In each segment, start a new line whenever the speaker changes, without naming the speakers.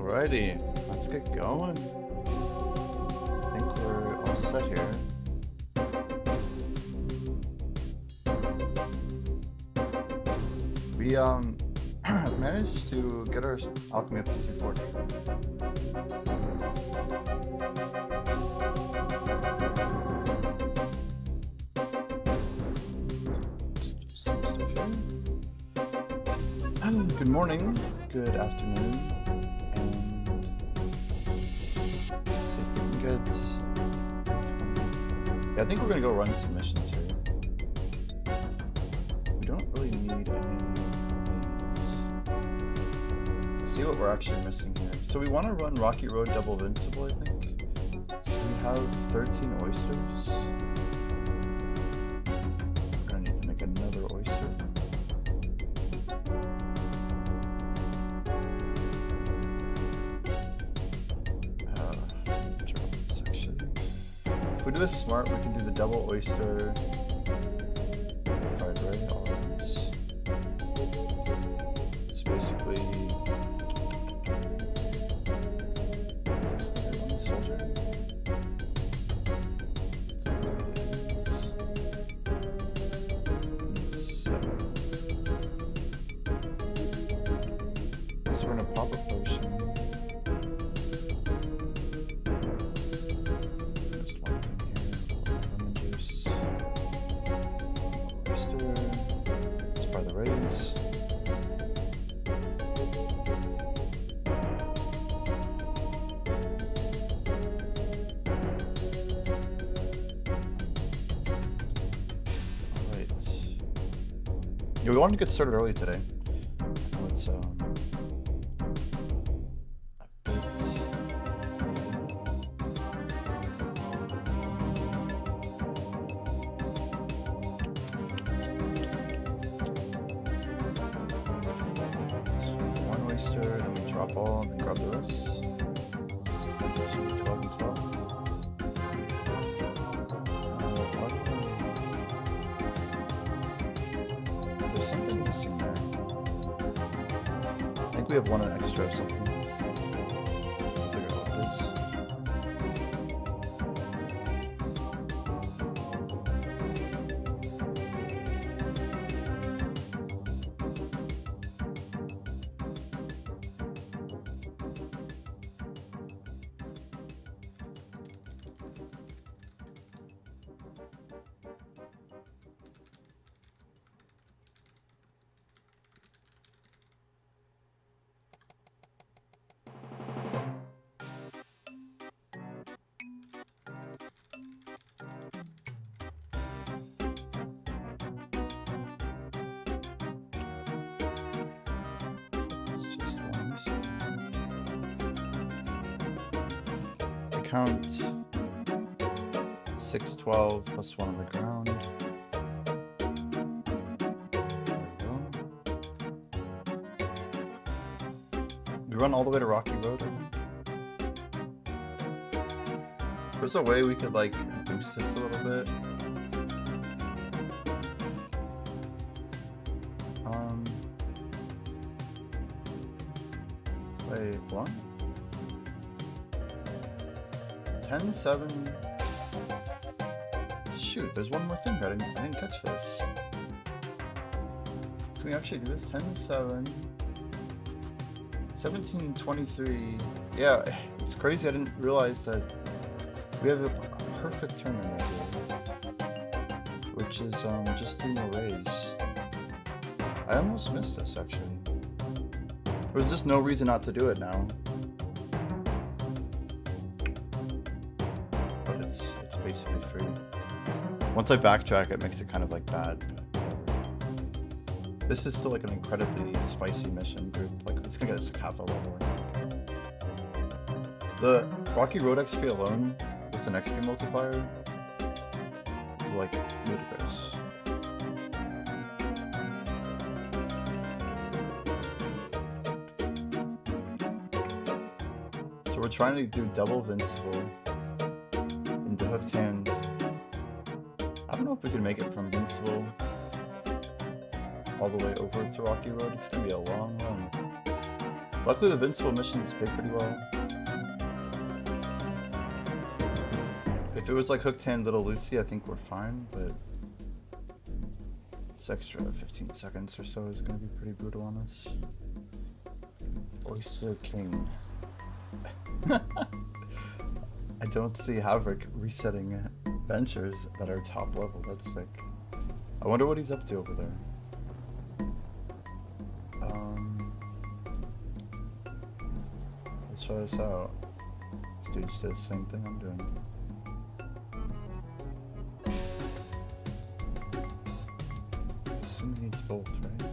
Alrighty, let's get going. I think we're all set here. We managed to get our alchemy up to 240. Some stuff here. Good morning, good afternoon, and let's see if we can get 20. Yeah, I think we're gonna go run some missions here. We don't really need any of these. Let's see what we're actually missing here. So we want to run Rocky Road Double Invincible, I think. So we have 13 oysters. We're gonna need to make another oyster. If we do this smart, we can do the double oyster, fried ray, all at once. It's basically. Is this the one soldier? It's 7. So we're gonna pop a potion. Yeah, we wanted to get started early today. Let's one oyster, and we drop all, and then grab the rest. Should be 12 and 12. There's something missing there. I think we have one extra or something. I'll figure out what it is. Count 612 plus 1 on the ground. There we go. We run all the way to Rocky Road, I think. There's a way we could like boost this a little bit. Wait, what? 10-7. Shoot, there's one more thing I didn't catch this. Can we actually do this? 10-7. 17-23. Yeah, it's crazy. I didn't realize that we have a perfect tournament right here, which is just 3 more rays. I almost missed this actually. There's just no reason not to do it now. It's basically free. Once I backtrack, it makes it kind of like bad. This is still like an incredibly spicy mission group. Like it's gonna get us a half a level. The Rocky Road XP alone with an XP multiplier is like ludicrous. So we're trying to do double Invincible into Hooked Hand. I don't know if we can make it from Invincible all the way over to Rocky Road. It's gonna be a long run. Luckily the Invincible missions pay pretty well. If it was like Hooked Hand Little Lucy, I think we're fine, but this extra 15 seconds or so is going to be pretty brutal on us. Oyster King. I don't see Havoc resetting ventures that are top level. That's sick. I wonder what he's up to over there. Let's try this out. This dude just did the same thing I'm doing. Assuming he needs both, right?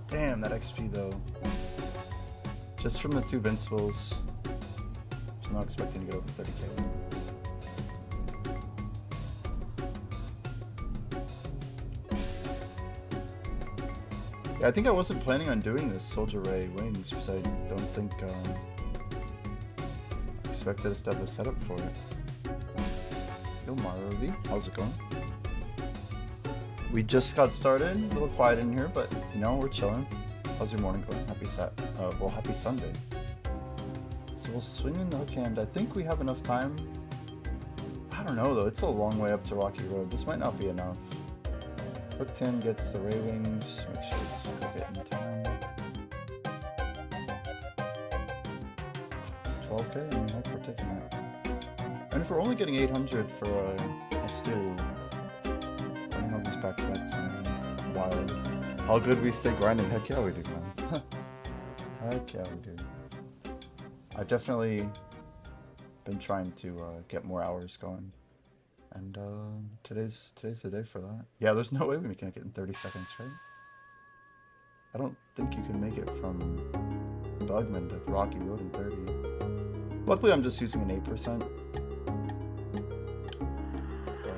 Damn, that XP though. Just from the 2 Invincibles. I'm not expecting to get over 30k. Yeah, I think I wasn't planning on doing this Soldier Ray wings because I don't think I expected us to have the setup for it. Yo, Mario V, how's it going? We just got started, a little quiet in here, but you know, we're chilling. How's your morning going? Happy happy Sunday. So we'll swing in the hook hand. I think we have enough time. I don't know though, it's a long way up to Rocky Road. This might not be enough. Hook 10 gets the Ray Wings. Make sure we just cook it in time. 12k? I mean, heck, we're taking that. And if we're only getting 800 for a stew, running all these back-to-backs is gonna be wild. How good we stay grinding? Heck yeah, we do, man. Heck yeah, we do. I've definitely been trying to get more hours going. And today's the day for that. Yeah, there's no way we can't get in 30 seconds, right? I don't think you can make it from Bugman to Rocky Road in 30. Luckily, I'm just using an 8%. But,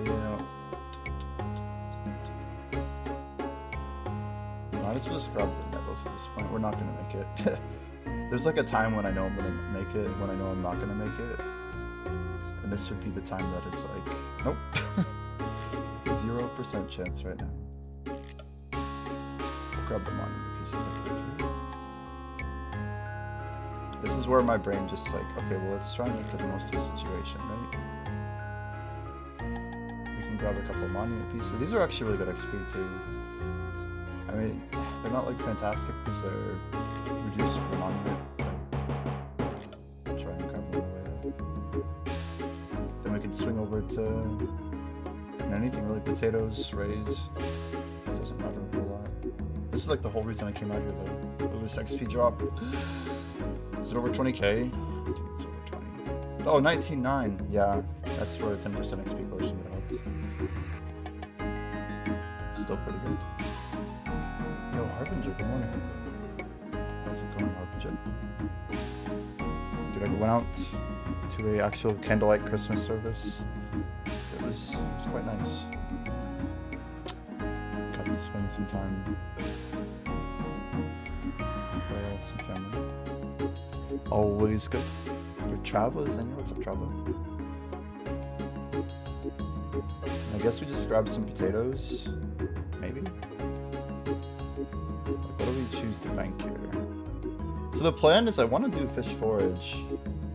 yeah. Might as well just grab the medals at this point. We're not gonna make it. There's like a time when I know I'm gonna make it, when I know I'm not gonna make it. And this would be the time that it's like, nope. 0% chance right now. We'll grab the monument pieces over here. This is where my brain just like, okay, well let's try and make the most of the situation, right? We can grab a couple monument pieces. These are actually really good XP too. I mean, they're not like fantastic because they're reduced for the monument. I'll try and grab them away. Then we can swing over to anything really. Potatoes, rays. It doesn't matter a whole lot. This is like the whole reason I came out here though. Oh, this XP drop. Is it over 20k? I think it's over 20. Oh, 19.9. Yeah, that's for a 10% XP portion that helped. Still pretty good. Yo, Harbinger, good morning. How's it going, Harbinger? Dude, I went out to a actual candlelight Christmas service. It was quite nice. Got to spend some time with some family. Always good. Your travelers, and what's up, traveler? I guess we just grab some potatoes, maybe. Like, what do we choose to bank here? So the plan is I want to do fish forage.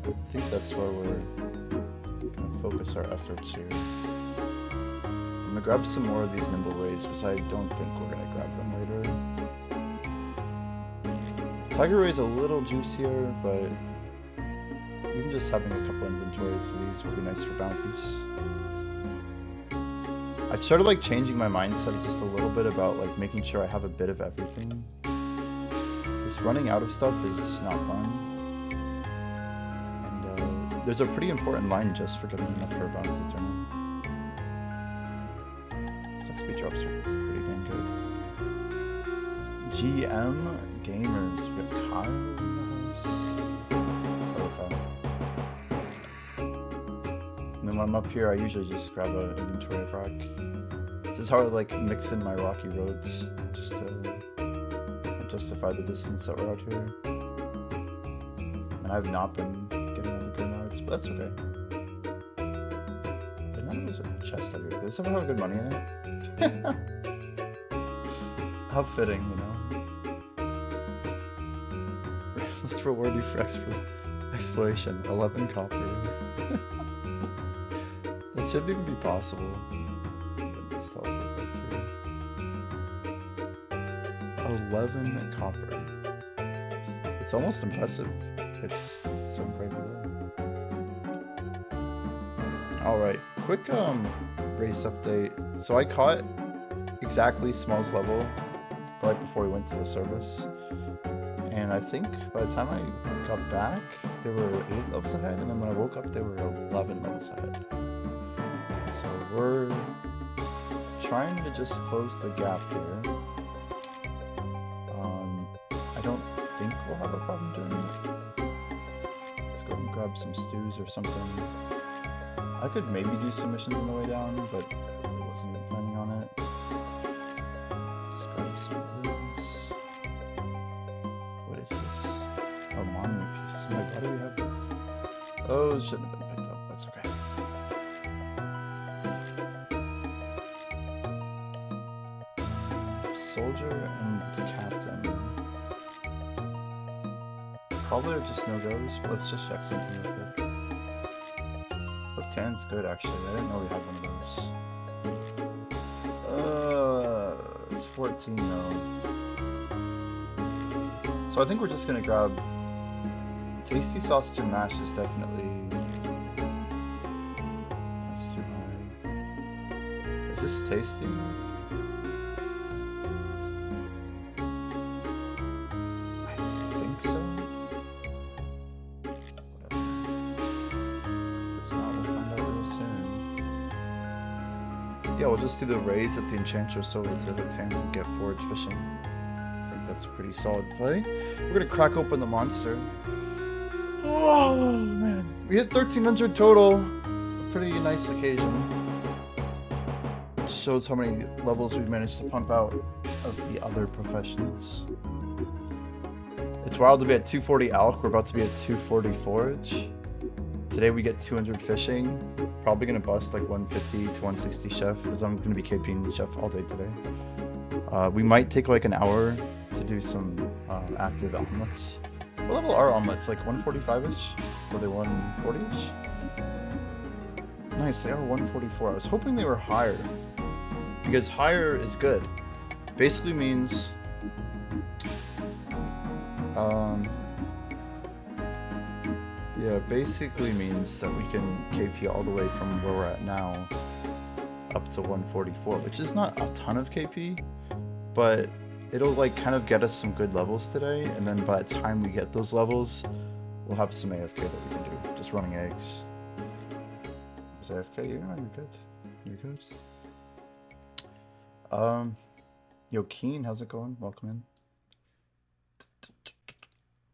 I think that's where we're gonna focus our efforts here. I'm gonna grab some more of these nimble rays because I don't think we're gonna grab them later. Tiger Ray is a little juicier, but even just having a couple inventories of these will be nice for bounties. I've started like changing my mindset just a little bit about like making sure I have a bit of everything. Because running out of stuff is not fun. And there's a pretty important line just for getting enough for a bounty to turn on. Some speed drops are pretty dang good. GM Gamers, we got Kyle in the house. Okay. And then when I'm up here, I usually just grab an inventory of rock. This is how I like mix in my rocky roads, just to justify the distance that we're out here. And I've not been getting on the grenades, but that's okay. The numbers are chest every week. Does this ever have good money in it? How fitting, you know? Let's reward you for exploration. 11 copper. That shouldn't even be possible. Let's teleport back here. 11 copper. It's almost impressive. It's so incredible. Alright, quick race update. So I caught exactly Small's level right before we went to the service. And I think by the time I got back, they were 8 levels ahead, and then when I woke up, they were 11 levels ahead. So we're trying to just close the gap here. I don't think we'll have a problem doing it. Let's go and grab some stews or something. I could maybe do some missions on the way down, but I really wasn't even planning on it. Just grab some of this. What is this? Oh, monument pieces. I'm like, why do we have this? Oh, it shouldn't have been picked up. That's okay. Soldier and captain. Probably are just no-goes, but let's just check something real quick. Look, 10's good, actually. I didn't know we had one of those. It's 14, though. So I think we're just gonna grab... Tasty sausage and mash is definitely... That's too high. Is this tasty? Yeah, we'll just do the raise at the Enchantress over to the town and get forage fishing. I think that's a pretty solid play. We're gonna crack open the monster. Oh man, we hit 1300 total. A pretty nice occasion. It just shows how many levels we've managed to pump out of the other professions. It's wild to be at 240 Alch. We're about to be at 240 forage. Today we get 200 fishing. Probably gonna bust like 150 to 160 chef because I'm gonna be KPing chef all day today. We might take like an hour to do some active omelets. What level are omelets? Like 145-ish? Were they 140-ish? Nice, they are 144. I was hoping they were higher because higher is good. Basically means yeah, basically means that we can KP all the way from where we're at now up to 144, which is not a ton of KP, but it'll like kind of get us some good levels today, and then by the time we get those levels, we'll have some AFK that we can do, just running eggs. Is AFK? Yeah, you're good. You're good. Yo, Keen, how's it going? Welcome in.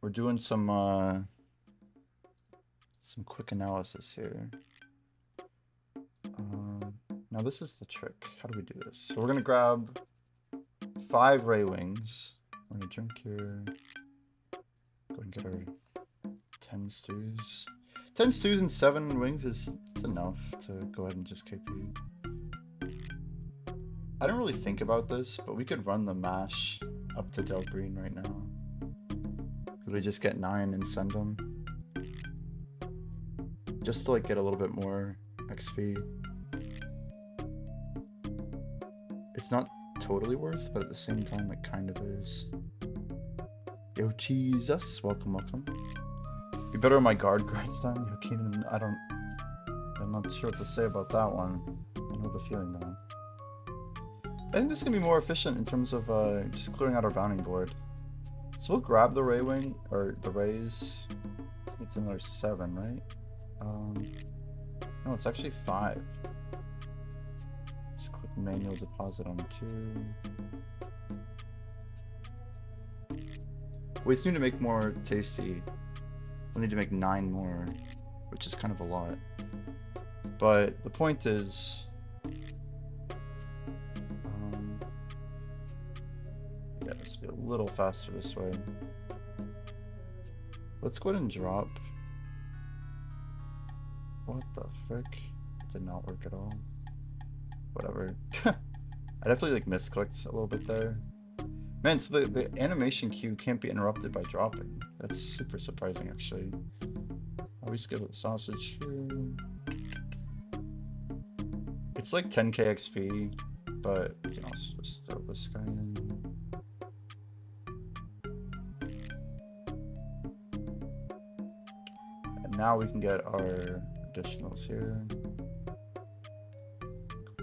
We're doing some quick analysis here. Now this is the trick. How do we do this? So we're gonna grab 5 ray wings. We're gonna drink here. Go and get our 10 stews. 10 stews and 7 wings is enough to go ahead and just KP. I don't really think about this, but we could run the mash up to Del Green right now. Could we just get 9 and send them? Just to like get a little bit more XP. It's not totally worth, but at the same time it kind of is. Yo, Jesus, welcome, welcome. Be better on my guard grindstone. Yo, Keenan, I'm not sure what to say about that one. I know the feeling though. I think this is gonna be more efficient in terms of just clearing out our bounding board. So we'll grab the ray wing, or the rays. It's another 7, right? No, it's actually 5. Just click manual deposit on 2. We just need to make more tasty. We'll need to make 9 more, which is kind of a lot. But the point is, yeah, this will be a little faster this way. Let's go ahead and drop. What the frick? It did not work at all. whatever. I definitely like misclicked a little bit there. Man, so the animation queue can't be interrupted by dropping. That's super surprising, actually. I'll skip the sausage here. It's like 10k XP, but we can also just throw this guy in. And now we can get our additionals here.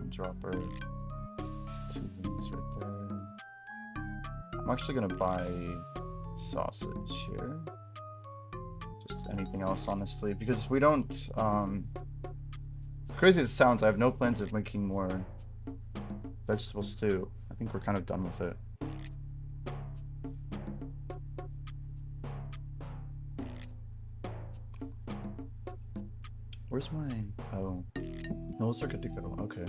Dropper. 2 wings right there. I'm actually gonna buy sausage here. Just anything else, honestly, because we don't, as crazy as it sounds, I have no plans of making more vegetable stew. I think we're kind of done with it. Where's my, oh, those are good to go, okay.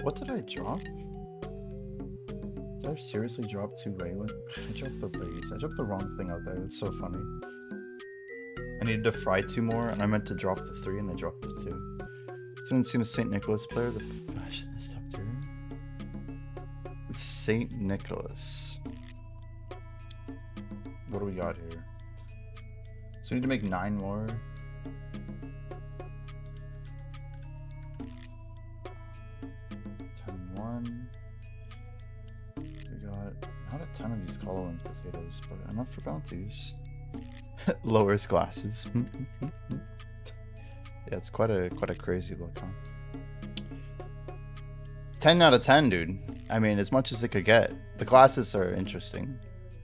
What did I drop? Did I seriously drop 2 Raylan? I dropped the rays. I dropped the wrong thing out there. It's so funny. I needed to fry 2 more, and I meant to drop the 3, and I dropped the 2. Someone seen a St. Nicholas player? The fashionist up there. It's St. Nicholas. What do we got here? So we need to make 9 more. Ton of these colorless potatoes, but enough for bounties. Lowers glasses. Yeah, it's quite a crazy look, huh? 10 out of 10, dude. I mean, as much as it could get. The glasses are interesting,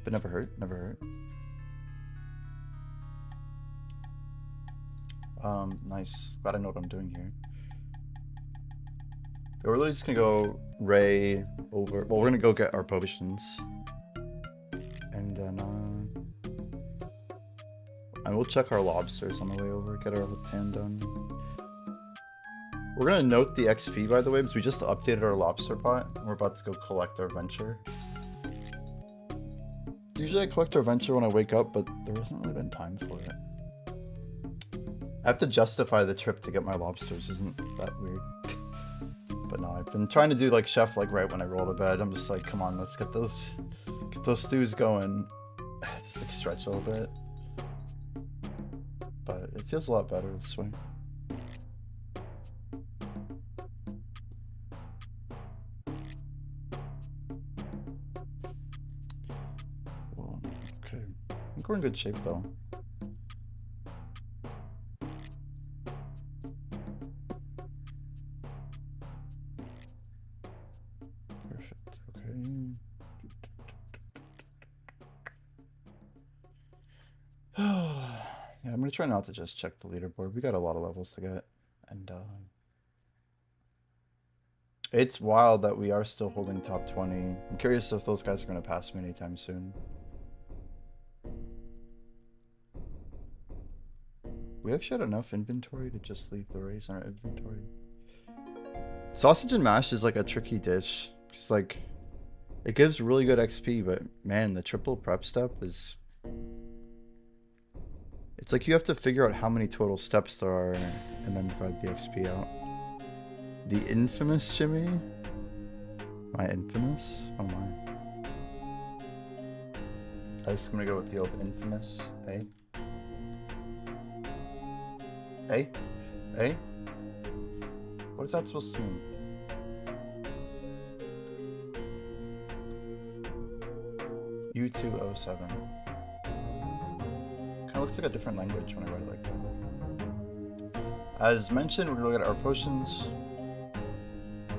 but never hurt. Never hurt. Nice. Glad I know what I'm doing here. But we're really just gonna go Ray over. Well, we're gonna go get our potions. And then, and we'll check our lobsters on the way over, get our whole tan done. We're gonna note the XP, by the way, because we just updated our lobster pot. We're about to go collect our venture. Usually I collect our venture when I wake up, but there hasn't really been time for it. I have to justify the trip to get my lobsters, isn't that weird? But no, I've been trying to do like chef like right when I roll to bed. I'm just like, come on, let's get those stews going. Just like stretch a little bit. But it feels a lot better this way. Well, okay. I think we're in good shape though. Perfect. Okay. Yeah, I'm gonna try not to just check the leaderboard. We got a lot of levels to get, and it's wild that we are still holding top 20. I'm curious if those guys are gonna pass me anytime soon. We actually had enough inventory to just leave the rays in our inventory. Sausage and mash is like a tricky dish. It's like, it gives really good XP, but man, the triple prep step is... It's like you have to figure out how many total steps there are and then divide the XP out. The infamous Jimmy? Am I infamous? Oh my. I just gonna go with the old infamous, eh? Eh? Eh? What is that supposed to mean? U207. Kind of looks like a different language when I write it like that. As mentioned, we're gonna look at our potions.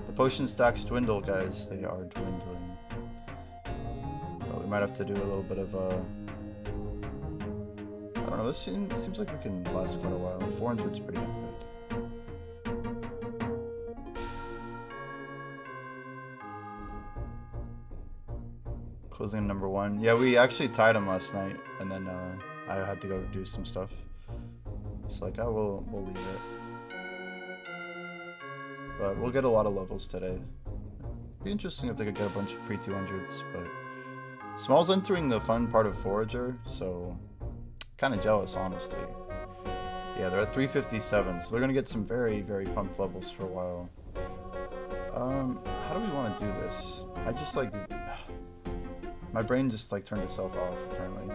The potion stacks dwindle, guys. They are dwindling. But we might have to do a little bit of a... I don't know, this seems like we can last quite a while. 400 is pretty good. Closing number 1. Yeah, we actually tied him last night, and then I had to go do some stuff. It's like, oh, we'll leave it. But we'll get a lot of levels today. It'd be interesting if they could get a bunch of pre-200s, but... Small's entering the fun part of Forager, so... Kind of jealous, honestly. Yeah, they're at 357, so they're gonna get some very, very pumped levels for a while. How do we want to do this? I just like... My brain just like turned itself off, apparently.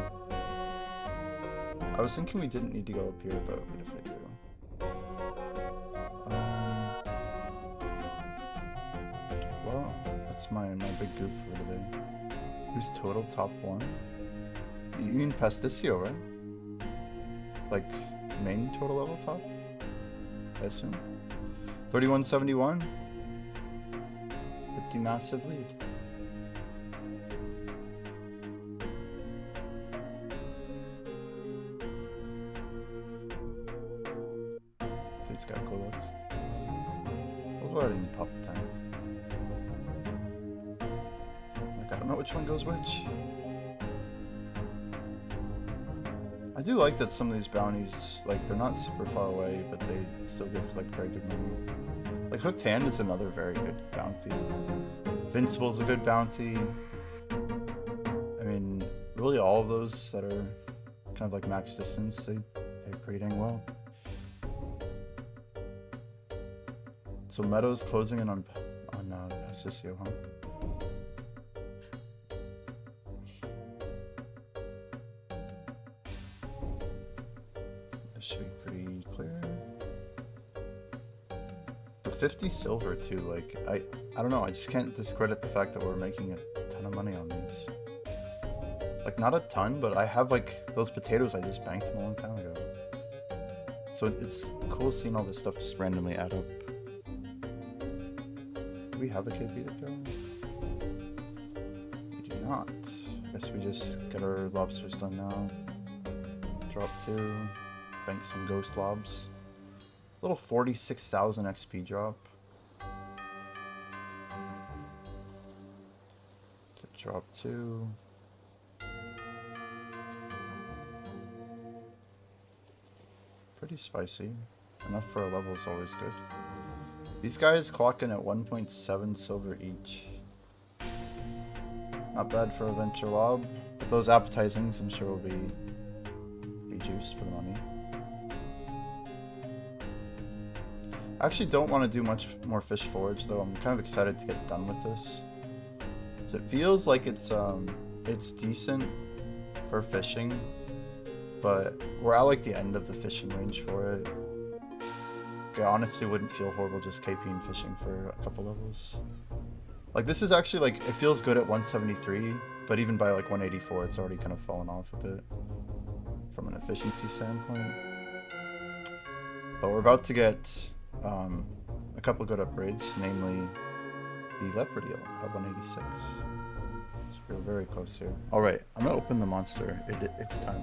I was thinking we didn't need to go up here, but what if I do? Well, that's my big goof for the day. Who's total top 1? You mean Pasticcio, right? Like, main total level top? I assume. 3171? 50 massive lead. Dude's got good luck. We'll go ahead and pop the 10. Like, I don't know which one goes which. I do like that some of these bounties, like, they're not super far away, but they still give, like, very good money. Like, Hooked Hand is another very good bounty. Invincible's a good bounty. I mean, really all of those that are kind of like max distance, they pay pretty dang well. So Meadows closing in on Sissio, huh? This should be pretty clear. The 50 silver too, like, I don't know, I just can't discredit the fact that we're making a ton of money on these. Like, not a ton, but I have, like, those potatoes I just banked a long time ago. So it's cool seeing all this stuff just randomly add up. Do we have a KP to throw? We do not. I guess we just get our lobsters done now. Drop 2. Bank some ghost lobs. Little 46,000 XP drop. Drop 2. Pretty spicy. Enough for a level is always good. These guys clock in at 1.7 silver each. Not bad for a venture lob. But those appetizings I'm sure will be juiced for the money. I actually don't want to do much more fish forage though. I'm kind of excited to get done with this. So it feels like it's decent for fishing, but we're at like the end of the fishing range for it. I honestly wouldn't feel horrible just KPing fishing for a couple levels. Like this is actually like, it feels good at 173, but even by like 184 it's already kind of fallen off a bit from an efficiency standpoint. But we're about to get a couple good upgrades, namely the leopard eel at 186. So we're very close here. Alright, I'm gonna open the monster. It's time.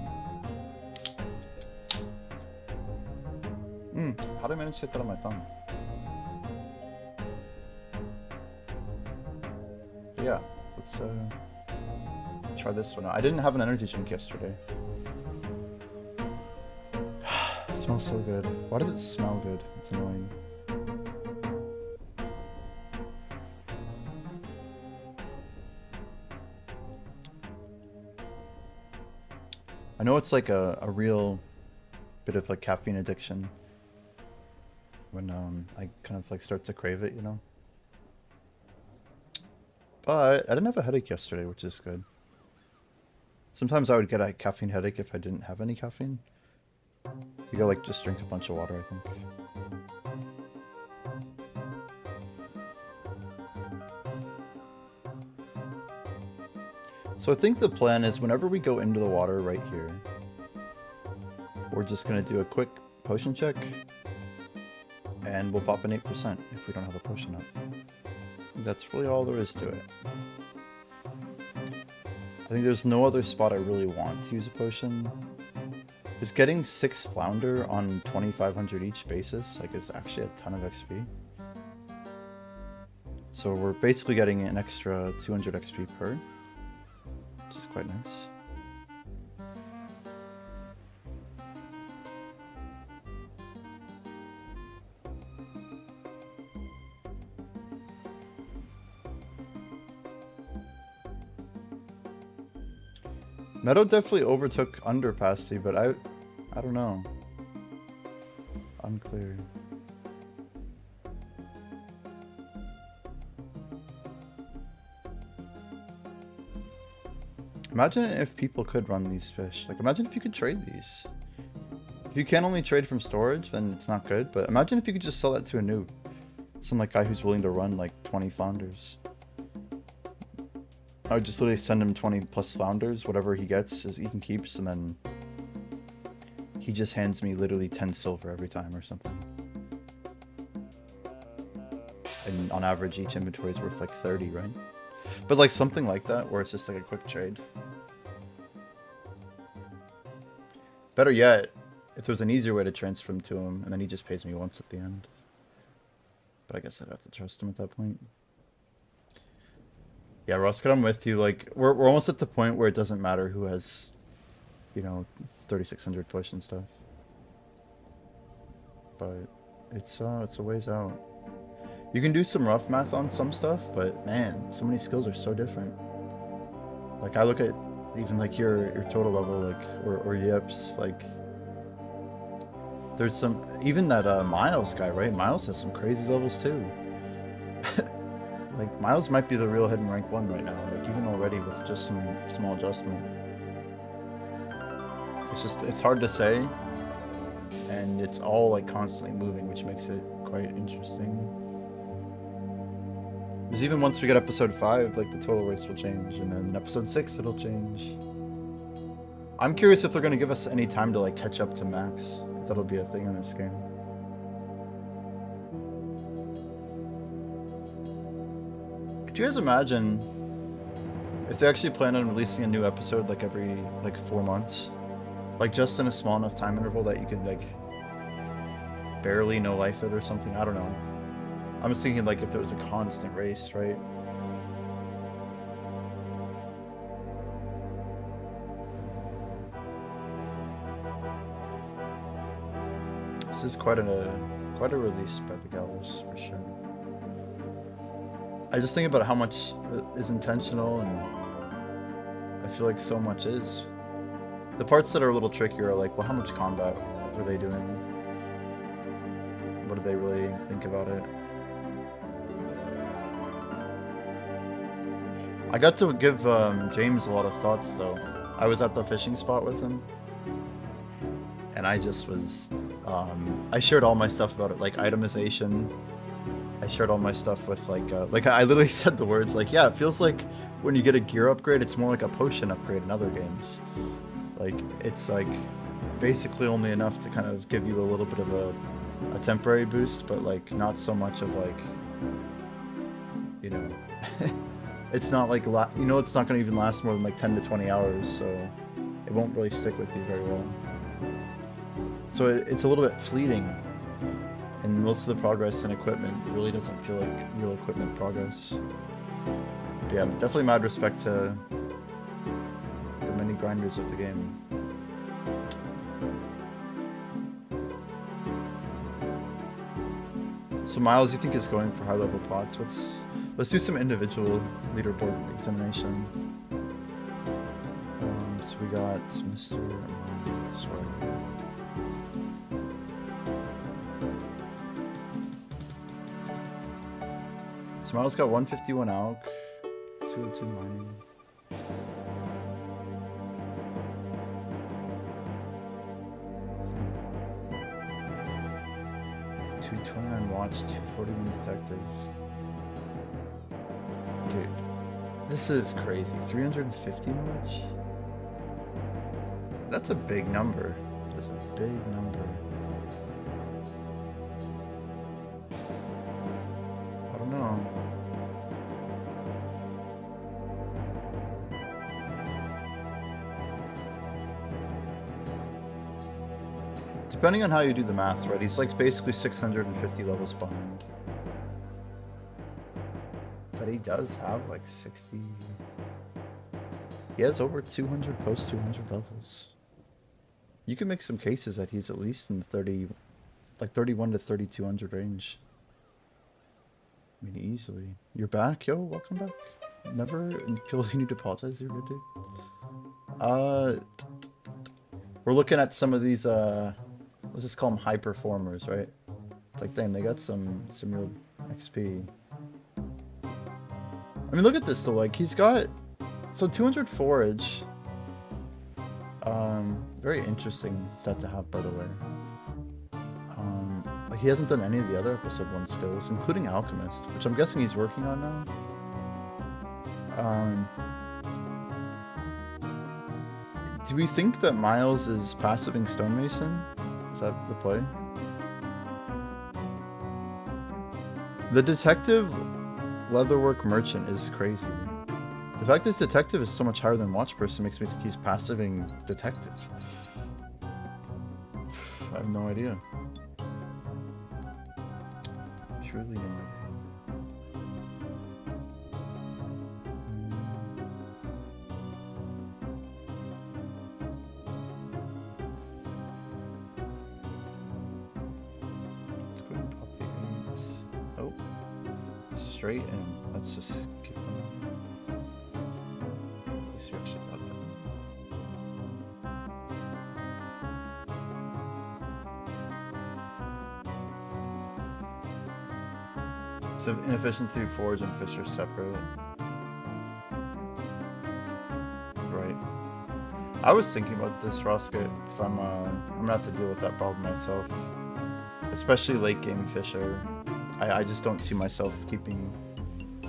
How did I manage to hit that on my thumb? But yeah, let's try this one out. I didn't have an energy drink yesterday. It smells so good. Why does it smell good? It's annoying. I know it's like a real bit of like caffeine addiction when I kind of like start to crave it, you know? But I didn't have a headache yesterday, which is good. Sometimes I would get a caffeine headache if I didn't have any caffeine. You gotta like just drink a bunch of water, I think. So I think the plan is whenever we go into the water right here, we're just gonna do a quick potion check and we'll pop an 8% if we don't have a potion up. That's really all there is to it. I think there's no other spot I really want to use a potion. Is getting 6 flounder on 2,500 each basis like is actually a ton of XP. So we're basically getting an extra 200 XP per, which is quite nice. Meadow definitely overtook Underpasty, but I don't know. unclear. Imagine if people could run these fish. Like, imagine if you could trade these. If you can only trade from storage, then it's not good. But imagine if you could just sell that to a noob. Some like guy who's willing to run like 20 flounders. I would just literally send him 20 plus flounders. Whatever he gets, is he can keeps, and then he just hands me literally 10 silver every time or something. And on average, each inventory is worth like 30, right? But like something like that, where it's just like a quick trade. Better yet, if there's an easier way to transfer him to him, and then he just pays me once at the end. But I guess I'd have to trust him at that point. Yeah, Roscoe, I'm with you. Like, we're almost at the point where it doesn't matter who has, you know, 3600 push and stuff. But it's a ways out. You can do some rough math on some stuff, but man, so many skills are so different. Like, I look at even like your total level, like, or yips, like, there's some, even that Miles guy, right? Miles has some crazy levels too. Like, Miles might be the real hidden rank 1 right now, like, even already with just some small adjustment. It's just, it's hard to say, and it's all like constantly moving, which makes it quite interesting. Because even once we get episode 5, like, the total race will change, and then episode 6 it'll change. I'm curious if they're going to give us any time to like catch up to max, if that'll be a thing in this game. Could you guys imagine if they actually plan on releasing a new episode like every like 4 months? Like, just in a small enough time interval that you could like barely no life it or something? I don't know. I'm just thinking like if it was a constant race, right? This is quite a release by the Gallers for sure. I just think about how much is intentional, and I feel like so much is. The parts that are a little trickier are like, well, how much combat were they doing? What did they really think about it? I got to give James a lot of thoughts though. I was at the fishing spot with him, and I just was, I shared all my stuff about it, like itemization. I shared all my stuff with like I literally said the words like, yeah, it feels like when you get a gear upgrade, it's more like a potion upgrade in other games. Like, it's like basically only enough to kind of give you a little bit of a temporary boost, but like not so much of like, you know, it's not like, you know, it's not going to even last more than like 10 to 20 hours, so it won't really stick with you very well. So it's a little bit fleeting. And most of the progress in equipment really doesn't feel like real equipment progress. But yeah, definitely mad respect to the many grinders of the game. So Miles, you think is going for high level plots? Let's do some individual leaderboard examination. So we got Mr. Sorry. Miles got 151 Alch, 202 mining. $229 watch, 241 detectives. Dude, this is crazy. 350 much? That's a big number. That's a big number. I don't know. Depending on how you do the math, right? He's like basically 650 levels behind. But he does have like 60... He has over 200 post 200 levels. You can make some cases that he's at least in the 30... like 31 to 3200 range. I mean, easily. You're back? Yo, welcome back. Never feel you need to apologize. You're good, dude. We're looking at some of these, let's just call them high performers, right? It's like, damn, they got some real XP. I mean, look at this though. Like, he's got so 200 forage. Very interesting stat to have, by the way. Like, he hasn't done any of the other episode 1 skills, including Alchemist, which I'm guessing he's working on now. Do we think that Miles is passiving Stonemason? Is that the play? The detective leatherwork merchant is crazy. The fact this detective is so much higher than watch person makes me think he's passiving detective. I have no idea. Truly no idea. Let's go ahead and pop the 8. Oh. Straight in. Let's just keep going. At least we actually got that. So inefficient through forage and fish are separate. Right. I was thinking about this, Rosket, because I'm gonna have to deal with that problem myself. Especially late game fisher. I just don't see myself keeping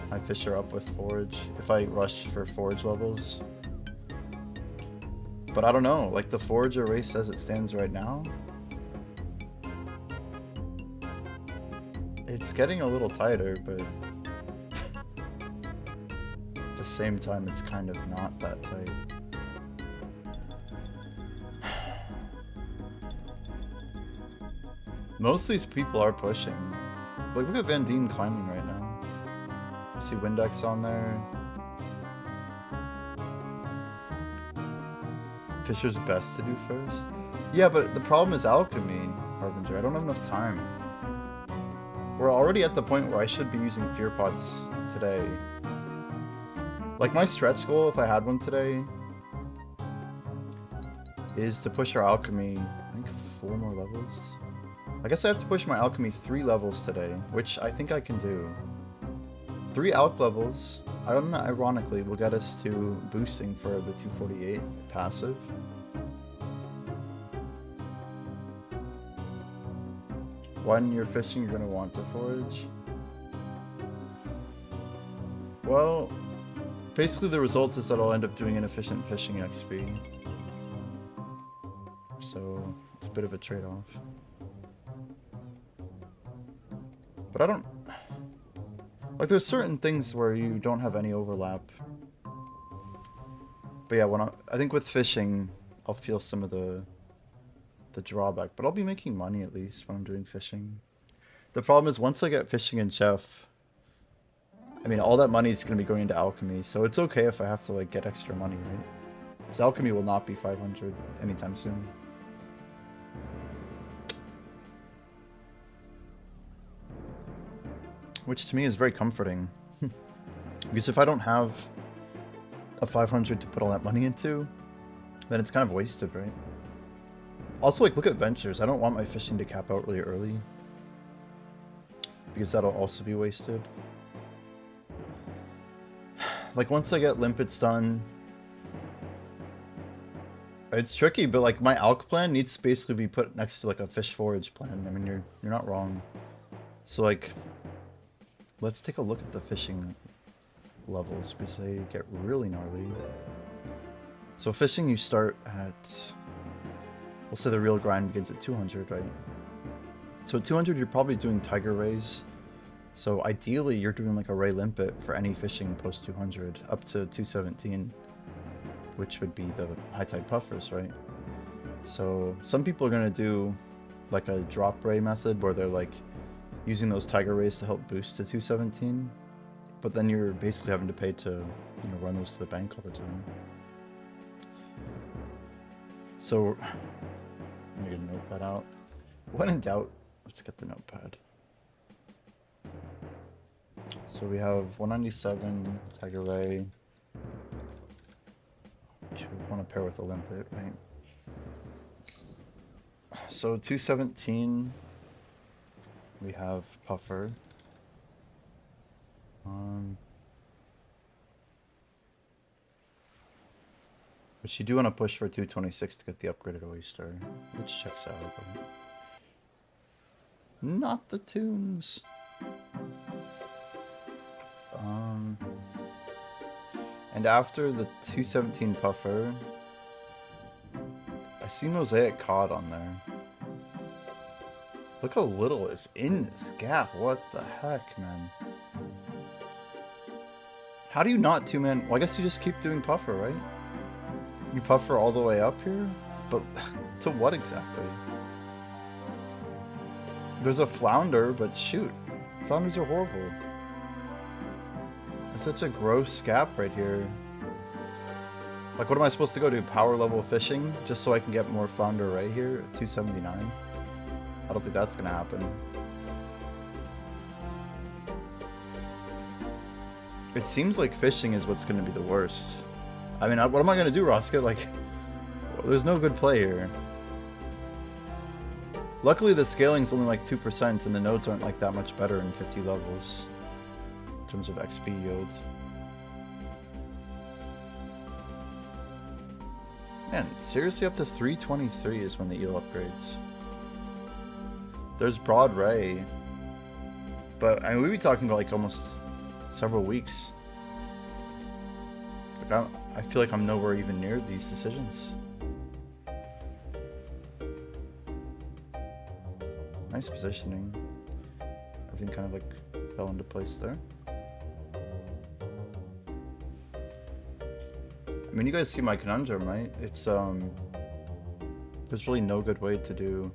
my fisher up with forage if I rush for forage levels. But I don't know, like the forager race as it stands right now, it's getting a little tighter, but at the same time it's kind of not that tight. Most of these people are pushing. Like, look at Van Dien climbing right now. See Windex on there. Fisher's best to do first. Yeah, but the problem is Alchemy, Harbinger. I don't have enough time. We're already at the point where I should be using fear pots today. Like, my stretch goal, if I had one today, is to push our Alchemy, I think 4 more levels. I guess I have to push my Alchemy 3 levels today, which I think I can do. 3 Alch levels, ironically, will get us to boosting for the 248 passive. When you're fishing, you're going to want to forage. Well, basically the result is that I'll end up doing inefficient fishing XP. So, it's a bit of a trade-off. But I don't... Like, there's certain things where you don't have any overlap. But yeah, I think with fishing, I'll feel some of the drawback. But I'll be making money at least when I'm doing fishing. The problem is once I get fishing and chef, I mean, all that money is going to be going into Alchemy. So it's okay if I have to, like, get extra money, right? Because Alchemy will not be 500 anytime soon. Which to me is very comforting. Because if I don't have a 500 to put all that money into, then it's kind of wasted, right? Also, like, look at ventures. I don't want my fishing to cap out really early, because that'll also be wasted. Like, once I get limpets done, it's tricky, but like my Alch plan needs to basically be put next to like a fish forage plan. I mean, you're not wrong. So like, let's take a look at the fishing levels because they get really gnarly. So fishing, you start at, we'll say the real grind begins at 200, right? So at 200, you're probably doing tiger rays. So ideally, you're doing like a ray limpet for any fishing post 200 up to 217, which would be the high tide puffers, right? So some people are going to do like a drop ray method where they're like using those tiger rays to help boost to 217, but then you're basically having to pay to, you know, run those to the bank all the time. So I'm gonna get a notepad out. When in doubt, let's get the notepad. So we have 197 tiger ray, which we want to pair with a limpet, right? So 217, we have Puffer. But you do want to push for 226 to get the upgraded oyster, which checks out. But not the tunes. And after the 217 Puffer, I see Mosaic Cod on there. Look how little is in this gap. What the heck, man? How do you not two-man? Well, I guess you just keep doing Puffer, right? You Puffer all the way up here? But to what exactly? There's a flounder, but shoot. Flounders are horrible. It's such a gross gap right here. Like, what am I supposed to go do? Power level fishing? Just so I can get more flounder right here at 279? I don't think that's gonna happen. It seems like fishing is what's gonna be the worst. I mean, what am I gonna do, Roska? Like, there's no good play here. Luckily, the scaling's only like 2%, and the nodes aren't like that much better in 50 levels in terms of XP yield. Man, seriously, up to 323 is when the eel upgrades. There's Broad Ray, but I mean, we'd be talking about like almost several weeks. Like, I feel like I'm nowhere even near these decisions. Nice positioning. Everything kind of like fell into place there. I mean, you guys see my conundrum, right? It's there's really no good way to do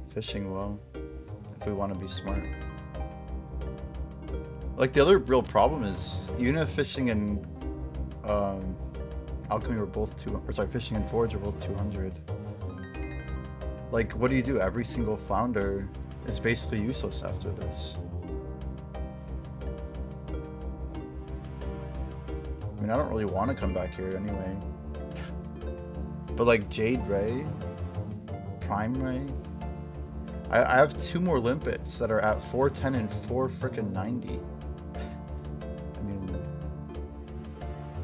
fishing well if we want to be smart. Like, the other real problem is, even if fishing and Alchemy were both fishing and Forage are both 200. Like, what do you do? Every single flounder is basically useless after this. I mean, I don't really want to come back here anyway. But like Jade Ray, Prime Ray, I have 2 more limpets that are at 410 and 490. I mean,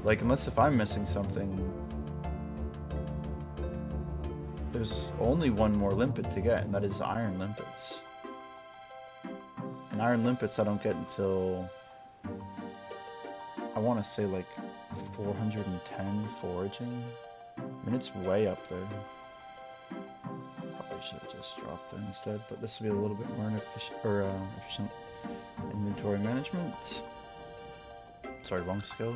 like, unless if I'm missing something, there's only one more limpet to get, and that is iron limpets. And iron limpets I don't get until, I want to say, like 410 foraging. I mean, it's way up there. Probably should have just dropped there instead, but this will be a little bit more efficient inventory management. Sorry, wrong skill.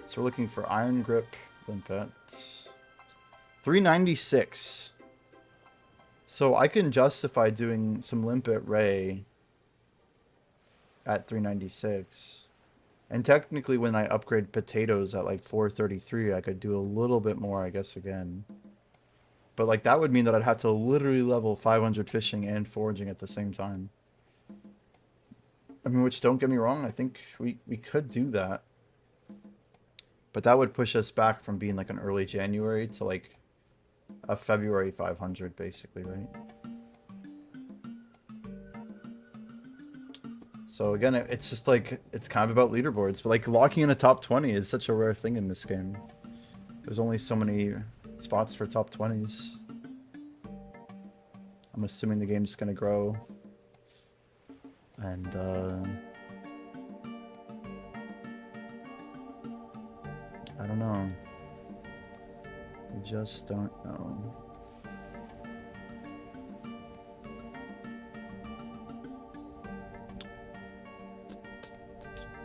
So we're looking for iron grip limpet. 396. So I can justify doing some limpet ray at 396. And technically when I upgrade potatoes at like 433, I could do a little bit more, I guess, again. But like, that would mean that I'd have to literally level 500 fishing and foraging at the same time. I mean, which, don't get me wrong, I think we could do that. But that would push us back from being like an early January to like a February 500, basically, right? So again, it's just like, it's kind of about leaderboards, but like locking in a top 20 is such a rare thing in this game. There's only so many spots for top 20s. I'm assuming the game's gonna grow. And I don't know. I just don't know.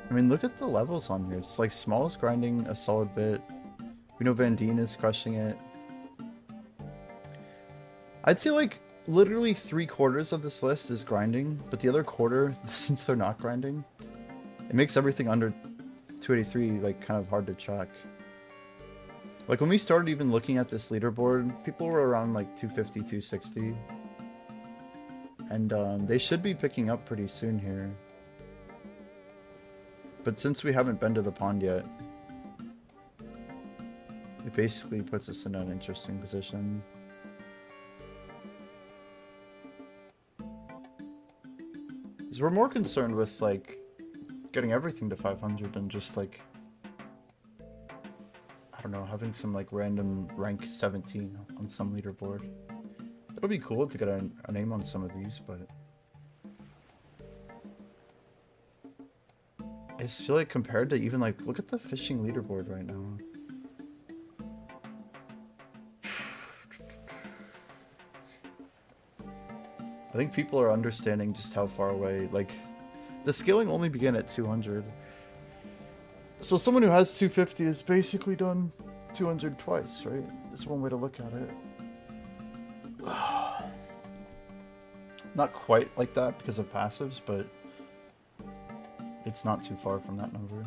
I mean, look at the levels on here. It's like Small is grinding a solid bit. We know Van Dien is crushing it. I'd say like literally 3/4 of this list is grinding, but the other quarter, since they're not grinding, it makes everything under 283 like kind of hard to track. Like, when we started even looking at this leaderboard, people were around like 250, 260. And they should be picking up pretty soon here. But since we haven't been to the pond yet, it basically puts us in an interesting position. Because we're more concerned with, like, getting everything to 500 than just, like, I don't know, having some, like, random rank 17 on some leaderboard. It would be cool to get a name on some of these, but I just feel like compared to even, like, look at the fishing leaderboard right now. I think people are understanding just how far away, like, the scaling only began at 200. So someone who has 250 has basically done 200 twice, right? That's one way to look at it. Not quite like that because of passives, but it's not too far from that number.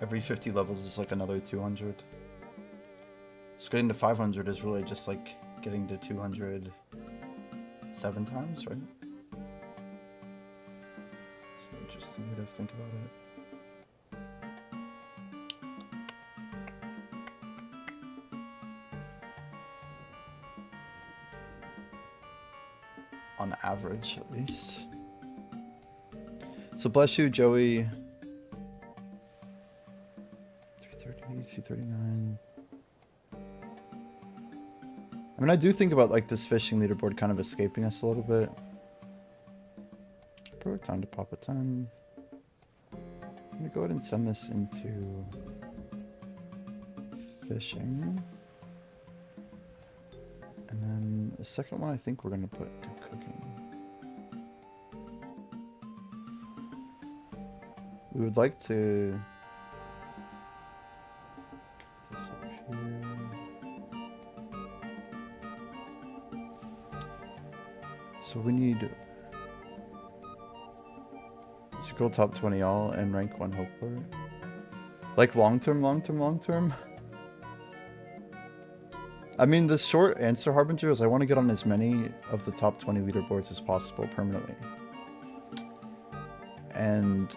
Every 50 levels is like another 200. So getting to 500 is really just like getting to 200 7 times, right? It's an interesting way to think about it. On average, at least. So bless you, Joey. 330, 239. I mean, I do think about like this fishing leaderboard kind of escaping us a little bit. Perfect time to pop a 10. I'm gonna go ahead and send this into fishing. And then the second one I think we're gonna put to cooking. We would like to get this up here. So we need to go top 20 all and rank 1 Hopeport. Like long term. I mean, the short answer, Harbinger, is I want to get on as many of the top 20 leaderboards as possible permanently. And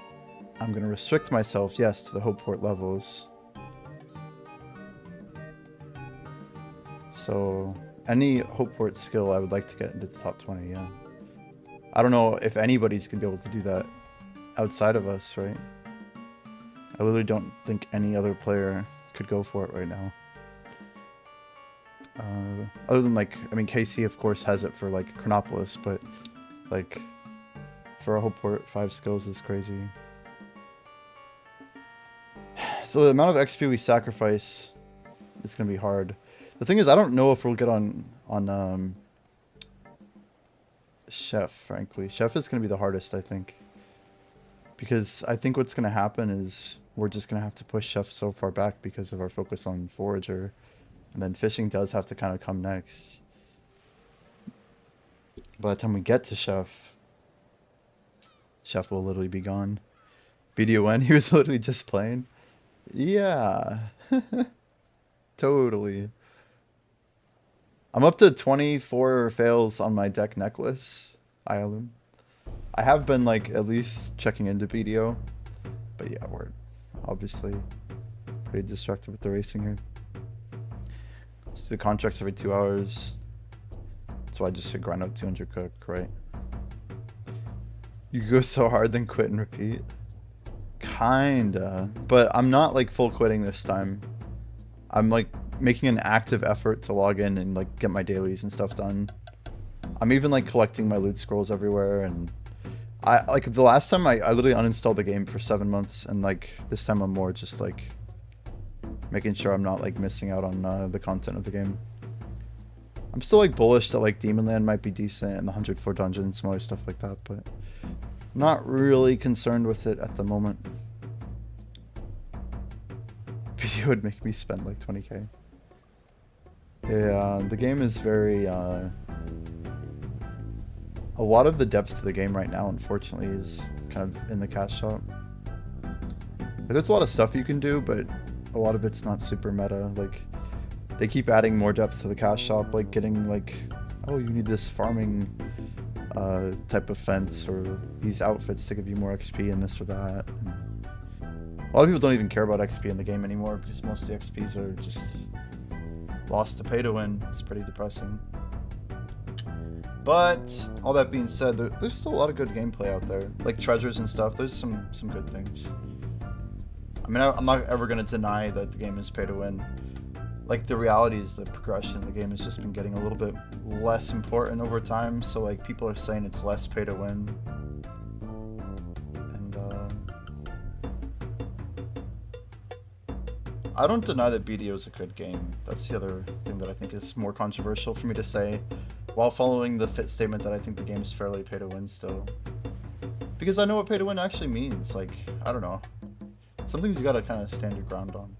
I'm going to restrict myself, yes, to the Hopeport levels. So any Hopeport skill I would like to get into the top 20, yeah. I don't know if anybody's going to be able to do that outside of us, right? I literally don't think any other player could go for it right now. Other than, like, I mean, KC, of course, has it for, like, Chronopolis, but, like, for a Hopeport, 5 skills is crazy. So the amount of XP we sacrifice is going to be hard. The thing is, I don't know if we'll get on Chef, frankly. Chef is going to be the hardest, I think. Because I think what's going to happen is we're just going to have to push Chef so far back because of our focus on Forager. And then fishing does have to kind of come next. By the time we get to Chef will literally be gone. BDON, he was literally just playing. Yeah. Totally. I'm up to 24 fails on my deck necklace. I have been, like, at least checking into BDO. But yeah, we're obviously pretty distracted with the racing here. Let's do contracts every 2 hours. That's why I just said grind out 200 cook, right? You go so hard, then quit and repeat. Kinda. But I'm not, like, full quitting this time. I'm, like, making an active effort to log in and, like, get my dailies and stuff done. I'm even, like, collecting my loot scrolls everywhere, and like, the last time I literally uninstalled the game for 7 months, and, like, this time I'm more just, like, making sure I'm not, like, missing out on the content of the game. I'm still, like, bullish that, like, Demonland might be decent and the 104 dungeon and some other stuff like that, but not really concerned with it at the moment. Video would make me spend, like, 20k. Yeah, the game is very, a lot of the depth of the game right now, unfortunately, is kind of in the cash shop. Like, there's a lot of stuff you can do, but a lot of it's not super meta. Like, they keep adding more depth to the cash shop, like getting, like, oh, you need this farming type of fence or these outfits to give you more XP and this or that. And a lot of people don't even care about XP in the game anymore because most of the XPs are just lost to pay to win. It's pretty depressing. But all that being said, there's still a lot of good gameplay out there, like treasures and stuff. There's some good things. I mean, I'm not ever going to deny that the game is pay to win. Like, the reality is the progression in the game has just been getting a little bit less important over time. So, like, people are saying it's less pay to win. And, I don't deny that BDO is a good game. That's the other thing that I think is more controversial for me to say, while following the fit statement that I think the game is fairly pay to win still. Because I know what pay to win actually means. Like, I don't know. Some things you gotta kind of stand your ground on.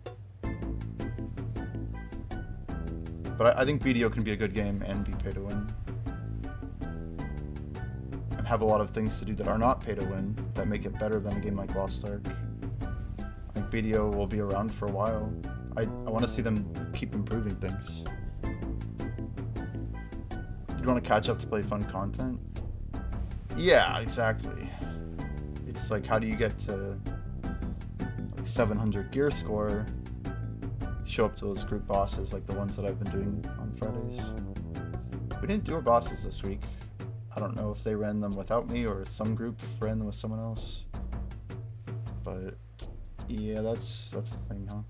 But I think BDO can be a good game and be pay to win. And have a lot of things to do that are not pay to win that make it better than a game like Lost Ark. I think BDO will be around for a while. I want to see them keep improving things. You want to catch up to play fun content? Yeah, exactly. It's like, how do you get to like 700 gear score? Show up to those group bosses like the ones that I've been doing on Fridays. We didn't do our bosses this week. I don't know if they ran them without me or some group ran them with someone else. But yeah, that's the thing, huh?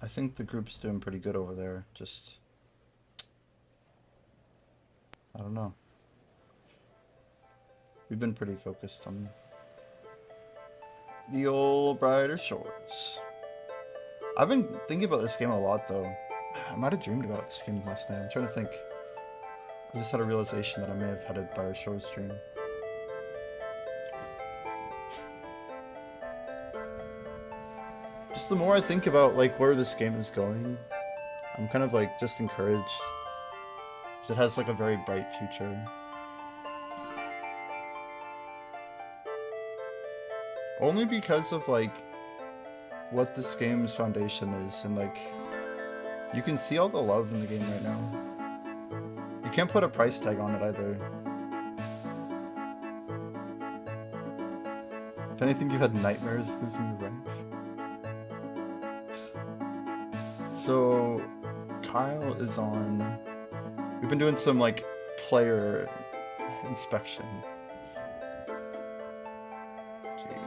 I think the group's doing pretty good over there. Just, I don't know. We've been pretty focused on the old brighter shores. I've been thinking about this game a lot, though. I might have dreamed about this game last night. I'm trying to think. I just had a realization that I may have had a brighter shores dream. Just the more I think about like where this game is going, I'm kind of like just encouraged. Because it has like a very bright future. Only because of like what this game's foundation is, and like you can see all the love in the game right now. You can't put a price tag on it either. If anything, you had nightmares losing your ranks. So Kyle is on. We've been doing some like player inspection.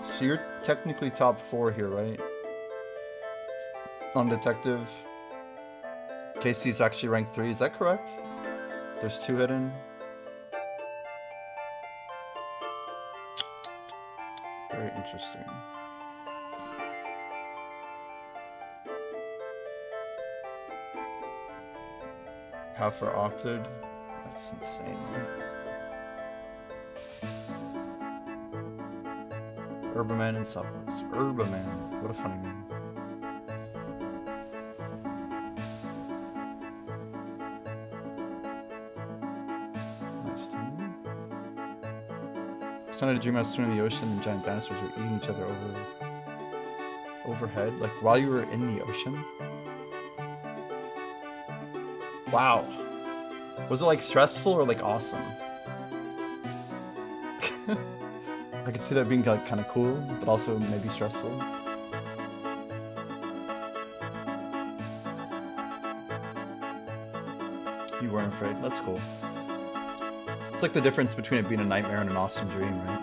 So you're technically top 4 here, right? On detective. Casey's actually ranked 3, is that correct? There's 2 hidden. Very interesting. Half for Octed? That's insane. Urbaman and Supplex. Urbaman. What a funny name. Nice team. Started a dream I was swimming in the ocean and giant dinosaurs were eating each other overhead. Like while you were in the ocean? Wow. Was it like stressful or like awesome? I could see that being like kind of cool, but also maybe stressful. You weren't afraid. That's cool. It's like the difference between it being a nightmare and an awesome dream, right?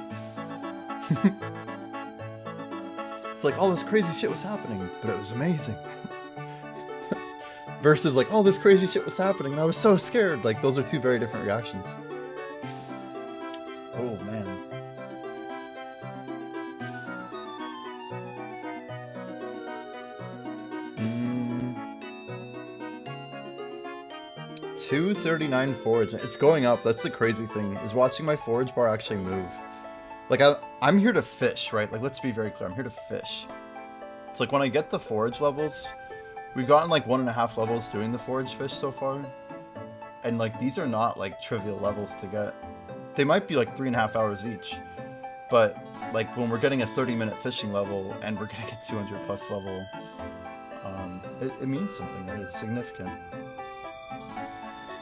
It's like all this crazy shit was happening, but it was amazing. Versus like, all this crazy shit was happening and I was so scared. Like, those are 2 very different reactions. Oh, man. $239 forage. It's going up. That's the crazy thing, is watching my forage bar actually move. Like, I'm here to fish, right? Like, let's be very clear. I'm here to fish. It's like when I get the forage levels, we've gotten like 1.5 levels doing the forage fish so far. And like, these are not like trivial levels to get. They might be like 3.5 hours each. But like when we're getting a 30-minute fishing level and we're getting a 200+ level, it means something, right? It's significant.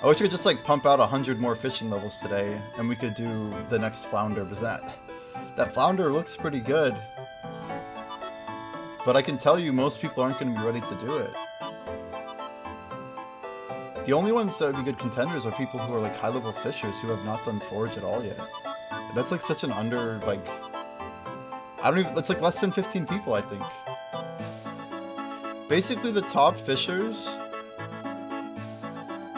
I wish we could just like pump out 100 more fishing levels today, and we could do the next flounder. Because that flounder looks pretty good, but I can tell you most people aren't going to be ready to do it. The only ones that would be good contenders are people who are like high-level fishers who have not done forage at all yet. That's like such an under, like, I don't even, that's like less than 15 people, I think. Basically the top fishers,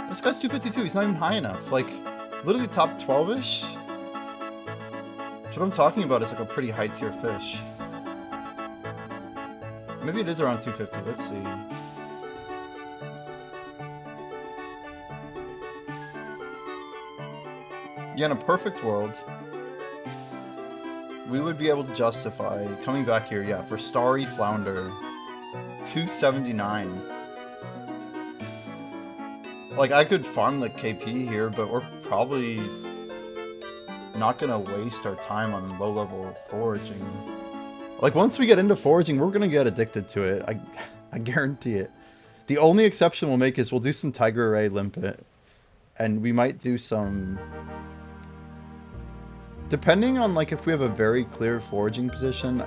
this guy's 252, he's not even high enough. Like, literally top 12-ish. That's what I'm talking about, is like a pretty high tier fish. Maybe it is around 250, let's see. Yeah, in a perfect world, we would be able to justify coming back here, yeah, for Starry Flounder, 279. Like, I could farm the KP here, but we're probably not gonna waste our time on low-level foraging. Like, once we get into foraging, we're gonna get addicted to it. I guarantee it. The only exception we'll make is we'll do some Tiger Array Limpet, and we might do some... Depending on, like, if we have a very clear foraging position,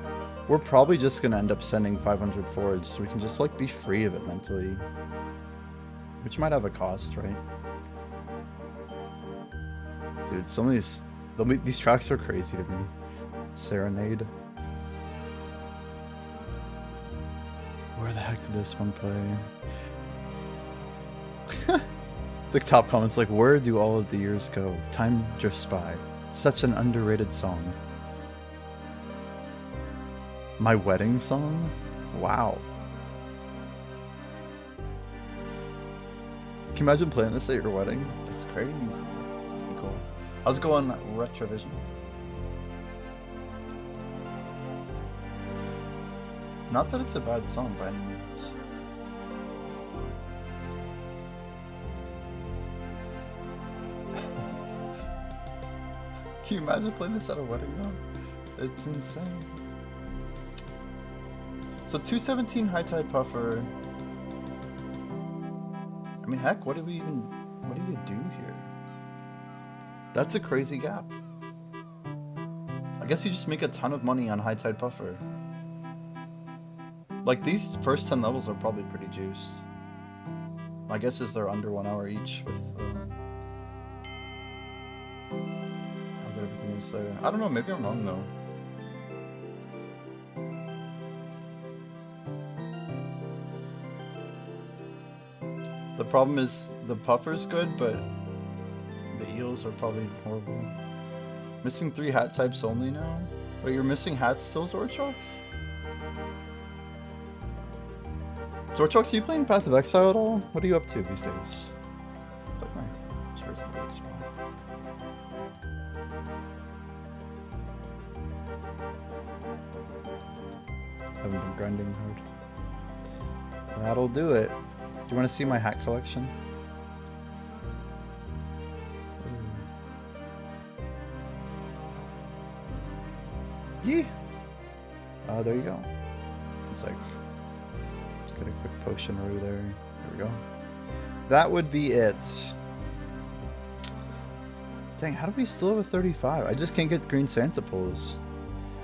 we're probably just going to end up sending 500 forage, so we can just, like, be free of it mentally. Which might have a cost, right? Dude, some of these tracks are crazy to me. Serenade. Where the heck did this one play? The top comment's like, where do all of the years go? Time drifts by. Such an underrated song. My wedding song? Wow. Can you imagine playing this at your wedding? That's crazy. Cool. How's it going, Retrovision? Not that it's a bad song by any means. Can you imagine playing this at a wedding though? It's insane. So 217 high tide puffer. I mean, heck, what do you do here? That's a crazy gap. I guess you just make a ton of money on high tide puffer. Like, these first 10 levels are probably pretty juiced. My guess is they're under 1 hour each with everything is there. I don't know, maybe I'm wrong though. The problem is the puffer's good, but the eels are probably horrible. Missing 3 hat types only now? Wait, you're missing hats still, Zortrox? Zortrox, are you playing Path of Exile at all? What are you up to these days? Like my chair's in a good spot. Haven't been grinding hard. That'll do it. Do you want to see my hat collection? Yeah. There you go. It's like, let's get a quick potion roux there. There we go. That would be it. Dang, how do we still have a 35? I just can't get green Santa pulls.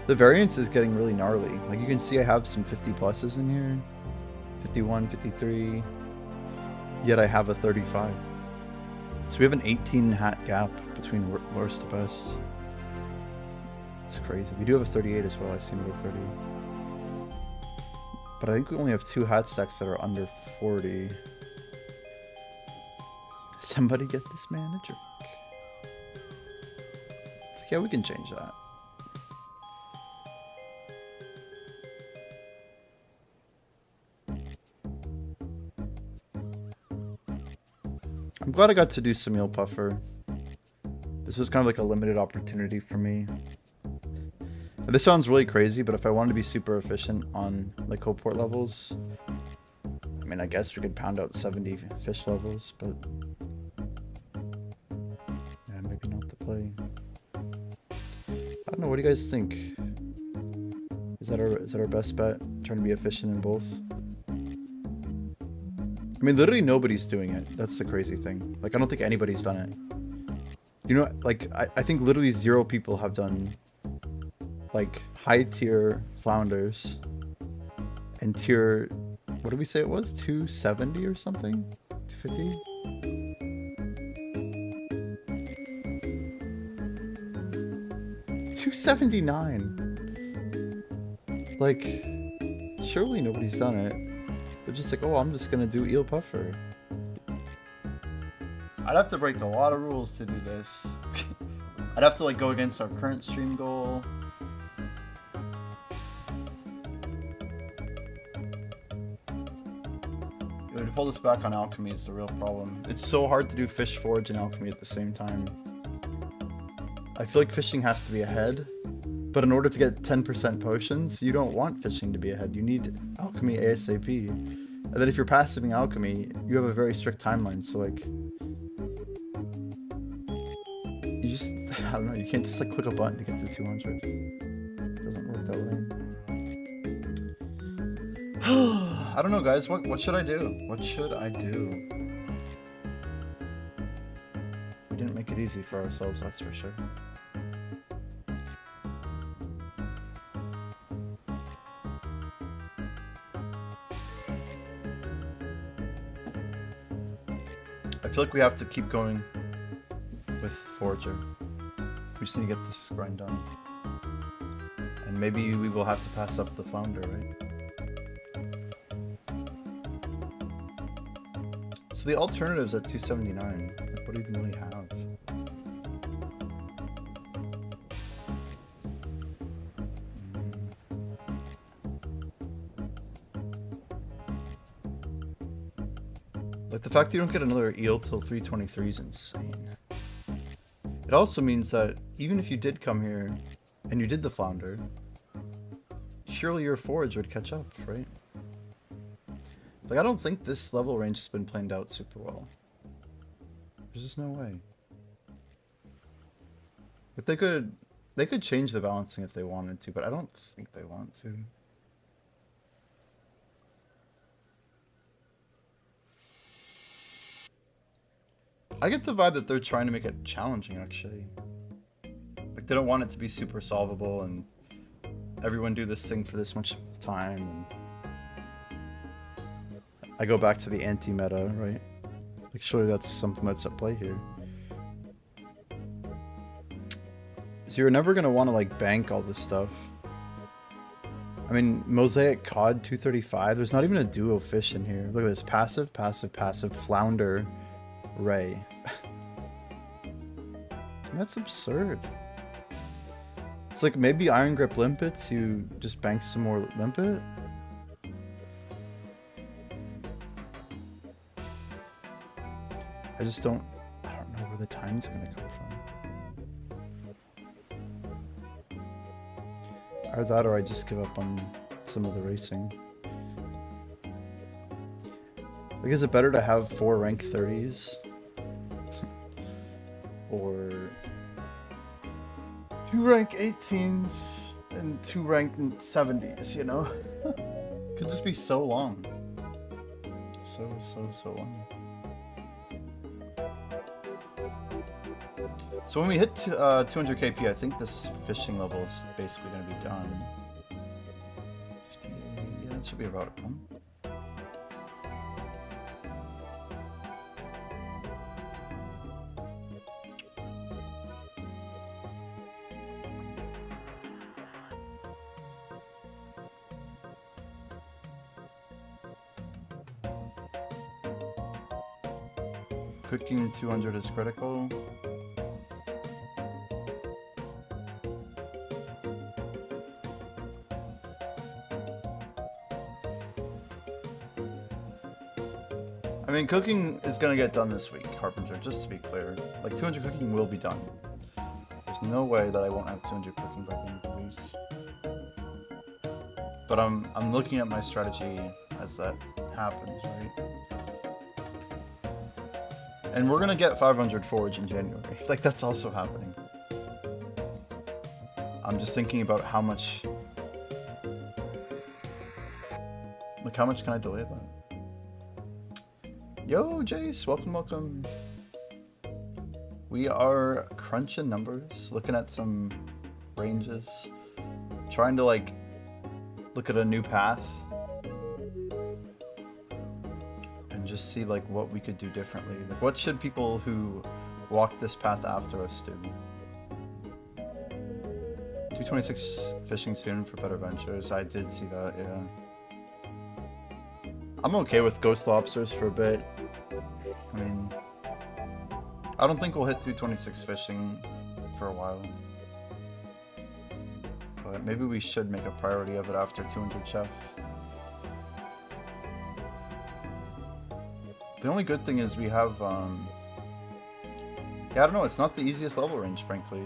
The variance is getting really gnarly. Like, you can see I have some 50 pluses in here. 51, 53. Yet I have a 35. So we have an 18 hat gap between worst to best. It's crazy. We do have a 38 as well. I see another 30. But I think we only have 2 hat stacks that are under 40. Somebody get this man a drink. Yeah, we can change that. I'm glad I got to do some meal puffer. This was kind of like a limited opportunity for me. This sounds really crazy, but if I wanted to be super efficient on like Hopeport levels, I mean, I guess we could pound out 70 fish levels, but yeah, maybe not the play. I don't know. What do you guys think? Is that our best bet? Trying to be efficient in both. I mean, literally nobody's doing it. That's the crazy thing. Like, I don't think anybody's done it. You know, like, I think literally 0 people have done, like, high tier flounders and tier, what did we say it was? 270 or something? 250? $279. Like, surely nobody's done it. They're just like, oh, I'm just gonna do eel puffer. I'd have to break a lot of rules to do this. I'd have to like go against our current stream goal. To pull this back on Alchemy is the real problem. It's so hard to do fish, forage, and Alchemy at the same time. I feel like fishing has to be ahead, but in order to get 10% potions, you don't want fishing to be ahead. You need Alchemy ASAP. And then if you're passiving Alchemy, you have a very strict timeline, so like... You just, I don't know, you can't just like click a button to get to 200. It doesn't work that way. I don't know, guys, what should I do? What should I do? We didn't make it easy for ourselves, that's for sure. I feel like we have to keep going with Forager. We just need to get this grind done. And maybe we will have to pass up the flounder, right? So the alternatives at 279, like what do you even really have? Like the fact you don't get another eel till 323 is insane. It also means that even if you did come here and you did the flounder, surely your forage would catch up, right? Like, I don't think this level range has been planned out super well. There's just no way. But they could change the balancing if they wanted to, but I don't think they want to. I get the vibe that they're trying to make it challenging, actually. Like, they don't want it to be super solvable and everyone do this thing for this much time. And I go back to the anti-meta, right? Like, surely that's something that's at play here. So you're never going to want to, like, bank all this stuff. I mean, Mosaic Cod 235, there's not even a duo fish in here. Look at this, passive, passive, passive, flounder, ray. That's absurd. It's like maybe Iron Grip Limpets, you just bank some more Limpet? I don't know where the time's gonna come from. Either that or I just give up on some of the racing. Like, is it better to have 4 rank 30s? Or 2 rank 18s and 2 rank 70s, you know? Could just be so long. So long. So when we hit 200 KP, I think this fishing level is basically going to be done. 50, yeah, that should be about it. Cooking 200 is critical. I mean, cooking is gonna get done this week, Harbinger, just to be clear. Like, 200 cooking will be done. There's no way that I won't have 200 cooking by the end of the week. But I'm looking at my strategy as that happens, right? And we're gonna get 500 forage in January. Like, that's also happening. I'm just thinking about how much... Like, how much can I delay that? Yo, Jace, welcome, welcome. We are crunching numbers, looking at some ranges, trying to like look at a new path and just see like what we could do differently. Like, what should people who walk this path after us do? 226 fishing soon for better ventures. I did see that, yeah. I'm okay with ghost lobsters for a bit. I mean, I don't think we'll hit 226 fishing for a while. But maybe we should make a priority of it after 200 chef. The only good thing is we have, yeah, I don't know, it's not the easiest level range, frankly.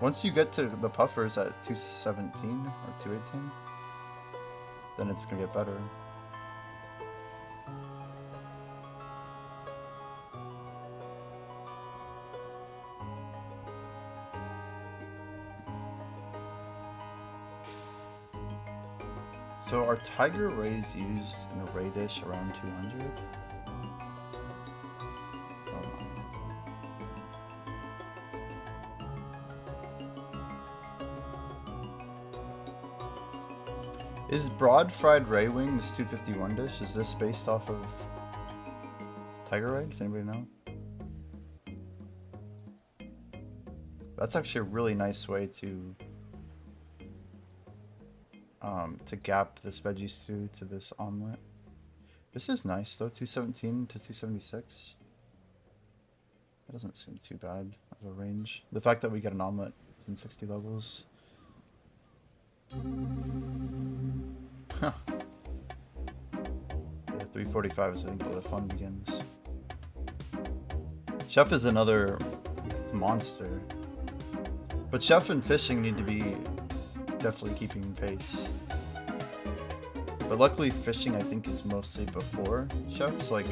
Once you get to the puffers at 217 or 218, then it's gonna get better. So are tiger rays used in a ray dish around 200? Oh no. Is broad fried ray wing this 251 dish? Is this based off of tiger ray? Does anybody know? That's actually a really nice way to gap this veggie stew to this omelet. This is nice though, 217 to 276. That doesn't seem too bad of a range. The fact that we get an omelet in 60 levels. Huh. Yeah, 345 is I think where the fun begins. Chef is another monster. But chef and fishing need to be definitely keeping pace. But luckily fishing I think is mostly before chefs. Like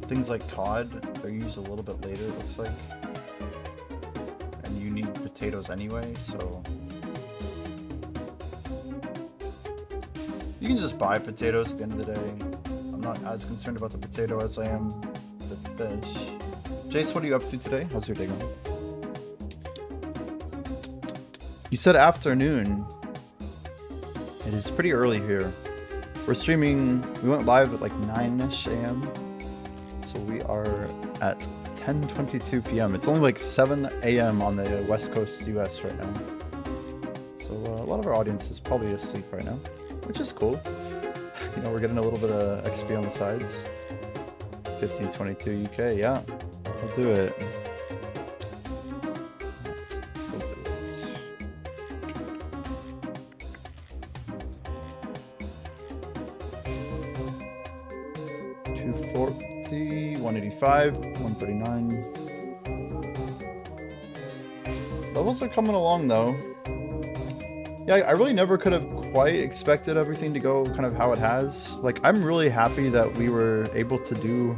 things like cod, they're used a little bit later it looks like. And you need potatoes anyway, so you can just buy potatoes at the end of the day. I'm not as concerned about the potato as I am the fish. Jace, what are you up to today? How's your day going? You said afternoon. It is pretty early here. We're streaming, we went live at like 9ish a.m. So we are at 10:22 p.m. It's only like 7 a.m. on the west coast US right now. So a lot of our audience is probably asleep right now, which is cool. You know, we're getting a little bit of XP on the sides. 1522 UK, yeah, we'll do it. We'll do it. 240, 185, 139. Levels are coming along though. Yeah, I really never could have quite expected everything to go kind of how it has. Like, I'm really happy that we were able to do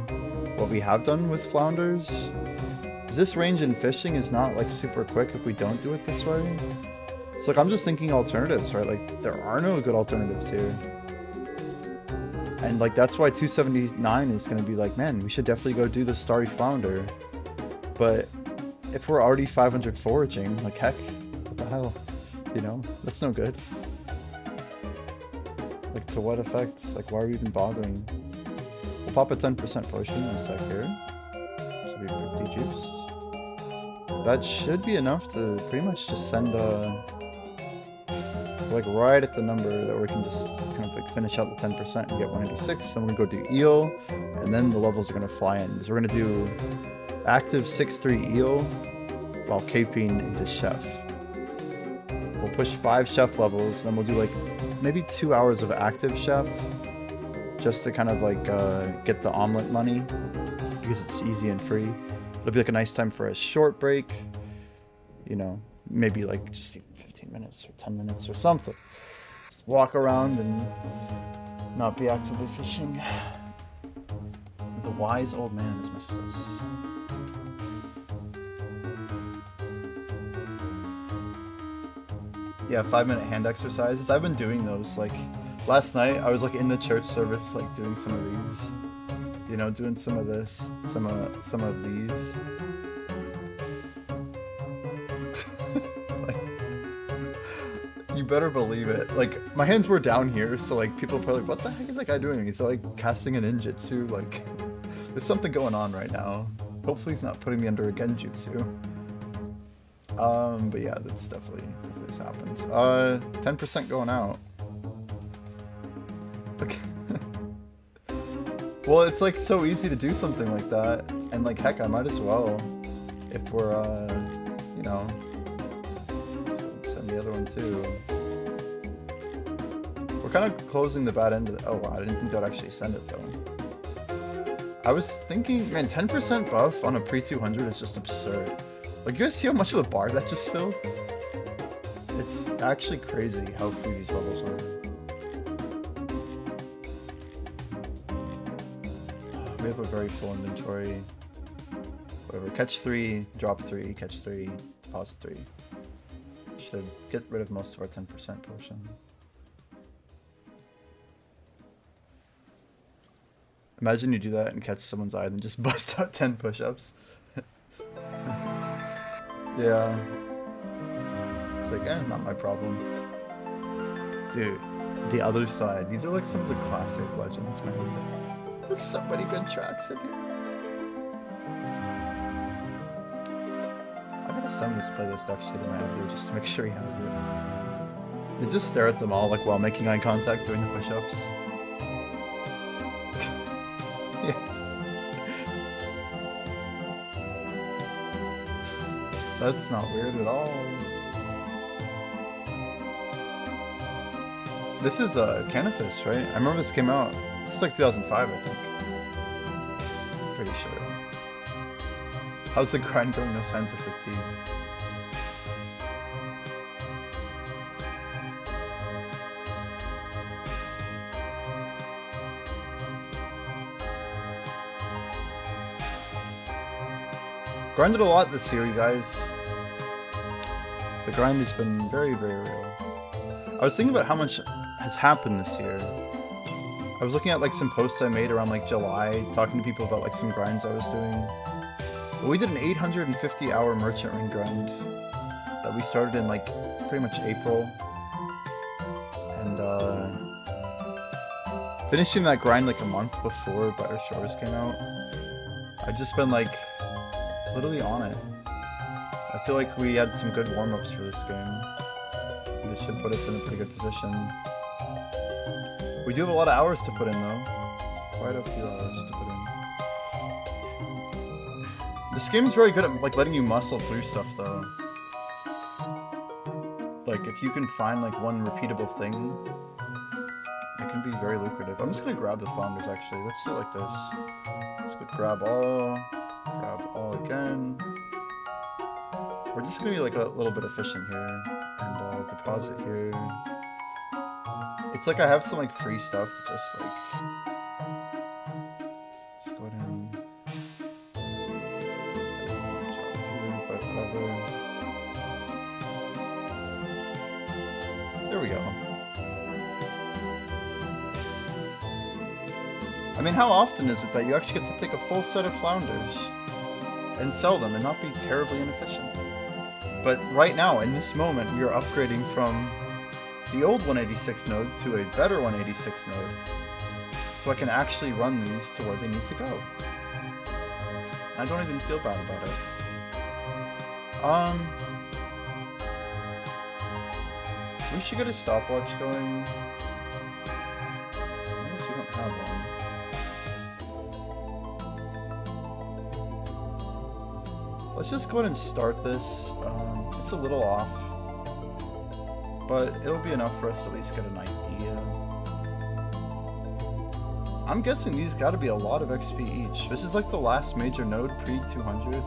what we have done with flounders. This range in fishing is not like super quick if we don't do it this way. So like, I'm just thinking alternatives, right? Like, there are no good alternatives here. And like, that's why 279 is going to be like, man, we should definitely go do the starry flounder. But if we're already 500 foraging, like, heck, what the hell? You know, that's no good. Like, to what effect? Like, why are we even bothering? We'll pop a 10% potion in a sec here. So we quickly juiced. That should be enough to pretty much just send like right at the number that we can just kind of like finish out the 10% and get 186. Then we're gonna go do eel, and then the levels are gonna fly in. So we're gonna do active 6-3 eel while caping into chef. We'll push 5 chef levels, then we'll do like maybe 2 hours of active chef just to kind of like get the omelet money because it's easy and free. It'll be like a nice time for a short break, you know, maybe like just even 15 minutes or 10 minutes or something. Just walk around and not be actively fishing. The wise old man has missed us. Yeah, 5-minute hand exercises. I've been doing those like Last night I was like in the church service, like doing some of these, you know, doing some of this, some of these. Like, you better believe it. Like, my hands were down here, so like people are probably like, what the heck is that guy doing? He's like casting an ninjutsu. Like, there's something going on right now. Hopefully he's not putting me under a genjutsu. But yeah, that's definitely has happened. 10% going out. Well, it's like so easy to do something like that, and like heck, I might as well if we're you know, let's send the other one too. We're kind of closing the bad end of the, oh wow, I didn't think that would actually send it though. I was thinking, man, 10% buff on a pre-200 is just absurd. Like, you guys see how much of the bar that just filled? It's actually crazy how few these levels are. We have a very full inventory. Whatever, catch 3, drop 3, catch 3, deposit 3. Should get rid of most of our 10% portion. Imagine you do that and catch someone's eye and then just bust out 10 push-ups. Yeah. It's like, not my problem. Dude, the other side. These are like some of the classic legends, man. There's so many good tracks in here. I'm gonna send this playlist actually to my editor just to make sure he has it. You just stare at them all like while making eye contact doing the push-ups. Yes. That's not weird at all. This is Canifis, right? I remember this came out. This is like 2005, I think. Pretty sure. How's the grind going? No signs of fatigue. Grinded a lot this year, you guys. The grind has been very, very real. I was thinking about how much has happened this year. I was looking at like some posts I made around like July, talking to people about like some grinds I was doing. But we did an 850-hour merchant ring grind that we started in like pretty much April. And finishing that grind like a month before Better Shores came out. I've just been like literally on it. I feel like we had some good warm-ups for this game. This should put us in a pretty good position. We do have a lot of hours to put in though. Quite a few hours to put in. This game is very good at like letting you muscle through stuff though. Like if you can find like one repeatable thing, it can be very lucrative. I'm just gonna grab the founders actually. Let's do it like this. Let's go grab all again. We're just gonna be like a little bit efficient here and deposit here. It's like I have some like free stuff to just like just go ahead and but whatever. There we go. I mean, how often is it that you actually get to take a full set of flounders and sell them and not be terribly inefficient? But right now, in this moment, we are upgrading from the old 186 node to a better 186 node. So I can actually run these to where they need to go. I don't even feel bad about it. We should get a stopwatch going. I guess we don't have one. Let's just go ahead and start this. It's a little off, but it'll be enough for us to at least get an idea. I'm guessing these gotta be a lot of XP each. This is like the last major node pre-200.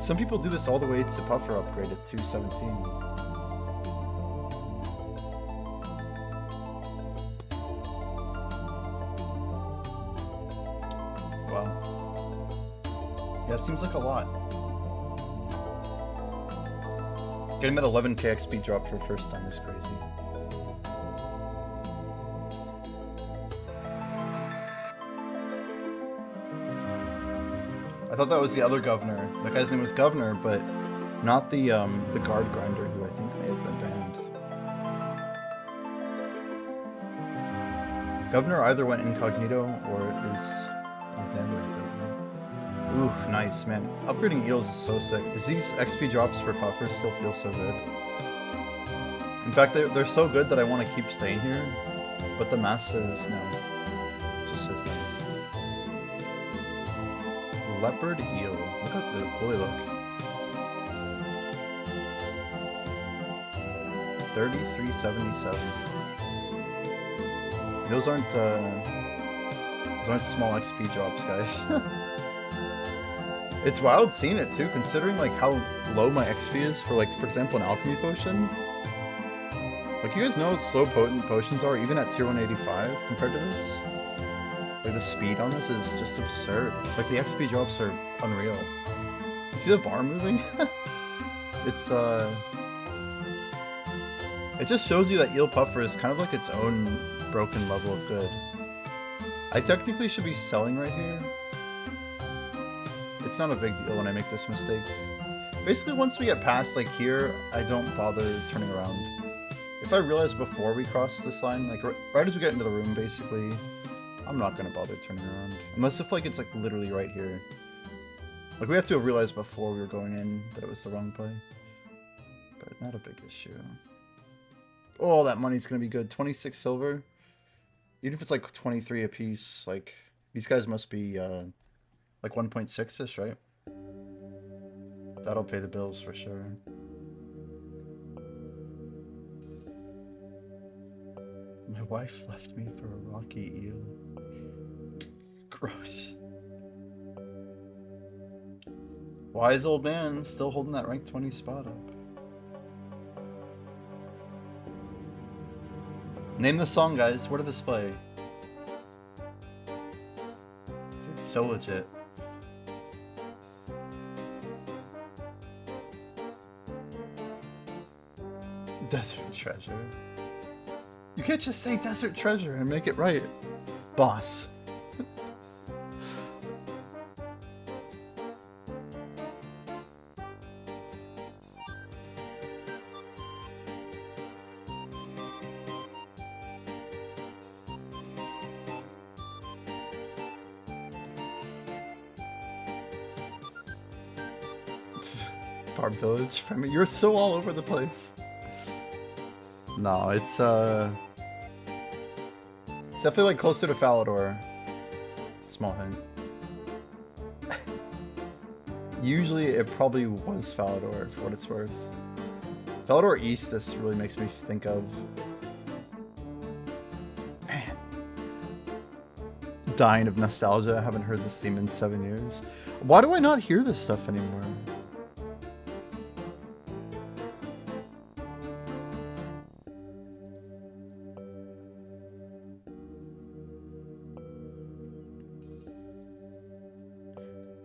Some people do this all the way to puffer upgrade at 217. Wow. Yeah, it seems like a lot. Getting that 11k XP drop for the first time is crazy. I thought that was the other governor. That guy's name was Governor, but not the guard grinder, who I think may have been banned. Governor either went incognito or is banned. Ooh, nice, man. Upgrading eels is so sick. Because these XP drops for puffers still feel so good. In fact, they're so good that I want to keep staying here. But the math says no. It just says no. Leopard eel. Look at the holy look. 3377. Those aren't small XP drops, guys. It's wild seeing it too, considering like how low my XP is for, like, for example, an alchemy potion. Like, you guys know how slow potent potions are even at tier 185 compared to this. Like, the speed on this is just absurd. Like, the XP drops are unreal. You see the bar moving? It's it just shows you that eel puffer is kind of like its own broken level of good. I technically should be selling right here. It's not a big deal when I make this mistake. Basically, once we get past, like, here, I don't bother turning around. If I realize before we cross this line, like, right as we get into the room, basically, I'm not gonna bother turning around. Unless if, like, it's, like, literally right here. Like, we have to have realized before we were going in that it was the wrong play. But not a big issue. Oh, that money's gonna be good. 26 silver. Even if it's, like, 23 apiece, like, these guys must be, like 1.6-ish, right? That'll pay the bills for sure. My wife left me for a rocky eel. Gross. Wise old man still holding that rank 20 spot up. Name the song, guys. What to display? It's so legit. Desert treasure. You can't just say desert treasure and make it right, boss. Barb Village, you're so all over the place. No, it's definitely like closer to Falador. Small hint. Usually it probably was Falador, for what it's worth. Falador East, this really makes me think of. Man. Dying of nostalgia. I haven't heard this theme in 7 years. Why do I not hear this stuff anymore?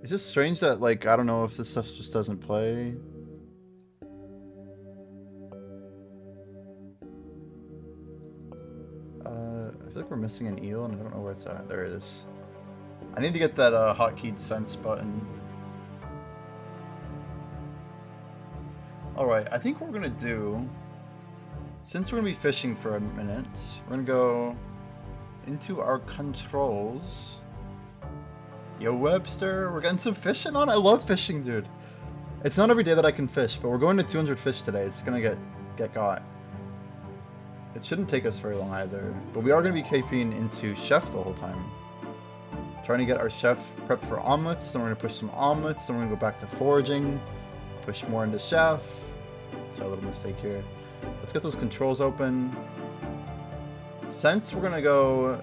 It's just strange that, like, I don't know if this stuff just doesn't play. I feel like we're missing an eel and I don't know where it's at. There it is. I need to get that hotkeyed sense button. Alright, I think what we're gonna do, since we're gonna be fishing for a minute, we're gonna go into our controls. Yo, Webster, we're getting some fishing on. I love fishing, dude. It's not every day that I can fish, but we're going to 200 fish today. It's gonna get got. It shouldn't take us very long either, but we are gonna be KPing into chef the whole time. Trying to get our chef prepped for omelets. Then we're gonna push some omelets. Then we're gonna go back to foraging, push more into chef. Sorry, a little mistake here. Let's get those controls open. Since we're gonna go.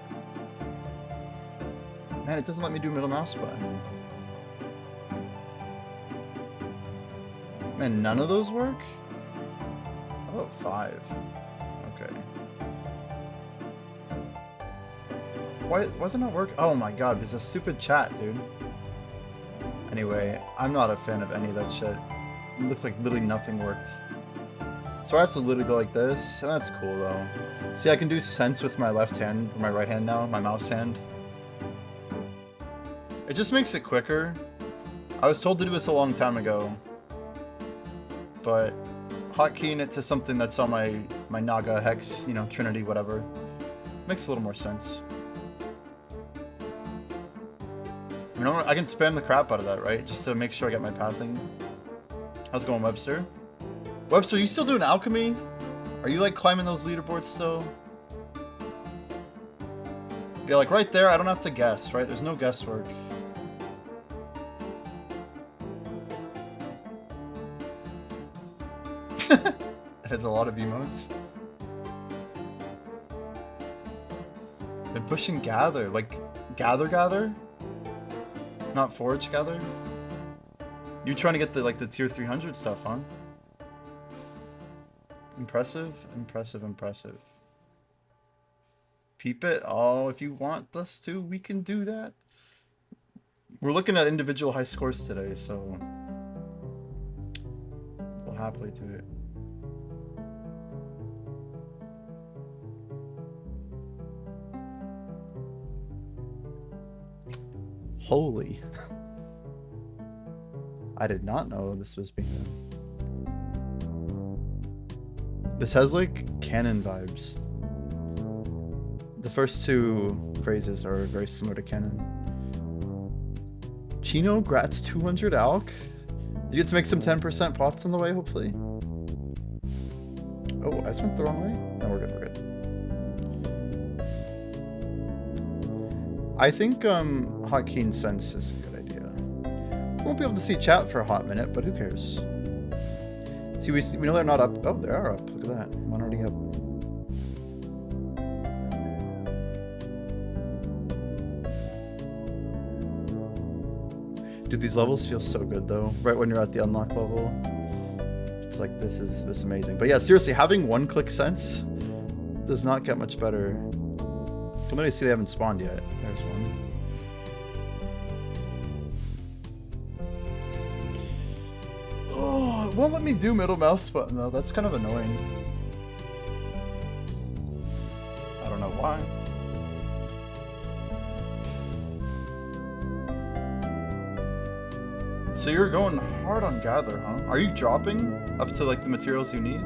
Man, it doesn't let me do middle mouse button. Man, none of those work? How about 5? Okay. Why does it not work? Oh my god, it's a stupid chat, dude. Anyway, I'm not a fan of any of that shit. It looks like literally nothing worked. So I have to literally go like this, and that's cool though. See, I can do sense with my left hand, or my right hand now, my mouse hand. It just makes it quicker. I was told to do this a long time ago, but hotkeying it to something that's on my Naga hex, you know, Trinity, whatever, makes a little more sense. You know, I can spam the crap out of that, right? Just to make sure I get my pathing. How's it going, Webster? Webster, are you still doing Alchemy? Are you like climbing those leaderboards still? Yeah, like right there, I don't have to guess, right? There's no guesswork. That has a lot of emotes. Been pushing gather, like gather? Not forage gather? You trying to get the like the tier 300 stuff, huh? Impressive. Peep it. Oh, if you want us to, we can do that. We're looking at individual high scores today, so we'll happily do it. Holy. I did not know this was being done. This has like canon vibes. The first two phrases are very similar to canon. Chino, Gratz 200 Alk. Did you get to make some 10% pots on the way, hopefully? Oh, I just went the wrong way? No, we're good. I think hotkeying sense is a good idea. Won't be able to see chat for a hot minute, but who cares? See, we know they're not up. Oh, they are up. Look at that. One already up. Dude, these levels feel so good though. Right when you're at the unlock level, it's like this is amazing. But yeah, seriously, having one-click sense does not get much better. Don't let me see they haven't spawned yet. There's one. Oh, it won't let me do middle mouse button though. That's kind of annoying. I don't know why. So you're going hard on gather, huh? Are you dropping up to like the materials you need?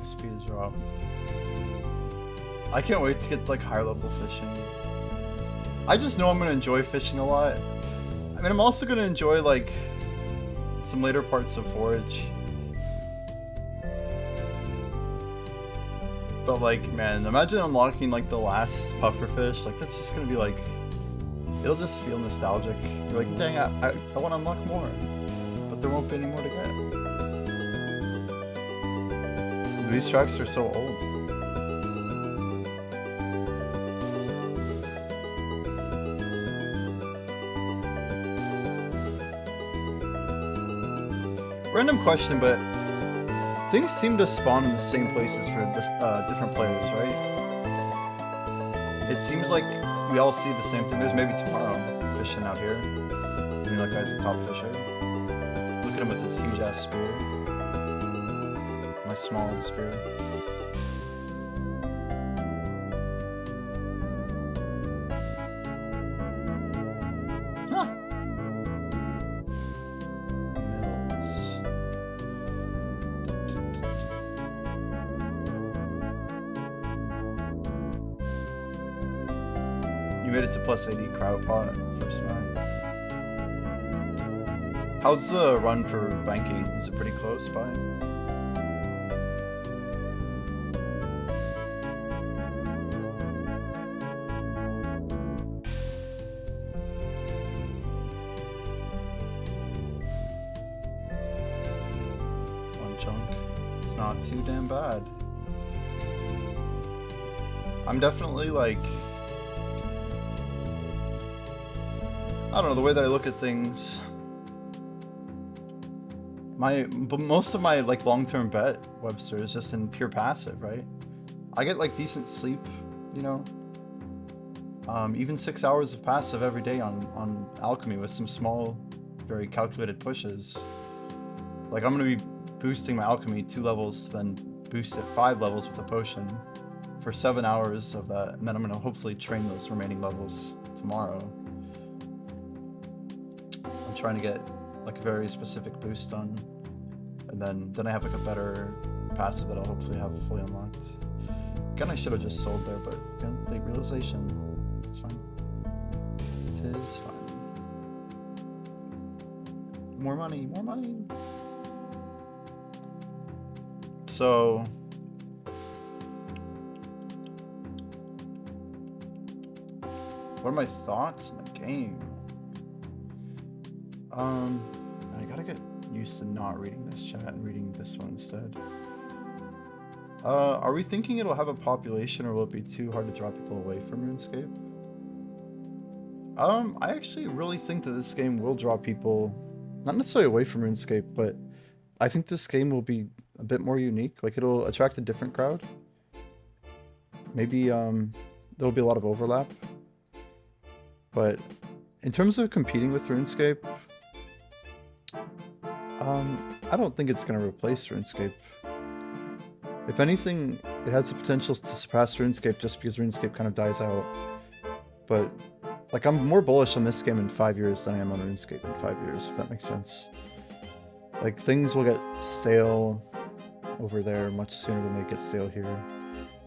XP drop. I can't wait to get like higher level fishing. I just know I'm gonna enjoy fishing a lot. I mean, I'm also gonna enjoy like some later parts of forage. But like, man, imagine unlocking like the last pufferfish. Like that's just gonna be like, it'll just feel nostalgic. You're like, dang, I want to unlock more, but there won't be any more to get. These tracks are so old. Random question, but things seem to spawn in the same places for this, different players, right? It seems like we all see the same thing. There's maybe tomorrow fishing out here. I mean, that guy's a top fisher. Look at him with his huge ass spear. My small spear. Huh. Mills. You made it to plus 80 cryo pot first round. How's the run for banking? Is it pretty close by? Too damn bad. I'm definitely like I don't know, the way that I look at things, but most of my like long-term bet, Webster, is just in pure passive, right? I get like decent sleep, you know. Even 6 hours of passive every day on Alchemy with some small, very calculated pushes. Like I'm gonna be boosting my Alchemy 2 levels, then boost it 5 levels with a potion for 7 hours of that, and then I'm gonna hopefully train those remaining levels tomorrow. I'm trying to get like a very specific boost done, and then I have like a better passive that I'll hopefully have fully unlocked. Again, I should have just sold there, but again, late realization. It's fine. It is fine. More money, more money. So what are my thoughts in the game? I gotta get used to not reading this chat and reading this one instead. Are we thinking it'll have a population, or will it be too hard to draw people away from RuneScape? I actually really think that this game will draw people, not necessarily away from RuneScape, but I think this game will be a bit more unique. Like, it'll attract a different crowd. Maybe, there'll be a lot of overlap. But in terms of competing with RuneScape, I don't think it's going to replace RuneScape. If anything, it has the potential to surpass RuneScape just because RuneScape kind of dies out. But, like, I'm more bullish on this game in 5 years than I am on RuneScape in 5 years, if that makes sense. Like, things will get stale over there much sooner than they get stale here.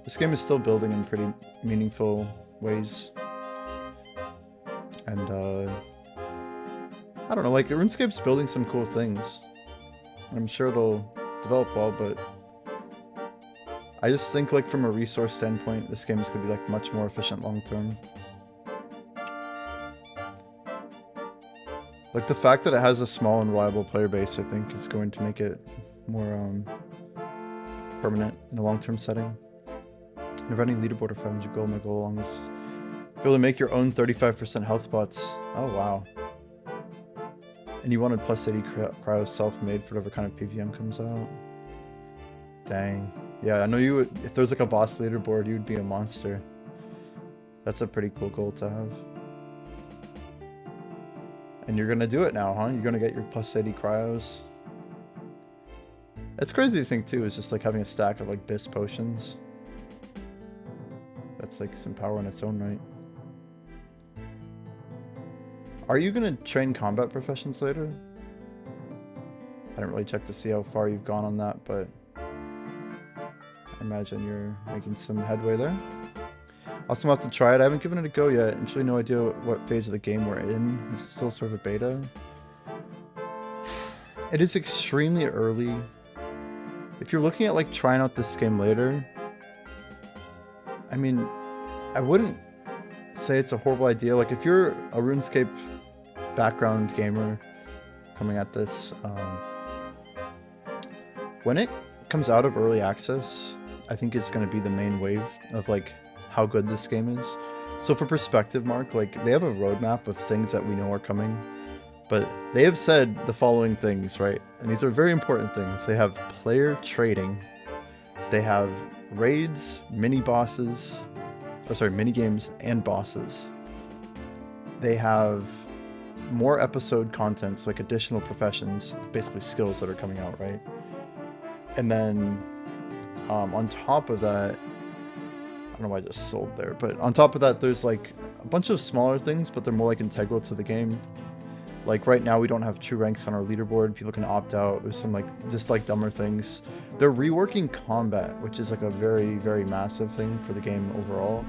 This game is still building in pretty meaningful ways. And, I don't know, like, RuneScape's building some cool things. I'm sure it'll develop well, but I just think, like, from a resource standpoint, this game is going to be, like, much more efficient long-term. Like, the fact that it has a small and reliable player base, I think, is going to make it more, permanent in a long-term setting. Never ending leaderboard of 500 gold. My goal along is be able to make your own 35% health bots. Oh, wow. And you wanted plus 80 cryo self-made for whatever kind of PVM comes out. Dang. Yeah, I know you would, if there's like a boss leaderboard, you would be a monster. That's a pretty cool goal to have. And you're gonna do it now, huh? You're gonna get your plus 80 cryos. It's crazy to think too, is just like having a stack of like BIS potions. That's like some power in its own right. Are you gonna train combat professions later? I didn't really check to see how far you've gone on that, but I imagine you're making some headway there. Also, I'll have to try it. I haven't given it a go yet, and really no idea what phase of the game we're in. Is it still sort of a beta? It is extremely early. If you're looking at like trying out this game later, I mean, I wouldn't say it's a horrible idea. Like, if you're a RuneScape background gamer coming at this, when it comes out of early access, I think it's going to be the main wave of like how good this game is. So for perspective, Mark, like, they have a roadmap of things that we know are coming, but they have said the following things, right? And these are very important things. They have player trading, they have raids, mini bosses, or sorry, mini games and bosses. They have more episode content, so like additional professions, basically skills that are coming out, right? And then on top of that, I don't know why I just sold there, but on top of that, there's like a bunch of smaller things, but they're more like integral to the game. Like right now, we don't have true ranks on our leaderboard. People can opt out. There's some like just like dumber things. They're reworking combat, which is like a very, very massive thing for the game overall.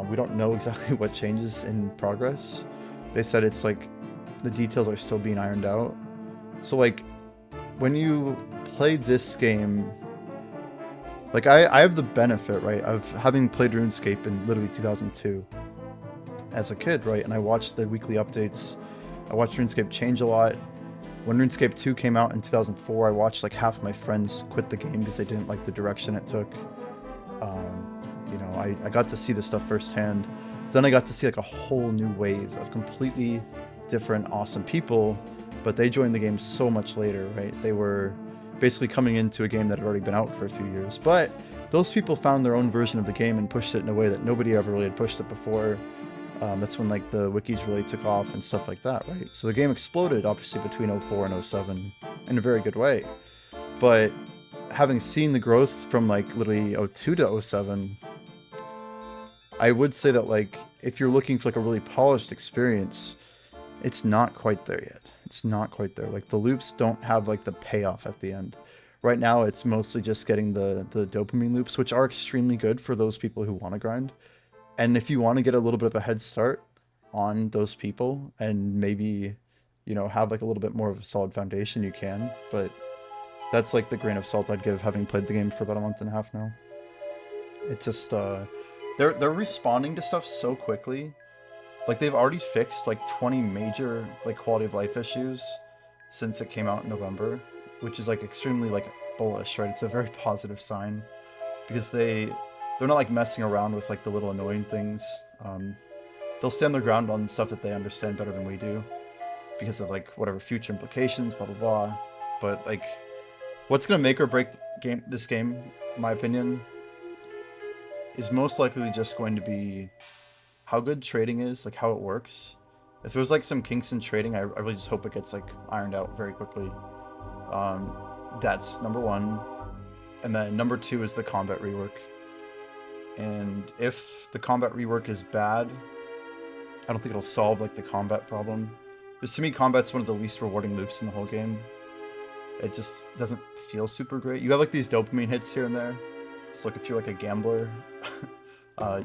We don't know exactly what changes in progress. They said it's like the details are still being ironed out. So like when you play this game, like I have the benefit, right, of having played RuneScape in literally 2002 as a kid, right? And I watched the weekly updates. I watched RuneScape change a lot. When RuneScape 2 came out in 2004, I watched like half my friends quit the game because they didn't like the direction it took. You know, I got to see this stuff firsthand. then I got to see like a whole new wave of completely different awesome people, but they joined the game so much later, right? They were basically coming into a game that had already been out for a few years, but those people found their own version of the game and pushed it in a way that nobody ever really had pushed it before. That's when like the wikis really took off and stuff like that, right? So the game exploded obviously between 04 and 07 in a very good way. But having seen the growth from like literally 02 to 07, I would say that like if you're looking for like a really polished experience, it's not quite there yet. It's not quite there. Like the loops don't have like the payoff at the end. Right now it's mostly just getting the dopamine loops, which are extremely good for those people who want to grind. And if you want to get a little bit of a head start on those people and maybe, you know, have like a little bit more of a solid foundation, you can. But that's like the grain of salt I'd give having played the game for about a month and a half now. It's just, they're responding to stuff so quickly. Like they've already fixed like 20 major like quality of life issues since it came out in November, which is like extremely like bullish, right? It's a very positive sign because they're not like messing around with like the little annoying things. They'll stand their ground on stuff that they understand better than we do because of like whatever future implications, blah blah blah. But like what's gonna make or break this game, in my opinion, is most likely just going to be how good trading is, like how it works. If there's like some kinks in trading, I really just hope it gets like ironed out very quickly. That's number one. And then number two is the combat rework. And if the combat rework is bad, I don't think it'll solve like the combat problem. Because to me, combat's one of the least rewarding loops in the whole game. It just doesn't feel super great. You have like these dopamine hits here and there. So like if you're like a gambler,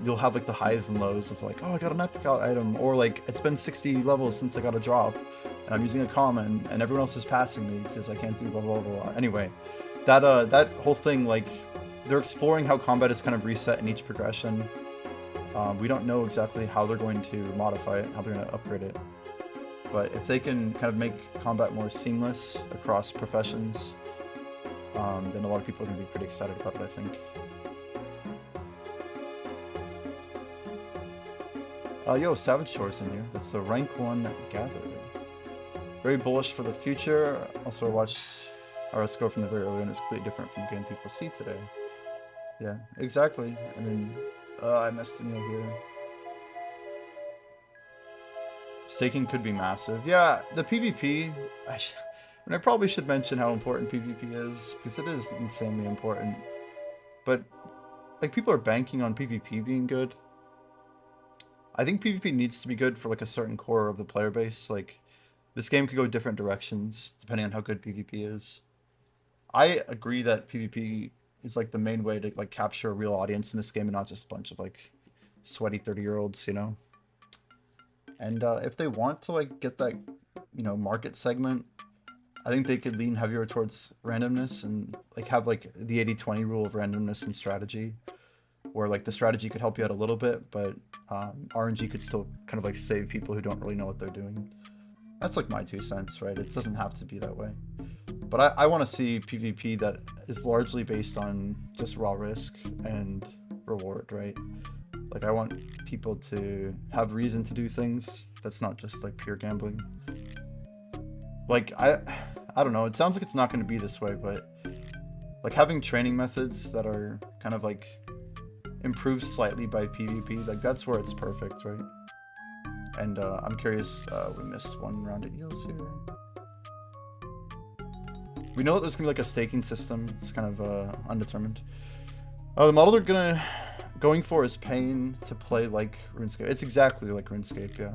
you'll have like the highs and lows of like, oh, I got an epic item, or like it's been 60 levels since I got a drop, and I'm using a common, and everyone else is passing me because I can't do blah blah blah. Anyway, that whole thing, like they're exploring how combat is kind of reset in each progression. We don't know exactly how they're going to modify it, how they're going to upgrade it. But if they can kind of make combat more seamless across professions, then a lot of people are going to be pretty excited about it, I think. Yo, Savage Shore's in here. It's the rank 1 gatherer. Very bullish for the future. Also, I watched RS go from the very early, and it's completely different from the game people see today. Yeah, exactly. I mean, I messed in here. Staking could be massive. Yeah, the PvP, I probably should mention how important PvP is, because it is insanely important. But, like, people are banking on PvP being good. I think PvP needs to be good for, like, a certain core of the player base. Like, this game could go different directions, depending on how good PvP is. I agree that PvP is, like, the main way to, like, capture a real audience in this game and not just a bunch of, like, sweaty 30-year-olds, you know? And if they want to like get that, you know, market segment, I think they could lean heavier towards randomness and like have like the 80-20 rule of randomness and strategy, where like the strategy could help you out a little bit, but RNG could still kind of like save people who don't really know what they're doing. That's like my 2 cents, right? It doesn't have to be that way. But I want to see PvP that is largely based on just raw risk and reward, right? Like, I want people to have reason to do things that's not just, like, pure gambling. Like, I don't know. It sounds like it's not going to be this way, but, like, having training methods that are kind of, like, improved slightly by PvP, like, that's where it's perfect, right? And I'm curious, we missed one round of eels here. We know that there's going to be, like, a staking system. It's kind of undetermined. The model they're going for is paying to play like RuneScape. It's exactly like RuneScape, yeah.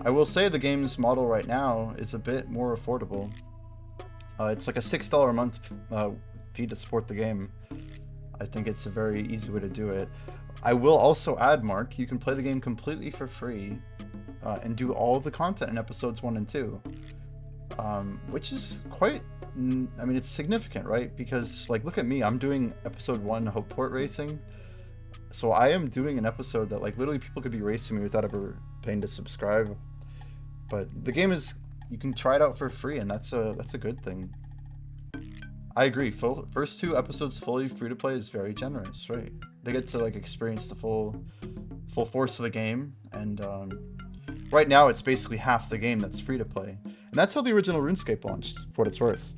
I will say the game's model right now is a bit more affordable. It's like a $6 a month fee to support the game. I think it's a very easy way to do it. I will also add, Mark, you can play the game completely for free and do all of the content in episodes 1 and 2. Which is quite, I mean, it's significant, right? Because, like, look at me, I'm doing episode 1 Hopeport racing. So I am doing an episode that, like, literally people could be racing me without ever paying to subscribe. But the game is, you can try it out for free, and that's a good thing. I agree. First 2 episodes fully free to play is very generous, right? They get to like experience the full force of the game, and right now it's basically half the game that's free to play, and that's how the original RuneScape launched, for what it's worth.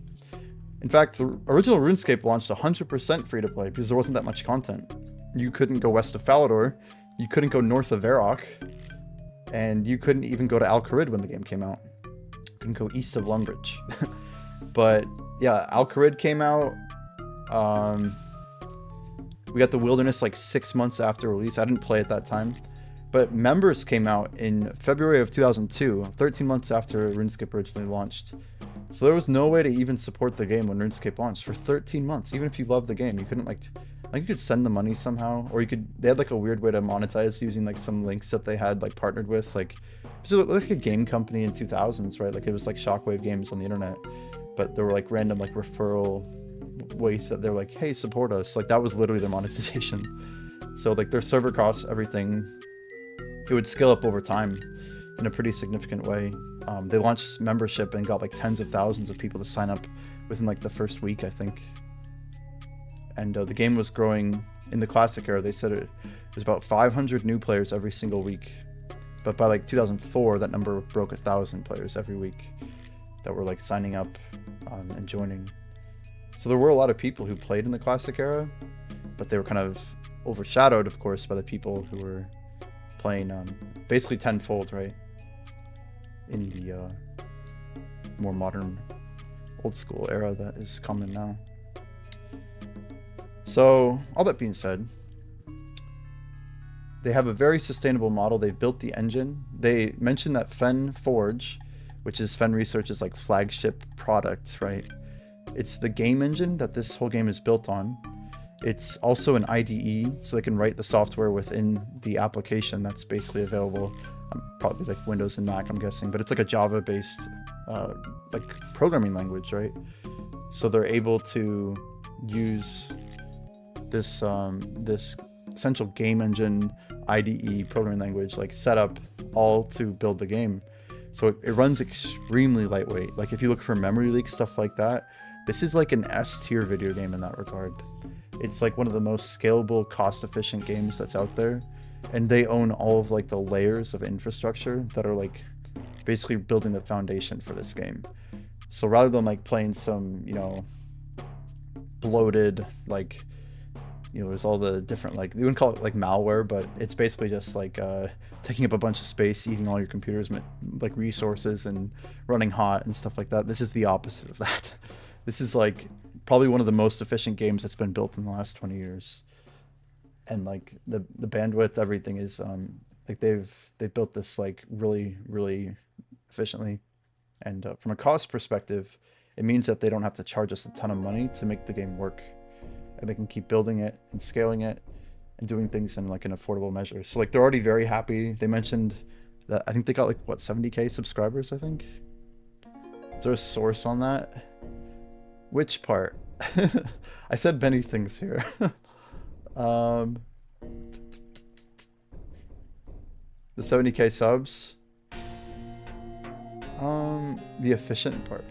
In fact, the original RuneScape launched 100% free to play because there wasn't that much content. You couldn't go west of Falador, you couldn't go north of Varrock, and you couldn't even go to Al-Kharid when the game came out. You couldn't go east of Lumbridge. But yeah, Al-Kharid came out. We got the Wilderness like 6 months after release. I didn't play at that time. But Members came out in February of 2002, 13 months after RuneScape originally launched. So there was no way to even support the game when RuneScape launched for 13 months. Even if you loved the game, you couldn't like you could send the money somehow, or they had like a weird way to monetize using like some links that they had like partnered with, like it was like a game company in 2000s, right? Like it was like Shockwave Games on the internet, but there were like random like referral ways that they're like, hey, support us. Like that was literally their monetization. So like their server costs, everything, it would scale up over time in a pretty significant way. They launched membership and got like tens of thousands of people to sign up within like the first week, I think. And the game was growing in the classic era. They said it was about 500 new players every single week. But by like 2004, that number broke 1,000 players every week that were like signing up and joining. So there were a lot of people who played in the classic era, but they were kind of overshadowed, of course, by the people who were playing basically tenfold, right? In the more modern, old school era that is common now. So, all that being said, they have a very sustainable model. They've built the engine. They mentioned that Fen Forge, which is Fen Research's like flagship product, right? It's the game engine that this whole game is built on. It's also an IDE, so they can write the software within the application that's basically available. Probably like Windows and Mac, I'm guessing, but it's like a Java-based like programming language, right? So they're able to use this this essential game engine IDE programming language, like set up all to build the game. So it runs extremely lightweight. Like if you look for memory leak, stuff like that, this is like an S-tier video game in that regard. It's like one of the most scalable, cost-efficient games that's out there. And they own all of like the layers of infrastructure that are like basically building the foundation for this game. So rather than like playing some, you know, bloated, like, you know, there's all the different, like, you wouldn't call it like malware, but it's basically just like taking up a bunch of space, eating all your computer's like resources and running hot and stuff like that. This is the opposite of that. This is like probably one of the most efficient games that's been built in the last 20 years. And like the bandwidth, everything is like they've built this like really efficiently. And from a cost perspective, it means that they don't have to charge us a ton of money to make the game work, and they can keep building it and scaling it and doing things in like an affordable measure. So like they're already very happy. They mentioned that I think they got like what, 70K subscribers, I think. Is there a source on that? Which part? I said many things here. The 70K subs. The efficient part.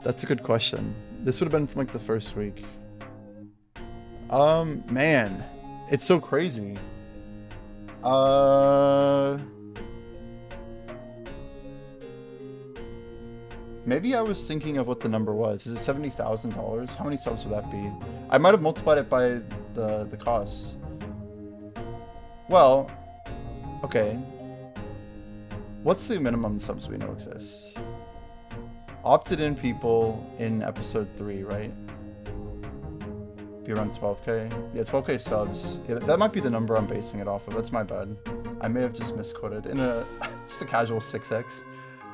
That's a good question. This would have been from like the first week. Man, it's so crazy. Maybe I was thinking of what the number was. Is it $70,000? How many subs would that be? I might have multiplied it by the cost. Well, okay. What's the minimum subs we know exists? Opted in people in episode 3, right? Be around 12K. Yeah, 12K subs. Yeah, that might be the number I'm basing it off of. That's my bad. I may have just misquoted in just a casual 6x.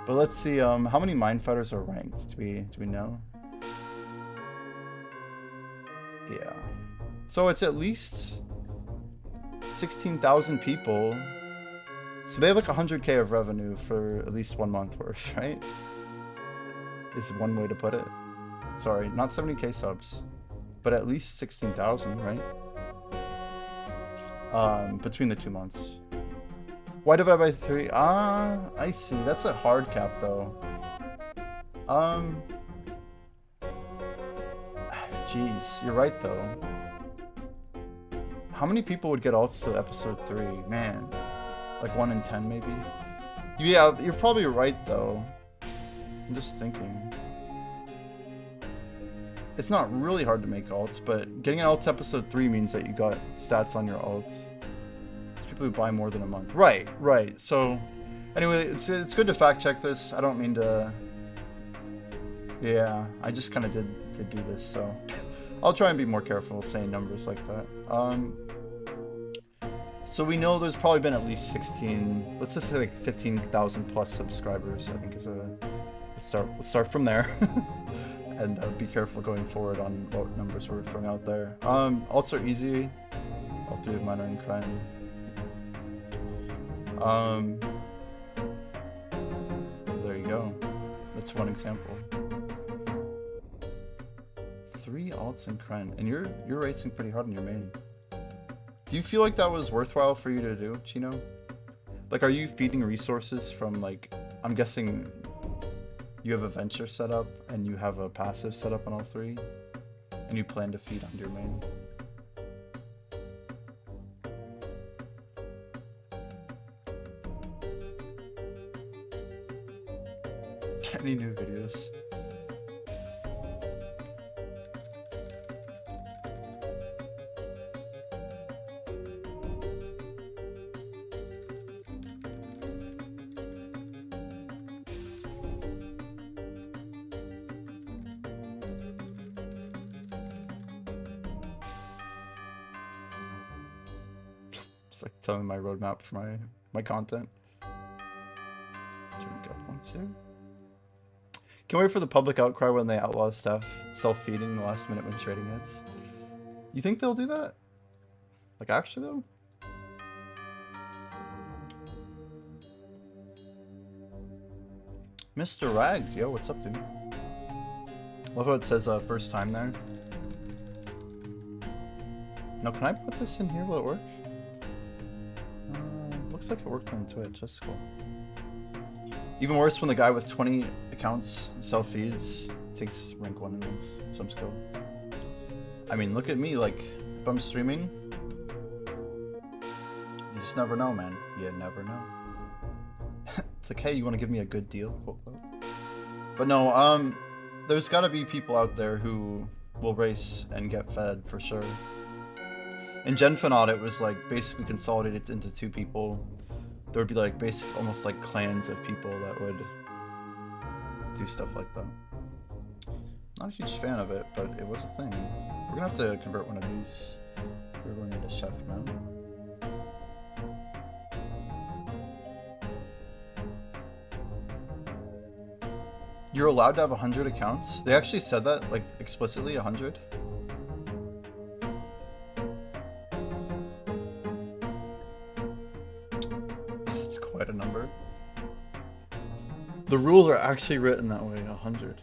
But let's see, how many Mindfighters are ranked? Do we know? Yeah. So it's at least 16,000 people. So they have like 100K of revenue for at least 1 month worth, right? Is one way to put it. Sorry, not 70K subs, but at least 16,000, right? Between the 2 months. Why divide by 3? I see. That's a hard cap, though. Jeez, you're right though. How many people would get alts to episode 3? Man, like 1 in 10 maybe? Yeah, you're probably right though. I'm just thinking. It's not really hard to make alts, but getting an alt to episode 3 means that you got stats on your alt. There's people who buy more than a month. Right, right. So, anyway, it's good to fact check this. I don't mean to... Yeah, I just kind of did do this, so... I'll try and be more careful saying numbers like that. So we know there's probably been at least 16, let's just say like 15,000 plus subscribers, I think is a... Let's start from there. And be careful going forward on what numbers we're throwing out there. Alts are easy. All 3 of mine are in crime. There you go. That's one example. 3 alts in crime, and you're racing pretty hard in your main. Do you feel like that was worthwhile for you to do, Chino? Like, are you feeding resources from, like, I'm guessing you have a venture set up and you have a passive set up on all 3, and you plan to feed on your main? Any new videos? It's like telling my roadmap for my content. Drink up one too. Can't wait for the public outcry when they outlaw stuff self-feeding the last minute when trading hits. You think they'll do that? Like actually though? Mr. Rags, yo, what's up, dude? Love how it says first time there. Now, can I put this in here? Will it work? Looks like it worked on Twitch. That's cool. Even worse when the guy with 20 accounts self-feeds, takes rank 1 and wins some skill. I mean, look at me. Like, if I'm streaming, you just never know, man. You never know. It's like, hey, you want to give me a good deal? But no, there's got to be people out there who will race and get fed for sure. In Genfinaut, it was like basically consolidated into 2 people. There would be like almost like clans of people that would do stuff like that. Not a huge fan of it, but it was a thing. We're gonna have to convert one of these. We're going into chef now. You're allowed to have 100 accounts? They actually said that, like, explicitly, 100? That's quite a number. The rules are actually written that way, 100.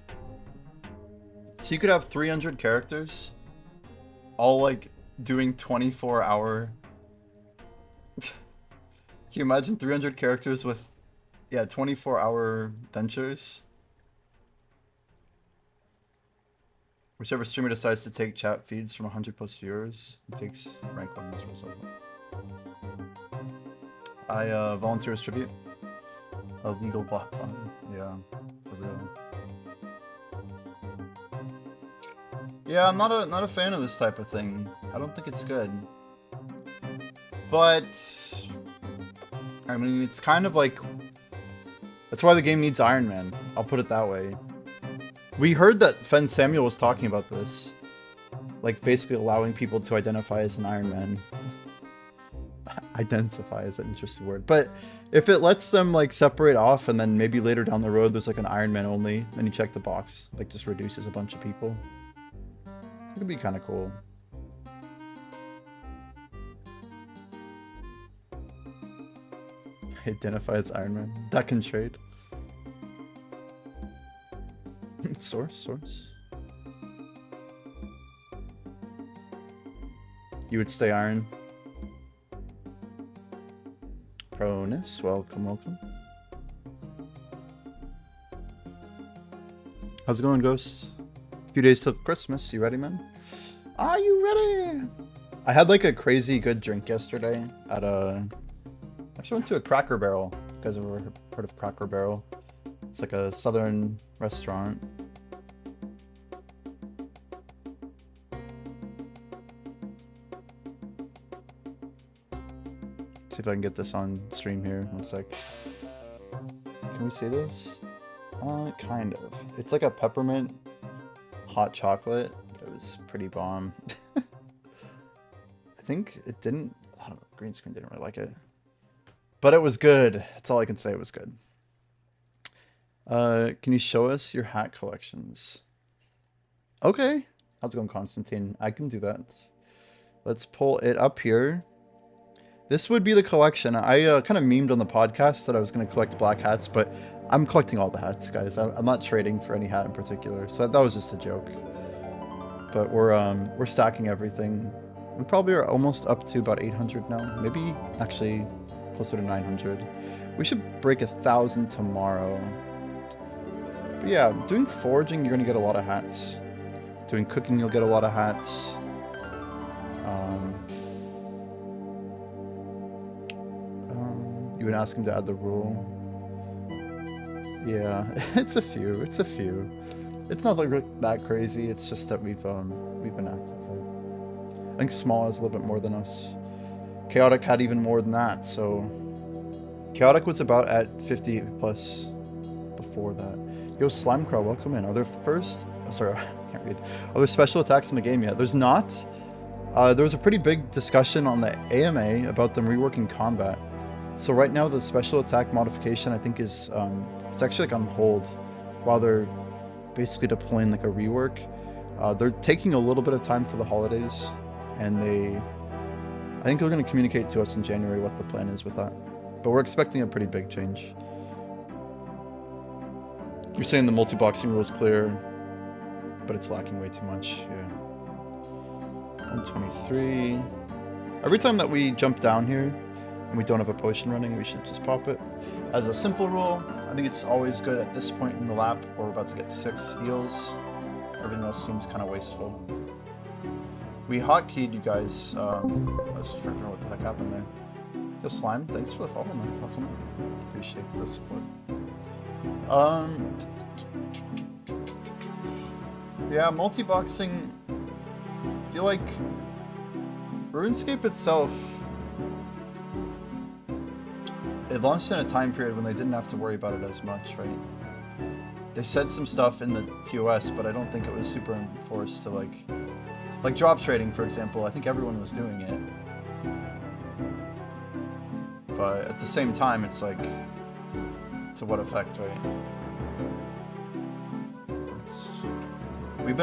So you could have 300 characters, all, like, doing 24-hour... Can you imagine 300 characters with, yeah, 24-hour ventures? Whichever streamer decides to take chat feeds from 100 plus viewers, he takes rank 1 as a result. I volunteer as tribute. A legal block fund. Yeah, for real. Yeah, I'm not a fan of this type of thing. I don't think it's good. But I mean, it's kind of like, that's why the game needs Iron Man. I'll put it that way. We heard that Fen Samuel was talking about this. Like, basically allowing people to identify as an Iron Man. Identify is an interesting word. But if it lets them, like, separate off and then maybe later down the road there's, like, an Iron Man only, then you check the box. Like, just reduces a bunch of people. It could be kind of cool. Identify as Iron Man. That can trade. Source. You would stay Iron. Pronus, welcome. How's it going, Ghost? A few days till Christmas. You ready, man? Are you ready? I had like a crazy good drink yesterday at a... Actually went to a Cracker Barrel. You guys have ever heard of Cracker Barrel? It's like a southern restaurant. See if I can get this on stream here. One sec. Can we see this? Kind of. It's like a peppermint hot chocolate. It was pretty bomb. I think it didn't... I don't know. Green screen didn't really like it. But it was good. That's all I can say. It was good. Can you show us your hat collections? Okay. How's it going, Constantine? I can do that. Let's pull it up here. This would be the collection. I kind of memed on the podcast that I was going to collect black hats, but I'm collecting all the hats, guys. I'm not trading for any hat in particular, so that was just a joke. But we're stacking everything. We probably are almost up to about 800 now. Maybe actually closer to 900. We should break 1,000 tomorrow. But yeah, doing foraging, you're going to get a lot of hats. Doing cooking, you'll get a lot of hats. You would ask him to add the rule. Yeah, it's a few. It's a few. It's not like that crazy. It's just that we've been active. I think Small has a little bit more than us. Chaotic had even more than that. So Chaotic was about at 50 plus before that. Yo, Slimecraw, welcome in. Are there first? Oh, sorry, I can't read. Are there special attacks in the game yet? There's not. There was a pretty big discussion on the AMA about them reworking combat. So right now the special attack modification I think is it's actually like on hold while they're basically deploying like a rework. They're taking a little bit of time for the holidays, and I think they're going to communicate to us in January what the plan is with that. But we're expecting a pretty big change. You're saying the multi-boxing rule is clear, but it's lacking way too much. Yeah. 123. Every time that we jump down here and we don't have a potion running, we should just pop it. As a simple rule, I think it's always good at this point in the lap where we're about to get 6 heals. Everything else seems kind of wasteful. We hotkeyed you guys. I was just trying to figure out what the heck happened there. Yo, Slime, thanks for the follow, man. Welcome. Appreciate the support. Yeah, multi-boxing. I feel like RuneScape itself, it launched in a time period when they didn't have to worry about it as much, right? They said some stuff in the TOS, but I don't think it was super enforced to like drop trading, for example. I think everyone was doing it. But at the same time, it's like, to what effect, right? We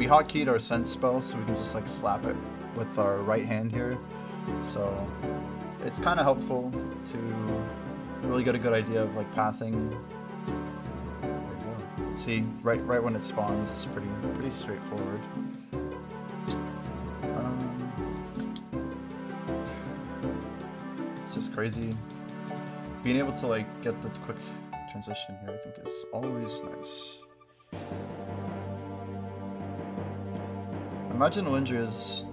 hotkeyed our sense spell so we can just like slap it with our right hand here. So it's kind of helpful to really get a good idea of like pathing. See, right when it spawns, it's pretty straightforward. It's just crazy. Being able to like get the quick transition here, I think is always nice. Imagine Windria's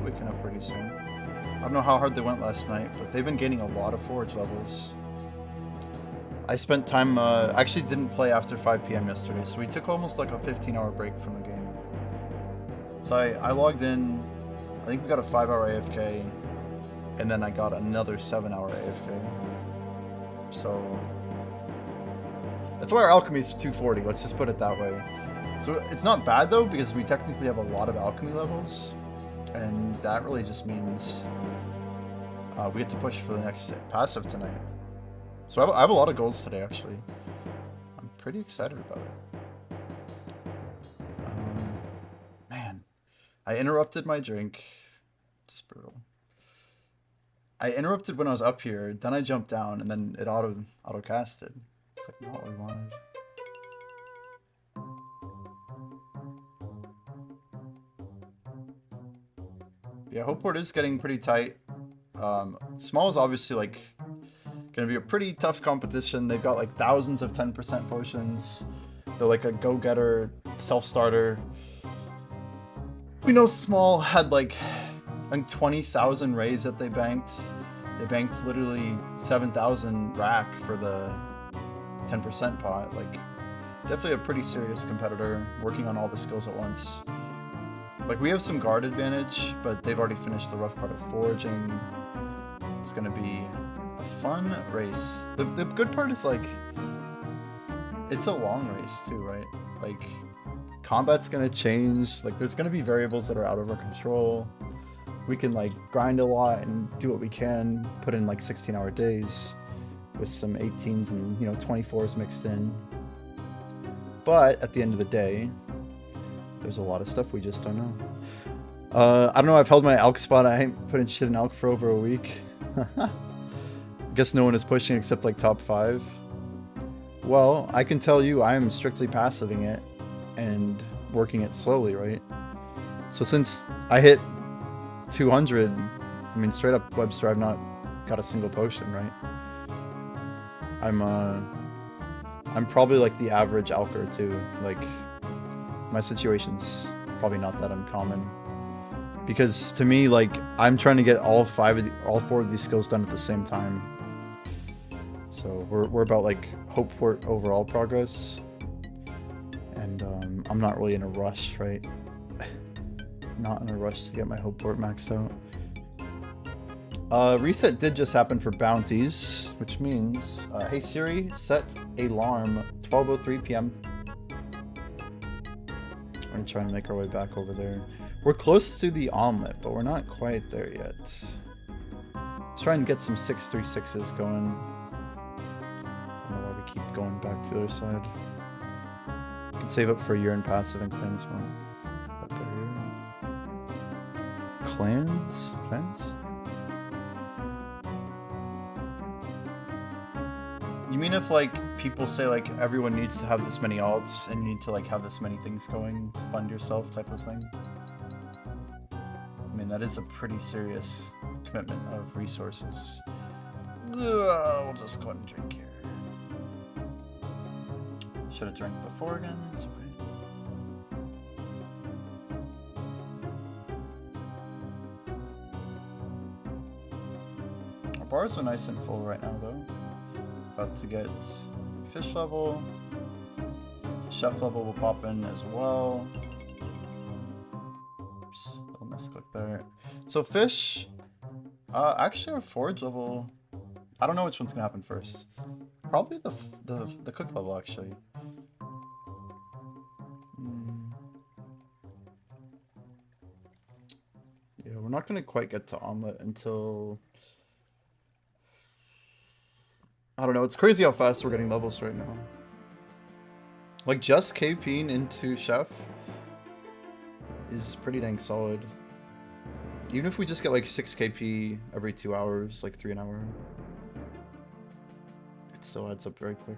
waking up pretty soon. I don't know how hard they went last night, but they've been gaining a lot of forage levels. I spent time, actually didn't play after 5 PM yesterday, so we took almost like a 15-hour break from the game. So I logged in, I think we got a 5-hour AFK, and then I got another 7-hour AFK. So that's why our alchemy is 240, let's just put it that way. So it's not bad though, because we technically have a lot of alchemy levels, and that really just means we get to push for the next passive tonight. So I have a lot of goals today, actually. I'm pretty excited about it. Man, I interrupted my drink. Just brutal. I interrupted when I was up here, then I jumped down, and then it auto-casted. It's like not what we wanted. Yeah, Hopeport is getting pretty tight. Small is obviously like gonna be a pretty tough competition. They've got like thousands of 10% potions. They're like a go-getter, self-starter. We know Small had like, I think 20,000 rays that they banked. They banked literally 7,000 rack for the 10% pot. Like, definitely a pretty serious competitor, working on all the skills at once. Like, we have some guard advantage, but they've already finished the rough part of foraging. It's gonna be a fun race. The good part is, like, it's a long race too, right? Like, combat's gonna change. Like, there's gonna be variables that are out of our control. We can, like, grind a lot and do what we can, put in, like, 16-hour days with some 18s and, you know, 24s mixed in. But at the end of the day, there's a lot of stuff we just don't know. I don't know, I've held my Alk spot. I ain't put in shit in Alk for over a week. I guess no one is pushing except like top 5. Well, I can tell you I am strictly passiving it and working it slowly, right? So since I hit 200, I mean, straight up Webster, I've not got a single potion, right? I'm probably like the average Alker too. Like, my situation's probably not that uncommon. Because to me, like, I'm trying to get all 4 of these skills done at the same time. So we're about like Hopeport overall progress. And I'm not really in a rush, right? Not in a rush to get my Hopeport maxed out. Reset did just happen for bounties, which means, hey Siri, set alarm 12:03 p.m. We're gonna try and make our way back over there. We're close to the omelet, but we're not quite there yet. Let's try and get some 636s going. I don't know why we keep going back to the other side. You can save up for a year in passive and clans one. Up there. Clans? You mean if, like, people say, like, everyone needs to have this many alts and you need to, like, have this many things going to fund yourself type of thing? I mean, that is a pretty serious commitment of resources. We'll just go ahead and drink here. Should have drank before again. It's okay. Our bars are nice and full right now, though. About to get fish level. Chef level will pop in as well. Oops, little misclick there. So fish, actually our forage level, I don't know which one's gonna happen first. Probably the cook level, actually. Yeah, we're not gonna quite get to omelet until, I don't know, it's crazy how fast we're getting levels right now. Like, just KPing into Chef is pretty dang solid. Even if we just get like 6 KP every 2 hours, like 3 an hour, it still adds up very quick.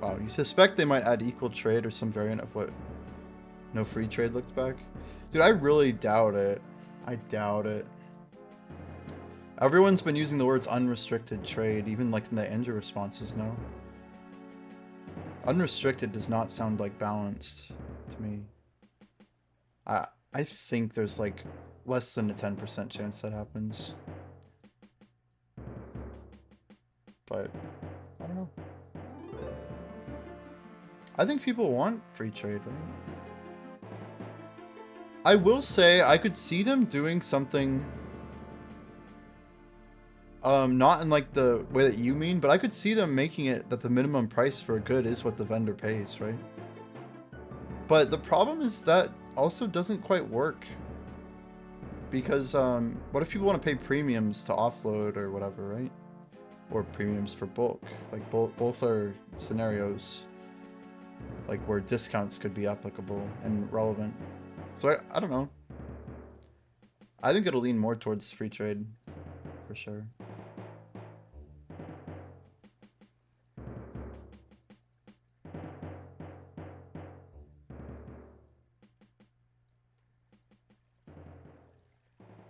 Wow, you suspect they might add equal trade or some variant of what no free trade looks back? Dude, I really doubt it. I doubt it. Everyone's been using the words unrestricted trade, even like in the Andrew responses, no? Unrestricted does not sound like balanced to me. I think there's like less than a 10% chance that happens. But I don't know. I think people want free trade, right? I will say I could see them doing something, not in like the way that you mean, but I could see them making it that the minimum price for a good is what the vendor pays, right? But the problem is that also doesn't quite work. Because, what if people want to pay premiums to offload or whatever, right? Or premiums for bulk. Like, both are scenarios, like, where discounts could be applicable and relevant. So, I don't know. I think it'll lean more towards free trade, for sure.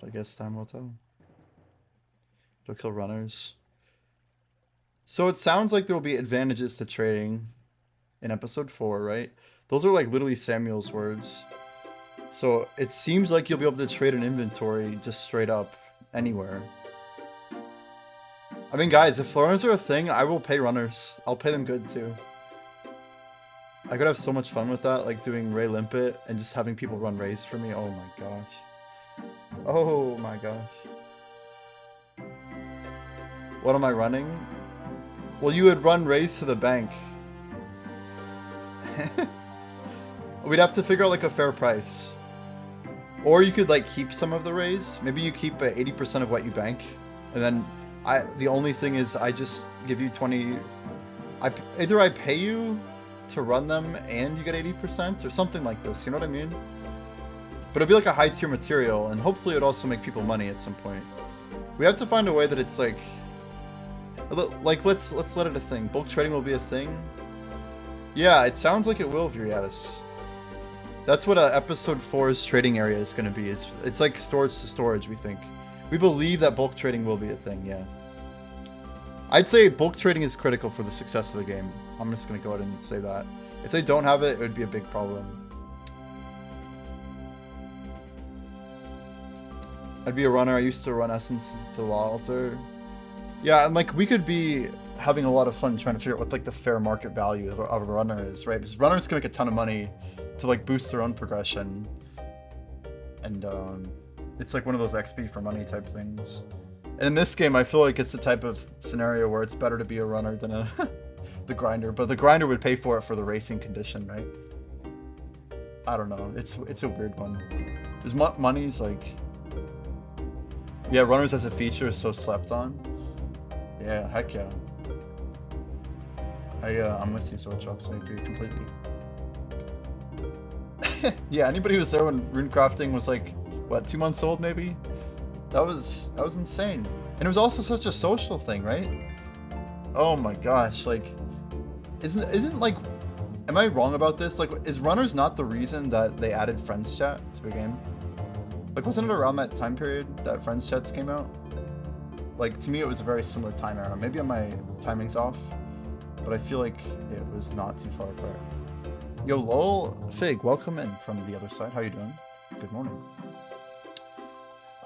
I guess time will tell. It'll kill runners. So it sounds like there will be advantages to trading in episode 4, right? Those are like literally Samuel's words. So it seems like you'll be able to trade an inventory just straight up anywhere. I mean, guys, if runners are a thing, I will pay runners. I'll pay them good too. I could have so much fun with that, like doing Ray Limpet and just having people run rays for me. Oh my gosh. Oh my gosh. What am I running? Well, you would run rays to the bank. We'd have to figure out like a fair price. Or you could like keep some of the rays. Maybe you keep 80% of what you bank. And then the only thing is I just give you 20. Either I pay you to run them and you get 80% or something like this. You know what I mean? But it'd be like a high tier material, and hopefully it'd also make people money at some point. We have to find a way that it's like let's let it a thing. Bulk trading will be a thing. Yeah, it sounds like it will, Viriatus. That's what episode 4's trading area is going to be. It's like storage to storage, we think. We believe that bulk trading will be a thing, yeah. I'd say bulk trading is critical for the success of the game. I'm just going to go ahead and say that. If they don't have it, it would be a big problem. I'd be a runner. I used to run Essence to the altar. Yeah, and like we could be having a lot of fun trying to figure out what like the fair market value of a runner is, right? Because runners can make a ton of money to like boost their own progression. And it's like one of those XP for money type things. And in this game, I feel like it's the type of scenario where it's better to be a runner than the grinder. But the grinder would pay for it for the racing condition, right? I don't know. It's a weird one. Because money's like... Yeah, runners as a feature is so slept on. Yeah, heck yeah. I'm with you, Zorchox. I agree completely. Yeah, anybody who was there when runecrafting was like, what, 2 months old maybe? That was insane. And it was also such a social thing, right? Oh my gosh, like, isn't like, am I wrong about this? Like, is runners not the reason that they added friends chat to a game? Like, wasn't it around that time period that friends chats came out? Like, to me it was a very similar time era. Maybe my timing's off, but I feel like it was not too far apart. Yo, lol, Fig, welcome in from the other side. How you doing? Good morning.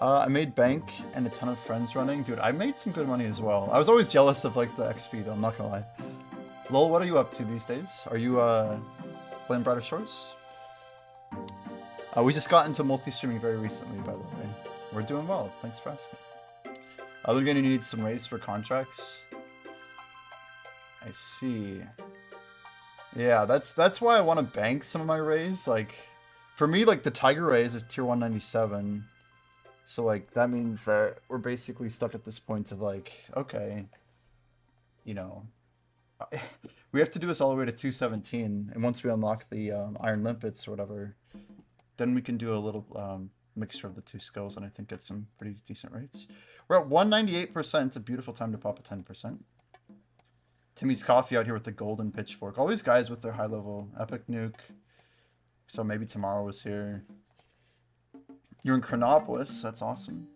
I made bank and a ton of friends running. Dude, I made some good money as well. I was always jealous of like the XP though, I'm not gonna lie. Lol, what are you up to these days? Are you playing Brighter Shores? We just got into multi-streaming very recently, by the way. We're doing well, thanks for asking. They're gonna need some rays for contracts. I see. Yeah, that's why I want to bank some of my rays. Like, for me, like the Tiger rays are tier 197. So like that means that we're basically stuck at this point of like, okay, you know, we have to do this all the way to 217, and once we unlock the Iron Limpets or whatever, then we can do a little mixture of the two skills, and I think get some pretty decent rates. We're at 198%. It's a beautiful time to pop a 10%. Timmy's Coffee out here with the golden pitchfork. All these guys with their high level epic nuke. So maybe tomorrow was here. You're in Chronopolis. That's awesome.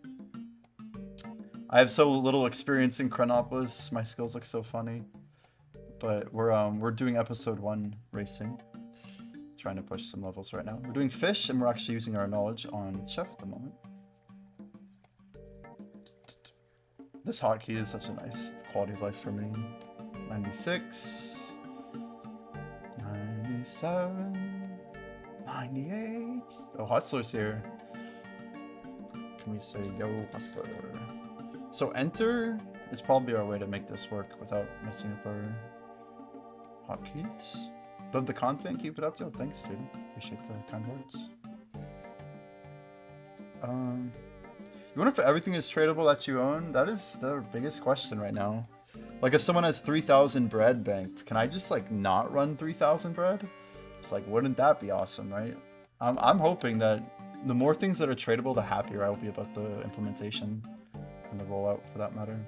I have so little experience in Chronopolis. My skills look so funny. But we're doing episode 1 racing. Trying to push some levels right now. We're doing fish, and we're actually using our knowledge on chef at the moment. This hotkey is such a nice quality of life for me. 96, 97, 98. Oh, Hustler's here. Can we say, yo, Hustler? So enter is probably our way to make this work without messing up our hotkeys. Love the content, keep it up, yo. Thanks, dude. Appreciate the kind words. You wonder if everything is tradable that you own? That is the biggest question right now. Like, if someone has 3,000 bread banked, can I just, like, not run 3,000 bread? It's like, wouldn't that be awesome, right? I'm hoping that the more things that are tradable, the happier I will be about the implementation and the rollout, for that matter.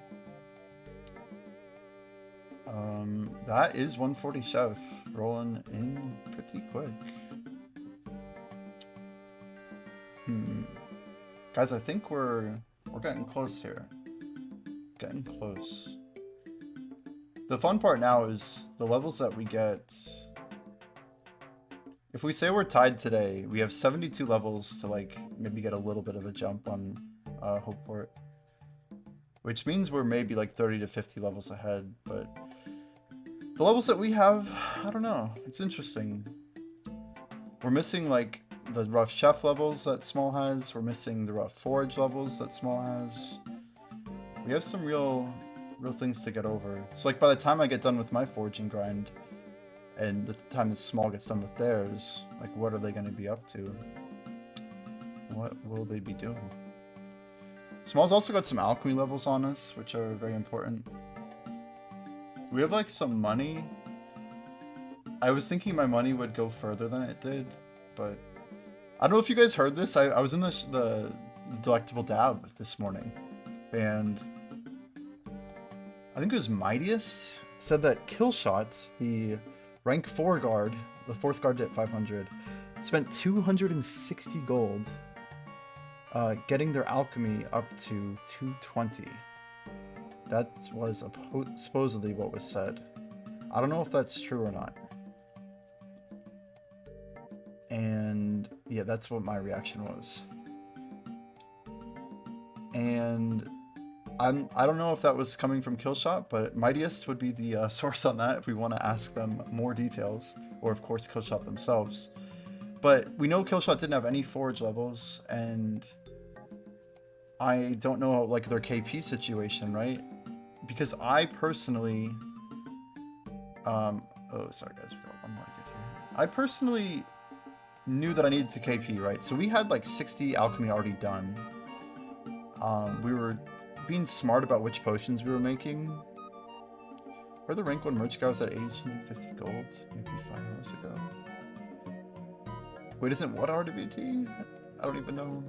That is 140 Chef, rolling in pretty quick. Guys, I think we're getting close here. Getting close. The fun part now is the levels that we get. If we say we're tied today, we have 72 levels to like maybe get a little bit of a jump on Hopeport, which means we're maybe like 30 to 50 levels ahead. But the levels that we have, I don't know. It's interesting. We're missing like the rough chef levels that Small has. We're missing the rough forage levels that Small has. We have some real things to get over. So like by the time I get done with my foraging grind, and the time that Small gets done with theirs, like what are they going to be up to? What will they be doing? Small's also got some alchemy levels on us, which are very important. We have like some money. I was thinking my money would go further than it did, but I don't know if you guys heard this. I was in the Delectable Dab this morning, and I think it was Mightiest said that Killshot, the rank 4 guard, the 4th guard at 500, spent 260 gold getting their alchemy up to 220. That was supposedly what was said. I don't know if that's true or not. And yeah, that's what my reaction was. And I don't know if that was coming from Killshot, but Mightiest would be the source on that if we want to ask them more details, or of course Killshot themselves. But we know Killshot didn't have any forage levels, and I don't know like their KP situation, right? Because I personally, oh sorry guys, we got one more to get here. I personally knew that I needed to KP, right? So we had like 60 alchemy already done. We were being smart about which potions we were making. Where the rank 1 merch guy was at 850 gold maybe 5 hours ago. Wait, isn't what RWT? I don't even know.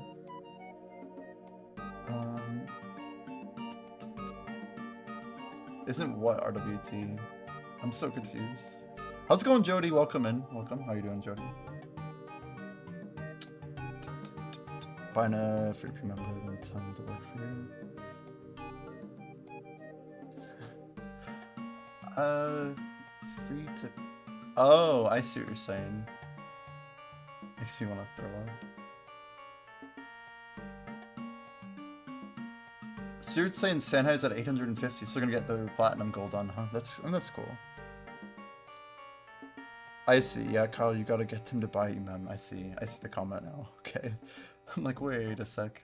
Isn't what RWT? I'm so confused. How's it going, Jody? Welcome in. Welcome. How you doing, Jody? Buying a free member and time to work for you. Free to... Oh, I see what you're saying. Makes me want to throw up. So you're saying Sanhai's at 850, so they're gonna get their platinum gold on, huh? That's cool. I see. Yeah, Kyle, you gotta get them to buy you, mem. I see the comment now. Okay. I'm like, wait a sec.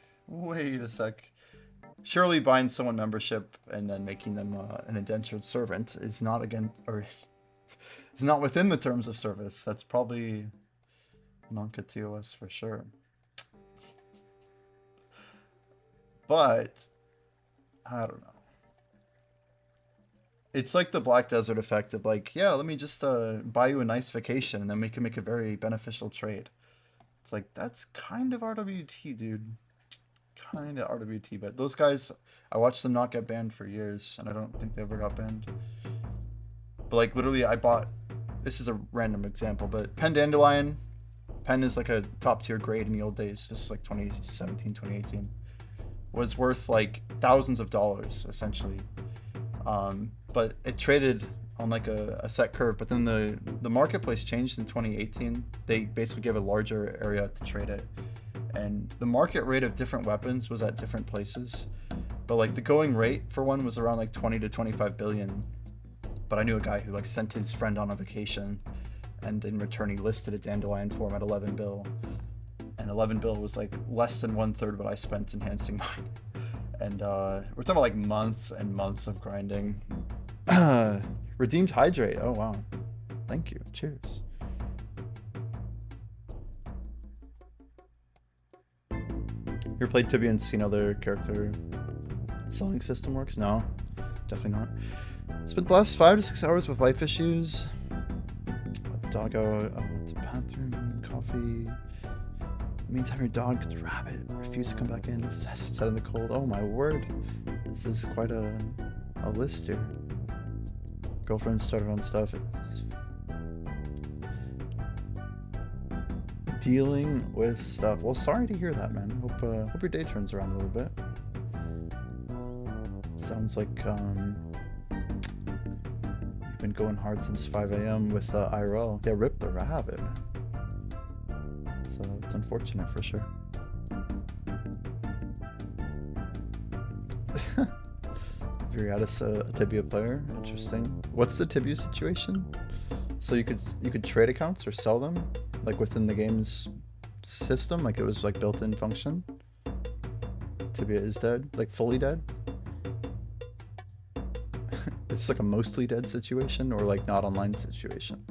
Surely buying someone membership and then making them an indentured servant is not is not within the terms of service. That's probably non-TOS for sure. But I don't know. It's like the Black Desert effect of like, yeah, let me just buy you a nice vacation and then we can make a very beneficial trade. It's like, that's kind of RWT, dude. Kind of RWT, but those guys, I watched them not get banned for years, and I don't think they ever got banned. But like, literally, I bought, this is a random example, but Pen Dandelion, Pen is like a top tier grade in the old days. This was like 2017, 2018. Was worth like thousands of dollars, essentially. But it traded on like a set curve, but then the marketplace changed in 2018. They basically gave a larger area to trade it, and the market rate of different weapons was at different places, but like the going rate for one was around like 20 to 25 billion. But I knew a guy who like sent his friend on a vacation, and in return he listed a dandelion for him at 11 bill, and 11 bill was like less than 1/3 what I spent enhancing mine. And we're talking about like months and months of grinding. Redeemed hydrate. Oh wow, thank you. Cheers. You ever played Tibia and seen how their character selling system works? No, definitely not. Spent the last 5 to 6 hours with life issues. Let the dog out. I went to the bathroom, coffee. In the meantime, your dog, the rabbit, refused to come back in. Sat in the cold. Oh my word. This is quite a list here. Girlfriend started on stuff. Dealing with stuff. Well, sorry to hear that, man. Hope your day turns around a little bit. Sounds like been going hard since 5 a.m. with IRL. Yeah, rip the rabbit. So it's unfortunate for sure. Viriatus, a Tibia player. Interesting. What's the Tibia situation? So you could trade accounts or sell them, like within the game's system, like it was like built-in function. Tibia is dead, like fully dead. It's like a mostly dead situation or like not online situation.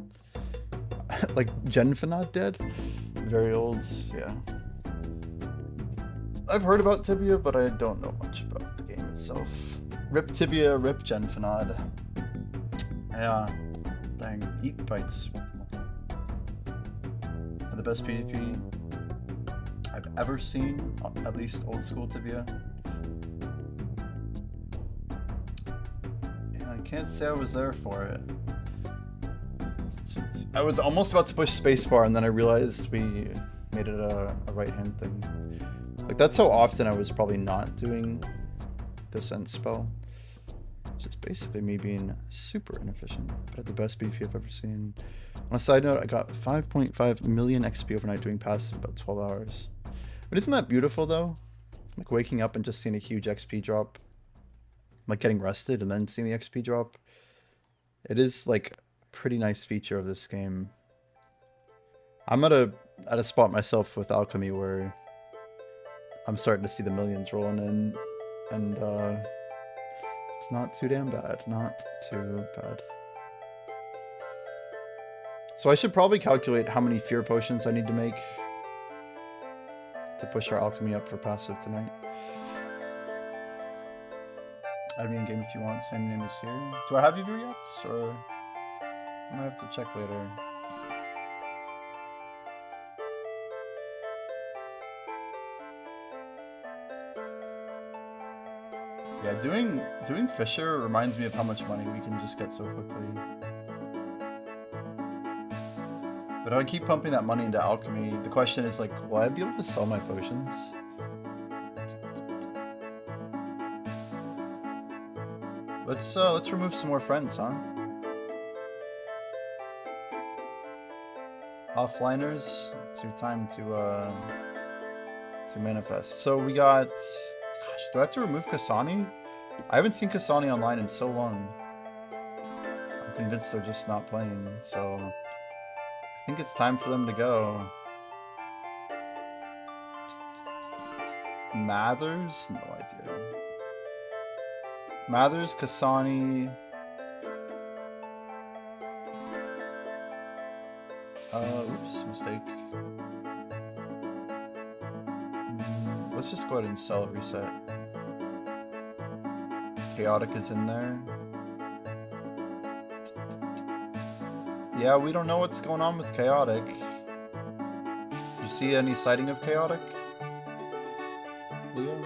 Like Genfinod dead? Very old, yeah. I've heard about Tibia, but I don't know much about the game itself. Rip Tibia, rip Genfinod. Yeah, dang, eat bites. The best PvP I've ever seen, at least old school Tibia. Yeah, I can't say I was there for it. I was almost about to push spacebar and then I realized we made it a right-hand thing. Like that's how often I was probably not doing the sense spell. Just basically me being super inefficient, but at the best PvP I've ever seen. On a side note, I got 5.5 million XP overnight doing passive about 12 hours. But isn't that beautiful though? Like waking up and just seeing a huge XP drop. Like getting rested and then seeing the XP drop. It is like a pretty nice feature of this game. I'm at a spot myself with Alchemy where I'm starting to see the millions rolling in, and it's not too damn bad. Not too bad. So I should probably calculate how many fear potions I need to make to push our alchemy up for passive tonight. Add me in game if you want. Same name as here. Do I have you yet? Or I might have to check later. Yeah, doing Fisher reminds me of how much money we can just get so quickly. But I keep pumping that money into Alchemy. The question is like, will I be able to sell my potions? Let's remove some more friends, huh? Offliners. It's your time to manifest. So we got. Gosh, do I have to remove Kasani? I haven't seen Kasani online in so long. I'm convinced they're just not playing, so I think it's time for them to go. Mathers? No idea. Mathers, Kasani. Oops, mistake. Let's just go ahead and sell it, reset. Chaotic is in there. Yeah, we don't know what's going on with Chaotic. You see any sighting of Chaotic? Leo?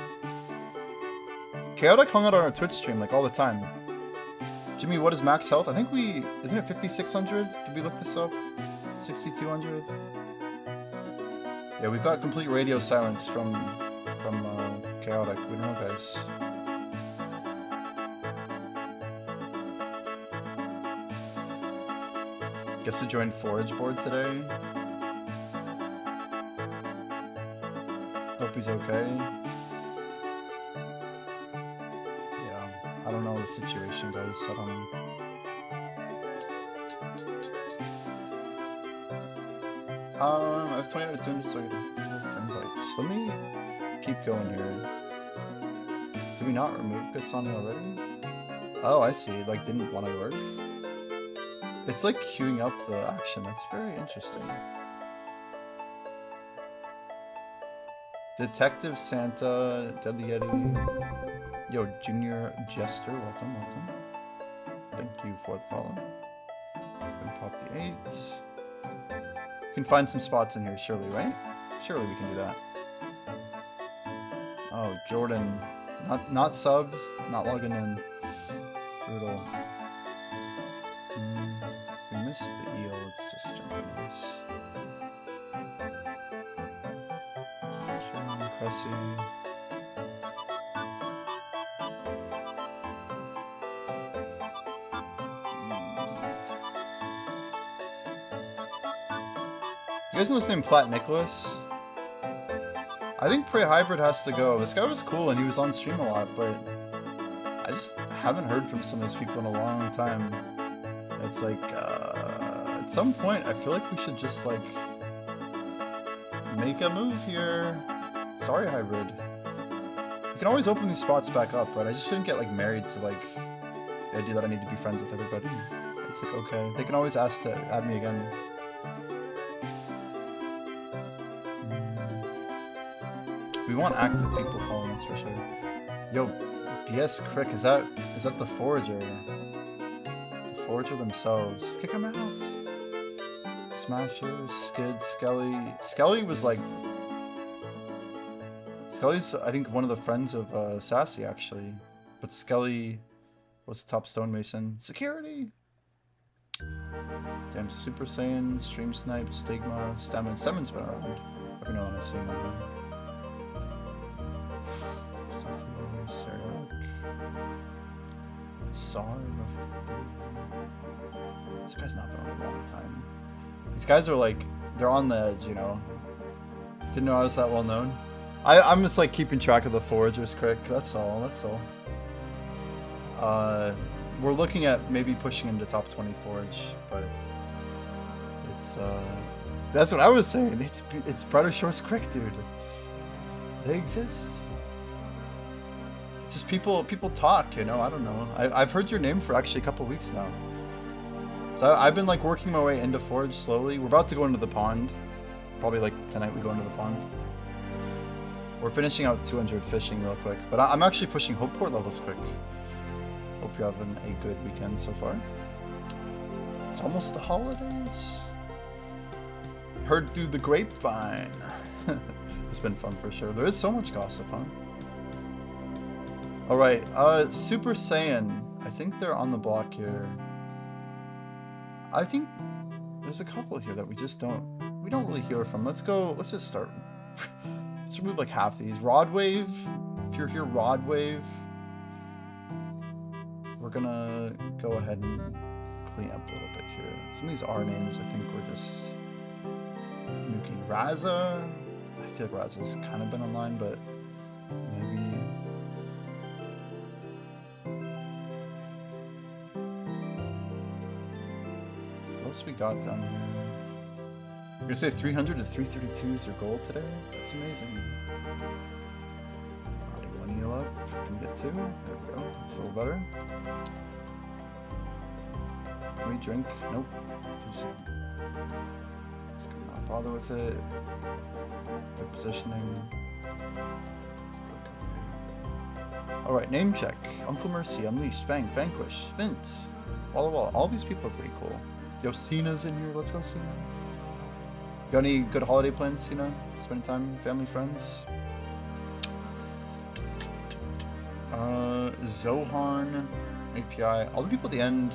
Chaotic hung out on our Twitch stream like all the time. Jimmy, what is max health? I think isn't it 5,600? Did we look this up? 6,200? Yeah, we've got complete radio silence from Chaotic. We don't know, guys. Guess to join Forage Board today. Hope he's okay. Yeah, I don't know the situation, guys. I don't know. I have 20 out of 200, so I get invites. Let me keep going here. Did we not remove Kasani already? Oh, I see. Like, didn't want to work. It's like queuing up the action. That's very interesting. Detective Santa, Deadly Yeti. Yo, Junior Jester, welcome, welcome. Thank you for the follow. Let's go and pop the 8. We can find some spots in here, surely, right? Surely we can do that. Oh, Jordan. Not subbed, not logging in. Brutal. We missed the eel, let's just jump in this. Cressy. You guys know this name Plat Nicholas? I think Pre-Hybrid has to go. This guy was cool and he was on stream a lot, but I just haven't heard from some of these people in a long time. It's like, at some point, I feel like we should just, like, make a move here. Sorry, Hybrid. You can always open these spots back up, but I just shouldn't get, like, married to, like, the idea that I need to be friends with everybody. It's like, okay. They can always ask to add me again. We want active people following us for sure. Yo, BS Crick, is that the Forager? The Forager themselves. Kick them out. Smashers, Skid, Skelly. Skelly was like... Skelly's, I think, one of the friends of Sassy, actually. But Skelly was the top stonemason. Security! Damn, Super Saiyan, Stream Snipe, Stigma, Stemmin. Stemmin's been around. Every now and then I've seen that one. This guy's not been on a long time. These guys are like, they're on the edge, you know. Didn't know I was that well known. I'm just like keeping track of the foragers, Crick. That's all. That's all. We're looking at maybe pushing into top 20 forage, but it's that's what I was saying. It's Brother Short's Crick, dude. They exist. Just people talk, you know. I don't know. I've heard your name for actually a couple weeks now. So I've been like working my way into forage slowly. We're about to go into the pond. Probably like tonight we go into the pond. We're finishing out 200 fishing real quick, but I'm actually pushing Hopeport levels quick. Hope you're having a good weekend so far. It's almost the holidays. Heard through the grapevine. It's been fun for sure. There is so much gossip, huh? Alright, Super Saiyan. I think they're on the block here. I think there's a couple here that we don't really hear from. Let's just start. Let's remove like half these. Rod Wave. If you're here, Rod Wave. We're gonna go ahead and clean up a little bit here. Some of these R names, I think we're just nuking. Raza. I feel like Raza's kind of been online, but maybe. What else we got down here? You're gonna say 300 to 332 is your goal today? That's amazing. Already one heal up. If we can get two. There we go. That's a little better. Can we drink? Nope. Too soon. Just gonna not bother with it. Good positioning. Let's click over here. Alright, name check. Uncle Mercy, Unleashed, Fang, Vanquish, Vint. Walla Walla. All these people are pretty cool. Yo, Cena's in here. Let's go, Cena. Got any good holiday plans, Cena? Spending time, family, friends? Zohan, API. All the people at the end.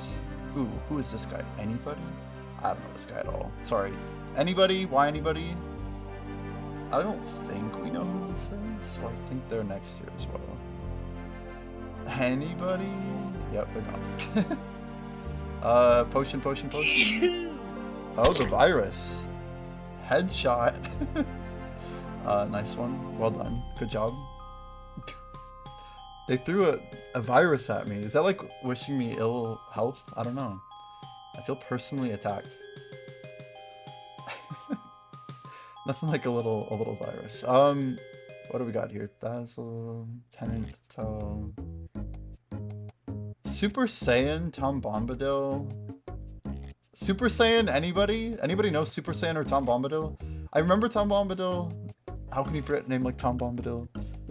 Ooh, who is this guy? Anybody? I don't know this guy at all. Sorry. Anybody? Why anybody? I don't think we know who this is, so I think they're next year as well. Anybody? Yep, they're gone. Potion. Oh, the virus. Headshot. Nice one. Well done. Good job. They threw a virus at me. Is that like wishing me ill health? I don't know. I feel personally attacked. Nothing like a little virus. What do we got here? Dazzle, Tenant, Toe. Super Saiyan, Tom Bombadil. Super Saiyan, anybody? Anybody know Super Saiyan or Tom Bombadil? I remember Tom Bombadil. How can you forget a name like Tom Bombadil?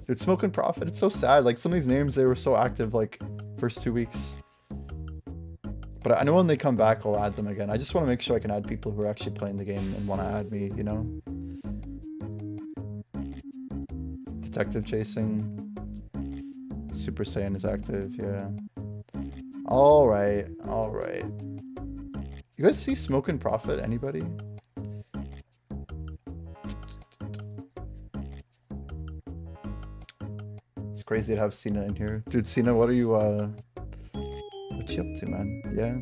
Dude, Smoke and Profit, it's so sad. Like, some of these names, they were so active, like, first 2 weeks. But I know when they come back, I'll add them again. I just want to make sure I can add people who are actually playing the game and want to add me, you know? Detective Chasing. Super Saiyan is active, yeah. Alright. You guys see Smoke and Profit? Anybody? It's crazy to have Cena in here. Dude, Cena, what are you, what you up to, man? Yeah?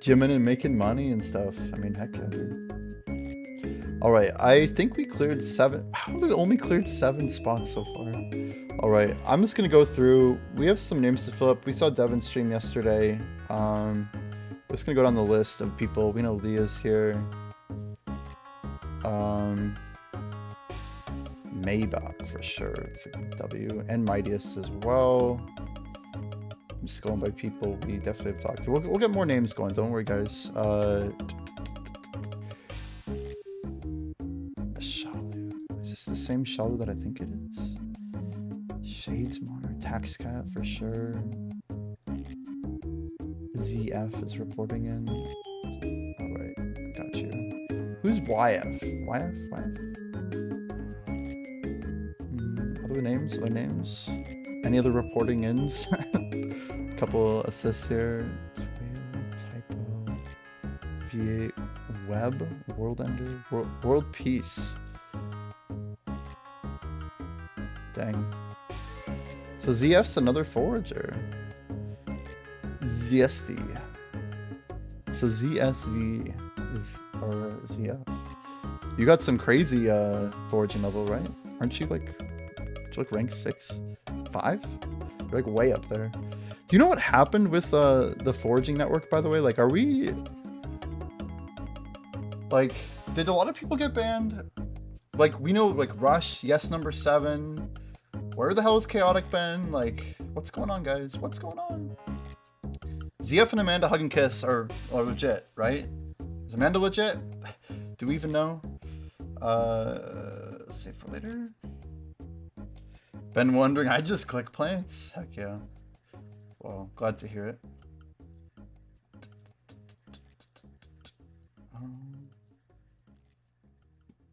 Gymming and making money and stuff. I mean, heck yeah, dude. All right, I think we cleared 7. How have we only cleared 7 spots so far? All right, I'm just gonna go through. We have some names to fill up. We saw Devin stream yesterday. I'm just gonna go down the list of people. We know Leah's here. Maybach for sure. It's a W. And Mightiest as well. I'm just going by people we definitely have talked to. We'll get more names going. Don't worry, guys. Shalu. Is this the same Shalu that I think it is? Shadesmar. Tax Cat for sure. ZF is reporting in. Alright, got you. Who's YF? YF? Other names? Other names? Any other reporting ins? A couple assists here. Typo. V8 Web. World Ender. World Peace. Dang. So ZF's another forager. ZSD. So ZSZ is our ZF. You got some crazy foraging level, right? Aren't you like rank 6? 5? You're like way up there. Do you know what happened with the foraging network, by the way? Like, are we like, did a lot of people get banned? Like, we know like Rush, yes, number 7. Where the hell is Chaotic been? Like, what's going on, guys? What's going on? ZF and Amanda Hug and Kiss are legit, right? Is Amanda legit? Do we even know? Save for later. Been wondering, I just click plants. Heck yeah. Well, glad to hear it.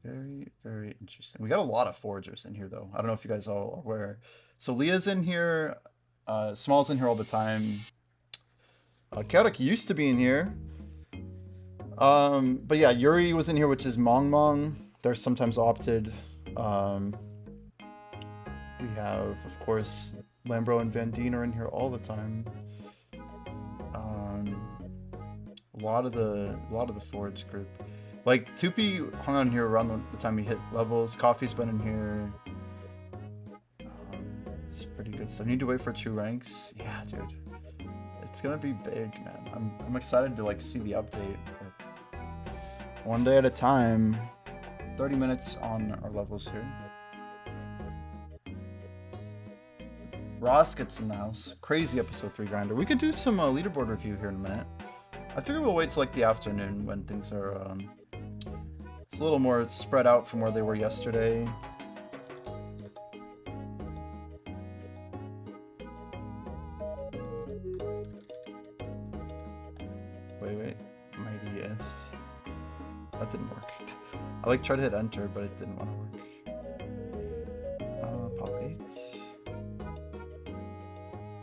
Very, very interesting. We got a lot of foragers in here, though. I don't know if you guys all are aware. So Leah's in here. Small's in here all the time. Chaotic used to be in here. But yeah, Yuri was in here, which is Mong. They're sometimes opted. We have, of course, Lambro and Van Dien are in here all the time. A lot of the forage group. Like, Tupi hung on here around the time he hit levels. Coffee's been in here. It's pretty good stuff. Need to wait for 2 ranks. Yeah, dude. It's gonna be big, man. I'm excited to like see the update. But one day at a time. 30 minutes on our levels here. Ross gets in the house. Crazy episode 3 grinder. We could do some leaderboard review here in a minute. I figure we'll wait till like the afternoon when things are it's a little more spread out from where they were yesterday. Wait. Mightiest. That didn't work. I like tried to hit enter, but it didn't want to work. Pop 8.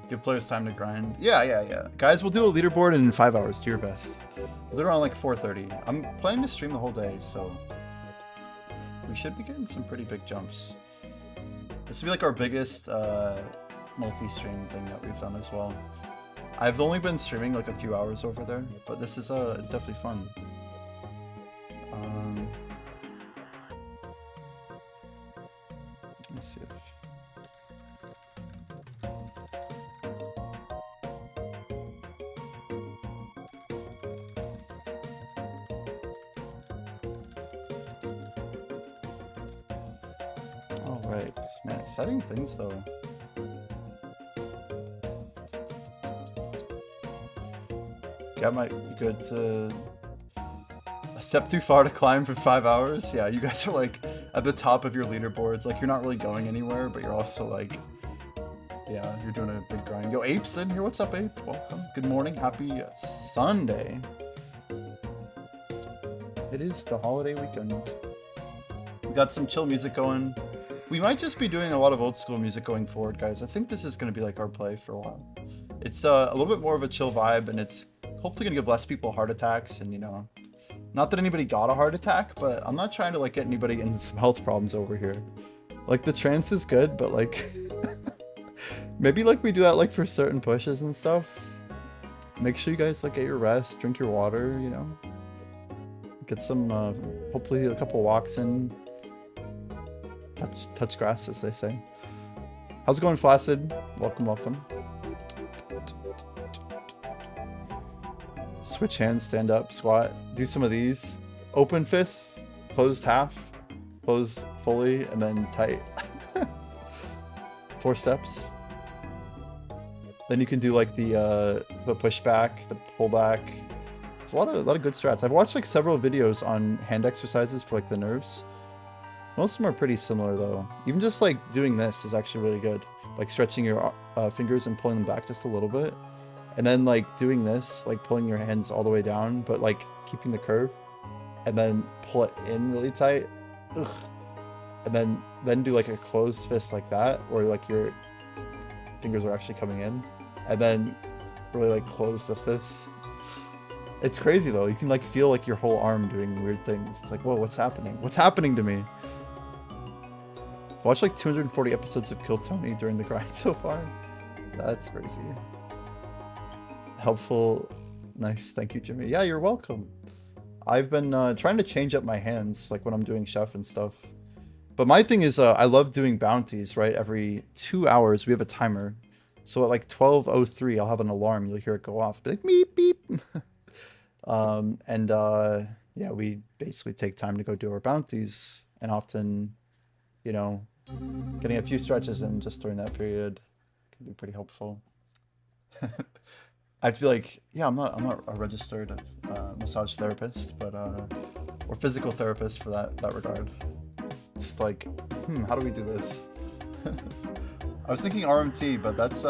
Give players time to grind. Yeah. Guys, we'll do a leaderboard in 5 hours. Do your best. We'll do it around like 4:30. I'm planning to stream the whole day, so we should be getting some pretty big jumps. This will be like our biggest multi-stream thing that we've done as well. I've only been streaming like a few hours over there, but this is it's definitely fun. Let's see if Alright, man, exciting things though. That might be good to a step too far to climb for 5 hours. Yeah, you guys are like at the top of your leaderboards. Like, you're not really going anywhere, but you're also like, yeah, you're doing a big grind. Yo, Ape's in here. What's up, Ape? Welcome. Good morning. Happy Sunday. It is the holiday weekend. We got some chill music going. We might just be doing a lot of old school music going forward, guys. I think this is going to be like our play for a while. It's a little bit more of a chill vibe, and it's hopefully going to give less people heart attacks. And, you know, not that anybody got a heart attack, but I'm not trying to like get anybody into some health problems over here. Like, the trance is good, but like maybe like we do that like for certain pushes and stuff. Make sure you guys like get your rest, drink your water, you know. get some, hopefully a couple walks in. Touch grass, as they say. How's it going, Flaccid? Welcome, welcome. Switch hands, stand up, squat. Do some of these. Open fists, closed half, close fully, and then tight. 4 steps. Then you can do like the push back, the pull back. There's a lot of good strats. I've watched like several videos on hand exercises for like the nerves. Most of them are pretty similar though. Even just like doing this is actually really good. Like stretching your fingers and pulling them back just a little bit. And then like doing this, like pulling your hands all the way down, but like keeping the curve. And then pull it in really tight. Ugh. And then do like a closed fist like that, where like your fingers are actually coming in. And then really like close the fist. It's crazy though. You can like feel like your whole arm doing weird things. It's like, whoa, what's happening? What's happening to me? I've watched like 240 episodes of Kill Tony during the grind so far. That's crazy. Helpful. Nice. Thank you, Jimmy. Yeah, you're welcome. I've been trying to change up my hands, like when I'm doing chef and stuff. But my thing is, I love doing bounties, right? Every 2 hours, we have a timer. So at like 12:03, I'll have an alarm. You'll hear it go off. Be like, beep, beep. Yeah, we basically take time to go do our bounties. And often, you know, getting a few stretches in just during that period can be pretty helpful. I have to be like, yeah, I'm not a registered massage therapist, but or physical therapist for that regard. Just like, how do we do this? I was thinking RMT, but that's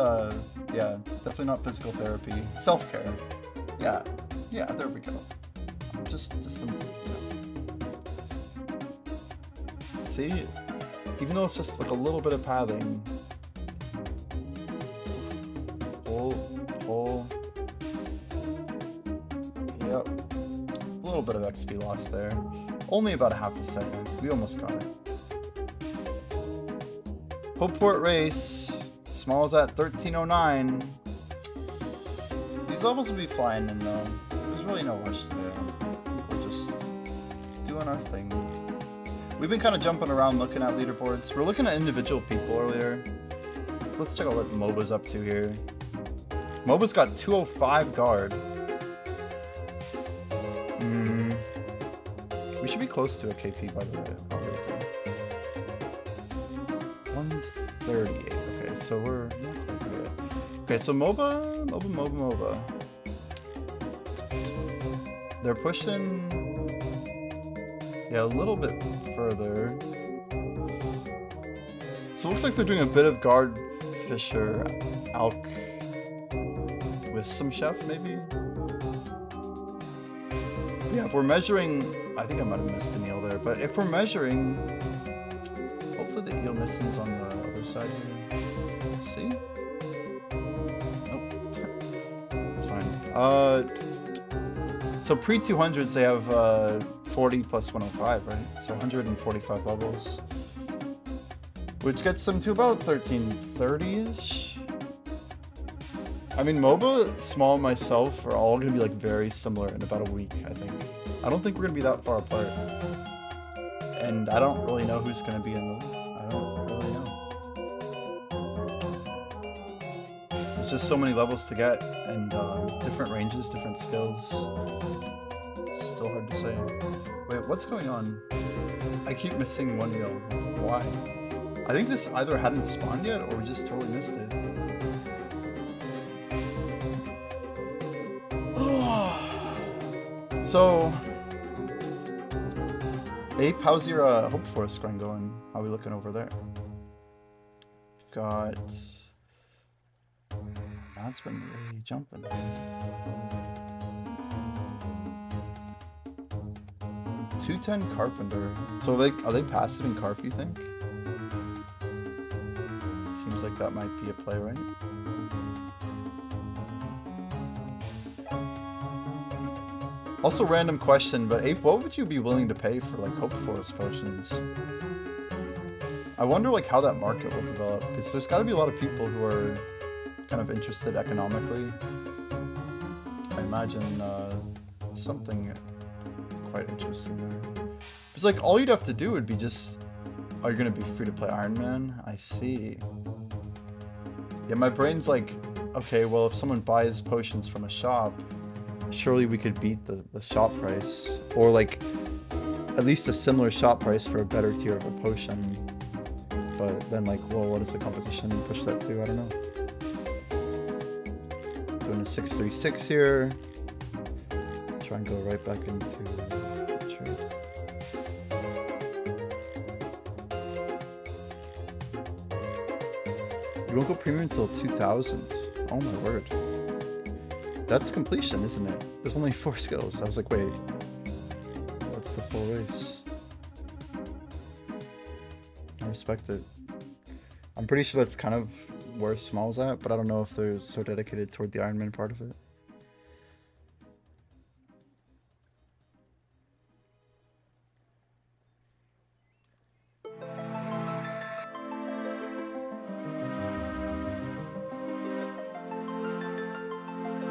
yeah, definitely not physical therapy. Self-care. Yeah, there we go. Just some. See, even though it's just like a little bit of padding. Pull. Yep. A little bit of XP loss there. Only about a half a second. We almost got it. Hopeport race. Small's at 1309. These levels will be flying in though. There's really no rush today. We're just doing our thing. We've been kind of jumping around looking at leaderboards. We're looking at individual people earlier. Let's check out what MOBA's up to here. MOBA's got 205 guard. We should be close to a KP by the way. Probably okay. 138. Okay, so we're not quite there. Okay, so MOBA. They're pushing, yeah, a little bit further. So it looks like they're doing a bit of guard Fisher Alk with some chef maybe. Yeah, if we're measuring, I think I might have missed an eel there, but if we're measuring, hopefully the eel missing's on the other side here. See? Nope. It's fine. So pre-200s they have 40 plus 105, right? So 145 levels. Which gets them to about 1330-ish. I mean, MOBA, Small, and myself are all going to be like very similar in about a week, I think. I don't think we're going to be that far apart. And I don't really know who's going to be in the... I don't really know. There's just so many levels to get, and different ranges, different skills. Still hard to say. Wait, what's going on? I keep missing one eel. Why? I think this either hadn't spawned yet, or we just totally missed it. So, Ape, how's your Hope Forest grind going? How are we looking over there? We've got... That's been really jumping. 210 Carpenter. So are they passive in Carp, you think? Seems like that might be a play, right? Also, random question, but Ape, what would you be willing to pay for like Hope Forest potions? I wonder like how that market will develop, because there's got to be a lot of people who are kind of interested economically. I imagine something quite interesting there. It's like all you'd have to do would be just, are you gonna be free to play Iron Man? I see. Yeah, my brain's like, okay, well if someone buys potions from a shop, surely we could beat the shop price, or like at least a similar shop price for a better tier of a potion. But then like, well, what does the competition push that to? I don't know. Doing a 636 here. Try and go right back into trade. You won't go premium until 2000. Oh my word. That's completion, isn't it? There's only 4 skills. I was like, wait. What's the full race? I respect it. I'm pretty sure that's kind of where Small's at, but I don't know if they're so dedicated toward the Iron Man part of it.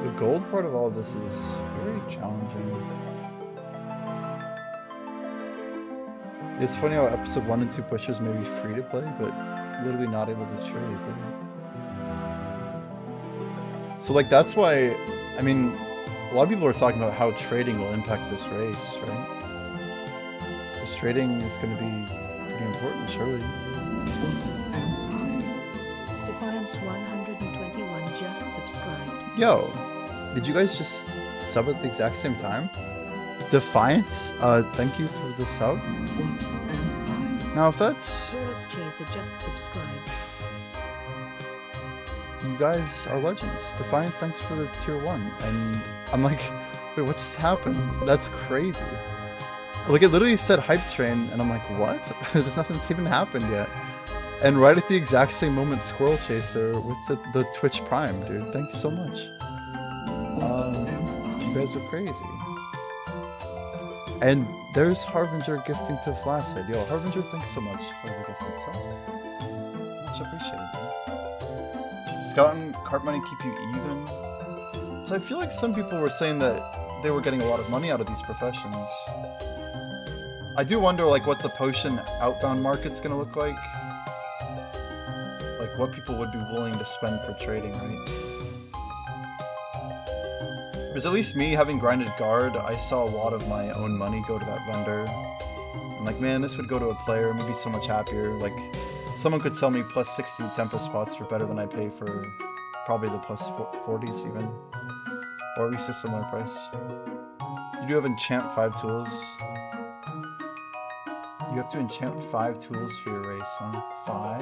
The gold part of all of this is very challenging. It's funny how episode 1 and 2 pushes may be free to play, but literally not able to trade. Right? So like that's why, I mean, a lot of people are talking about how trading will impact this race, right? Because trading is going to be pretty important, surely.
Defiance 121 just subscribed.
Yo, did you guys just sub at the exact same time? Defiance, thank you for the sub. Now if that's...
Chaser just subscribed.
You guys are legends. Defiance, thanks for the tier 1. And I'm like, wait, what just happened? That's crazy. Like it literally said hype train and I'm like, what? There's nothing that's even happened yet. And right at the exact same moment, Squirrel Chaser with the Twitch Prime, dude. Thank you so much. You guys are crazy. And there's Harbinger gifting to Flaccid. Yo, Harbinger, thanks so much for the gifting sub. Much appreciated, dude. Scout and cart money keep you even. So I feel like some people were saying that they were getting a lot of money out of these professions. I do wonder like what the potion outbound market's gonna look like. Like what people would be willing to spend for trading, right? Because at least me, having grinded guard, I saw a lot of my own money go to that vendor. I'm like, man, this would go to a player and we'd be so much happier. Like, someone could sell me plus 60 Tempest spots for better than I pay for probably the plus 40s even. Or at least a similar price. You do have enchant 5 tools. You have to enchant 5 tools for your race, huh? 5?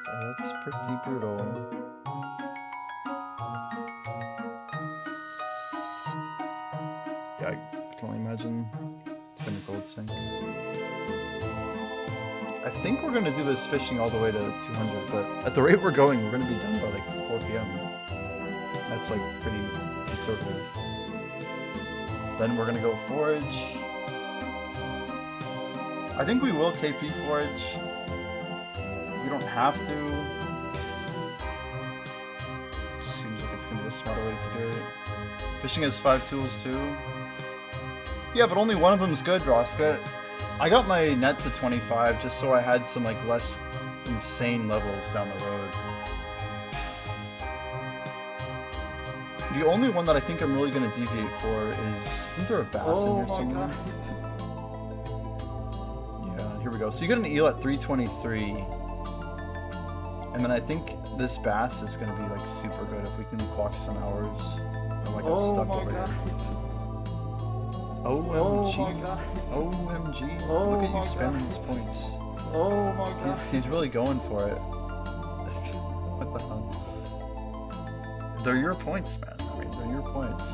Yeah, that's pretty brutal. Yeah, I can only imagine it's been a gold sink. I think we're going to do this fishing all the way to 200, but at the rate we're going, we're going to be done by like 4 p.m. That's like pretty conservative. Then we're going to go forage. I think we will KP forage. We don't have to. It just seems like it's going to be a smarter way to do it. Fishing has 5 tools too. Yeah, but only one of them is good, Roska. I got my net to 25 just so I had some like less insane levels down the road. The only one that I think I'm really going to deviate for is... Isn't there a bass in here somewhere? Yeah, here we go. So you get an eel at 323. And then I think this bass is going to be like super good if we can clock some hours. I'm like stuck over here. OMG. OMG. Look at you spending his points.
Oh my god.
He's really going for it. What the hell? They're your points, man. I mean, they're your points.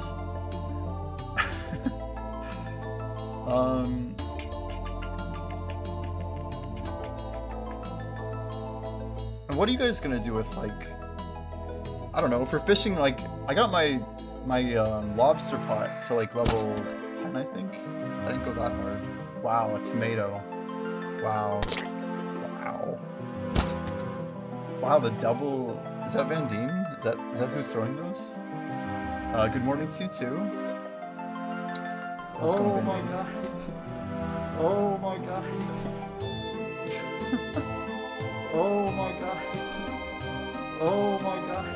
And what are you guys gonna do with like, I don't know, for fishing? Like, I got my lobster pot to like level 10, I think. I didn't go that hard. Wow, a tomato. Wow. Wow. Wow, the double. Is that Van Dien? Is that who's throwing those? Good morning to you too. Who's gonna
Oh
win?
my god. Oh my god. Oh my god. Oh my god.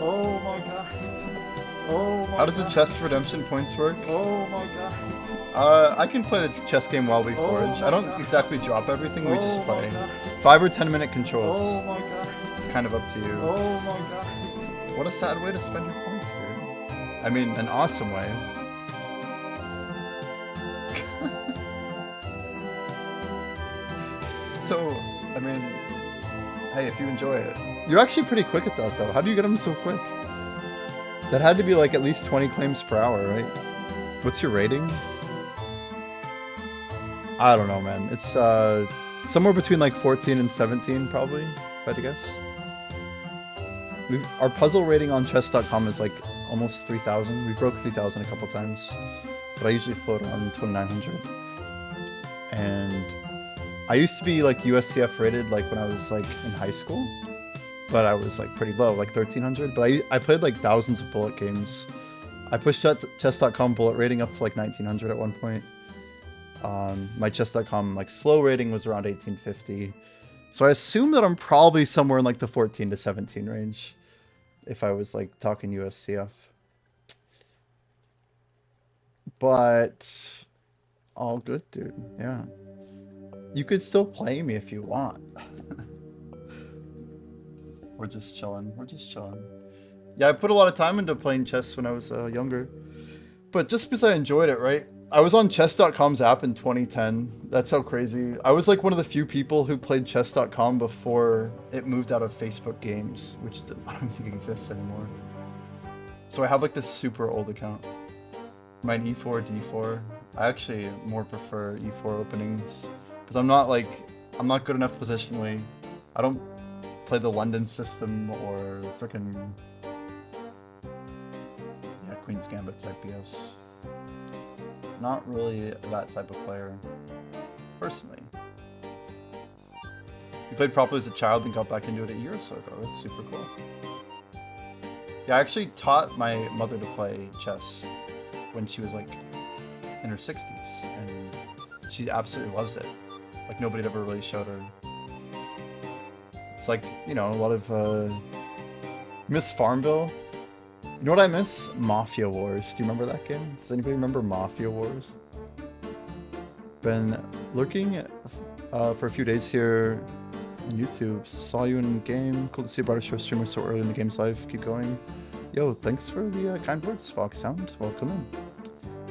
Oh my god. Oh my
How does the
god.
chest redemption points work?
Oh my god.
I can play the chess game while we forage.
my
I don't
God.
exactly drop everything, we just
Oh my
play.
god.
5 or 10 minute controls.
Oh my god.
Kind of up to you.
Oh my god.
What a sad way to spend your points, dude. I mean, an awesome way. So, I mean, hey, if you enjoy it. You're actually pretty quick at that, though. How do you get them so quick? That had to be like at least 20 claims per hour, right? What's your rating? I don't know, man. It's somewhere between like 14 and 17, probably, if I had to guess. Our puzzle rating on chess.com is like almost 3,000. We broke 3,000 a couple times, but I usually float around 2,900. And I used to be like USCF rated like when I was like in high school, but I was like pretty low, like 1,300. But I played like thousands of bullet games. I pushed chess.com bullet rating up to like 1,900 at one point. My chess.com like slow rating was around 1,850. So I assume that I'm probably somewhere in like the 14 to 17 range if I was like talking USCF. But all good, dude. Yeah. You could still play me if you want. We're just chilling. We're just chilling. Yeah, I put a lot of time into playing chess when I was younger. But just because I enjoyed it, right? I was on chess.com's app in 2010. That's how crazy. I was like one of the few people who played chess.com before it moved out of Facebook games, which I don't think exists anymore. So I have like this super old account. Mine E4, D4. I actually more prefer E4 openings because I'm not good enough positionally. I don't play the London system or frickin' Queen's Gambit type BS. Not really that type of player, personally. You played properly as a child and got back into it a year or so ago. That's super cool. Yeah, I actually taught my mother to play chess when she was like in her 60s, and she absolutely loves it. Like nobody had ever really showed her. It's like, you know, a lot of Miss Farmville. You know what I miss? Mafia Wars. Do you remember that game? Does anybody remember Mafia Wars? Been lurking for a few days here on YouTube. Saw you in game. Cool to see a broader show streamer so early in the game's life. Keep going. Yo, thanks for the kind words, Fox Sound. Welcome in.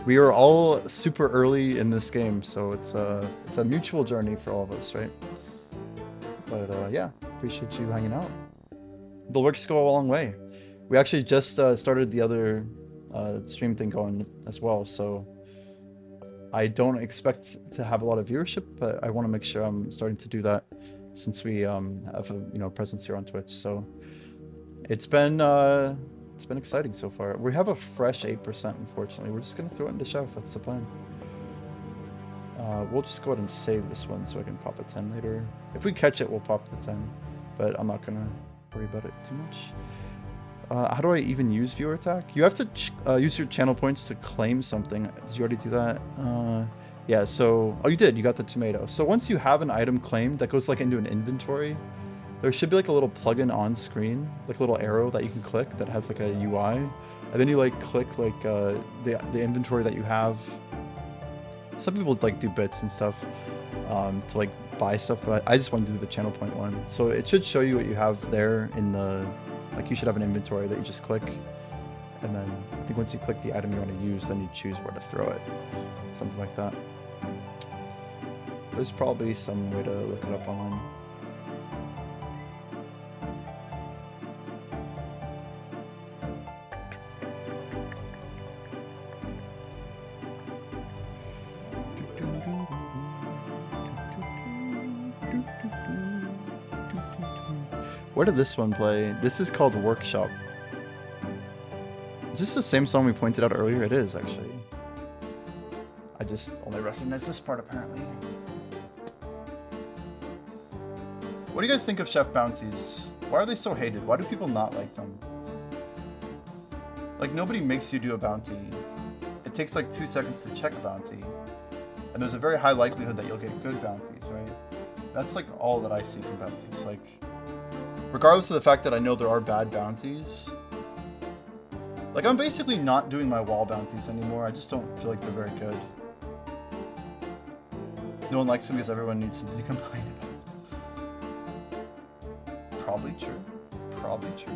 We are all super early in this game, so it's a mutual journey for all of us, right? But yeah, appreciate you hanging out. The lurks go a long way. We actually just started the other stream thing going as well, so I don't expect to have a lot of viewership, but I want to make sure I'm starting to do that since we have a presence here on Twitch. So it's been exciting so far. We have a fresh 8%. Unfortunately, we're just gonna throw it into Chef. That's the plan. We'll just go ahead and save this one so I can pop a 10 later. If we catch it, we'll pop the 10, but I'm not gonna worry about it too much. How do I even use viewer attack? You have to use your channel points to claim something. Did you already do that? Yeah, so... Oh, you did. You got the tomato. So once you have an item claimed that goes like into an inventory, there should be like a little plugin on screen, like a little arrow that you can click that has like a UI. And then you like click like the inventory that you have. Some people like do bits and stuff to like buy stuff, but I just wanted to do the channel point one. So it should show you what you have there in the... Like you should have an inventory that you just click, and then I think once you click the item you want to use, then you choose where to throw it. Something like that. There's probably some way to look it up online. Where did this one play? This is called Workshop. Is this the same song we pointed out earlier? It is, actually. I just only recognize this part, apparently. What do you guys think of chef bounties? Why are they so hated? Why do people not like them? Like, nobody makes you do a bounty. it takes like 2 seconds to check a bounty. And there's a very high likelihood that you'll get good bounties, right? That's like all that I see from bounties. Like, regardless of the fact that I know there are bad bounties, like I'm basically not doing my wall bounties anymore. I just don't feel like they're very good. No one likes them because everyone needs something to complain about. Probably true. Probably true.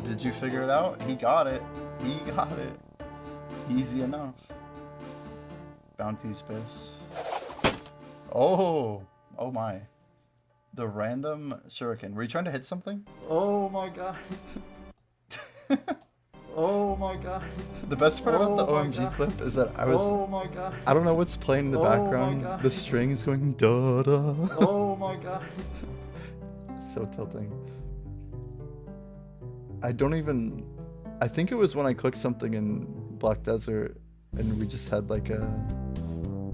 Did you figure it out? He got it. He got it. Easy enough. Bounty space. Oh. Oh my. The random shuriken. Were you trying to hit something?
Oh my god. Oh my god.
The best part about the
Oh my
OMG
God.
clip is that I was...
Oh my god.
I don't know what's playing in the
Oh my
background.
God.
The string is going da da.
Oh my god.
So tilting. I don't even... I think it was when I clicked something in Black Desert and we just had like a...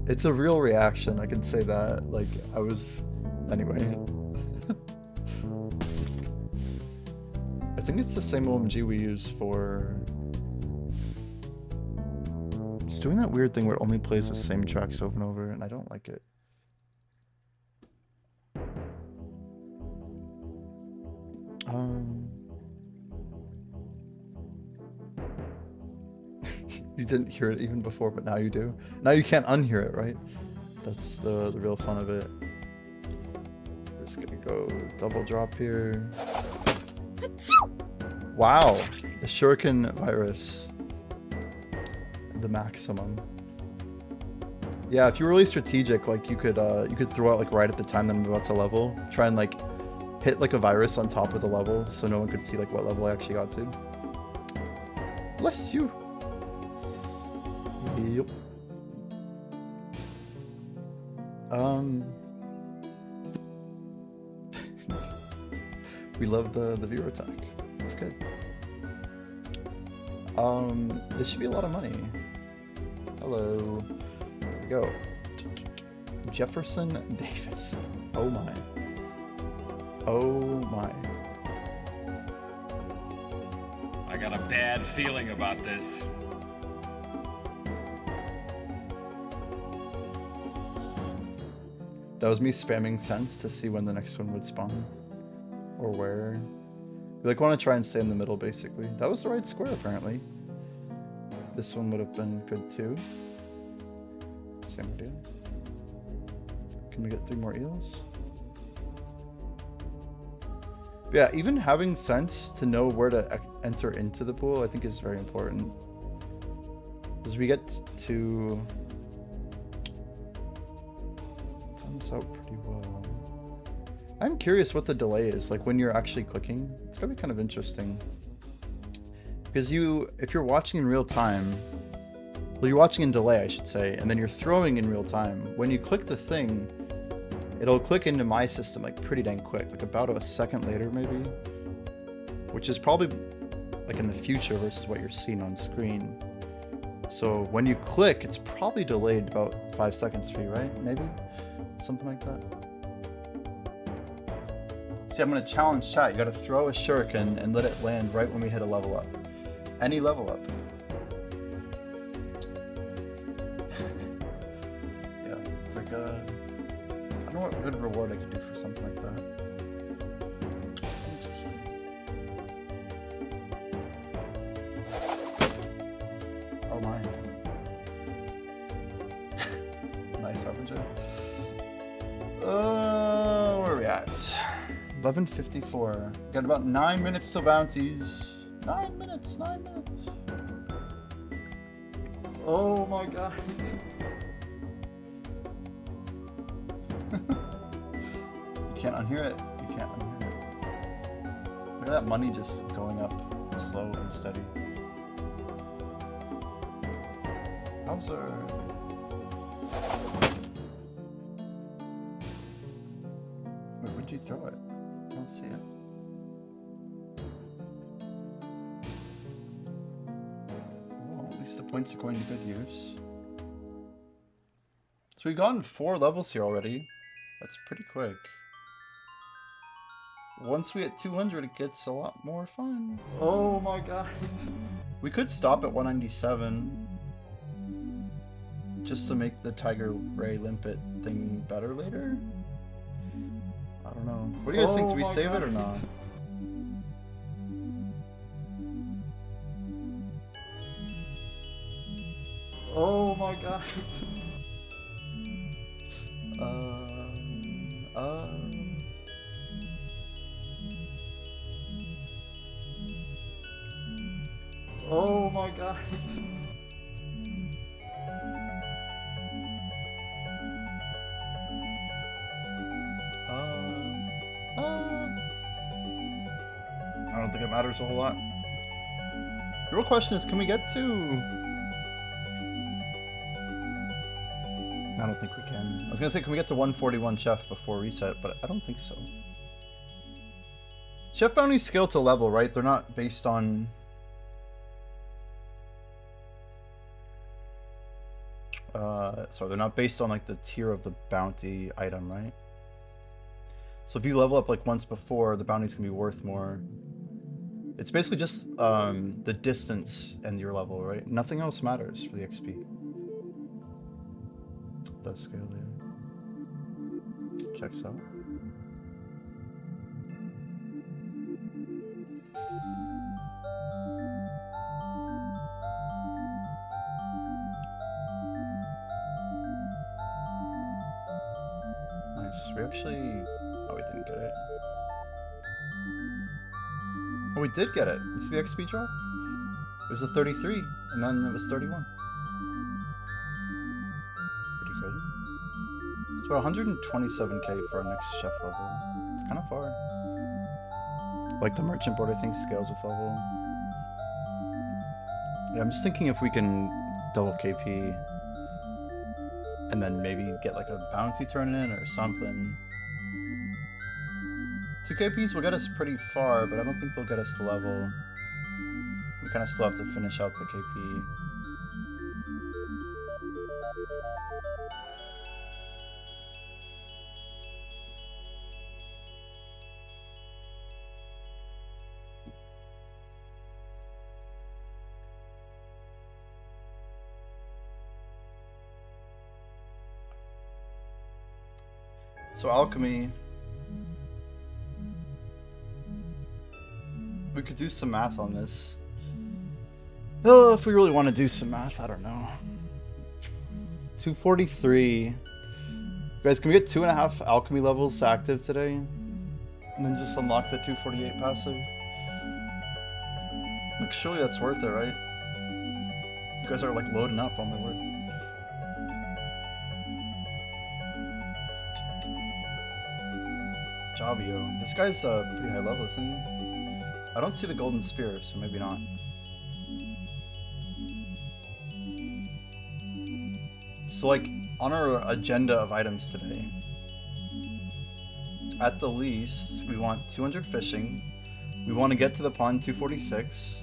It's a real reaction, I can say that. Like, I was... Anyway. I think it's the same OMG we use for... It's doing that weird thing where it only plays the same tracks over and over, and I don't like it. You didn't hear it even before, but now you do. Now you can't unhear it, right? That's the real fun of it. We're just gonna go double drop here. Wow, the shuriken virus. The maximum. Yeah, if you were really strategic, like you could throw out like right at the time that I'm about to level. Try and like hit like a virus on top of the level so no one could see like what level I actually got to. Bless you. Yep. We love the viewer attack. That's good. This should be a lot of money. Hello. Here we go. Jefferson Davis. Oh my. Oh my.
I got a bad feeling about this.
That was me spamming cents to see when the next one would spawn. Or where. We like want to try and stay in the middle basically. That was the right square apparently. This one would have been good too. Same idea. Can we get 3 more eels? But yeah, even having sense to know where to enter into the pool I think is very important. As we get to... Time this out pretty well. I'm curious what the delay is, like when you're actually clicking. It's gonna be kind of interesting. Because if you're watching in real time, well, you're watching in delay, I should say, and then you're throwing in real time. When you click the thing, it'll click into my system like pretty dang quick, like about a second later maybe, which is probably like in the future versus what you're seeing on screen. So when you click, it's probably delayed about 5 seconds for you, right? Maybe? Something like that. See, I'm going to challenge chat. You got to throw a shuriken and let it land right when we hit a level up. Any level up. Yeah, it's like a... I don't know what good reward I could do for something like that. Oh my. Nice harbinger. Where are we at? 11:54. Got about 9 minutes till bounties. 9 minutes, 9 minutes.
Oh my god.
You can't unhear it. You can't unhear it. Look at that money just going up slow and steady. Howser. Wait, where'd you throw it? I don't see it. Well, at least the points are going to good use. So we've gotten 4 levels here already. That's pretty quick. once we hit 200, it gets a lot more fun.
Oh my god.
We could stop at 197 just to make the Tiger Ray Limpet thing better later. I don't know. What do you guys think? Do we
Oh my
save
God.
it or not?
Oh my god. Oh my god.
I don't think it matters a whole lot. The real question is, can we get to... I don't think we can. I was gonna say, can we get to 141 Chef before reset, but I don't think so. Chef bounties scale to level, right? They're not based on... sorry, they're not based on like the tier of the bounty item, right? So if you level up like once before, the bounties can be worth more. It's basically just the distance and your level, right? Nothing else matters for the XP. Does scale there. Checks out. Nice. We actually... Oh, we didn't get it. Oh, we did get it. You see the XP drop? It was a 33, and then it was 31. Pretty good. It's about 127k for our next chef level. It's kind of far. Like the merchant board, I think, scales with level. Yeah, I'm just thinking if we can double KP and then maybe get like a bounty turn in or something. 2 KPs will get us pretty far, but I don't think they'll get us to level. We kind of still have to finish out the KP. So Alchemy, we could do some math on this. Oh, if we really want to do some math, I don't know. 243. Guys, can we get 2.5 alchemy levels active today? And then just unlock the 248 passive? Look, surely that's worth it, right? You guys are like loading up, on my word. Jabio. This guy's pretty high level, isn't he? I don't see the golden spear, so maybe not. So like, on our agenda of items today, at the least, we want 200 fishing. We want to get to the pond 246.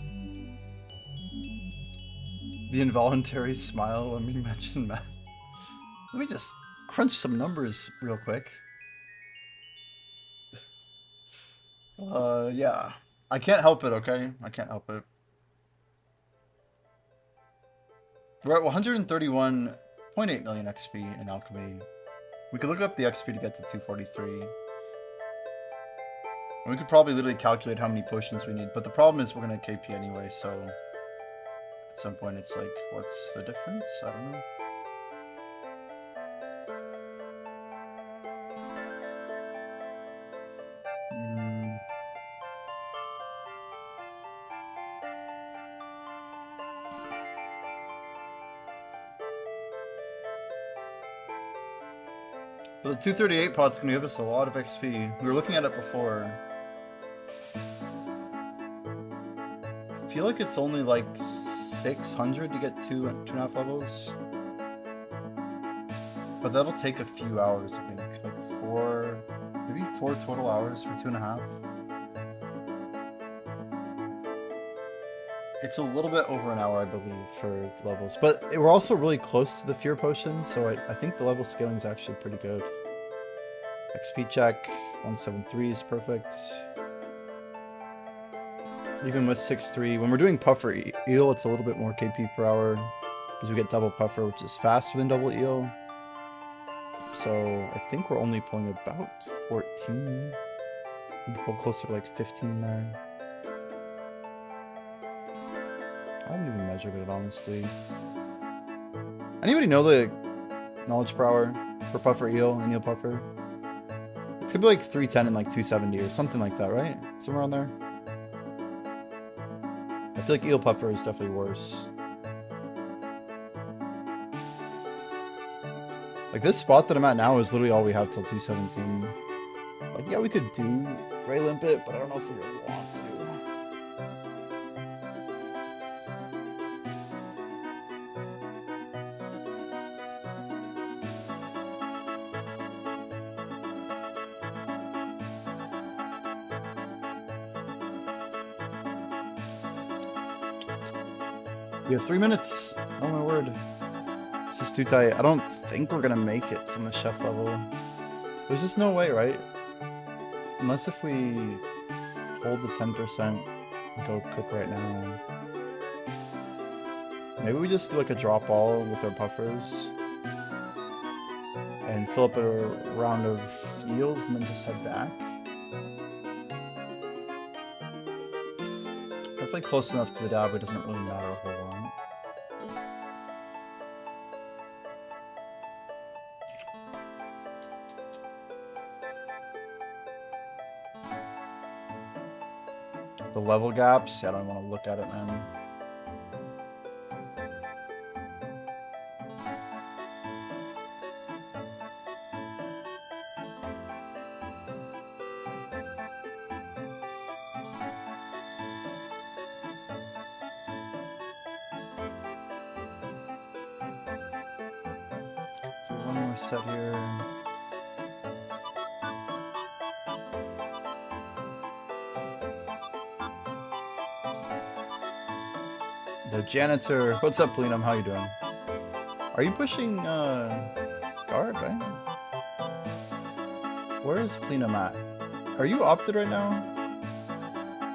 The involuntary smile when we mention math. Let me just crunch some numbers real quick. Yeah. I can't help it, okay? I can't help it. We're at 131.8 million XP in Alchemy. We could look up the XP to get to 243. And we could probably literally calculate how many potions we need, but the problem is we're gonna KP anyway, so at some point it's like, what's the difference? I don't know. But the 238 pot's gonna give us a lot of XP. We were looking at it before. I feel like it's only like 600 to get 2.5 levels. But that'll take a few hours, I think. Like maybe 4 total hours for 2.5. It's a little bit over an hour, I believe, for levels. But we're also really close to the Fear Potion, so I think the level scaling is actually pretty good. XP check, 173 is perfect. Even with 6-3, when we're doing puffer eel, it's a little bit more KP per hour because we get double puffer, which is faster than double eel. So I think we're only pulling about 14. We pull closer to like 15 there. I haven't even measured it, honestly. Anybody know the knowledge per hour for puffer eel and eel puffer? It's gonna be like 310 and like 270 or something like that, right? Somewhere around there. I feel like eel puffer is definitely worse. Like this spot that I'm at now is literally all we have till 217. Like, yeah, we could do Ray Limpet, but I don't know if we really want to. We have 3 minutes. Oh my word. This is too tight. I don't think we're gonna make it from the chef level. There's just no way, right? Unless if we hold the 10% and go cook right now. Maybe we just do like a drop all with our puffers. And fill up a round of eels and then just head back. Definitely close enough to the dab, it doesn't really matter a whole lot. The level gaps, yeah, I don't want to look at it, man. Do one more set here. The janitor. What's up, Plenum? How you doing? Are you pushing guard, right? Where is Plenum at? Are you opted right now?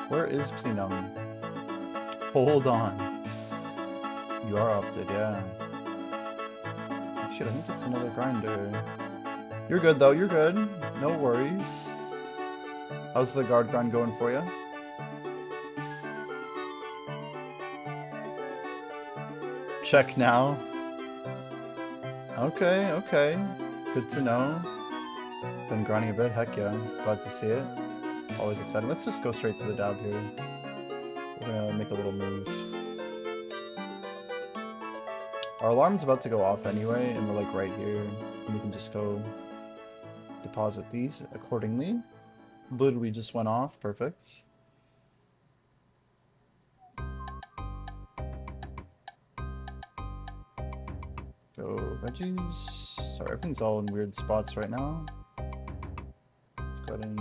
Where is Plenum? Hold on. You are opted, yeah. Shit, I think it's another grinder. You're good though, you're good. No worries. How's the guard grind going for you? Check now. Okay, okay. Good to know. Been grinding a bit, heck yeah. Glad to see it. Always excited. Let's just go straight to the dab here. We're gonna make a little move. Our alarm's about to go off anyway, and we're like right here. And we can just go deposit these accordingly. Literally just went off, perfect. Go veggies. Sorry, everything's all in weird spots right now. Let's go ahead and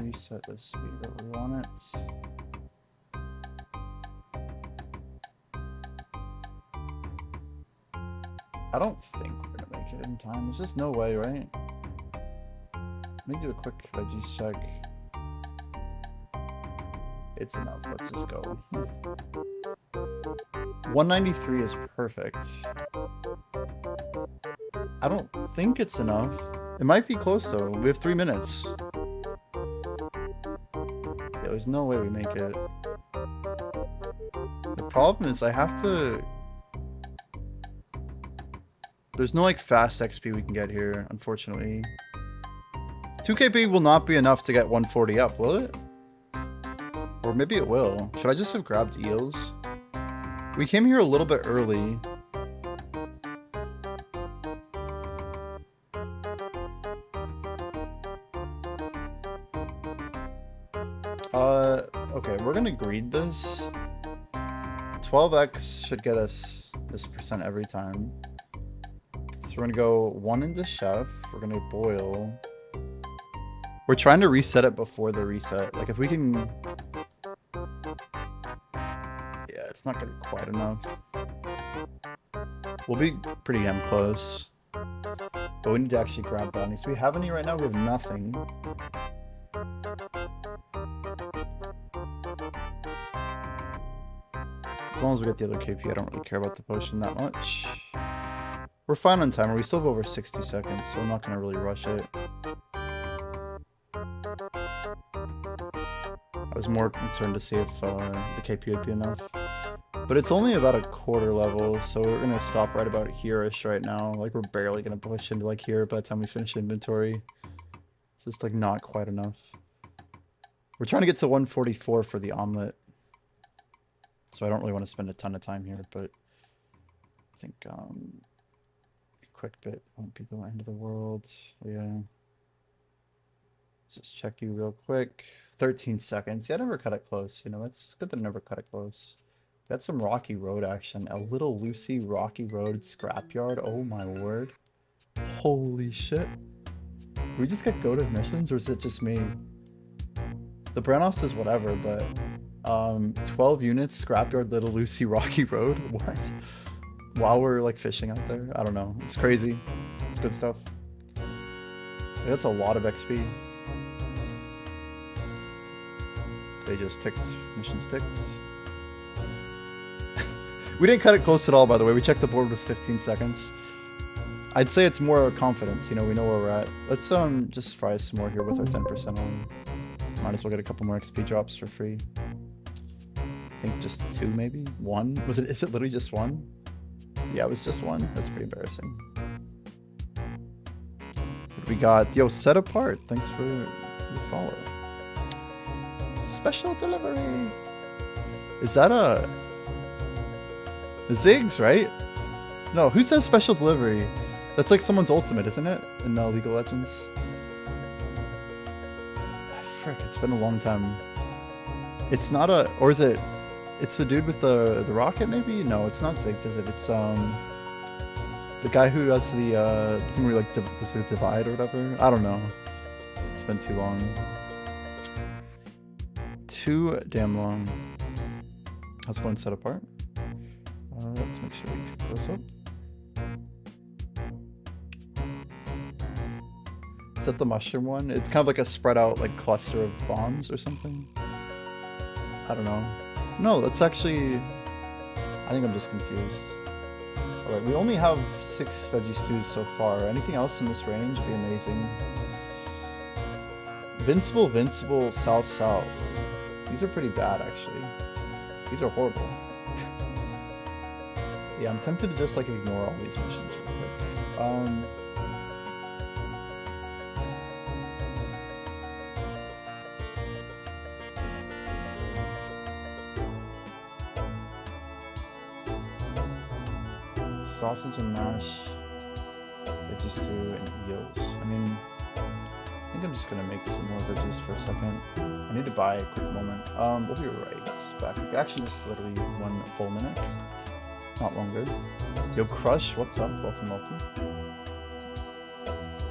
reset the speed that we want it. I don't think we're gonna make it in time. There's just no way, right? Let me do a quick veggies check. It's enough. Let's just go. 193 is perfect. I don't think it's enough. It might be close though. We have 3 minutes. Yeah, there's no way we make it. The problem is I have to... There's no like fast XP we can get here, unfortunately. 2KP will not be enough to get 140 up, will it? Or maybe it will. Should I just have grabbed eels? We came here a little bit early. Okay, we're gonna greed this. 12x should get us this percent every time. So we're gonna go 1 into chef. We're gonna boil. We're trying to reset it before the reset. Like if we can... Yeah, it's not gonna be quite enough. We'll be pretty damn close. But we need to actually grab bounties. Do we have any right now? We have nothing. As long as we get the other KP, I don't really care about the potion that much. We're fine on timer. We still have over 60 seconds, so I'm not going to really rush it. I was more concerned to see if the KP would be enough. But it's only about a quarter level, so we're going to stop right about here-ish right now. Like, we're barely going to push into, like, here by the time we finish inventory. It's just, like, not quite enough. We're trying to get to 144 for the omelet. So I don't really want to spend a ton of time here, but I think a quick bit won't be the end of the world. Yeah. Let's just check you real quick. 13 seconds. Yeah, I never cut it close. You know, it's good to never cut it close. Got some rocky road action. A little Lucy rocky road scrapyard. Oh my word. Holy shit. We just get goated missions, or is it just me? The Branoff says whatever, but 12 units, scrapyard, little Lucy rocky road. What? While we're like fishing out there? I don't know. It's crazy. It's good stuff. That's a lot of XP. They just ticked. Missions ticked. We didn't cut it close at all, by the way. We checked the board with 15 seconds. I'd say it's more confidence. You know, we know where we're at. Let's just fry some more here with our 10% on. Might as well get a couple more XP drops for free. I think just 2, maybe? 1? Is it literally just 1? Yeah, it was just 1. That's pretty embarrassing. What do we got? Yo, Set Apart. Thanks for the follow. Special delivery. Is that a Ziggs, right? No, who says special delivery? That's like someone's ultimate, isn't it? In League of Legends. Frick, it's been a long time. It's not a, or is it? It's the dude with the rocket, maybe? No, it's not Ziggs, is it? It's the guy who has the thing where like this divide or whatever. I don't know. It's been too long. Too damn long. How's one Set Apart? Let's make sure we cook those up. Is that the mushroom one? It's kind of like a spread out like cluster of bombs or something. I don't know. No, that's actually, I think I'm just confused. Alright, we only have 6 veggie stews so far. Anything else in this range would be amazing. Vincible, south. These are pretty bad actually. These are horrible. Yeah, I'm tempted to just like ignore all these missions real quick. Sausage and mash, veggie stew, and eels. I mean, I think I'm just gonna make some more veggies for a second. I need to buy a quick moment. We'll be right back. Actually, just literally 1 full minute, not longer. Yo, Crush, what's up? Welcome.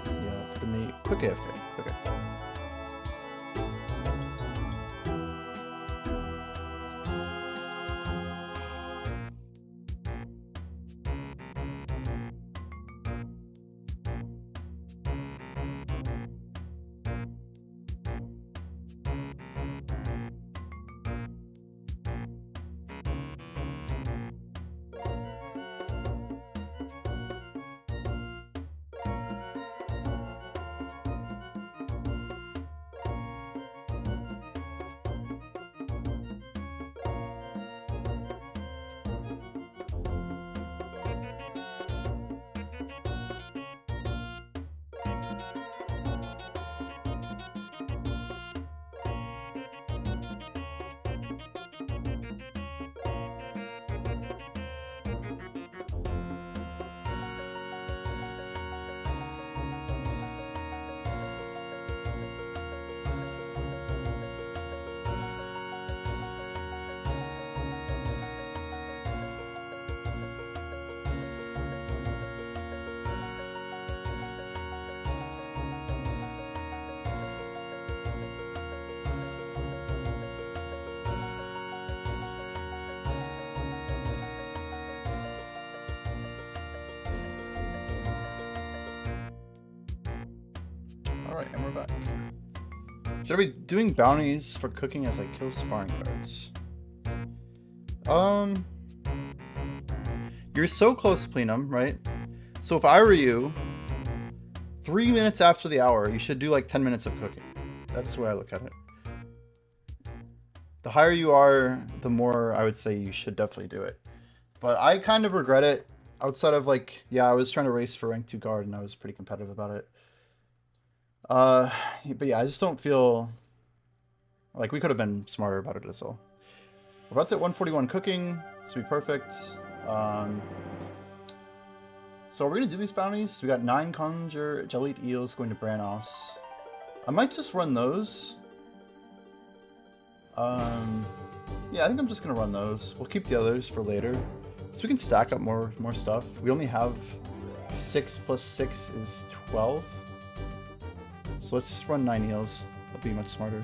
Yeah, give me quick AFK. Okay. Alright, and we're back. Should I be doing bounties for cooking as I kill sparring guards? You're so close to plenum, right? So if I were you, 3 minutes after the hour, you should do like 10 minutes of cooking. That's the way I look at it. The higher you are, the more I would say you should definitely do it. But I kind of regret it. Outside of like, yeah, I was trying to race for rank 2 guard and I was pretty competitive about it. But yeah, I just don't feel like we could have been smarter about it as well. We're about to hit 141 cooking. This will be perfect. So we're going to do these bounties. We got 9 conjure jellied eels going to Branoffs. I might just run those. Yeah, I think I'm just going to run those. We'll keep the others for later. So we can stack up more stuff. We only have 6 plus 6 is 12. So let's just run 9 eels. That'll be much smarter.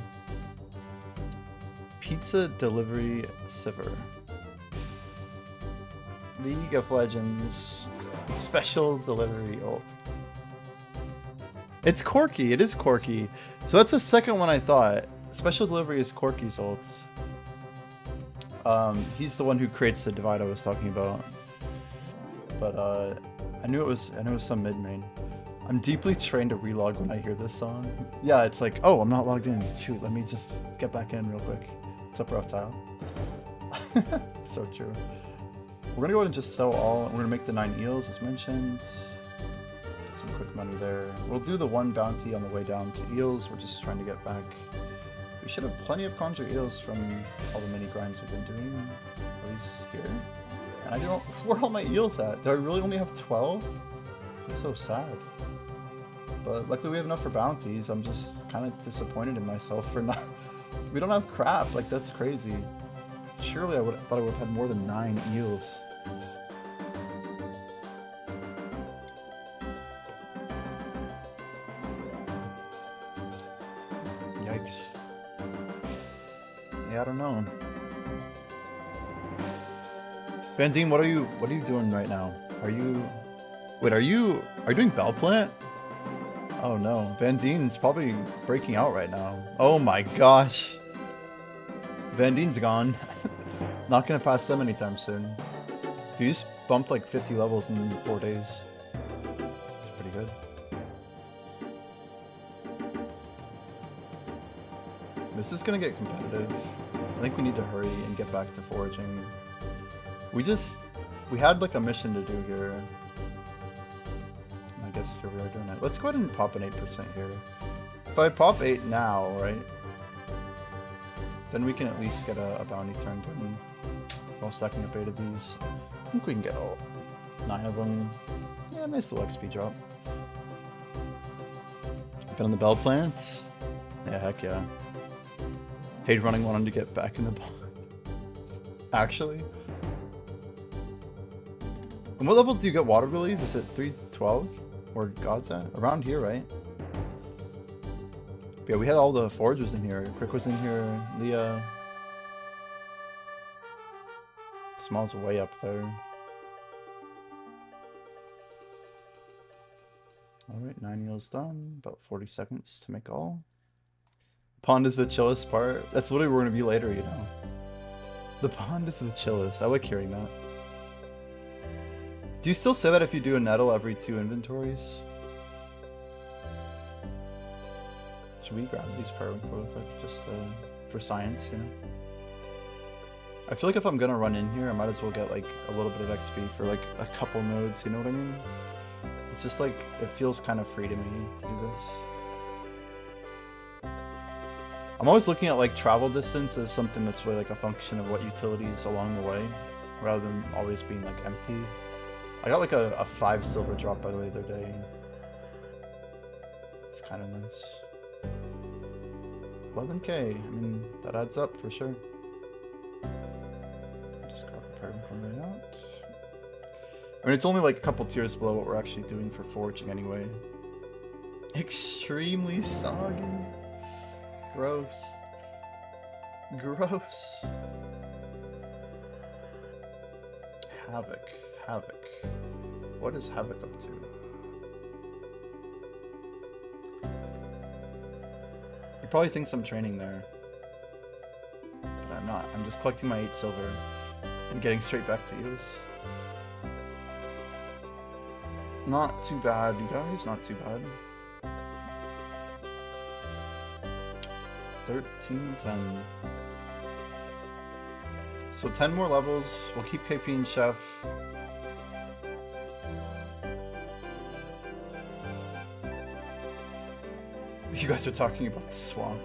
Pizza delivery Sivir. League of Legends special delivery ult. It's Corky. It is Corky. So that's the second one I thought. Special delivery is Corky's ult. He's the one who creates the divide I was talking about. But I knew it was some mid main. I'm deeply trained to relog when I hear this song. Yeah, it's like, oh, I'm not logged in. Shoot, let me just get back in real quick. What's up, Reptile? So true. We're gonna go ahead and just sell all. We're gonna make the 9 eels as mentioned. Get some quick money there. We'll do the 1 bounty on the way down to eels. We're just trying to get back. We should have plenty of conjure eels from all the mini grinds we've been doing. At least here. And I don't. Where are all my eels at? Do I really only have 12? That's so sad. But luckily we have enough for bounties. I'm just kind of disappointed in myself for not. We don't have crap. Like, that's crazy. Surely I thought I would have had more than 9 eels. Yikes. Yeah, I don't know. Vandine, what are you doing right now? Are you doing Bell Plant? Oh no, Vandine's probably breaking out right now. Oh my gosh. Vandine's gone. Not gonna pass them anytime soon. You just bumped like 50 levels in 4 days. That's pretty good. This is gonna get competitive. I think we need to hurry and get back to foraging. We had like a mission to do here. I guess here we are doing it. Let's go ahead and pop an 8% here. If I pop 8 now, right? Then we can at least get a bounty turned in while stacking up 8 of these. I think we can get all 9 of them. Yeah, nice little XP drop. Been on the bell plants? Yeah, heck yeah. Hate running, wanting to get back in the ball. Actually. And what level do you get water lilies? Is it 312? Or God's at? Around here, right? But yeah, we had all the foragers in here. Crick was in here. Leah. Small's way up there. Alright, 9 eels done. About 40 seconds to make all. Pond is the chillest part. That's literally where we're going to be later, you know. The pond is the chillest. I like hearing that. Do you still say that if you do a nettle every 2 inventories? Should we grab these periwinkle real quick, just for science, you know? I feel like if I'm gonna run in here, I might as well get like a little bit of XP for like a couple nodes, you know what I mean? It's just like, it feels kind of free to me to do this. I'm always looking at like travel distance as something that's really like a function of what utilities along the way, rather than always being like empty. I got like a 5 silver drop, by the way, the other day. It's kind of nice. 11k, I mean, that adds up for sure. Just grab the periwinkle right out. I mean, it's only like a couple tiers below what we're actually doing for foraging anyway. Extremely soggy. Gross. Gross. Havoc. Havoc. What is Havoc up to? probably thinks I'm training there. But I'm not. I'm just collecting my 8 silver and getting straight back to use. Not too bad, you guys. Not too bad. 1310. So 10 more levels. We'll keep KPing Chef. You guys are talking about the swamp.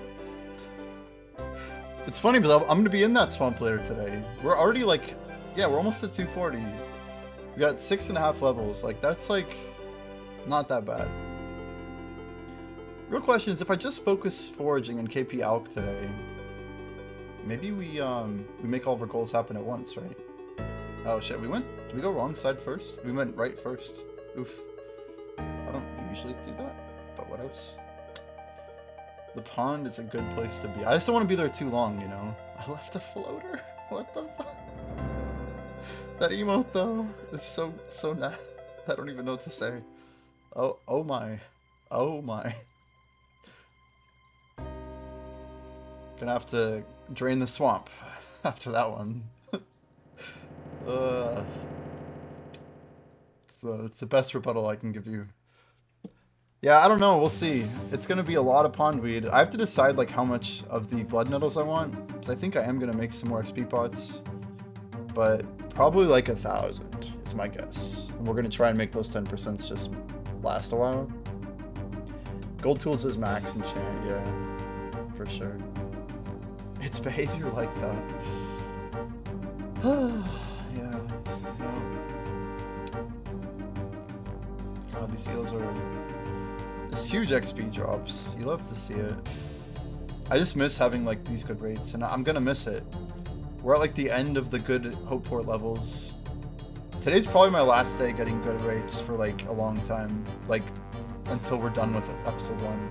It's funny because I'm going to be in that swamp later today. We're already like, yeah, we're almost at 240. We got 6.5 levels. Like, that's like not that bad. Real question is, if I just focus foraging and KP Alk today, maybe we make all of our goals happen at once, right? Oh shit, did we go wrong side first? We went right first. Oof. I don't usually do that, but what else? The pond is a good place to be. I just don't want to be there too long, you know? I left a floater? What the fuck? That emote though is so nah. I don't even know what to say. Oh my. Oh my. Gonna have to drain the swamp after that one. It's the best rebuttal I can give you. Yeah, I don't know. We'll see. It's gonna be a lot of pondweed. I have to decide like how much of the blood nettles I want, because I think I am gonna make some more XP pots, but probably like 1,000 is my guess. And we're gonna try and make those 10% just last a while. Gold tools is max enchant, yeah, for sure. It's behavior like that. Yeah. God, these eels are just huge XP drops. You love to see it. I just miss having like these good rates, and I'm gonna miss it. We're at like the end of the good Hopeport levels. Today's probably my last day getting good rates for like a long time, like until we're done with episode 1.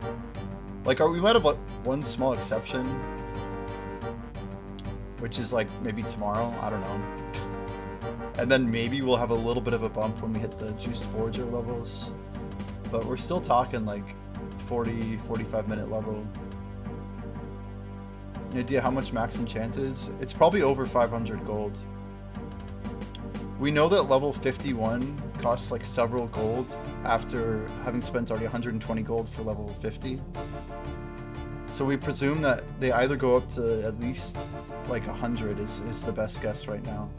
Like, we might have like one small exception, which is like maybe tomorrow, I don't know. And then maybe we'll have a little bit of a bump when we hit the juiced forager levels. But we're still talking like 40, 45 minute level. Any idea how much max enchant is? It's probably over 500 gold. We know that level 51 costs like several gold after having spent already 120 gold for level 50. So we presume that they either go up to at least like 100 is the best guess right now.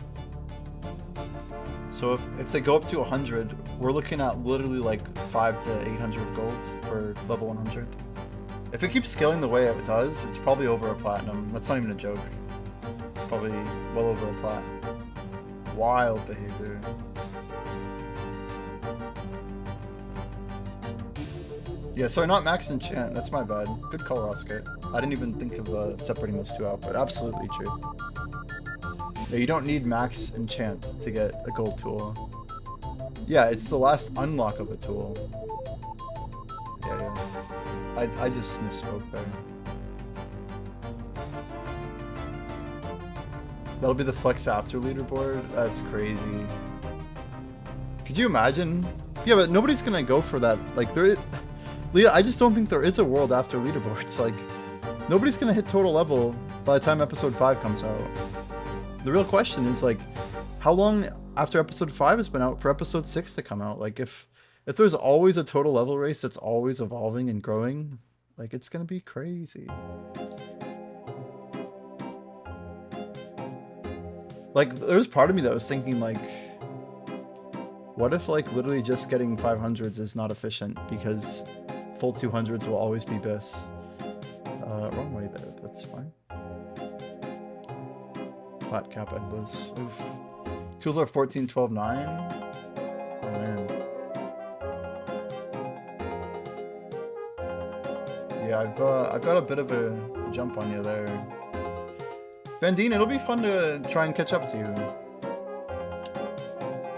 So if they go up to 100, we're looking at literally like 500 to 800 gold for level 100. If it keeps scaling the way it does, it's probably over a platinum. That's not even a joke. It's probably well over a plat. Wild behavior. Yeah, sorry, not max enchant. That's my bad. Good call, Rosket. I didn't even think of separating those two out, but absolutely true. Yeah, you don't need max enchant to get a gold tool. Yeah, it's the last unlock of a tool. Yeah. I just misspoke there. That'll be the flex after leaderboard? That's crazy. Could you imagine? Yeah, but nobody's gonna go for that. Like, Leah, I just don't think there is a world after leaderboards. Like, nobody's gonna hit total level by the time episode 5 comes out. The real question is, like, how long after episode 5 has been out for episode 6 to come out? Like, if there's always a total level race that's always evolving and growing, like, it's gonna be crazy. Like, there was part of me that was thinking, like, what if, like, literally just getting 500s is not efficient because full 200s will always be BIS? Wrong way there, but that's fine. Flat cap eggless. Oof. Tools are 14, 12, 9. Oh, man. Yeah, I've got a bit of a jump on you there. Vandine, it'll be fun to try and catch up to you.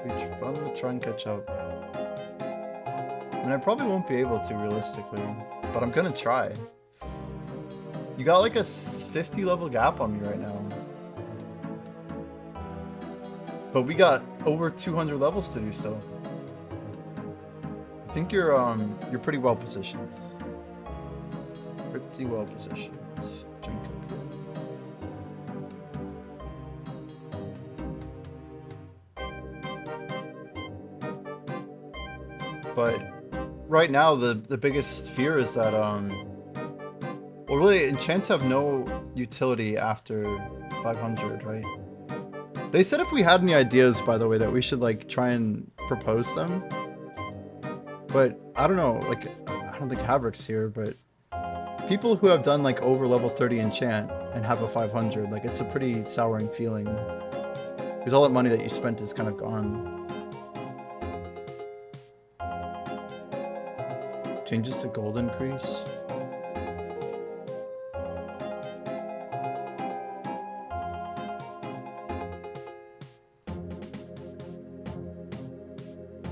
It'll be fun to try and catch up. I mean, I probably won't be able to realistically, but I'm gonna try. You got like a 50 level gap on me right now. But we got over 200 levels to do still. I think you're pretty well positioned. pretty well positioned. Drink up here. But right now, the biggest fear is that well, really, enchants have no utility after 500, right? They said if we had any ideas, by the way, that we should like try and propose them. But I don't know, like I don't think Havrick's here, but people who have done like over level 30 enchant and have a 500, like it's a pretty souring feeling. Because all that money that you spent is kind of gone. Changes to gold increase.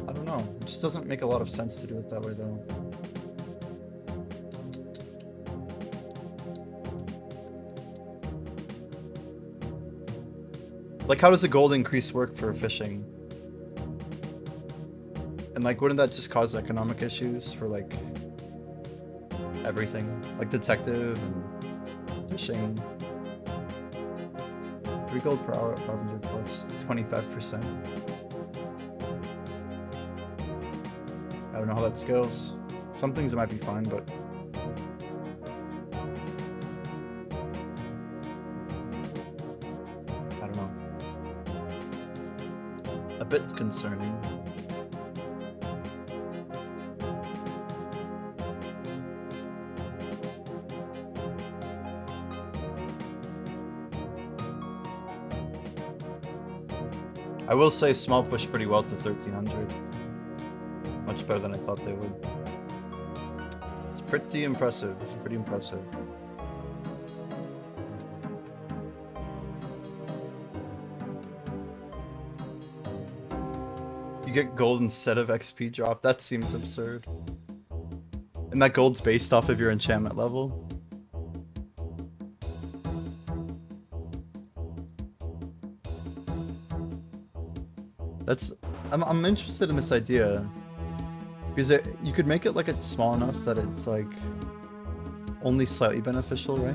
I don't know. It just doesn't make a lot of sense to do it that way though. Like, how does a gold increase work for fishing? And like, wouldn't that just cause economic issues for like everything? Like detective and fishing. 3 gold per hour at 500 plus 25%. I don't know how that scales. Some things it might be fine, but I don't know. A bit concerning. I will say small push pretty well to 1300. Much better than I thought they would. It's pretty impressive. Pretty impressive. You get gold instead of XP drop? That seems absurd. And that gold's based off of your enchantment level? I'm interested in this idea because you could make it like it's small enough that it's like only slightly beneficial, right?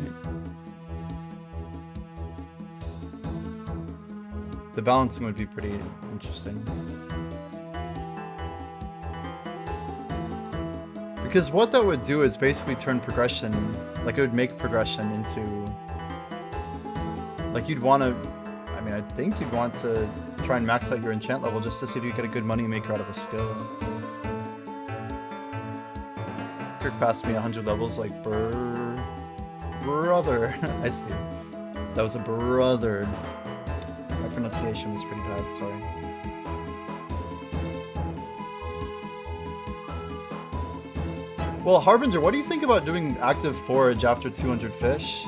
The balancing would be pretty interesting. Because what that would do is basically turn progression, like it would make progression into, like you'd want to, I mean, I think you'd want to try and max out your enchant level just to see if you get a good money maker out of a skill. Kirk passed me 100 levels like brother. I see. That was a brother. My pronunciation was pretty bad, sorry. Well, Harbinger, what do you think about doing active forage after 200 fish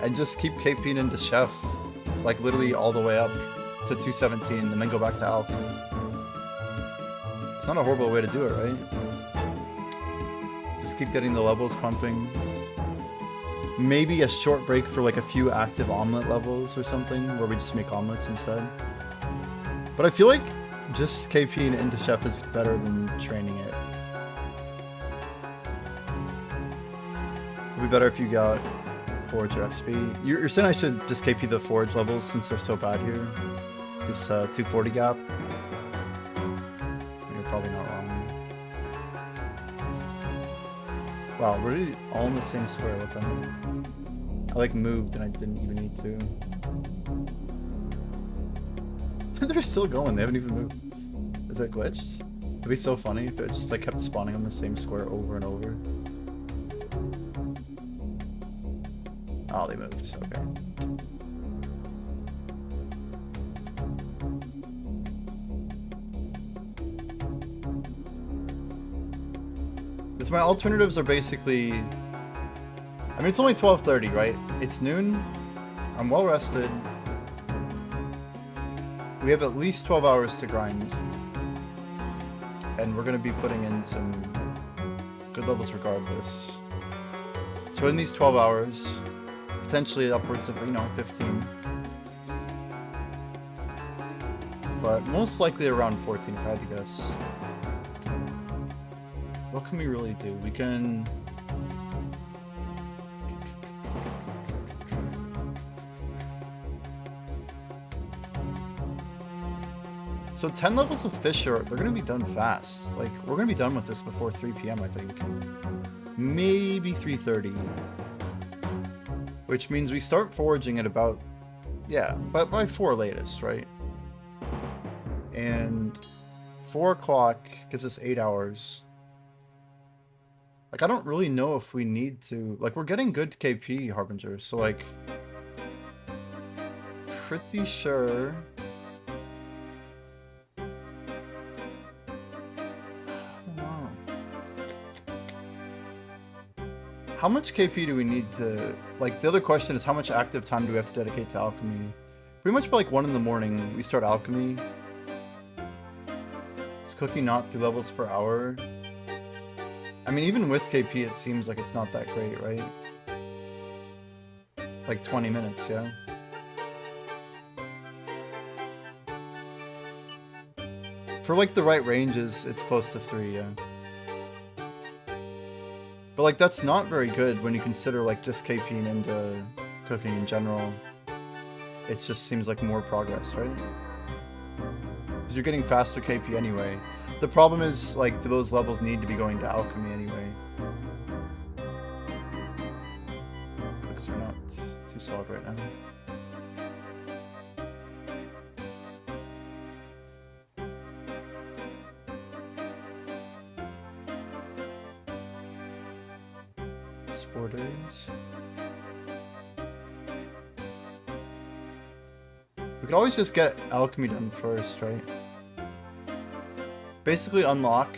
and just keep KPing into chef, like literally all the way up to 217 and then go back to Alchemy? It's not a horrible way to do it, right? Just keep getting the levels pumping. Maybe a short break for like a few active omelet levels or something where we just make omelets instead. But I feel like just KPing into chef is better than training it. It would be better if you got forage or XP. You're saying I should just KP the forage levels since they're so bad here? This 240 gap? You're probably not wrong. Wow, we're really all in the same square with them. I like moved and I didn't even need to. They're still going, they haven't even moved. Is that glitched? It'd be so funny if it just like kept spawning on the same square over and over. Oh, they moved, okay. Because my alternatives are basically, I mean, it's only 12:30, right? It's noon. I'm well rested. We have at least 12 hours to grind. And we're going to be putting in some good levels regardless. So in these 12 hours, potentially upwards of, 15. But most likely around 14 if I had to guess. What can we really do? We can So 10 levels of fish they're gonna be done fast. Like, we're gonna be done with this before 3 p.m. I think. Maybe 3:30. Which means we start foraging at about, yeah, but by 4 latest, right? And 4 o'clock gives us 8 hours. Like, I don't really know if we need to, like, we're getting good KP Harbinger, so like, pretty sure. How much KP do we need to, like, the other question is how much active time do we have to dedicate to Alchemy? Pretty much by like 1 in the morning, we start Alchemy. Is cooking not 3 levels per hour? I mean, even with KP, it seems like it's not that great, right? Like 20 minutes, yeah? For like the right ranges, it's close to 3, yeah. But like that's not very good when you consider like just KPing into cooking in general. It just seems like more progress, right? Because you're getting faster KP anyway. The problem is like, do those levels need to be going to Alchemy anyway? Cooks are not too solid right now. Just 4 days. We could always just get Alchemy done first, right? Basically unlock.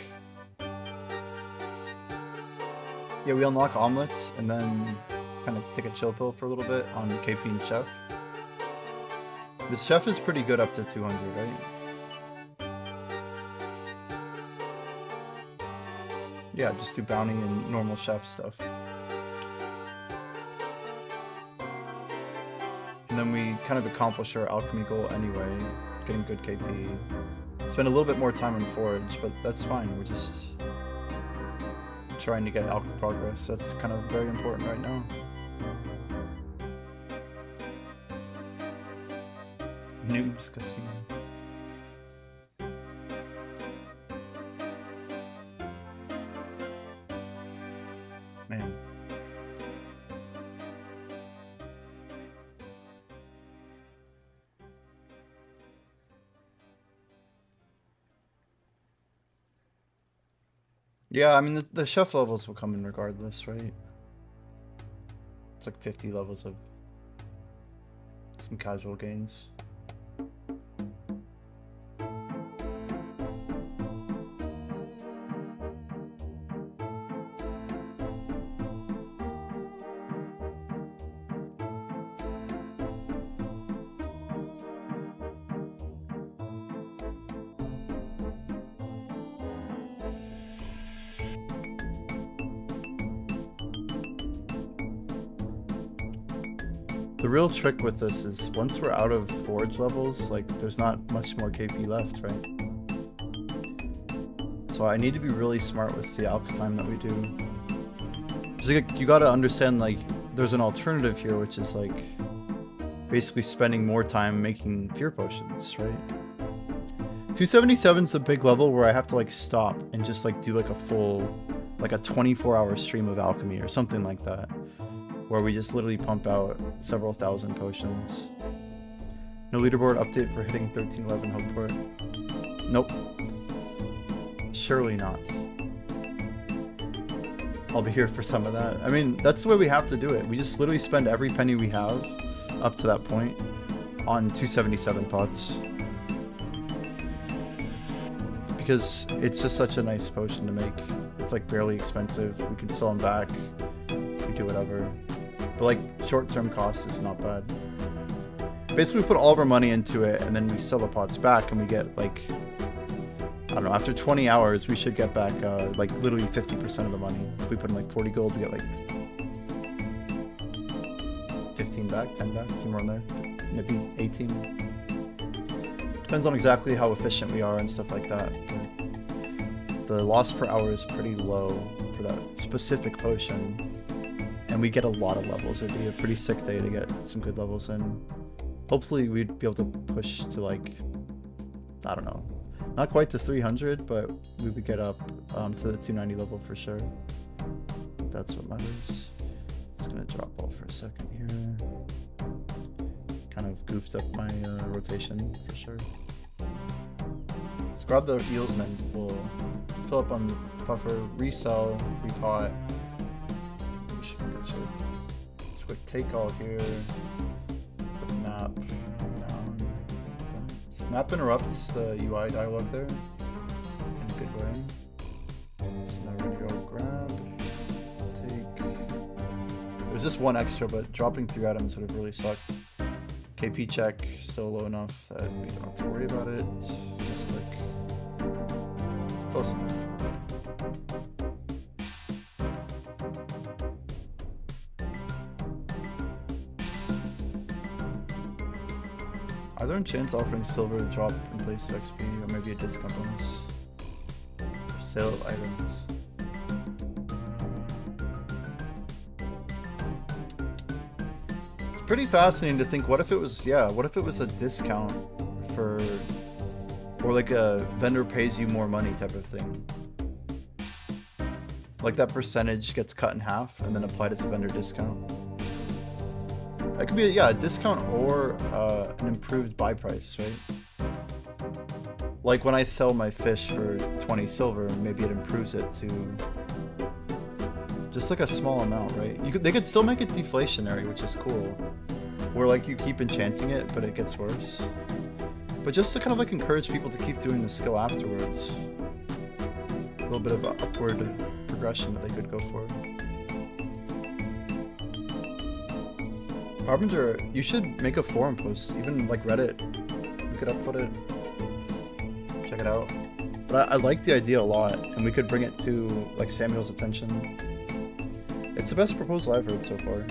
Yeah, we unlock omelets and then kind of take a chill pill for a little bit on KP and Chef. This Chef is pretty good up to 200, right? Yeah, just do bounty and normal Chef stuff. And then we kind of accomplish our Alchemy goal anyway, getting good KP. Spend a little bit more time on forage, but that's fine. We're just trying to get alchemy progress. That's kind of very important right now. Noobs Casino. Man. Yeah, I mean, the chef levels will come in regardless, right? It's like 50 levels of some casual gains. The real trick with this is once we're out of forage levels, like there's not much more KP left, right? So I need to be really smart with the alch time that we do. Because like, you gotta understand like there's an alternative here, which is like basically spending more time making fear potions, right? 277 is the big level where I have to like stop and just like do like a full, like a 24-hour stream of alchemy or something like that. Where we just literally pump out several thousand potions. No leaderboard update for hitting 1311 Hopeport. Nope. Surely not. I'll be here for some of that. I mean, that's the way we have to do it. We just literally spend every penny we have up to that point on 277 pots. Because it's just such a nice potion to make. It's like barely expensive. We can sell them back. We do whatever. But like short-term cost is not bad. Basically we put all of our money into it and then we sell the pots back and we get like, I don't know, after 20 hours we should get back like literally 50% of the money. If we put in like 40 gold we get like 15 back, 10 back, somewhere in there. Maybe 18. Depends on exactly how efficient we are and stuff like that. But the loss per hour is pretty low for that specific potion. And we get a lot of levels. It'd be a pretty sick day to get some good levels in. Hopefully we'd be able to push to like, I don't know, Not quite to 300, but we would get up to the 290 level for sure. That's what matters. Just gonna drop off for a second here. Kind of goofed up my rotation for sure. Let's grab the eels and then we'll fill up on the puffer, resell, repot. We should be good shape. Let's quick take all here. Put the map down. Map interrupts the UI dialog there in a good way. So now we're gonna go grab, take. It was just one extra, but dropping 3 items would have really sucked. KP check still low enough that we don't have to worry about it. Let's click. Close enough. Are there enchants offering silver to drop in place of XP, or maybe a discount bonus for sale of items? It's pretty fascinating to think, what if it was, what if it was a discount for, or like a vendor pays you more money type of thing? Like that percentage gets cut in half and then applied as a vendor discount. That could be, a discount or an improved buy price, right? Like when I sell my fish for 20 silver, maybe it improves it to just like a small amount, right? They could still make it deflationary, which is cool. Where like you keep enchanting it, but it gets worse. But just to kind of like encourage people to keep doing the skill afterwards. A little bit of an upward progression that they could go for. Harbinger, you should make a forum post, even like Reddit. You could upload it. Check it out. But I like the idea a lot, and we could bring it to like Samuel's attention. It's the best proposal I've heard so far.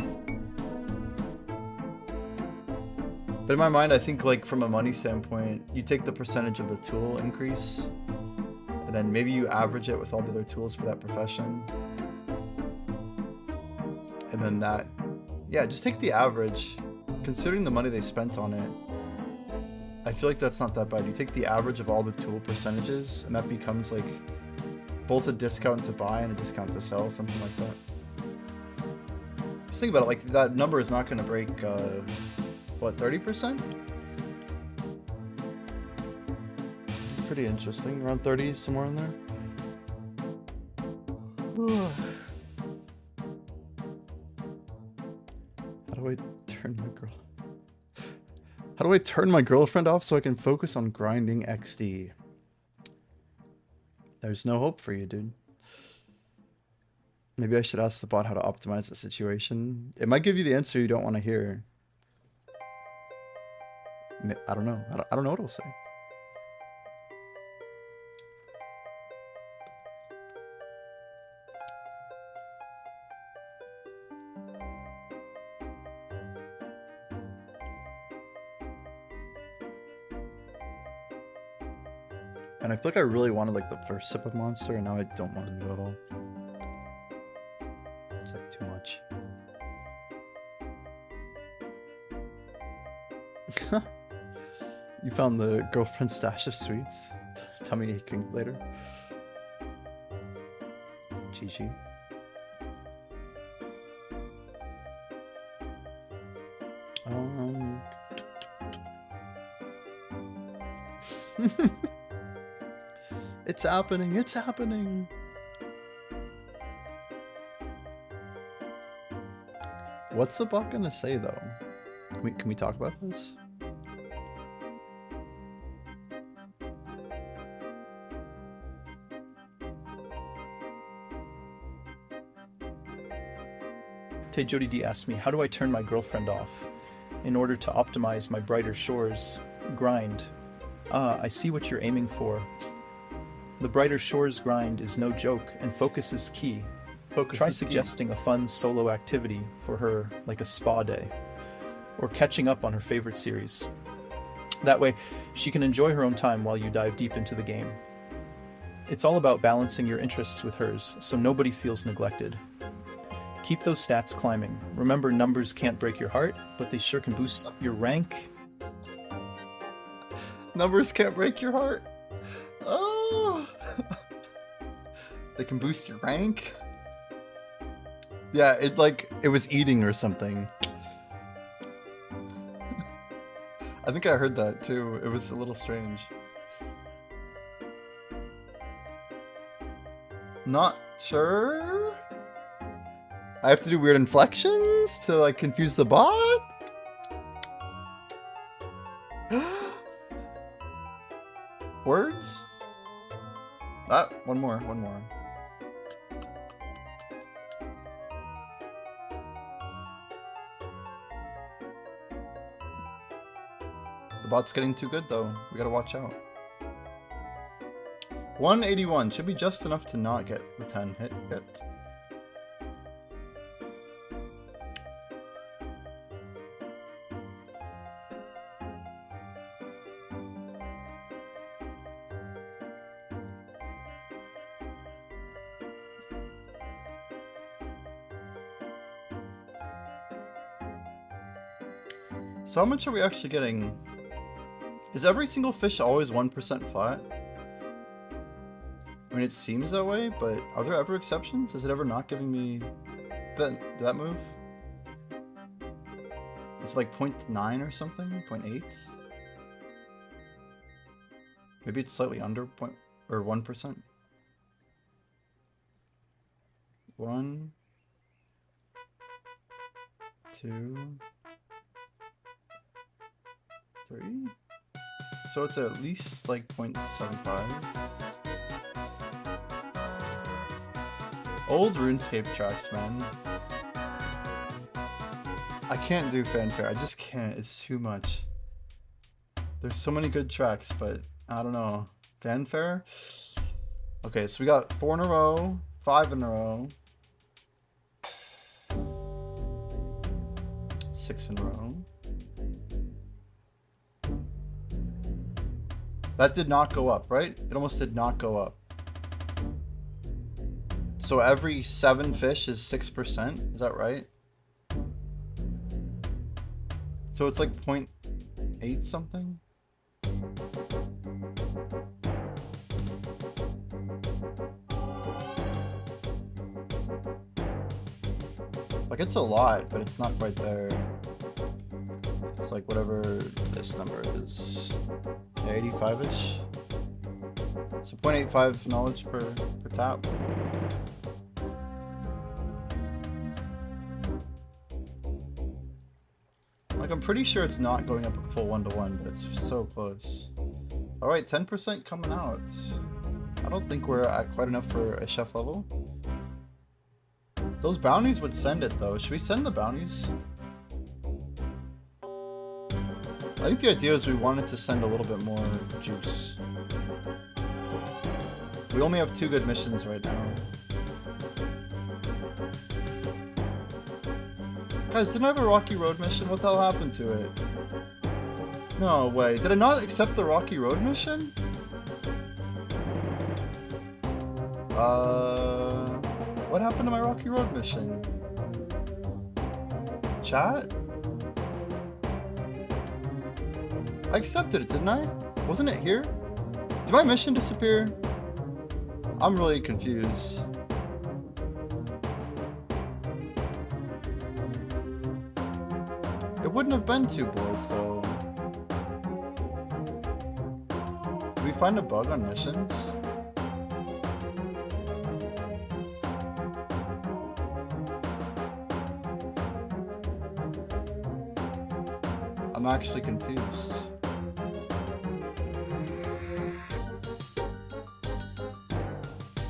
But in my mind, I think like from a money standpoint, you take the percentage of the tool increase, and then maybe you average it with all the other tools for that profession. And then that, just take the average. Considering the money they spent on it, I feel like that's not that bad. You take the average of all the tool percentages, and that becomes like both a discount to buy and a discount to sell, something like that. Just think about it, like that number is not going to break, what, 30%? Pretty interesting, around 30, somewhere in there. How do I turn my girlfriend off so I can focus on grinding XD? There's no hope for you, dude. Maybe I should ask the bot how to optimize the situation. It might give you the answer you don't want to hear. I don't know. I don't know what it'll say. And I feel like I really wanted like the first sip of Monster, and now I don't want it at all. It's like too much. You found the girlfriend's stash of sweets. Tummy aching later. GG. It's happening, it's happening. What's the bot gonna say though? Can we talk about this? Tay Jody D asked me, how do I turn my girlfriend off in order to optimize my Brighter Shores grind? Ah, I see what you're aiming for. The Brighter Shores grind is no joke, and focus is key. Try suggesting a fun solo activity for her, like a spa day, or catching up on her favorite series. That way, she can enjoy her own time while you dive deep into the game. It's all about balancing your interests with hers, so nobody feels neglected. Keep those stats climbing. Remember, numbers can't break your heart, but they sure can boost your rank. Numbers can't break your heart. They can boost your rank. Yeah, it was eating or something. I think I heard that too. It was a little strange. Not sure. I have to do weird inflections to like confuse the bot. Words? One more. The bot's getting too good though. We gotta watch out. 181 should be just enough to not get the 10 hit. So how much are we actually getting? Is every single fish always 1% flat? I mean, it seems that way, but are there ever exceptions? Is it ever not giving me... Did that move? It's like 0.9 or something? 0.8? Maybe it's slightly under 1%. 1, 2, 3. So it's at least like 0.75. Old RuneScape tracks, man. I can't do fanfare. I just can't. It's too much. There's so many good tracks, but I don't know. Fanfare? Okay, so we got 4 in a row, 5 in a row, 6 in a row. That did not go up, right? It almost did not go up. So every 7 fish is 6%, is that right? So it's like 0.8 something? Like it's a lot, but it's not quite there. It's like whatever this number is. 85-ish. So 0.85 knowledge per tap. Like I'm pretty sure it's not going up a full 1-to-1, but it's so close. Alright, 10% coming out. I don't think we're at quite enough for a chef level. Those bounties would send it though. Should we send the bounties? I think the idea is we wanted to send a little bit more juice. We only have 2 good missions right now. Guys, didn't I have a Rocky Road mission? What the hell happened to it? No way. Did I not accept the Rocky Road mission? What happened to my Rocky Road mission? Chat? I accepted it, didn't I? Wasn't it here? Did my mission disappear? I'm really confused. It wouldn't have been 2 boards, though. Did we find a bug on missions? I'm actually confused.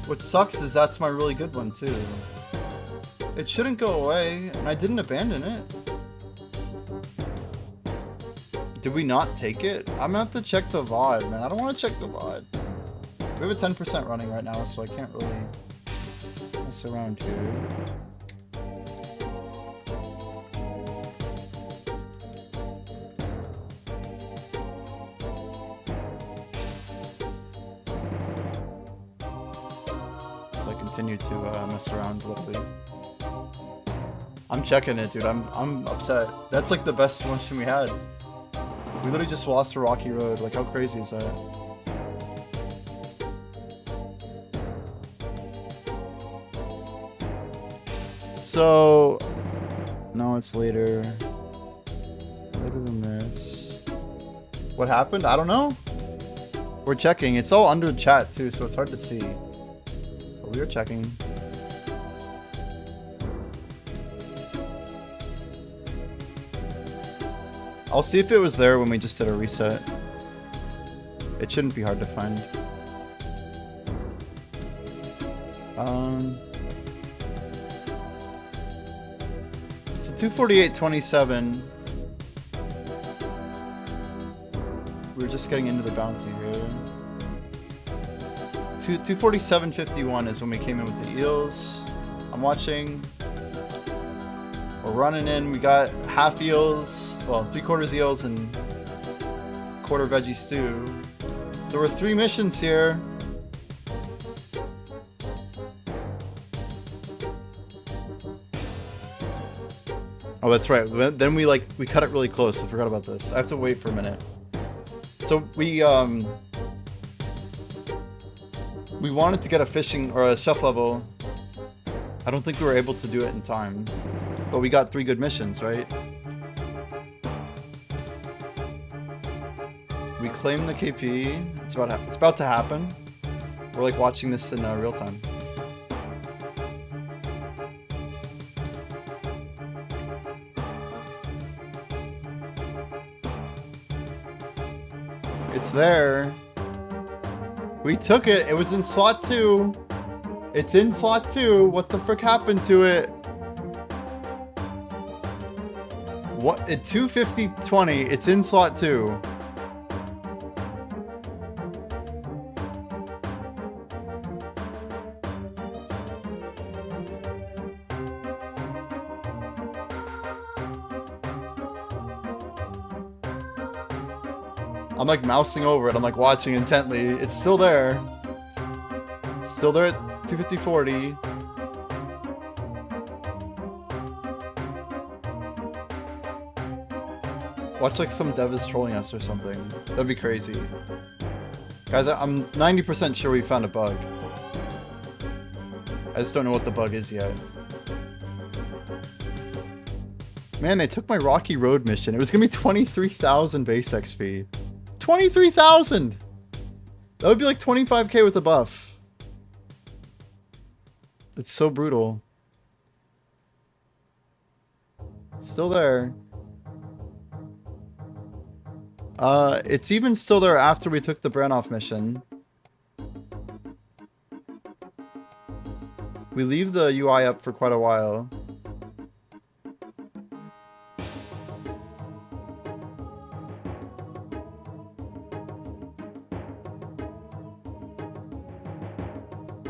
What sucks is that's my really good one too. It shouldn't go away, and I didn't abandon it. Did we not take it? I'm gonna have to check the VOD, man. I don't want to check the VOD. We have a 10% running right now, so I can't really mess around here. Continue to mess around a little bit. I'm checking it, dude. I'm upset. That's like the best mission we had. We literally just lost a Rocky Road. Like, how crazy is that? So, no, it's later. Later than this. What happened? I don't know. We're checking. It's all under chat too, so it's hard to see. But we are checking. I'll see if it was there when we just did a reset. It shouldn't be hard to find. So 248.27. We're just getting into the bounty here. 247.51 is when we came in with the eels. I'm watching. We're running in. We got half eels, well, 3/4 eels and quarter veggie stew. There were 3 missions here. Oh, that's right. Then we cut it really close. I forgot about this. I have to wait for a minute. So we wanted to get a fishing or a chef level. I don't think we were able to do it in time, but we got 3 good missions, right? We claimed the KP. It's about to happen. We're like watching this in real time. It's there. We took it. It was in slot 2. It's in slot 2. What the frick happened to it? What? At 250.20, it's in slot 2. I'm like mousing over it. I'm like watching intently. It's still there. It's still there at 250.40. Watch like some dev is trolling us or something. That'd be crazy. Guys, I'm 90% sure we found a bug. I just don't know what the bug is yet. Man, they took my Rocky Road mission. It was gonna be 23,000 base XP. 23,000! That would be like 25k with a buff. It's so brutal. It's still there. It's even still there after we took the Brannoff mission. We leave the UI up for quite a while.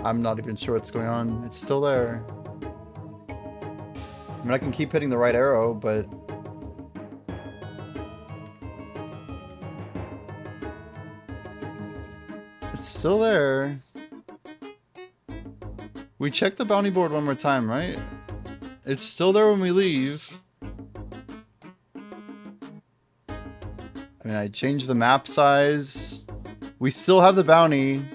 I'm not even sure what's going on. It's still there. I mean, I can keep hitting the right arrow, but... it's still there. We checked the bounty board one more time, right? It's still there when we leave. I mean, I changed the map size. We still have the bounty.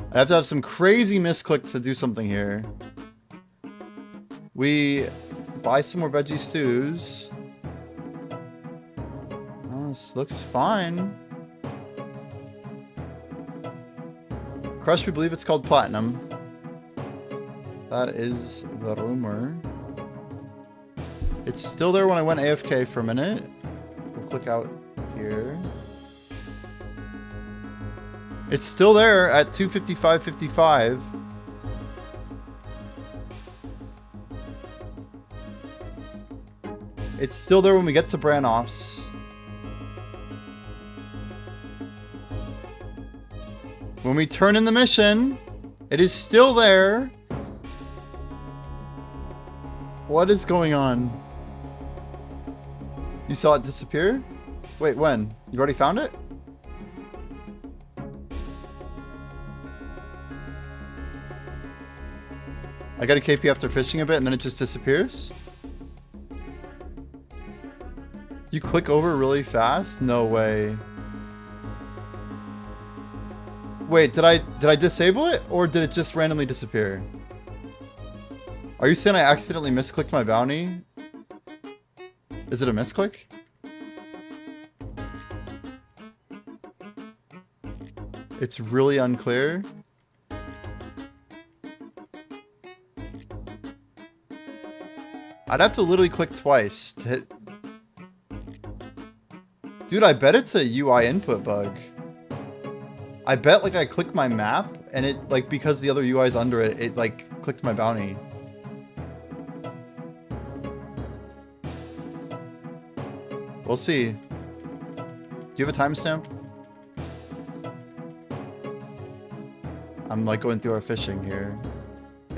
I have to have some crazy misclick to do something here. We buy some more veggie stews. Oh, this looks fine. Crush, we believe it's called platinum. That is the rumor. It's still there when I went AFK for a minute. We'll click out here. It's still there at 255.55. It's still there when we get to Brannoff's. When we turn in the mission, it is still there. What is going on? You saw it disappear? Wait, when? You already found it? I got a KP after fishing a bit and then it just disappears? You click over really fast? No way. Wait, did I disable it or did it just randomly disappear? Are you saying I accidentally misclicked my bounty? Is it a misclick? It's really unclear. I'd have to literally click twice to hit. Dude, I bet it's a UI input bug. I bet like I clicked my map and it like because the other UI is under it, it like clicked my bounty. We'll see. Do you have a timestamp? I'm like going through our fishing here.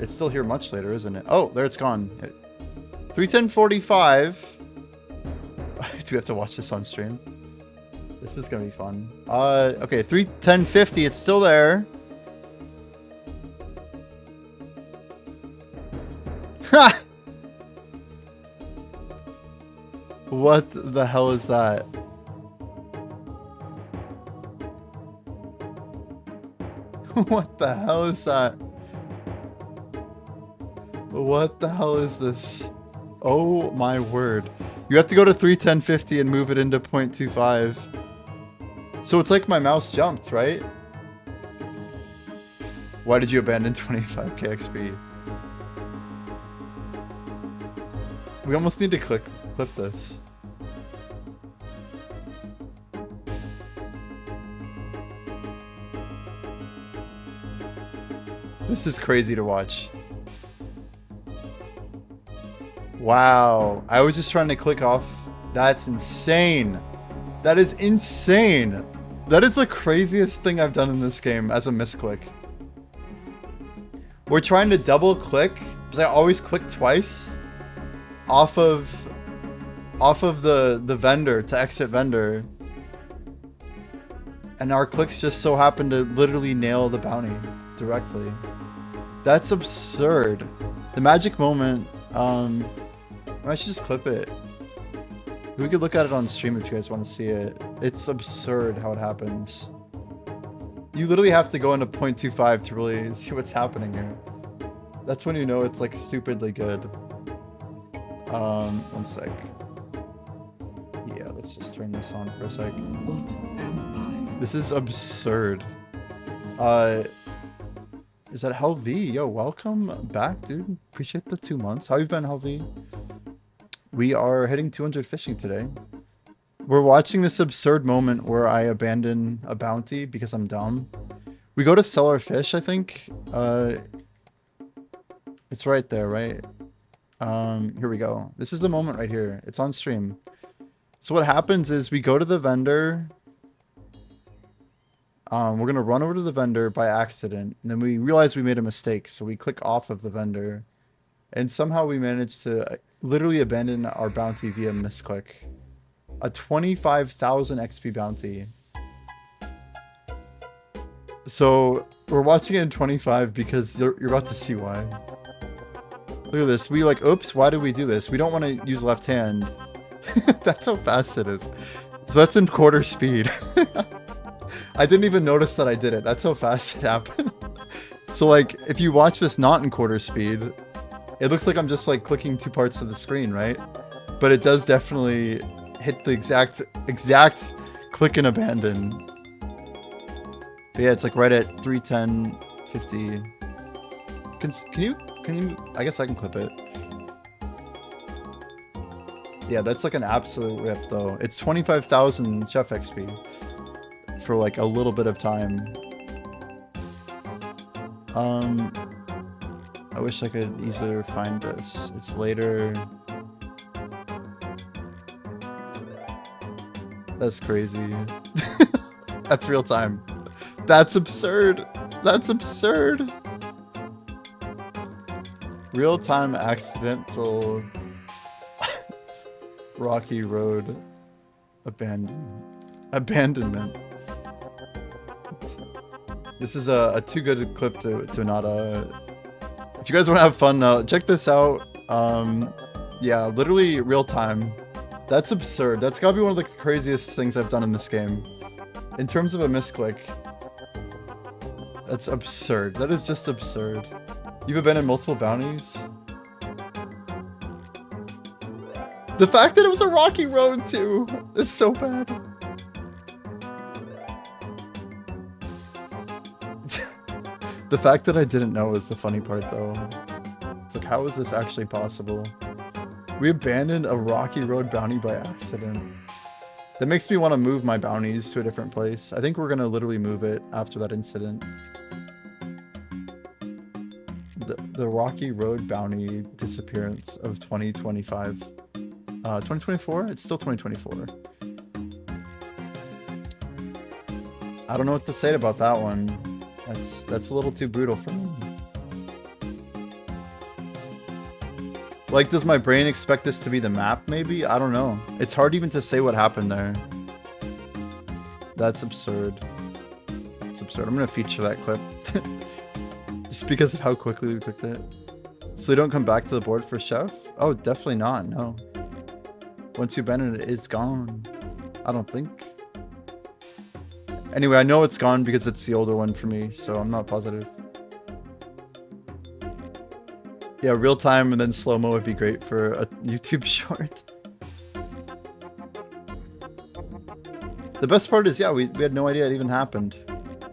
It's still here much later, isn't it? Oh, there it's gone. 3:10:45. Do we have to watch this on stream? This is gonna be fun. Okay, 3:10:50. It's still there. Ha! What the hell is that? What the hell is that? What the hell is this? Oh my word. You have to go to 3:10:50 and move it into 0.25. So it's like my mouse jumped, right? Why did you abandon 25k XP? We almost need to clip this. This is crazy to watch. Wow. I was just trying to click off. That's insane. That is insane. That is the craziest thing I've done in this game as a misclick. We're trying to double click because I always click twice off of the vendor to exit vendor. And our clicks just so happen to literally nail the bounty directly. That's absurd. The magic moment, I should just clip it. We could look at it on stream if you guys want to see it. It's absurd how it happens. You literally have to go into 0.25 to really see what's happening here. That's when you know it's like stupidly good. One sec. Yeah, let's just turn this on for a sec. This is absurd. Is that Hell V? Yo, welcome back, dude. Appreciate the 2 months. How you been, Hell V? We are heading 200 fishing today. We're watching this absurd moment where I abandon a bounty because I'm dumb. We go to sell our fish, I think. It's right there, right? Here we go. This is the moment right here. It's on stream. So what happens is we go to the vendor. We're going to run over to the vendor by accident. And then we realize we made a mistake. So we click off of the vendor. And somehow we managed to literally abandon our bounty via misclick. A 25,000 XP bounty. So we're watching it in 25 because you're about to see why. Look at this. We like, oops, why did we do this? We don't want to use left hand. That's how fast it is. So that's in quarter speed. I didn't even notice that I did it. That's how fast it happened. So like, if you watch this not in quarter speed, it looks like I'm just like clicking two parts of the screen, right? But it does definitely hit the exact click and abandon. But yeah, it's like right at 3:10:50. Can you, I guess I can clip it. Yeah, that's like an absolute rip though. It's 25,000 chef XP for like a little bit of time. I wish I could easier find this. It's later. That's crazy. That's real time. That's absurd. That's absurd. Real time accidental rocky road abandonment. This is a too good a clip to not if you guys want to have fun, check this out. Yeah, literally real time. That's absurd. That's gotta be one of the craziest things I've done in this game. In terms of a misclick. That's absurd. That is just absurd. You've abandoned multiple bounties? The fact that it was a rocky road too is so bad. The fact that I didn't know is the funny part though. It's like, how is this actually possible? We abandoned a rocky road bounty by accident. That makes me want to move my bounties to a different place. I think we're gonna literally move it after that incident. The rocky road bounty disappearance of 2025. 2024? It's still 2024. I don't know what to say about that one. That's a little too brutal for me. Like, does my brain expect this to be the map, maybe? I don't know. It's hard even to say what happened there. That's absurd. It's absurd. I'm gonna feature that clip. Just because of how quickly we picked it. So we don't come back to the board for Chef? Oh, definitely not, no. Once you abandon it, it's gone. I don't think. Anyway, I know it's gone because it's the older one for me, so I'm not positive. Yeah, real time and then slow-mo would be great for a YouTube short. The best part is, yeah, we had no idea it even happened.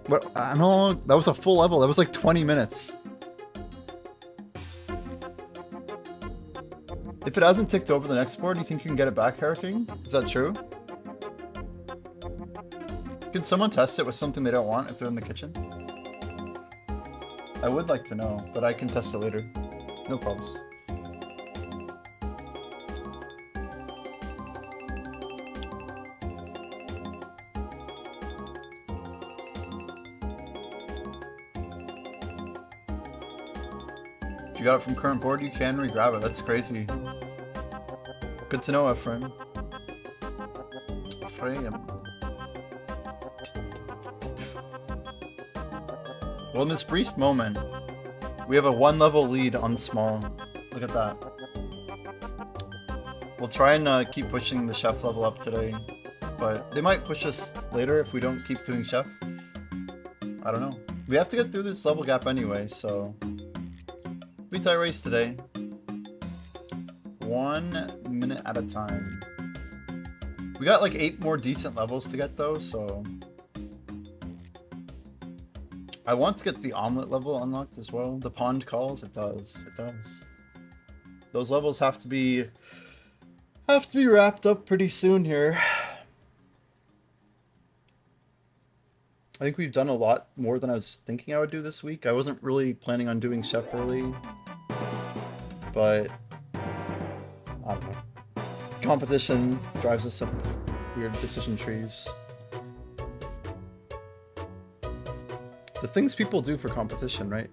But I don't know, that was a full level. That was like 20 minutes. If it hasn't ticked over the next board, do you think you can get it back, Hurricane? Is that true? Can someone test it with something they don't want if they're in the kitchen? I would like to know, but I can test it later. No problems. If you got it from current board, you can re-grab it. That's crazy. Good to know, Ephraim. Well, in this brief moment, we have a 1 level lead on small. Look at that. We'll try and keep pushing the chef level up today, but they might push us later if we don't keep doing chef. I don't know. We have to get through this level gap anyway, so we tie race today. 1 minute at a time. We got like 8 more decent levels to get though, so I want to get the omelet level unlocked as well. The pond calls, it does. It does. Those levels have to be wrapped up pretty soon here. I think we've done a lot more than I was thinking I would do this week. I wasn't really planning on doing chef early, but I don't know. Competition drives us up weird decision trees. The things people do for competition, right?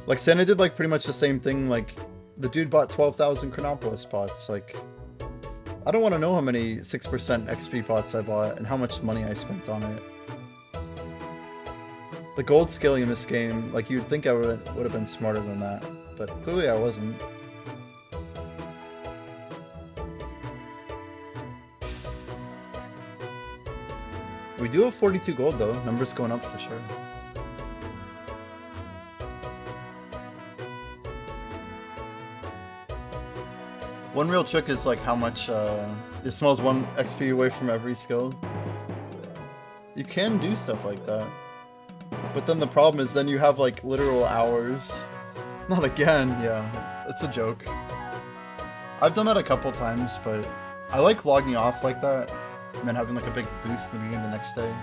Like Santa did like pretty much the same thing. Like the dude bought 12,000 Chronopolis pots. Like I don't want to know how many 6% XP pots I bought and how much money I spent on it. The gold scaling in this game, like you'd think I would have been smarter than that, but clearly I wasn't. We do have 42 gold though, numbers going up for sure. One real trick is like how much it smells 1 XP away from every skill. You can do stuff like that. But then the problem is then you have like literal hours. Not again, yeah. It's a joke. I've done that a couple times, but I like logging off like that and then having like a big boost in the beginning the next day.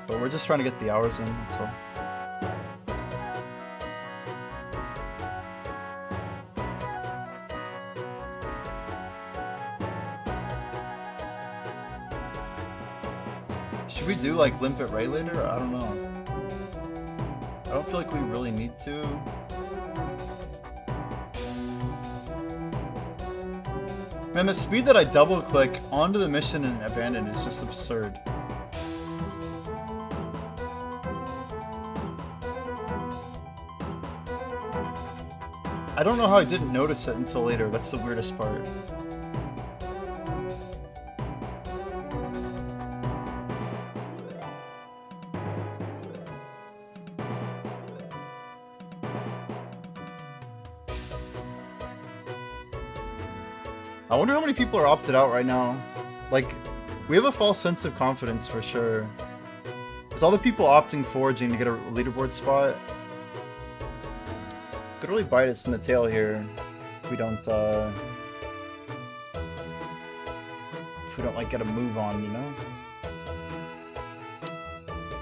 But we're just trying to get the hours in, so. Should we do like Limp It Ray later? I don't know. I don't feel like we really need to. Man, the speed that I double click onto the mission and abandon is just absurd. I don't know how I didn't notice it until later. That's the weirdest part. I wonder how many people are opted out right now. Like, we have a false sense of confidence for sure. There's all the people opting foraging to get a leaderboard spot. Could really bite us in the tail here if we don't like get a move on, you know?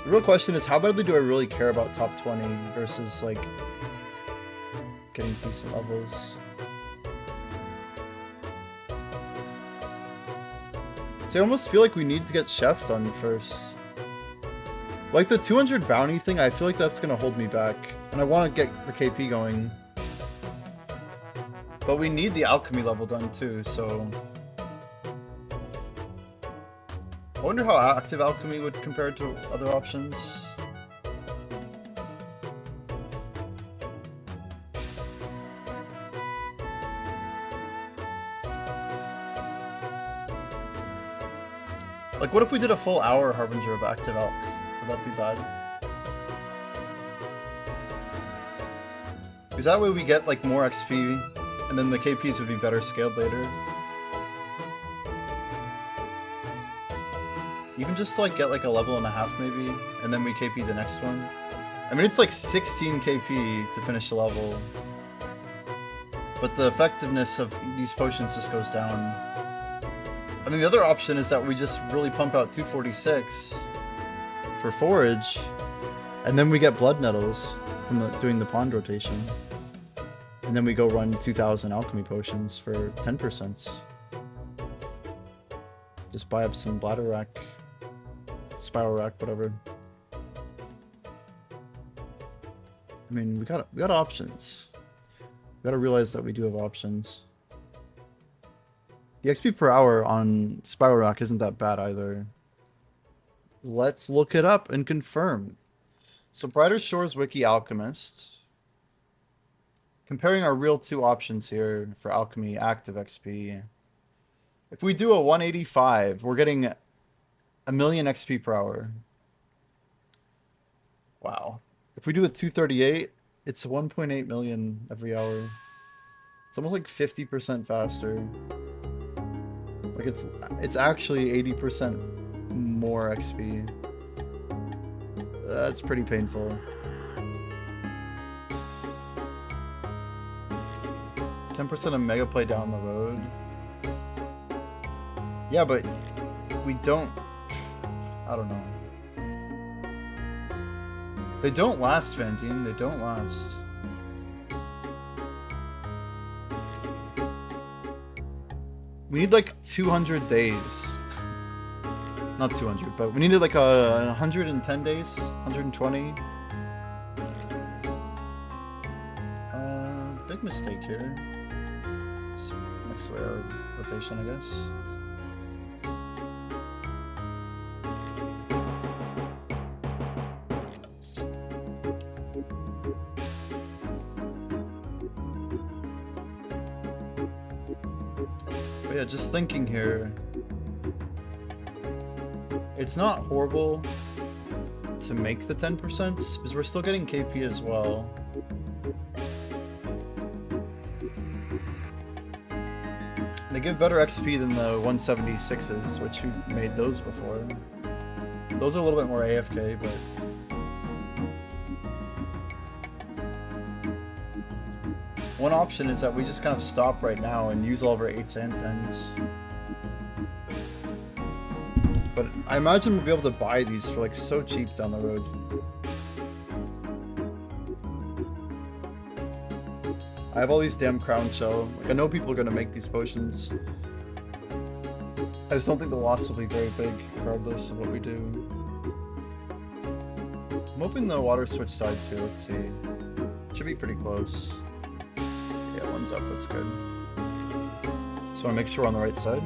The real question is, how badly do I really care about top 20 versus like getting decent levels? So I almost feel like we need to get Chef done first. Like the 200 bounty thing, I feel like that's gonna hold me back. And I want to get the KP going. But we need the Alchemy level done too, so... I wonder how active Alchemy would compare to other options. Like, what if we did a full hour Harbinger of active Alch? Would that be bad? Because that way we get, like, more XP, and then the KPs would be better scaled later. Even just to, like, get, like, a level and a half, maybe, and then we KP the next one. I mean, it's, like, 16 KP to finish the level. But the effectiveness of these potions just goes down. I mean, the other option is that we just really pump out 246 for forage, and then we get blood nettles from doing the pond rotation. And then we go run 2,000 alchemy potions for 10%. Just buy up some bladder rack, spiral rack, whatever. I mean, we got options. We gotta realize that we do have options. The XP per hour on spiral rack isn't that bad either. Let's look it up and confirm. So Brighter Shores Wiki Alchemist. Comparing our real two options here for Alchemy active XP. If we do a 185, we're getting 1,000,000 XP per hour. Wow. If we do a 238, it's 1.8 million every hour. It's almost like 50% faster. Like it's actually 80% more XP. That's pretty painful. 10% of mega play down the road. Yeah, but we don't... I don't know. They don't last, Fantine. They don't last. We need like 200 days. Not 200, but we needed like 110 days? 120? Big mistake here. Next way our rotation, I guess. But yeah, just thinking here. It's not horrible to make the 10% because we're still getting KP as well. They give better XP than the 176s, which we've made those before. Those are a little bit more AFK, but... One option is that we just kind of stop right now and use all of our 8s and 10s. But I imagine we'll be able to buy these for like so cheap down the road. I have all these damn crown shell. Like, I know people are gonna make these potions. I just don't think the loss will be very big, regardless of what we do. I'm hoping the water switch died too. Let's see. Should be pretty close. Yeah, one's up. That's good. Just want to make sure we're on the right side.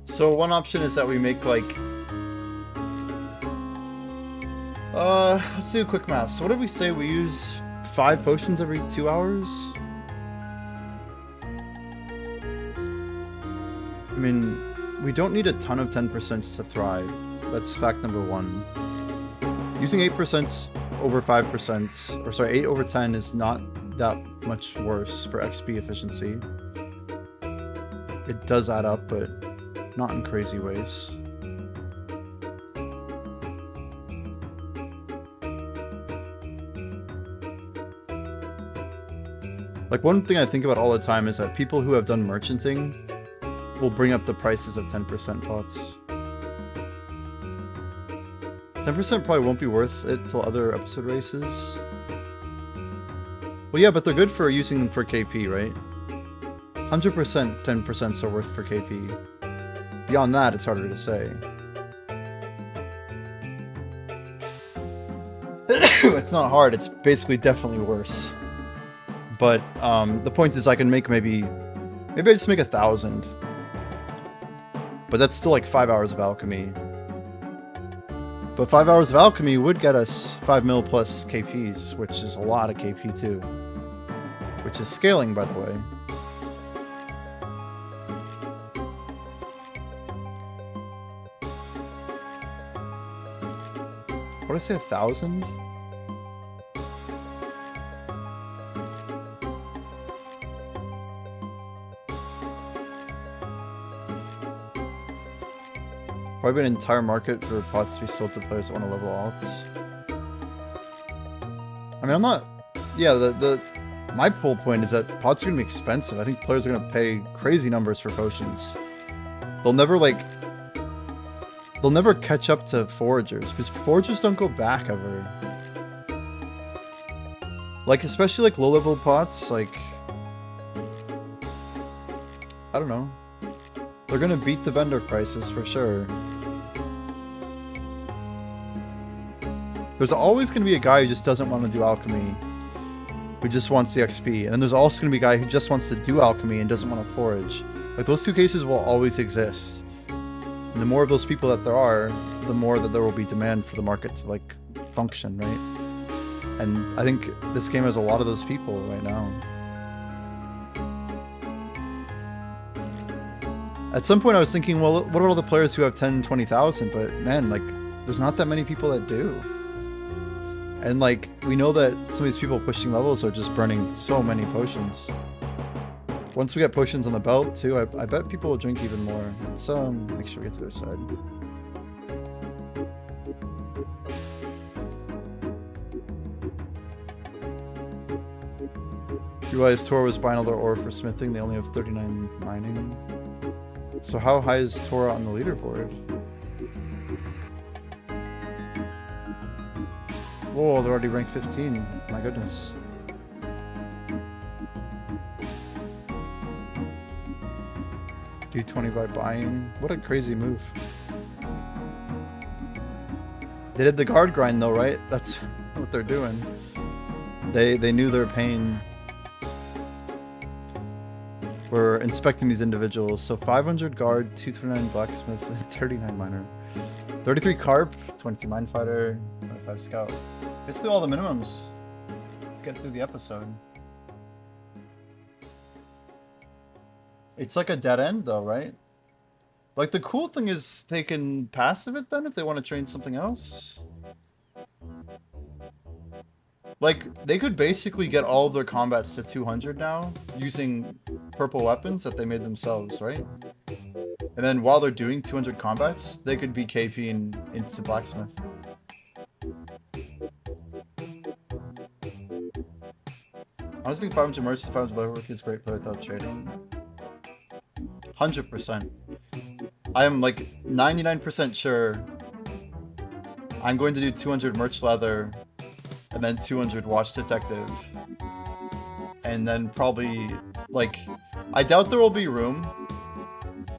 So one option is that we make like, let's do a quick math. So what did we say? We use 5 potions every 2 hours? mean, we don't need a ton of 10% to thrive. That's fact number 1. Using 8% over 5%, or sorry, 8 over 10 is not that much worse for XP efficiency. It does add up, but not in crazy ways. Like, one thing I think about all the time is that people who have done merchanting will bring up the prices of 10% pots. 10% probably won't be worth it till other episode races. Well, yeah, but they're good for using them for KP, right? 100% 10% are worth for KP. Beyond that, it's harder to say. It's not hard, it's basically definitely worse. But the point is I can make maybe I just make 1,000. But that's still like 5 hours of alchemy. But 5 hours of alchemy would get us 5 mil plus KPs, which is a lot of KP too. Which is scaling, by the way. What did I say, 1,000? Probably an entire market for pots to be sold to players that want to level alts. I mean, I'm not... Yeah, my whole point is that pots are going to be expensive. I think players are going to pay crazy numbers for potions. They'll never, like... They'll never catch up to foragers, because foragers don't go back ever. Like, especially, like, low-level pots, like... I don't know. They're going to beat the vendor prices, for sure. There's always going to be a guy who just doesn't want to do alchemy, who just wants the XP. And then there's also going to be a guy who just wants to do alchemy and doesn't want to forage. Like, those two cases will always exist. And the more of those people that there are, the more that there will be demand for the market to, like, function, right? And I think this game has a lot of those people right now. At some point I was thinking, well, what about all the players who have 10, 20,000? But man, like, there's not that many people that do. And like, we know that some of these people pushing levels are just burning so many potions. Once we get potions on the belt too, I bet people will drink even more. Let's make sure we get to their side. You realize Tora was buying all their ore for smithing, they only have 39 mining. So how high is Tora on the leaderboard? Whoa, they're already ranked 15. My goodness. Do 20 by buying. What a crazy move. They did the guard grind though, right? That's what they're doing. They knew their pain. We're inspecting these individuals. So 500 guard, 229 blacksmith, 39 miner, 33 carp, 22 mine fighter, 25 scout. Basically all the minimums to get through the episode. It's like a dead end though, right? Like, the cool thing is they can passive it then if they want to train something else. Like, they could basically get all of their combats to 200 now using purple weapons that they made themselves, right? And then while they're doing 200 combats, they could be KPing into blacksmith. I just think 500 merch to 500 level work is great play without trading. 100%. I am like 99% sure I'm going to do 200 merch leather and then 200 watch detective. And then probably, like, I doubt there will be room,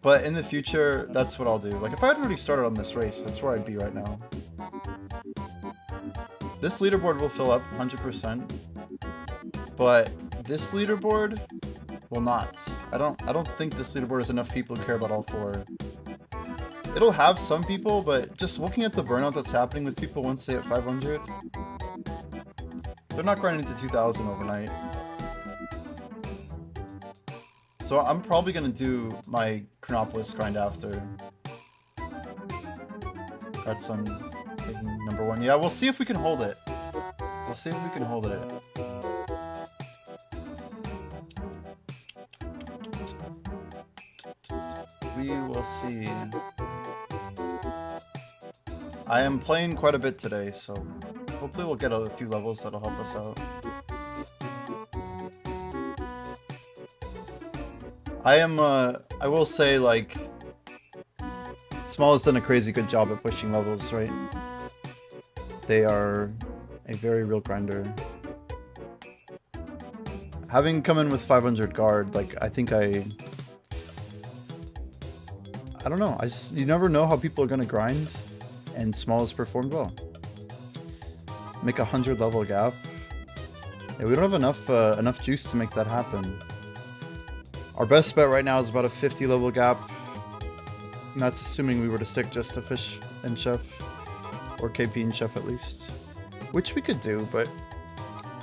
but in the future, that's what I'll do. Like, if I had already started on this race, that's where I'd be right now. This leaderboard will fill up 100%, but this leaderboard will not. I don't think this leaderboard has enough people who care about all four. It'll have some people, but just looking at the burnout that's happening with people once they hit 500, they're not grinding to 2,000 overnight. So I'm probably going to do my Chronopolis grind after. That's on taking number 1. Yeah, we'll see if we can hold it. We'll see if we can hold it. We will see. I am playing quite a bit today, so hopefully we'll get a few levels that'll help us out. I will say, like, Small has done a crazy good job at pushing levels, right? They are a very real grinder. Having come in with 500 guard, like, I think I don't know. You never know how people are gonna grind, and Small has performed well. Make a 100 level gap. Yeah, we don't have enough juice to make that happen. Our best bet right now is about a 50 level gap. And that's assuming we were to stick just to Fish and Chef, or KP and Chef at least, which we could do. But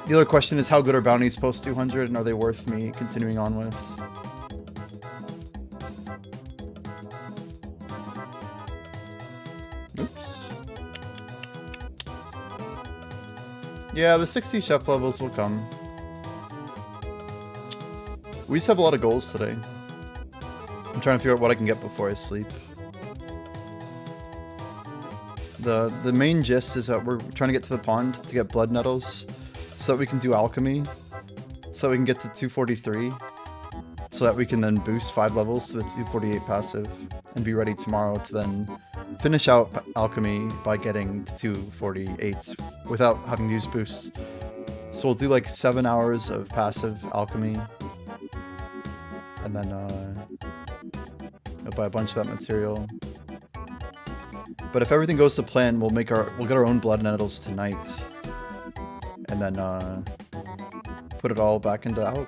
the other question is, how good are bounties post 200, and are they worth me continuing on with? Oops. Yeah, the 60 chef levels will come. We just have a lot of goals today. I'm trying to figure out what I can get before I sleep. The main gist is that we're trying to get to the pond to get blood nettles so that we can do alchemy, so that we can get to 243, so that we can then boost 5 levels to the 248 passive and be ready tomorrow to then finish out alchemy by getting to 248 without having to use boost. So we'll do like 7 hours of passive alchemy, and then I'll buy a bunch of that material. But if everything goes to plan, we'll get our own blood nettles tonight, and then put it all back into Alch.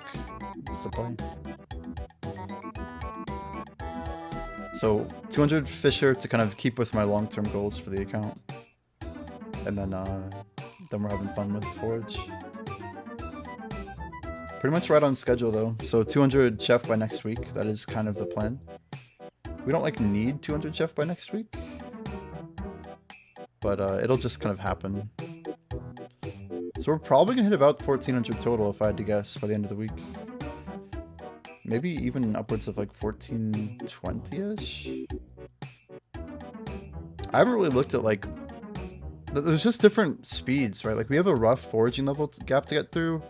That's the play. So 200 Fisher to kind of keep with my long-term goals for the account, and then we're having fun with Forage. Pretty much right on schedule though. So 200 Chef by next week. That is kind of the plan. We don't like need 200 Chef by next week, but it'll just kind of happen. So we're probably gonna hit about 1400 total if I had to guess by the end of the week. Maybe even upwards of like 1420-ish. I haven't really looked at like, there's just different speeds, right? Like we have a rough foraging level gap to get through,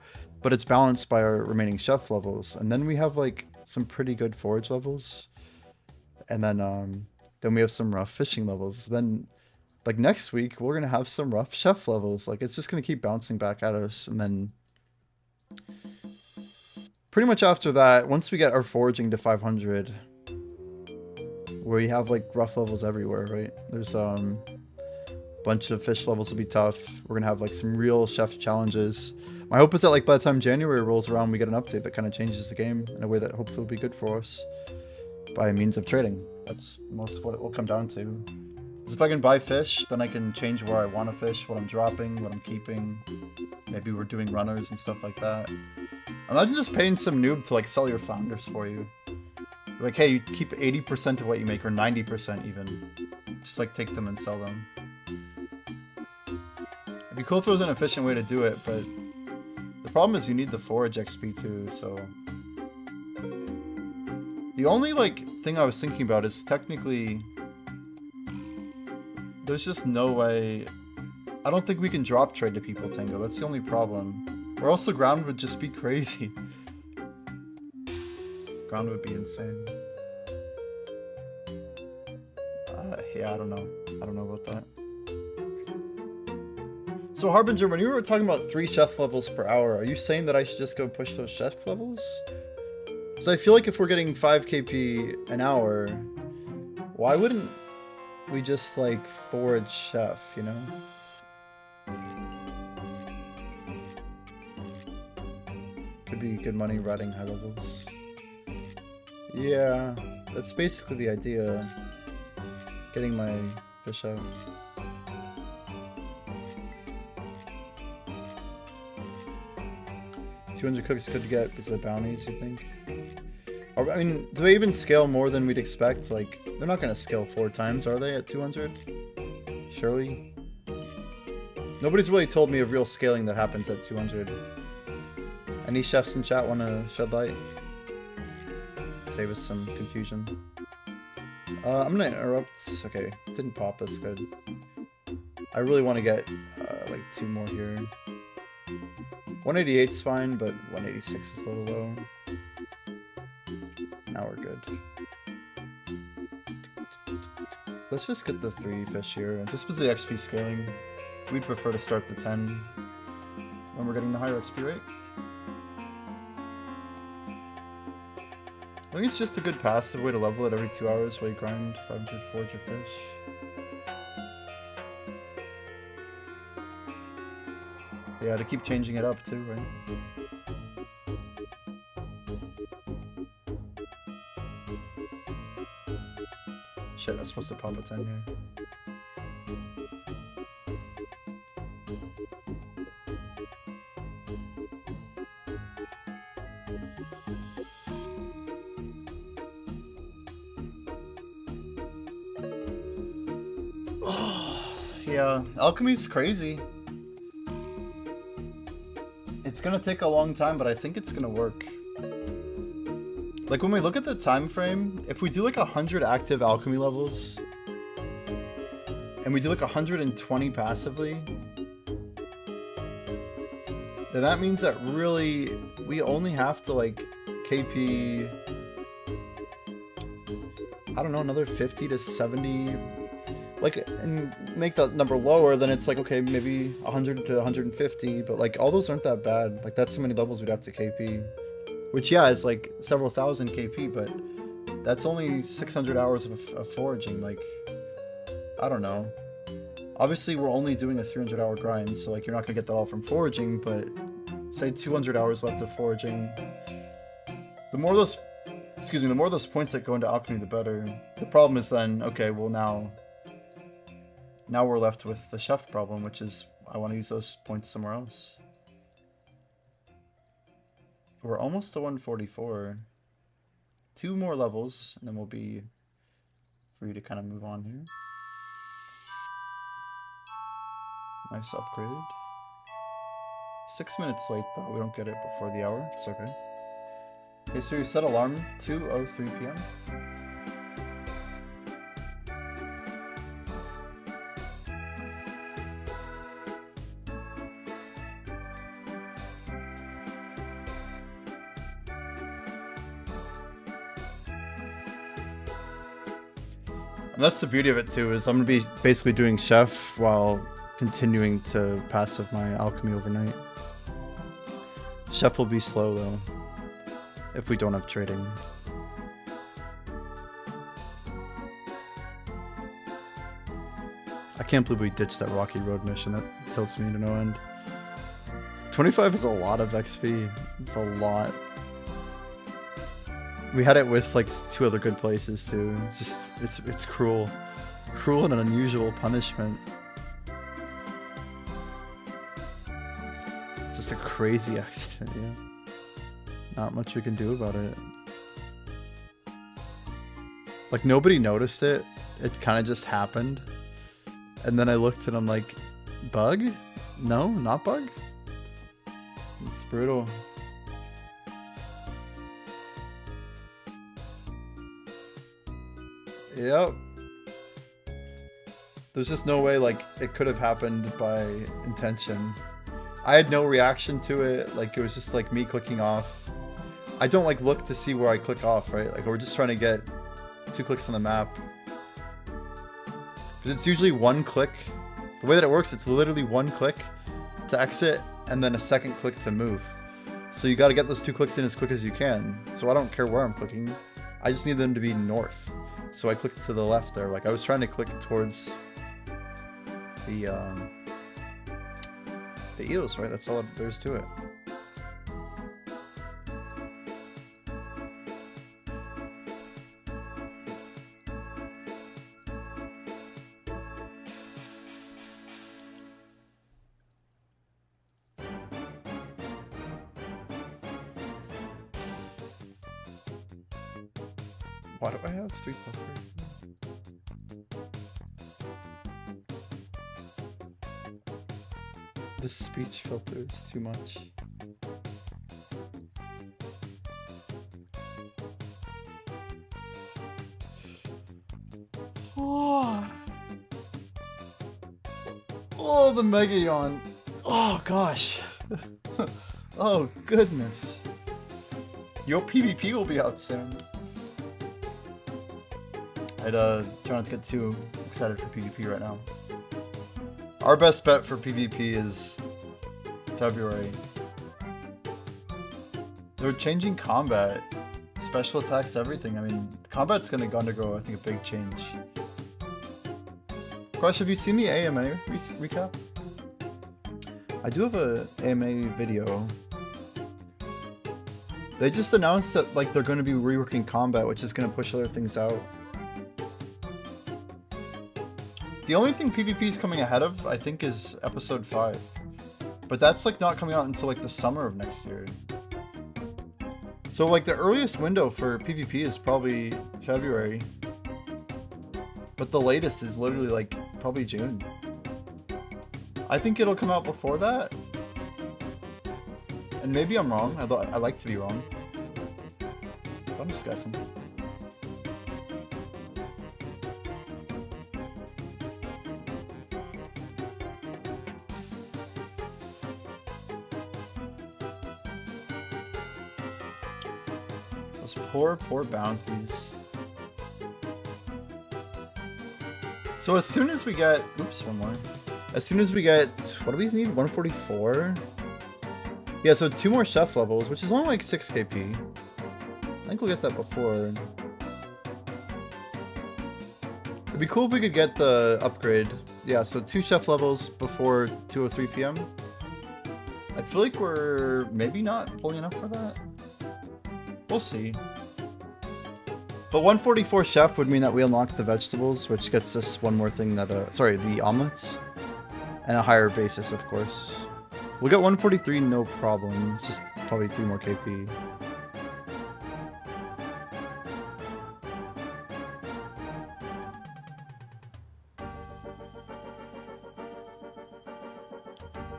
but it's balanced by our remaining chef levels. And then we have like some pretty good forage levels. And then we have some rough fishing levels. Then like next week, we're going to have some rough chef levels. Like it's just going to keep bouncing back at us. And then pretty much after that, once we get our foraging to 500, where you have like rough levels everywhere, right? There's bunch of fish levels will be tough. We're going to have like some real chef challenges. My hope is that like by the time January rolls around, we get an update that kind of changes the game in a way that hopefully will be good for us by means of trading. That's most of what it will come down to. Because if I can buy fish, then I can change where I want to fish, what I'm dropping, what I'm keeping. Maybe we're doing runners and stuff like that. Imagine just paying some noob to like sell your flounders for you. Like, hey, you keep 80% of what you make, or 90% even. Just like take them and sell them. It'd be cool if there was an efficient way to do it, but the problem is you need the forage XP too, so... The only, like, thing I was thinking about is technically... There's just no way... I don't think we can drop trade to people, Tango. That's the only problem. Or else the ground would just be crazy. Ground would be insane. Yeah, I don't know. I don't know about that. So Harbinger, when you were talking about 3 chef levels per hour, are you saying that I should just go push those chef levels? Because I feel like if we're getting 5 KP an hour, why wouldn't we just like forage chef, you know? Could be good money riding high levels. Yeah, that's basically the idea. Getting my fish out. $200 cooks could get because of the bounties, you think? I mean, do they even scale more than we'd expect? Like, they're not going to scale 4 times, are they, at 200? Surely? Nobody's really told me of real scaling that happens at 200. Any chefs in chat want to shed light? Save us some confusion. I'm going to interrupt. Okay, didn't pop, that's good. I really want to get, like, 2 more here. 188's fine, but 186 is a little low. Now we're good. Let's just get the 3 fish here. Just because of the XP scaling, we'd prefer to start the 10 when we're getting the higher XP rate. I think it's just a good passive way to level it every 2 hours while you grind 500, 400 fish. Yeah, to keep changing it up too, right? Shit, I was supposed to pop a 10 here. Oh, yeah, Alchemy's crazy. It's gonna take a long time, but I think it's gonna work. Like, when we look at the time frame, if we do like 100 active alchemy levels, and we do like 120 passively, then that means that really, we only have to like KP, I don't know, another 50 to 70, like, and make that number lower, then it's like, okay, maybe 100 to 150, but like, all those aren't that bad. Like, that's so many levels we'd have to KP. Which, yeah, is like several thousand KP, but that's only 600 hours of foraging. Like, I don't know. Obviously, we're only doing a 300-hour grind, so like you're not gonna get that all from foraging. But say 200 hours left of foraging. The more those, the more those points that go into alchemy, the better. The problem is then, okay, well now we're left with the chef problem, which is I want to use those points somewhere else. We're almost to 144. 2 more levels, and then we'll be free to kind of move on here. Nice upgrade. 6 minutes late, though. We don't get it before the hour. It's okay. Okay, so you set alarm 2:03 p.m. And that's the beauty of it too, is I'm gonna be basically doing chef while continuing to passive my alchemy overnight. Chef will be slow though, if we don't have trading. I can't believe we ditched that rocky road mission. That tilts me to no end. 25 is a lot of XP. It's a lot. We had it with like 2 other good places too. It's just, it's cruel. Cruel and an unusual punishment. It's just a crazy accident, yeah. Not much we can do about it. Like, nobody noticed it. It kind of just happened. And then I looked and I'm like, bug? No, not bug? It's brutal. Yep. There's just no way, like, it could have happened by intention. I had no reaction to it. Like, it was just, like, me clicking off. I don't, like, look to see where I click off, right? Like, we're just trying to get 2 clicks on the map. Because it's usually 1 click. The way that it works, it's literally 1 click to exit and then a 2nd click to move. So you got to get those 2 clicks in as quick as you can. So I don't care where I'm clicking. I just need them to be north. So I clicked to the left there. Like, I was trying to click towards the eels, right? That's all there's to it. Why do I have 3 puffer? This speech filter is too much. Oh, the mega yawn. Oh gosh. Oh goodness. Your PvP will be out soon. I'd try not to get too excited for PvP right now. Our best bet for PvP is February. They're changing combat, special attacks, everything. I mean, combat's gonna undergo, I think, a big change. Crush, have you seen the AMA recap? I do have a AMA video. They just announced that like they're going to be reworking combat, which is going to push other things out. The only thing PvP is coming ahead of, I think, is episode 5. But that's like not coming out until like the summer of next year. So like the earliest window for PvP is probably February. But the latest is literally like probably June. I think it'll come out before that. And maybe I'm wrong. I like to be wrong. But I'm just guessing. Those poor bounties. So as soon as we get, oops, one more. As soon as we get, what do we need? 144? Yeah, so 2 more chef levels, which is only like 6 KP. I think we'll get that before. It'd be cool if we could get the upgrade. Yeah, so 2 chef levels before 2:03 PM. I feel like we're maybe not pulling enough for that. We'll see. But 144 chef would mean that we unlock the vegetables, which gets us one more thing that, sorry, the omelets. And a higher basis, of course. We'll get 143, no problem. It's just probably 3 more KP.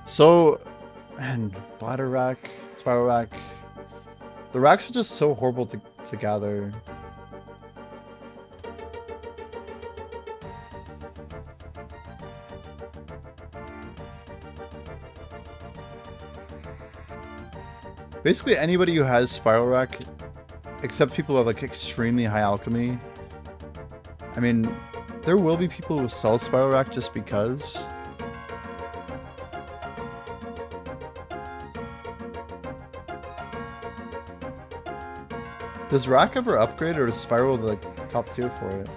So, man, bladder rack, spiral rack. The racks are just so horrible to gather. Basically, anybody who has spiral rack, except people who have like extremely high alchemy. I mean, there will be people who sell spiral rack just because. Does rack ever upgrade, or does spiral the like, top tier for it?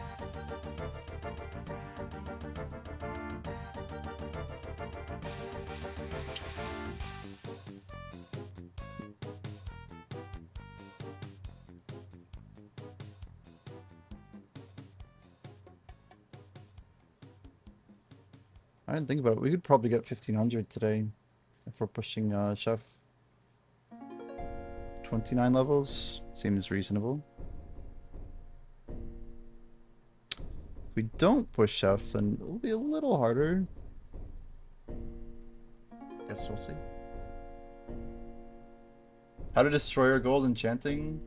I didn't think about it. We could probably get 1500 today if we're pushing chef. 29 levels seems reasonable. If we don't push chef, then it'll be a little harder. Guess we'll see. How to destroy our gold enchanting?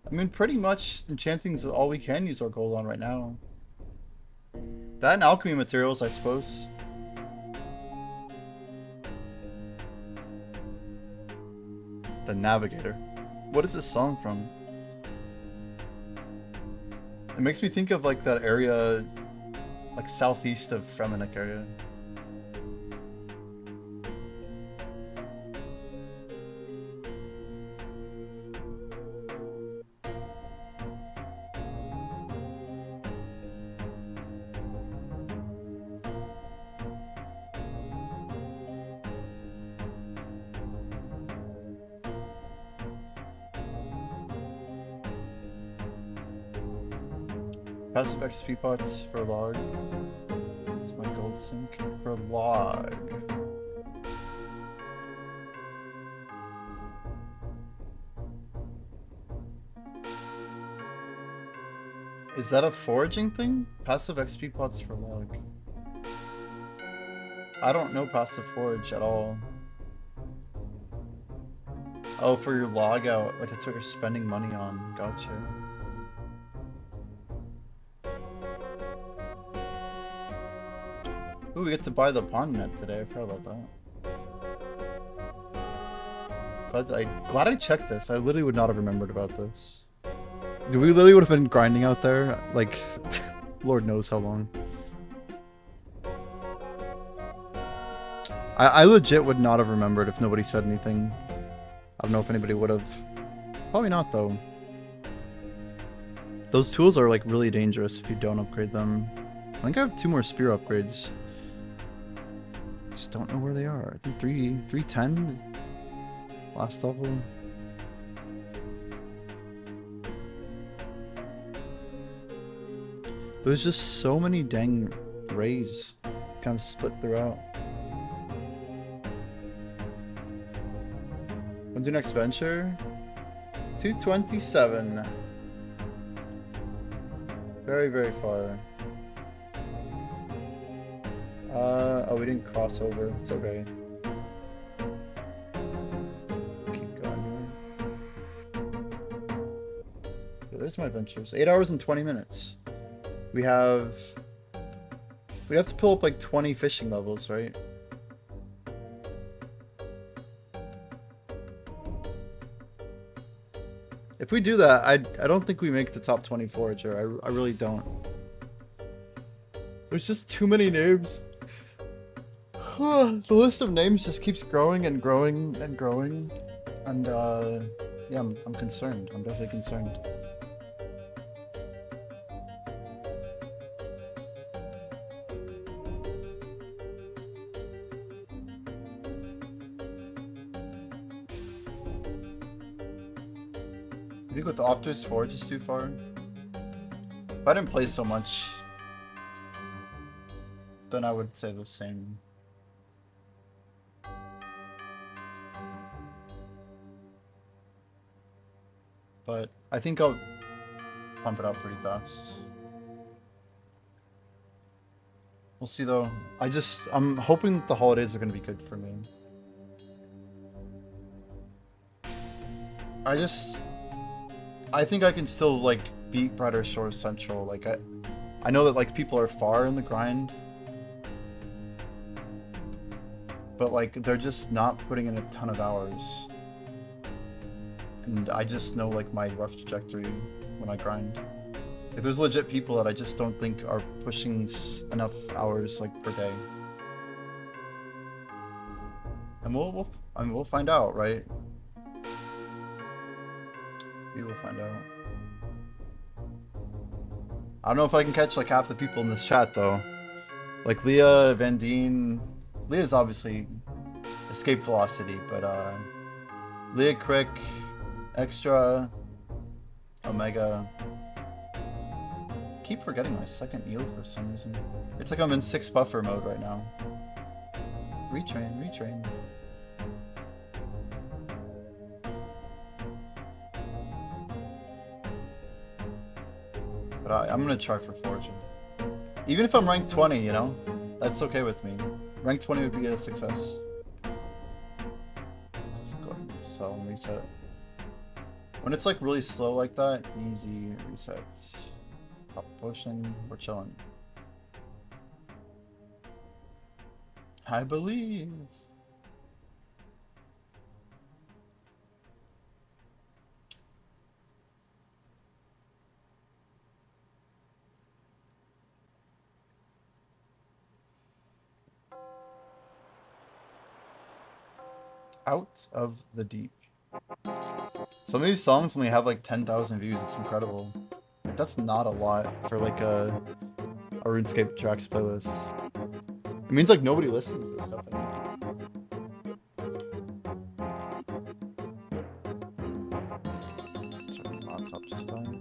I mean, pretty much enchanting is all we can use our gold on right now. That and alchemy materials, I suppose. The Navigator. What is this song from? It makes me think of like that area, like southeast of Fremennik area. Passive XP pots for log. This is my gold sink for log. Is that a foraging thing? Passive XP pots for log. I don't know passive forage at all. Oh, for your log out. Like that's what you're spending money on. Gotcha. Ooh, we get to buy the pond net today. I forgot about that. But glad I checked this. I literally would not have remembered about this. We literally would have been grinding out there, like, Lord knows how long. I legit would not have remembered if nobody said anything. I don't know if anybody would have. Probably not, though. Those tools are, like, really dangerous if you don't upgrade them. I think I have 2 more spear upgrades. I just don't know where they are. I think 310? Last level. There's just so many dang rays kind of split throughout. When's your next venture? 227. Very, very far. Oh, we didn't cross over. It's okay. Let's keep going here. Yeah, there's my ventures. 8 hours and 20 minutes. We have to pull up like 20 fishing levels, right? If we do that, I don't think we make the top 20 forager. I really don't. There's just too many names. The list of names just keeps growing and growing and growing. And yeah, I'm concerned. I'm definitely concerned. I think with the Optus Forge is too far. If I didn't play so much, then I would say the same. But I think I'll pump it out pretty fast. We'll see though. I'm hoping that the holidays are going to be good for me. I think I can still like beat Brighter Shore Central. Like I know that like people are far in the grind, but like they're just not putting in a ton of hours. And I just know like my rough trajectory when I grind. Like, there's legit people that I just don't think are pushing enough hours like per day. And we'll find out, right? We will find out. I don't know if I can catch like half the people in this chat though. Like Leah, Vandine. Leah's obviously escape velocity, but Leah, Crick, Extra, Omega. Keep forgetting my second eel for some reason. It's like I'm in 6 buffer mode right now. Retrain. But I'm gonna try for foraging. Even if I'm ranked 20, you know, that's okay with me. Rank 20 would be a success. Let's just go ahead and sell and reset. When it's like really slow like that, easy resets. Pop a potion, we're chilling. I believe. Out of the Deep. Some of these songs only have like 10,000 views. It's incredible. Like, that's not a lot for like a RuneScape tracks playlist. It means like nobody listens to this stuff anymore. Sorry, my laptop just died.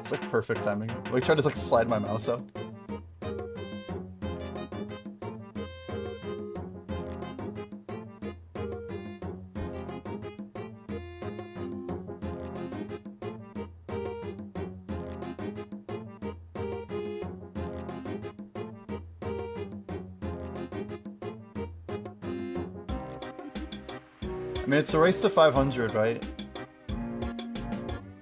It's like perfect timing. Like try to like slide my mouse up. I mean, it's a race to 500, right?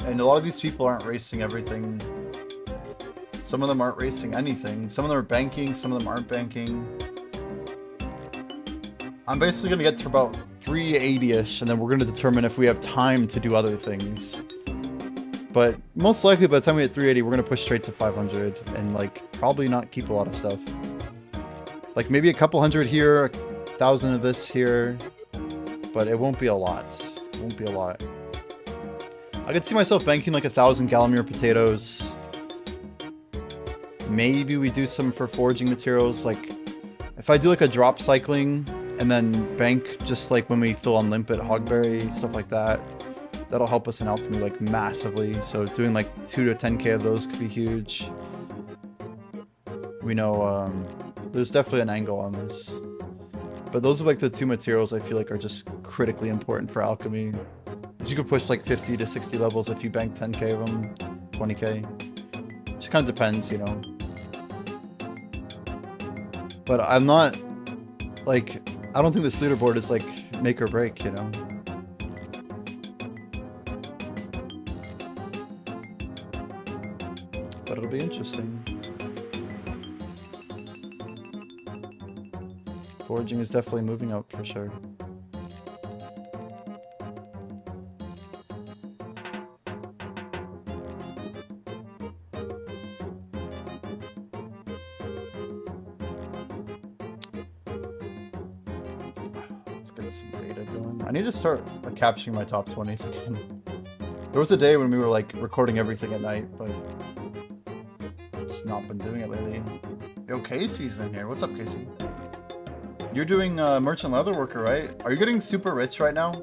And a lot of these people aren't racing everything. Some of them aren't racing anything. Some of them are banking, some of them aren't banking. I'm basically going to get to about 380-ish, and then we're going to determine if we have time to do other things. But most likely by the time we hit 380, we're going to push straight to 500 and like probably not keep a lot of stuff. Like maybe a couple hundred here, 1,000 of this here, but it won't be a lot. It won't be a lot. I could see myself banking like 1,000 Gallimere potatoes. Maybe we do some for foraging materials. Like if I do like a drop cycling and then bank just like when we fill on limpet, hogberry, stuff like that, that'll help us in alchemy like massively. So doing like 2 to 10k of those could be huge. We know there's definitely an angle on this. But those are like the two materials I feel like are just critically important for alchemy. Because you could push like 50 to 60 levels if you bank 10k of them, 20k. Just kind of depends, you know. But I'm not, like, I don't think this leaderboard is like make or break, you know. But it'll be interesting. Foraging is definitely moving up for sure. Let's get some data going. I need to start like, capturing my top 20s again. There was a day when we were like recording everything at night, but just not been doing it lately. Yo, Casey's in here. What's up, Casey? You're doing merchant leatherworker, right? Are you getting super rich right now?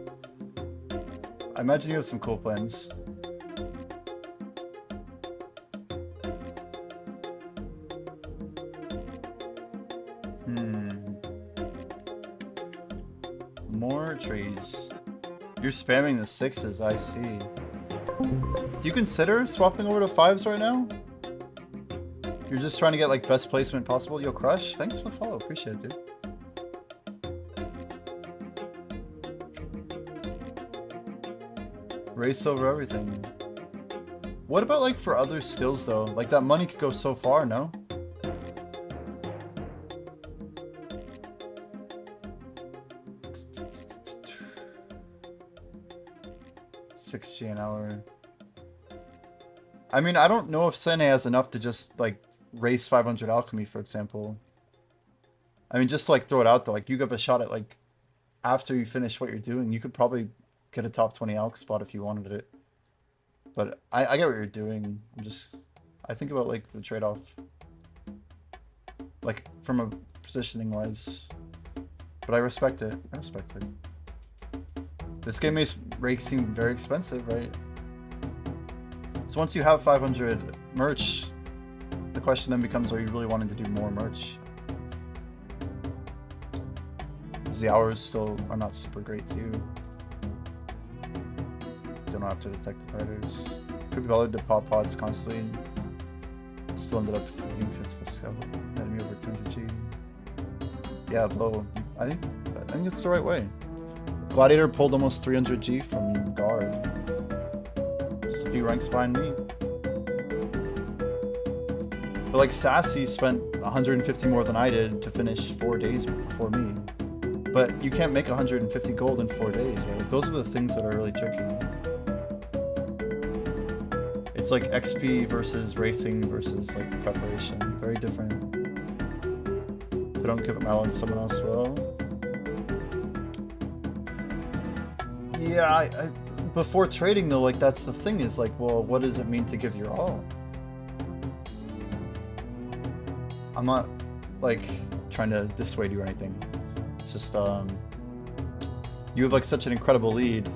I imagine you have some cool plans. More trees. You're spamming the 6s, I see. Do you consider swapping over to 5s right now? You're just trying to get like best placement possible? Yo, Crush, thanks for the follow. Appreciate it, dude. Race over everything. What about like for other skills though? Like that money could go so far, no? $6G an hour. I mean, I don't know if Sene has enough to just like race 500 alchemy, for example. I mean, just to, like throw it out there, like you have a shot at like after you finish what you're doing, you could probably get a top 20 alch spot if you wanted it. But I get what you're doing. I think about like the trade-off. Like from a positioning wise. But I respect it. I respect it. This game makes rakes seem very expensive, right? So once you have 500 merch, the question then becomes, are you really wanting to do more merch? Because the hours still are not super great too. Don't have to detect the fighters. Could be bothered to pop pods constantly. Still ended up getting 5th for scout. Had me over 200G. Yeah, low. I think it's the right way. Gladiator pulled almost 300G from guard. Just a few ranks behind me. But like Sassy spent 150 more than I did to finish 4 days before me. But you can't make 150 gold in 4 days, right? Those are the things that are really tricky. It's like XP versus racing versus like preparation. Very different. If I don't give it my all, someone else will. Yeah, before trading though, like that's the thing is like, well, what does it mean to give your all? I'm not like trying to dissuade you or anything. It's just you have like such an incredible lead.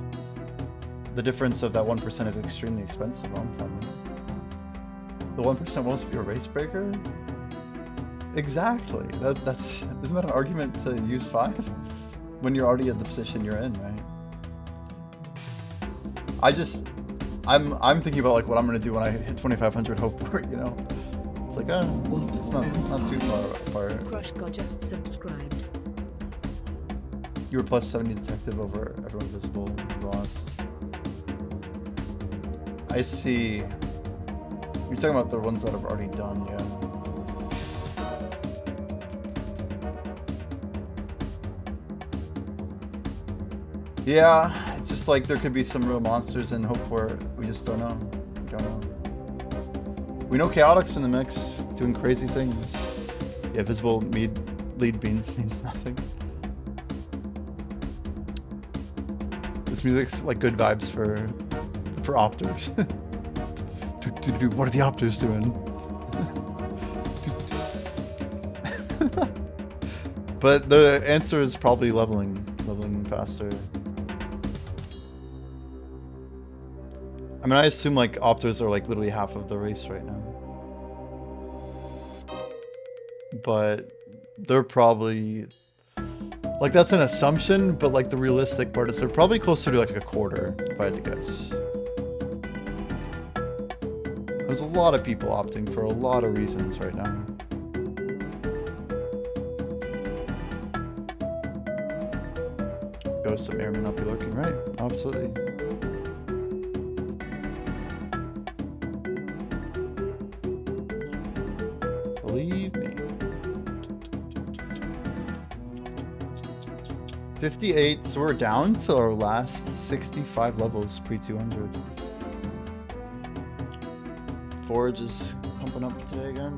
The difference of that 1% is extremely expensive. I'm telling you. The 1% wants to be a race breaker? Exactly. That's isn't that an argument to use 5? When you're already at the position you're in, right? I'm thinking about like what I'm gonna do when I hit 2500 Hopeport, you know? It's like, it's not too far apart.
Crush got just subscribed.
You were plus 70 detective over everyone visible, boss. I see. You're talking about the ones that have already done, yeah. Yeah, it's just like there could be some real monsters in Hopeport. We just don't know. We don't know. We know Chaotic's in the mix, doing crazy things. Yeah, visible lead beam means nothing. This music's like good vibes for opters. What are the opters doing? But the answer is probably leveling faster. I mean, I assume like opters are like literally half of the race right now. But they're probably like, that's an assumption, but like the realistic part is they're probably closer to like a quarter, if I had to guess. There's a lot of people opting for a lot of reasons right now. Ghosts that may or may not be lurking, right? Absolutely. Believe me. 58, so we're down to our last 65 levels pre-200. Forage is pumping up today again.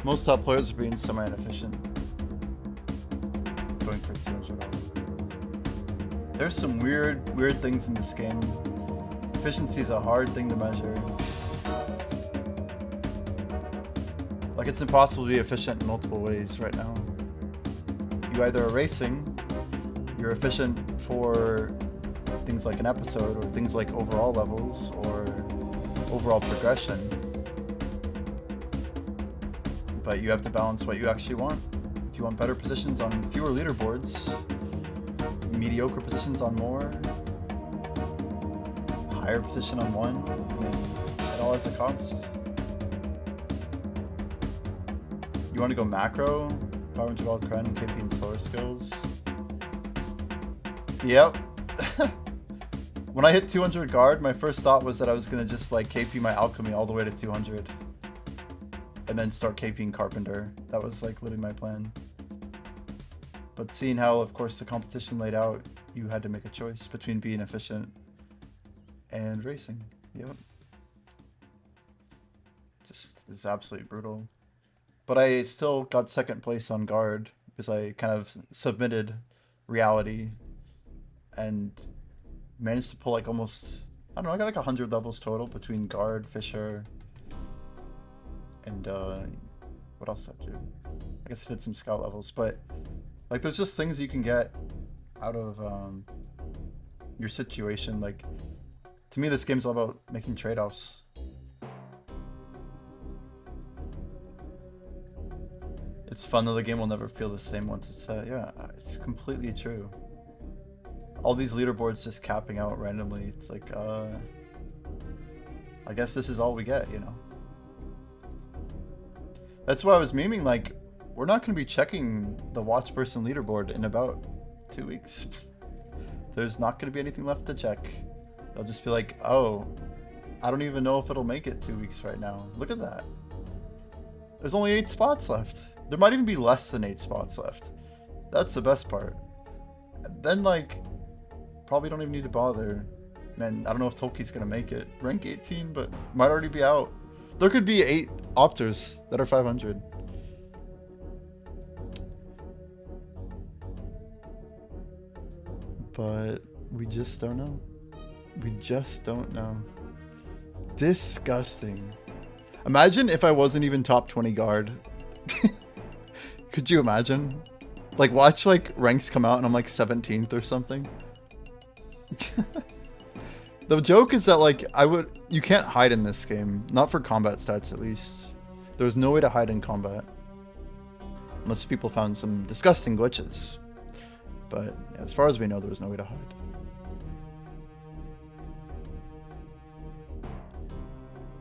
Most top players are being semi-inefficient. Going for 200. There's some weird things in this game. Efficiency is a hard thing to measure. Like, it's impossible to be efficient in multiple ways right now. You either are racing, you're efficient for things like an episode, or things like overall levels, or overall progression. But you have to balance what you actually want. If you want better positions on fewer leaderboards, mediocre positions on more, higher position on one, I mean, it all has a cost. You want to go macro, 500 all cren, KP and solar skills. Yep. When I hit 200 guard, my first thought was that I was going to just like KP my Alchemy all the way to 200. And then start KPing Carpenter. That was like literally my plan. But seeing how, of course, the competition laid out, you had to make a choice between being efficient and racing. Yep. Just is absolutely brutal. But I still got second place on guard because I kind of submitted reality and managed to pull like almost, I don't know, I got like 100 levels total between guard, fisher, and what else did I do? I guess I did some scout levels, but like there's just things you can get out of your situation. Like, to me, this game's all about making trade-offs. It's fun though, the game will never feel the same once it's set. Yeah, it's completely true. All these leaderboards just capping out randomly. It's like, I guess this is all we get, you know? That's why I was memeing, like, we're not going to be checking the watch person leaderboard in about 2 weeks. There's not going to be anything left to check. It'll just be like, oh, I don't even know if it'll make it 2 weeks right now. Look at that. There's only 8 spots left. There might even be less than 8 spots left. That's the best part. Then, like, probably don't even need to bother. Man, I don't know if Tolkien's going to make it. Rank 18, but might already be out. There could be 8 opters that are 500. But we just don't know. We just don't know. Disgusting. Imagine if I wasn't even top 20 guard. Could you imagine? Like, watch like ranks come out and I'm like 17th or something. The joke is that like you can't hide in this game. Not for combat stats at least. There's no way to hide in combat. Unless people found some disgusting glitches. But as far as we know, there's no way to hide.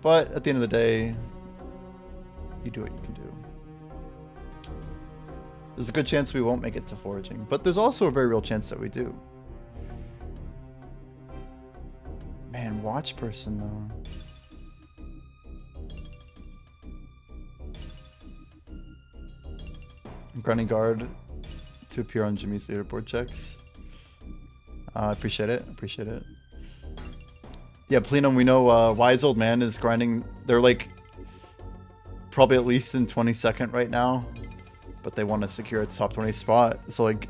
But at the end of the day, you do what you can do. There's a good chance we won't make it to foraging, but there's also a very real chance that we do. Man, watch person though. I'm grinding guard to appear on Jimmy's leaderboard checks. I appreciate it. Appreciate it. Yeah, Plenum, we know Wise Old Man is grinding. They're like probably at least in 22nd right now, but they want to secure its top 20 spot. So like,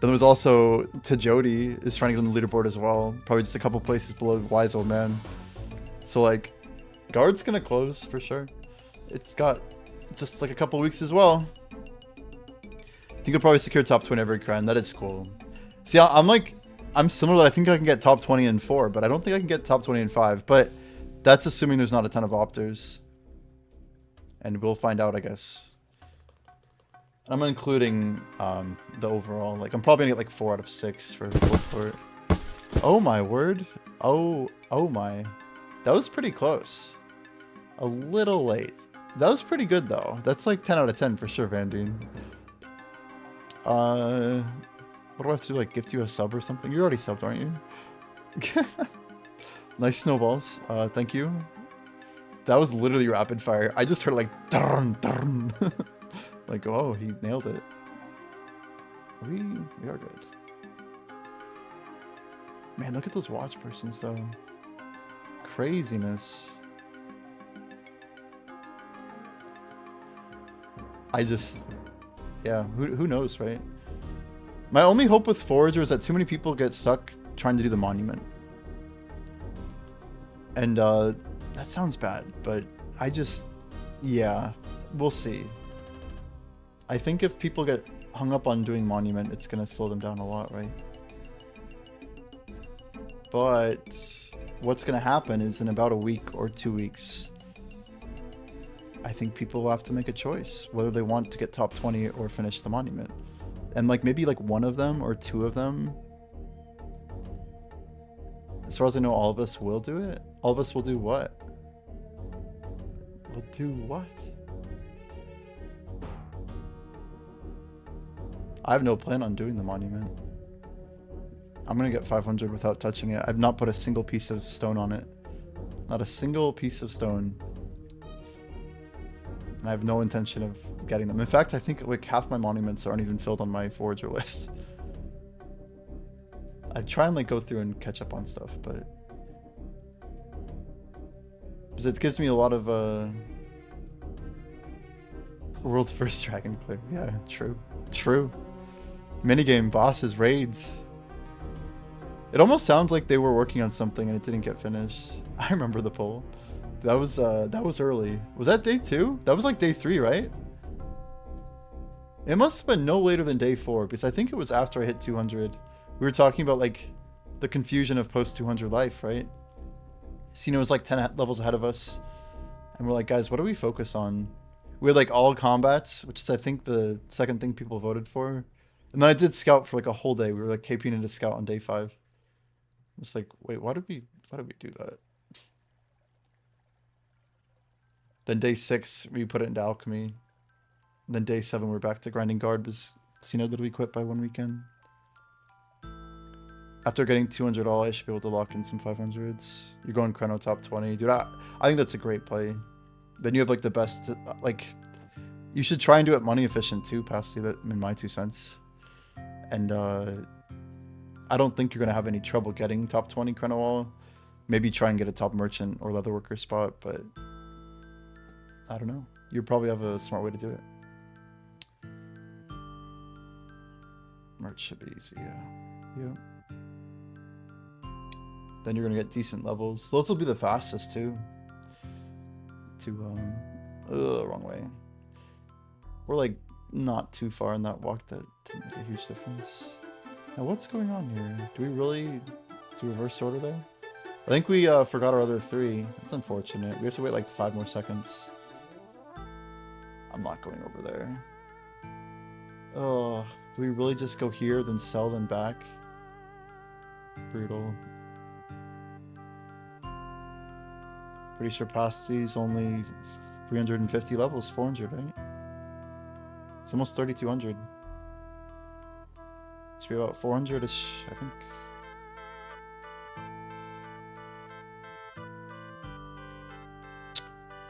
then there's also Tajodi is trying to get on the leaderboard as well. Probably just a couple places below Wise Old Man. So like, guard's gonna close for sure. It's got just like a couple weeks as well. I think you'll probably secure top 20 every grind. That is cool. See, I'm similar. That I think I can get top 20 in 4, but I don't think I can get top 20 in 5. But that's assuming there's not a ton of opters. And we'll find out, I guess. I'm including the overall. Like, I'm probably gonna get like 4 out of 6 for Hopeport. Oh my word. Oh my. That was pretty close. A little late. That was pretty good though. That's like 10 out of 10 for sure, Vandine. What do I have to do? Like gift you a sub or something? You're already subbed, aren't you? Nice snowballs. Thank you. That was literally rapid fire. I just heard like dun dun. Like, oh, he nailed it. We are good. Man, look at those watch persons though. Craziness. Yeah, who knows, right? My only hope with Forager is that too many people get stuck trying to do the monument. And that sounds bad, but yeah, we'll see. I think if people get hung up on doing monument, it's gonna slow them down a lot, right? But what's gonna happen is in about a week or 2 weeks, I think people will have to make a choice whether they want to get top 20 or finish the monument. And like maybe like one of them or two of them. As far as I know, all of us will do it. All of us will do what? We'll do what? I have no plan on doing the monument. I'm gonna get 500 without touching it. I've not put a single piece of stone on it. Not a single piece of stone. And I have no intention of getting them. In fact, I think like half my monuments aren't even filled on my forager list. I try and like go through and catch up on stuff, but because it gives me a lot of world's first dragon player. Yeah, true. Minigame, bosses, raids. It almost sounds like they were working on something and it didn't get finished. I remember the poll. That was early. Was that day 2? That was like day 3, right? It must have been no later than day 4 because I think it was after I hit 200. We were talking about like the confusion of post 200 life, right? Cena was like 10 levels ahead of us. And we're like, guys, what do we focus on? We had like all combats, which is I think the second thing people voted for. And then I did scout for like a whole day. We were like KPing into scout on day 5. It's like, wait, why did we do that? Then day 6, we put it into Alchemy. Then day 7, we're back to grinding guard because Cena literally quit by 1 weekend. After getting 200 all, I should be able to lock in some 500s. You're going Chrono top 20. Dude, I think that's a great play. Then you have like the best, like, you should try and do it money efficient too, Pasty, that in my 2 cents. And I don't think you're going to have any trouble getting top 20 Chrono all. Maybe try and get a top merchant or leatherworker spot, but I don't know. You probably have a smart way to do it. Merch should be easy, yeah. Then you're going to get decent levels. Those will be the fastest too. to, wrong way. We're like not too far in that walk that to make a huge difference. Now what's going on here? Do we really do reverse order there? I think we forgot our other 3. That's unfortunate. We have to wait like 5 more seconds. I'm not going over there. Oh, do we really just go here, then sell, then back? Brutal. Pretty sure past these only 350 levels, 400, right? It's almost 3,200. It's be about 400-ish, I think.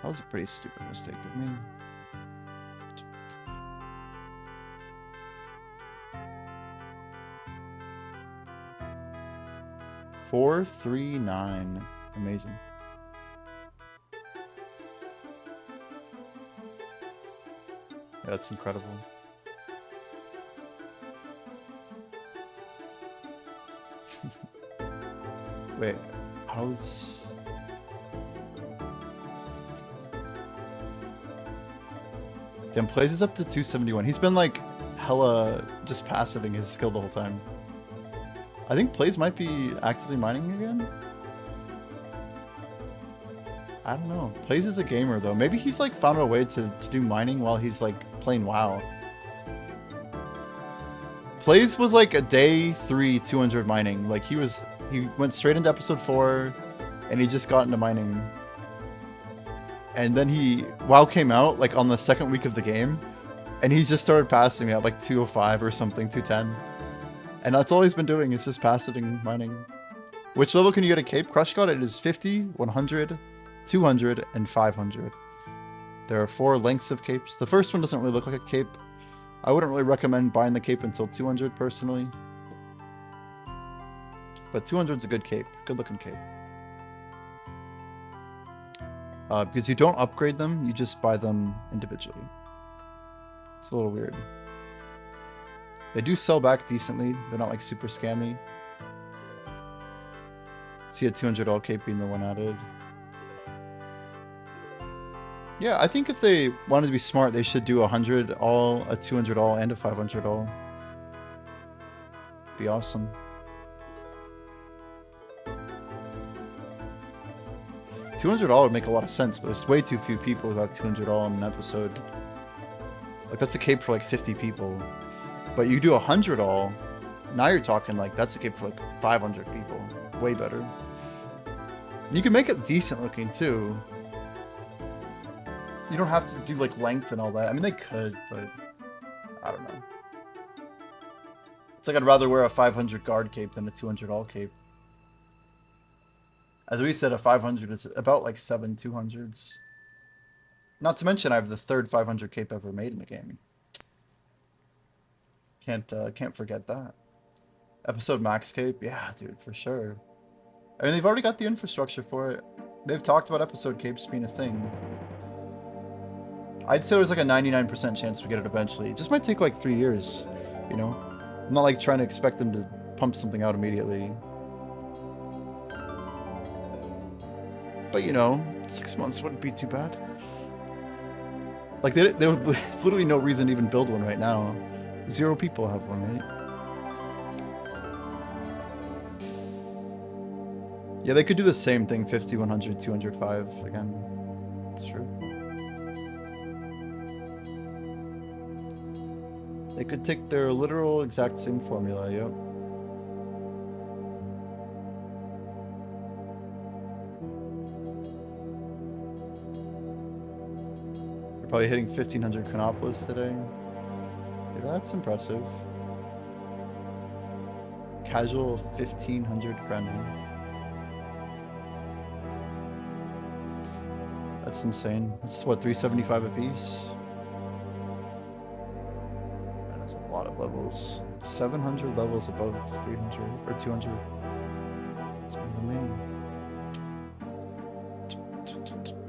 That was a pretty stupid mistake of me. $439. Amazing. Yeah, that's incredible. Wait, how's... Damn, Plays is up to 271. He's been like hella just passiving his skill the whole time. I think Plays might be actively mining again. I don't know. Plays is a gamer though. Maybe he's like found a way to do mining while he's like playing WoW. Plays was like a day 3 200 mining. Like he went straight into episode 4 and he just got into mining. And then WoW came out like on the 2nd week of the game and he just started passing at like 205 or something, 210. And that's all he's been doing is just passiving mining. Which level can you get a cape? Crush God, it is 50, 100, 200, and 500. There are 4 lengths of capes. The first one doesn't really look like a cape. I wouldn't really recommend buying the cape until 200 personally. But 200 is a good cape. Good looking cape. Because you don't upgrade them, you just buy them individually. It's a little weird. They do sell back decently. They're not like super scammy. See a $200 cape being the one added. Yeah, I think if they wanted to be smart, they should do 100 all, a 200 all, and a 500 all. Be awesome. $200 all would make a lot of sense, but there's way too few people who have $200 all in an episode. Like that's a cape for like 50 people. But you do 100 all, now you're talking like that's a cape for like 500 people. Way better. And you can make it decent looking too. You don't have to do like length and all that. I mean, they could, but I don't know. It's like I'd rather wear a 500 guard cape than a 200 all cape. As we said, a 500 is about like 7 200s. Not to mention I have the 3rd 500 cape ever made in the game. Can't forget that. Episode max cape, yeah, dude, for sure. I mean, they've already got the infrastructure for it. They've talked about episode capes being a thing. I'd say there's like a 99% chance we get it eventually. It just might take like 3 years, you know? I'm not like trying to expect them to pump something out immediately. But you know, 6 months wouldn't be too bad. Like there's literally no reason to even build one right now. 0 people have one, right? Yeah, they could do the same thing, 50, 100, 205 again. It's true. They could take their literal exact same formula, yep. We're probably hitting 1500 Chronopolis today. Yeah, that's impressive. Casual 1500 Grenade. That's insane. That's what, 375 apiece? That is a lot of levels. 700 levels above 300 or 200. That's what I mean.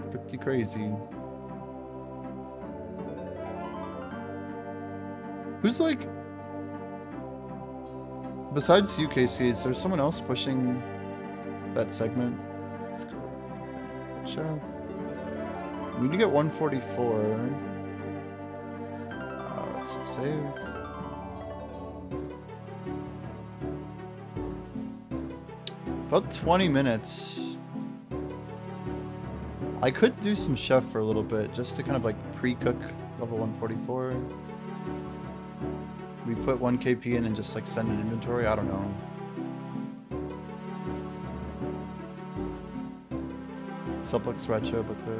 Pretty crazy. Who's like, besides UKC, is there someone else pushing that segment? Let's go. Show. We need to get 144. Let's hit save. About 20 minutes. I could do some chef for a little bit, just to kind of like pre-cook level 144. We put 1 KP in and just like send an inventory, I don't know. Suplex Retro, but they're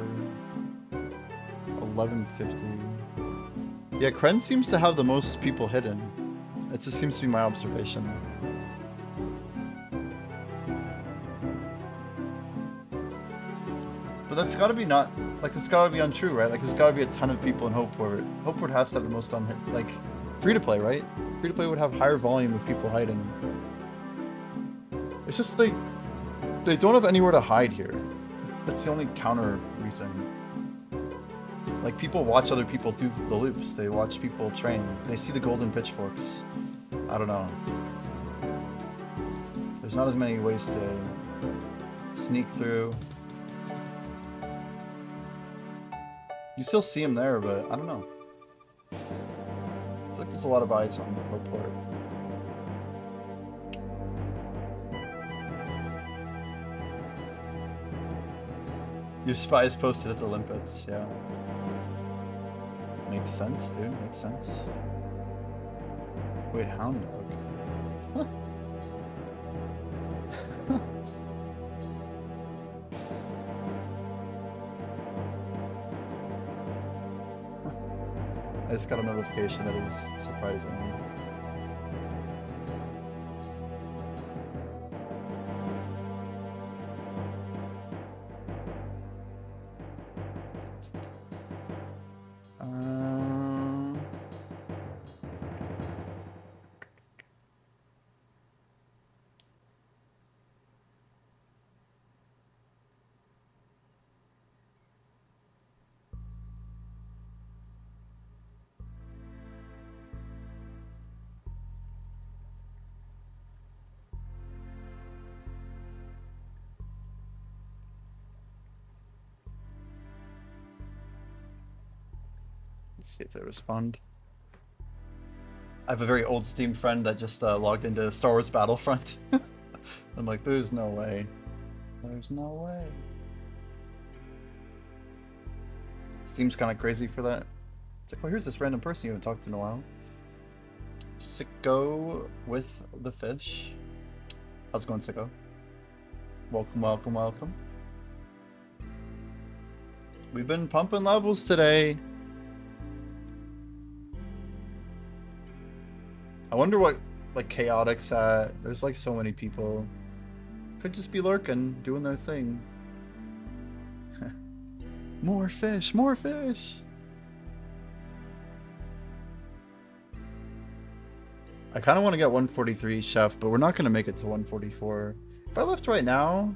1150. Yeah, Kren seems to have the most people hidden. It just seems to be my observation. But that's gotta be not, like, it's gotta be untrue, right? Like, there's gotta be a ton of people in Hopeport. Hopeport has to have the most unhit, like, free-to-play, right? Free-to-play would have higher volume of people hiding. It's just they don't have anywhere to hide here. That's the only counter reason. Like, people watch other people do the loops. They watch people train. They see the golden pitchforks. I don't know. There's not as many ways to sneak through. You still see him there, but I don't know. I feel like there's a lot of eyes on the Hopeport. Your spies posted at the limpets, yeah. Makes sense, dude. Makes sense. Wait, Hound Dog. I just got a notification that is surprising. Let's see if they respond. I have a very old Steam friend that just logged into Star Wars Battlefront. I'm like, there's no way. There's no way. Seems kind of crazy for that. It's like, well, here's this random person you haven't talked to in a while. Sicko with the fish. How's it going, Sicko? Welcome, welcome, welcome. We've been pumping levels today. I wonder what, like, Chaotic's at. There's, like, so many people. Could just be lurking, doing their thing. More fish, more fish! I kind of want to get 143 chef, but we're not going to make it to 144. If I left right now,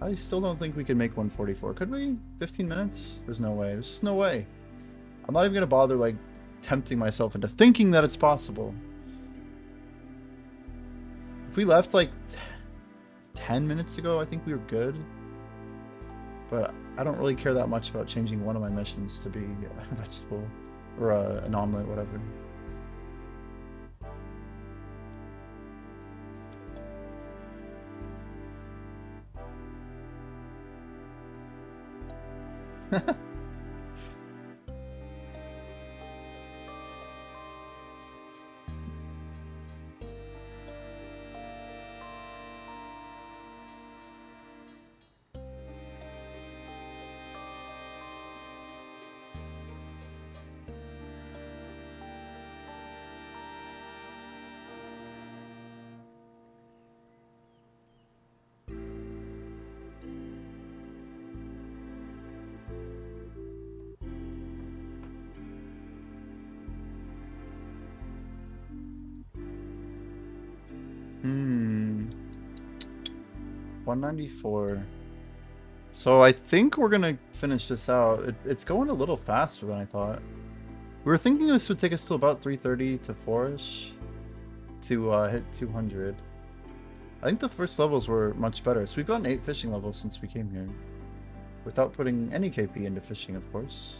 I still don't think we could make 144. Could we? 15 minutes? There's no way. There's just no way. I'm not even going to bother, like, tempting myself into thinking that it's possible. If we left like 10 minutes ago, I think we were good. But I don't really care that much about changing one of my missions to be a vegetable or an omelet, whatever. Hmm. 194. So I think we're gonna finish this out. It's going a little faster than I thought. We were thinking this would take us till about 3:30 to 4ish to hit 200. I think the first levels were much better. So we've gotten 8 fishing levels since we came here. without putting any KP into fishing, of course.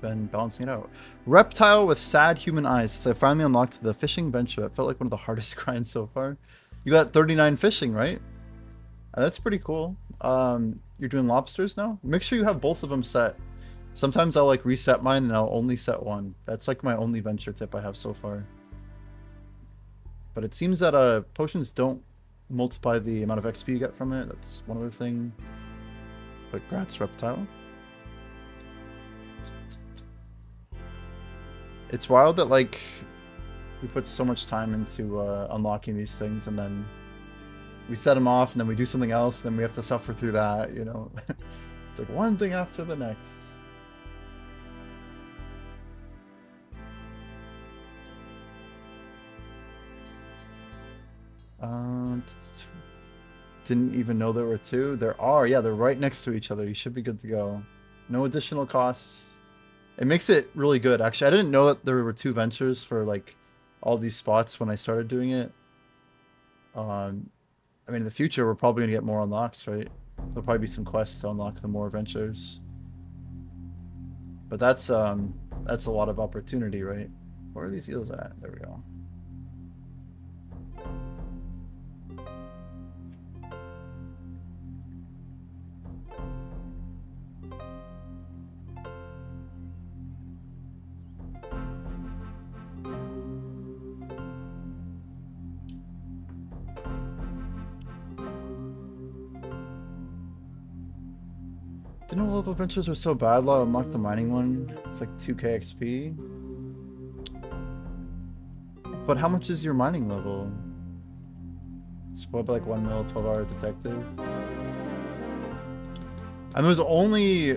Been balancing it out. Reptile with sad human eyes. So I finally unlocked the fishing venture. That felt like one of the hardest grinds so far. You got 39 fishing, right? That's pretty cool. You're doing lobsters now? Make sure you have both of them set. Sometimes I'll like reset mine and I'll only set one. That's like my only venture tip I have so far. But it seems that potions don't multiply the amount of XP you get from it. That's one other thing. But grats, Reptile. It's wild that like we put so much time into unlocking these things and then we set them off and then we do something else and then we have to suffer through that, you know. It's like one thing after the next. Didn't even know there were two. There are, yeah, they're right next to each other. You should be good to go. No additional costs. It makes it really good. Actually, I didn't know that there were two ventures for like all these spots when I started doing it. I mean, in the future, we're probably gonna get more unlocks, right? There'll probably be some quests to unlock the more ventures. But that's a lot of opportunity, right? Where are these eels at? There we go. Didn't know level ventures were so bad. I'll unlock the mining one. It's like 2k XP. But how much is your mining level? It's probably like 1 mil, 12-hour detective. And there's only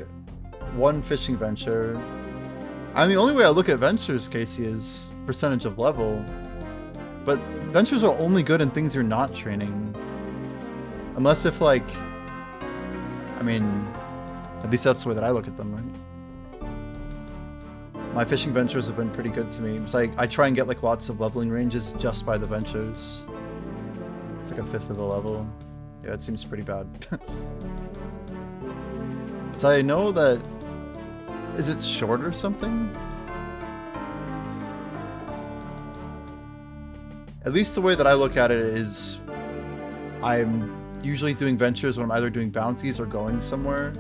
one fishing venture. And the only way I look at ventures, Casey, is percentage of level. But ventures are only good in things you're not training. Unless if like, I mean, at least that's the way that I look at them, right? My fishing ventures have been pretty good to me. It's like I try and get like lots of leveling ranges just by the ventures. It's like 1/5 of the level. Yeah, it seems pretty bad. So I know that... Is it short or something? At least the way that I look at it is I'm usually doing ventures when I'm either doing bounties or going somewhere.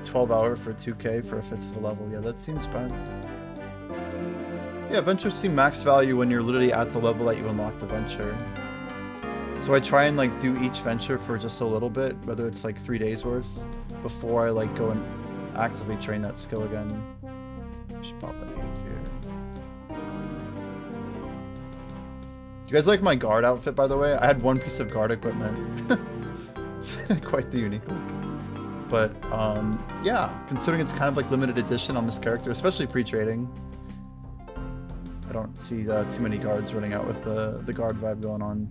12-hour for 2k for 1/5 of the level. Yeah, that seems bad. Yeah, ventures seem max value when you're literally at the level that you unlock the venture. So I try and like do each venture for just a little bit, whether it's like 3 days worth, before I like go and actively train that skill again. Should pop an 8 here. Do you guys like my guard outfit, by the way? I had one piece of guard equipment. It's quite the unique look. But yeah, considering it's kind of like limited edition on this character, especially pre-trading, I don't see too many guards running out with the guard vibe going on.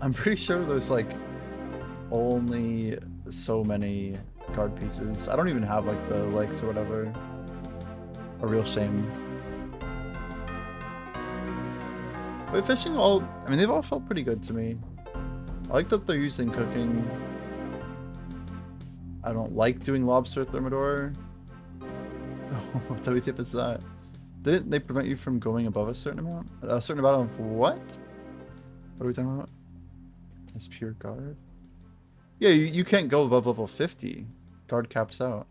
I'm pretty sure there's like only so many guard pieces. I don't even have like the legs or whatever. A real shame. But fishing all, I mean, they've all felt pretty good to me. I like that they're using cooking. I don't like doing lobster thermidor. What WTF is that? Didn't they prevent you from going above a certain amount? A certain amount of what? What are we talking about? It's pure guard? Yeah, you can't go above level 50. Guard caps out.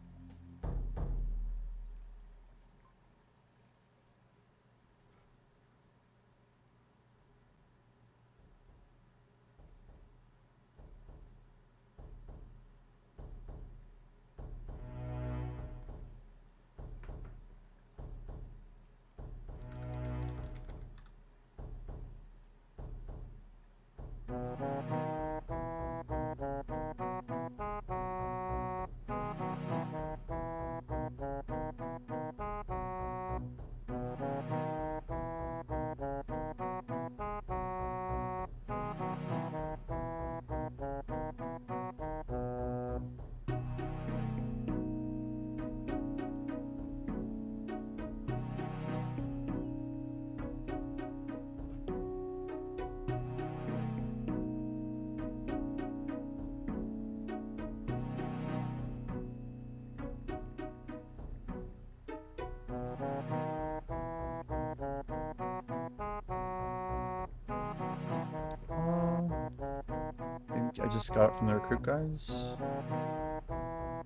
I just got it from the recruit guys.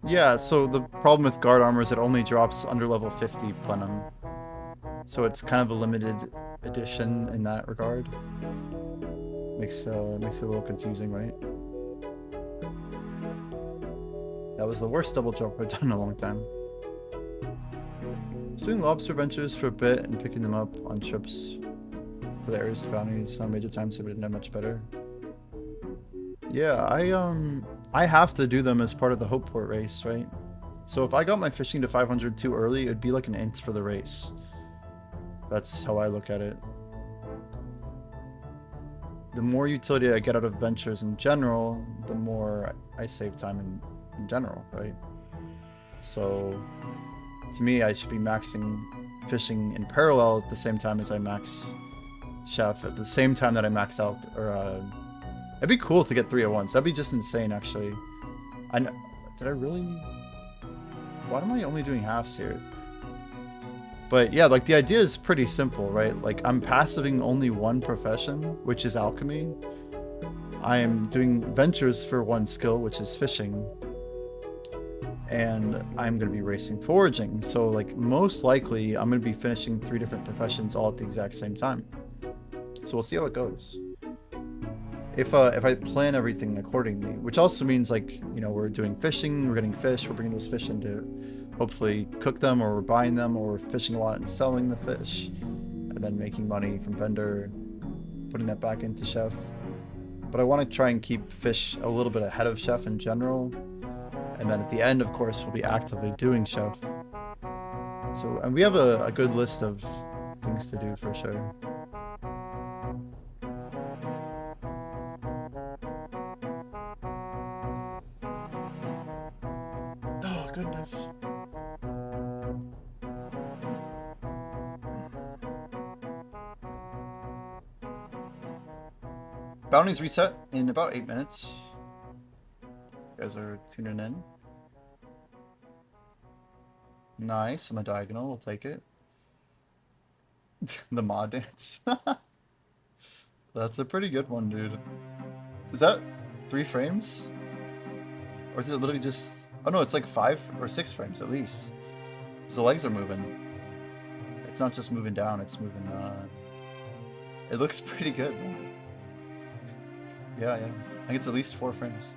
Yeah, so the problem with guard armor is it only drops under level 50 plenum. So it's kind of a limited edition in that regard. Makes it a little confusing, right? That was the worst double jump I've done in a long time. I was doing lobster ventures for a bit and picking them up on trips for the areas to bounties. Not a major time saver, didn't have much better. Yeah, I have to do them as part of the Hopeport race, right? So if I got my fishing to 500 too early, it'd be like an int for the race. That's how I look at it. The more utility I get out of ventures in general, the more I save time in general, right? So to me, I should be maxing fishing in parallel at the same time as I max chef, at the same time that I max out, or it'd be cool to get 3 at once. That'd be just insane, actually. Did I really? Why am I only doing halves here? But yeah, like the idea is pretty simple, right? Like I'm passiving only one profession, which is alchemy. I am doing ventures for one skill, which is fishing. And I'm going to be racing foraging. So like most likely I'm going to be finishing 3 different professions all at the exact same time. So we'll see how it goes. If I plan everything accordingly, which also means like, you know, we're doing fishing, we're getting fish, we're bringing those fish in to hopefully cook them, or we're buying them, or we're fishing a lot and selling the fish, and then making money from vendor, putting that back into chef. But I want to try and keep fish a little bit ahead of chef in general. And then at the end, of course, we'll be actively doing chef. So, and we have a good list of things to do for sure. Oh, goodness. Bounties reset in about 8 minutes. You guys are tuning in. Nice, on the diagonal, we'll take it. The mod dance. That's a pretty good one, dude. Is that 3 frames? Or is it literally just... Oh no, it's like 5 or 6 frames at least. Because the legs are moving. It's not just moving down, it's moving... It looks pretty good. Yeah. I think it's at least 4 frames.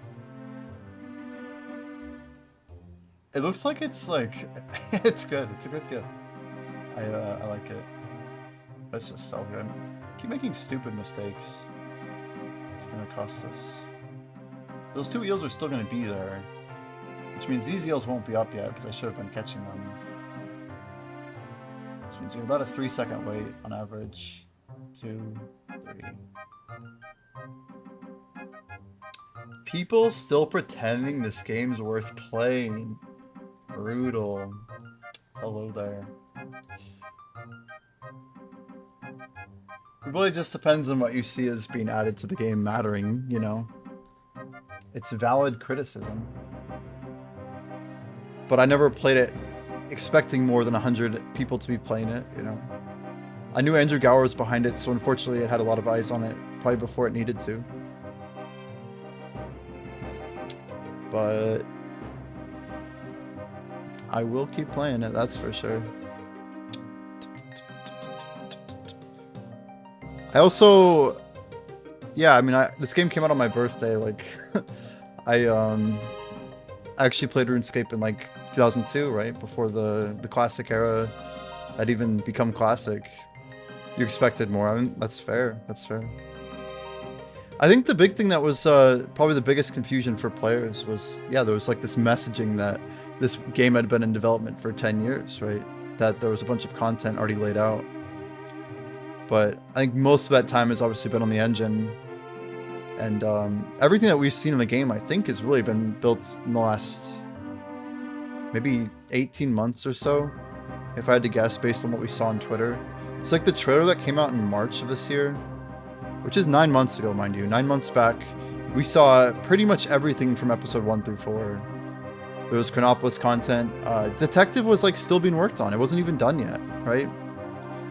It looks like it's like... it's good. It's a good gift. I like it. Let's just sell good. Keep making stupid mistakes. It's gonna cost us. Those 2 eels are still gonna be there. Which means these eels won't be up yet because I should have been catching them. Which means you're about a 3-second wait on average. 2, 3. People still pretending this game's worth playing. Brutal. Hello there. It really just depends on what you see as being added to the game mattering, you know. It's valid criticism. But I never played it expecting more than 100 people to be playing it, you know. I knew Andrew Gower was behind it, so unfortunately it had a lot of eyes on it, probably before it needed to. But I will keep playing it, that's for sure. I also, yeah, I mean, this game came out on my birthday. Like, I actually played RuneScape in like 2002, right before the classic era had even become classic. You expected more. I mean, that's fair. That's fair. I think the big thing that was probably the biggest confusion for players was, yeah, there was like this messaging that this game had been in development for 10 years, right? That there was a bunch of content already laid out. But I think most of that time has obviously been on the engine. And everything that we've seen in the game, I think, has really been built in the last maybe 18 months or so, if I had to guess based on what we saw on Twitter. It's like the trailer that came out in March of this year, which is 9 months ago, mind you. 9 months back, we saw pretty much everything from episode 1 through 4. There was Chronopolis content. Detective was like still being worked on. It wasn't even done yet, right?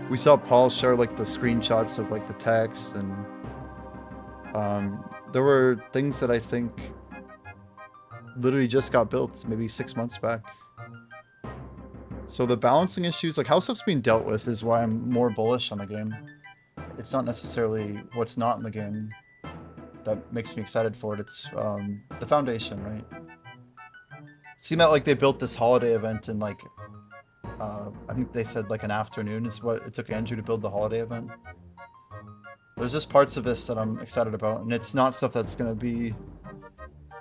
We saw Paul share like the screenshots of like the text, and there were things that I think literally just got built maybe 6 months back. So the balancing issues, like how stuff's being dealt with, is why I'm more bullish on the game. It's not necessarily what's not in the game that makes me excited for it. It's the foundation, right? Seemed that like they built this holiday event in like, I think they said like an afternoon is what it took Andrew to build the holiday event. There's just parts of this that I'm excited about, and it's not stuff that's gonna be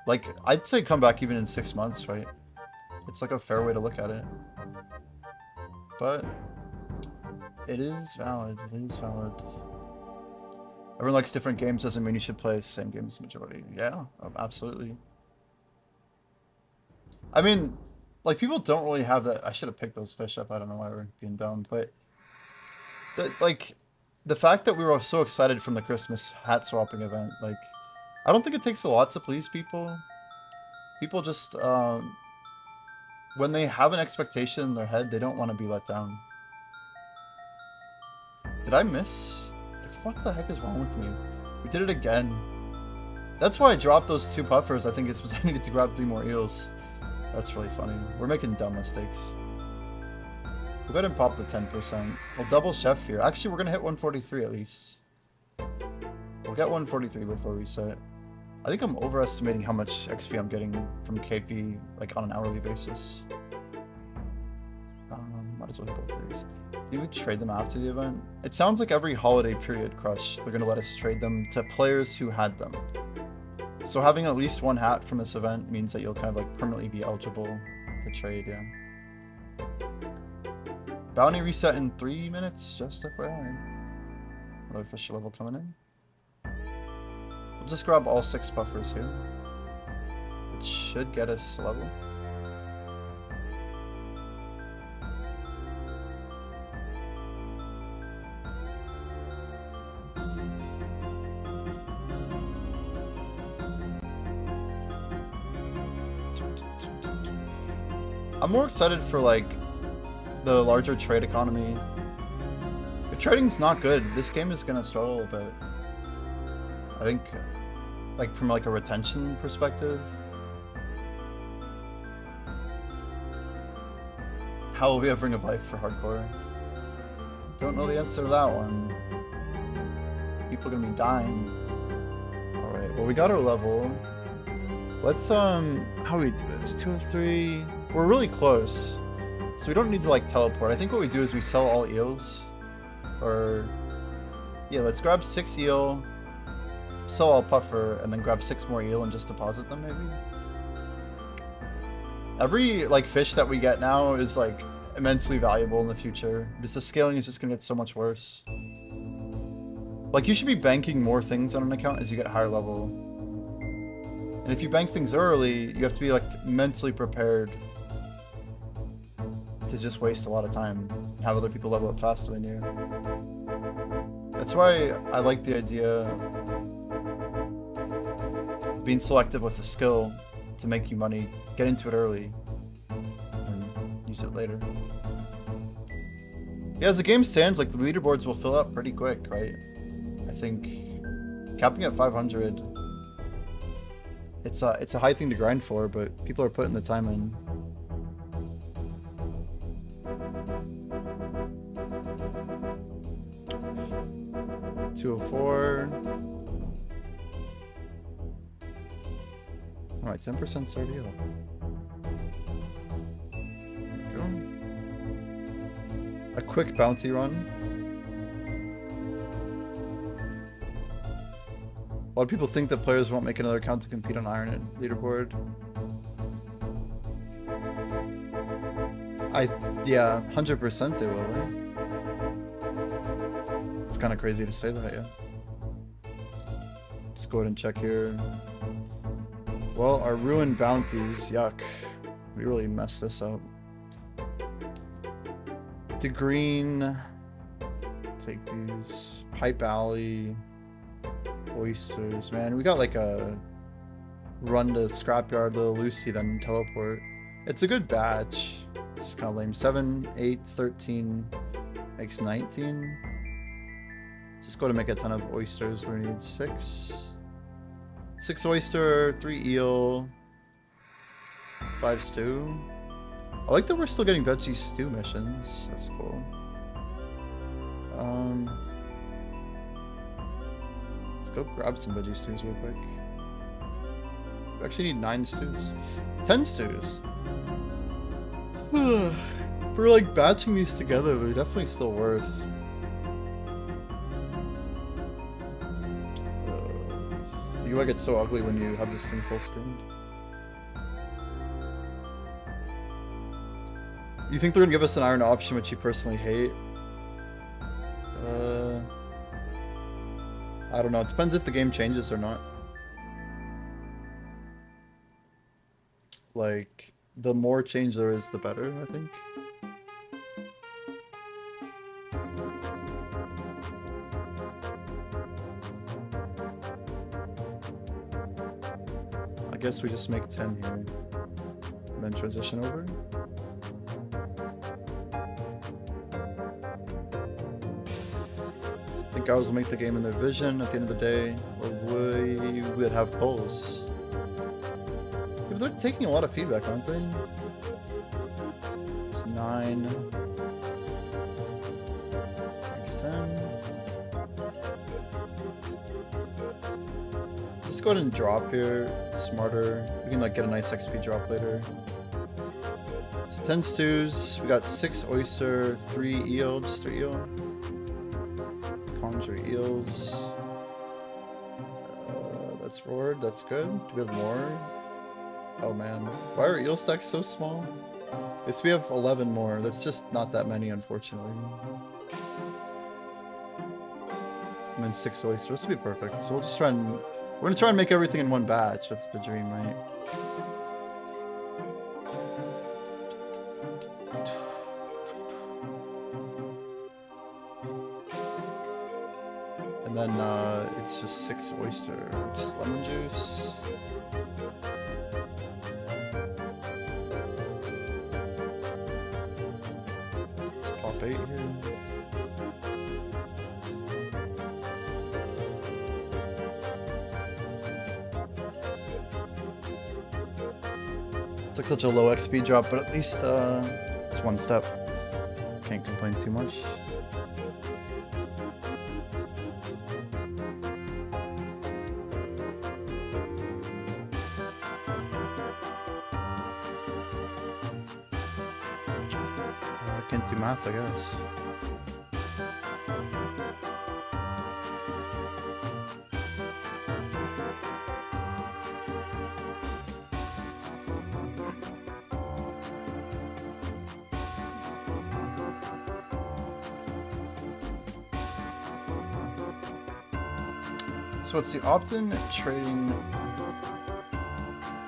like, I'd say come back even in 6 months, right? It's like a fair way to look at it. But it is valid. It is valid. Everyone likes different games doesn't mean you should play the same game as the majority. Yeah, absolutely. I mean, like people don't really have that. I should have picked those fish up. I don't know why we're being dumb, but the fact that we were so excited from the Christmas hat swapping event, like I don't think it takes a lot to please people. People just when they have an expectation in their head, they don't want to be let down. Did I miss? What the heck is wrong with me? We did it again. That's why I dropped those 2 puffers. I think it's because I needed to grab 3 more eels. That's really funny. We're making dumb mistakes. We'll go ahead and pop the 10%. We'll double chef here. Actually, we're going to hit 143 at least. We'll get 143 before we set. I think I'm overestimating how much XP I'm getting from KP, like on an hourly basis. Might as well hit both of these. Do we trade them after the event? It sounds like every holiday period, Crush, they're going to let us trade them to players who had them. So having at least 1 hat from this event means that you'll kind of like permanently be eligible to trade, yeah. Bounty reset in 3 minutes, just FYI. Another official level coming in. We'll just grab all 6 buffers here, which should get us a level. I'm more excited for like the larger trade economy. If trading's not good, this game is gonna struggle a bit. I think, like from like a retention perspective. How will we ever ring of life for hardcore? Don't know the answer to that one. People are gonna be dying. Alright, well we got our level. Let's how do we do this? 2 of 3. We're really close. So we don't need to like teleport. I think what we do is we sell all eels. Or yeah, let's grab 6 eel, sell all puffer, and then grab 6 more eel and just deposit them maybe. Every like fish that we get now is like immensely valuable in the future. Because the scaling is just gonna get so much worse. Like you should be banking more things on an account as you get higher level. And if you bank things early, you have to be like mentally prepared to just waste a lot of time and have other people level up faster than you. That's why I like the idea of being selective with the skill to make you money. Get into it early and use it later. Yeah, as the game stands, like the leaderboards will fill up pretty quick, right? I think capping at 500, it's a high thing to grind for, but people are putting the time in. $204. Alright, 10% start deal. There we go. A quick bounty run. A lot of people think that players won't make another account to compete on Iron and Leaderboard. Yeah, 100% they will, right? It's kind of crazy to say that, yeah. Just go ahead and check here. Well, our ruined bounties, yuck. We really messed this up. To green, take these. Pipe Alley, oysters. Man, we got like a run to Scrapyard, Little Lucy, then teleport. It's a good batch. It's just kind of lame. 7, 8, 13 makes 19. Just go to make a ton of oysters. We need 6. 6 oyster, 3 eel, 5 stew. I like that we're still getting veggie stew missions. That's cool. Let's go grab some veggie stews real quick. We actually need 9 stews. 10 stews. If we're like batching these together, they're definitely still worth. The UI gets so ugly when you have this thing full screened. You think they're gonna give us an iron option, which you personally hate? I don't know. It depends if the game changes or not. Like, the more change there is, the better, I think. I guess we just make 10 here. And then transition over. I think guys will make the game in their vision at the end of the day, or we would have polls. Yeah, but they're taking a lot of feedback, aren't they? It's 9. Next 10. Just go ahead and drop here. It's smarter. We can like get a nice XP drop later. So 10 stews. We got 6 oyster, 3 eel, just 3 eel. Conjure eels. That's roared. That's good. Do we have more? Oh man, why are eel stacks so small? Yes, we have 11 more. That's just not that many, unfortunately. And then 6 oysters. This will be perfect. So we'll just try and we're gonna try and make everything in one batch. That's the dream, right? And then it's just 6 oyster, just lemon juice. Let's pop 8 here. It's like such a low XP drop, but at least it's one step. Can't complain too much. Can't do math, I guess. So it's the opt-in trading.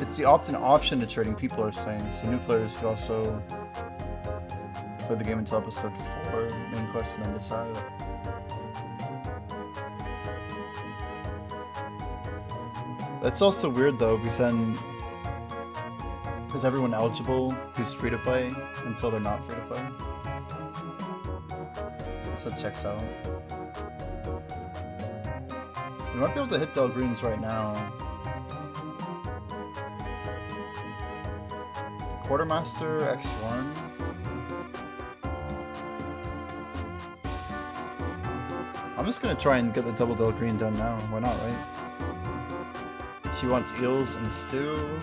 It's the opt-in option to trading, people are saying. So new players could also play the game until episode 4, main quest, and then decide. That's also weird though, because then is everyone eligible who's free to play until they're not free to play? So that checks out. We might be able to hit Del Greens right now. Quartermaster X1. I'm just gonna try and get the double Del Green done now. Why not, right? She wants eels and stew.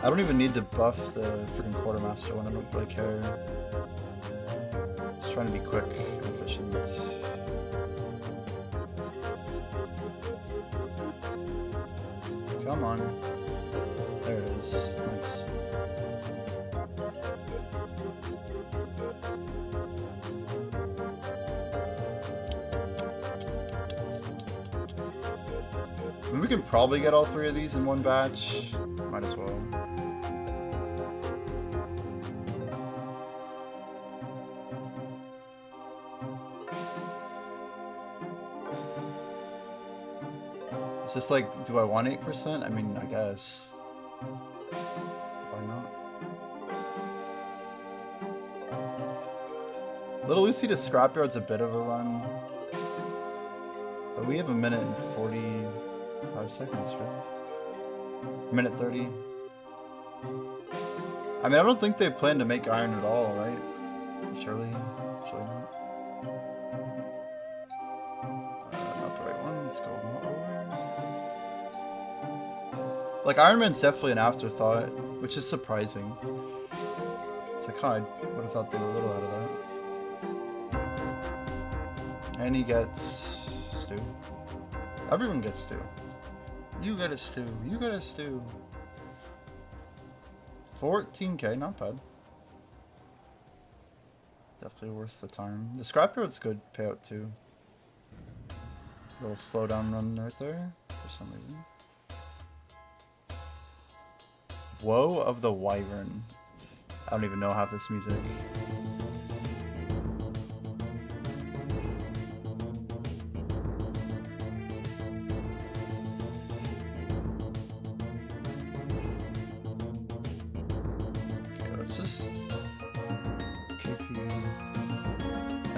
I don't even need to buff the freaking Quartermaster one. I don't really care. Just trying to be quick and efficient. Come on. There it is. Nice. I mean, we can probably get all 3 of these in one batch. Might as well. It's just like, do I want 8%? I mean, I guess. Why not? Little Lucy to Scrapyard's a bit of a run. But we have a minute and 45 seconds, right? Minute 30. I mean, I don't think they plan to make iron at all, right? Surely not. Not the right one. Let's go over. Like, Iron Man's definitely an afterthought, which is surprising. It's like, I would have thought they were a little out of that. And he gets stew. Everyone gets stew. You get a stew. You get a stew. 14k, not bad. Definitely worth the time. The scrapyard's good payout too. Little slowdown run right there for some reason. Woe of the Wyvern. I don't even know half this music.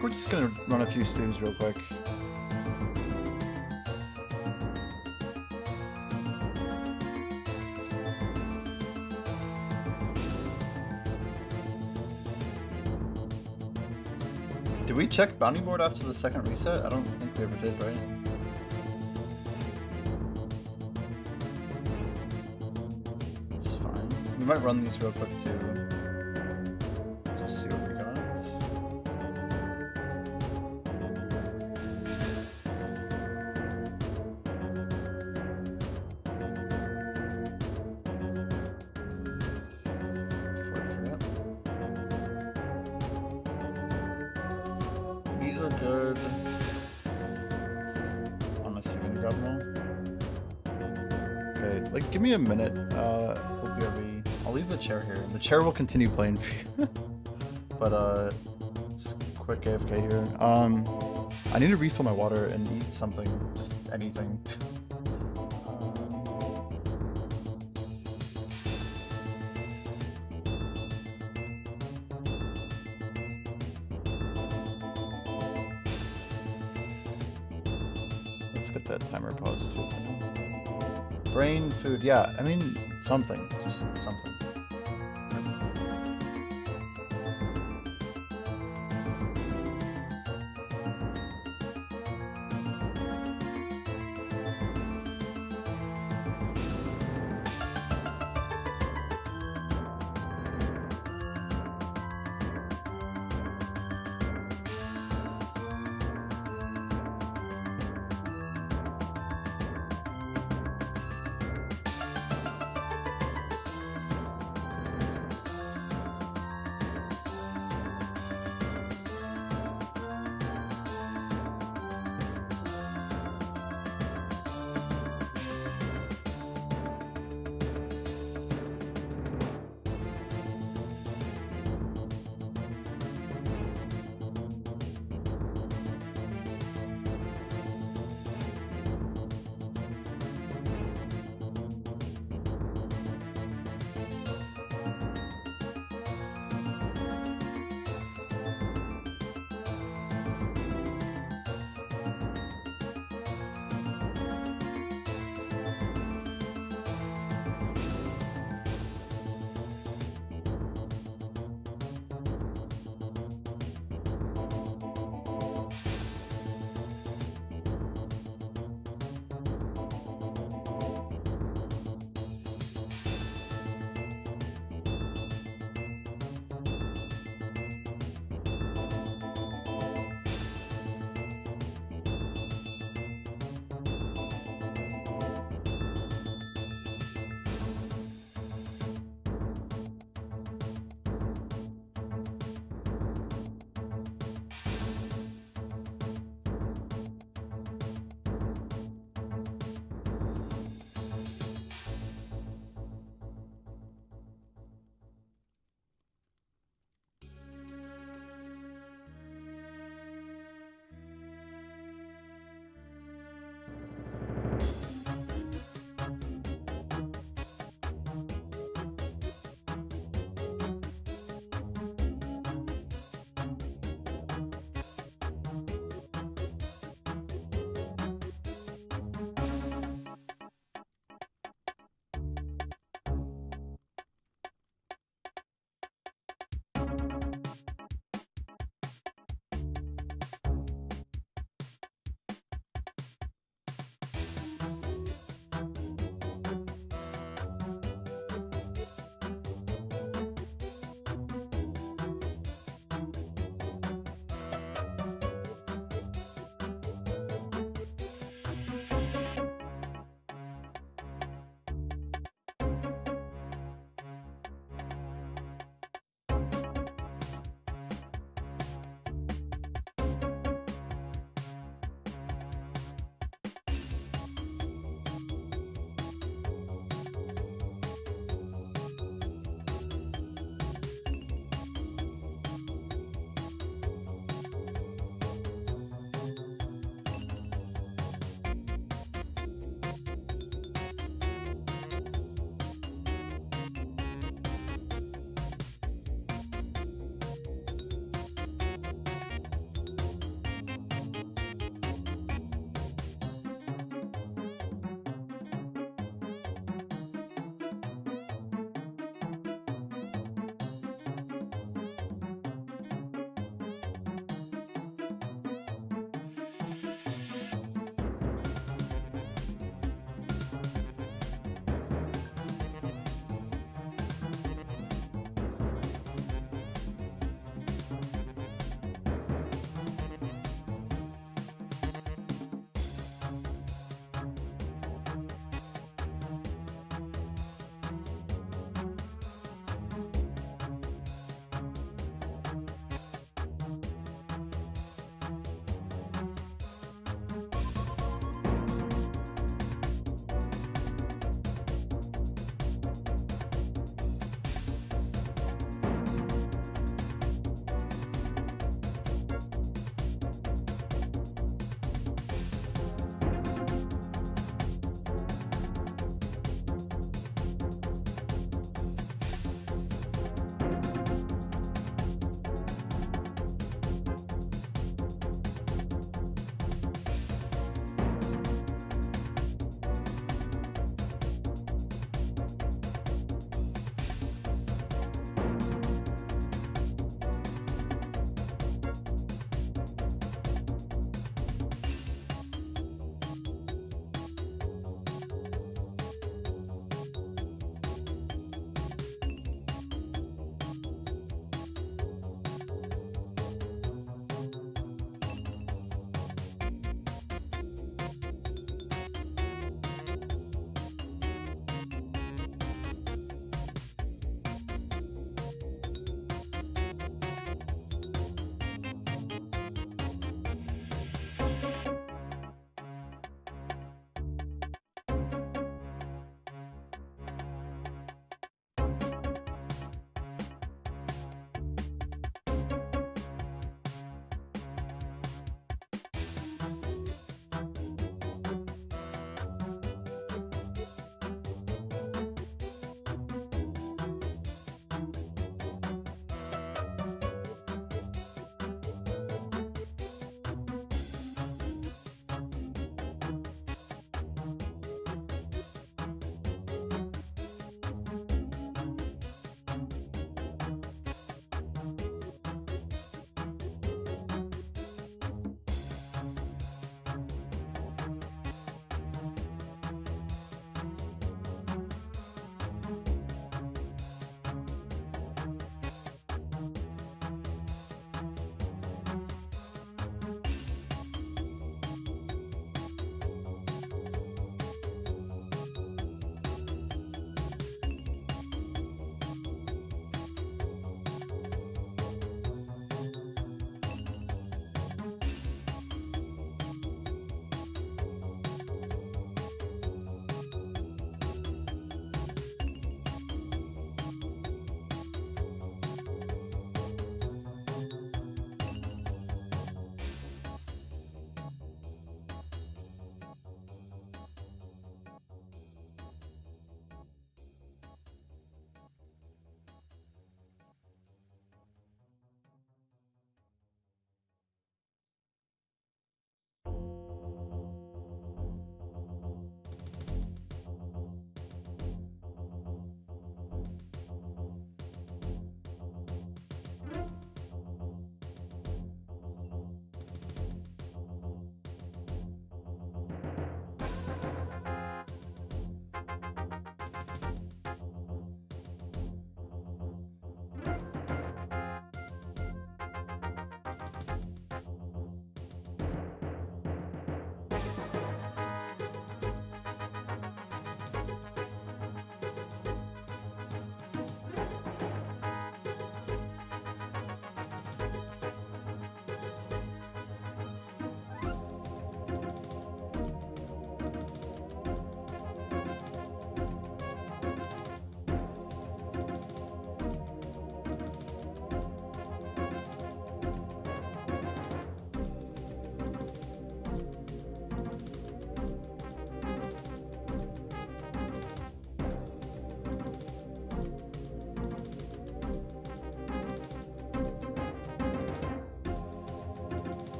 We're just gonna run a few stews real quick. Did we check bounty board after the second reset? I don't think we ever did, right? It's fine. We might run these real quick too. Just see what we got. Good. Honestly, gonna grab them all. Okay, like give me a minute. Hope you're ready. I'll leave the chair here. The chair will continue playing for you. But just quick AFK here. I need to refill my water and eat something, just anything. Let's get that timer paused too. Brain food, yeah, I mean, something, just something.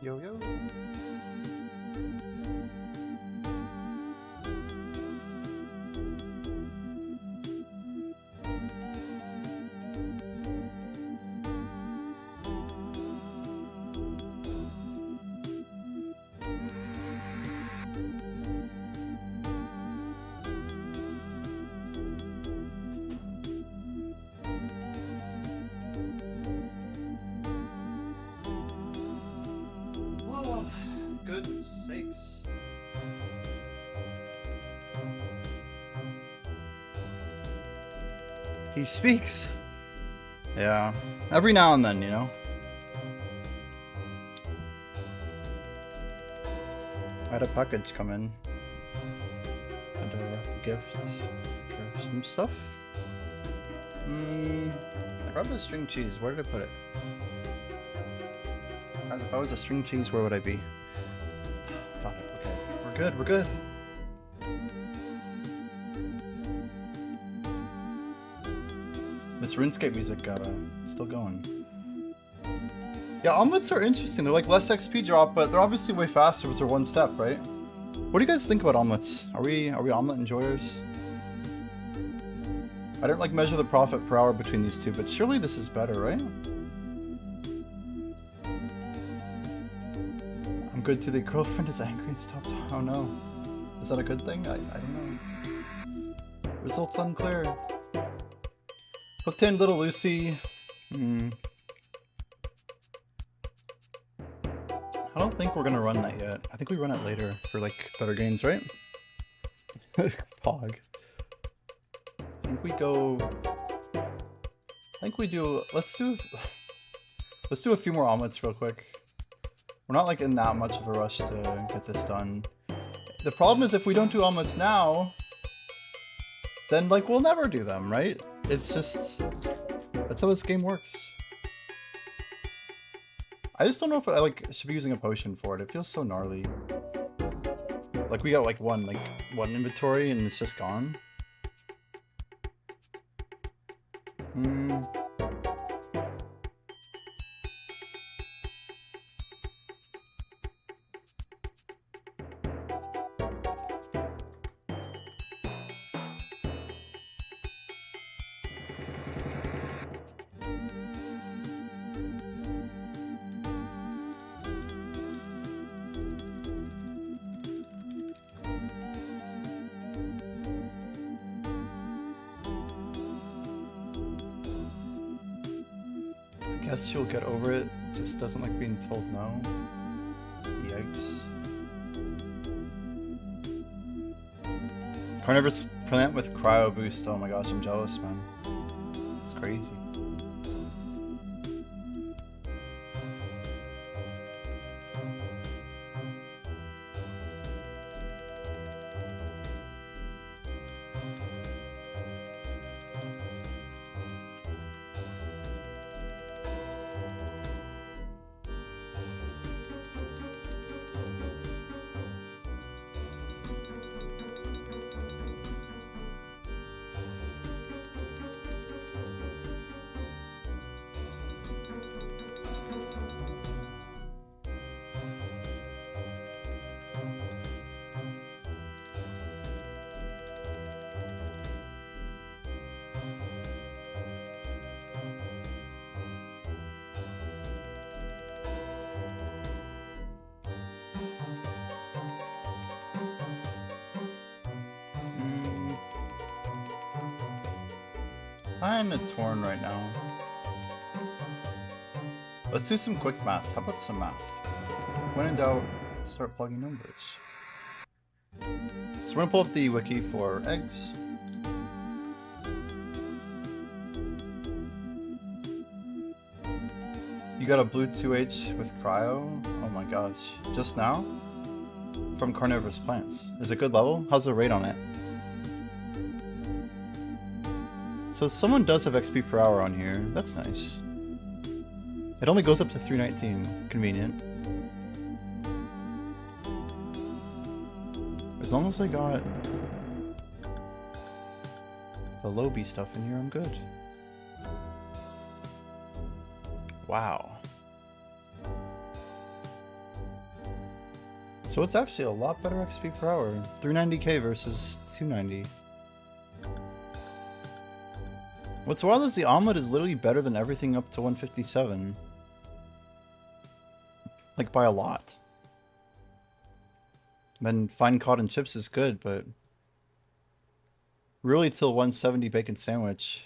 Yo yo. Oh, goodness sakes. He speaks. Yeah, every now and then, you know. I had a package come in. And a gift. Took care of some stuff. I grabbed a string cheese. Where did I put it? As if I was a string cheese, where would I be? Got it. Okay. We're good. We're good. This RuneScape music still going. Yeah, omelets are interesting. They're like less XP drop, but they're obviously way faster because they're one step, right? What do you guys think about omelets? Are we omelet enjoyers? I don't like measure the profit per hour between these two, but surely this is better, right? I'm good to the girlfriend is angry and stopped. Oh no. Is that a good thing? I don't know. Results unclear. Hooked in Little Lucy. I don't think we're gonna run that yet. I think we run it later for like better gains, right? Pog. I think we go. I think we do. Let's do a few more omelets real quick. We're not like in that much of a rush to get this done. The problem is if we don't do omelets now, then like we'll never do them, right? It's just that's how this game works. I just don't know if I like should be using a potion for it. It feels so gnarly. Like we got like one inventory and it's just gone. I guess she'll get over it, just doesn't like being told no. Yikes. Carnivorous plant with cryo boost, oh my gosh, I'm jealous, man. It's crazy. Kinda torn right now. Let's do some quick math. How about some math? When in doubt, start plugging numbers. So we're gonna pull up the wiki for eggs. You got a blue 2H with cryo? Oh my gosh. Just now? From carnivorous plants. Is it good level? How's the rate on it? So someone does have XP per hour on here. That's nice. It only goes up to 319. Convenient. As long as I got the low B stuff in here, I'm good. Wow. So it's actually a lot better XP per hour. 390k versus 290. What's wild is the omelet is literally better than everything up to 157. Like by a lot. Then fine cod and chips is good, but really till 170 bacon sandwich.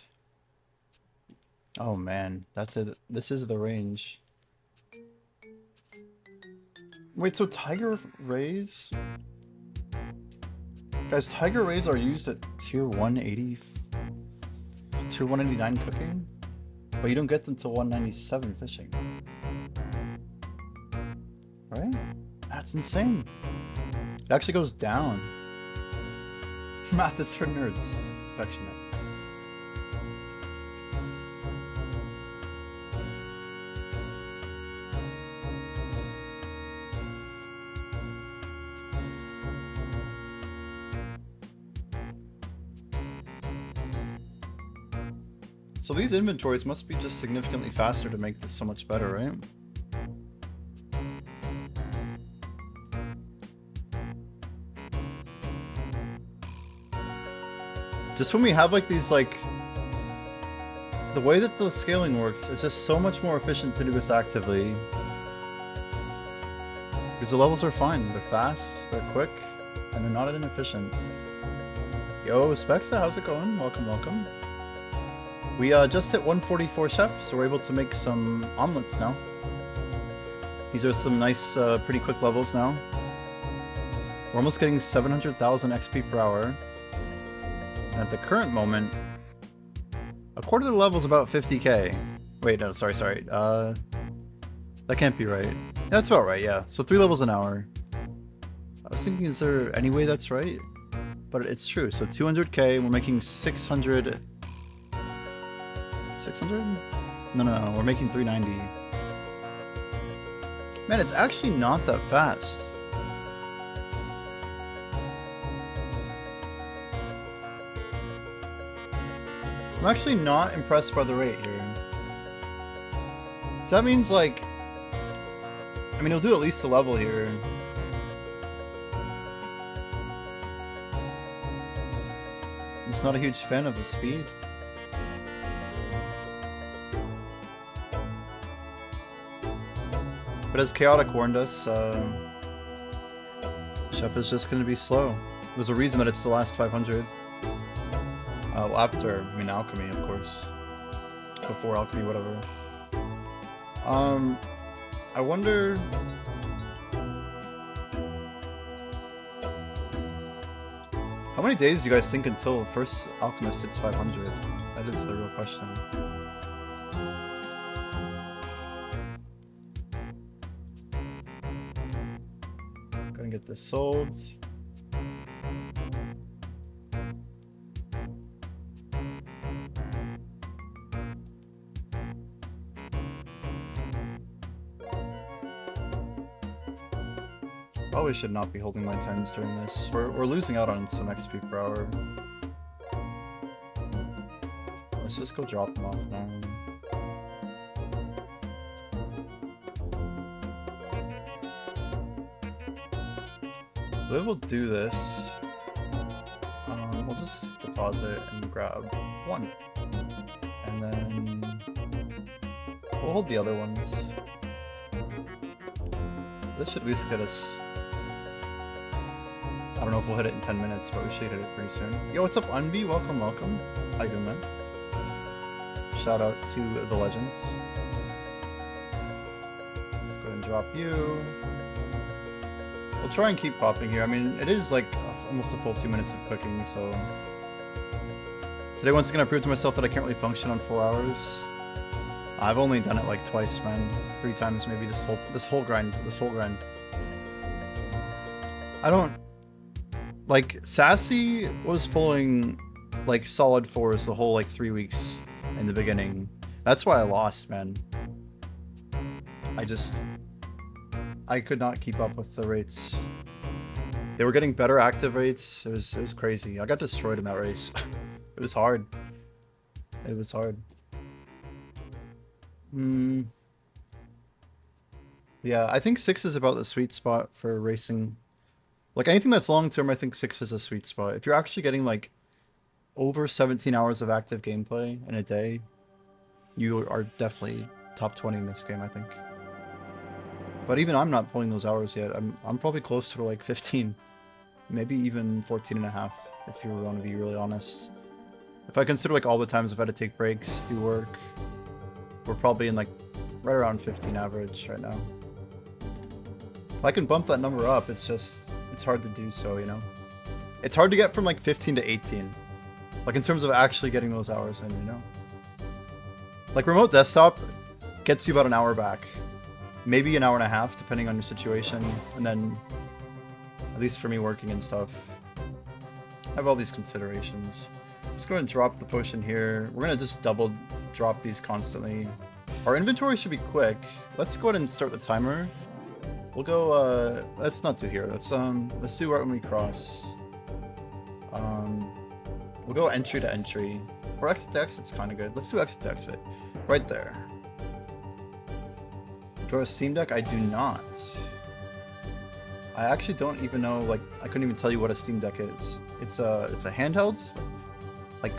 Oh man, that's it. This is the range. Wait, so tiger rays? Guys, tiger rays are used at tier 180, tier 189 cooking, but you don't get them till 197 fishing. Right? That's insane. It actually goes down. Math is for nerds. Affectionate. So these inventories must be just significantly faster to make this so much better, right? Just when we have like these like... The way that the scaling works, it's just so much more efficient to do this actively. Because the levels are fine. They're fast, they're quick, and they're not inefficient. Yo, Spexa, how's it going? Welcome, welcome. We just hit 144 chef, so we're able to make some omelets now. These are some nice, pretty quick levels now. We're almost getting 700,000 XP per hour. And at the current moment, a quarter of the level is about 50k. Wait, no, sorry. That can't be right. That's about right, yeah. So 3 levels an hour. I was thinking, is there any way that's right? But it's true. So 200k, we're making 600... 600? No, we're making 390. Man, it's actually not that fast. I'm actually not impressed by the rate here. So that means like... I mean, he'll do at least a level here. I'm just not a huge fan of the speed. But as Chaotic warned us, Chef is just going to be slow. There's a reason that it's the last 500. Well, after, I mean, Alchemy, of course. Before Alchemy, whatever. I wonder... How many days do you guys think until the first Alchemist hits 500? That is the real question. Gonna get this sold. Probably should not be holding my 10s during this. We're losing out on some XP per hour. Let's just go drop them off now. We'll do this. We'll just deposit and grab one. And then we'll hold the other ones. This should at least get us... I don't know if we'll hit it in 10 minutes, but we should hit it pretty soon. Yo, what's up, Unbi? Welcome, welcome. How you doing, man? shout out to the legends. Let's go ahead and drop you. We'll try and keep popping here. I mean, it is like almost a full 2 minutes of cooking, so... Today, once again, I proved to myself that I can't really function on 4 hours. I've only done it like twice, man. 3 times maybe this whole grind. I don't... Like, Sassy was pulling like solid 4s the whole like 3 weeks in the beginning. That's why I lost, man. I could not keep up with the rates. They were getting better active rates. It was crazy. I got destroyed in that race. It was hard. It was hard. Yeah, I think 6 is about the sweet spot for racing. Like anything that's long term, I think 6 is a sweet spot. If you're actually getting like over 17 hours of active gameplay in a day, you are definitely top 20 in this game, I think. But even I'm not pulling those hours yet. I'm probably close to like 15, maybe even 14 and a half, if you want to be really honest. If I consider like all the times I've had to take breaks, do work, we're probably in like right around 15 average right now. If I can bump that number up, it's hard to do so, you know? It's hard to get from like 15 to 18. Like in terms of actually getting those hours in, you know? Like remote desktop gets you about an hour back. Maybe an hour and a half, depending on your situation. And then, at least for me working and stuff, I have all these considerations. Let's go ahead and drop the potion here. We're going to just double drop these constantly. Our inventory should be quick. Let's go ahead and start the timer. We'll go, let's not do here. Let's do right when we cross. We'll go entry to entry. Or exit to exit's kind of good. Let's do exit to exit. Right there. Do I have a Steam Deck? I do not. I actually don't even know, like, I couldn't even tell you what a Steam Deck is. It's a handheld? Like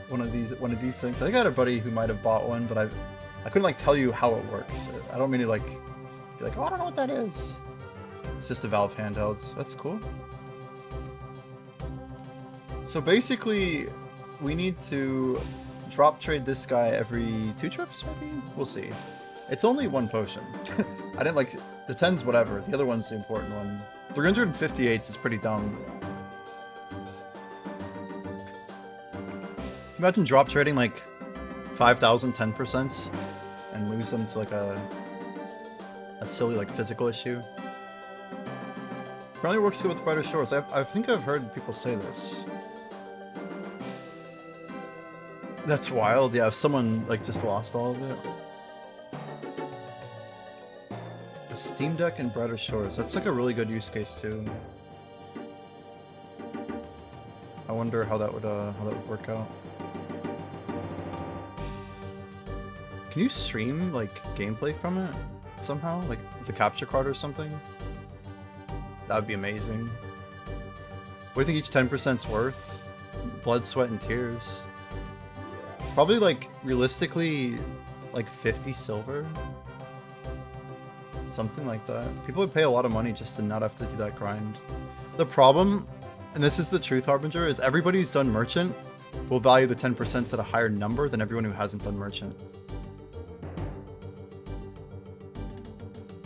one of these things. I think I had a buddy who might have bought one, but I couldn't like tell you how it works. I don't mean to like be like, oh, I don't know what that is. It's just a Valve handheld. That's cool. So basically, we need to drop trade this guy every 2 trips, maybe? We'll see. It's only 1 potion. I didn't like the 10's whatever. The other one's the important one. 358 is pretty dumb. Imagine drop trading like 5,000 10% and lose them to like a silly like physical issue. Apparently works good with brighter shores. I think I've heard people say this. That's wild. Yeah, if someone like just lost all of it. A Steam Deck and brighter shores. That's like a really good use case too. I wonder how that would work out. Can you stream like gameplay from it somehow, like with a capture card or something? That would be amazing. What do you think each 10%'s worth? Blood, sweat, and tears. Probably like realistically, like 50 silver. Something like that. People would pay a lot of money just to not have to do that grind. The problem, and this is the truth, Harbinger, is everybody who's done merchant will value the 10% at a higher number than everyone who hasn't done merchant.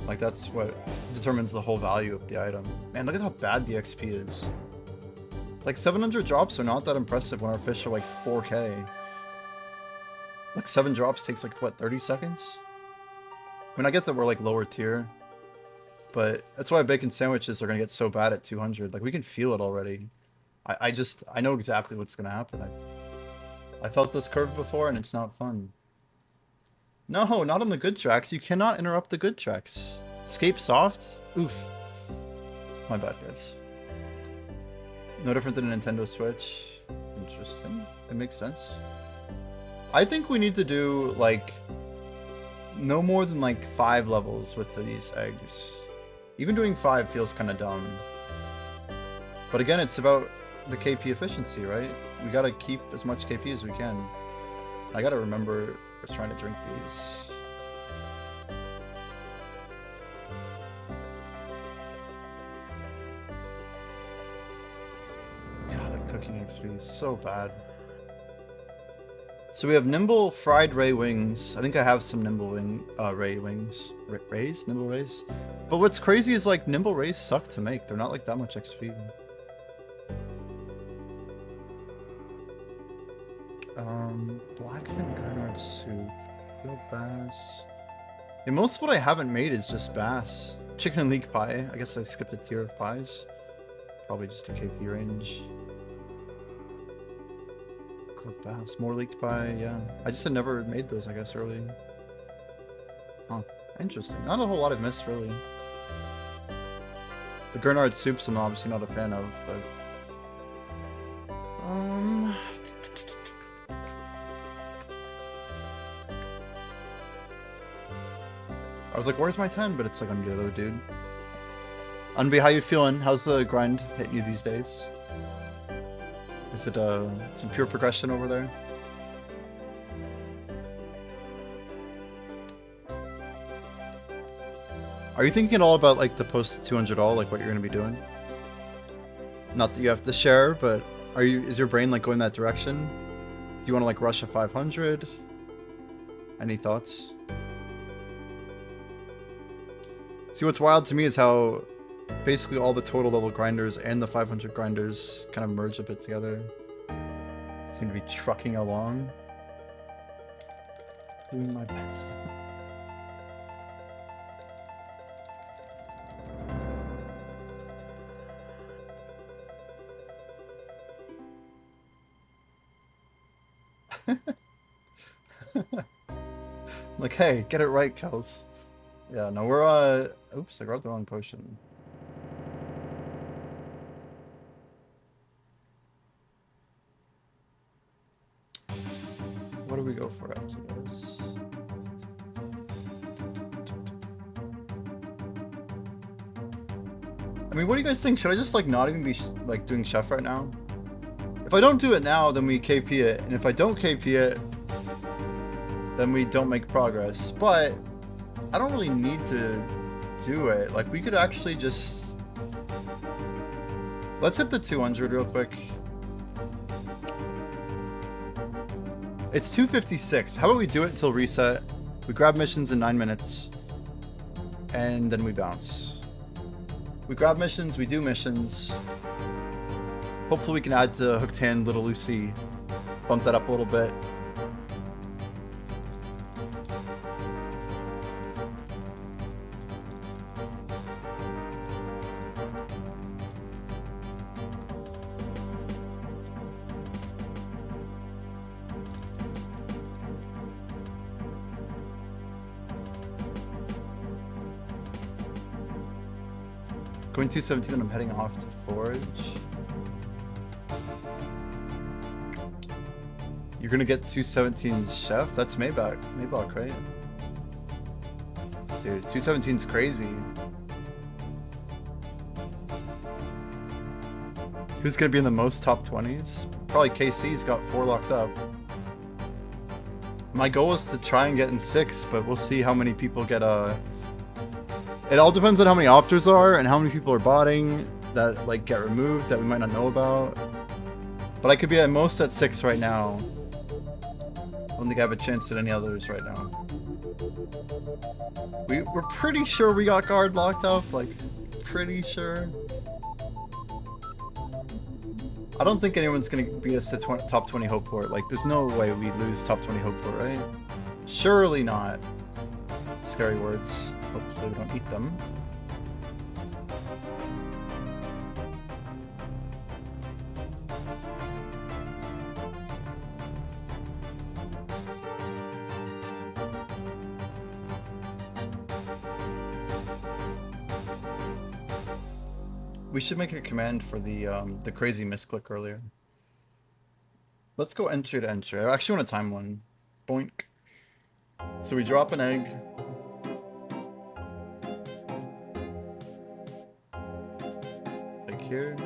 Like that's what determines the whole value of the item. Man, look at how bad the XP is. Like 700 drops are not that impressive when our fish are like 4K. Like 7 drops takes like what, 30 seconds? I mean, I get that we're like lower tier, but that's why bacon sandwiches are gonna get so bad at 200. Like we can feel it already. I know exactly what's gonna happen. I felt this curve before and it's not fun. No, not on the good tracks. You cannot interrupt the good tracks. Escape soft? Oof. My bad, guys. No different than a Nintendo Switch. Interesting. It makes sense. I think we need to do, like, no more than, like, 5 levels with these eggs. Even doing 5 feels kind of dumb. But again, it's about the KP efficiency, right? We gotta keep as much KP as we can. I gotta remember I was trying to drink these. God, the cooking XP is so bad. So we have nimble fried ray wings. I think I have some nimble ray wings. Rays? Nimble rays? But what's crazy is like nimble rays suck to make. They're not like that much XP. Blackfin Gurnard soup. Grilled bass. Yeah, most of what I haven't made is just bass. Chicken and leek pie. I guess I skipped a tier of pies. Probably just a KP range. Cooked bass. More leeked pie, yeah. I just had never made those, I guess, early. Huh. Interesting. Not a whole lot I've missed, really. The Gurnard soups I'm obviously not a fan of, but... I was like, where's my 10? But it's like, under though, dude. Unbe, how you feeling? How's the grind hitting you these days? Is it some pure progression over there? Are you thinking at all about like the post 200 all, like what you're gonna be doing? Not that you have to share, but is your brain like going that direction? Do you want to like rush a 500? Any thoughts? See, what's wild to me is how basically all the total level grinders and the 500 grinders kind of merge a bit together. Seem to be trucking along. Doing my best. Like, hey, get it right, Kels. Yeah, no, we're, oops, I grabbed the wrong potion. What do we go for after this? I mean, what do you guys think? Should I just, like, not even be, like, doing chef right now? If I don't do it now, then we KP it. And if I don't KP it, then we don't make progress. But I don't really need to do it. Like, we could actually just... Let's hit the 200 real quick. It's 2:56. How about we do it until reset? We grab missions in 9 minutes. And then we bounce. We grab missions, we do missions. Hopefully we can add to Hooked Hand Little Lucy. Bump that up a little bit. Going 217 and I'm heading off to forage. You're gonna get 217 chef? That's Maybach, right? Dude, 217's crazy. Who's gonna be in the most top 20s? Probably KC's got 4 locked up. My goal is to try and get in 6, but we'll see how many people get It all depends on how many opters are and how many people are botting that like get removed that we might not know about. But I could be at most at 6 right now. I don't think I have a chance at any others right now. We're pretty sure we got guard locked up, like pretty sure. I don't think anyone's gonna beat us to top 20 Hopeport. Like there's no way we lose top 20 Hopeport, right? Surely not. Scary words. Hopefully we don't eat them. We should make a command for the crazy misclick earlier. Let's go entry to entry. I actually want to time one. Boink. So we drop an egg. Here.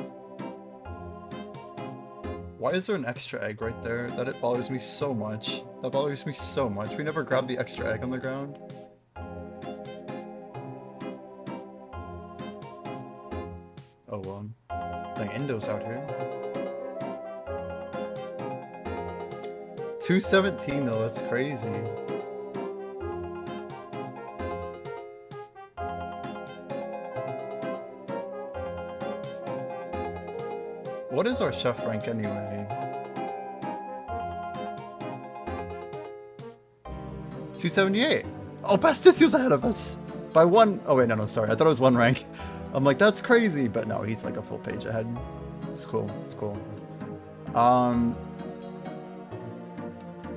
Why is there an extra egg right there? That bothers me so much. That bothers me so much. We never grabbed the extra egg on the ground. Oh well. Dang, Indo's out here. 217 though, that's crazy. What is our chef rank anyway? 278. Oh, Pasticio's ahead of us by one. Oh wait, no, sorry. I thought it was one rank. I'm like, that's crazy, but no, he's like a full page ahead. It's cool. It's cool.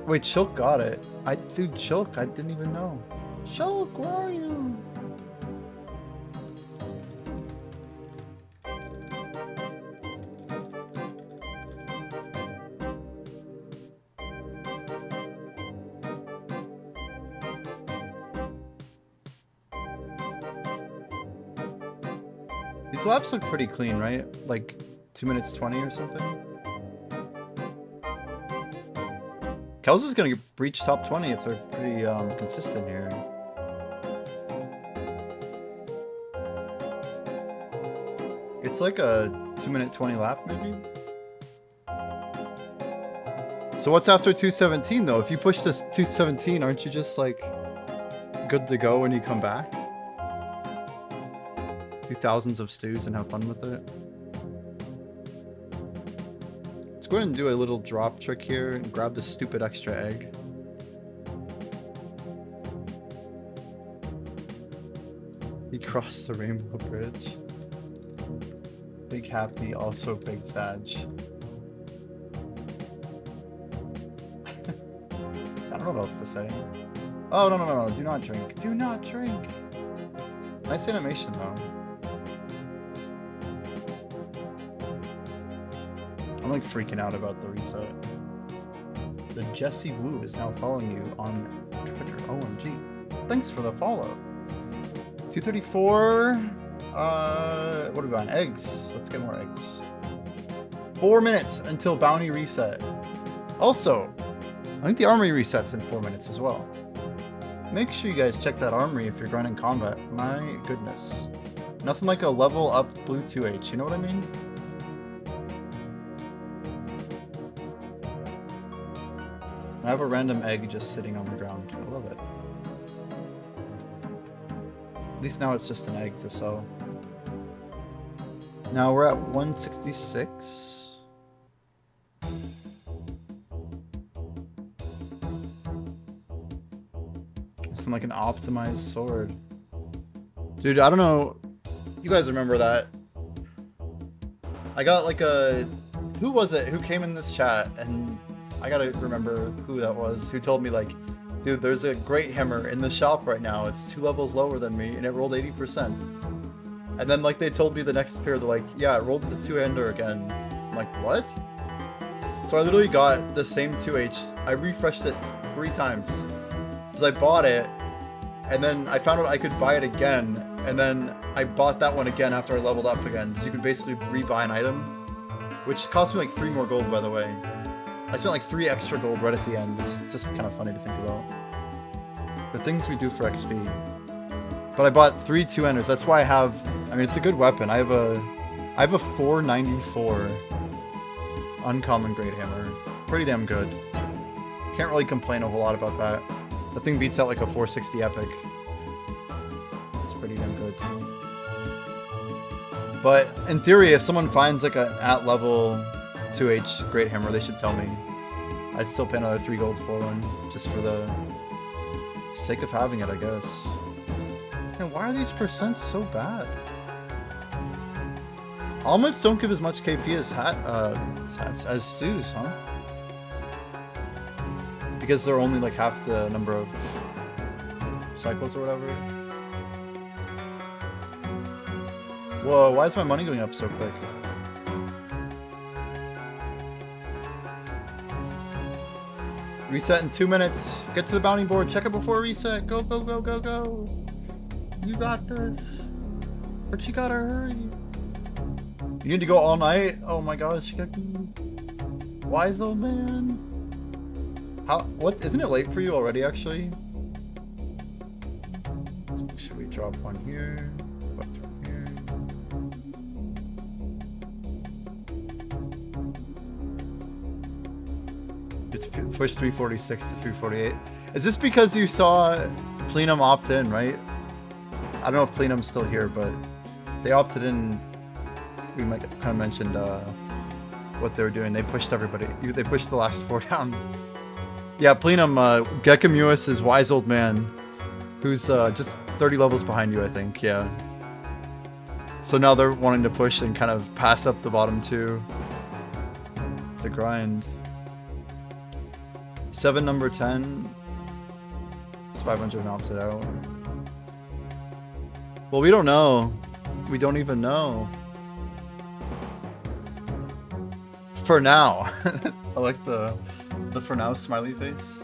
Wait, Shulk got it. Dude, Shulk, I didn't even know. Shulk, where are you? These laps look pretty clean, right? Like 2 minutes 20 or something? Kels is gonna breach top 20 if they're pretty consistent here. It's like a 2 minute 20 lap maybe? So what's after 217 though? If you push this 217, aren't you just like good to go when you come back? Do thousands of stews and have fun with it. Let's go ahead and do a little drop trick here and grab this stupid extra egg. He crossed the rainbow bridge. Big happy, also big sag. I don't know what else to say. Oh, no, do not drink. Do not drink. Nice animation though. I'm like freaking out about the reset. The Jesse Wu is now following you on Twitter. OMG. Thanks for the follow. 234. What are we on? Eggs. Let's get more eggs. 4 minutes until bounty reset. Also, I think the armory resets in 4 minutes as well. Make sure you guys check that armory if you're grinding combat. My goodness. Nothing like a level up blue 2H, you know what I mean? I have a random egg just sitting on the ground. I love it. At least now it's just an egg to sell. Now we're at 166. From like an optimized sword. Dude, I don't know. You guys remember that? I got like a... Who was it who came in this chat and... I gotta remember who that was, who told me like, dude, there's a great hammer in the shop right now. It's 2 levels lower than me, and it rolled 80%. And then like they told me the next pair, they're like, yeah, it rolled the 2-hander again. I'm like, what? So I literally got the same 2H. I refreshed it 3 times. Because I bought it, and then I found out I could buy it again, and then I bought that one again after I leveled up again. So you could basically rebuy an item, which cost me like 3 more gold, by the way. I spent like 3 extra gold right at the end. It's just kind of funny to think about. The things we do for XP. But I bought 3 2-handers. That's why I have... I mean, it's a good weapon. I have a 494 uncommon great hammer. Pretty damn good. Can't really complain a whole lot about that. The thing beats out like a 460 epic. It's pretty damn good. But in theory, if someone finds like a at level 2H great hammer, they should tell me. I'd still pay another 3 gold for one, just for the sake of having it, I guess. And why are these percents so bad? Almonds don't give as much KP as stews, huh? Because they're only like half the number of cycles or whatever. Whoa, why is my money going up so quick? Reset in 2 minutes. Get to the bounty board. Check it before reset. Go, go, go, go, go. You got this. But you gotta hurry. You need to go all night? Oh my gosh. Wise old man. How? What? Isn't it late for you already, actually? Should we drop one here? What's here? It's push 346 to 348. Is this because you saw Plenum opt in, right? I don't know if Plenum's still here, but they opted in. We might kind of mentioned what they were doing. They pushed everybody. They pushed the last 4 down. Yeah, Plenum, Gekamuis is wise old man, who's just 30 levels behind you, I think. Yeah. So now they're wanting to push and kind of pass up the bottom 2. It's a grind. 7 number 10. It's 500 and opted out. Well, we don't know. We don't even know. For now. I like the for now smiley face.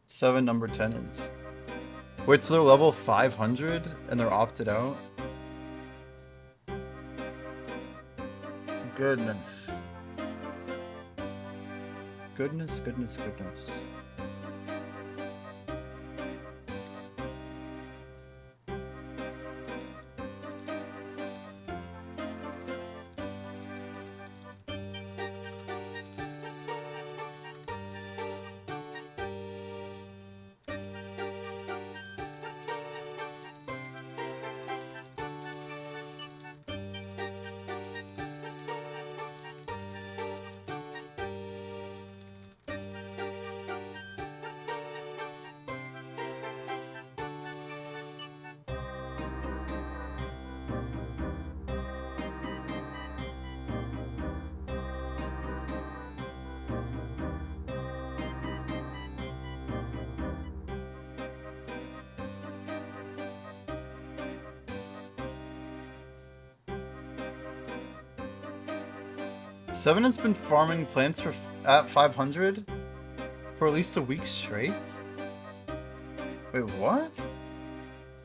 Seven number 10 is. Wait, so they're level 500 and they're opted out? Goodness. Goodness, goodness, goodness. Seven has been farming plants for at 500 for at least a week straight? Wait, what?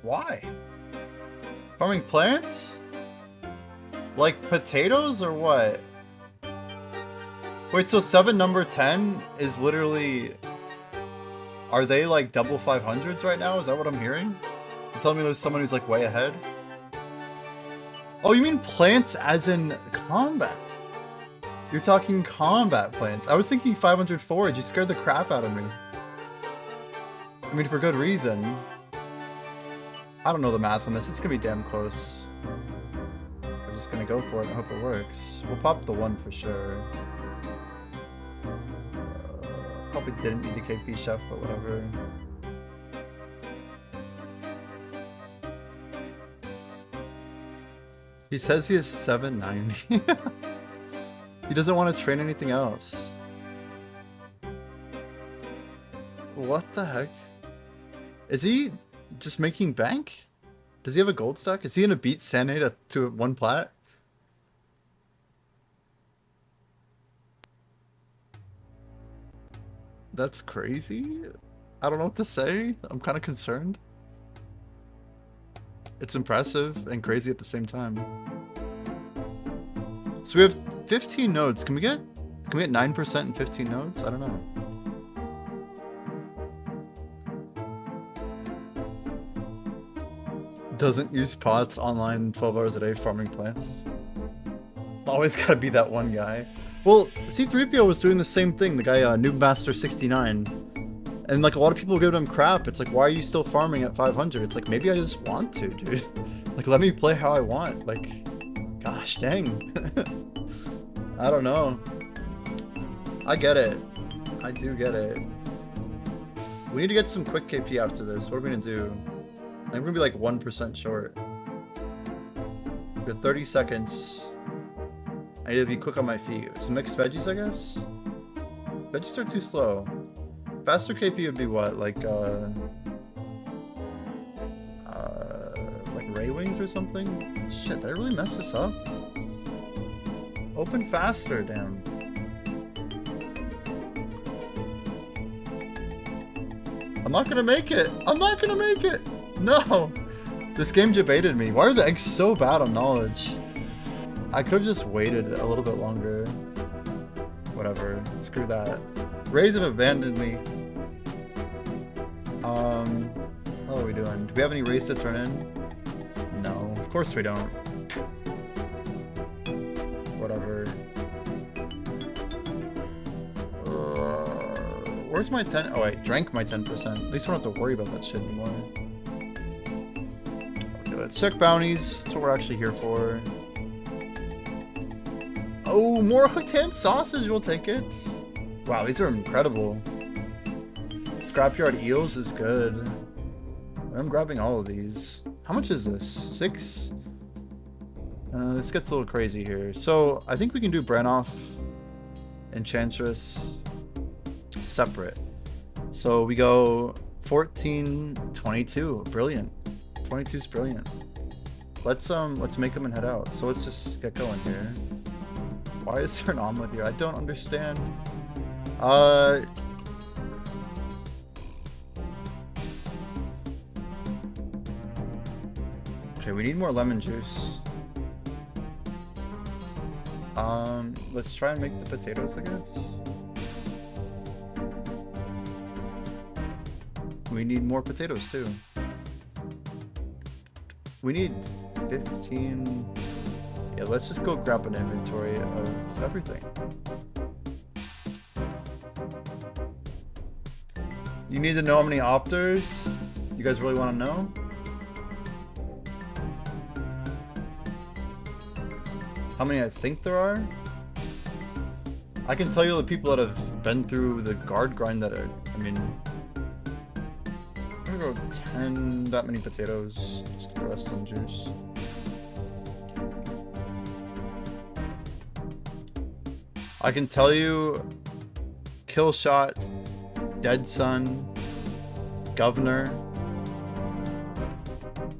Why? Farming plants? Like potatoes or what? Wait, so 7 number 10 is literally... Are they like double 500s right now? Is that what I'm hearing? You're telling me there's someone who's like way ahead? Oh, you mean plants as in combat? You're talking combat plants. I was thinking 500 forage. You scared the crap out of me. I mean, for good reason. I don't know the math on this. It's gonna be damn close. We're just gonna go for it and hope it works. We'll pop the 1 for sure. Probably didn't need the KP chef, but whatever. He says he has 790. He doesn't want to train anything else. What the heck? Is he just making bank? Does he have a gold stack? Is he gonna beat Sanade to 1 plat? That's crazy. I don't know what to say. I'm kind of concerned. It's impressive and crazy at the same time. So we have 15 nodes. Can we get 9% in 15 nodes? I don't know. Doesn't use pots online 12 hours a day farming plants. Always gotta be that one guy. Well, C3PO was doing the same thing, the guy Noobmaster69. And like a lot of people give him crap. It's like, why are you still farming at 500? It's like, maybe I just want to, dude. Like, let me play how I want. Like, gosh dang. I don't know. I get it. I do get it. We need to get some quick KP after this. What are we gonna do? I think we're gonna be like 1% short. We've got 30 seconds. I need to be quick on my feet. Some mixed veggies, I guess? Veggies are too slow. Faster KP would be what? Like Ray Wings or something? Shit, did I really mess this up? Open faster, damn. I'm not gonna make it! I'm not gonna make it! No! This game debated me. Why are the eggs so bad on knowledge? I could have just waited a little bit longer. Whatever. Screw that. Rays have abandoned me. How are we doing? Do we have any rays to turn in? No, of course we don't. Whatever. Where's my 10? Oh, I drank my 10%. At least we don't have to worry about that shit anymore. Okay, let's check bounties. That's what we're actually here for. Oh, more hooked hand sausage. We'll take it. Wow, these are incredible. Scrapyard eels is good. I'm grabbing all of these. How much is this? 6? This gets a little crazy here. So I think we can do Brannoff, Enchantress separate. So we go 14, 22. Brilliant. 22 is brilliant. Let's make them and head out. So let's just get going here. Why is there an omelet here? I don't understand. Okay, we need more lemon juice. Let's try and make the potatoes, I guess. We need more potatoes too. We need 15. Yeah, let's just go grab an inventory of everything. You need to know how many opters? You guys really want to know? How many I think there are? I can tell you the people that have been through the guard grind that are, I mean, I'm gonna go 10, that many potatoes, just get the rest on juice. I can tell you, Kill Shot, Dead Sun, Governor,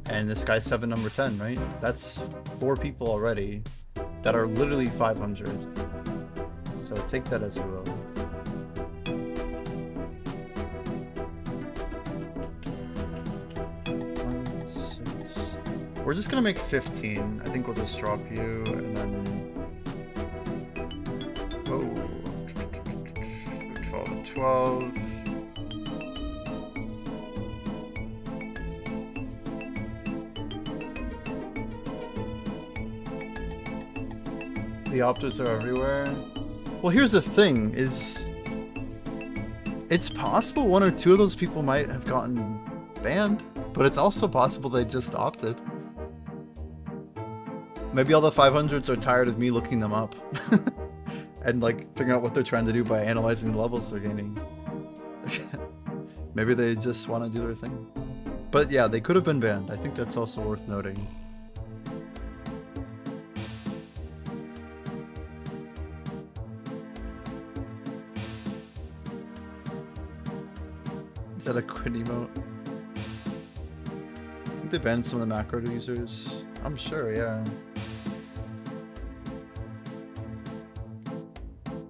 and this guy's 7 number 10, right? That's 4 people already that are literally 500. So take that as you will. We're just gonna make 15. I think we'll just drop you and then. Oh, 12 and 12. The opters are everywhere. Well, here's the thing: is it's possible 1 or 2 of those people might have gotten banned, but it's also possible they just opted. Maybe all the 500s are tired of me looking them up and like figuring out what they're trying to do by analyzing the levels they're gaining. Maybe they just want to do their thing. But yeah, they could have been banned. I think that's also worth noting. Is that a quit emote? I think they banned some of the macro users. I'm sure, yeah.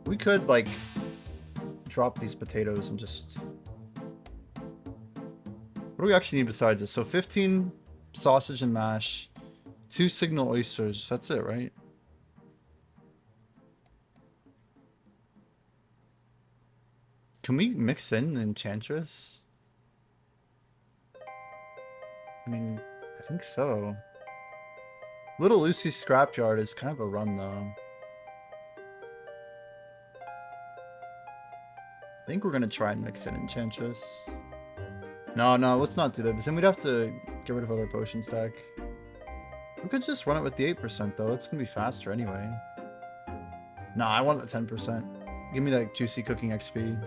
We could, like, drop these potatoes and just... What do we actually need besides this? So 15 sausage and mash, 2 signal oysters. That's it, right? Can we mix in the Enchantress? I mean, I think so. Little Lucy's Scrapyard is kind of a run, though. I think we're gonna try and mix in Enchantress. No, let's not do that, because then we'd have to get rid of other potion stack. We could just run it with the 8% though, it's gonna be faster anyway. No, I want the 10%. Give me that juicy cooking XP.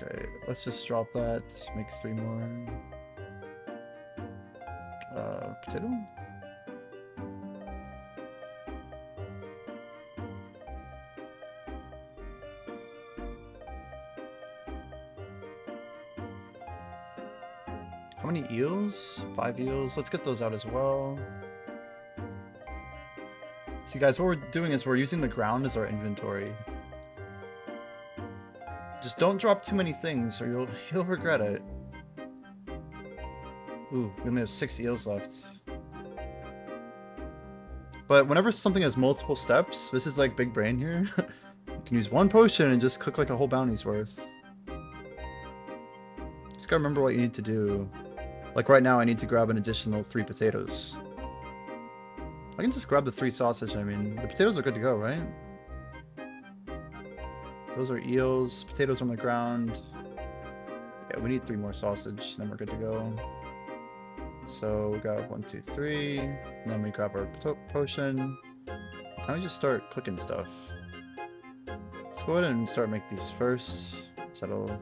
Okay, let's just drop that, make 3 more. Potato? How many eels? 5 eels. Let's get those out as well. See guys, what we're doing is we're using the ground as our inventory. Just don't drop too many things or you'll regret it. Ooh, we only have 6 eels left. But whenever something has multiple steps, this is like big brain here. You can use one potion and just cook like a whole bounty's worth. Just gotta remember what you need to do. Like right now, I need to grab an additional 3 potatoes. I can just grab the 3 sausage. I mean, the potatoes are good to go, right? Those are eels. Potatoes on the ground. Yeah, we need 3 more sausage, then we're good to go. So we got 1, 2, 3. And then we grab our potion. Now we just start cooking stuff. Let's go ahead and start make these first. Settle.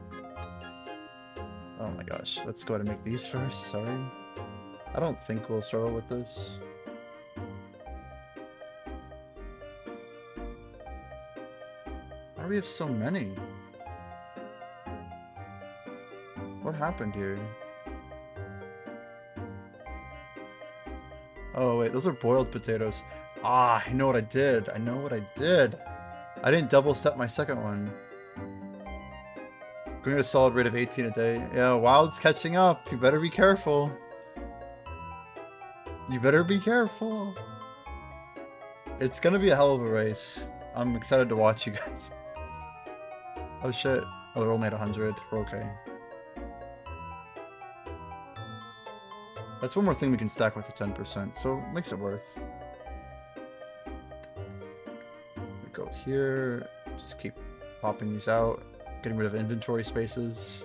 Oh my gosh. Let's go ahead and make these first. Sorry. I don't think we'll struggle with this. Why do we have so many? What happened here? Oh wait, those are boiled potatoes. Ah, I know what I did. I know what I did. I didn't double step my second one. Going at a solid rate of 18 a day. Yeah, Wild's catching up. You better be careful. You better be careful. It's gonna be a hell of a race. I'm excited to watch you guys. Oh shit. Oh, they're only at 100. We're okay. That's one more thing we can stack with the 10%, so it makes it worth. We go here, just keep popping these out, getting rid of inventory spaces.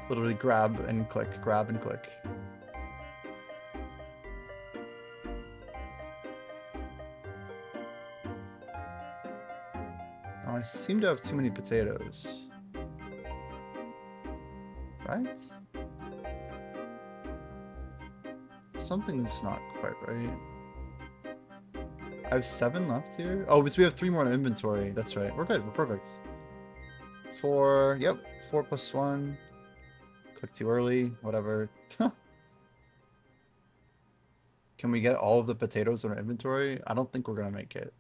Literally grab and click, grab and click. Oh, I seem to have too many potatoes. Right? Something's not quite right. I have 7 left here. Oh, because we have 3 more in inventory. That's right. We're good. We're perfect. 4. Yep. 4 plus 1. Click too early. Whatever. Can we get all of the potatoes in our inventory? I don't think we're going to make it.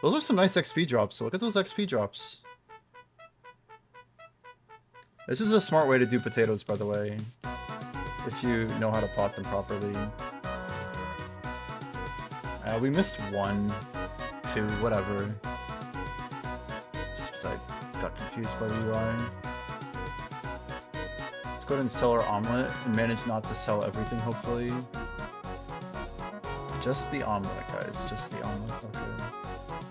Those are some nice XP drops. So look at those XP drops. This is a smart way to do potatoes, by the way, if you know how to pot them properly. We missed 1, 2, whatever. Just because I got confused by the UI. Let's go ahead and sell our omelet and manage not to sell everything, hopefully. Just the omelet, guys. Just the omelet. Okay.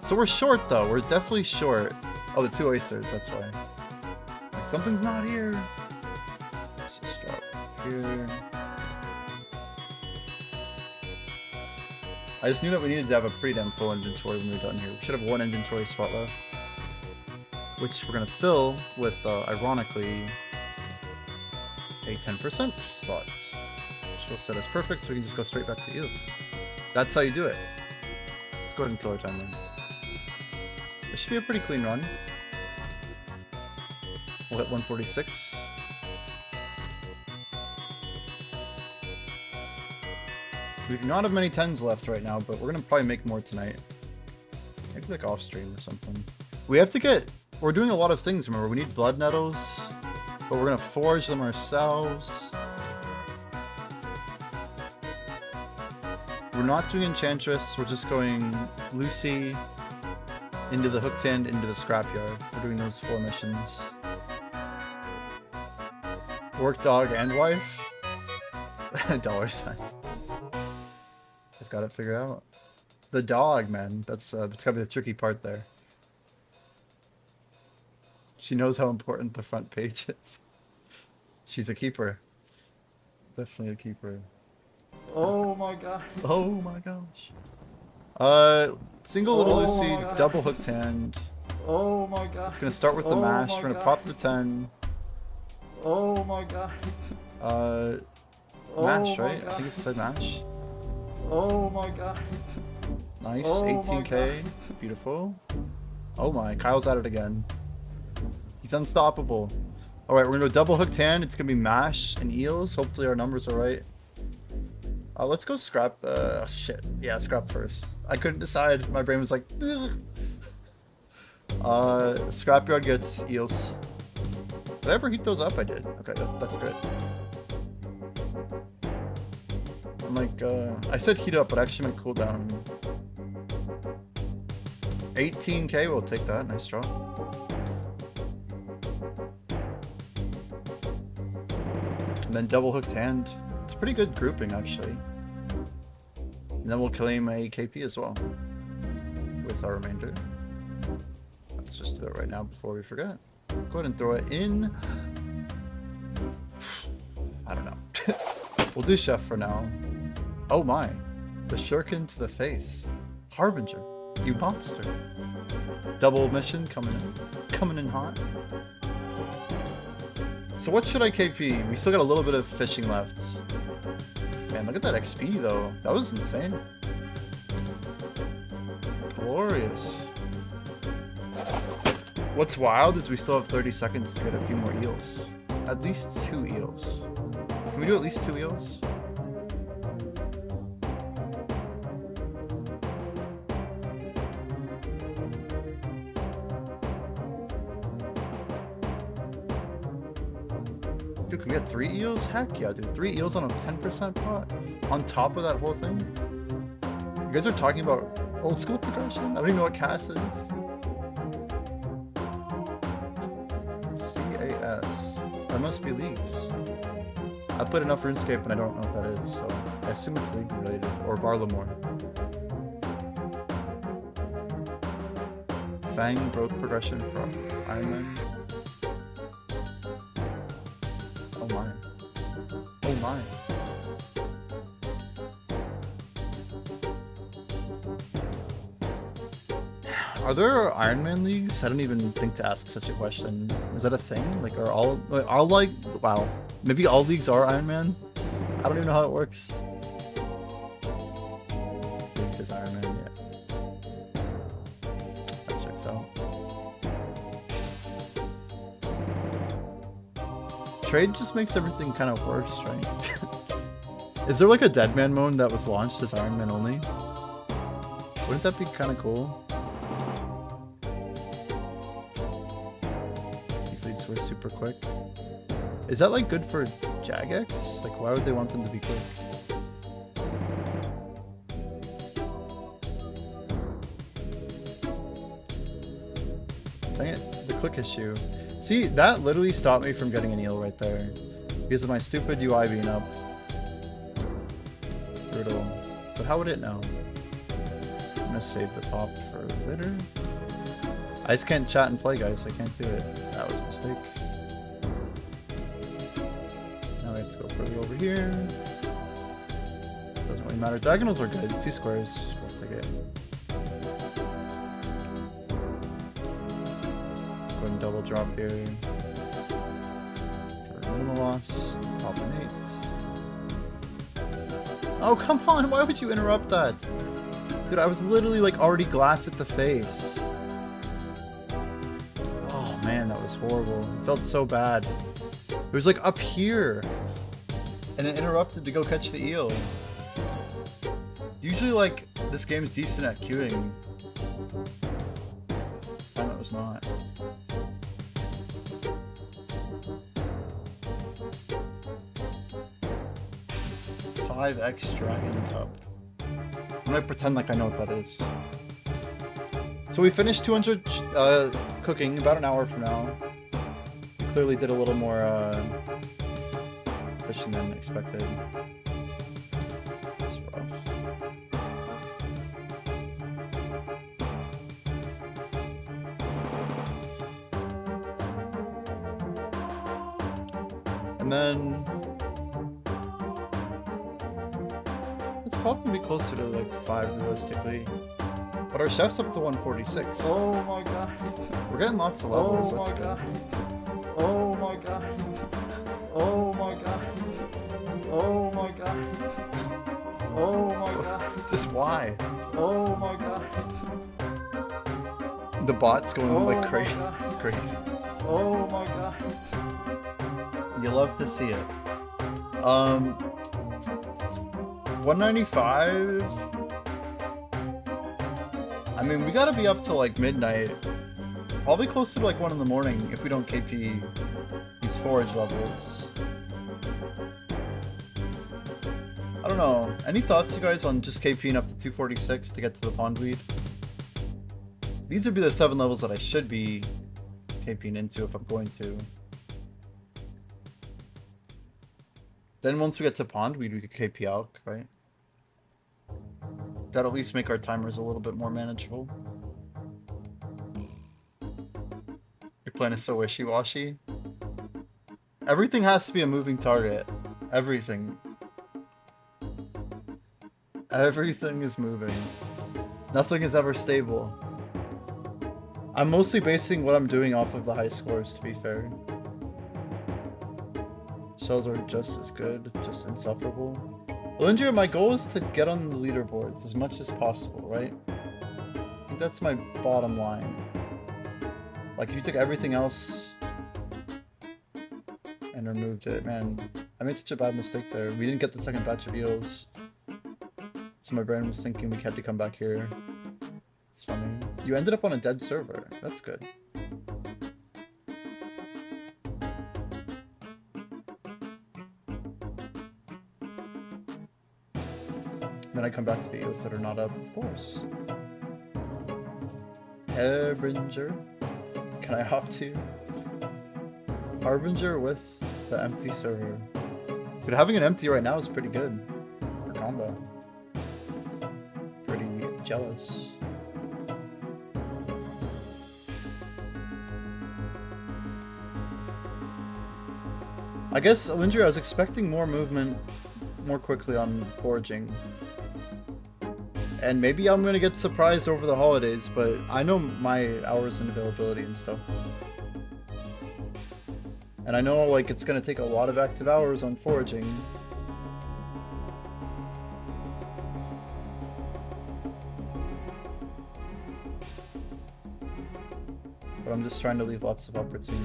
So we're short, though. We're definitely short. Oh, the 2 oysters. That's why. Something's not here. Let's just drop here. I just knew that we needed to have a pretty damn full inventory when we were done here. We should have 1 inventory spot left, which we're gonna fill with, ironically, a 10% slot, which will set us perfect, so we can just go straight back to eels. That's how you do it. Let's go ahead and kill our timer. This should be a pretty clean run. We'll hit 146. We do not have many 10s left right now, but we're going to probably make more tonight. Maybe like off stream or something. We have to get... We're doing a lot of things, remember. We need blood nettles, but we're going to forage them ourselves. We're not doing Enchantress. We're just going Lucy into the hooked hand, into the scrapyard. We're doing those 4 missions. Work dog and wife? $signs. I've got it figured out. The dog, man. That's gotta be the tricky part there. She knows how important the front page is. She's a keeper. Definitely a keeper.
Oh my god.
Oh my gosh. Single little Lucy, double hooked hand.
Oh my god.
It's gonna start with the mash. We're gonna pop the 10.
Oh my god.
Mash, right? I think it said mash.
Oh my god.
Nice,
Oh
18k. Beautiful. Oh my, Kyle's at it again. He's unstoppable. Alright, we're gonna go double hooked hand. It's gonna be mash and eels. Hopefully our numbers are right. Let's go scrap. Shit. Yeah, scrap first. I couldn't decide. My brain was like, ugh. Scrapyard gets eels. Did I ever heat those up? I did. Okay, that's good. I'm like, I said heat up, but I actually meant cool down. 18k, we'll take that. Nice draw. And then double hooked hand. It's a pretty good grouping, actually. And then we'll claim a KP as well with our remainder. Let's just do that right now before we forget. Go ahead and throw it in. I don't know. We'll do chef for now. Oh my. The shuriken to the face. Harbinger. You monster. Double mission coming in. Coming in hot. So what should I KP? We still got a little bit of fishing left. Man, look at that XP though. That was insane. Glorious. What's wild is we still have 30 seconds to get a few more eels. At least 2 eels. Can we do at least 2 eels? Dude, can we get 3 eels? Heck yeah, dude. 3 eels on a 10% pot? On top of that whole thing? You guys are talking about old school progression? I don't even know what CAS is. CAS. That must be leagues. I played enough RuneScape and I don't know what that is, so I assume it's league related. Or Varlamore. Fang broke progression from Iron Man. Oh my. Oh my. Are there Iron Man leagues? I don't even think to ask such a question. Is that a thing? Like, are all like, wow. Maybe all leagues are Iron Man? I don't even know how it works. It says Iron Man, yeah. That checks out. Trade just makes everything kind of worse, right? Is there like a Deadman mode that was launched as Iron Man only? Wouldn't that be kind of cool? These leagues were super quick. Is that like good for Jagex? Like, why would they want them to be quick? Dang it, the click issue. See, that literally stopped me from getting an eel right there. Because of my stupid UI being up. Brutal. But how would it know? I'm gonna save the pop for later. I just can't chat and play, guys. I can't do it. That was a mistake. Now we have to go further over here. Doesn't really matter. Diagonals are good. 2 squares. We'll take it. Let's go ahead and double drop here. For minimal loss. Pop an 8. Oh, come on. Why would you interrupt that? Dude, I was literally like already glass at the face. Oh man, that was horrible. It felt so bad. It was like up here. And it interrupted to go catch the eel. Usually like this game's decent at queuing. And it was not. $5X Dragon Cup. I'm gonna pretend like I know what that is. So we finished 200 cooking about an hour from now. We clearly did a little more fishing than expected. That's rough. And then it's probably closer to like 5 realistically. But our chef's up to 146.
Oh my god.
We're getting lots of levels,
Oh
that's
my
good.
god. Oh my god. Oh my god. Oh my god. Oh my god.
Just why?
Oh my god.
The bot's going
Oh
like
my
crazy.
God.
Crazy.
Oh my god.
You love to see it. 195. I mean, we gotta be up till like midnight. Probably close to like 1 in the morning if we don't KP these forage levels. I don't don't know. Any thoughts, you guys, on just KPing up to 246 to get to the pondweed? These would be the 7 levels that I should be KPing into if I'm going to. Then once we get to pondweed, we could KP Alk, right? That'll at least make our timers a little bit more manageable. Your plan is so wishy-washy. Everything has to be a moving target. Everything. Everything is moving. Nothing is ever stable. I'm mostly basing what I'm doing off of the high scores, to be fair. Shells are just as good, just insufferable. Well, Indra, my goal is to get on the leaderboards as much as possible, right? I think that's my bottom line. Like, if you took everything else and removed it, man, I made such a bad mistake there. We didn't get the second batch of eels. So my brain was thinking we had to come back here. It's funny. You ended up on a dead server. That's good. Then I come back to the eels that are not up, of course. Harbinger. Can I hop to? Harbinger with the empty server. Dude, having an empty right now is pretty good for combo. Pretty jealous. I guess, Alindra, I was expecting more movement more quickly on foraging. And maybe I'm gonna get surprised over the holidays, but I know my hours and availability and stuff. And I know, like, it's gonna take a lot of active hours on foraging. But I'm just trying to leave lots of opportunity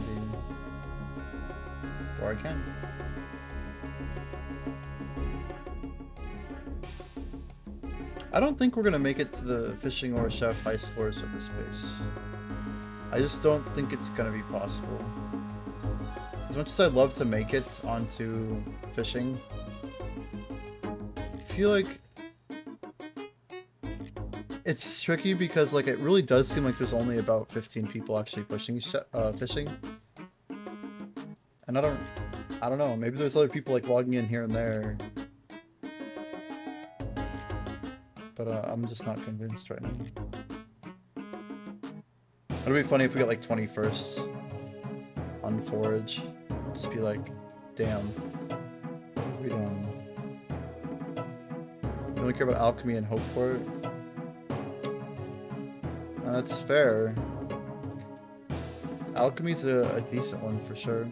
where I can. I don't think we're gonna make it to the fishing or chef high scores with this base. I just don't think it's gonna be possible. As much as I'd love to make it onto fishing, I feel like it's just tricky because, like, it really does seem like there's only about 15 people actually pushing fishing. And I don't know, maybe there's other people like logging in here and there. But I'm just not convinced right now. It'll be funny if we get like 21st on forage. Just be like, damn. What have we done? You only care about Alchemy and Hopeport? That's fair. Alchemy's a decent one for sure.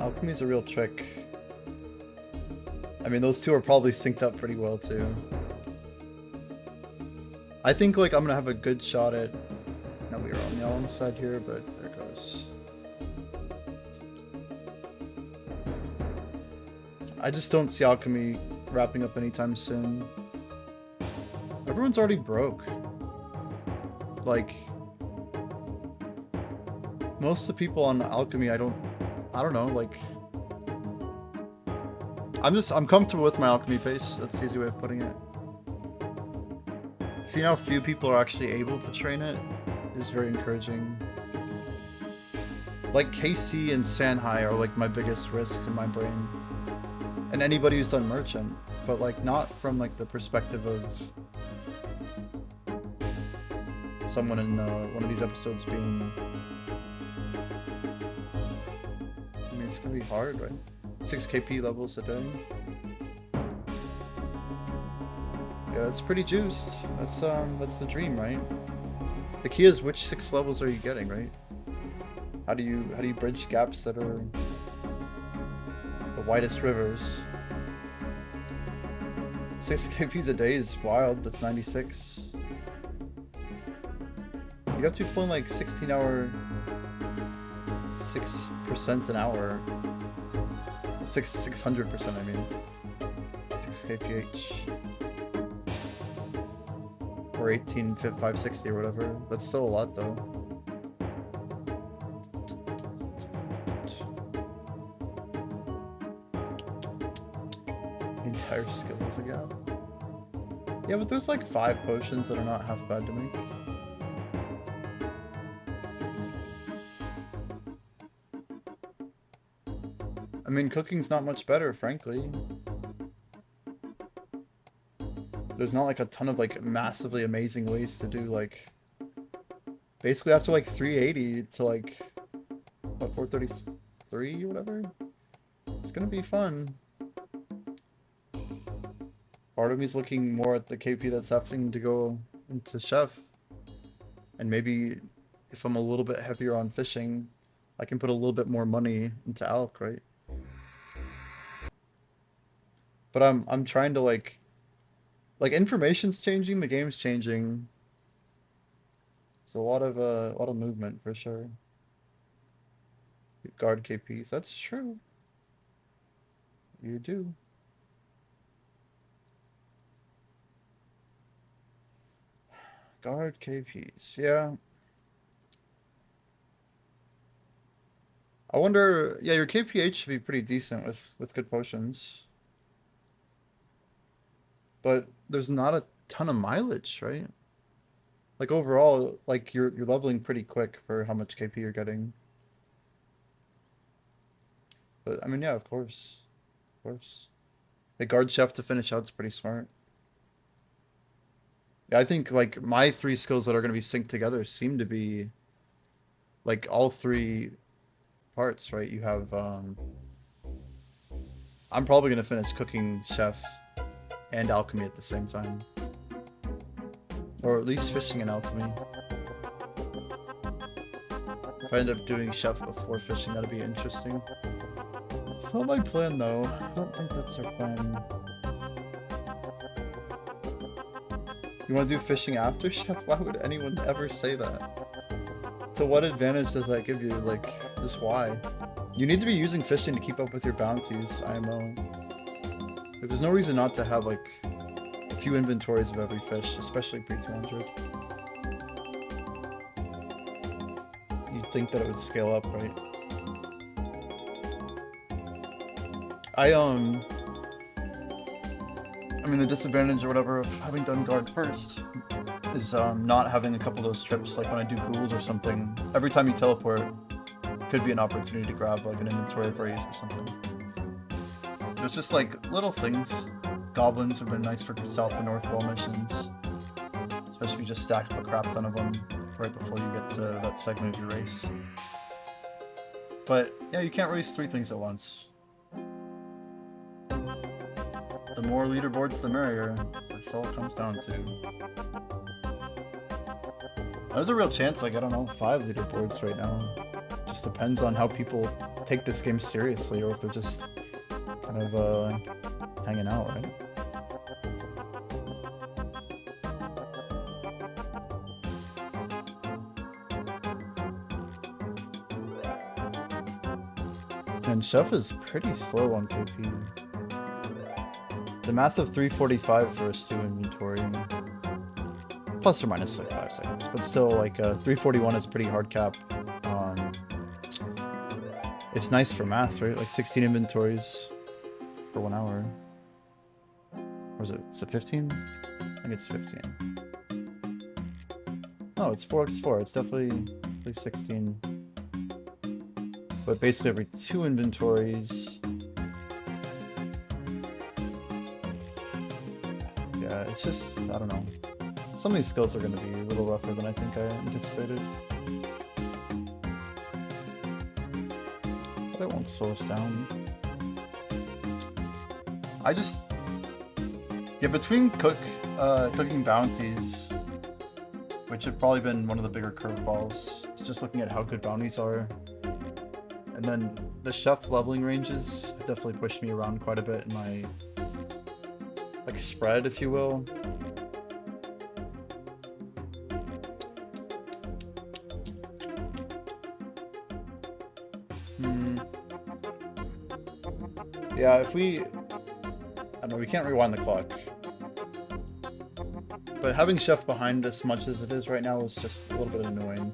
Alchemy's a real trick. I mean, those two are probably synced up pretty well too. I think, like, I'm gonna have a good shot at... No, we are on the island side here, but there it goes. I just don't see Alchemy wrapping up anytime soon. Everyone's already broke. Like, most of the people on Alchemy, I don't know, like... I'm comfortable with my Alchemy pace. That's the easy way of putting it. Seeing how few people are actually able to train it is very encouraging. Like, KC and Sanhai are like my biggest risks in my brain. And anybody who's done merchant. But, like, not from, like, the perspective of someone in one of these episodes being... I mean, it's gonna be hard, right? 6 KP levels a day. Yeah, that's pretty juiced. That's the dream, right? The key is which 6 levels are you getting, right? How do you bridge gaps that are the widest rivers? 6 KPs a day is wild. That's 96. You have to be pulling like 16-hour, 6% an hour. 600%, I mean. 6 kph. Or 560 or whatever. That's still a lot though. higher skills again. Yeah, but there's like 5 potions that are not half bad to make. I mean, cooking's not much better, frankly. There's not like a ton of like massively amazing ways to do like... Basically after like 380 to like... What, 433 or whatever? It's gonna be fun. Part of me's looking more at the KP that's having to go into chef. And maybe if I'm a little bit heavier on fishing, I can put a little bit more money into Alc, right? But I'm trying to like information's changing, the game's changing. It's a lot of movement for sure. You guard KPs, that's true. You do. Guard KPs, yeah. I wonder, yeah, your KPH should be pretty decent with good potions. But there's not a ton of mileage, right? Like overall, like you're leveling pretty quick for how much KP you're getting. But I mean, yeah, of course. Of course. The guard chef to finish out's pretty smart. Yeah, I think like my 3 skills that are going to be synced together seem to be like all 3 parts, right? You have I'm probably going to finish cooking chef and alchemy at the same time, or at least fishing and alchemy. If I end up doing chef before fishing, that'd be interesting. It's not my plan though. I don't think that's our plan. You want to do fishing after chef? Why would anyone ever say that? To what advantage does that give you? Like, just why? You need to be using fishing to keep up with your bounties, IMO. Like, there's no reason not to have like a few inventories of every fish, especially pre-200. You'd think that it would scale up, right? I mean, the disadvantage or whatever of having done guard first is not having a couple of those trips, like when I do ghouls or something. Every time you teleport, could be an opportunity to grab like an inventory raise or something. There's just like little things. Goblins have been nice for south and north wall missions, especially if you just stack up a crap ton of them right before you get to that segment of your race. But yeah, you can't race 3 things at once. The more leaderboards, the merrier. That's all it comes down to. There's a real chance I get, I don't know, 5 leaderboards right now. Just depends on how people take this game seriously, or if they're just kind of hanging out, right? And chef is pretty slow on KP. The math of 345 for a stew inventory, plus or minus like 5 seconds, but still like 341 is a pretty hard cap. It's nice for math, right? Like 16 inventories for 1 hour. Or is it 15? I think it's 15. Oh, it's 4x4. It's definitely 16. But basically every 2 inventories. Yeah, it's just, I don't know. Some of these skills are going to be a little rougher than I think I anticipated. But it won't slow us down. Yeah, between cooking bounties, which have probably been one of the bigger curveballs, it's just looking at how good bounties are. And then the chef leveling ranges definitely pushed me around quite a bit in my like spread, if you will. Yeah, if we... I don't know, we can't rewind the clock. But having chef behind as much as it is right now is just a little bit annoying.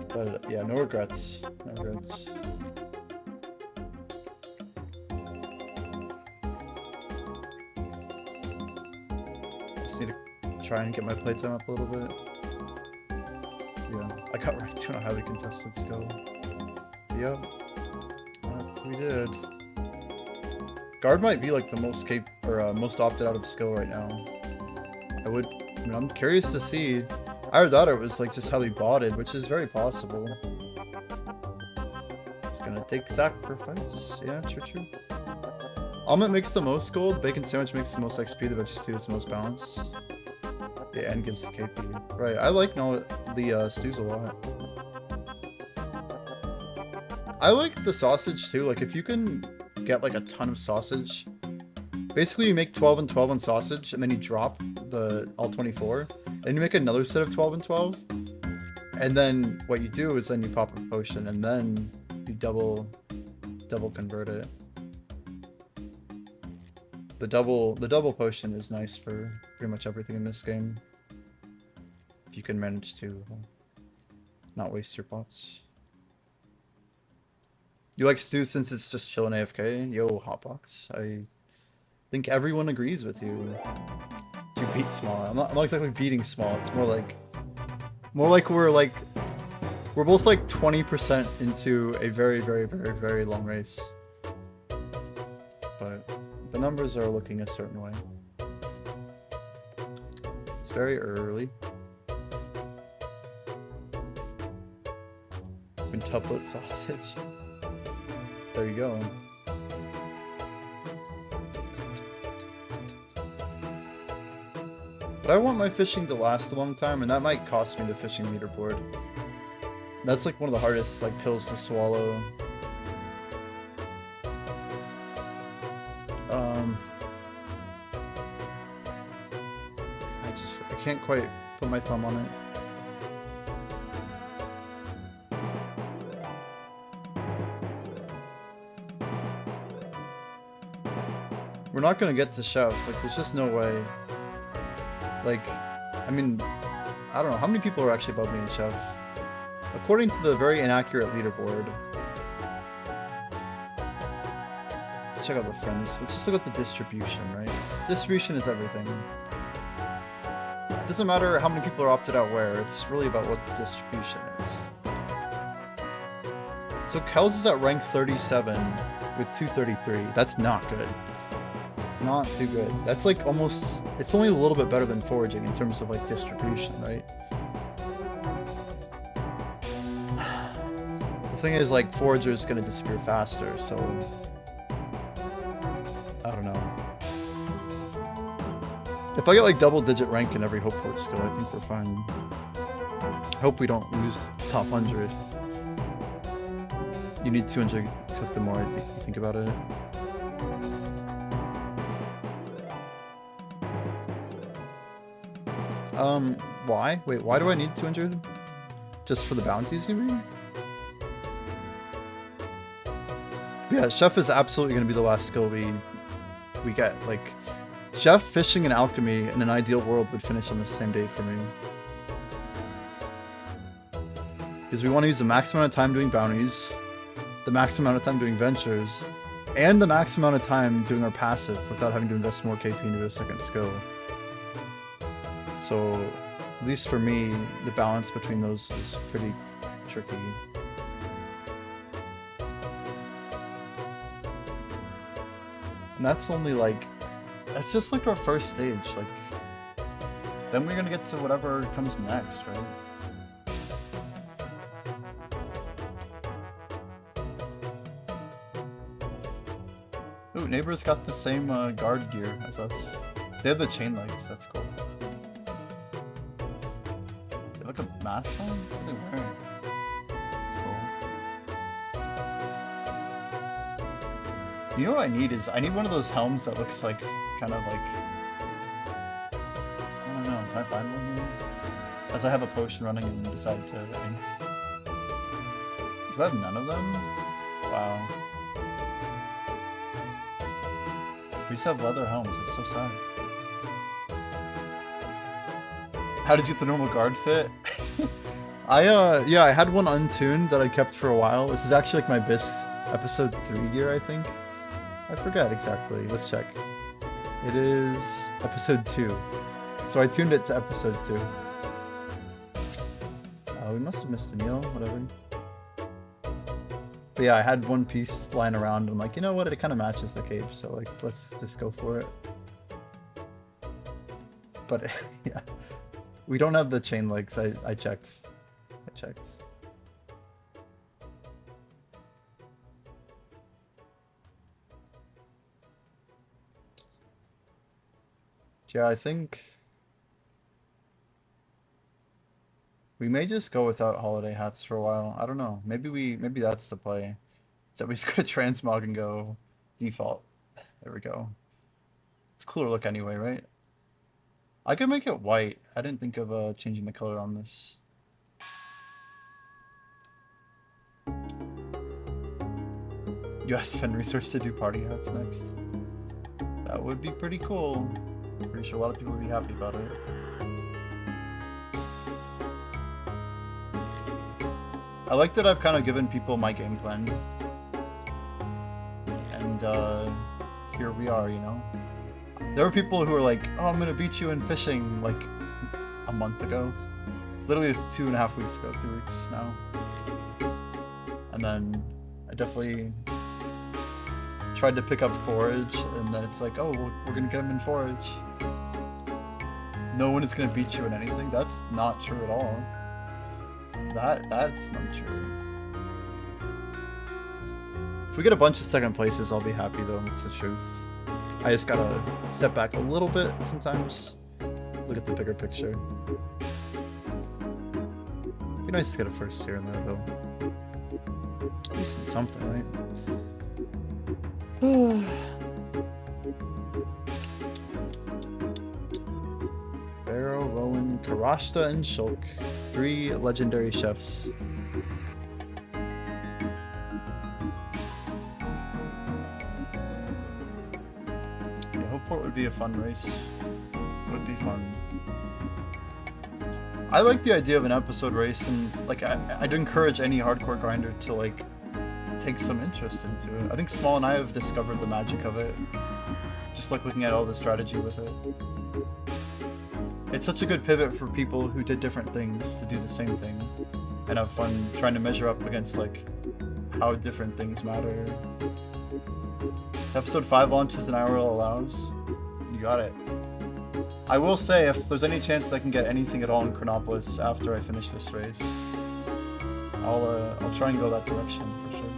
But yeah, no regrets. No regrets. Just need to try and get my playtime up a little bit. Yeah, I got right to a highly contested skill. Yep, we did. Guard might be like the most most opted out of skill right now. I mean, I'm curious to see. I thought it was like just how he botted, which is very possible. It's gonna take sacrifice. Yeah, true. Omelet makes the most gold, bacon sandwich makes the most XP, the veggie stew is the most balance. Yeah, and gives the KP. Right, I like the stews a lot. I like the sausage too, like if you can get like a ton of sausage, basically you make 12 and 12 on sausage, and then you drop the all 24, then you make another set of 12 and 12, and then what you do is then you pop a potion, and then you double convert it. The double potion is nice for pretty much everything in this game. If you can manage to not waste your pots. You like stew since it's just chillin' AFK? Yo, Hotbox. I think everyone agrees with you. You beat small. I'm not exactly beating small. It's more like we're both like 20% into a very long race. But the numbers are looking a certain way. It's very early. Quintuplet sausage. There you go. But I want my fishing to last a long time, and that might cost me the fishing leaderboard. That's like one of the hardest like pills to swallow. I can't quite put my thumb on it. We're not gonna get to chef, like there's just no way. Like, I mean, I don't know, how many people are actually above me in chef? According to the very inaccurate leaderboard. Let's check out the friends. Let's just look at the distribution, right? Distribution is everything. It doesn't matter how many people are opted out where, it's really about what the distribution is. So Kells is at rank 37 with 233. That's not good. It's not too good. That's like almost, it's only a little bit better than foraging in terms of like distribution, right? The thing is, like, forager is gonna disappear faster, so I don't know. If I get like double-digit rank in every Hopeport skill, I think we're fine. I hope we don't lose top 100. You need 200 cook the more I think you think about it. Why? Wait, why do I need 200? Just for the bounties, you mean? Yeah, chef is absolutely going to be the last skill we get. Like, chef, fishing, and alchemy in an ideal world would finish on the same day for me. Because we want to use the maximum amount of time doing bounties, the maximum amount of time doing ventures, and the maximum amount of time doing our passive without having to invest more KP into a second skill. So, at least for me, the balance between those is pretty tricky. And that's only like, that's just like our first stage. Like, then we're gonna get to whatever comes next, right? Ooh, neighbors got the same guard gear as us. They have the chain legs, that's cool. They look a mask on? What are they wearing? That's cool. You know what I need is, I need one of those helms that looks like, kind of like, I don't know, can I find one here? As I have a potion running and decide to int. Do I have none of them? Wow. We used to have leather helms, it's so sad. How did you get the normal guard fit? Yeah, I had one untuned that I kept for a while. This is actually like my BIS episode 3 gear, I think. I forget exactly, let's check. It is episode 2. So I tuned it to episode 2. We must have missed the meal, whatever. But yeah, I had one piece lying around. I'm like, you know what? It kind of matches the cape, so like, let's just go for it. But yeah, we don't have the chain legs. I checked. I checked. Yeah, I think we may just go without holiday hats for a while. I don't know. Maybe that's the play. So we just go to transmog and go default. There we go. It's a cooler look anyway, right? I could make it white. I didn't think of changing the color on this. You asked Fen Research to do party hats next. That would be pretty cool. Pretty sure a lot of people would be happy about it. I like that I've kind of given people my game plan. And here we are, you know? There were people who were like, oh, I'm gonna beat you in fishing, like, a month ago. Literally 2.5 weeks ago, 2 weeks now. And then I definitely tried to pick up forage, and then it's like, oh, we're gonna get him in forage. No one is gonna beat you in anything. That's not true at all. That's not true. If we get a bunch of second places, I'll be happy though. That's the truth. I just gotta step back a little bit sometimes. Look at the bigger picture. Be nice to get a first here and there though. At least in something, right? Barrow, Rowan, Karashta, and Shulk. 3 legendary chefs. Yeah, Hopeport would be a fun race. Would be fun. I like the idea of an episode race, and like I'd encourage any hardcore grinder to like take some interest into it. I think Small and I have discovered the magic of it. Just like looking at all the strategy with it. It's such a good pivot for people who did different things to do the same thing and have fun trying to measure up against like how different things matter. Episode 5 launches and IRL allows. You got it. I will say, if there's any chance I can get anything at all in Chronopolis after I finish this race, I'll try and go that direction for sure.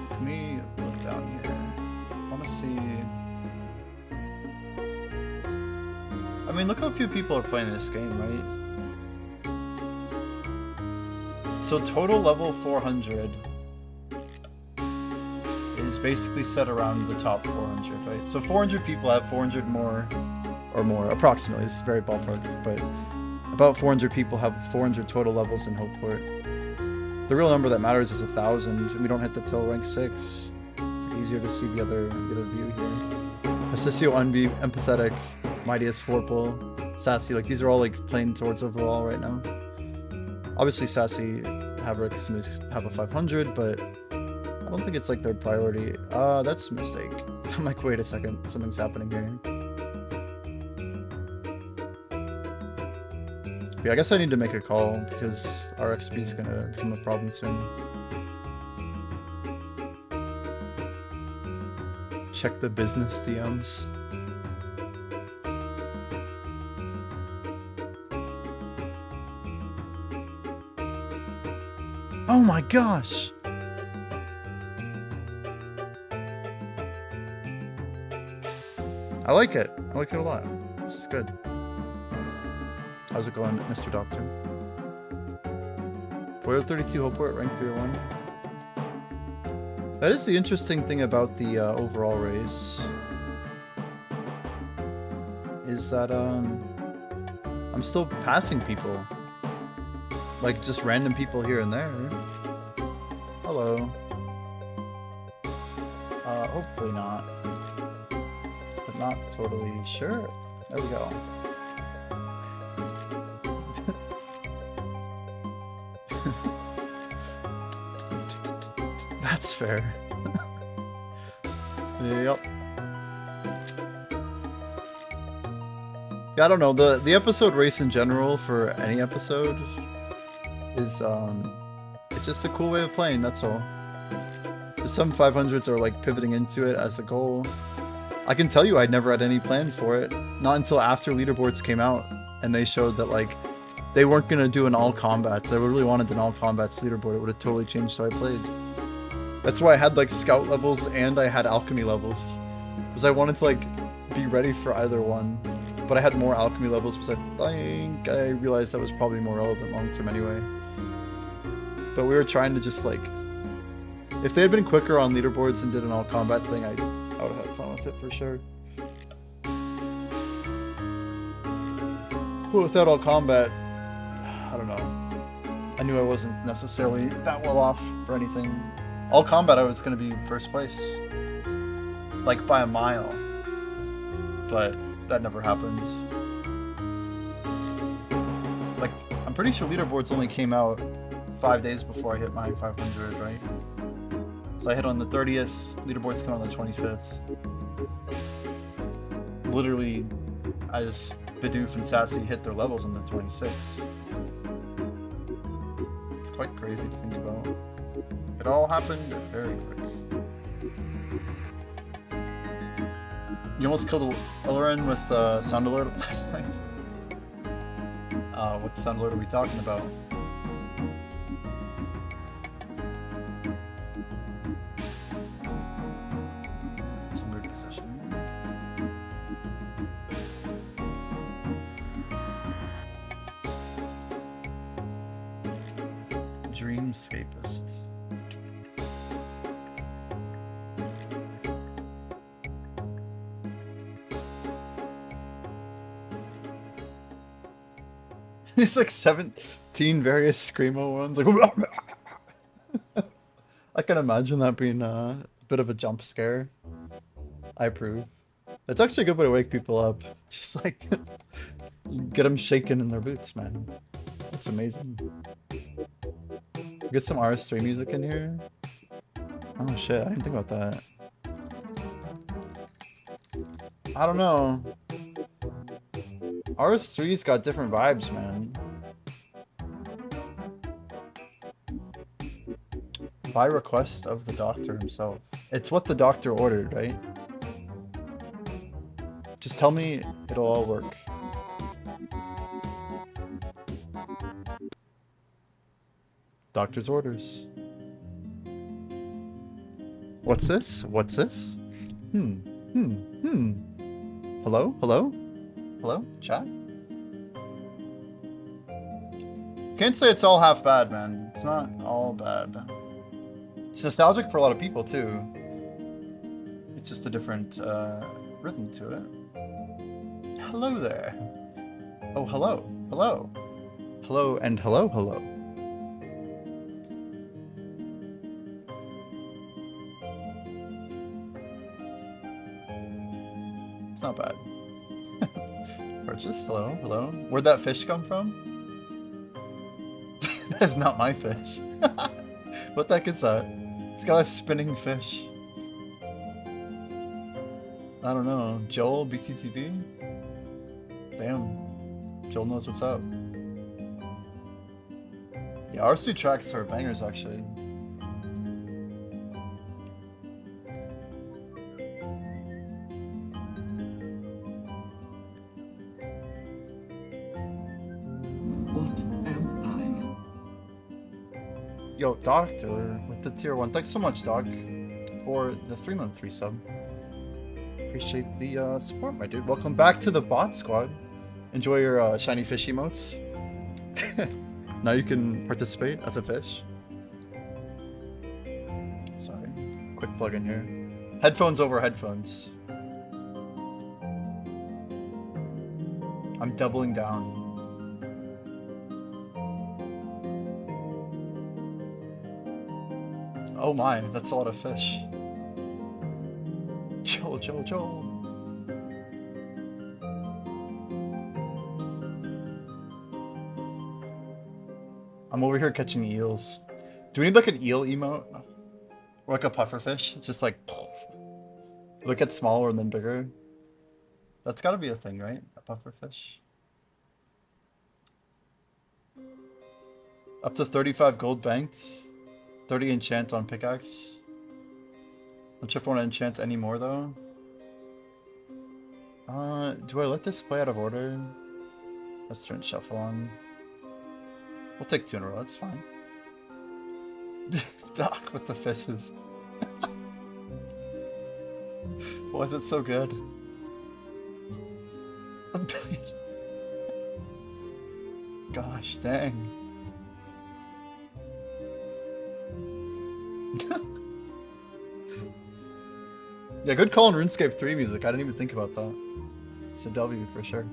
Let me look down here. I want to see. I mean, look how few people are playing this game, right? So total level 400 is basically set around the top 400, right? So 400 people have 400 more, or more, approximately. This is very ballpark, but about 400 people have 400 total levels in Hopeport. The real number that matters is 1,000, and we don't hit that till rank 6. It's easier to see the other view here. Assisio, Unbe, Empathetic, Mightiest, Forpal, Sassy, like these are all like playing towards overall right now. Obviously Sassy, Haverick, have a 500, but I don't think it's like their priority. That's a mistake. I'm like, wait a second, something's happening here. Yeah, I guess I need to make a call because our XP is gonna become a problem soon. Check the business DMs. Oh my gosh! I like it. I like it a lot. This is good. How's it going, Mr. Doctor? 432 Hopeport, rank 301. That is the interesting thing about the overall race. Is that I'm still passing people. Like just random people here and there. Hello. Hopefully not. But not totally sure. There we go. That's fair. Yep. Yeah, I don't know. The episode race in general for any episode is it's just a cool way of playing, that's all. Some 500s are like pivoting into it as a goal. I can tell you I'd never had any plan for it. Not until after leaderboards came out and they showed that like they weren't gonna do an all combats. I really wanted an all combats leaderboard. It would have totally changed how I played. That's why I had like scout levels and I had alchemy levels. Because I wanted to like be ready for either one. But I had more alchemy levels because I think I realized that was probably more relevant long term anyway. But we were trying to just like, if they had been quicker on leaderboards and did an all combat thing, I would have had fun with it for sure. But without all combat, I don't know. I knew I wasn't necessarily that well off for anything. All combat, I was going to be first place. Like by a mile. But that never happens. Like, I'm pretty sure leaderboards only came out 5 days before I hit my 500, right? So I hit on the 30th, leaderboards come on the 25th. Literally, as Bidoof and Sassy hit their levels on the 26th. It's quite crazy to think about. It all happened very quick. You almost killed Oloran with Sound Alert last night. What Sound Alert are we talking about? Some weird possession. Dreamscapist. It's like 17 various Screamo ones. Like, I can imagine that being a bit of a jump scare. I approve. It's actually a good way to wake people up. Just like, get them shaking in their boots, man. That's amazing. Get some RS3 music in here. Oh shit, I didn't think about that. I don't know. RS3's got different vibes, man. By request of the doctor himself. It's what the doctor ordered, right? Just tell me it'll all work. Doctor's orders. What's this? What's this? Hello? Hello? Hello? Chat? Can't say it's all half bad, man. It's not all bad. It's nostalgic for a lot of people, too. It's just a different rhythm to it. Hello there. Oh, hello. Hello. Hello and hello, hello. It's not bad. Purchased. Hello, hello. Where'd that fish come from? That is not my fish. What the heck is that? It's got a spinning fish. I don't know. Joel, BTTV? Damn. Joel knows what's up. Yeah, our two tracks are bangers, actually. Yo, Doctor, with the tier 1. Thanks so much, Doc, for the 3-month resub. Appreciate the support, my dude. Welcome back to the bot squad. Enjoy your shiny fish emotes. Now you can participate as a fish. Sorry, quick plug in here. Headphones over headphones. I'm doubling down. Oh my, that's a lot of fish. Joel, Joel, Joel. I'm over here catching eels. Do we need like an eel emote? Or like a pufferfish? It's just like, look at smaller and then bigger. That's gotta be a thing, right? A pufferfish. Up to 35 gold banked. 30 enchant on pickaxe. Not sure if I want to enchant any more though. Do I let this play out of order? Let's turn shuffle on. We'll take 2 in a row, that's fine. Doc with the fishes. Why is it so good? Gosh dang. Yeah, good call on RuneScape 3 music. I didn't even think about that. It's a W for sure.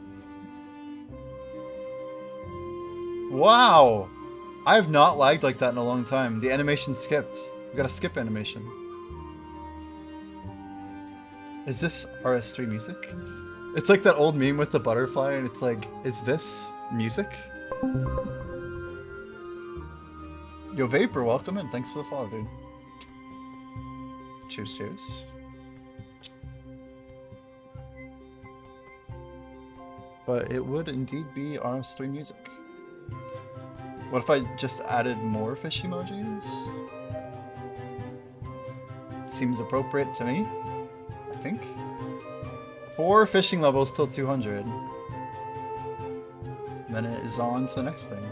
Wow! I have not lagged like that in a long time. The animation skipped. We got a skip animation. Is this RS3 music? It's like that old meme with the butterfly and it's like, is this music? Yo, Vapor, welcome in. Thanks for the follow, dude. Cheers, cheers. But it would indeed be RS3 music. What if I just added more fish emojis? Seems appropriate to me, I think. 4 fishing levels till 200. Then it is on to the next thing.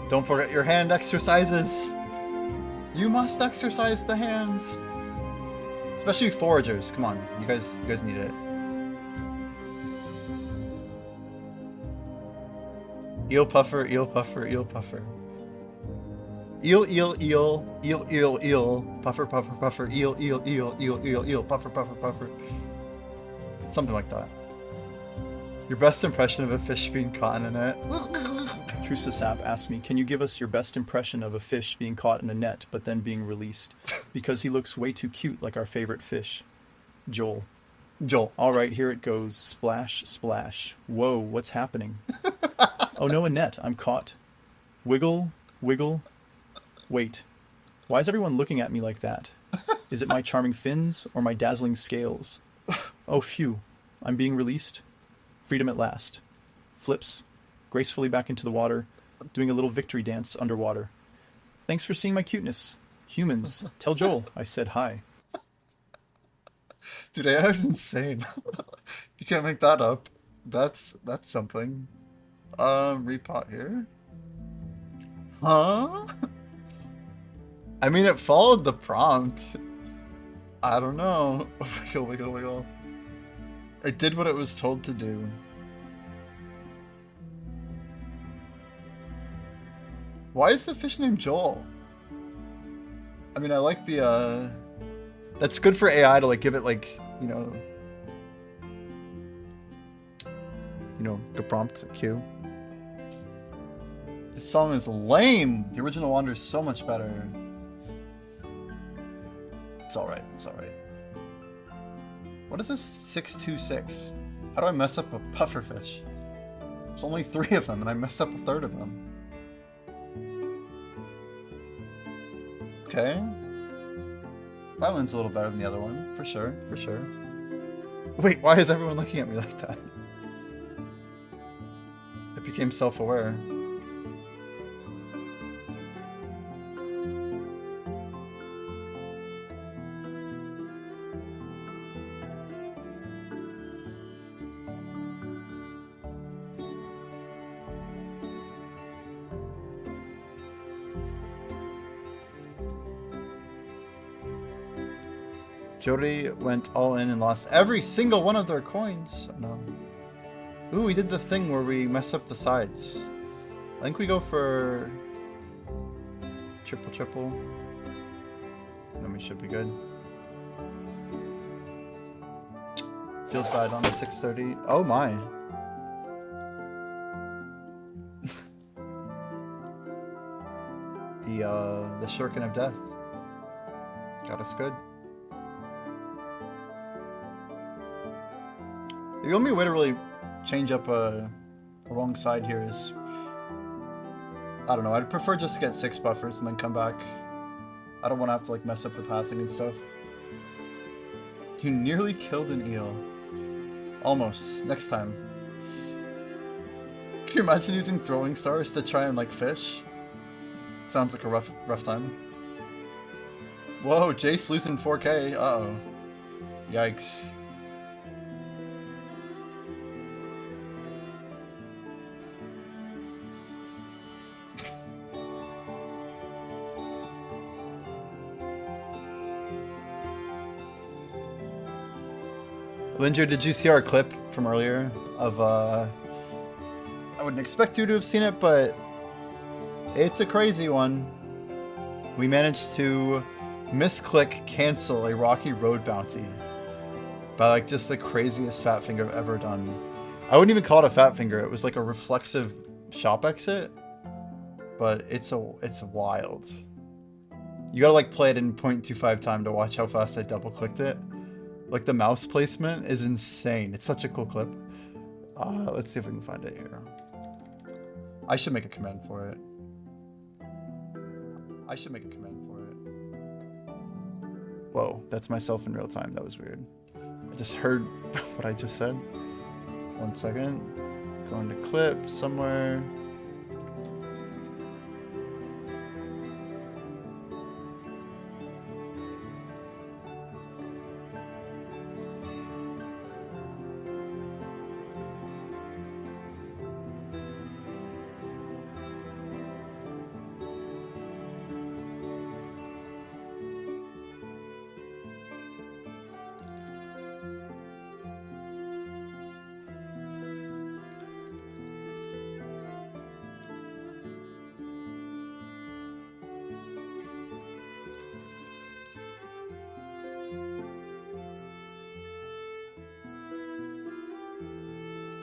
Don't forget your hand exercises. You must exercise the hands. Especially foragers. Come on, you guys need it. Eel puffer, eel puffer, eel puffer. Eel, eel, eel, eel, eel, eel, puffer, puffer, puffer, eel, eel, eel, eel, eel, eel, puffer, puffer, puffer. Something like that. Your best impression of a fish being caught in a net. Trusa Sap asked me, can you give us your best impression of a fish being caught in a net but then being released? Because he looks way too cute like our favorite fish. Joel. Alright, here it goes. Splash, splash. Whoa, what's happening? Oh no, a net. I'm caught. Wiggle, wiggle. Wait. Why is everyone looking at me like that? Is it my charming fins or my dazzling scales? Oh phew. I'm being released. Freedom at last. Flips. Gracefully back into the water, doing a little victory dance underwater. Thanks for seeing my cuteness. Humans, tell Joel I said hi.
Dude, AI is insane. You can't make that up. That's something. Repot here. Huh? I mean, it followed the prompt. I don't know. Wiggle, wiggle, wiggle. It did what it was told to do. Why is the fish named Joel? I mean, I like the, that's good for AI to, like, give it, like, you know, the prompt cue. This song is lame. The original Wander is so much better. It's alright, it's alright. What is this 626? How do I mess up a pufferfish? There's only 3 of them, and I messed up a third of them. Okay. That one's a little better than the other one, for sure, for sure. Wait, why is everyone looking at me like that? I became self-aware. Jody went all in and lost every single one of their coins. No. Ooh, we did the thing where we mess up the sides. I think we go for triple, triple. Then we should be good. Feels bad on the 630. Oh my. the shuriken of death. Got us good. The only way to really change up a wrong side here is, I don't know, I'd prefer just to get 6 buffers and then come back. I don't want to have to like mess up the pathing and stuff. You nearly killed an eel. Almost. Next time. Can you imagine using throwing stars to try and like fish? Sounds like a rough time. Whoa, Jace losing 4K. Uh-oh. Yikes. Linger, did you see our clip from earlier of, I wouldn't expect you to have seen it, but it's a crazy one. We managed to misclick cancel a Rocky Road bounty by like just the craziest fat finger I've ever done. I wouldn't even call it a fat finger. It was like a reflexive shop exit, but it's wild. You gotta like play it in 0.25 time to watch how fast I double clicked it. Like the mouse placement is insane. It's such a cool clip. Let's see if we can find it here. I should make a command for it. Whoa, that's myself in real time. That was weird. I just heard what I just said. 1 second. Going to clip somewhere.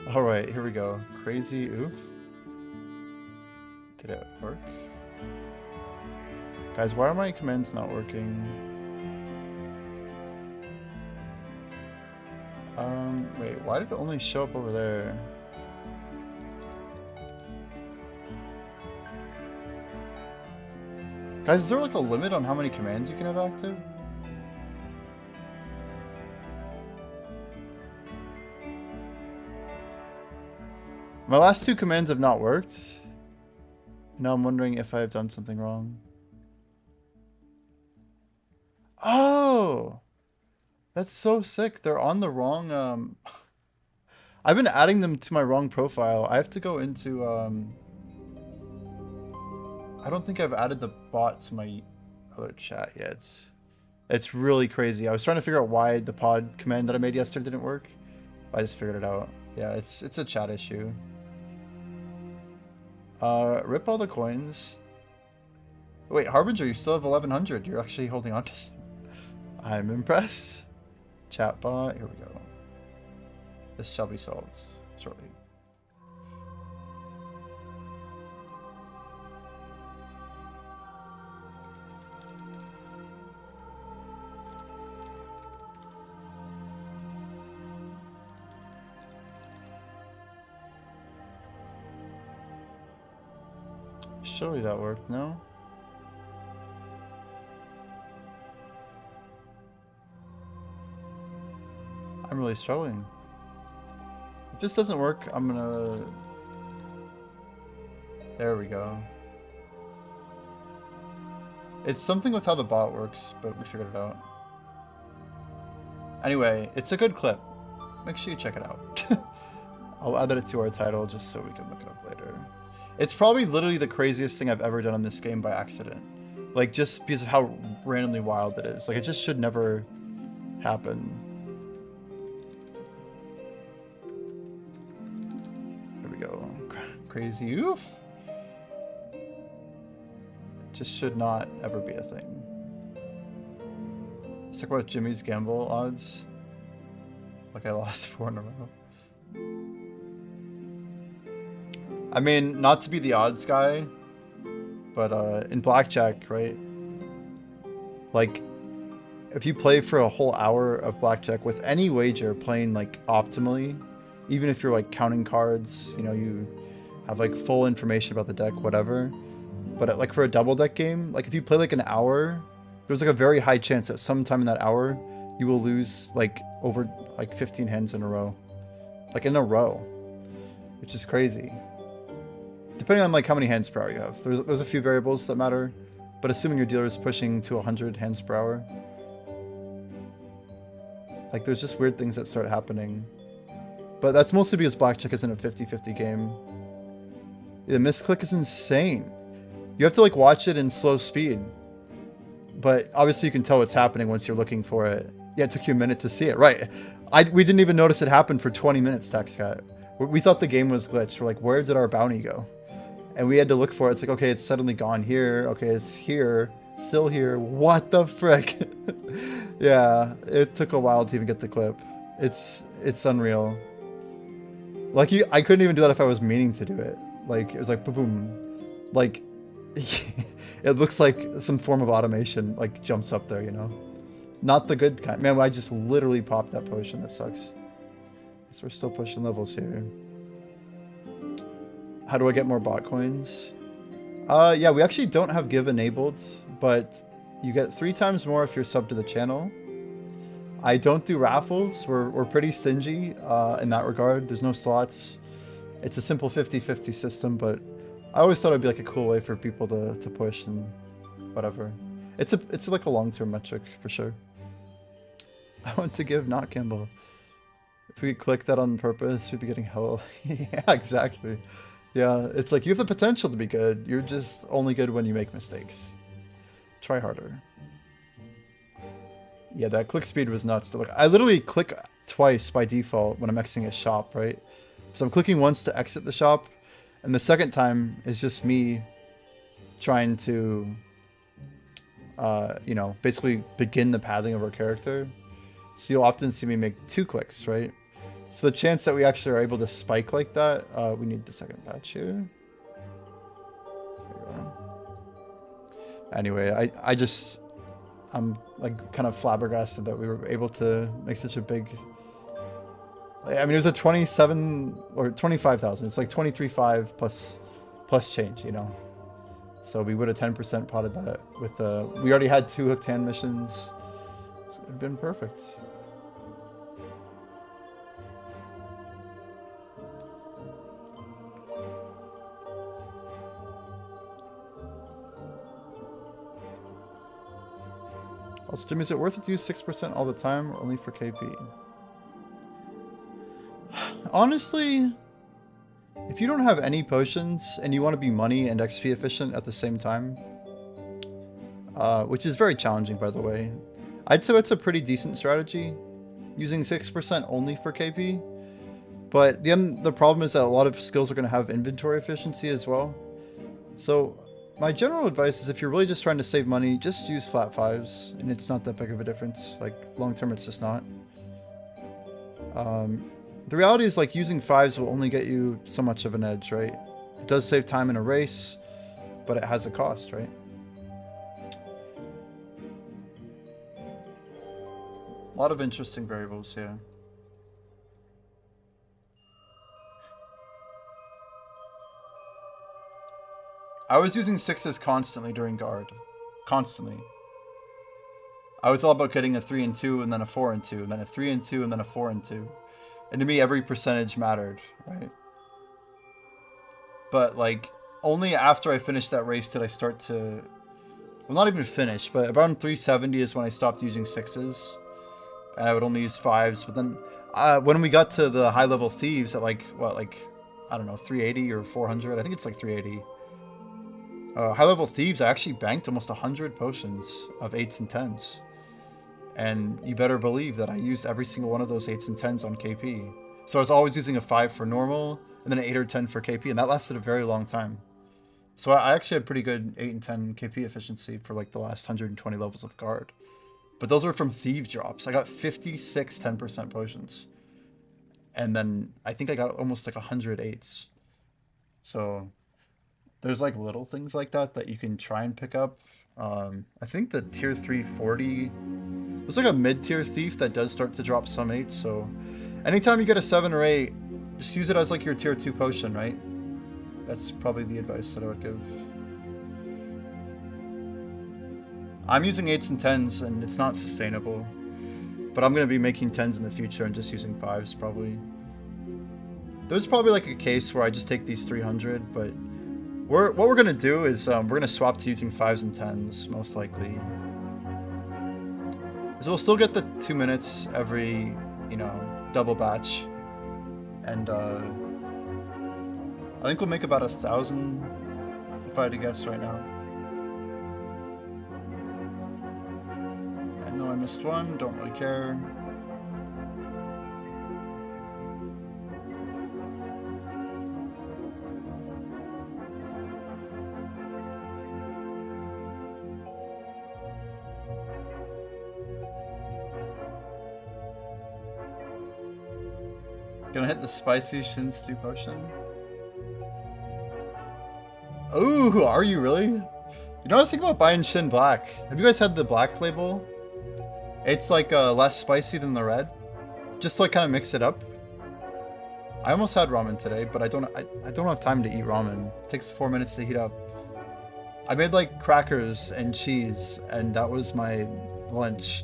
Alright, here we go. Crazy oof. Did it work? Guys, why are my commands not working? Wait, why did it only show up over there? Guys, is there like a limit on how many commands you can have active? My last 2 commands have not worked. Now I'm wondering if I have done something wrong. Oh! That's so sick. They're on the wrong... I've been adding them to my wrong profile. I have to go into... I don't think I've added the bot to my other chat yet. It's really crazy. I was trying to figure out why the pod command that I made yesterday didn't work. I just figured it out. Yeah, it's a chat issue. Rip all the coins. Wait, Harbinger, you still have 1100. You're actually holding on to some. I'm impressed. Chatbot, here we go. This shall be solved shortly. Surely that worked, no? I'm really struggling. If this doesn't work, I'm gonna... There we go. It's something with how the bot works, but we figured it out. Anyway, it's a good clip. Make sure you check it out. I'll add it to our title just so we can look it up later. It's probably literally the craziest thing I've ever done on this game by accident. Like, just because of how randomly wild it is. Like, it just should never happen. There we go. Crazy oof. Just should not ever be a thing. Let's talk about Jimmy's gamble odds. Like, I lost 4 in a row. I mean, not to be the odds guy, But in blackjack, right? Like, if you play for a whole hour of blackjack with any wager playing like optimally, even if you're like counting cards, you know, you have like full information about the deck, whatever. But like for a double deck game, like if you play like an hour, there's like a very high chance that sometime in that hour you will lose like over like 15 hands in a row. Like in a row, which is crazy. Depending on like how many hands per hour you have. There's a few variables that matter, but assuming your dealer is pushing to 100 hands per hour, like there's just weird things that start happening. But that's mostly because blackjack isn't a 50-50 game. The misclick is insane. You have to like watch it in slow speed. But obviously you can tell what's happening once you're looking for it. Yeah, it took you a minute to see it. Right. We didn't even notice it happened for 20 minutes, TaxCat. We thought the game was glitched. We're like, where did our bounty go? And we had to look for it. It's like, okay, it's suddenly gone here. Okay, it's here. Still here. What the frick? Yeah, it took a while to even get the clip. It's unreal. Like, I couldn't even do that if I was meaning to do it. Like, it was like, boom, boom. Like, it looks like some form of automation, like, jumps up there, you know? Not the good kind. Man, I just literally popped that potion. That sucks. Guess we're still pushing levels here. How do I get more bot coins? Yeah, we actually don't have give enabled, but you get 3 times more if you're sub to the channel. I don't do raffles. We're pretty stingy in that regard. There's no slots. It's a simple 50-50 system, but I always thought it'd be like a cool way for people to push and whatever. It's like a long-term metric for sure. I want to give, not Campbell. If we click that on purpose, we'd be getting hell. Yeah, exactly. Yeah, it's like you have the potential to be good. You're just only good when you make mistakes. Try harder. Yeah, that click speed was nuts. Look, I literally click twice by default when I'm exiting a shop, right? So I'm clicking once to exit the shop, and the second time is just me trying to, you know, basically begin the pathing of our character. So you'll often see me make 2 clicks, right? So the chance that we actually are able to spike like that, we need the second patch here. There we are. Anyway, I'm like kind of flabbergasted that we were able to make such a big, I mean, it was a 27 or 25,000. It's like 23.5 plus change, you know? So we would have 10% potted that with we already had 2 hooked hand missions. So it would have been perfect. Also, Jimmy, is it worth it to use 6% all the time or only for KP? Honestly, if you don't have any potions and you want to be money and XP efficient at the same time, which is very challenging, by the way, I'd say it's a pretty decent strategy, using 6% only for KP. But the problem is that a lot of skills are going to have inventory efficiency as well. So my general advice is if you're really just trying to save money, just use flat 5s, and it's not that big of a difference. Like, long term, it's just not. The reality is, like, using 5s will only get you so much of an edge, right? It does save time in a race, but it has a cost, right? A lot of interesting variables here. I was using 6s constantly during guard. Constantly. I was all about getting a 3 and 2, and then a 4 and 2, and then a 3 and 2, and then a 4 and 2. And to me, every percentage mattered, right? But, like, only after I finished that race did I start to... Well, not even finish, but around 370 is when I stopped using 6s. And I would only use 5s. But then, when we got to the high-level thieves at, like, what, like, I don't know, 380 or 400? I think it's like 380. High-level thieves, I actually banked almost 100 potions of 8s and 10s. And you better believe that I used every single one of those 8s and 10s on KP. So I was always using a 5 for normal, and then an 8 or 10 for KP, and that lasted a very long time. So I actually had pretty good 8 and 10 KP efficiency for like the last 120 levels of guard. But those were from thief drops. I got 56 10% potions. And then I think I got almost like 100 8s. So there's like little things like that that you can try and pick up. I think the tier 340 was like a mid-tier thief that does start to drop some 8s, so anytime you get a 7 or 8, just use it as like your tier 2 potion, right? That's probably the advice that I would give. I'm using 8s and 10s and it's not sustainable, but I'm going to be making 10s in the future and just using 5s probably. There's probably like a case where I just take these 300, but what we're going to do is we're going to swap to using 5s and 10s most likely. So we'll still get the 2 minutes every, you know, double batch. And I think we'll make about 1,000 if I had to guess right now. I know I missed one, don't really care. Gonna hit the spicy Shin Stew potion. Oh, are you really? You know, I was thinking about buying Shin Black. Have you guys had the black label? It's like less spicy than the red. Just to like kind of mix it up. I almost had ramen today, but I don't have time to eat ramen. It takes 4 minutes to heat up. I made like crackers and cheese, and that was my lunch.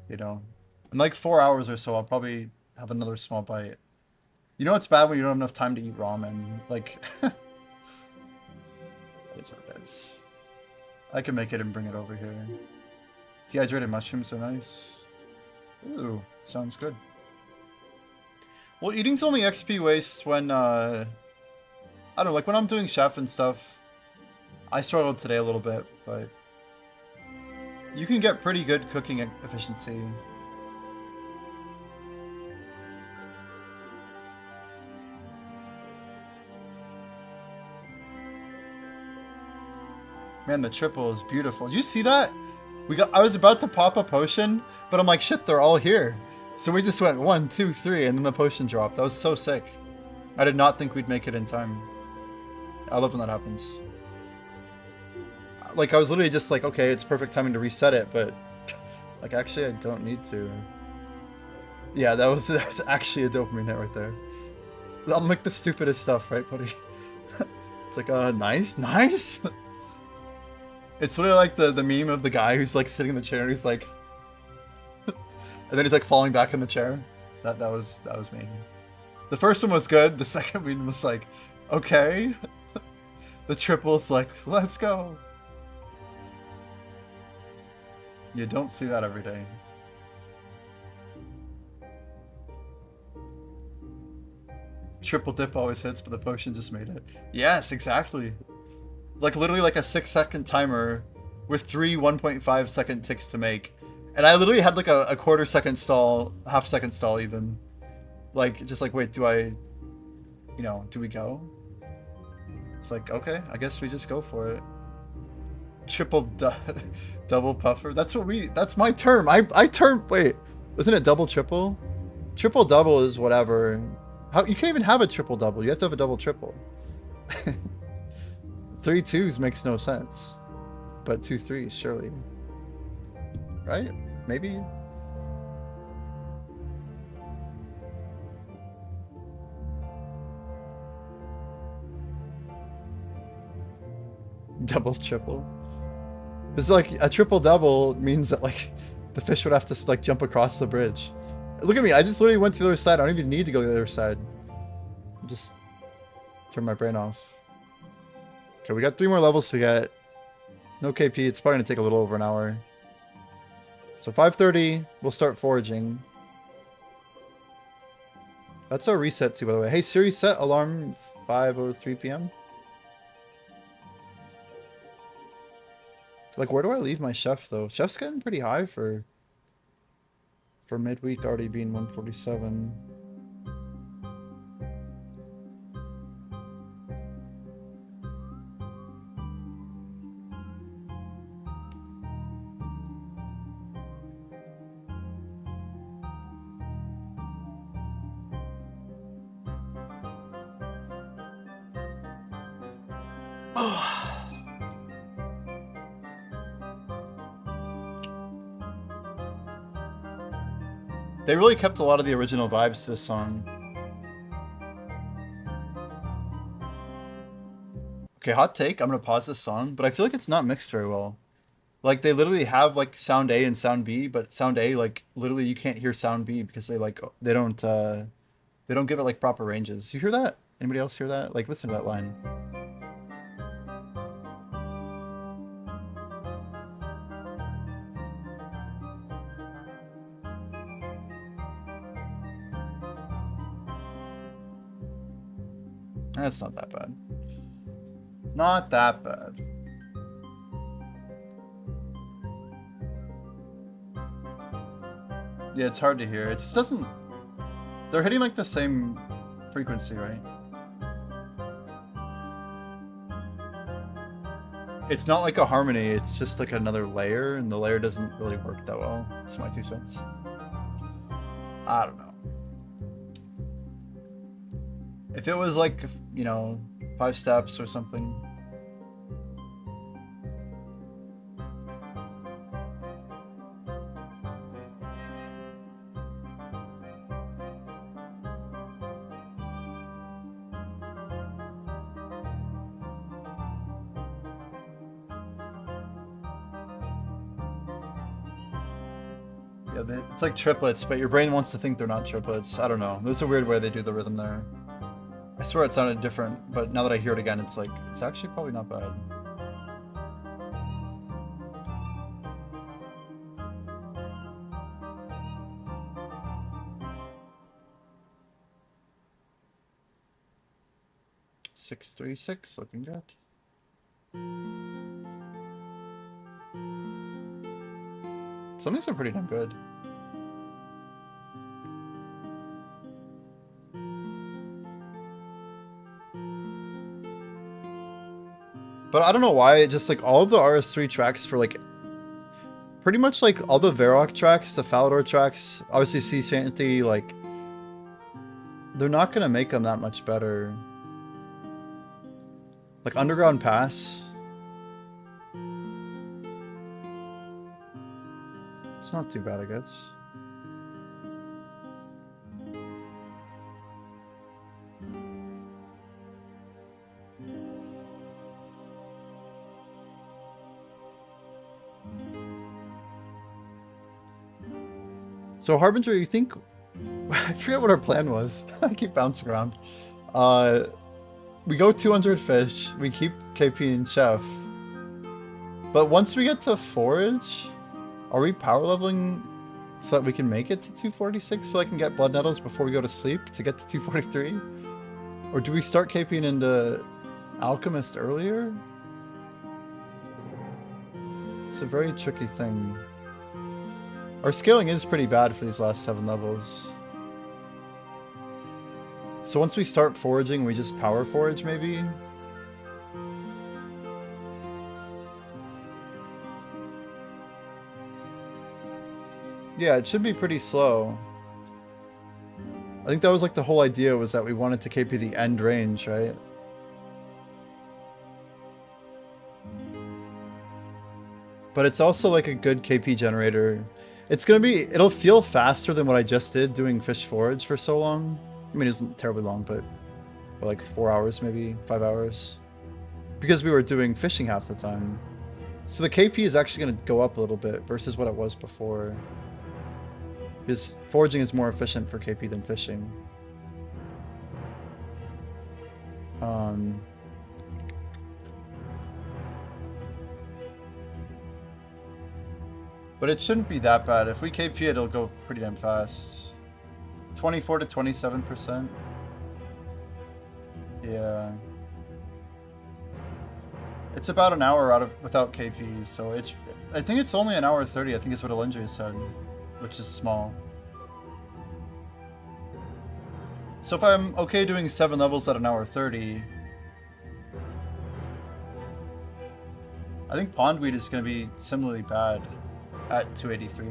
You know, in like 4 hours or so, I'll probably have another small bite. You know it's bad when you don't have enough time to eat ramen. Like, it's what it is. I can make it and bring it over here. Dehydrated mushrooms are nice. Ooh, sounds good. Well, eating's only XP waste when, I don't know, like when I'm doing chef and stuff. I struggled today a little bit, but you can get pretty good cooking efficiency. Man, the triple is beautiful. Did you see that? I was about to pop a potion, but I'm like, shit, they're all here. So we just went 1, 2, 3, and then the potion dropped. That was so sick. I did not think we'd make it in time. I love when that happens. Like, I was literally just like, okay, it's perfect timing to reset it, but like, actually, I don't need to. Yeah, that was actually a dopamine hit right there. I'm like the stupidest stuff, right, buddy? It's like, nice, nice. It's literally like the meme of the guy who's like sitting in the chair and he's like, and then he's like falling back in the chair. That was me. The first one was good. The second one was like, okay. The triple's like, let's go. You don't see that every day. Triple dip always hits, but the potion just made it. Yes, exactly. Like literally like a 6-second timer with 3 1.5 second ticks to make. And I literally had like a quarter second stall, half second stall even. Like, just like, wait, do we go? It's like, okay, I guess we just go for it. Double puffer. That's my term. Wait, wasn't it double triple? Triple double is whatever. You can't even have a triple double. You have to have a double triple. 3 2s makes no sense, but 2 3s surely, right? Maybe. Double triple. It's like a triple double means that like the fish would have to like jump across the bridge. Look at me, I just literally went to the other side. I don't even need to go to the other side. Just turn my brain off. Okay, we got 3 more levels to get. No KP, it's probably gonna take a little over an hour. So 5:30, we'll start foraging. That's our reset too, by the way. Hey Siri, set alarm 5:03 p.m. Like, where do I leave my chef though? Chef's getting pretty high for midweek already being 147. They really kept a lot of the original vibes to this song. Okay, hot take. I'm gonna pause this song, but I feel like it's not mixed very well. Like they literally have like sound A and sound B, but sound A like literally you can't hear sound B because they don't give it like proper ranges. You hear that? Anybody else hear that? Like listen to that line. That's not that bad. Not that bad. Yeah, it's hard to hear. It just doesn't... They're hitting like the same frequency, right? It's not like a harmony, it's just like another layer, and the layer doesn't really work that well. That's my 2 cents. I don't know. If it was like, you know, 5 steps or something. Yeah, it's like triplets, but your brain wants to think they're not triplets. I don't know. There's a weird way they do the rhythm there. I swear it sounded different, but now that I hear it again, it's like, it's actually probably not bad. .636, looking good. Some of these are pretty damn good. But I don't know why, just like all of the RS3 tracks for like, pretty much like all the Varrock tracks, the Falador tracks, obviously Sea Shanty, like, they're not gonna make them that much better. Like Underground Pass. It's not too bad, I guess. So Harbinger, you think... I forget what our plan was. I keep bouncing around. We go 200 fish, we keep KP and Chef. But once we get to Forage, are we power leveling so that we can make it to 246 so I can get Blood Nettles before we go to sleep to get to 243? Or do we start KPing into Alchemist earlier? It's a very tricky thing. Our scaling is pretty bad for these last 7 levels. So once we start foraging, we just power forage maybe? Yeah, it should be pretty slow. I think that was like the whole idea, was that we wanted to KP the end range, right? But it's also like a good KP generator. It's gonna be, it'll feel faster than what I just did doing Fish Forage for so long. I mean, it wasn't terribly long, but like 4 hours, maybe 5 hours. Because we were doing fishing half the time. So the KP is actually gonna go up a little bit versus what it was before. Because foraging is more efficient for KP than fishing. But it shouldn't be that bad. If we KP it, it'll go pretty damn fast. 24 to 27%. Yeah. It's about an hour out of without KP, so it's. I think it's only an hour 30. I think is what Alendria said, which is small. So if I'm okay doing 7 levels at an hour 30, I think Pondweed is going to be similarly bad at 283.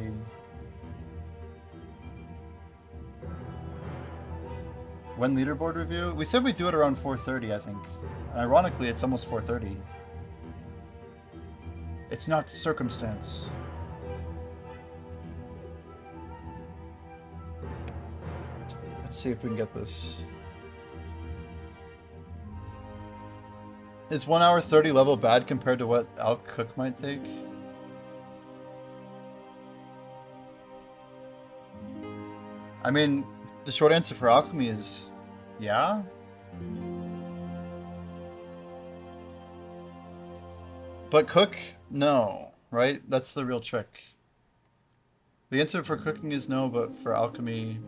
When leaderboard review? We said we do it around 4:30, I think. And ironically, it's almost 4:30. It's not circumstance. Let's see if we can get this. Is 1 hour 30 level bad compared to what Alc Cook might take? I mean, the short answer for Alchemy is yeah. But Cook, no, right? That's the real trick. The answer for cooking is no, but for Alchemy...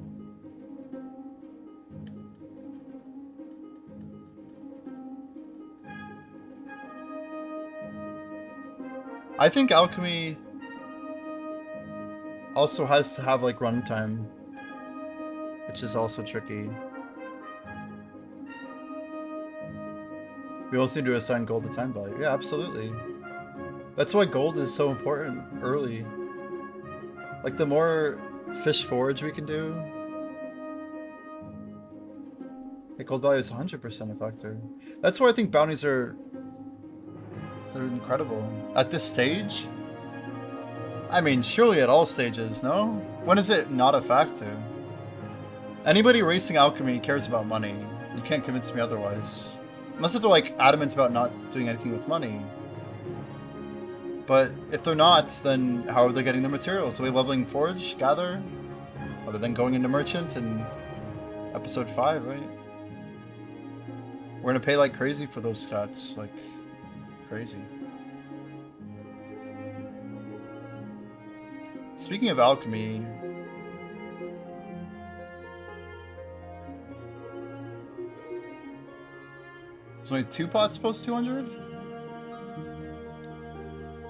I think Alchemy also has to have like runtime, which is also tricky. We also need to assign gold to time value. Yeah, absolutely. That's why gold is so important early. Like the more fish forage we can do, the gold value is 100% a factor. that's why I think bounties are... they're incredible. At this stage? I mean, surely at all stages, no? When is it not a factor? Anybody racing Alchemy cares about money. You can't convince me otherwise. Unless if they're like adamant about not doing anything with money. But if they're not, then how are they getting their materials? Are they leveling forage, gather? Other than going into merchant in episode 5, right? We're gonna pay like crazy for those stats, like crazy. Speaking of Alchemy, there's only 2 pots post 200?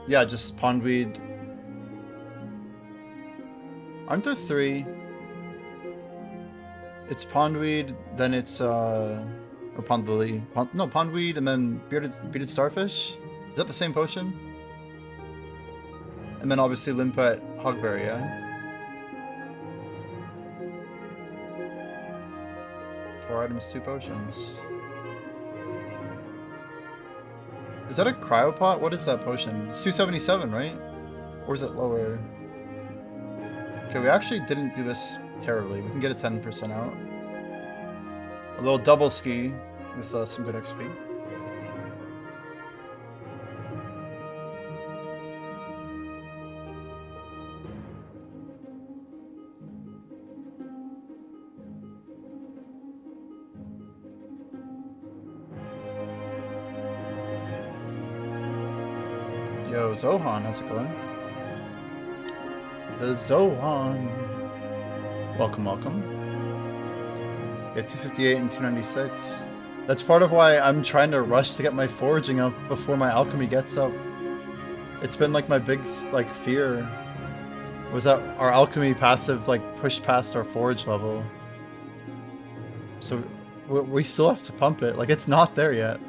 Yeah, just pondweed. Aren't there 3? It's pondweed, then it's or pond lily. No, pondweed and then bearded starfish. Is that the same potion? And then obviously limpet hogberry, yeah? 4 items, 2 potions. Is that a cryopot? What is that potion? It's 277, right? Or is it lower? Okay, we actually didn't do this terribly. We can get a 10% out. A little double ski with some good XP. Yo, Zohan, how's it going? The Zohan. Welcome, welcome. Yeah, 258 and 296. That's part of why I'm trying to rush to get my foraging up before my alchemy gets up. It's been like my big like fear was that our alchemy passive like pushed past our forage level. So we still have to pump it. Like it's not there yet.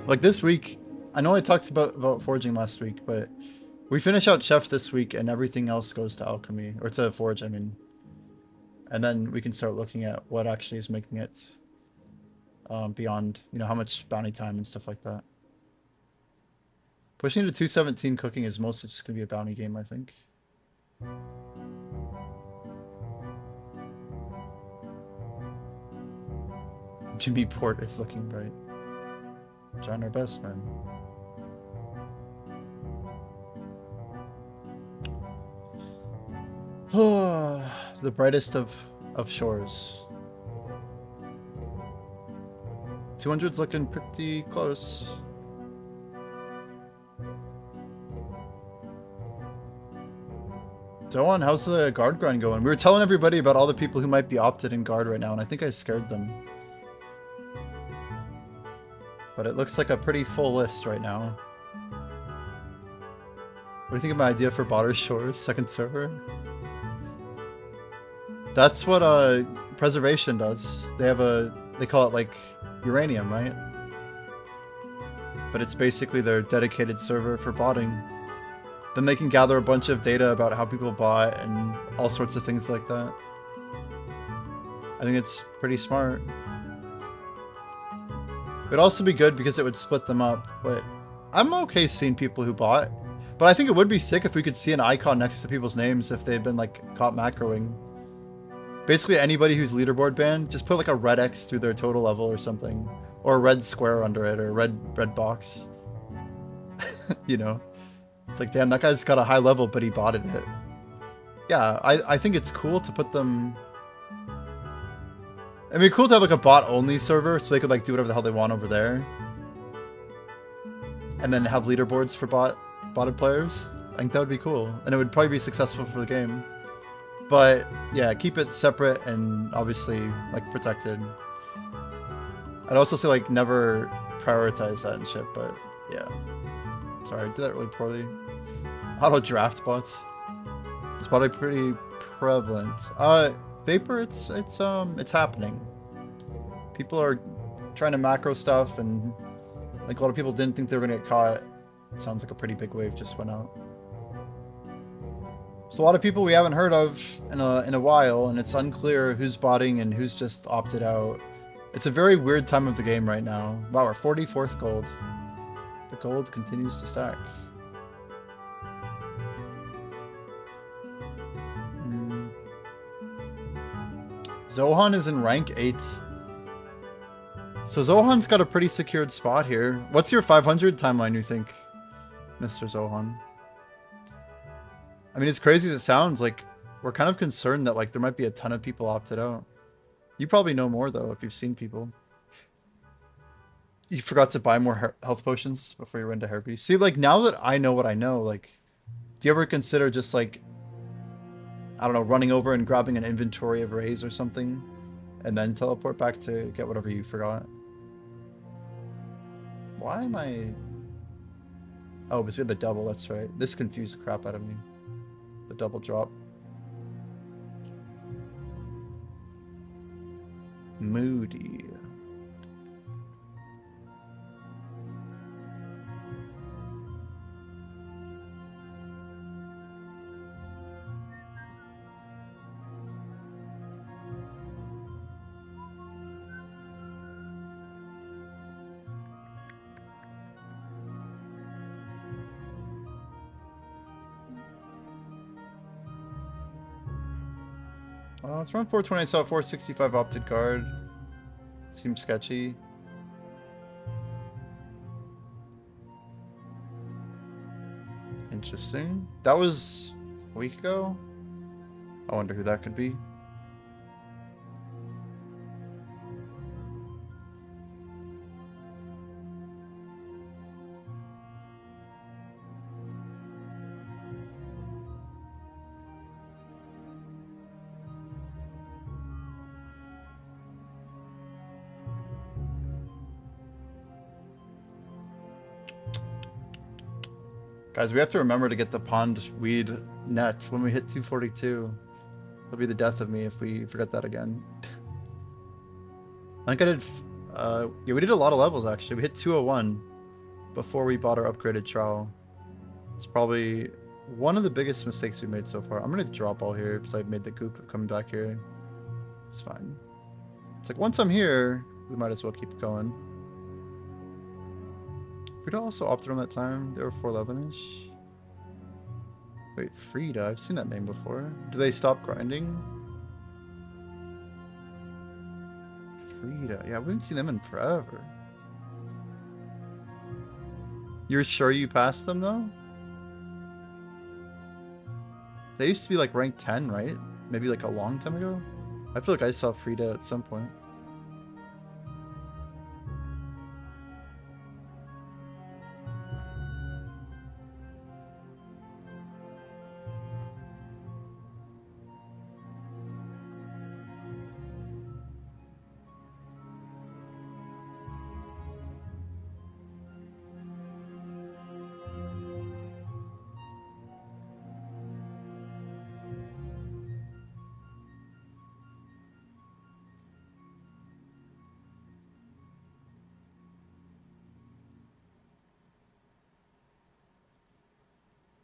Like this week, I know I talked about foraging last week, but we finish out chef this week and everything else goes to alchemy, or to forage, I mean. And then we can start looking at what actually is making it beyond, you know, how much bounty time and stuff like that. Pushing to 217 cooking is mostly just going to be a bounty game, I think. Jimmy Port is looking bright. Trying our best, man. The brightest of shores. 200's looking pretty close. Doan, how's the guard grind going? We were telling everybody about all the people who might be opted in guard right now, and I think I scared them. But it looks like a pretty full list right now. What do you think of my idea for Botter Shores, second server? That's what preservation does. They have they call it like uranium, right? But it's basically their dedicated server for botting. Then they can gather a bunch of data about how people bought and all sorts of things like that. I think it's pretty smart. It'd also be good because it would split them up, but I'm okay seeing people who bought. But I think it would be sick if we could see an icon next to people's names if they'd been like caught macroing. Basically anybody who's leaderboard banned, just put like a red X through their total level or something. Or a red square under it, or a red box. You know? It's like, damn, that guy's got a high level, but he botted it. Yeah, I think it's cool to put them... I mean, cool to have like a bot-only server, so they could like do whatever the hell they want over there. And then have leaderboards for botted players. I think that would be cool. And it would probably be successful for the game. But yeah, keep it separate and obviously like protected. I'd also say like never prioritize that and shit, but yeah. Sorry, I did that really poorly. Auto draft bots. It's probably pretty prevalent. Vapor, it's happening. People are trying to macro stuff, and like a lot of people didn't think they were gonna get caught. It sounds like a pretty big wave just went out. So a lot of people we haven't heard of in a while, and it's unclear who's botting and who's just opted out. It's a very weird time of the game right now. Wow, we're 44th gold. The gold continues to stack. Zohan is in rank 8. So Zohan's got a pretty secured spot here. What's your 500 timeline, you think, Mr. Zohan? I mean, as crazy as it sounds, like, we're kind of concerned that, like, there might be a ton of people opted out. You probably know more, though, if you've seen people. You forgot to buy more health potions before you went to herpes. See, like, now that I know what I know, like, do you ever consider just, like, I don't know, running over and grabbing an inventory of rays or something, and then teleport back to get whatever you forgot? Why am I... Oh, because we had the double, that's right. This confused the crap out of me. The double drop. Moody. It's around 420. I saw 465 opted card. Seems sketchy. Interesting. That was a week ago? I wonder who that could be. Guys, we have to remember to get the pond weed net when we hit 242. It'll be the death of me if we forget that again. I think I did... yeah, we did a lot of levels, actually. We hit 201 before we bought our upgraded trowel. It's probably one of the biggest mistakes we made so far. I'm going to drop all here because I made the goop of coming back here. It's fine. It's like, once I'm here, we might as well keep going. Frida also opted on that time. They were 411-ish. Wait, Frida? I've seen that name before. Do they stop grinding? Frida. Yeah, we haven't seen them in forever. You're sure you passed them, though? They used to be, like, ranked 10, right? Maybe, like, a long time ago? I feel like I saw Frida at some point.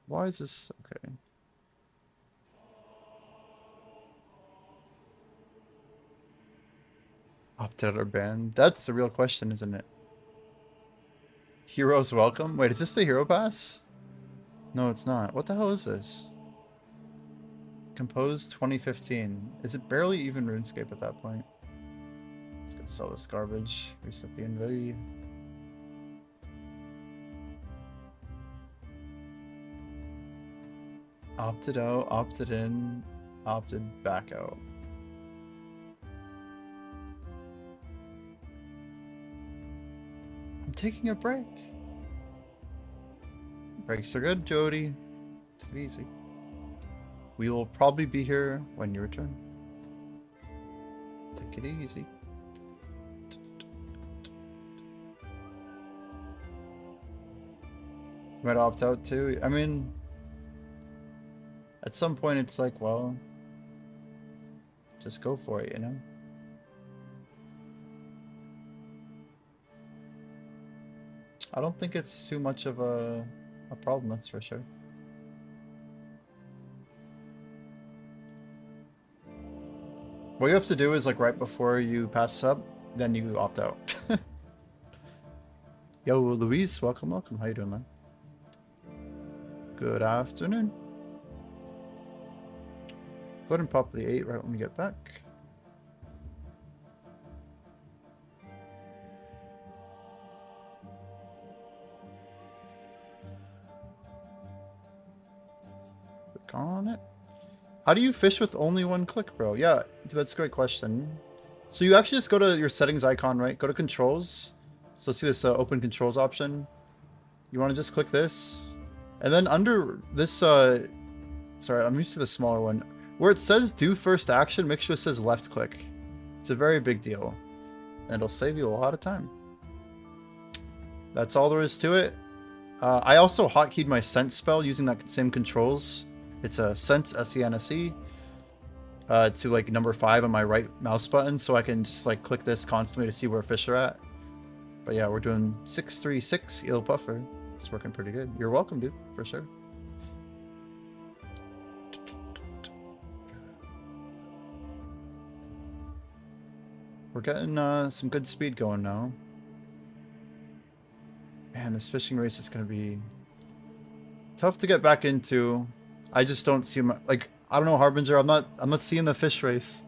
Why is this... Okay. Opted out or banned? That's the real question, isn't it? Heroes welcome? Wait, is this the hero pass? No, it's not. What the hell is this? Composed 2015. Is it barely even RuneScape at that point? Let's go sell this garbage. Reset the inventory. Opted out, opted in, opted back out. I'm taking a break. Breaks are good, Jody. Take it easy. We will probably be here when you return. Take it easy. Might opt out too. I mean, at some point it's like, well, just go for it, you know? I don't think it's too much of a problem, that's for sure. What you have to do is, like, right before you pass sub, then you opt out. Yo, Luis, welcome, welcome. How you doing, man? Good afternoon. Go ahead and pop the 8 right when we get back. Click on it. How do you fish with only one click, bro? Yeah, that's a great question. So you actually just go to your settings icon, right? Go to controls. So see this open controls option. You want to just click this. And then under this, sorry, I'm used to the smaller one. Where it says do first action, make sure it says left click. It's a very big deal. And it'll save you a lot of time. That's all there is to it. I also hotkeyed my sense spell using that same controls. It's a sense, S-E-N-S-E, to like number 5 on my right mouse button, so I can just like click this constantly to see where fish are at. But yeah, we're doing 636 eel puffer. It's working pretty good. You're welcome, dude, for sure. We're getting some good speed going now. Man, this fishing race is gonna be tough to get back into. I just don't see my, like, I don't know, Harbinger, I'm not seeing the fish race.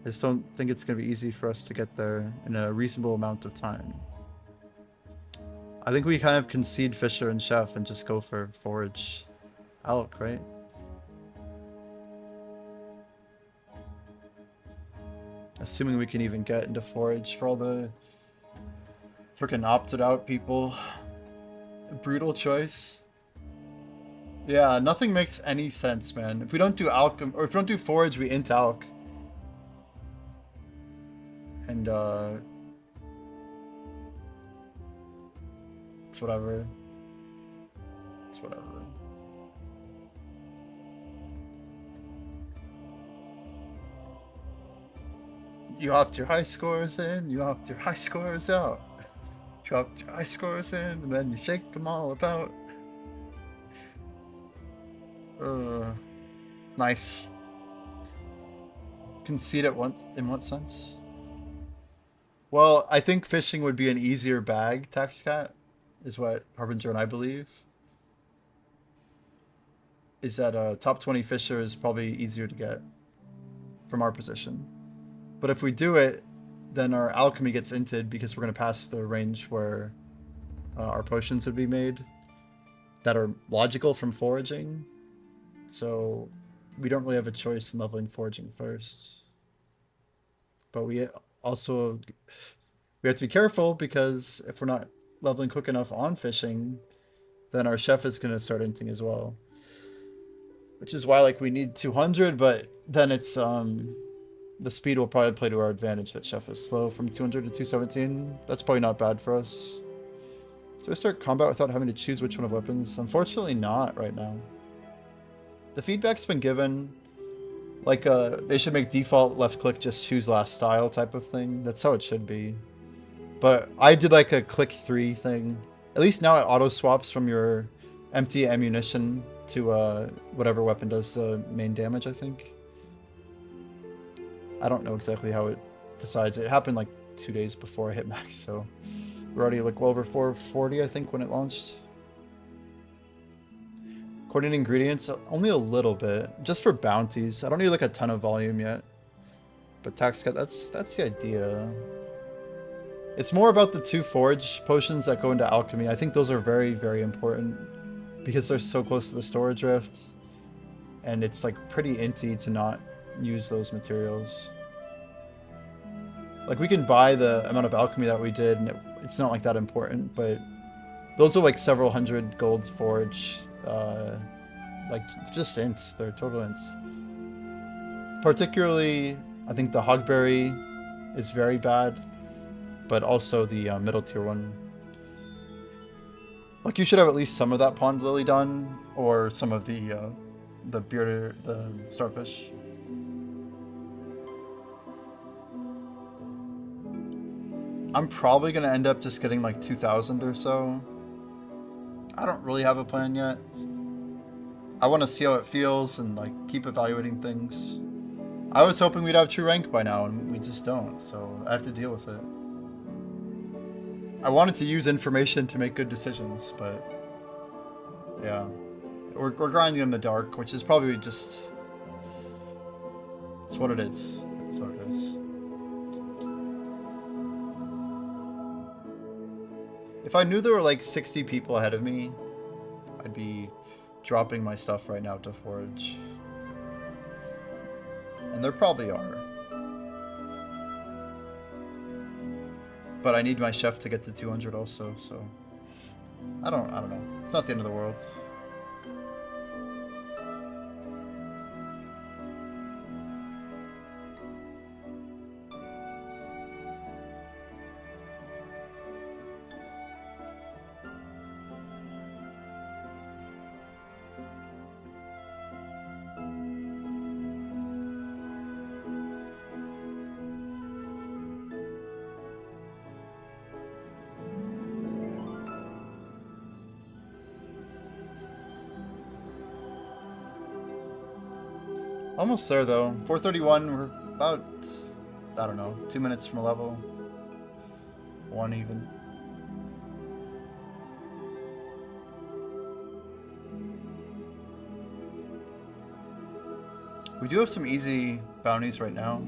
I just don't think it's gonna be easy for us to get there in a reasonable amount of time. I think we kind of concede Fisher and Chef and just go for forage elk, right? Assuming we can even get into forage for all the freaking opted out people. A brutal choice. Yeah, nothing makes any sense, man. If we don't do alchemy, or if we don't do forage, we int alch. And it's whatever. It's whatever. You opt your high scores in, you opt your high scores out. You opt your high scores in, and then you shake them all about. Nice. Concede at once, in what sense? Well, I think fishing would be an easier bag, Tax Cat, is what Harbinger and I believe. Is that top 20 fisher is probably easier to get from our position. But if we do it, then our alchemy gets inted because we're going to pass the range where our potions would be made that are logical from foraging. So we don't really have a choice in leveling foraging first. But we also have to be careful because if we're not leveling quick enough on fishing, then our chef is going to start inting as well. Which is why like we need 200, but then it's the speed will probably play to our advantage that chef is slow from 200 to 217. That's probably not bad for us. So we start combat without having to choose which one of weapons? Unfortunately not right now. The feedback's been given, like they should make default left click just choose last style type of thing. That's how it should be. But I did like a click 3 thing. At least now it auto swaps from your empty ammunition to whatever weapon does the main damage, I think. I don't know exactly how it decides. It happened like 2 days before I hit max, so We're already like well over 440, I think, when it launched. Coordinating ingredients, only a little bit. Just for bounties. I don't need like a ton of volume yet. But tax cut, that's the idea. It's more about the 2 forage potions that go into alchemy. I think those are very, very important. Because they're so close to the storage rift. And it's like pretty inty to not use those materials. Like we can buy the amount of alchemy that we did, and it's not like that important, but those are like several hundred golds forage, like just ints. They're total ints. Particularly, I think the hogberry is very bad, but also the middle tier one. Like you should have at least some of that pond lily done, or some of the starfish. I'm probably going to end up just getting like 2,000 or so. I don't really have a plan yet. I want to see how it feels and like keep evaluating things. I was hoping we'd have true rank by now and we just don't, so I have to deal with it. I wanted to use information to make good decisions, but yeah. We're grinding in the dark, which is probably just... It's what it is. It's what it is. If I knew there were like 60 people ahead of me, I'd be dropping my stuff right now to forage. And there probably are. But I need my chef to get to 200 also, so... I don't know. It's not the end of the world. Almost there though. 431, we're about, I don't know, 2 minutes from a level. 1 even. We do have some easy bounties right now.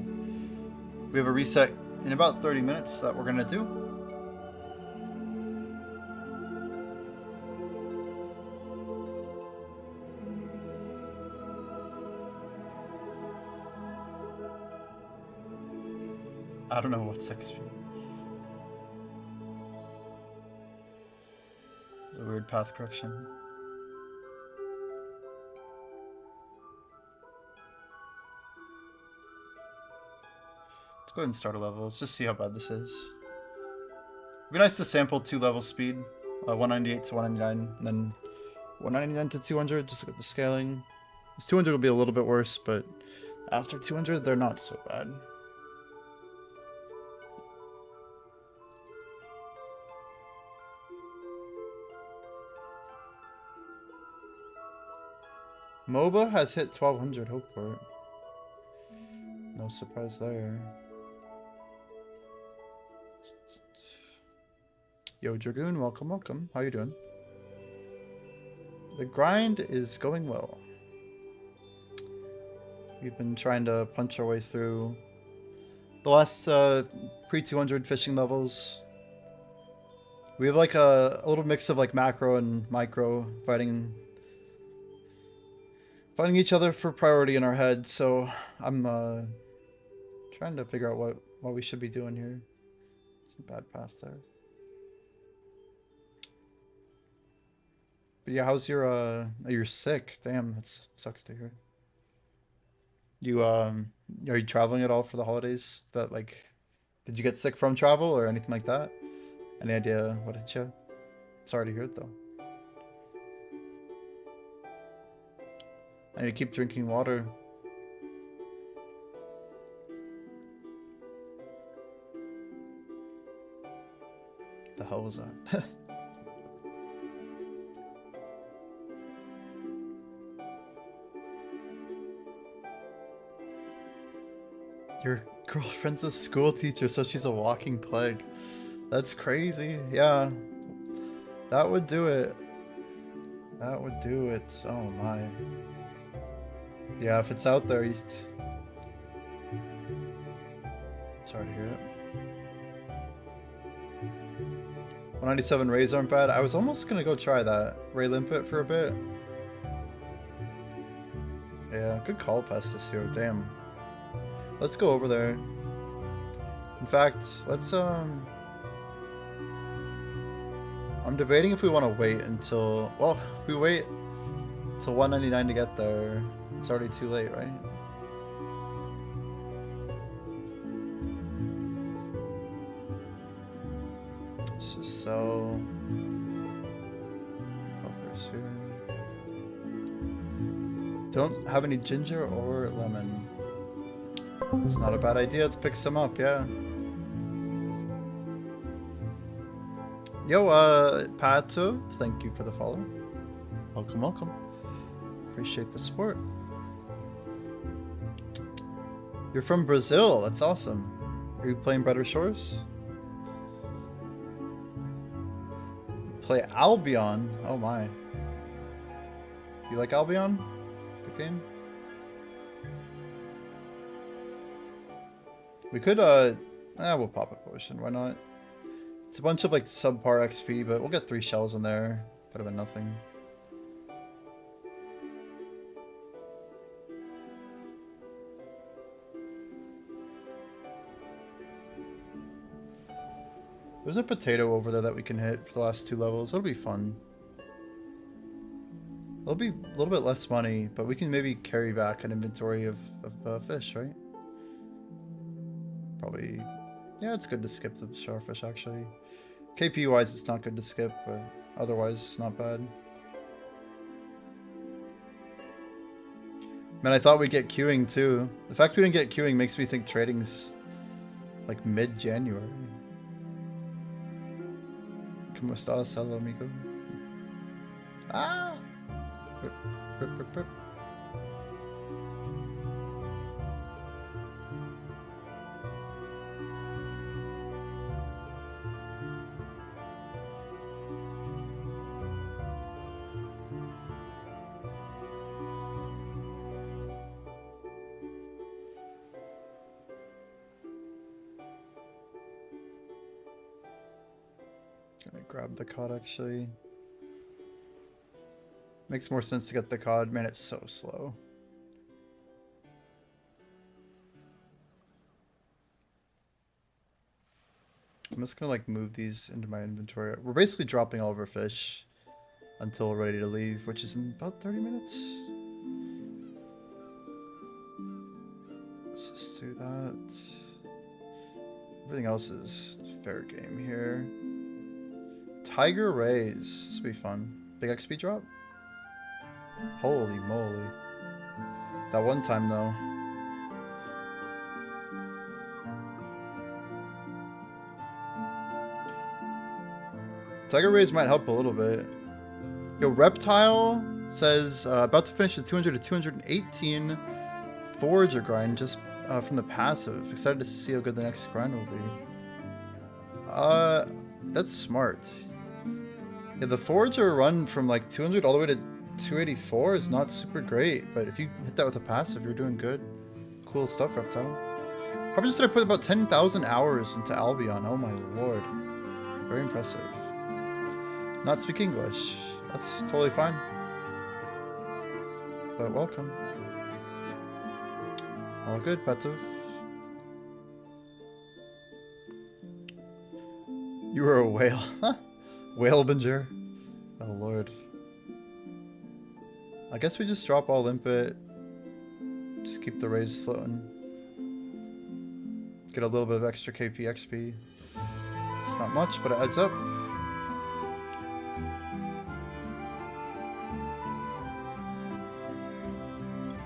We have a reset in about 30 minutes that we're gonna do. I don't know what's XP. It's a weird path correction. Let's go ahead and start a level. Let's just see how bad this is. It'd be nice to sample 2 level speed. 198 to 199, and then 199 to 200, just look at the scaling. This 200 will be a little bit worse, but after 200, they're not so bad. MOBA has hit 1200 Hopeport. No surprise there. Yo, Dragoon, welcome, welcome. How you doing? The grind is going well. We've been trying to punch our way through the last pre-200 fishing levels. We have like a little mix of like macro and micro fighting each other for priority in our head, so I'm trying to figure out what we should be doing here. It's a bad path there. But yeah, how's your you're sick? Damn, that sucks to hear. You are you traveling at all for the holidays? That like, did you get sick from travel or anything like that? Any idea what hit you? Sorry to hear it though. I need to keep drinking water. The hell was that? Your girlfriend's a school teacher, so she's a walking plague. That's crazy. Yeah. That would do it. That would do it. Oh my. Yeah, if it's out there, you... Sorry to hear it. 197 rays aren't bad. I was almost gonna go try that ray limpet for a bit. Yeah, good call, Pesticcio. Damn. Let's go over there. In fact, let's I'm debating if we want to wait until, well, if we wait till 199 to get there, it's already too late, right? Let's just sell puffers here. Don't have any ginger or lemon. It's not a bad idea to pick some up, yeah. Yo, Pato, thank you for the follow. Welcome, welcome. Appreciate the support. You're from Brazil, that's awesome. Are you playing Better Shores? Play Albion? Oh my. You like Albion? Good game. We could, we'll pop a potion, why not? It's a bunch of like subpar XP, but we'll get 3 shells in there. Better than nothing. There's a potato over there that we can hit for the last 2 levels. It'll be fun. It'll be a little bit less money, but we can maybe carry back an inventory of fish, right? Probably. Yeah, it's good to skip the starfish, actually. KP wise, it's not good to skip, but otherwise, it's not bad. Man, I thought we'd get queuing too. The fact we didn't get queuing makes me think trading's like mid-January. ¿Cómo estás, hello, amigo? Ah! Rip, rip, rip, rip. Gonna grab the cod actually. Makes more sense to get the cod. Man, it's so slow. I'm just gonna like move these into my inventory. We're basically dropping all of our fish until we're ready to leave, which is in about 30 minutes. Let's just do that. Everything else is fair game here. Tiger rays. This will be fun. Big XP drop? Holy moly. That one time though. Tiger rays might help a little bit. Yo, Reptile says about to finish the 200 to 218 forager grind just from the passive. Excited to see how good the next grind will be. That's smart. Yeah, the forager run from like 200 all the way to 284 is not super great, but if you hit that with a passive, you're doing good. Cool stuff, Reptile. Probably just did I put about 10,000 hours into Albion. Oh my lord. Very impressive. Not speak English. That's totally fine. But welcome. All good, Petov. You were a whale. Whalebinger. Oh lord. I guess we just drop all limpet. Just keep the rays floating. Get a little bit of extra KP XP. It's not much, but it adds up.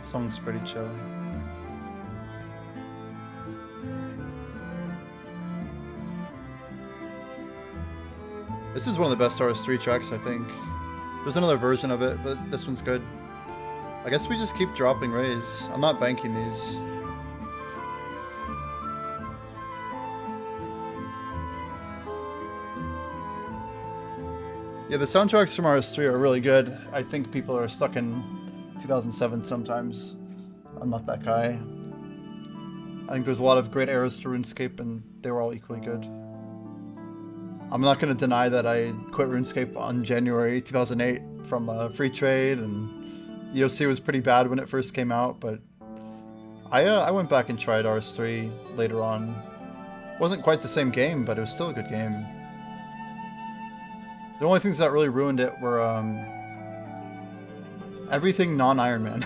Song's pretty chill. This is one of the best RS3 tracks, I think. There's another version of it, but this one's good. I guess we just keep dropping rays. I'm not banking these. Yeah, the soundtracks from RS3 are really good. I think people are stuck in 2007 sometimes. I'm not that guy. I think there's a lot of great eras to RuneScape, and they were all equally good. I'm not going to deny that I quit RuneScape on January 2008 from free trade, and EOC was pretty bad when it first came out, but I went back and tried RS3 later on. Wasn't quite the same game, but it was still a good game. The only things that really ruined it were everything non-Iron Man.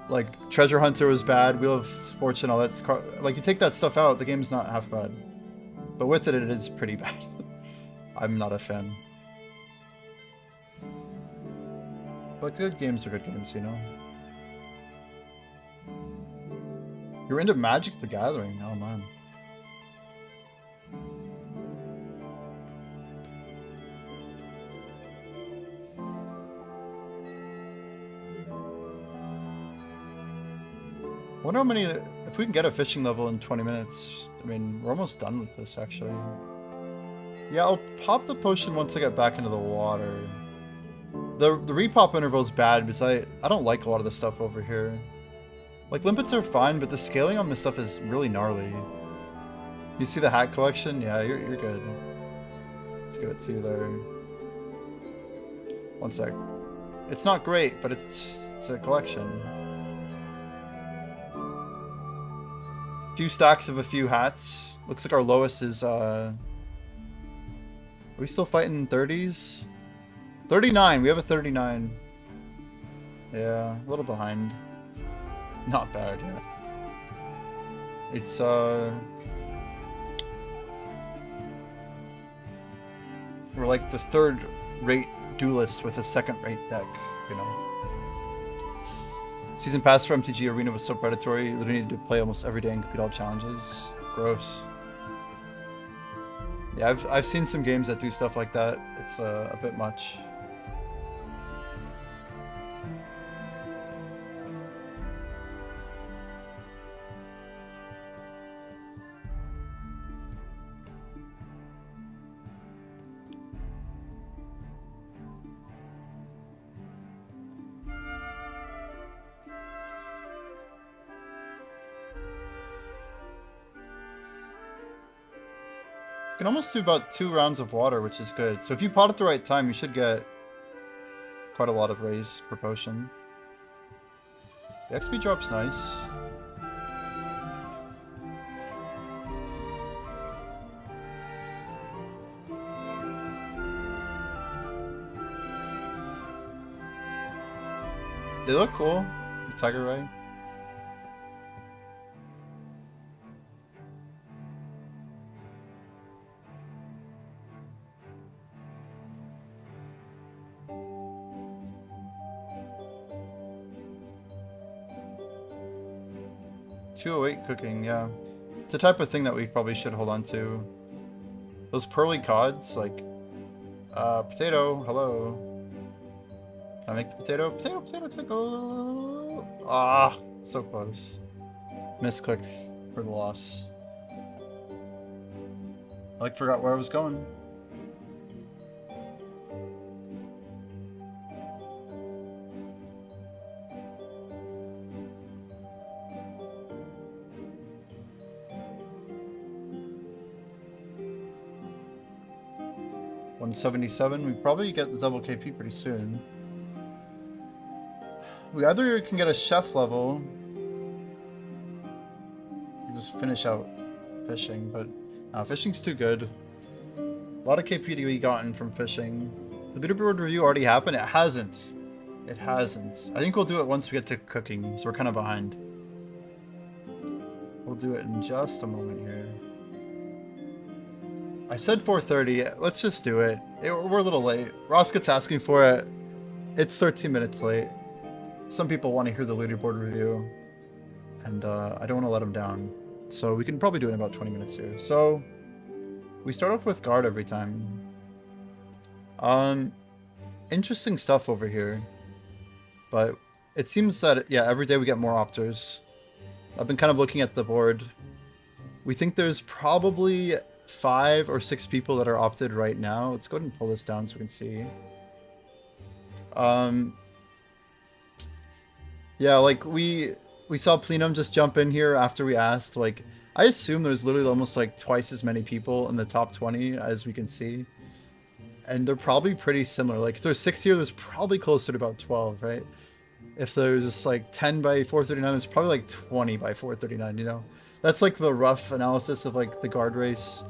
Like Treasure Hunter was bad, Wheel of Fortune, all that's like you take that stuff out, the game's not half bad. But with it, it is pretty bad. I'm not a fan. But good games are good games, you know. You're into Magic the Gathering, oh man. I wonder how many, if we can get a fishing level in 20 minutes. I mean, we're almost done with this, actually. Yeah, I'll pop the potion once I get back into the water. The repop interval is bad because I don't like a lot of the stuff over here. Like, limpets are fine, but the scaling on this stuff is really gnarly. You see the hat collection? Yeah, you're good. Let's give it to you there. One sec. It's not great, but it's a collection. Few stacks of a few hats. Looks like our lowest is are we still fighting 30s? 39, we have a 39. Yeah, a little behind. Not bad, yeah. It's we're like the third rate duelist with a second rate deck, you know. Season pass for MTG Arena was so predatory, you literally needed to play almost every day and complete all challenges. Gross. Yeah, I've seen some games that do stuff like that. It's a bit much. You can almost do about 2 rounds of water, which is good. So if you pot at the right time, you should get quite a lot of raise per potion. The XP drop's nice. They look cool, the tiger ray. .208 cooking, yeah. It's a type of thing that we probably should hold on to. Those pearly cods, like, potato, hello. Can I make the potato? Potato, potato, tickle. Ah, so close. Misclicked for the loss. I like forgot where I was going. .177. We probably get the double KP pretty soon. We either can get a chef level, or just finish out fishing, but fishing's too good. A lot of KP to be gotten from fishing. The leaderboard review already happened? It hasn't. It hasn't. I think we'll do it once we get to cooking, so we're kind of behind. We'll do it in just a moment here. I said 4:30. Let's just do it. We're a little late. Rosket's asking for it. It's 13 minutes late. Some people want to hear the leaderboard review, and I don't want to let them down. So we can probably do it in about 20 minutes here. So we start off with guard every time. Interesting stuff over here, but it seems that yeah, every day we get more opters. I've been kind of looking at the board. We think there's probably 5 or 6 people that are opted right now. Let's go ahead and pull this down so we can see. Yeah, like we saw Plenum just jump in here after we asked. Like, I assume there's literally almost like twice as many people in the top 20 as we can see. And they're probably pretty similar. Like, if there's 6 here, there's probably closer to about 12, right? If there's like 10 by 439, there's probably like 20 by 439, you know? That's like the rough analysis of like the guard race.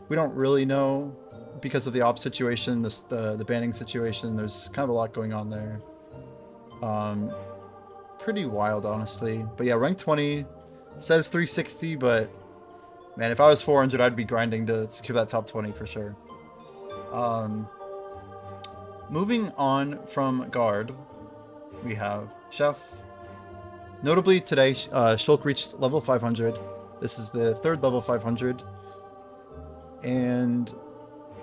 We don't really know because of the op situation, the banning situation. There's kind of a lot going on there. Pretty wild, honestly. But yeah, rank 20 says 360, but man, if I was 400, I'd be grinding to secure that top 20 for sure. Moving on from guard, we have chef. Notably today, Shulk reached level 500. This is the 3rd level 500. And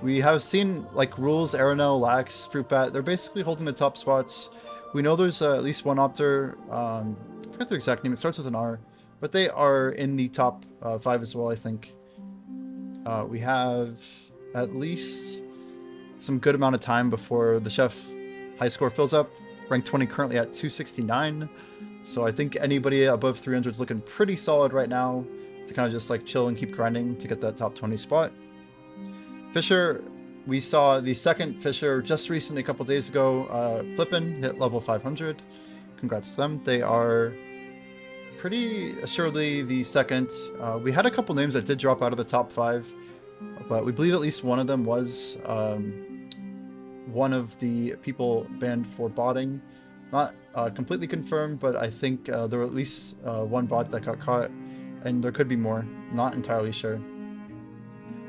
we have seen like Rules, Aeronel, Lax, Fruit Bat. They're basically holding the top spots. We know there's at least one opter. I forget their exact name. It starts with an R. But they are in the top 5 as well, I think. We have at least some good amount of time before the chef high score fills up. Rank 20 currently at 269. So I think anybody above 300 is looking pretty solid right now to kind of just like chill and keep grinding to get that top 20 spot. Fisher, we saw the 2nd Fisher just recently, a couple days ago. Flippin hit level 500. Congrats to them. They are pretty assuredly the 2nd. We had a couple names that did drop out of the top 5, but we believe at least one of them was one of the people banned for botting. Not completely confirmed, but I think there were at least one bot that got caught, and there could be more. Not entirely sure.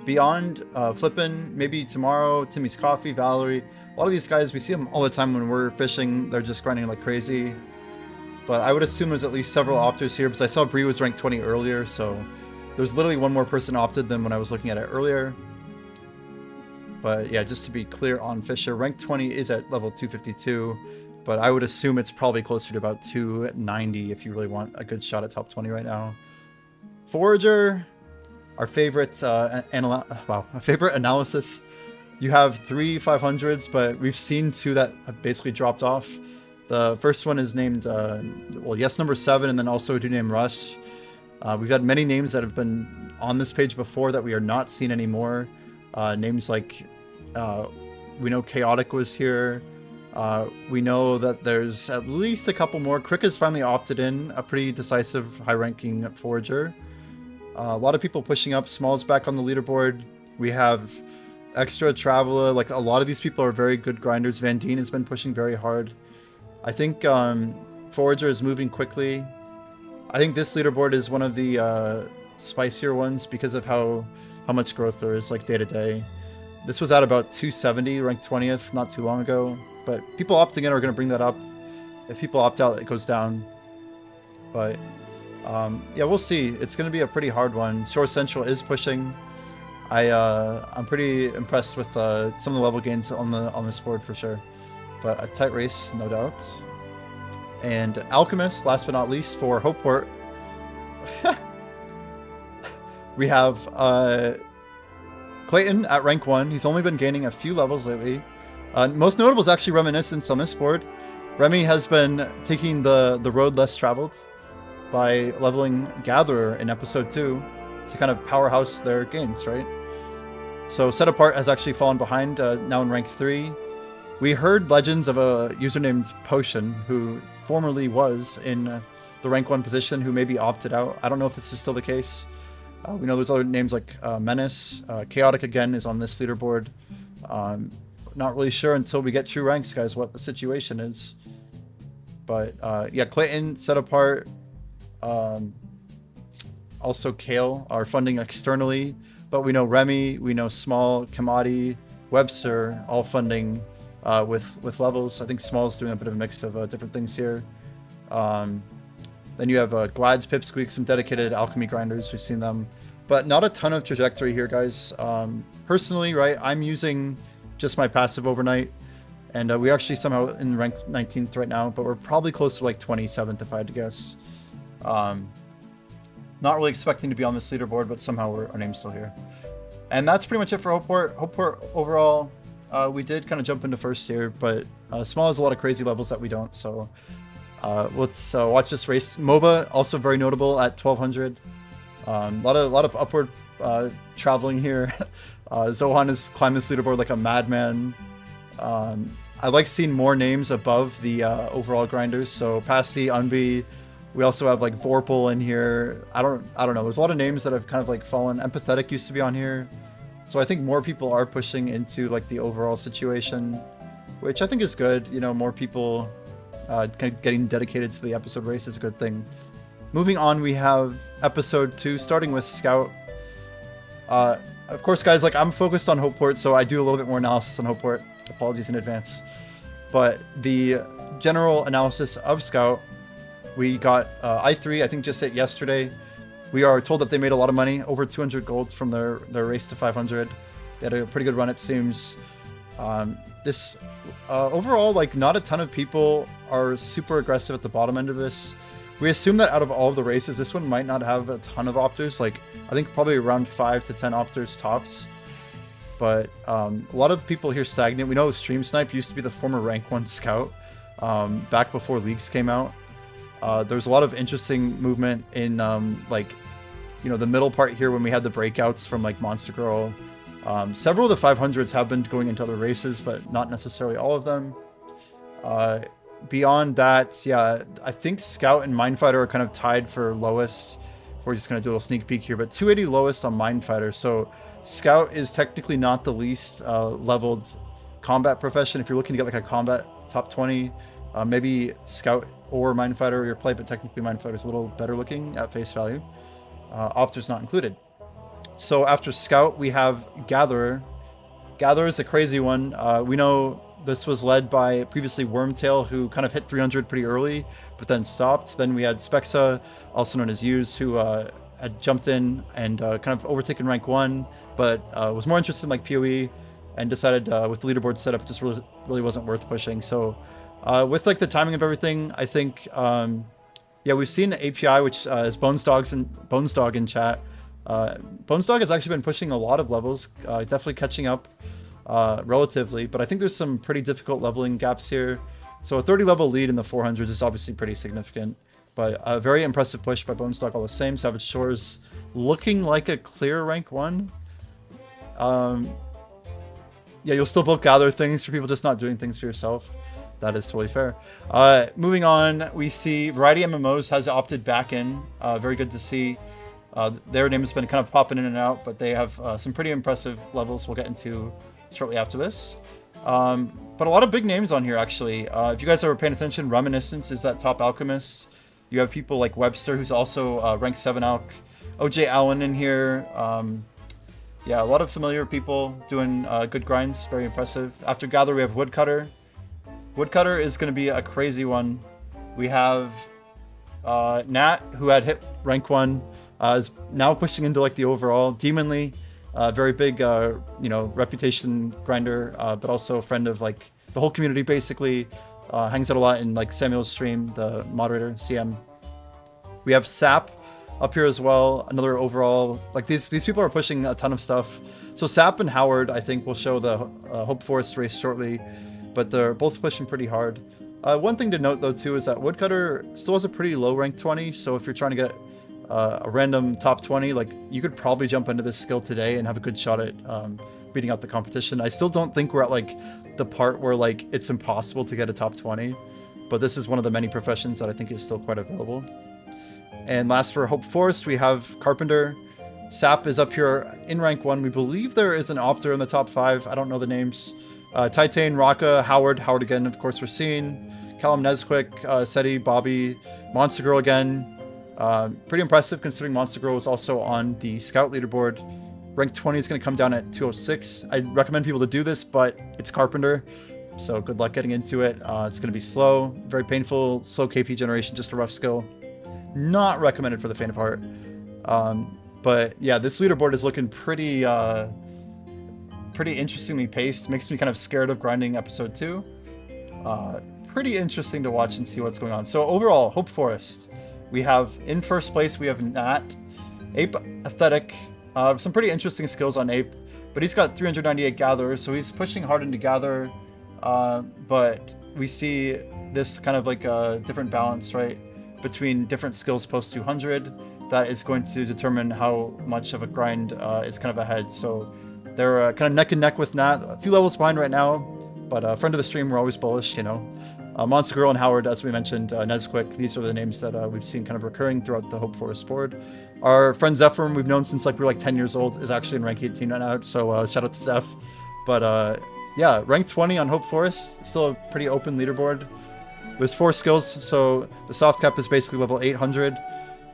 Beyond Flippin, maybe tomorrow, Timmy's Coffee, Valerie. A lot of these guys, we see them all the time when we're fishing. They're just grinding like crazy. But I would assume there's at least several opters here, because I saw Bree was ranked 20 earlier, so there's literally one more person opted than when I was looking at it earlier. But yeah, just to be clear on Fisher, rank 20 is at level 252, but I would assume it's probably closer to about 290 if you really want a good shot at top 20 right now. Forager, our favorite favorite analysis. You have 3 500s, but we've seen 2 that have basically dropped off. The first one is named, number 7, and then also a dude named Rush. We've had many names that have been on this page before that we are not seeing anymore. Names like, we know Chaotic was here. We know that there's at least a couple more. Crick has finally opted in, a pretty decisive, high-ranking forager. A lot of people pushing up. Small's back on the leaderboard. We have Extra, Traveler. Like, a lot of these people are very good grinders. Van Dien has been pushing very hard. I think Forager is moving quickly. I think this leaderboard is one of the spicier ones because of how much growth there is, like, day to day. This was at about 270, ranked 20th, not too long ago. But people opting in are going to bring that up. If people opt out, it goes down. But yeah, we'll see. It's going to be a pretty hard one. Shore Central is pushing. I'm pretty impressed with some of the level gains on this board for sure. But a tight race, no doubt. And Alchemist, last but not least, for Hopeport. We have Clayton at rank 1. He's only been gaining a few levels lately. Most notable is actually Reminiscence on this board. Remy has been taking the road less traveled by leveling Gatherer in episode 2 to kind of powerhouse their gains, right? So Set Apart has actually fallen behind, now in rank 3. We heard legends of a user named Potion, who formerly was in the rank 1 position, who maybe opted out. I don't know if this is still the case. We know there's other names like Menace. Chaotic, again, is on this leaderboard. Not really sure until we get true ranks, guys, what the situation is. But yeah, Clayton, Set Apart, also Kale are funding externally. But we know Remy, we know Small, Kamadi, Webster, all funding with levels. I think Small's doing a bit of a mix of different things here. Then you have Glads, Pipsqueak, some dedicated Alchemy grinders. We've seen them. But not a ton of trajectory here, guys. Personally, right, I'm using just my passive overnight. And we actually somehow in rank 19th right now, but we're probably close to like 27th if I had to guess. Not really expecting to be on this leaderboard, but somehow our name's still here. And that's pretty much it for Hopeport. Hopeport overall, we did kind of jump into first here, but Small has a lot of crazy levels that we don't, so let's watch this race. MOBA, also very notable at 1200. A lot of upward traveling here. Zohan is climbing this leaderboard like a madman. I like seeing more names above the overall grinders. So Passy, Unbi. We also have like Vorpal in here. I don't know. There's a lot of names that have kind of like fallen. Empathetic used to be on here. So I think more people are pushing into like the overall situation, which I think is good. You know, more people kind of getting dedicated to the episode race is a good thing. Moving on, we have episode 2, starting with Scout. Of course, guys, like I'm focused on Hopeport, so I do a little bit more analysis on Hopeport. Apologies in advance. But the general analysis of Scout, we got I3, I think just hit yesterday. We are told that they made a lot of money, over 200 gold from their race to 500. They had a pretty good run, it seems. Overall, like not a ton of people are super aggressive at the bottom end of this. We assume that out of all of the races, this one might not have a ton of opters. Like I think probably around 5 to 10 opters tops. But a lot of people here stagnant. We know Stream Snipe used to be the former rank 1 scout back before leagues came out. There's a lot of interesting movement in like, you know, the middle part here when we had the breakouts from like Monster Girl. Several of the 500s have been going into other races, but not necessarily all of them. Beyond that, yeah, I think Scout and Minefighter are kind of tied for lowest. We're just going to do a little sneak peek here, but 280 lowest on Minefighter. So Scout is technically not the least leveled combat profession. If you're looking to get like a combat top 20, maybe Scout or Minefighter your play, but technically Minefighter is a little better looking at face value. Opters not included. So after Scout, we have Gatherer. Gatherer is a crazy one. We know this was led by previously Wormtail, who kind of hit 300 pretty early, but then stopped. Then we had Spexa, also known as Use, who had jumped in and kind of overtaken rank 1, but was more interested in like PoE and decided with the leaderboard setup just really wasn't worth pushing. So with like the timing of everything, I think, yeah, we've seen API, which is Bonesdog in chat. Bonesdog has actually been pushing a lot of levels, definitely catching up relatively, but I think there's some pretty difficult leveling gaps here. So a 30 level lead in the 400s is obviously pretty significant, but a very impressive push by Bonesdog all the same. Savage Shores looking like a clear rank 1. Yeah, you'll still both gather things for people just not doing things for yourself. That is totally fair. Moving on, we see Variety MMOs has opted back in. Very good to see. Their name has been kind of popping in and out, but they have some pretty impressive levels we'll get into shortly after this. But a lot of big names on here, actually. If you guys are paying attention, Reminiscence is that top alchemist. You have people like Webster, who's also rank 7 alch. OJ Allen in here. Yeah, a lot of familiar people doing good grinds. Very impressive. After Gather, we have Woodcutter. Woodcutter is going to be a crazy one. We have Nat, who had hit rank 1, is now pushing into like the overall. Demonly, very big, you know, reputation grinder, but also a friend of like the whole community basically. Hangs out a lot in like Samuel's stream, the moderator, CM. We have Sap up here as well, another overall. Like these people are pushing a ton of stuff. So Sap and Howard, I think, will show the Hope Forest race shortly, but they're both pushing pretty hard. One thing to note though too is that Woodcutter still has a pretty low rank 20, so if you're trying to get a random top 20, like you could probably jump into this skill today and have a good shot at beating out the competition. I still don't think we're at like the part where like it's impossible to get a top 20, but this is one of the many professions that I think is still quite available. And last for Hope Forest, we have Carpenter. Sap is up here in rank 1. We believe there is an Opter in the top 5. I don't know the names. Titan, Raka, Howard again, of course, we're seeing. Callum Nesquick, Seti, Bobby, Monster Girl again. Pretty impressive considering Monster Girl was also on the Scout leaderboard. Rank 20 is going to come down at 206. I recommend people to do this, but it's Carpenter, so good luck getting into it. It's going to be slow, very painful, slow KP generation, just a rough skill. Not recommended for the faint of heart. But yeah, this leaderboard is looking pretty interestingly paced. Makes me kind of scared of grinding episode 2. Pretty interesting to watch and see what's going on. So overall, Hope Forest. We have in first place, we have Nat, Ape Aesthetic, Some pretty interesting skills on Ape, but he's got 398 Gather, so he's pushing hard into Gather, but we see this kind of like a different balance, right, between different skills post 200 that is going to determine how much of a grind is kind of ahead. So they're kind of neck and neck with Nat, a few levels behind right now, but friend of the stream, we're always bullish, you know. Monster Girl and Howard, as we mentioned, Nesquik, these are the names that we've seen kind of recurring throughout the Hope Forest board. Our friend Zephyr, we've known since like we were like 10 years old, is actually in rank 18 right now, so shout out to Zeph. But yeah, rank 20 on Hope Forest, still a pretty open leaderboard. There's 4 skills, so the soft cap is basically level 800.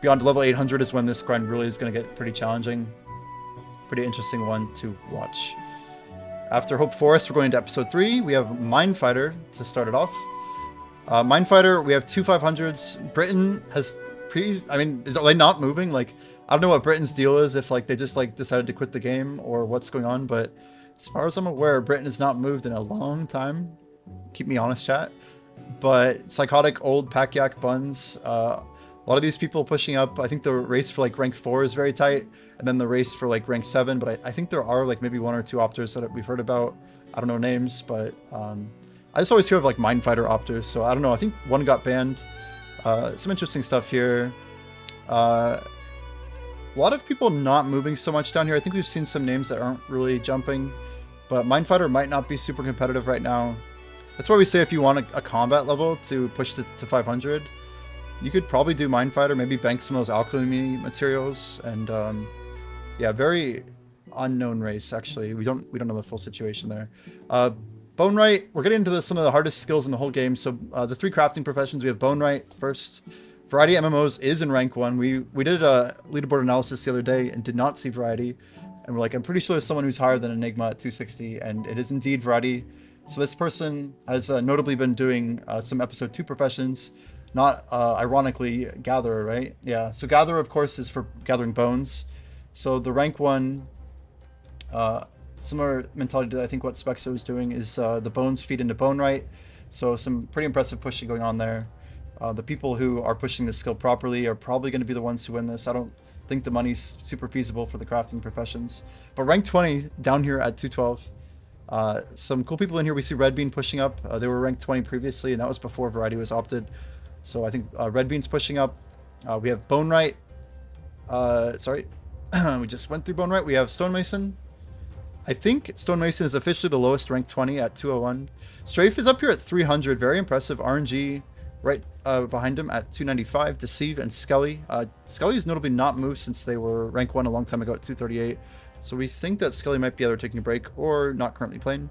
Beyond level 800 is when this grind really is going to get pretty challenging. Pretty interesting one to watch. After Hope Forest, we're going into episode 3. We have Minefighter to start it off. Minefighter, we have 2 500s. Britain has is they not moving? Like, I don't know what Britain's deal is, if like they just like decided to quit the game or what's going on, but as far as I'm aware, Britain has not moved in a long time. Keep me honest, chat. But psychotic old pack yak buns, a lot of these people pushing up. I think the race for like rank 4 is very tight, and then the race for like rank 7, but I think there are like maybe 1 or 2 opters that we've heard about. I don't know names, but I just always hear of like Minefighter opters, so I don't know. I think 1 got banned. Some interesting stuff here. A lot of people not moving so much down here. I think we've seen some names that aren't really jumping, but Minefighter might not be super competitive right now. That's why we say if you want a combat level to push to 500, you could probably do Minefighter, maybe bank some of those Alchemy materials, and yeah, very unknown race actually. We don't know the full situation there. Boneright, we're getting into some of the hardest skills in the whole game. So the 3 crafting professions, we have Boneright first. Variety MMOs is in rank 1. We did a leaderboard analysis the other day and did not see Variety. And we're like, I'm pretty sure there's someone who's higher than Enigma at 260, and it is indeed Variety. So this person has notably been doing some episode 2 professions, not ironically Gatherer, right? Yeah, so Gatherer, of course, is for gathering bones. So the rank 1... similar mentality to I think what Spexo is doing is the bones feed into Boneright. So some pretty impressive pushing going on there. The people who are pushing this skill properly are probably going to be the ones who win this. I don't think the money's super feasible for the crafting professions. But rank 20 down here at 212. Some cool people in here. We see Red Bean pushing up. They were ranked 20 previously, and that was before Variety was opted. So I think Red Bean's pushing up. We have Boneright. Sorry, we just went through Boneright. We have Stonemason. I think Stonemason is officially the lowest ranked 20 at 201. Strafe is up here at 300. Very impressive. RNG right behind him at 295. Deceive and Skelly. Skelly has notably not moved since they were rank 1 a long time ago at 238. So we think that Skelly might be either taking a break or not currently playing.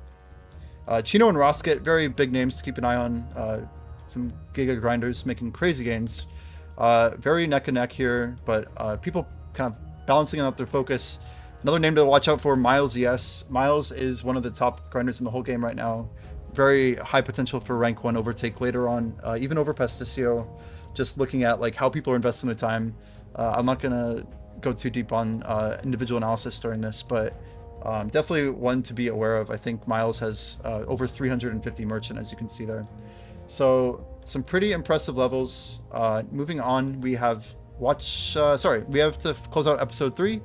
Chino and Rosket, very big names to keep an eye on. Some Giga grinders making crazy gains. Very neck and neck here, but people kind of balancing out their focus. Another name to watch out for, Miles ES. Miles is one of the top grinders in the whole game right now. Very high potential for rank 1 overtake later on, even over Pesticio. Just looking at like how people are investing their time. I'm not gonna go too deep on individual analysis during this, but definitely one to be aware of. I think Miles has over 350 merchant, as you can see there. So some pretty impressive levels. Moving on, we have we have to close out episode 3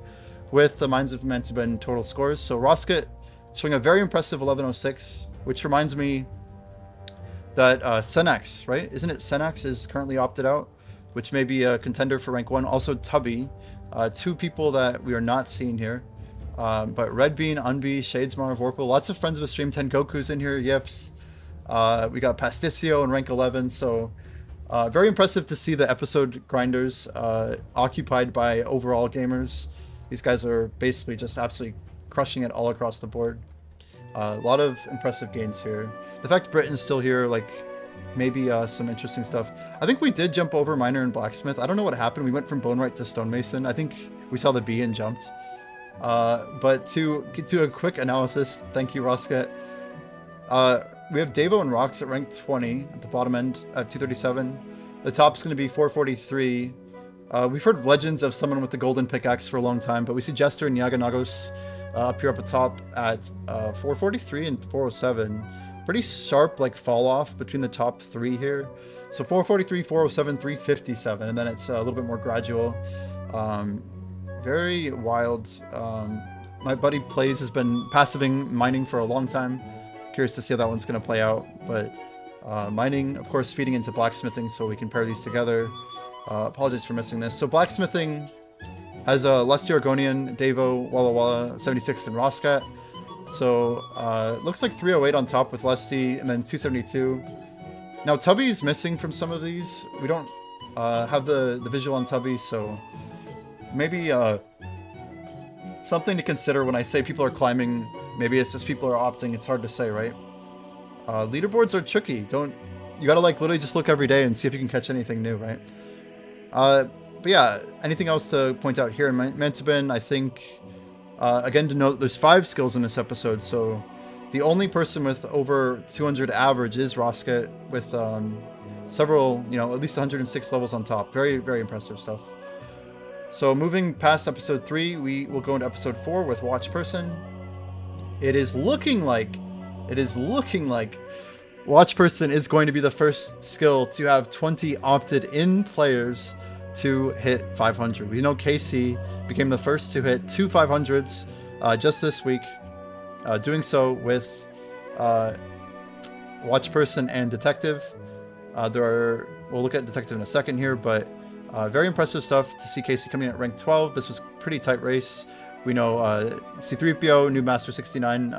with the Minds of Mantuba and total scores. So Rosket showing a very impressive 1106, which reminds me that Senax, right? Isn't it Senax is currently opted out, which may be a contender for rank 1. Also Tubby, 2 people that we are not seeing here. But Red Bean, Unbi, Shadesmar, Vorpal, lots of friends of the stream. Ten Goku's in here, Yips. We got Pasticio in rank 11, so very impressive to see the episode grinders occupied by overall gamers. These guys are basically just absolutely crushing it all across the board. A lot of impressive gains here. The fact Britain's still here, like, maybe some interesting stuff. I think we did jump over Miner and Blacksmith. I don't know what happened. We went from Boneright to Stonemason. I think we saw the B and jumped. But to get to a quick analysis, thank you, Rosket. We have Davo and Rox at rank 20 at the bottom end at 237. The top's going to be 443. We've heard legends of someone with the golden pickaxe for a long time, but we see Jester and Yaganagos up here up at top at 443 and 407. Pretty sharp like fall off between the top 3 here. So 443, 407, 357, and then it's a little bit more gradual. very wild. My buddy Plays has been passiving mining for a long time. Curious to see how that one's going to play out. But mining, of course, feeding into blacksmithing so we can pair these together. Apologies for missing this. So blacksmithing has Lusty Argonian, Devo, Walla Walla, 76, and Roscat. So it looks like 308 on top with Lusty, and then 272. Now Tubby's missing from some of these. We don't have the visual on Tubby, so maybe something to consider when I say people are climbing. Maybe it's just people are opting. It's hard to say, right? Leaderboards are tricky. You gotta like literally just look every day and see if you can catch anything new, right? But yeah, anything else to point out here in Mantabin? I think again to note there's 5 skills in this episode, so the only person with over 200 average is Roscat with several, at least 106 levels on top. Very, very impressive stuff. So moving past episode 3, we will go into episode 4 with Watch Person. It is looking like Watch Person is going to be the first skill to have 20 opted-in players to hit 500. We know Casey became the first to hit 2 500s just this week, doing so with Watch Person and Detective. We'll look at Detective in a second here, but very impressive stuff to see Casey coming in at rank 12. This was a pretty tight race. We know C3PO, New Master 69,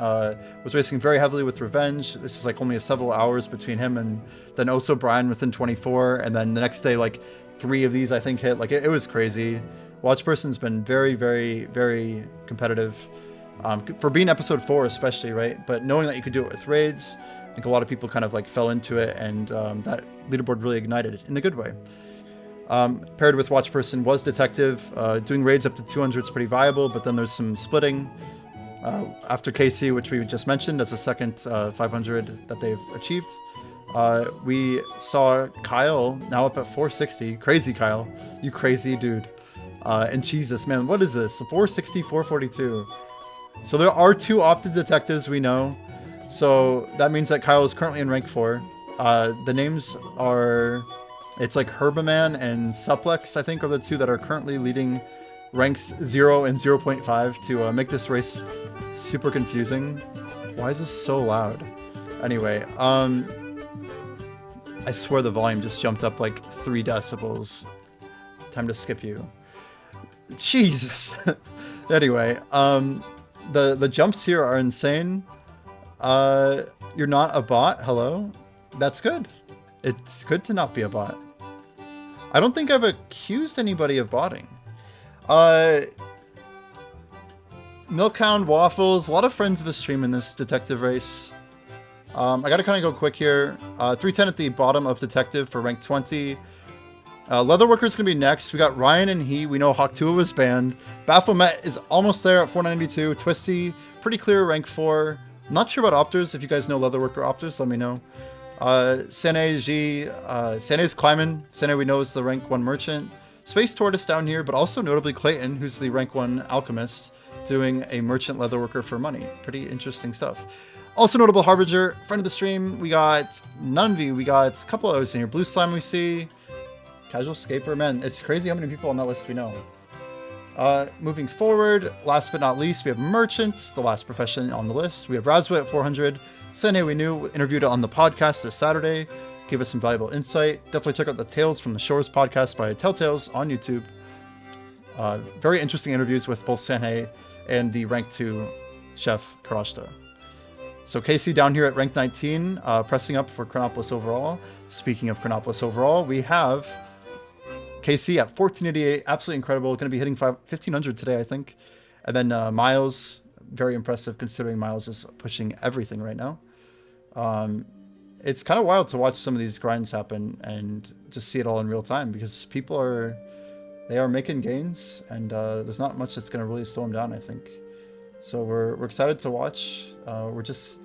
was racing very heavily with Revenge. This was like only several hours between him and then also Brian within 24. And then the next day, like 3 of these I think hit. Like it was crazy. Watch Person's been very, very, very competitive for being episode 4 especially, right? But knowing that you could do it with raids, I think a lot of people kind of like fell into it, and that leaderboard really ignited it in a good way. Paired with Watch Person was Detective. Doing raids up to 200 is pretty viable, but then there's some splitting. After Casey, which we just mentioned as a second 500 that they've achieved. We saw Kyle now up at 460. Crazy Kyle, you crazy dude. And Jesus, man, what is this? 460, 442. So there are 2 opted detectives we know. So that means that Kyle is currently in rank 4. The names are... It's like Herbaman and Suplex, I think, are the 2 that are currently leading ranks 0 and 0.5 to make this race super confusing. Why is this so loud? Anyway, I swear the volume just jumped up like 3 decibels. Time to skip you. Jesus. Anyway, the jumps here are insane. You're not a bot. Hello? That's good. It's good to not be a bot. I don't think I've accused anybody of botting. Milkhound Waffles, a lot of friends of the stream in this detective race. I gotta kind of go quick here. 310 at the bottom of detective for rank 20. Leatherworker's gonna be next. We got Ryan and he. We know Hawk2 was banned. Baphomet is almost there at 492. Twisty, pretty clear, rank 4. I'm not sure about Opters. If you guys know Leatherworker Opters, let me know. Sene G, Sene's climbing. Sene we know is the rank 1 merchant. Space Tortoise down here, but also notably Clayton, who's the rank 1 alchemist, doing a merchant leatherworker for money. Pretty interesting stuff. Also notable Harbinger, friend of the stream. We got Nunvi, we got a couple of others in here. Blue Slime we see. Casual Scaper, man, it's crazy how many people on that list we know. Moving forward, last but not least, we have Merchants, the last profession on the list. We have Razwa at 400. Sene we knew, interviewed on the podcast this Saturday, gave us some valuable insight. Definitely check out the Tales from the Shores podcast by Telltales on YouTube. Very interesting interviews with both Sene and the rank 2 chef Karashta. So Casey down here at rank 19, pressing up for Chronopolis overall. Speaking of Chronopolis overall, we have Casey at 1488, absolutely incredible. Going to be hitting 1500 today, I think. And then Miles, very impressive considering Miles is pushing everything right now. It's kind of wild to watch some of these grinds happen and just see it all in real time, because people are making gains, and there's not much that's going to really slow them down, I think. So we're excited to watch. We're just,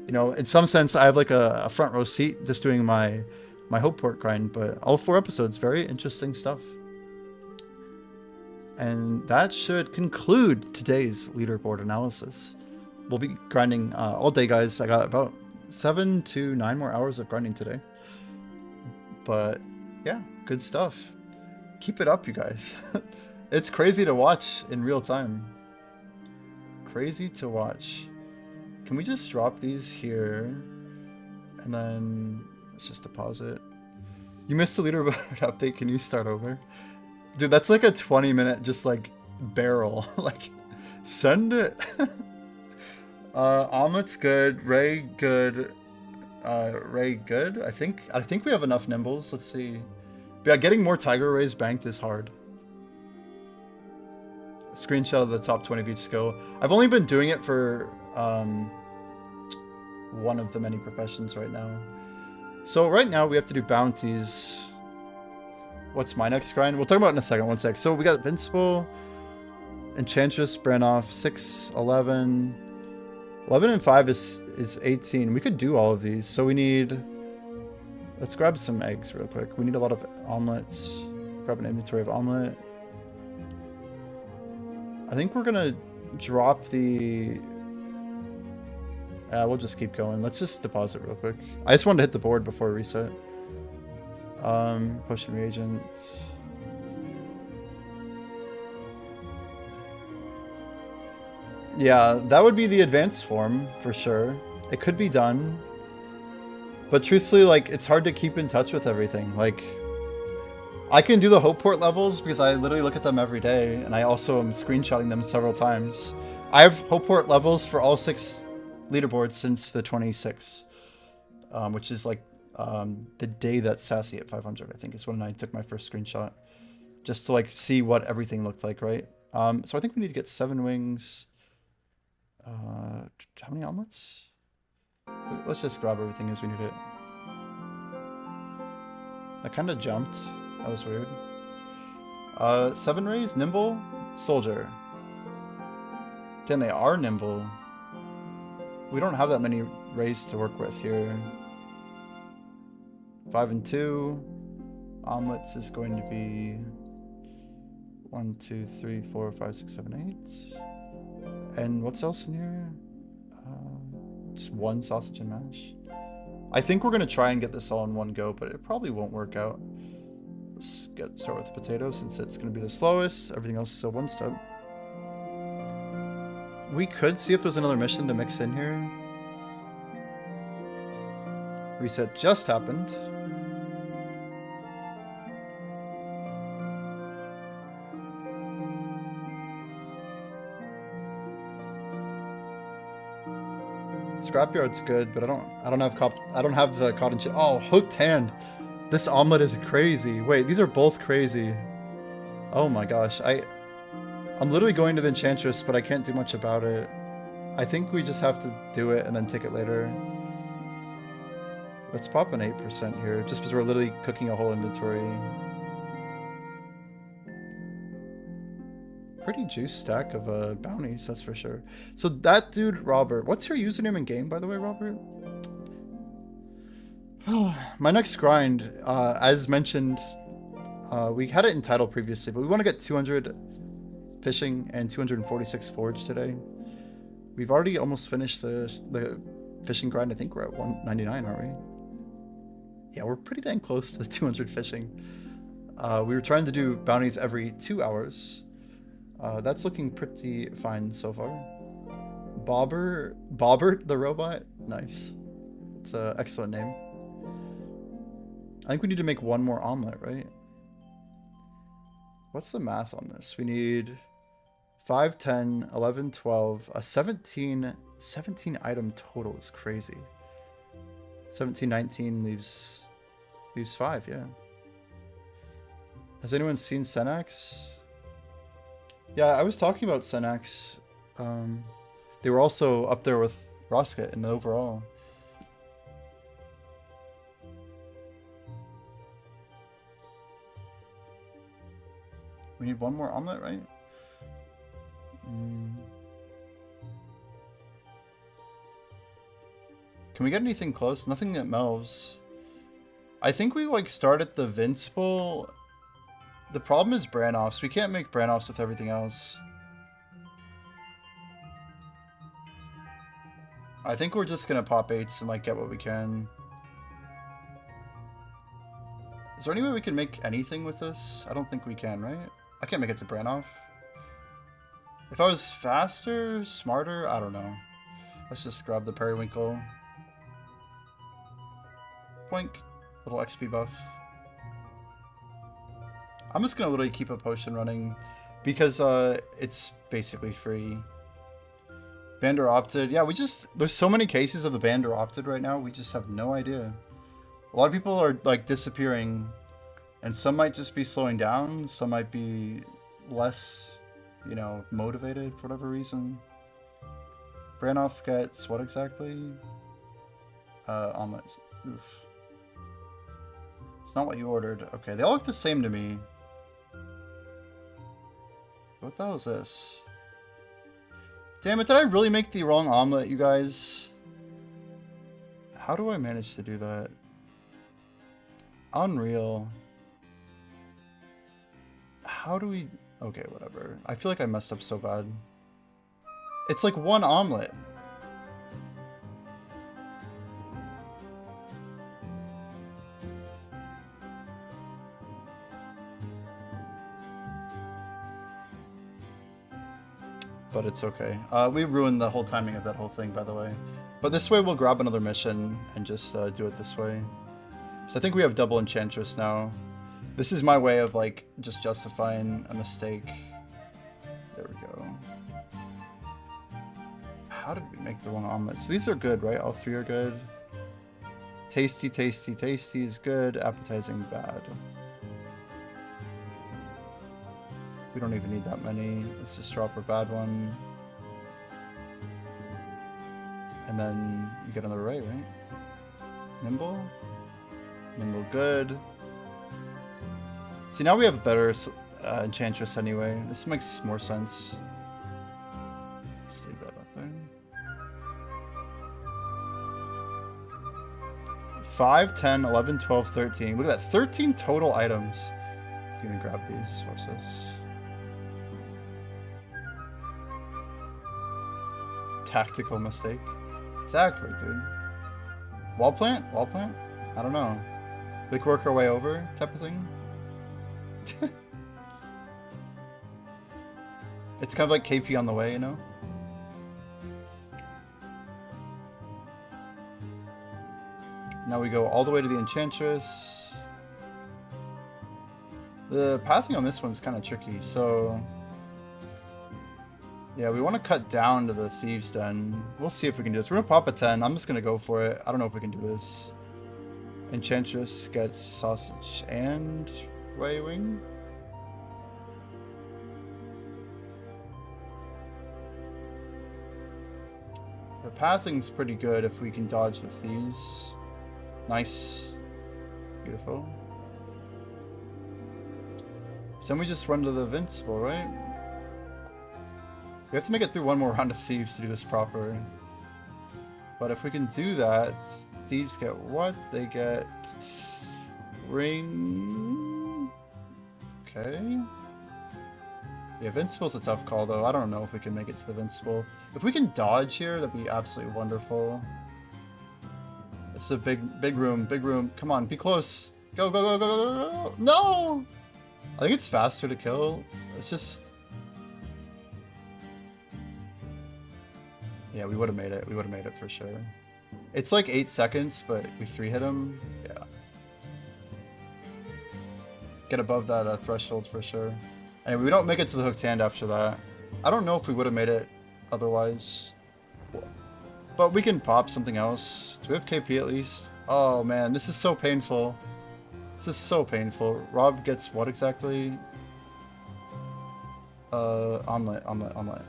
in some sense, I have like a front row seat just doing my Hopeport grind, but all 4 episodes, very interesting stuff. And that should conclude today's leaderboard analysis. We'll be grinding all day, guys. I got about 7 to 9 more hours of grinding today. But yeah, good stuff. Keep it up, you guys. It's crazy to watch in real time. Crazy to watch. Can we just drop these here? And then let's just deposit. You missed the leaderboard update. Can you start over? Dude, that's like a 20-minute just like barrel. Like, send it. Omelet's good. Ray good. Ray good. I think we have enough nimbles. Let's see. But yeah, getting more tiger rays banked is hard. Screenshot of the top 20 of each skill. I've only been doing it for one of the many professions right now. So right now we have to do bounties. What's my next grind? We'll talk about it in a second. One sec. So we got Invincible, Enchantress, Brannoff, 6, 11. 11 and 5 is 18. We could do all of these. So we need... Let's grab some eggs real quick. We need a lot of omelets. Grab an inventory of omelet. I think we're gonna drop the... we'll just keep going. Let's just deposit real quick. I just wanted to hit the board before reset. Potion reagent. Yeah, that would be the advanced form for sure. It could be done. But truthfully, like, it's hard to keep in touch with everything. Like, I can do the Hopeport levels because I literally look at them every day, and I also am screenshotting them several times. I have Hopeport levels for all 6 leaderboards since the 26th, which is like the day that Sassy at 500, I think, is when I took my first screenshot, just to like see what everything looked like, right? So I think we need to get 7 wings. How many omelets? Let's just grab everything as we need it. That kind of jumped. That was weird. 7 rays, nimble, soldier. Again, they are nimble. We don't have that many rays to work with here. 5 and 2. Omelets is going to be 1, 2, 3, 4, 5, 6, 7, 8. And what's else in here? Just 1 sausage and mash. I think we're gonna try and get this all in one go, but it probably won't work out. Let's start with the potato since it's gonna be the slowest. Everything else is a 1 step. We could see if there's another mission to mix in here. Reset just happened. Scrapyard's good, but I don't have the cotton chip. Oh, hooked hand. This omelet is crazy. Wait, these are both crazy. Oh my gosh. I'm literally going to the Enchantress, but I can't do much about it. I think we just have to do it and then take it later. Let's pop an 8% here, just because we're literally cooking a whole inventory. Pretty juice stack of bounties, that's for sure. So that dude, Robert. What's your username in game, by the way, Robert? My next grind, as mentioned, we had it in title previously, but we want to get 200 fishing and 246 forage today. We've already almost finished the fishing grind. I think we're at 199, aren't we? Yeah, we're pretty dang close to the 200 fishing. We were trying to do bounties every 2 hours. That's looking pretty fine so far. Bobbert the robot? Nice. It's an excellent name. I think we need to make 1 more omelet, right? What's the math on this? We need 5, 10, 11, 12, a 17 item total is crazy. 17, 19 leaves 5, yeah. Has anyone seen Senax? Yeah, I was talking about Senax. They were also up there with Rosket in the overall. We need 1 more omelet, right? Can we get anything close? Nothing that melves. I think we like start at the Invincible. The problem is Brannoffs. We can't make Brannoffs with everything else. I think we're just gonna pop 8s and like get what we can. Is there any way we can make anything with this? I don't think we can, right? I can't make it to Brannoff. If I was faster, smarter, I don't know. Let's just grab the periwinkle. Boink. Little XP buff. I'm just gonna literally keep a potion running because it's basically free. Bander opted. Yeah, there's so many cases of the Bander opted right now, we just have no idea. A lot of people are like disappearing, and some might just be slowing down, some might be less, you know, motivated for whatever reason. Brannoff gets what exactly? Omelets. Oof. It's not what you ordered. Okay, they all look the same to me. What the hell is this? Damn it, did I really make the wrong omelet, you guys? How do I manage to do that? Unreal. How do we... Okay, whatever. I feel like I messed up so bad. It's like one omelet. But it's okay. We ruined the whole timing of that whole thing, by the way. But this way we'll grab another mission and just do it this way. So I think we have double Enchantress now. This is my way of like just justifying a mistake. There we go. How did we make the wrong omelets? So these are good, right? All three are good. Tasty, tasty, tasty is good. Appetizing, bad. We don't even need that many. Let's just drop a bad one. And then you get another array, right? Nimble? Nimble, good. See, now we have a better Enchantress anyway. This makes more sense. Let's leave that up there. 5, 10, 11, 12, 13. Look at that. 13 total items. I'm gonna grab these. What's this? Tactical mistake. Exactly, dude. Wall plant? Wall plant? I don't know. We can work our way over type of thing. It's kind of like KP on the way, you know? Now we go all the way to the Enchantress. The pathing on this one's kind of tricky, so... Yeah, we want to cut down to the Thieves' Den. We'll see if we can do this. We're going to pop a 10. I'm just going to go for it. I don't know if we can do this. Enchantress gets sausage and Y-wing. The pathing's pretty good if we can dodge the Thieves. Nice. Beautiful. So then we just run to the Invincible, right? We have to make it through one more round of Thieves to do this proper. But if we can do that, Thieves get what? They get... Ring... Okay. The Invincible's a tough call, though. I don't know if we can make it to the Invincible. If we can dodge here, that'd be absolutely wonderful. It's a big room, big room. Come on, be close. Go, go, go, go, go, go. No! I think it's faster to kill. It's just... Yeah, we would have made it. We would have made it for sure. It's like 8 seconds, but we 3-hit him. Yeah. Get above that threshold for sure. Anyway, we don't make it to the hooked hand after that. I don't know if we would have made it otherwise. But we can pop something else. Do we have KP at least? Oh man, this is so painful. This is so painful. Rob gets what exactly? Omelet, omelet, omelet.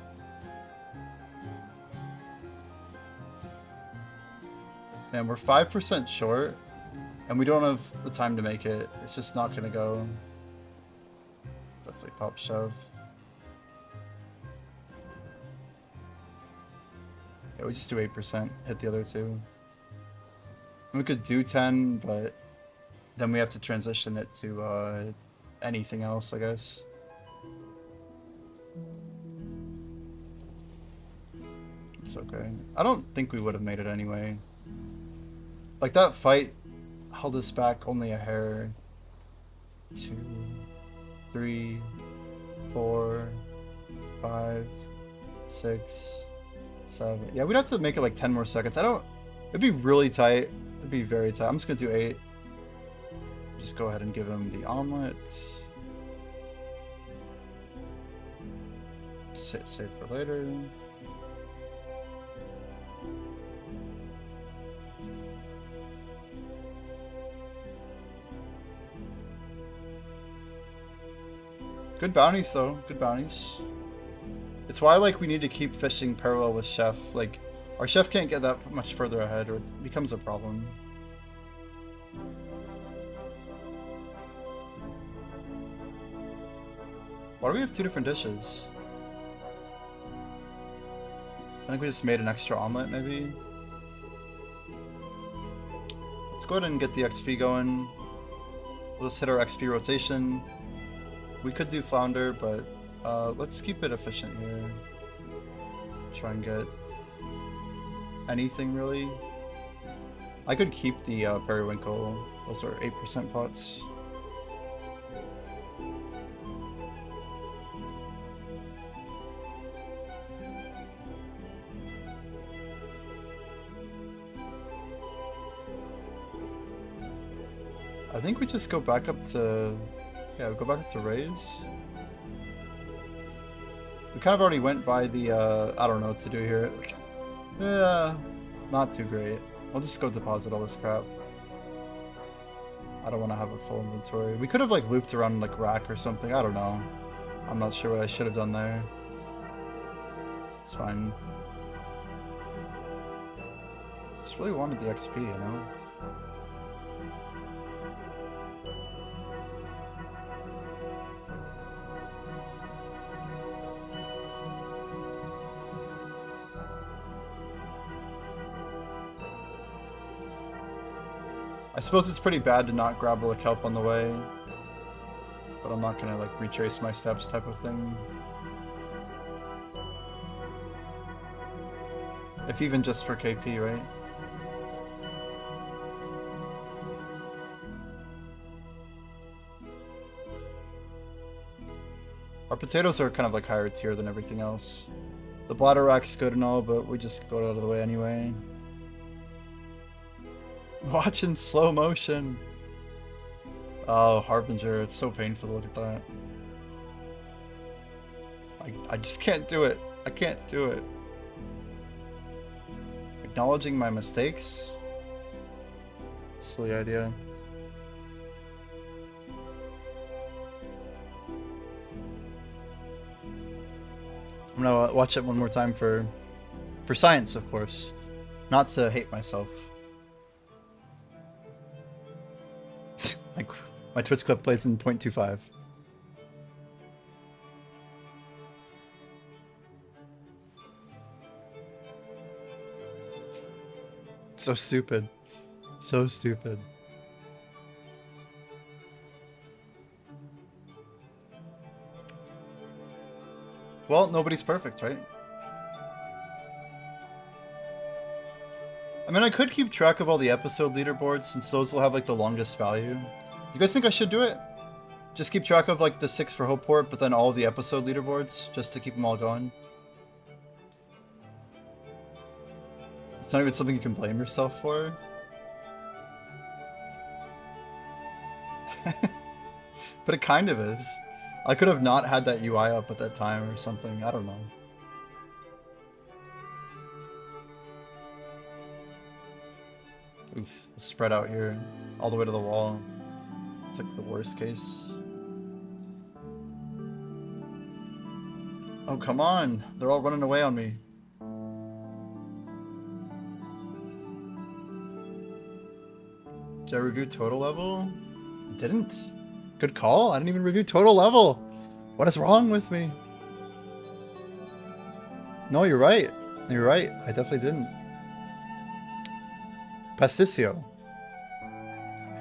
Man, we're 5% short, and we don't have the time to make it. It's just not gonna go. Definitely pop shove. Yeah, we just do 8%, hit the other two. We could do 10, but then we have to transition it to anything else, I guess. It's okay. I don't think we would have made it anyway. Like, that fight held us back only a hair. 2, 3, 4, 5, 6, 7. Yeah, we'd have to make it like 10 more seconds. It'd be really tight. It'd be very tight. I'm just gonna do 8. Just go ahead and give him the omelet. Save for later. Good bounties though, good bounties. It's why like we need to keep fishing parallel with Chef. Like our Chef can't get that much further ahead or it becomes a problem. Why do we have 2 different dishes? I think we just made an extra omelet maybe. Let's go ahead and get the XP going. We'll just hit our XP rotation. We could do flounder, but let's keep it efficient here. Try and get anything really. I could keep the periwinkle. Those are 8% pots. I think we just go back up to... Yeah, we'll go back up to raise. We kind of already went by the, I don't know what to do here. Yeah, not too great. I'll just go deposit all this crap. I don't want to have a full inventory. We could have like looped around like rack or something. I don't know. I'm not sure what I should have done there. It's fine. Just really wanted the XP, you know? I suppose it's pretty bad to not grab a kelp on the way, but I'm not gonna like retrace my steps type of thing. If even just for KP, right? Our potatoes are kind of like higher tier than everything else. The bladder rack's good and all, but we just go out of the way anyway. Watch in slow motion. Oh, Harbinger, it's so painful to look at that. I just can't do it. I can't do it. Acknowledging my mistakes? Silly idea. I'm gonna watch it one more time for science, of course. Not to hate myself. Like, my Twitch clip plays in 0.25. So stupid. So stupid. Well, nobody's perfect, right? I mean, I could keep track of all the episode leaderboards since those will have like the longest value. You guys think I should do it? Just keep track of like the 6 for Hopeport, but then all of the episode leaderboards, just to keep them all going. It's not even something you can blame yourself for. But it kind of is. I could have not had that UI up at that time or something. I don't know. Oof, let's spread out here all the way to the wall. It's like the worst case. Oh, come on. They're all running away on me. Did I review total level? Didn't. Good call. I didn't even review total level. What is wrong with me? No, you're right. You're right. I definitely didn't. Pasticcio.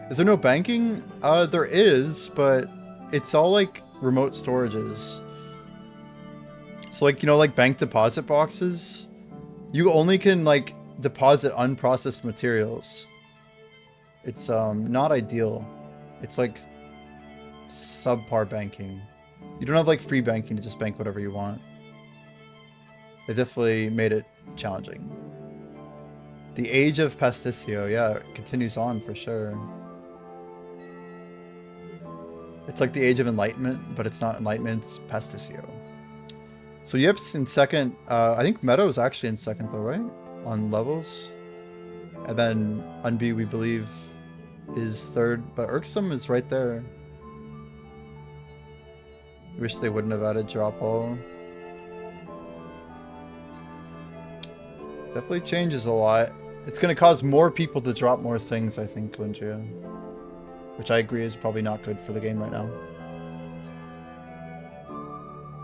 Is there no banking? There is, but it's all like remote storages. So like, you know, like bank deposit boxes, you only can like deposit unprocessed materials. It's not ideal. It's like subpar banking. You don't have like free banking to just bank whatever you want. They definitely made it challenging. The age of Pasticcio, yeah, it continues on for sure. It's like the age of enlightenment, but it's not enlightenment, it's Pasticcio. So Yip's in second. I think Meadow's actually in second though, right? On levels. And then Unbe, we believe, is third, but Irksome is right there. Wish they wouldn't have added drop all. Definitely changes a lot. It's going to cause more people to drop more things, I think, Lindria. Which I agree is probably not good for the game right now.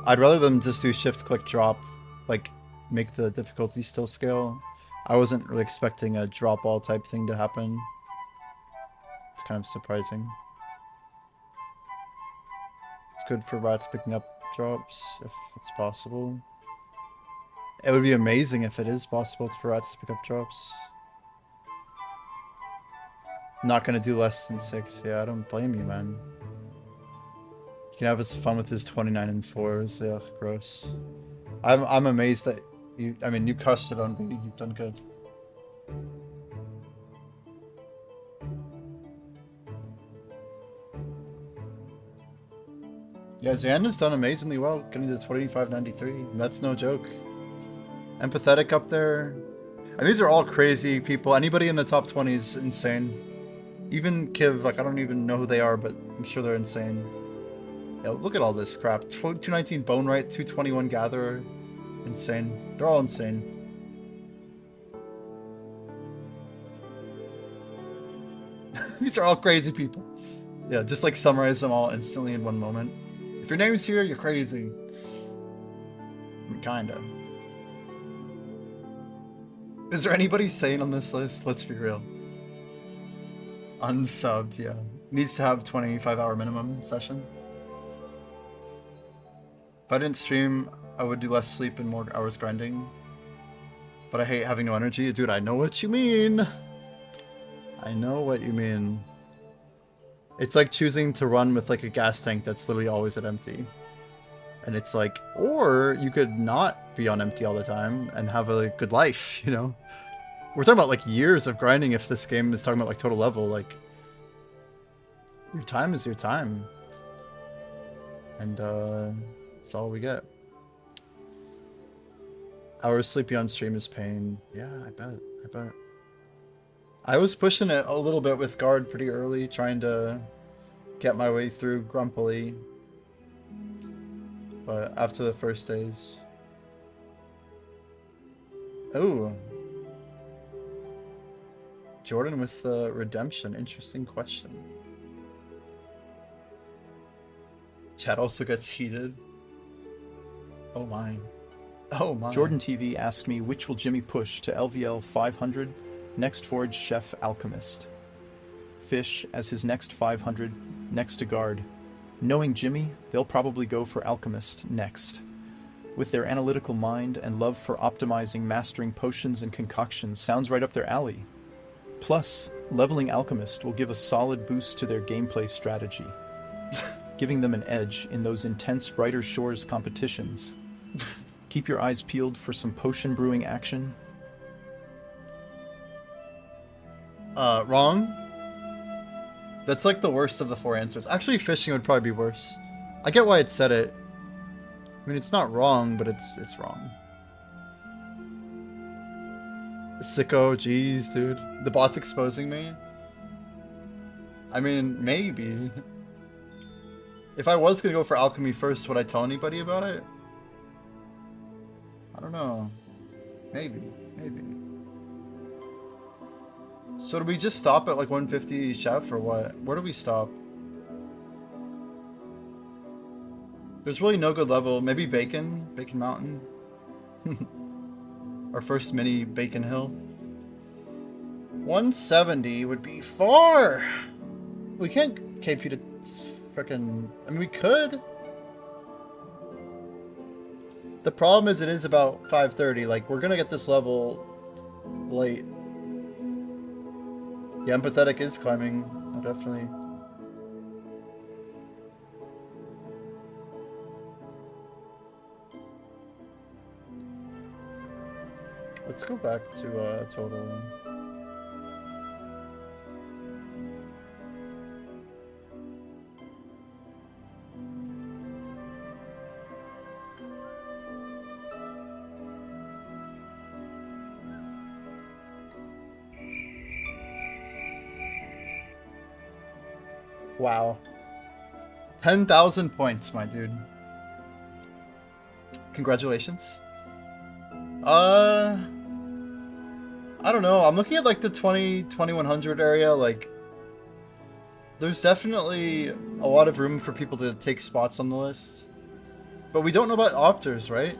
I'd rather them just do shift click drop, like make the difficulty still scale. I wasn't really expecting a drop all type thing to happen. It's kind of surprising. It's good for rats picking up drops if it's possible. It would be amazing if it is possible for rats to pick up drops. Not gonna do less than 6. Yeah, I don't blame you, man. You can have his fun with his 29 and 4s. Ugh, gross. I'm amazed that you. I mean, you crushed it on me. You've done good. Yeah, Zan has done amazingly well, getting to 25.93. That's no joke. Empathetic up there. And these are all crazy people. Anybody in the top 20 is insane. Even Kiv, like, I don't even know who they are, but I'm sure they're insane. Yeah, look at all this crap. 219 Bone Right, 221 Gatherer. Insane. They're all insane. These are all crazy people. Yeah, just like summarize them all instantly in one moment. If your name's here, you're crazy. I mean, kinda. Is there anybody sane on this list? Let's be real. Unsubbed, yeah. Needs to have 25-hour minimum session. If I didn't stream, I would do less sleep and more hours grinding. But I hate having no energy. Dude, I know what you mean. I know what you mean. It's like choosing to run with like a gas tank that's literally always at empty. And it's like, or you could not be on empty all the time and have a good life, you know? We're talking about like years of grinding if this game is talking about like total level. Like, your time is your time. And that's all we get. Hours sleepy on stream is pain. Yeah, I bet. I was pushing it a little bit with guard pretty early, trying to get my way through grumpily. But after the first days... Oh. Jordan with redemption. Interesting question. Chat also gets heated. Oh my. Oh my.
Jordan TV asked me which will Jimmy push to LVL 500, next Forge Chef Alchemist. Fish as his next 500, next to guard. Knowing Jimmy, they'll probably go for Alchemist next. With their analytical mind and love for optimizing mastering potions and concoctions sounds right up their alley. Plus, leveling Alchemist will give a solid boost to their gameplay strategy, giving them an edge in those intense Brighter Shores competitions. Keep your eyes peeled for some potion brewing action.
Wrong. That's like the worst of the 4 answers. Actually, fishing would probably be worse. I get why it said it. I mean, it's not wrong, but it's wrong. Sicko, jeez, dude. The bot's exposing me? I mean, maybe. If I was gonna go for Alchemy first, would I tell anybody about it? I don't know. Maybe. So do we just stop at like 150 chef or what? Where do we stop? There's really no good level. Maybe Bacon? Bacon Mountain? Our first mini Bacon Hill. 170 would be far! We can't KP to frickin'... I mean, we could. The problem is it is about 5:30. Like, we're gonna get this level late. Yeah, Empathetic is climbing. Oh, definitely. Let's go back to total. Wow. 10,000 points, my dude. Congratulations. I don't know. I'm looking at like the 2100 area. Like, there's definitely a lot of room for people to take spots on the list. But we don't know about opters, right?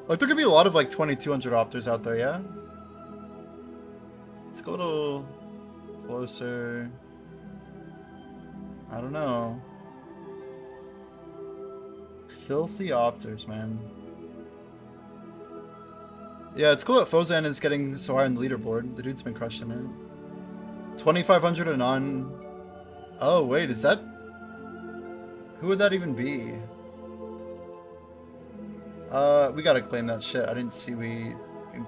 Like, there could be a lot of like 2200 opters out there, yeah? Let's go to closer. I don't know. Filthy opters, man. Yeah, it's cool that Fozan is getting so high on the leaderboard. The dude's been crushing it. 2500 and on. Oh, wait, is that... Who would that even be? We gotta claim that shit. I didn't see we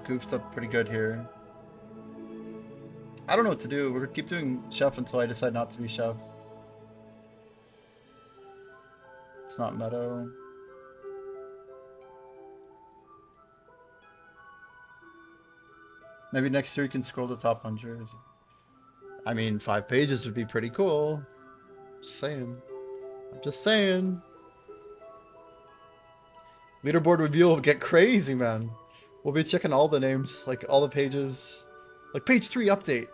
goofed up pretty good here. I don't know what to do. We're gonna keep doing chef until I decide not to be chef. It's not Meadow. Maybe next year you can scroll the top 100. I mean, 5 pages would be pretty cool. Just saying. I'm just saying. Leaderboard reveal will get crazy, man. We'll be checking all the names, like all the pages. Like page 3 update.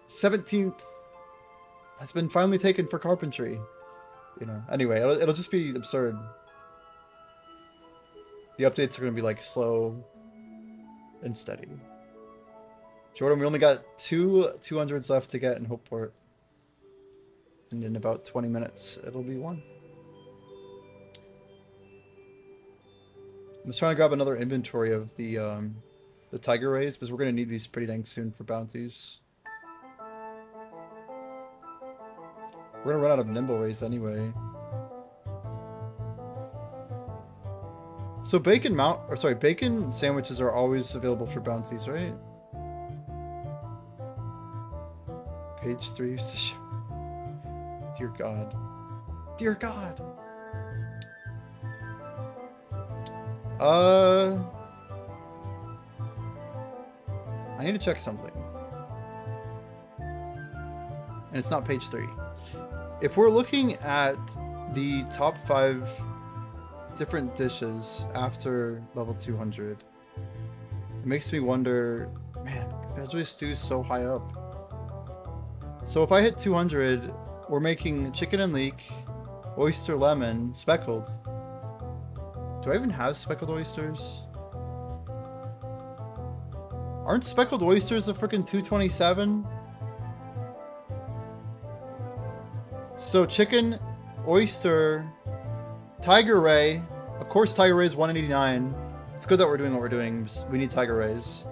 17th has been finally taken for carpentry. You know, anyway, it'll just be absurd. The updates are going to be like slow and steady. Jordan, we only got 200s left to get in Hopeport. And in about 20 minutes, it'll be 1. I'm just trying to grab another inventory of the tiger rays, because we're going to need these pretty dang soon for bounties. We're going to run out of nimble rays anyway. So bacon sandwiches are always available for bounties, right? Page 3 used to show. Dear God. Dear God. I need to check something. And it's not page 3. If we're looking at the top 5 different dishes after level 200, it makes me wonder, man, veggie stew's so high up. So if I hit 200, we're making chicken and leek, oyster lemon, speckled. Do I even have speckled oysters? Aren't speckled oysters a freaking 227? So chicken, oyster, tiger ray. Of course tiger ray is 189. It's good that we're doing what we're doing. We need tiger rays.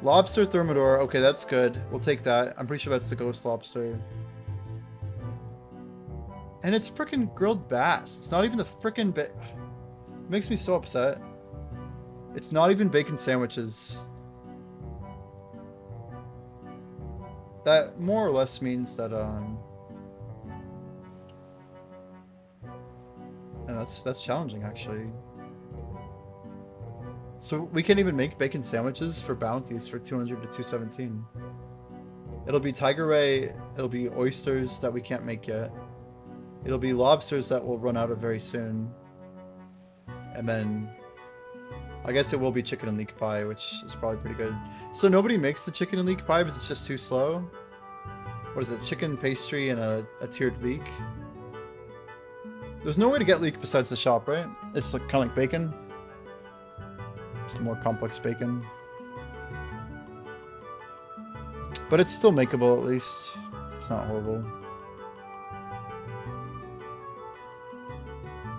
Lobster thermidor. Okay, that's good. We'll take that. I'm pretty sure that's the ghost lobster. And it's freaking grilled bass. It's not even the freaking It makes me so upset. It's not even bacon sandwiches. That more or less means that and that's challenging actually. So we can't even make bacon sandwiches for bounties for 200 to 217. It'll be tiger ray, it'll be oysters that we can't make yet. It'll be lobsters that will run out of very soon. And then I guess it will be chicken and leek pie, which is probably pretty good. So nobody makes the chicken and leek pie because it's just too slow? What is it? Chicken pastry and a tiered leek? There's no way to get leek besides the shop, right? It's like kind of like bacon. Just more complex bacon. But it's still makeable at least. It's not horrible.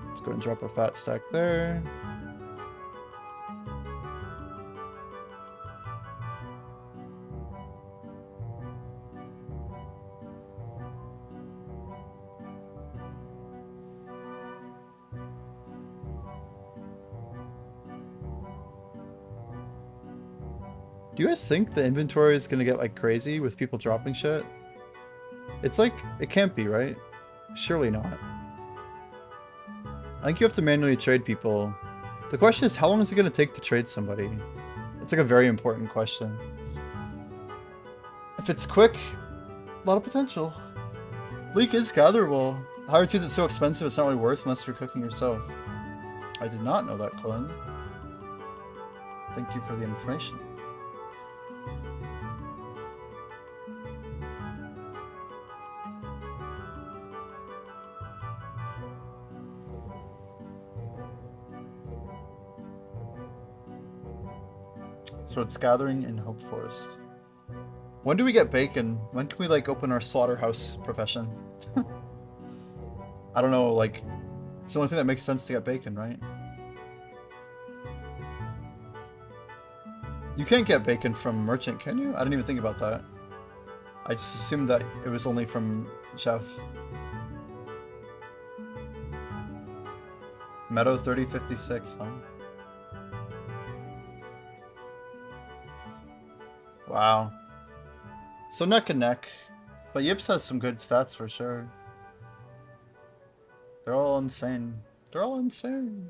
Let's go and drop a fat stack there. Do you guys think the inventory is gonna get like crazy with people dropping shit? It's like, it can't be, right? Surely not. I think you have to manually trade people. The question is, how long is it gonna take to trade somebody? It's like a very important question. If it's quick, a lot of potential. Leek is gatherable. Hard to use it so expensive it's not really worth unless you're cooking yourself. I did not know that, Colin. Thank you for the information. So it's gathering in Hope Forest. When do we get bacon? When can we like open our slaughterhouse profession? I don't know, like, it's the only thing that makes sense to get bacon, right? You can't get bacon from merchant, can you? I didn't even think about that. I just assumed that it was only from chef. Meadow 3056, huh? Wow. So neck and neck. But Yips has some good stats for sure. They're all insane. They're all insane.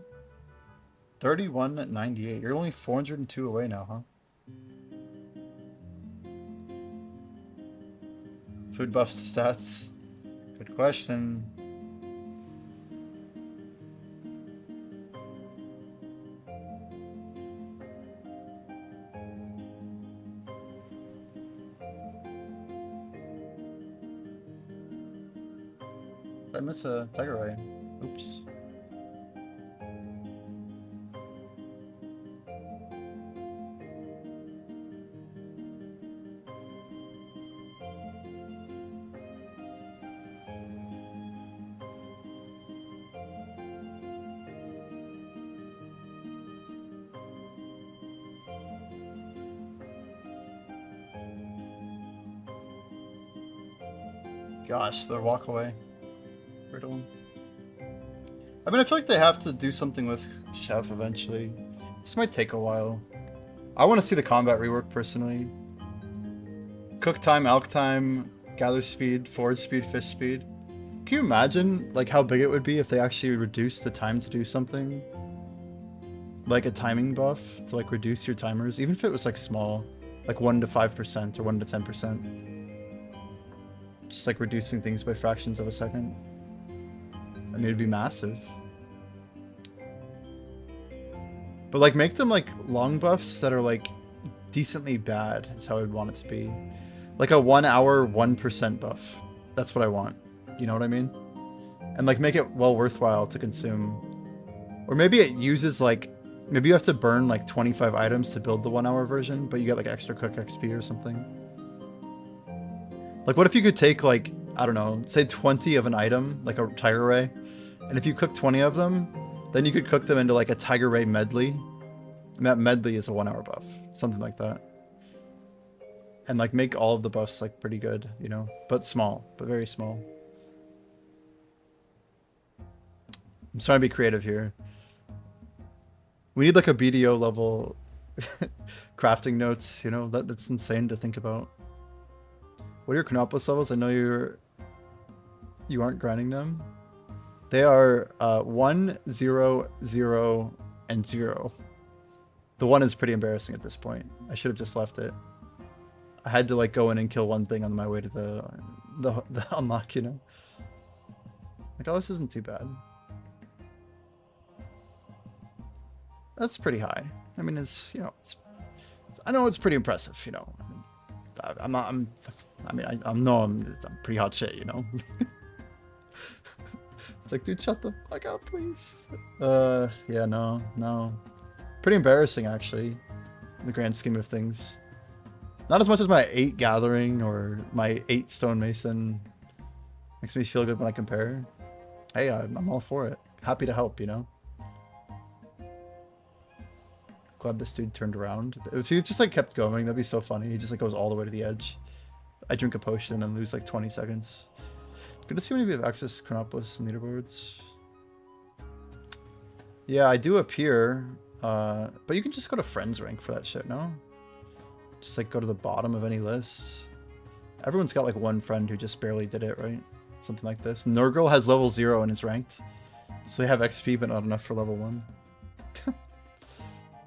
31 at 98. You're only 402 away now, huh? Food buffs to stats. Good question. Did I miss a tiger eye? Oops. Gosh, their walk away. Riddle. I mean, I feel like they have to do something with Chef eventually. This might take a while. I want to see the combat rework personally. Cook time, alk time, gather speed, forage speed, fish speed. Can you imagine like how big it would be if they actually reduced the time to do something? Like a timing buff to like reduce your timers, even if it was like small, like 1 to 5% or 1 to 10%. Just like reducing things by fractions of a second. I mean, it'd be massive. But like make them like long buffs that are like decently bad is how I'd want it to be. Like a 1 hour 1% buff. That's what I want. You know what I mean? And like make it well worthwhile to consume. Or maybe it uses like, maybe you have to burn like 25 items to build the 1 hour version, but you get like extra cook XP or something. Like what if you could take like, I don't know, say 20 of an item, like a tiger ray, and if you cook 20 of them, then you could cook them into like a tiger ray medley. And that medley is a 1 hour buff, something like that. And like make all of the buffs like pretty good, you know, but small, but very small. I'm trying to be creative here. We need like a BDO level crafting notes, you know, that's insane to think about. What are your Chronopolis levels? I know you aren't grinding them. They are 1, 0, 0, and 0. The 1 is pretty embarrassing at this point. I should have just left it. I had to like go in and kill one thing on my way to the unlock, you know. Like, oh, this isn't too bad. That's pretty high. I mean, it's, you know, I know it's pretty impressive, you know. I'm pretty hot shit, you know. It's like, dude, shut the fuck up, please. Yeah, no. Pretty embarrassing, actually, in the grand scheme of things. Not as much as my 8 gathering or my 8 stonemason. Makes me feel good when I compare. Hey, I'm all for it. Happy to help, you know. Glad this dude turned around. If he just like kept going, that'd be so funny. He just like goes all the way to the edge. I drink a potion and then lose like 20 seconds. Good to see when you have access to Chronopolis and leaderboards. Yeah, I do appear, but you can just go to friends rank for that shit, no? Just like go to the bottom of any list. Everyone's got like one friend who just barely did it, right? Something like this. Nurgle has level 0 and is ranked. So they have XP but not enough for level 1.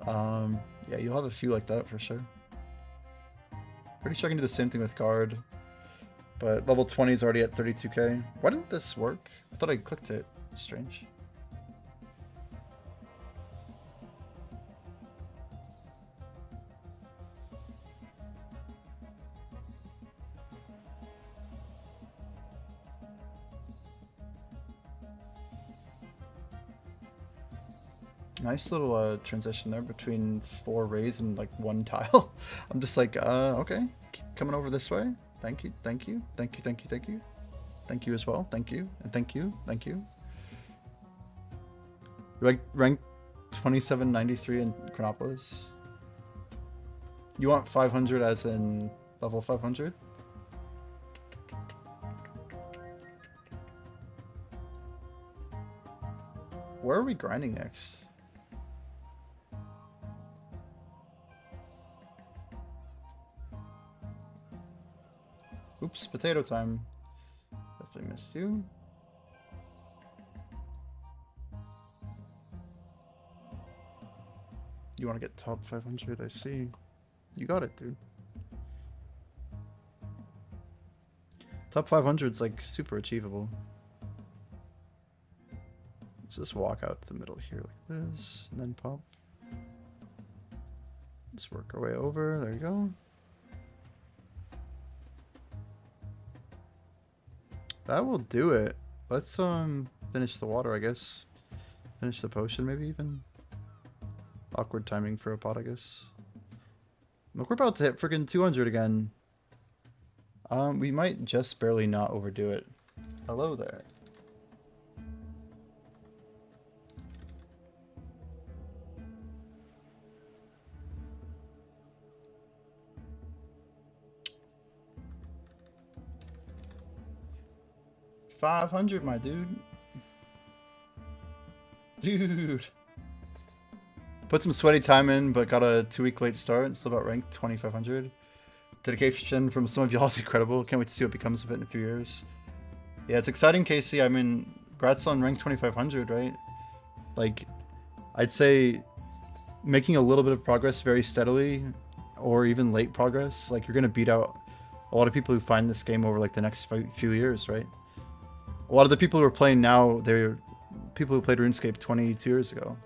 Yeah, you'll have a few like that for sure. Pretty sure I can do the same thing with guard. But level 20 is already at 32k. Why didn't this work? I thought I clicked it. Strange. Nice little transition there between 4 rays and like 1 tile. I'm just like, okay, keep coming over this way. Thank you, thank you, thank you, thank you, thank you. Thank you as well, thank you, and thank you, thank you. You're like rank 2793 in Chronopolis. You want 500 as in level 500? Where are we grinding next? Oops, potato time. Definitely missed you. You want to get top 500, I see. You got it, dude. Top 500 is like super achievable. Let's just walk out to the middle here like this, and then pop. Just work our way over, there you go. That will do it. Let's finish the water, I guess. Finish the potion, maybe even. Awkward timing for a pot, I guess. Look, we're about to hit freaking 200 again. We might just barely not overdo it. Hello there. $500, my dude. Dude. Put some sweaty time in, but got a 2-week late start and still about ranked 2500. Dedication from some of y'all is incredible. Can't wait to see what becomes of it in a few years. Yeah, it's exciting, Casey. I mean, congrats on rank 2500, right? Like, I'd say making a little bit of progress very steadily, or even late progress, like you're gonna beat out a lot of people who find this game over like the next few years, right? A lot of the people who are playing now, they're people who played RuneScape 22 years ago.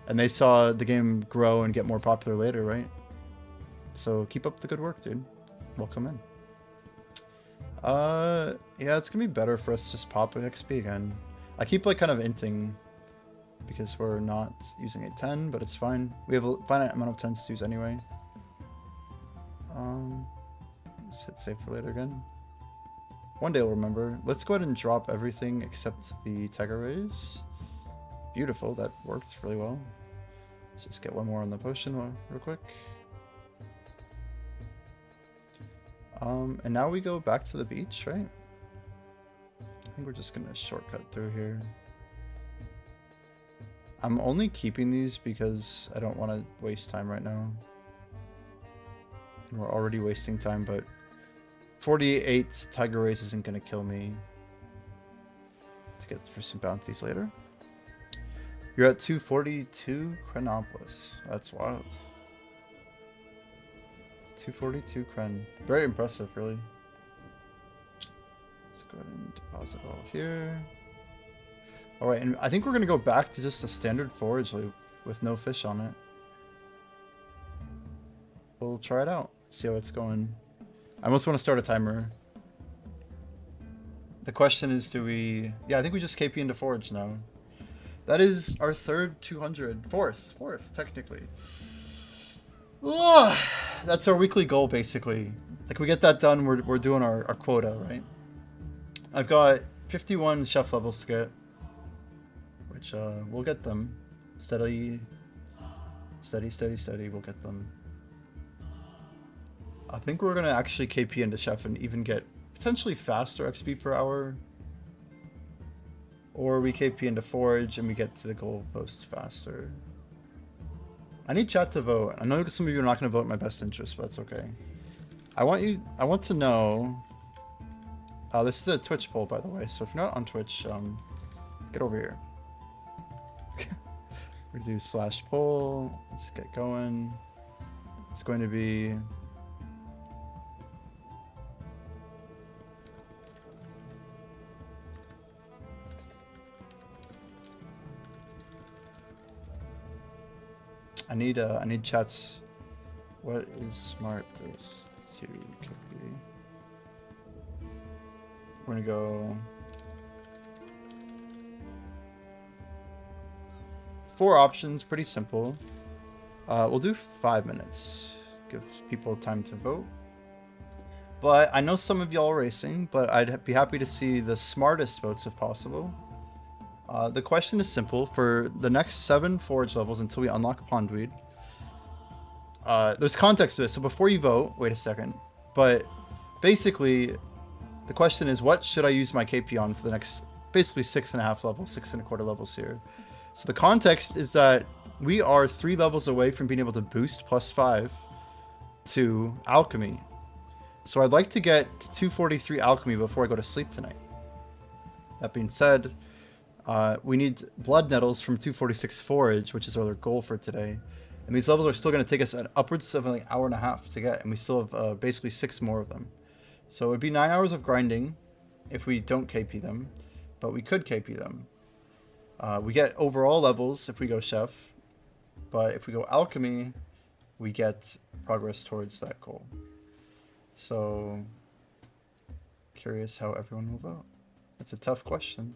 And they saw the game grow and get more popular later, right? So keep up the good work, dude. Welcome in. Yeah, it's gonna be better for us to just pop with XP again. I keep like kind of inting because we're not using a 10, but it's fine. We have a finite amount of 10s to use anyway. Let's hit save for later again. One day I'll remember. Let's go ahead and drop everything except the Tiger Rays. Beautiful, that worked really well. Let's just get one more on the potion real quick. And now we go back to the beach, right? I think we're just gonna shortcut through here. I'm only keeping these because I don't want to waste time right now. And we're already wasting time, but 48 Tiger Rays isn't gonna kill me. Let's get for some bounties later. You're at 242 Chronopolis. That's wild. 242 Kren. Very impressive, really. Let's go ahead and deposit all here. Alright, and I think we're going to go back to just a standard forage loop with no fish on it. We'll try it out. See how it's going. I almost want to start a timer. The question is, do we... Yeah, I think we just KP into forage now. That is our third 200. Fourth, technically. Ugh, that's our weekly goal, basically. Like, we get that done, we're doing our quota, right? I've got 51 chef levels to get, which we'll get them. Steady, we'll get them. I think we're going to actually KP into chef and even get potentially faster XP per hour. Or we KP into forage and we get to the goal post faster. I need chat to vote. I know some of you are not going to vote in my best interest, but that's okay. I want to know. This is a Twitch poll, by the way. So if you're not on Twitch, get over here. We're gonna do /poll. Let's get going. It's going to be. I need chats. What is smart is to copy. We're gonna go 4 options, pretty simple. We'll do 5 minutes. Give people time to vote. But I know some of y'all are racing, but I'd be happy to see the smartest votes if possible. The question is simple. For the next 7 forage levels until we unlock Pondweed, there's context to this, so before you vote, wait a second. But basically, the question is, what should I use my KP on for the next, basically 6.5 levels, 6.25 levels here? So the context is that we are 3 levels away from being able to boost +5 to Alchemy. So I'd like to get to 243 Alchemy before I go to sleep tonight. That being said, we need blood nettles from 246 forage, which is our goal for today. And these levels are still going to take us upwards of like an hour and a half to get, and we still have basically 6 more of them. So it would be 9 hours of grinding if we don't KP them, but we could KP them. We get overall levels if we go chef, but if we go alchemy, we get progress towards that goal. So curious how everyone will vote. It's a tough question.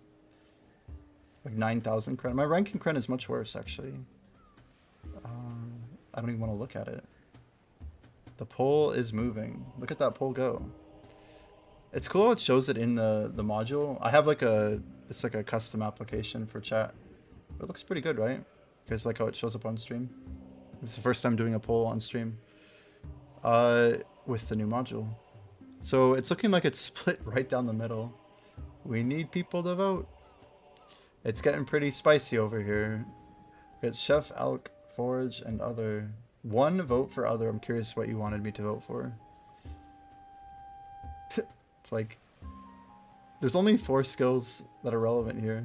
Like 9,000 credit. My ranking credit is much worse, actually. I don't even want to look at it. The poll is moving. Look at that poll go. It's cool how it shows it in the module. I have like it's like a custom application for chat. But it looks pretty good, right? Because like how it shows up on stream. It's the first time doing a poll on stream. With the new module. So it's looking like it's split right down the middle. We need people to vote. It's getting pretty spicy over here. We got Chef, Alk, Forage, and other. 1 vote for other. I'm curious what you wanted me to vote for. It's like, there's only 4 skills that are relevant here.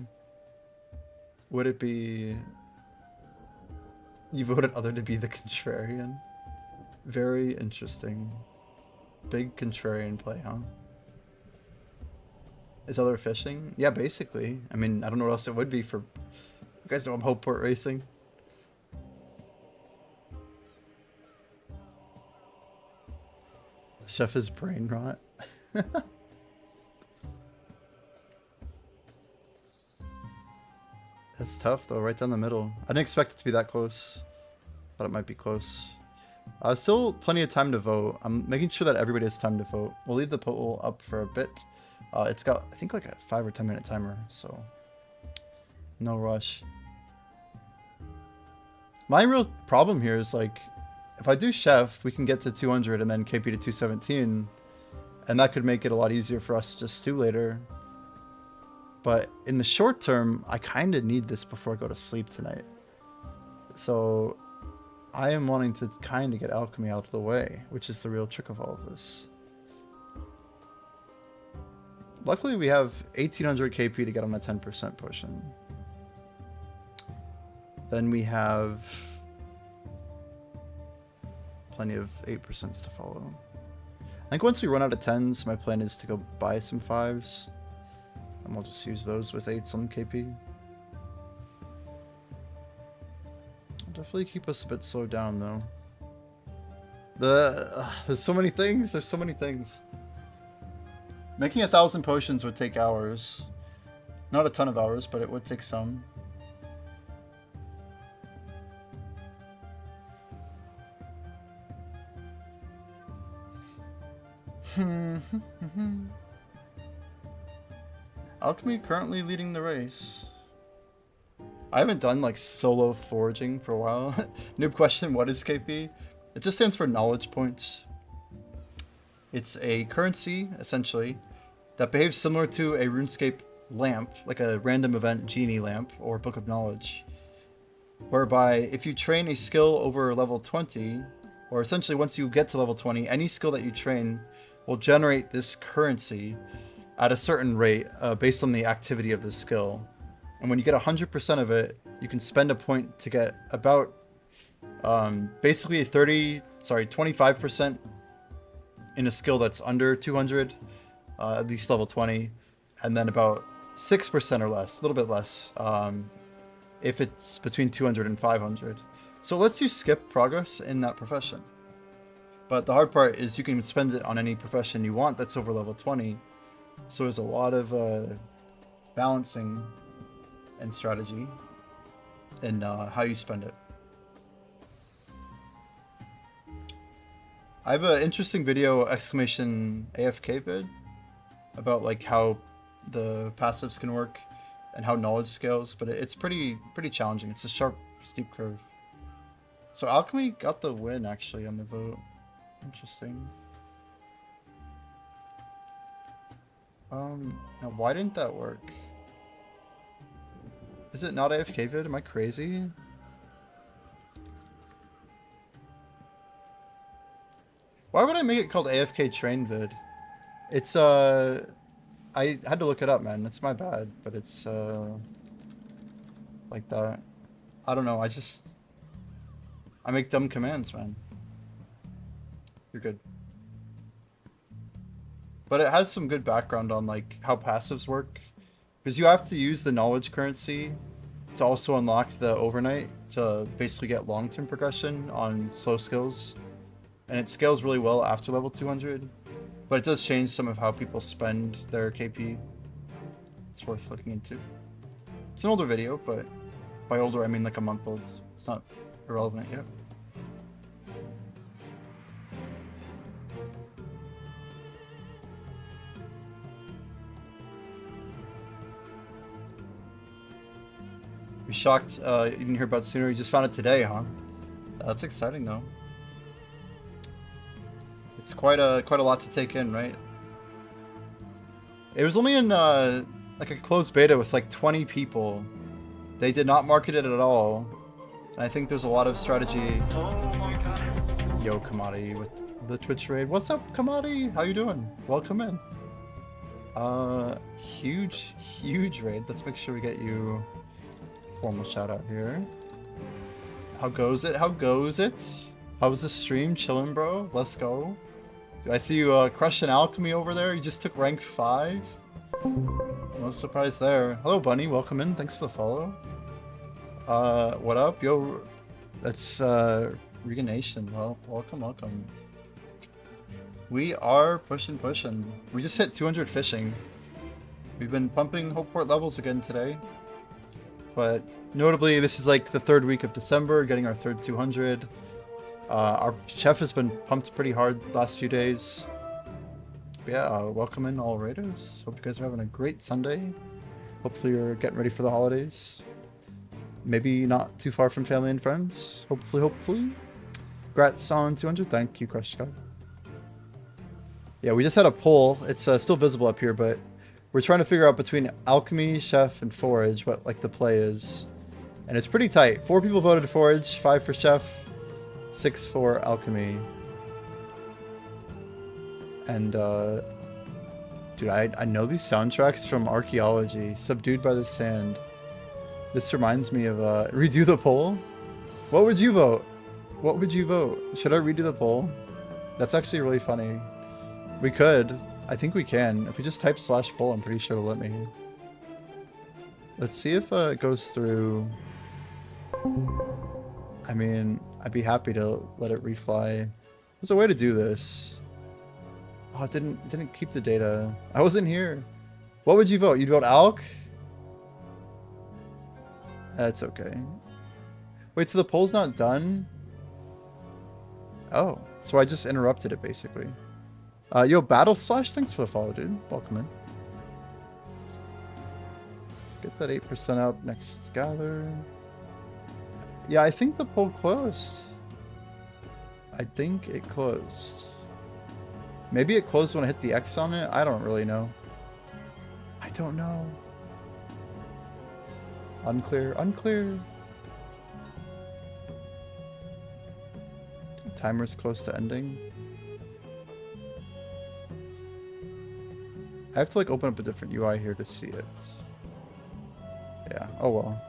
Would it be... You voted other to be the contrarian? Very interesting. Big contrarian play, huh? Is other fishing? Yeah, basically. I mean, I don't know what else it would be for... You guys know I'm Hopeport racing. Chef is brain rot. That's tough though, right down the middle. I didn't expect it to be that close. Thought it might be close. Still plenty of time to vote. I'm making sure that everybody has time to vote. We'll leave the poll up for a bit. It's got, I think, like a 5 or 10 minute timer, so no rush. My real problem here is like, if I do chef, we can get to 200 and then KP to 217, and that could make it a lot easier for us to just stew later. But in the short term, I kind of need this before I go to sleep tonight. So I am wanting to kind of get alchemy out of the way, which is the real trick of all of this. Luckily, we have 1800 KP to get on a 10% potion. Then we have plenty of 8% to follow. I think once we run out of 10s, my plan is to go buy some 5s. And we'll just use those with 8s on KP. It'll definitely keep us a bit slowed down, though. There's so many things. There's so many things. Making 1,000 potions would take hours. Not a ton of hours, but it would take some. Alchemy currently leading the race. I haven't done like solo foraging for a while. Noob question, what is KP? It just stands for knowledge points. It's a currency, essentially, that behaves similar to a RuneScape lamp, like a random event genie lamp or book of knowledge. whereby if you train a skill over level 20, or essentially once you get to level 20, any skill that you train will generate this currency at a certain rate based on the activity of the skill. And when you get 100% of it, you can spend a point to get about basically 25% in a skill that's under 200, at least level 20, and then about 6% or less, a little bit less, if it's between 200 and 500. So it lets you skip progress in that profession. But the hard part is you can spend it on any profession you want that's over level 20. So there's a lot of balancing and strategy in how you spend it. I have an interesting video, exclamation AFK vid, about like how the passives can work and how knowledge scales, but it's pretty challenging. It's a sharp, steep curve. So Alchemy got the win actually on the vote. Interesting. Now why didn't that work? Is it not AFK vid? Am I crazy? Why would I make it called AFK train vid? It's I had to look it up, man. It's my bad, but it's like that. I don't know. I make dumb commands, man. You're good. But it has some good background on like how passives work, because you have to use the knowledge currency to also unlock the overnight to basically get long-term progression on slow skills, and it scales really well after level 200. But it does change some of how people spend their KP. It's worth looking into. It's an older video, but by older I mean like a month old. It's not irrelevant yet. Be shocked you didn't hear about it sooner. You just found it today, huh? That's exciting though. It's quite a lot to take in, right? It was only in like a closed beta with like 20 people. They did not market it at all, and I think there's a lot of strategy. Yo, Kamadi with the Twitch raid. What's up, Kamadi? How you doing? Welcome in. Huge raid. Let's make sure we get you a formal shout out here. How goes it? How goes it? How's the stream? Chillin', bro? Let's go. I see you crushing Alchemy over there. You just took rank 5. No surprise there. Hello, Bunny. Welcome in. Thanks for the follow. What up? Yo, that's Reganation. Well, welcome. We are pushing. We just hit 200 fishing. We've been pumping Hopeport levels again today. But notably, this is like the 3rd week of December, getting our 3rd 200. Our chef has been pumped pretty hard the last few days. But yeah, welcome in all raiders. Hope you guys are having a great Sunday. Hopefully you're getting ready for the holidays. Maybe not too far from family and friends. Hopefully. Congrats on 200. Thank you, Crush God. Yeah, we just had a poll. It's still visible up here, but we're trying to figure out between Alchemy, Chef, and Forage what like the play is. And it's pretty tight. 4 people voted Forage, 5 for Chef, 6 for Alchemy. And dude, I know these soundtracks from Archaeology. Subdued by the Sand. This reminds me of redo the poll. What would you vote? What would you vote? Should I redo the poll? That's actually really funny. We could. I think we can. If we just type /poll, I'm pretty sure it'll let me. Let's see if it goes through. I mean, I'd be happy to let it refly. There's a way to do this. Oh, it didn't keep the data. I wasn't here. What would you vote? You'd vote Alk? That's okay. Wait, so the poll's not done? Oh, so I just interrupted it basically. Yo, Battle Slash, thanks for the follow, dude. Welcome in. Let's get that 8% up. Next gather. Yeah, I think the poll closed. I think it closed. Maybe it closed when I hit the X on it. I don't really know. I don't know. Unclear. Timer's close to ending. I have to like open up a different UI here to see it. Yeah, oh well.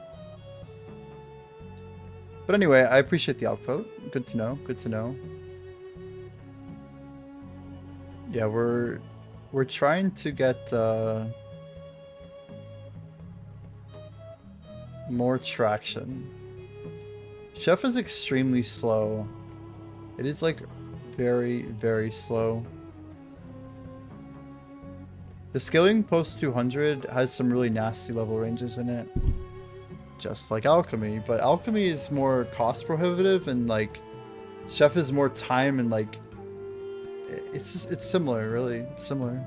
But anyway, I appreciate the outvote. Good to know, good to know. Yeah, we're trying to get more traction. Chef is extremely slow. It is like very, very slow. The scaling post 200 has some really nasty level ranges in it. Just like Alchemy, but Alchemy is more cost prohibitive and like Chef is more time and like it's similar, really. It's similar.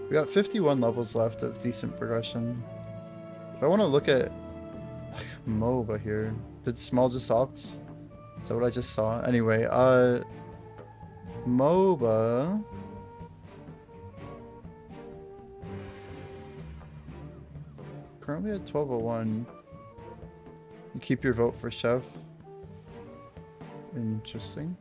We got 51 levels left of decent progression. If I want to look at MOBA here, did Small just opt? Is that what I just saw? Anyway, MOBA. Currently at 1201. You keep your vote for Chef. Interesting.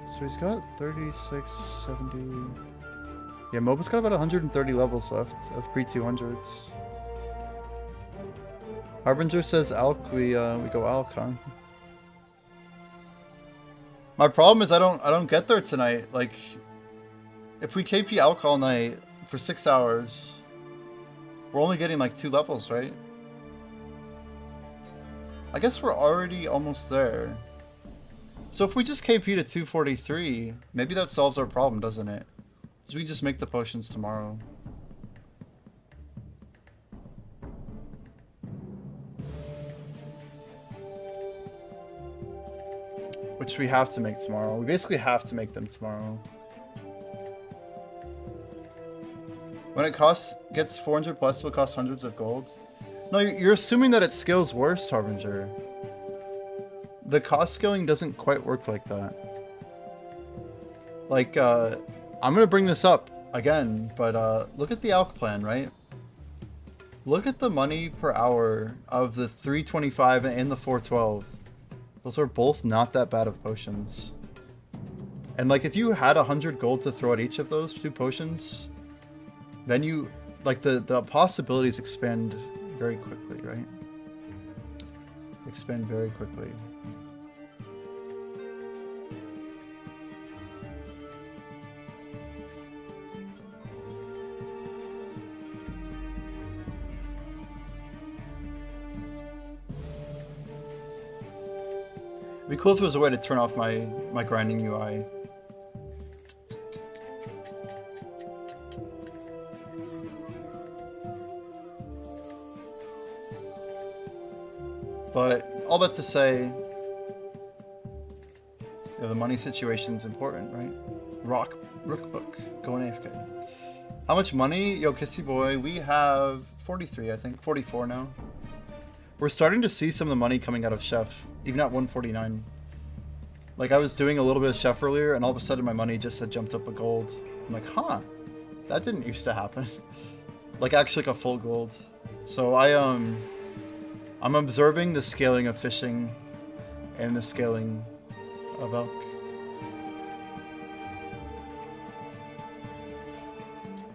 So he's got 36, 70. Yeah, MOBA's got about 130 levels left of pre-200s. Harbinger says Alk, we go Alk, huh? My problem is I don't get there tonight. Like, if we KP Alk all night for 6 hours, we're only getting like 2 levels, right? I guess we're already almost there. So if we just KP to 243, maybe that solves our problem, doesn't it? Because we can just make the potions tomorrow. Which we have to make tomorrow. We basically have to make them tomorrow. When it gets 400 plus, it'll cost hundreds of gold. No, you're assuming that it scales worse, Harbinger. The cost scaling doesn't quite work like that. Like, I'm gonna bring this up again, but look at the Alk plan, right? Look at the money per hour of the 325 and the 412. Those are both not that bad of potions. And like, if you had 100 gold to throw at each of those 2 potions, then you, like, the possibilities expand very quickly, right? Expand very quickly. It'd be cool if there was a way to turn off my grinding UI. But all that to say, yeah, the money situation's important, right? Rookbook, going AFK. How much money? Yo, Kissy Boy, we have 43, I think. 44 now. We're starting to see some of the money coming out of Chef, even at 149. Like, I was doing a little bit of Chef earlier, and all of a sudden my money just had jumped up a gold. I'm like, huh, that didn't used to happen. Like, actually like a full gold. So I'm observing the scaling of fishing and the scaling of elk.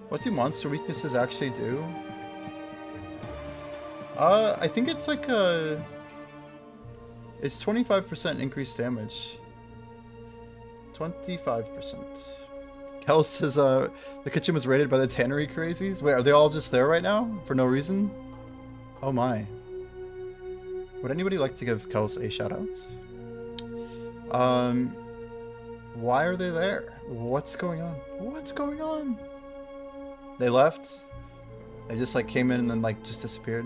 What do monster weaknesses actually do? I think it's like it's 25% increased damage. 25%. Kel says the kitchen was raided by the tannery crazies. Wait, are they all just there right now for no reason? Oh my. Would anybody like to give Kels a shout out? Why are they there? What's going on? What's going on? They left? They just like came in and then like just disappeared?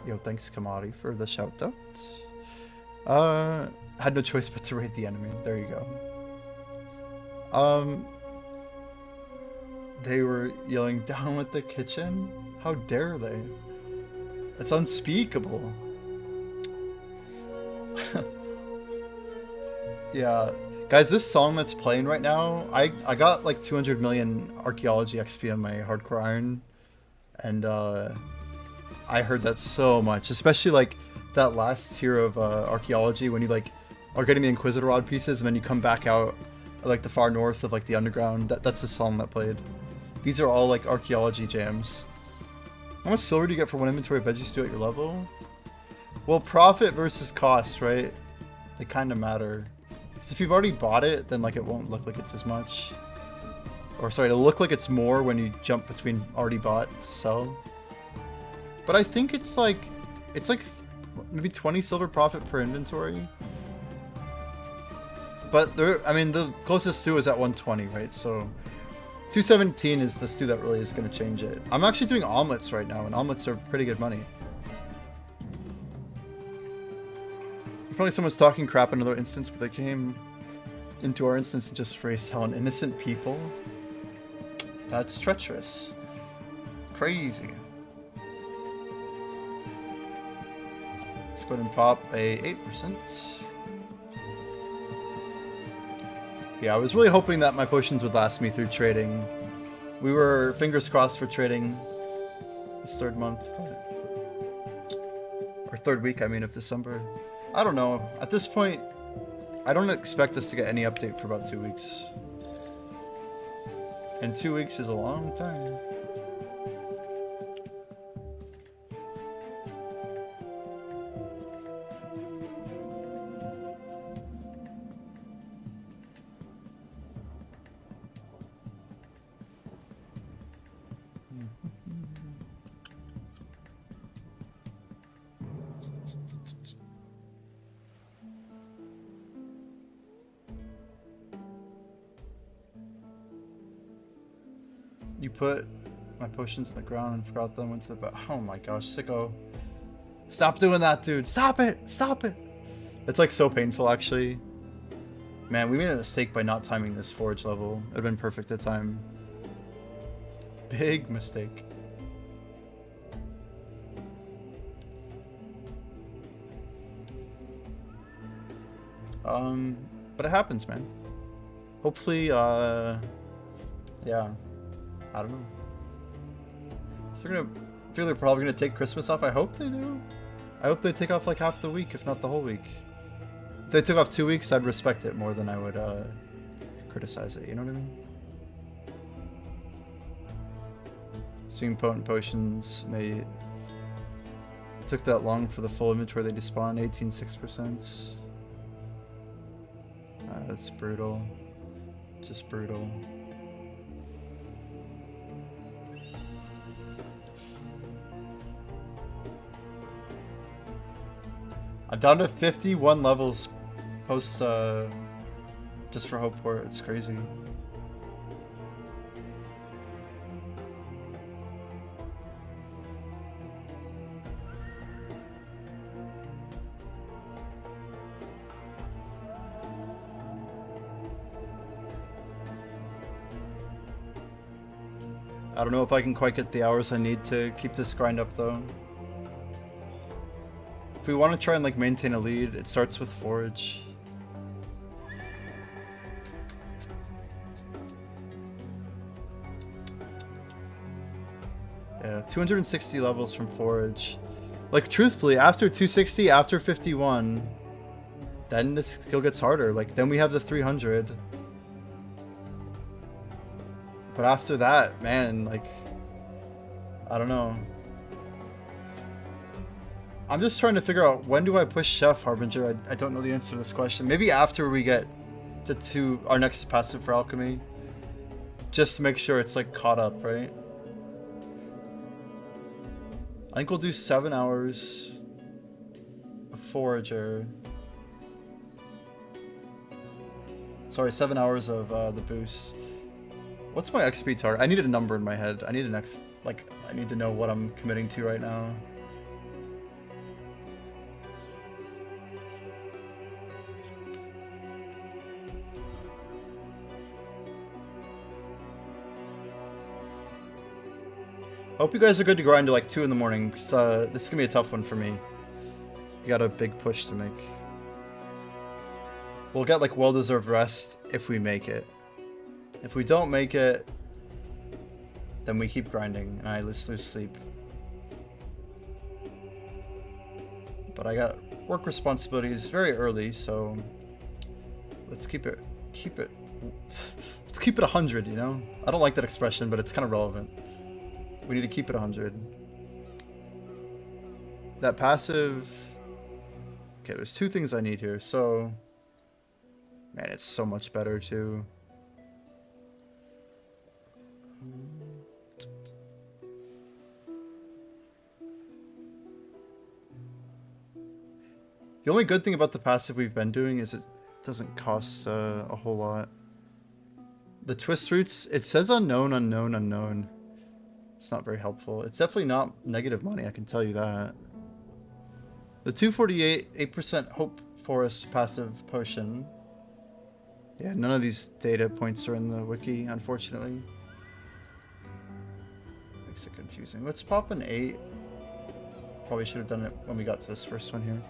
Yo, thanks Kamari for the shout out. Had no choice but to raid the enemy. There you go. They were yelling down with the kitchen? How dare they? It's unspeakable. Yeah. Guys, this song that's playing right now, I got like 200 million archaeology XP on my hardcore iron. And I heard that so much. Especially like that last tier of archaeology when you like are getting the Inquisitor rod pieces and then you come back out like the far north of like the underground. That's the song that played. These are all like archaeology jams. How much silver do you get for one inventory of veggie stew at your level? Well, profit versus cost, right? They kind of matter. Because if you've already bought it, then like it won't look like it's as much. Or sorry, it'll look like it's more when you jump between already bought to sell. But I think it's like maybe 20 silver profit per inventory. But there, I mean, the closest stew is at 120, right? So 217 is the stew that really is going to change it. I'm actually doing omelets right now, and omelets are pretty good money. Probably someone's talking crap in another instance, but they came into our instance and just phrased how an innocent people. That's treacherous. Crazy. Let's go ahead and pop a 8%. Yeah, I was really hoping that my potions would last me through trading. We were fingers crossed for trading this third month. Or third week, I mean, of December. I don't know. At this point, I don't expect us to get any update for about 2 weeks. And 2 weeks is a long time. You put my potions on the ground and forgot them, went to the back. Oh my gosh, sicko. Stop doing that, dude. Stop it. Stop it. It's like so painful, actually. Man, we made a mistake by not timing this forage level. It would have been perfect at time. Big mistake. But it happens, man. Hopefully, yeah. I don't know. If they're probably gonna take Christmas off, I hope they do. I hope they take off like half the week, if not the whole week. If they took off 2 weeks, I'd respect it more than I would criticize it, you know what I mean? Swing potent potions may took that long for the full inventory they despawn, 18.6%. That's brutal. Just brutal. I'm down to 51 levels post just for Hopeport. It's crazy. I don't know if I can quite get the hours I need to keep this grind up though. If we want to try and like maintain a lead, it starts with forage. Yeah, 260 levels from forage. Like truthfully, after 260, after 51, then this skill gets harder. Like then we have the 300. But after that, man, like, I don't know. I'm just trying to figure out, when do I push Chef Harbinger? I don't know the answer to this question. Maybe after we get to our next passive for Alchemy. Just to make sure it's like caught up, right? I think we'll do 7 hours of Forager. Sorry, 7 hours of the boost. What's my XP target? I need a number in my head. I need an I need to know what I'm committing to right now. Hope you guys are good to grind to like 2 in the morning, because this is gonna be a tough one for me. You got a big push to make. We'll get like well-deserved rest if we make it. If we don't make it, then we keep grinding and I lose sleep. But I got work responsibilities very early, so let's keep it let's keep it 100, you know? I don't like that expression, but it's kind of relevant. We need to keep it 100. That passive... Okay, there's 2 things I need here, so... Man, it's so much better, too. The only good thing about the passive we've been doing is it doesn't cost a whole lot. The twist routes, it says unknown, unknown, unknown. It's not very helpful. It's definitely not negative money, I can tell you that. The 248, 8% Hope Forest passive potion. Yeah, none of these data points are in the wiki, unfortunately. Makes it confusing. Let's pop an 8. Probably should have done it when we got to this first one here.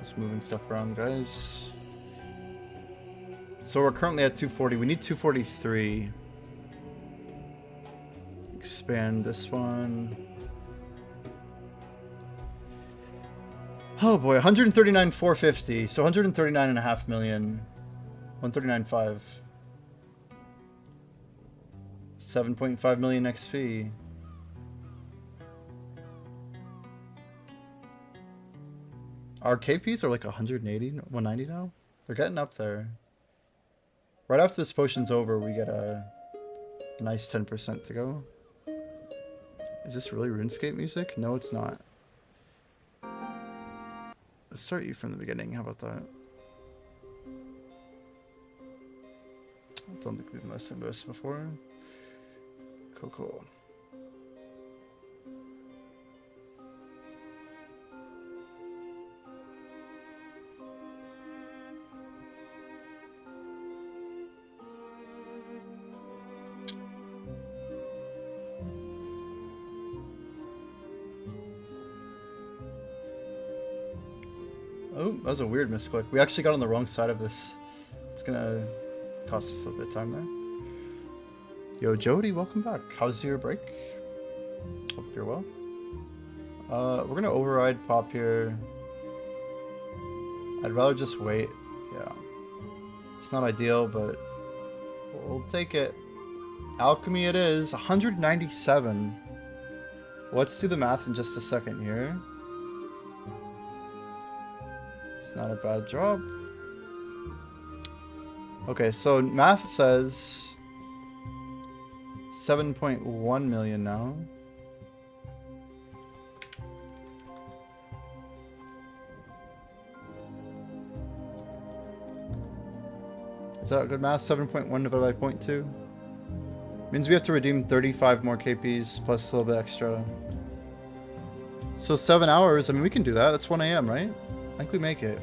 Just moving stuff around, guys. So we're currently at 240. We need 243. Expand this one. Oh boy, 139,450. So 139.5 million. 139.5. 7.5 million XP. Our KPs are like 180, 190 now. They're getting up there. Right after this potion's over, we get a nice 10% to go. Is this really RuneScape music? No, it's not. Let's start you from the beginning. How about that? I don't think we've listened to this before. Cool, cool. Oh, that was a weird misclick. We actually got on the wrong side of this. It's gonna cost us a little bit of time there. Yo, Jody, welcome back. How's your break? Hope you're well. We're gonna override pop here. I'd rather just wait. Yeah. It's not ideal, but we'll take it. Alchemy it is. 197. Let's do the math in just a second here. It's not a bad job. Okay, so math says 7.1 million now. Is that good math? 7.1 divided by 0.2? Means we have to redeem 35 more KPs plus a little bit extra. So 7 hours, I mean, we can do that. That's 1 AM, right? I think we make it.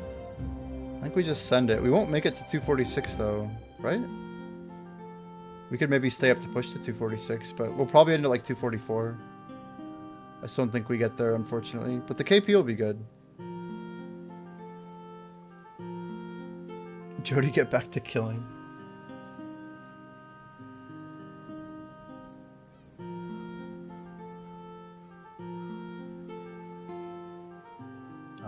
I think we just send it. We won't make it to 246 though, right? We could maybe stay up to push to 246, but we'll probably end at like 244. I still don't think we get there, unfortunately. But the KP will be good. Jody, get back to killing.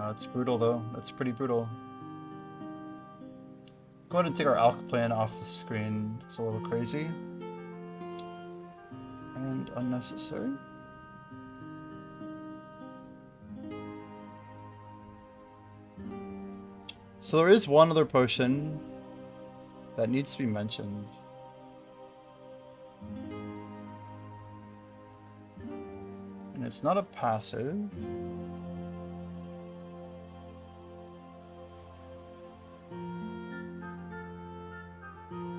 It's brutal though. That's pretty brutal. Go ahead and take our Alch plan off the screen. It's a little crazy. And unnecessary. So there is one other potion that needs to be mentioned. And it's not a passive.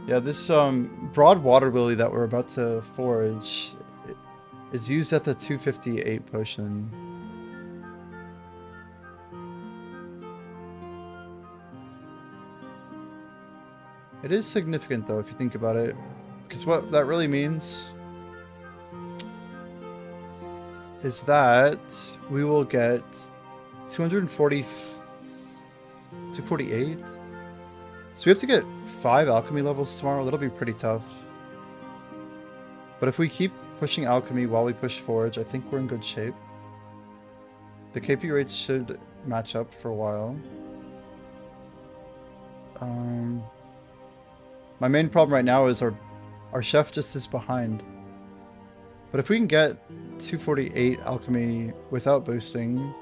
Yeah, this broad water lily that we're about to forage is used at the 258 potion. It is significant though, if you think about it, because what that really means is that we will get 248. So we have to get 5 alchemy levels tomorrow. That'll be pretty tough. But if we keep pushing alchemy while we push forage, I think we're in good shape. The KP rates should match up for a while. My main problem right now is our chef just is behind. But if we can get 248 alchemy without boosting,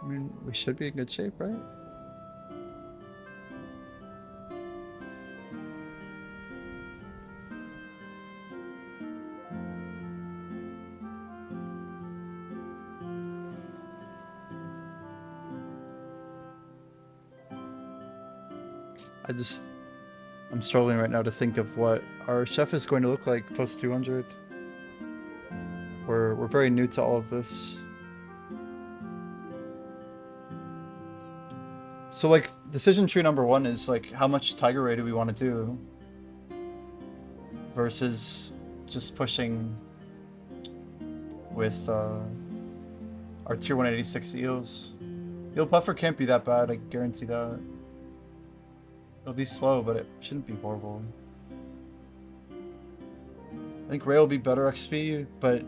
I mean, we should be in good shape, right? I'm struggling right now to think of what our chef is going to look like post 200. We're very new to all of this. So like decision tree number 1 is like how much Tiger Ray do we want to do versus just pushing with our tier 186 eels. Eel puffer can't be that bad, I guarantee that. It'll be slow, but it shouldn't be horrible. I think Ray will be better XP, but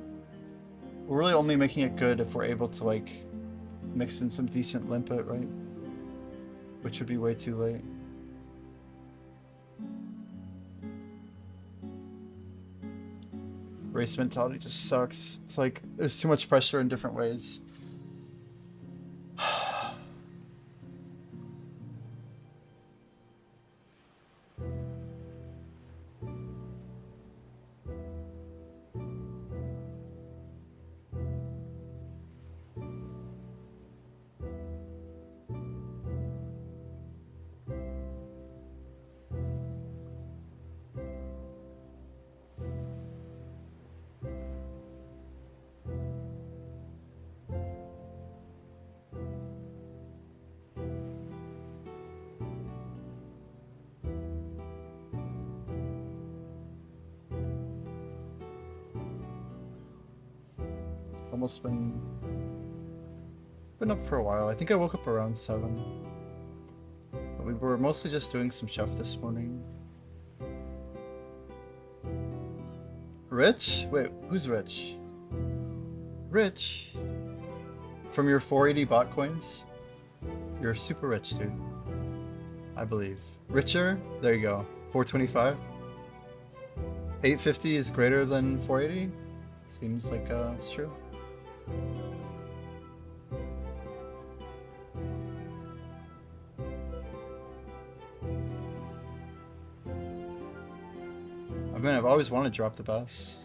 we're really only making it good if we're able to like mix in some decent limpet, right? Which would be way too late. Race mentality just sucks. It's like there's too much pressure in different ways. Almost been up for a while. I think I woke up around 7. But we were mostly just doing some chef this morning. Rich? Wait, who's rich? Rich? From your 480 bot coins? You're super rich, dude. I believe. Richer? There you go. 425? 850 is greater than 480? Seems like it's true. I mean, I've always wanted to drop the bass.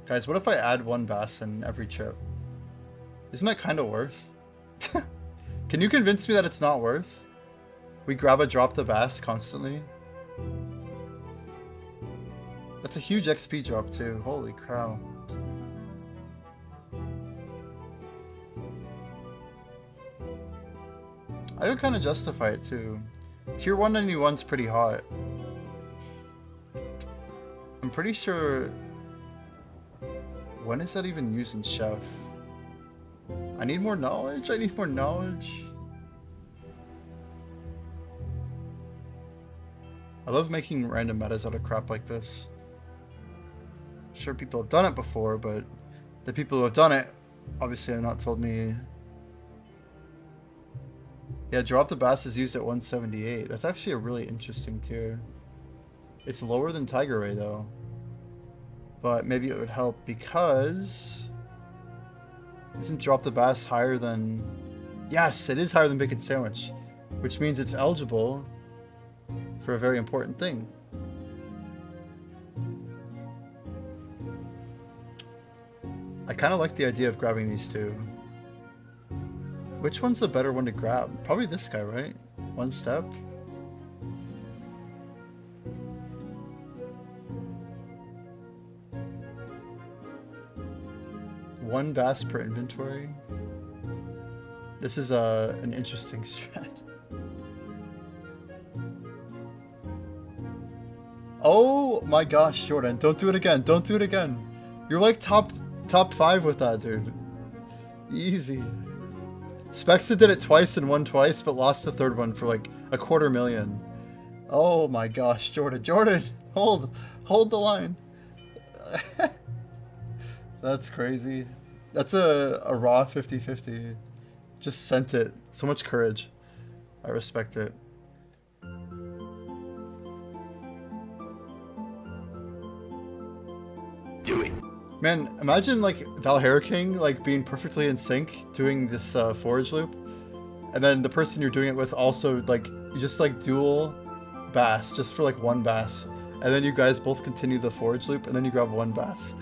Guys, what if I add 1 bass in every trip? Isn't that kind of worth? Can you convince me that it's not worth? We grab a drop the bass constantly. That's a huge XP drop too. Holy cow. I could kind of justify it too. Tier 191's pretty hot. I'm pretty sure... When is that even used in Chef? I need more knowledge. I need more knowledge. I love making random metas out of crap like this. I'm sure people have done it before, but the people who have done it obviously have not told me. Yeah, drop the bass is used at 178. That's actually a really interesting tier. It's lower than Tiger Ray though. But maybe it would help because... Isn't drop the bass higher than... Yes, it is higher than bacon sandwich. Which means it's eligible for a very important thing. I kind of like the idea of grabbing these two. Which one's the better one to grab? Probably this guy, right? 1 step. 1 bass per inventory. This is an interesting strat. Oh my gosh, Jordan, don't do it again. Don't do it again. You're like top 5 with that, dude. Easy. Spexa did it twice and won twice, but lost the third one for like a $250,000. Oh my gosh, Jordan. Jordan, hold the line. That's crazy. That's a raw 50-50. Just sent it. So much courage. I respect it.
Do it.
Man, imagine like Valheriking like being perfectly in sync doing this forage loop, and then the person you're doing it with also like you just like dual bass just for like 1 bass, and then you guys both continue the forage loop, and then you grab 1 bass.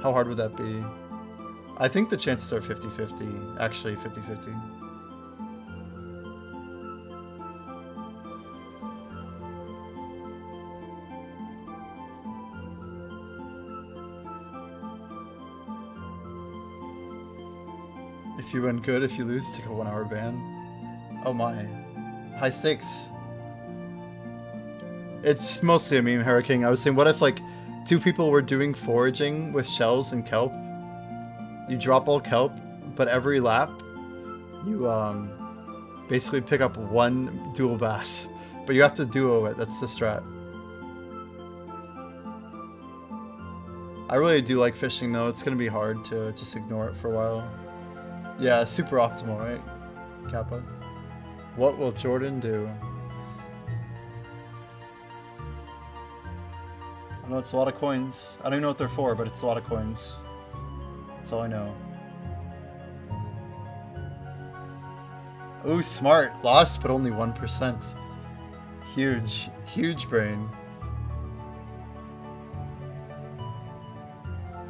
How hard would that be? I think the chances are 50-50. Actually, 50-50. If you win, good. If you lose, take a 1-hour ban. Oh my. High stakes. It's mostly a meme, Hurricane. I was saying, what if like 2 people were doing foraging with shells and kelp? You drop all kelp, but every lap, you basically pick up 1 dual bass. But you have to duo it. That's the strat. I really do like fishing though. It's gonna be hard to just ignore it for a while. Yeah, super optimal, right, Kappa? What will Jordan do? I know it's a lot of coins. I don't even know what they're for, but it's a lot of coins. That's all I know. Ooh, smart. Lost, but only 1%. Huge, huge brain.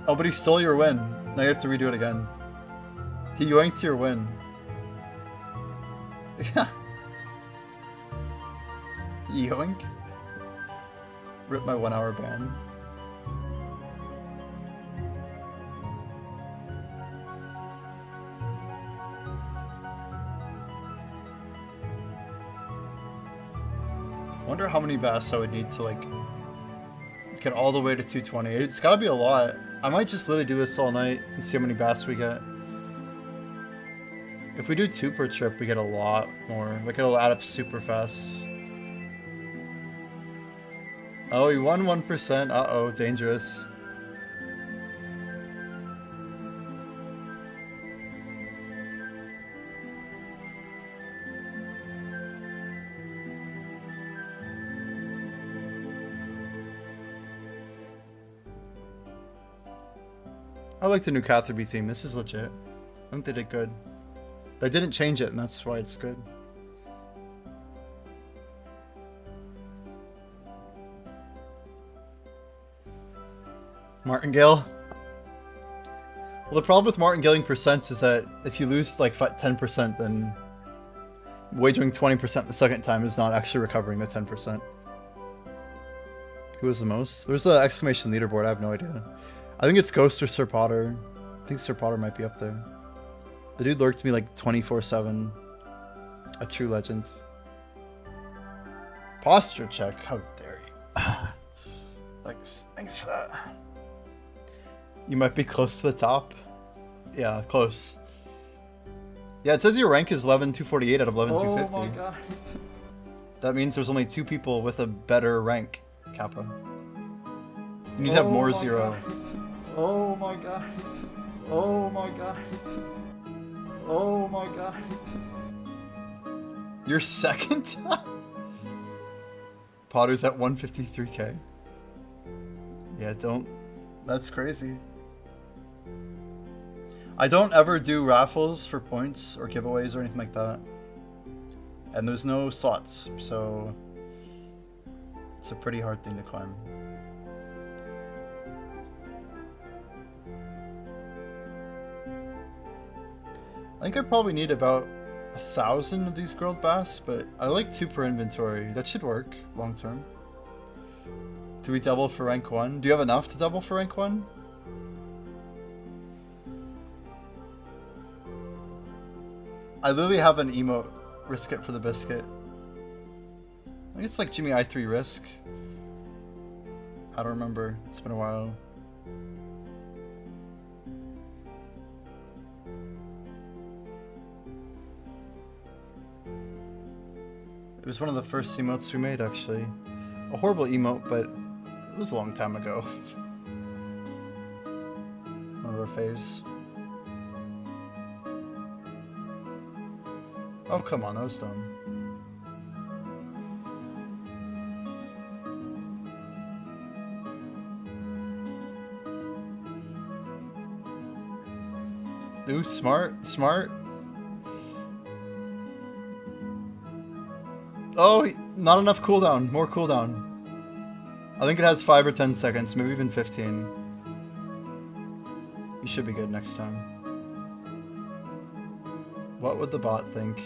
Oh, but he stole your win. Now you have to redo it again. He yoinked your win. Yoink. Rip my 1-hour ban. Wonder how many bass I would need to like get all the way to 220. It's gotta be a lot. I might just literally do this all night and see how many bass we get. If we do 2 per trip, we get a lot more. Like, it'll add up super fast. Oh, you won 1%. Uh-oh, dangerous. I like the new Catherby theme. This is legit. I think they did good. They didn't change it, and that's why it's good. Martingale. Well, the problem with martingaling percents is that if you lose like 10%, then wagering 20% the second time is not actually recovering the 10%. Who was the most? There's an exclamation leaderboard. I have no idea. I think it's Ghost or Sir Potter. I think Sir Potter might be up there. The dude lurked me like 24/7. A true legend. Posture check. How dare you? Thanks for that. You might be close to the top. Yeah, close. Yeah, it says your rank is 11,248 out of 11,250.
Oh my god.
That means there's only 2 people with a better rank, Kappa. You need to have more 0.
Oh my god. Oh my god. Oh my god.
You're second? Potter's at 153k. Yeah, don't. That's crazy. I don't ever do raffles for points or giveaways or anything like that. And there's no slots, so it's a pretty hard thing to climb. I think I probably need about 1,000 of these grilled bass, but I like 2 per inventory. That should work long term. Do we double for rank 1? Do you have enough to double for rank 1? I literally have an emote. Risk it for the biscuit. I think it's like Jimmy I3 risk. I don't remember. It's been a while. It was one of the first emotes we made, actually. A horrible emote, but it was a long time ago. One of our faves. Oh, come on, that was dumb. Ooh, smart, smart. Oh, not enough cooldown. More cooldown. I think it has 5 or 10 seconds, maybe even 15. You should be good next time. What would the bot think?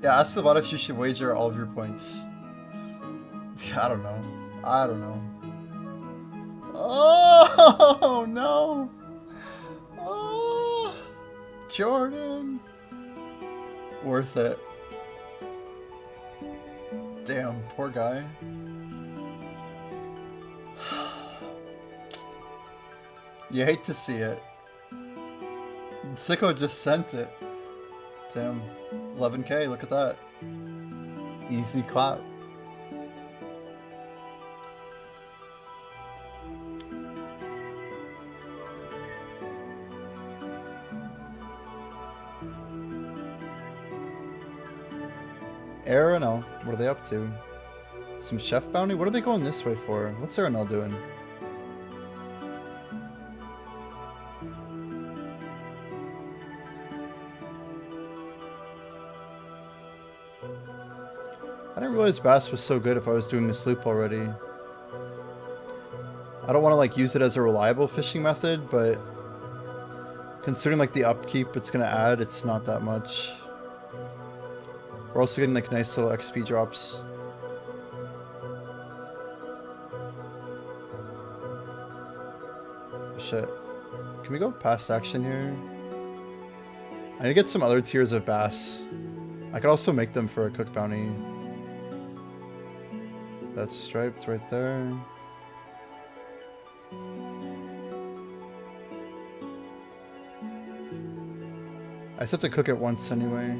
Yeah, ask the bot if you should wager all of your points. I don't know. I don't know. Oh, no. Oh, Jordan. Worth it. Damn, poor guy. You hate to see it. Sicko just sent it. Damn. 11k, look at that. Easy clap. Aeronel, what are they up to? Some chef bounty? What are they going this way for? What's Aeronel doing? I didn't realize Bass was so good if I was doing this loop already. I don't want to like use it as a reliable fishing method, but considering like the upkeep it's gonna add, it's not that much. We're also getting like nice little XP drops. Oh, shit. Can we go past action here? I need to get some other tiers of bass. I could also make them for a cook bounty. That's striped right there. I just have to cook it once anyway.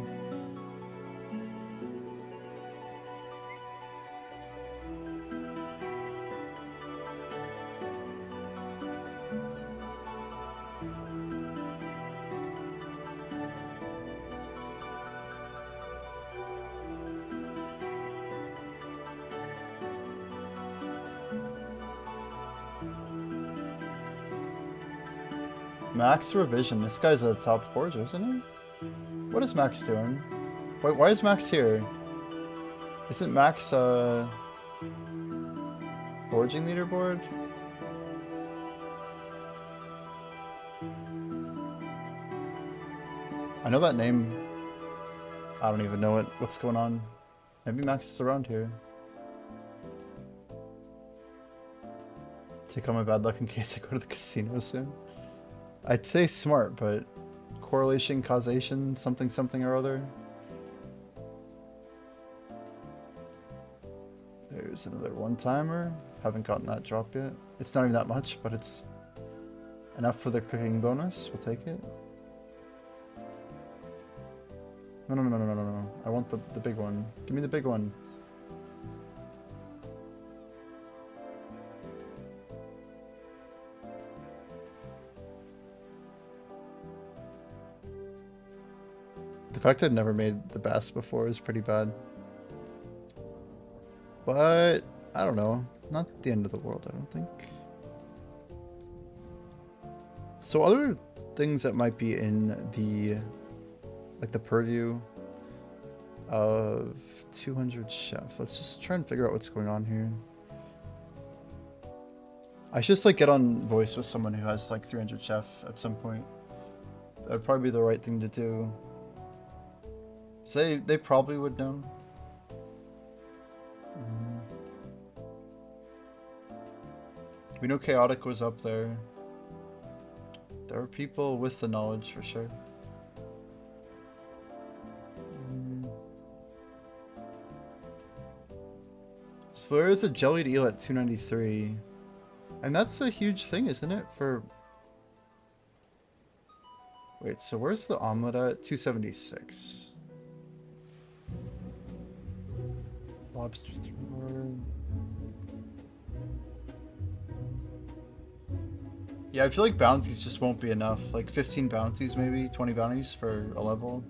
Max revision. This guy's a top forager, isn't he? What is Max doing? Wait, why is Max here? Isn't Max foraging leaderboard? I know that name. I don't even know what's going on. Maybe Max is around here. Take all my bad luck in case I go to the casino soon. I'd say smart, but correlation, causation, something, something or other. There's another one-timer. Haven't gotten that drop yet. It's not even that much, but it's enough for the cooking bonus. We'll take it. No, no, no, no, no, no, no. I want the big one. Give me the big one. The fact I've never made the bass before is pretty bad. But, I don't know. Not the end of the world, I don't think. So other things that might be in the, like the purview of 200 Chef. Let's just try and figure out what's going on here. I should just like get on voice with someone who has like 300 Chef at some point. That would probably be the right thing to do. So they probably would know. We know Chaotic was up there. There are people with the knowledge for sure. So there is a jellied eel at 293. And that's a huge thing, isn't it? For... Wait, so where's the omelet at? 276. Lobster thrower. Yeah, I feel like bounties just won't be enough. Like 15 bounties maybe? 20 bounties for a level.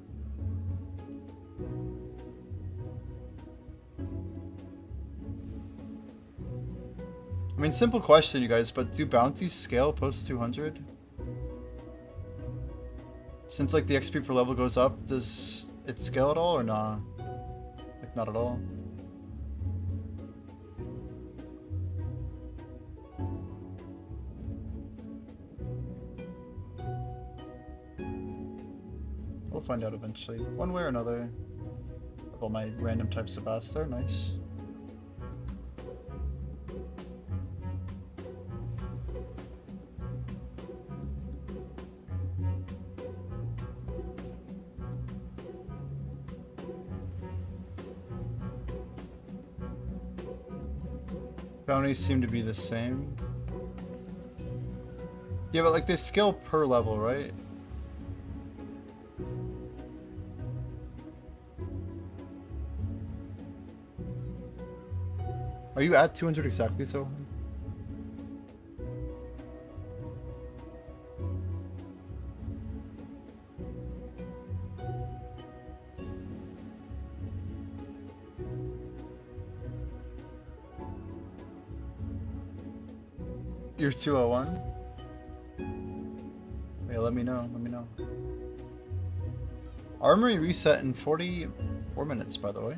I mean, simple question, you guys, but do bounties scale post 200? Since like the XP per level goes up, does it scale at all or nah? Like not at all? We'll find out eventually, one way or another. Of all my random types of bass, they're nice. Bounties seem to be the same. Yeah, but like they scale per level, right? Are you at 200 exactly, so? You're 201? Yeah, let me know, let me know. Armory reset in 44 minutes, by the way.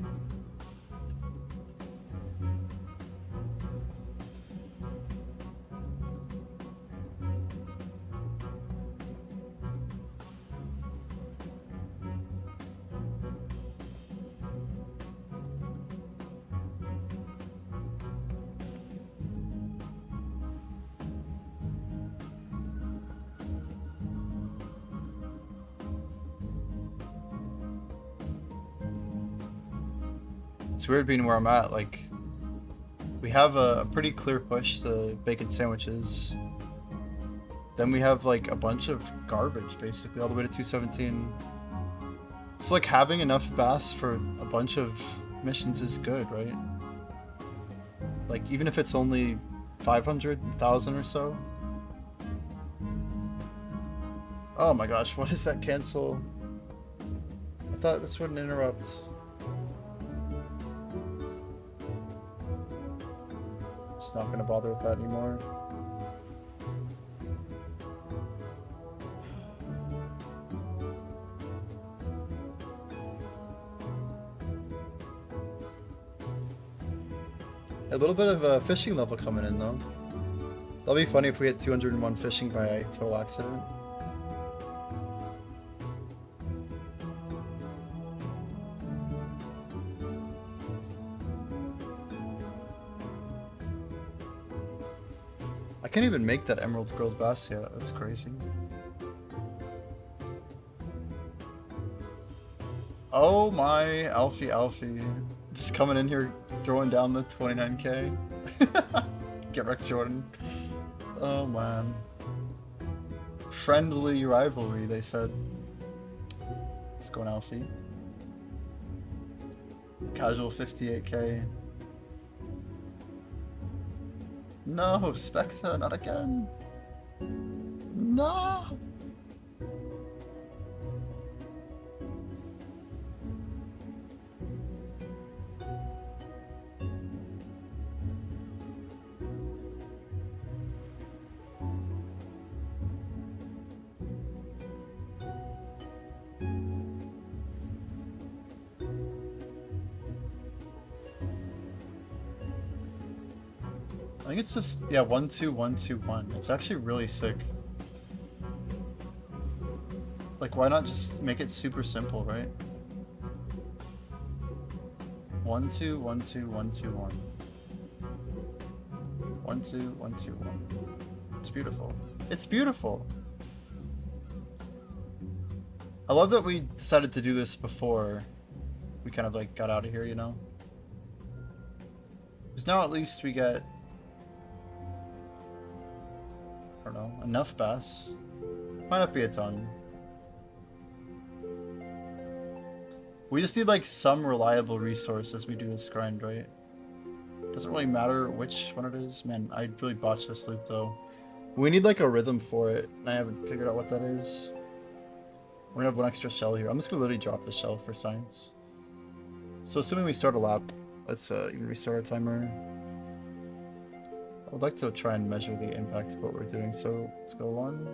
It's weird being where I'm at, like, we have a pretty clear push to bacon sandwiches. Then we have, like, a bunch of garbage, basically, all the way to 217. So, like, having enough bass for a bunch of missions is good, right? Like, even if it's only 500, 1,000 or so. Oh my gosh, what is that cancel? I thought this wouldn't interrupt. Just not gonna bother with that anymore. A little bit of a fishing level coming in though. That'll be funny if we hit 201 fishing by total accident. I can't even make that emerald grilled bass yet. That's crazy. Oh my, Alfie. Just coming in here, throwing down the 29k. Get wrecked, Jordan. Oh man. Friendly rivalry, they said. Let's go on Alfie. Casual 58k. No, Spexa, not again. No! I think it's just, yeah, 1 2 1 2 1. It's actually really sick. Like, why not just make it super simple, right? 1 2 1 2 1 2 1. 1 2 1 2 1. It's beautiful. It's beautiful. I love that we decided to do this before we kind of like got out of here, you know? Because now at least we get, I don't know, enough bass. Might not be a ton. We just need like some reliable resource as we do this grind, right? Doesn't really matter which one it is. Man, I really botched this loop though. We need like a rhythm for it, and I haven't figured out what that is. We're gonna have one extra shell here. I'm just gonna literally drop the shell for science. So assuming we start a lap, let's even restart our timer. I would like to try and measure the impact of what we're doing, so let's go 1.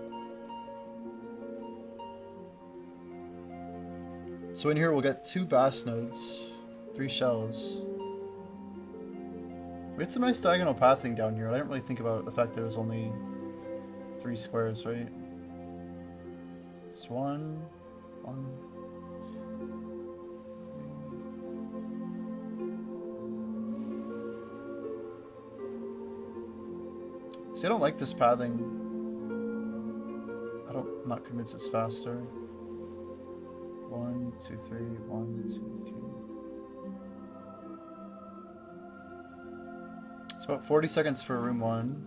So in here we'll get 2 bass nodes, 3 shells. We had some nice diagonal pathing down here. I didn't really think about the fact that there's only 3 squares, right? It's 1, 1. See, I don't like this pathing. I'm not convinced it's faster. 1, 2, 3, 1, 2, 3. It's about 40 seconds for room 1.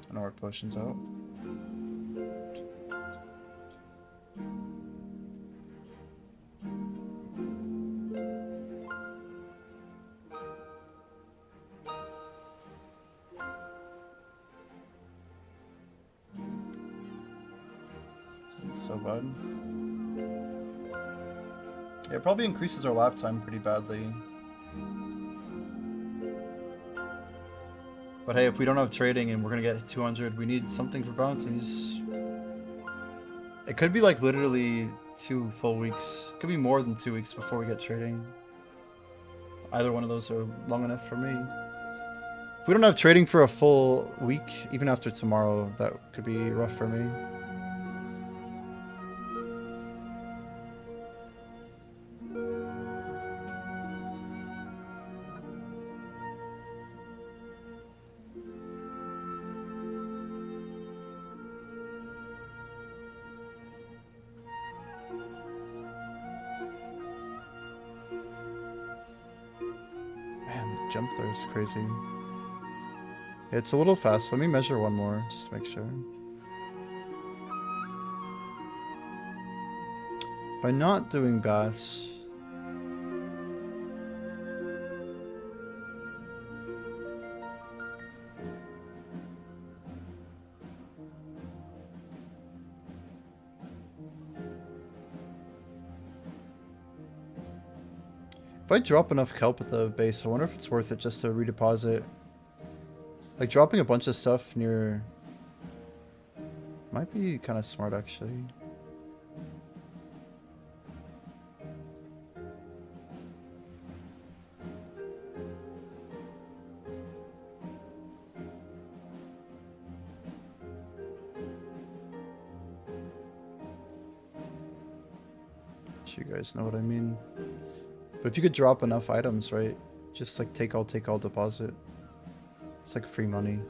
I know our potion's out. So bad. Yeah, it probably increases our lap time pretty badly. But hey, if we don't have trading and we're gonna get 200, we need something for bounties. It could be like literally 2 full weeks. It could be more than 2 weeks before we get trading. Either one of those are long enough for me. If we don't have trading for a full week, even after tomorrow, that could be rough for me. Jump there is crazy. Yeah, it's a little fast. Let me measure one more just to make sure. By not doing bass, if I drop enough kelp at the base, I wonder if it's worth it just to redeposit. Like dropping a bunch of stuff near might be kind of smart actually. You guys know what I mean. But if you could drop enough items, right? Just like take all deposit. It's like free money.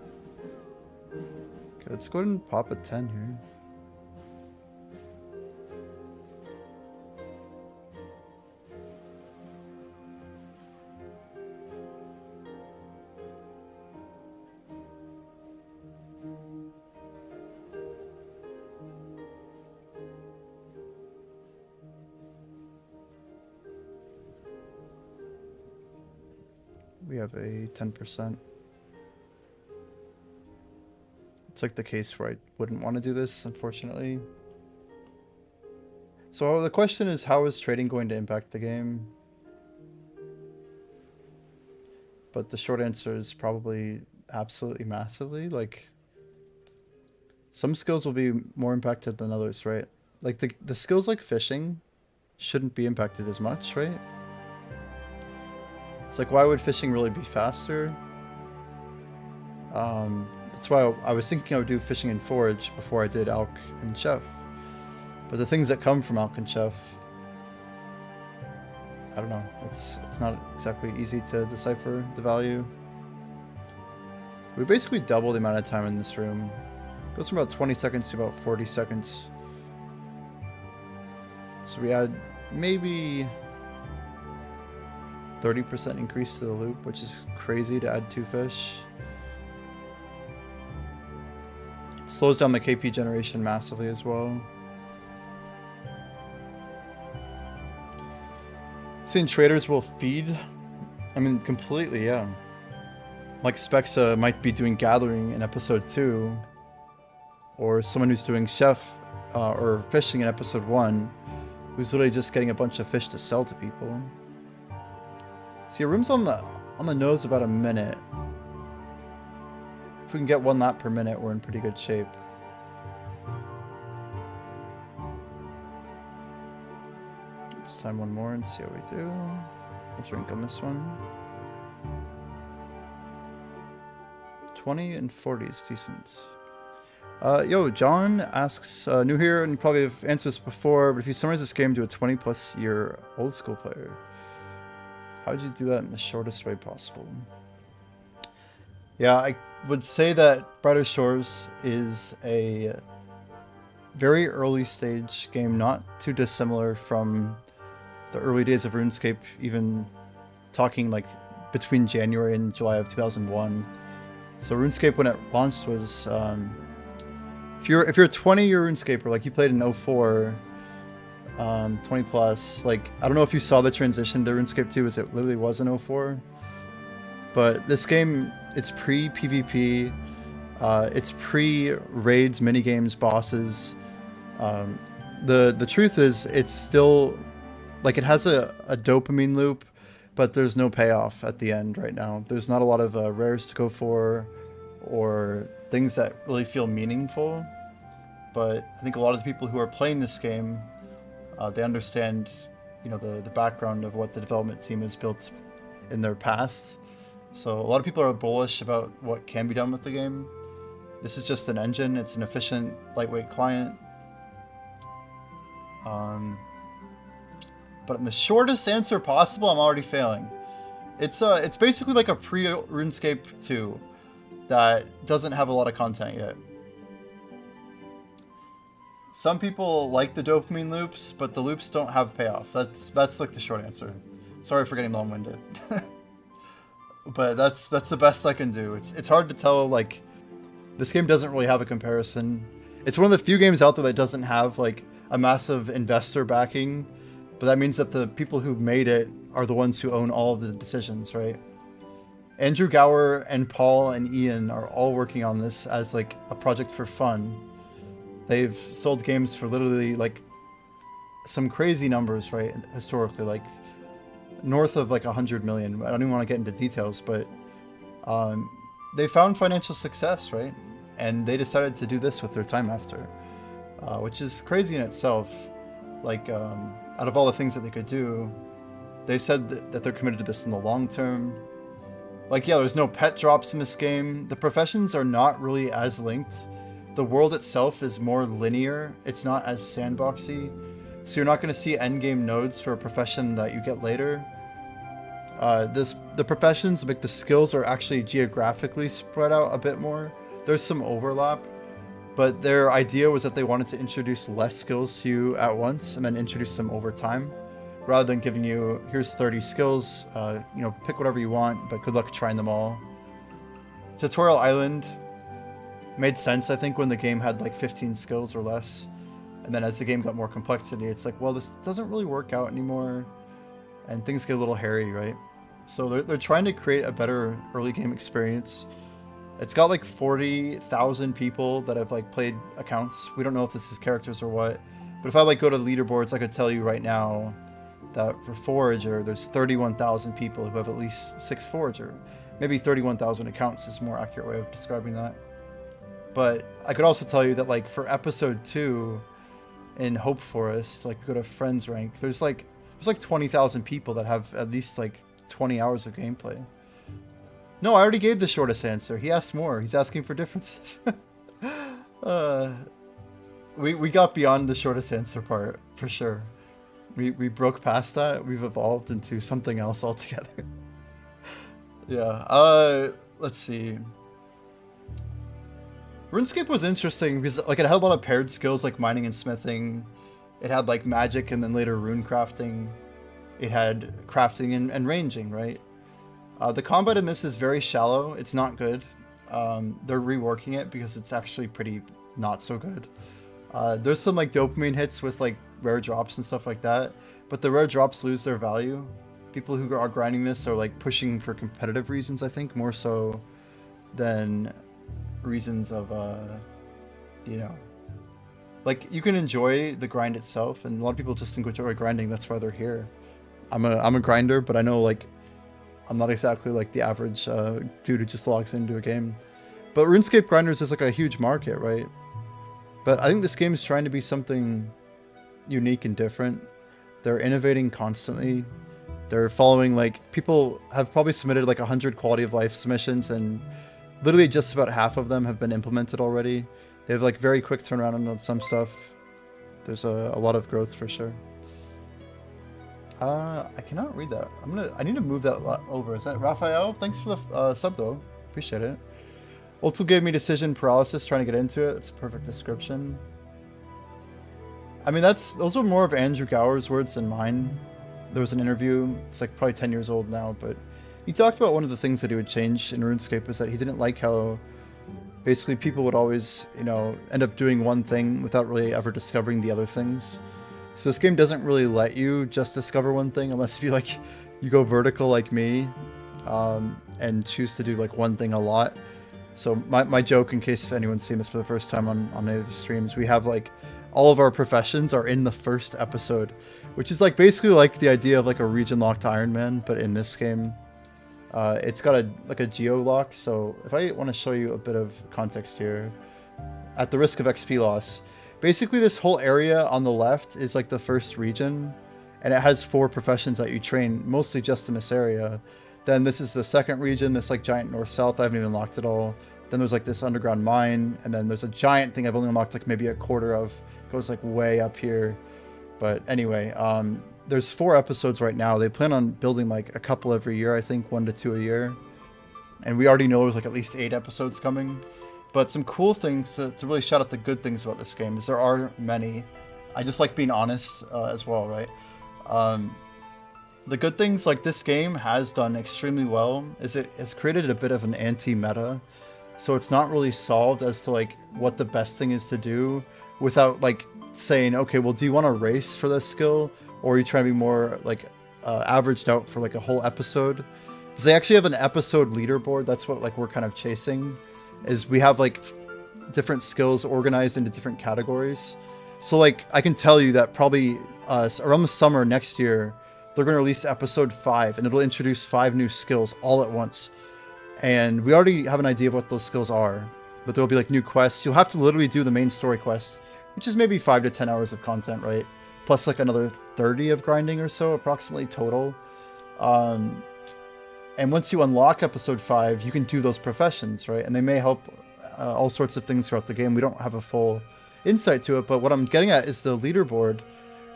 Okay, let's go ahead and pop a 10 here. We have a 10%. It's like the case where I wouldn't want to do this, unfortunately. So the question is, how is trading going to impact the game? But the short answer is probably absolutely massively. Like, some skills will be more impacted than others, right? Like the skills like fishing shouldn't be impacted as much, right? It's like, why would fishing really be faster? That's why I was thinking I would do fishing and forage before I did Alch and Chef. But the things that come from Alch and Chef, I don't know. It's not exactly easy to decipher the value. We basically double the amount of time in this room. It goes from about 20 seconds to about 40 seconds. So we add maybe 30% increase to the loop, which is crazy to add 2 fish. It slows down the KP generation massively as well. Seeing traders will feed. I mean, completely, yeah. Like Spexa might be doing gathering in episode 2, or someone who's doing chef or fishing in episode 1, who's literally just getting a bunch of fish to sell to people. See, your room's on the nose about a minute. If we can get 1 lap per minute, we're in pretty good shape. Let's time 1 more and see how we do. We'll drink on this one. 20 and 40 is decent. Yo, John asks, new here, and you probably have answered this before, but if you summarize this game to a 20+ year old school player, how would you do that in the shortest way possible? Yeah, I would say that Brighter Shores is a very early stage game, not too dissimilar from the early days of RuneScape, even talking like between January and July of 2001. So RuneScape, when it launched, was if you're a 20-year RuneScaper, like you played in 04, 20 plus, like I don't know if you saw the transition to RuneScape 2, as it literally was in 04. But this game, it's pre-PvP, it's pre-raids, minigames, bosses. The truth is, it's still like it has a dopamine loop, but there's no payoff at the end right now. There's not a lot of rares to go for or things that really feel meaningful. But I think a lot of the people who are playing this game, they understand, you know, the background of what the development team has built in their past. So a lot of people are bullish about what can be done with the game. This is just an engine. It's an efficient, lightweight client. But in the shortest answer possible, I'm already failing. It's basically like a pre-RuneScape 2 that doesn't have a lot of content yet. Some people like the dopamine loops, but the loops don't have payoff. That's like the short answer. Sorry for getting long-winded. But that's the best I can do. It's hard to tell, like, this game doesn't really have a comparison. It's one of the few games out there that doesn't have like a massive investor backing, but that means that the people who made it are the ones who own all of the decisions, right? Andrew Gower and Paul and Ian are all working on this as like a project for fun. They've sold games for literally like some crazy numbers, right? Historically, like north of like 100 million. I don't even want to get into details, but they found financial success, right? And they decided to do this with their time after, which is crazy in itself. Like, out of all the things that they could do, they said that they're committed to this in the long term. Like, yeah, there's no pet drops in this game. The professions are not really as linked. The world itself is more linear. It's not as sandboxy. So you're not going to see endgame nodes for a profession that you get later. The professions, like the skills, are actually geographically spread out a bit more. There's some overlap, but their idea was that they wanted to introduce less skills to you at once and then introduce them over time, rather than giving you, here's 30 skills, you know, pick whatever you want, but good luck trying them all. Tutorial Island made sense, I think, when the game had like 15 skills or less. And then as the game got more complexity, it's like, well, this doesn't really work out anymore. And things get a little hairy, right? So they're trying to create a better early game experience. It's got like 40,000 people that have like played accounts. We don't know if this is characters or what. But if I like go to leaderboards, I could tell you right now that for Forager, there's 31,000 people who have at least 6 Forager. Maybe 31,000 accounts is a more accurate way of describing that. But I could also tell you that like for episode 2 in Hope Forest, like go to friends rank, there's like 20,000 people that have at least like 20 hours of gameplay. No, I already gave the shortest answer. He asked more. He's asking for differences. We got beyond the shortest answer part for sure. We broke past that. We've evolved into something else altogether. Yeah. Let's see. RuneScape was interesting because like it had a lot of paired skills like mining and smithing. It had like magic and then later rune crafting. It had crafting and ranging, right? The combat in this is very shallow. It's not good. They're reworking it because it's actually pretty not so good. There's some like dopamine hits with like rare drops and stuff like that, but the rare drops lose their value. People who are grinding this are like pushing for competitive reasons, I think, more so than reasons of, you know, like you can enjoy the grind itself, and a lot of people just enjoy grinding. That's why they're here. I'm a grinder, but I know like I'm not exactly like the average dude who just logs into a game. But RuneScape grinders is like a huge market, right? But I think this game is trying to be something unique and different. They're innovating constantly. They're following, like, people have probably submitted like 100 quality of life submissions, and literally just about half of them have been implemented already. They have like very quick turnaround on some stuff. There's a lot of growth for sure. I cannot read that. I need to move that over. Is that Raphael? Thanks for the sub though. Appreciate it. Also gave me decision paralysis trying to get into it. It's a perfect description. I mean, those were more of Andrew Gower's words than mine. There was an interview. It's like probably 10 years old now, but he talked about one of the things that he would change in RuneScape was that he didn't like how basically people would always, you know, end up doing one thing without really ever discovering the other things. So this game doesn't really let you just discover one thing unless if you go vertical like me, and choose to do like one thing a lot. So my joke, in case anyone's seen this for the first time on any of these streams, we have like all of our professions are in the first episode, which is like basically like the idea of like a region locked Iron Man, but in this game, it's got a geo lock. So if I want to show you a bit of context here, at the risk of XP loss, basically this whole area on the left is like the first region, and it has 4 professions that you train, mostly just in this area. Then this is the second region, this like giant north-south. I haven't even unlocked it all. Then there's like this underground mine, and then there's a giant thing I've only unlocked like maybe a quarter of. It goes like way up here. But anyway, there's 4 episodes right now. They plan on building like a couple every year, I think 1 to 2 a year. And we already know there's like at least 8 episodes coming. But some cool things to really shout out the good things about this game is there are many. I just like being honest as well, right? The good things, like this game has done extremely well, is it has created a bit of an anti-meta. So it's not really solved as to like what the best thing is to do without like saying, okay, well, do you want to race for this skill? Or are you trying to be more like averaged out for like a whole episode? Because they actually have an episode leaderboard. That's what like we're kind of chasing, is we have like different skills organized into different categories. So like I can tell you that probably around the summer next year, they're going to release episode 5, and it'll introduce 5 new skills all at once. And we already have an idea of what those skills are, but there'll be like new quests. You'll have to literally do the main story quest, which is maybe 5 to 10 hours of content, right? Plus like another 30 of grinding or so, approximately total. And once you unlock episode 5, you can do those professions, right? And they may help all sorts of things throughout the game. We don't have a full insight to it, but what I'm getting at is the leaderboard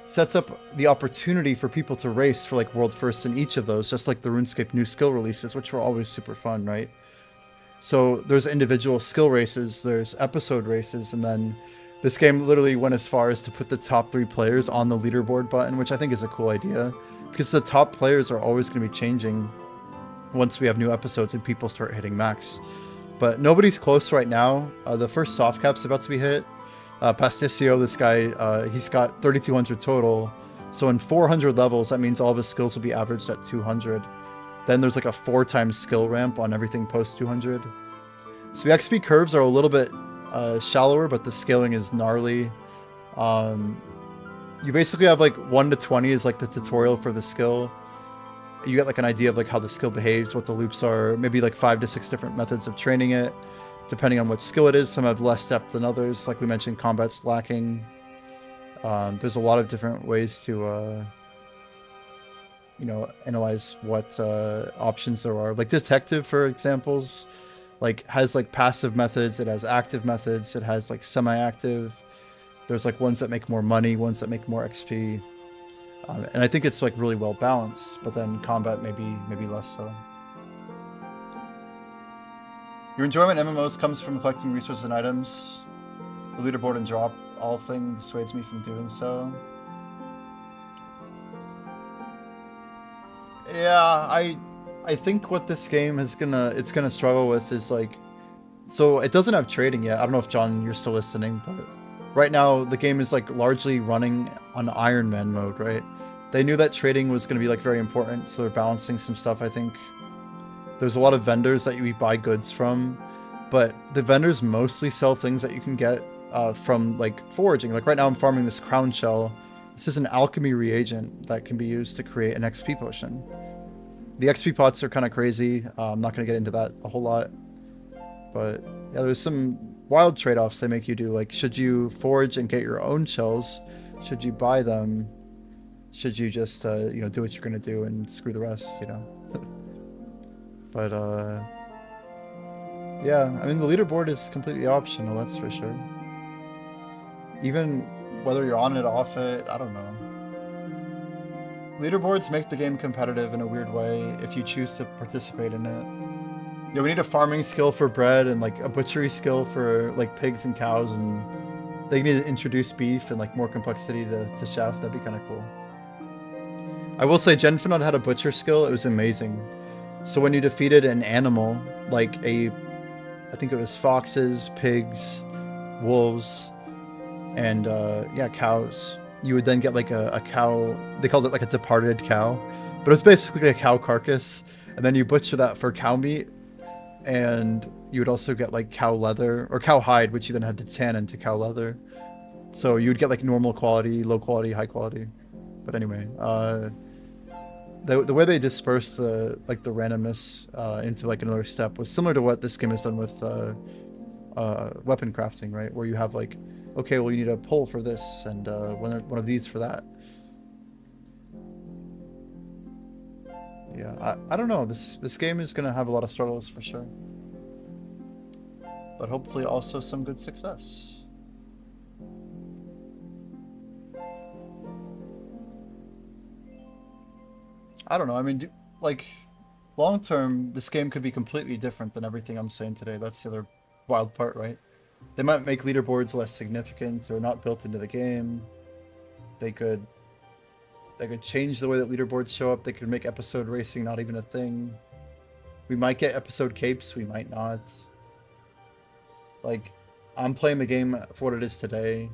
sets up the opportunity for people to race for like world first in each of those, just like the RuneScape new skill releases, which were always super fun, right? So there's individual skill races, there's episode races, and then this game literally went as far as to put the top 3 players on the leaderboard button, which I think is a cool idea, because the top players are always going to be changing once we have new episodes and people start hitting max. But nobody's close right now. The first soft cap's about to be hit. Pasticcio, this guy, he's got 3,200 total. So in 400 levels, that means all of his skills will be averaged at 200. Then there's like a 4 times skill ramp on everything post 200. So the XP curves are a little bit shallower, but the scaling is gnarly. You basically have like 1 to 20 is like the tutorial for the skill. You get like an idea of like how the skill behaves, what the loops are, maybe like 5 to 6 different methods of training it, depending on which skill it is. Some have less depth than others. Like we mentioned, combat's lacking. There's a lot of different ways to, you know, analyze what options there are. Like detective, for examples, like has like passive methods. It has active methods. It has like semi-active. There's like ones that make more money, ones that make more XP. And I think it's like really well balanced, but then combat maybe less so. Your enjoyment in MMOs comes from collecting resources and items. The leaderboard and drop all thing dissuades me from doing so. Yeah, I think what this game is it's gonna struggle with is like, so it doesn't have trading yet. I don't know if John, you're still listening, but right now the game is like largely running on Iron Man mode, right? They knew that trading was gonna be like very important, so they're balancing some stuff. I think there's a lot of vendors that you buy goods from, but the vendors mostly sell things that you can get from like foraging. Like right now I'm farming this crown shell. This is an alchemy reagent that can be used to create an XP potion. The XP pots are kind of crazy. I'm not going to get into that a whole lot. But yeah, there's some wild trade-offs they make you do. Like, should you forage and get your own shells? Should you buy them? Should you just, you know, do what you're going to do and screw the rest, you know? But, yeah, I mean, the leaderboard is completely optional, that's for sure. Even whether you're on it, off it, I don't know. Leaderboards make the game competitive in a weird way if you choose to participate in it. Yeah, we need a farming skill for bread and like a butchery skill for like pigs and cows, and they need to introduce beef and like more complexity to chef. That'd be kind of cool. I will say Genfinod had a butcher skill. It was amazing. So when you defeated an animal, like I think it was foxes, pigs, wolves, and yeah, cows, you would then get like a cow. They called it like a departed cow, but it was basically a cow carcass, and then you butcher that for cow meat, and you would also get like cow leather or cow hide, which you then had to tan into cow leather. So you would get like normal quality, low quality, high quality. But anyway, the way they disperse the like the randomness into like another step was similar to what this game has done with weapon crafting, right? Where you have like, okay, well, you need a pole for this and one of these for that. Yeah, I don't know. This game is gonna have a lot of struggles for sure, but hopefully also some good success. I don't know. I mean, like, long term, this game could be completely different than everything I'm saying today. That's the other wild part, right? They might make leaderboards less significant or not built into the game. They could change the way that leaderboards show up. They could make episode racing not even a thing. We might get episode capes, we might not. Like, I'm playing the game for what it is today.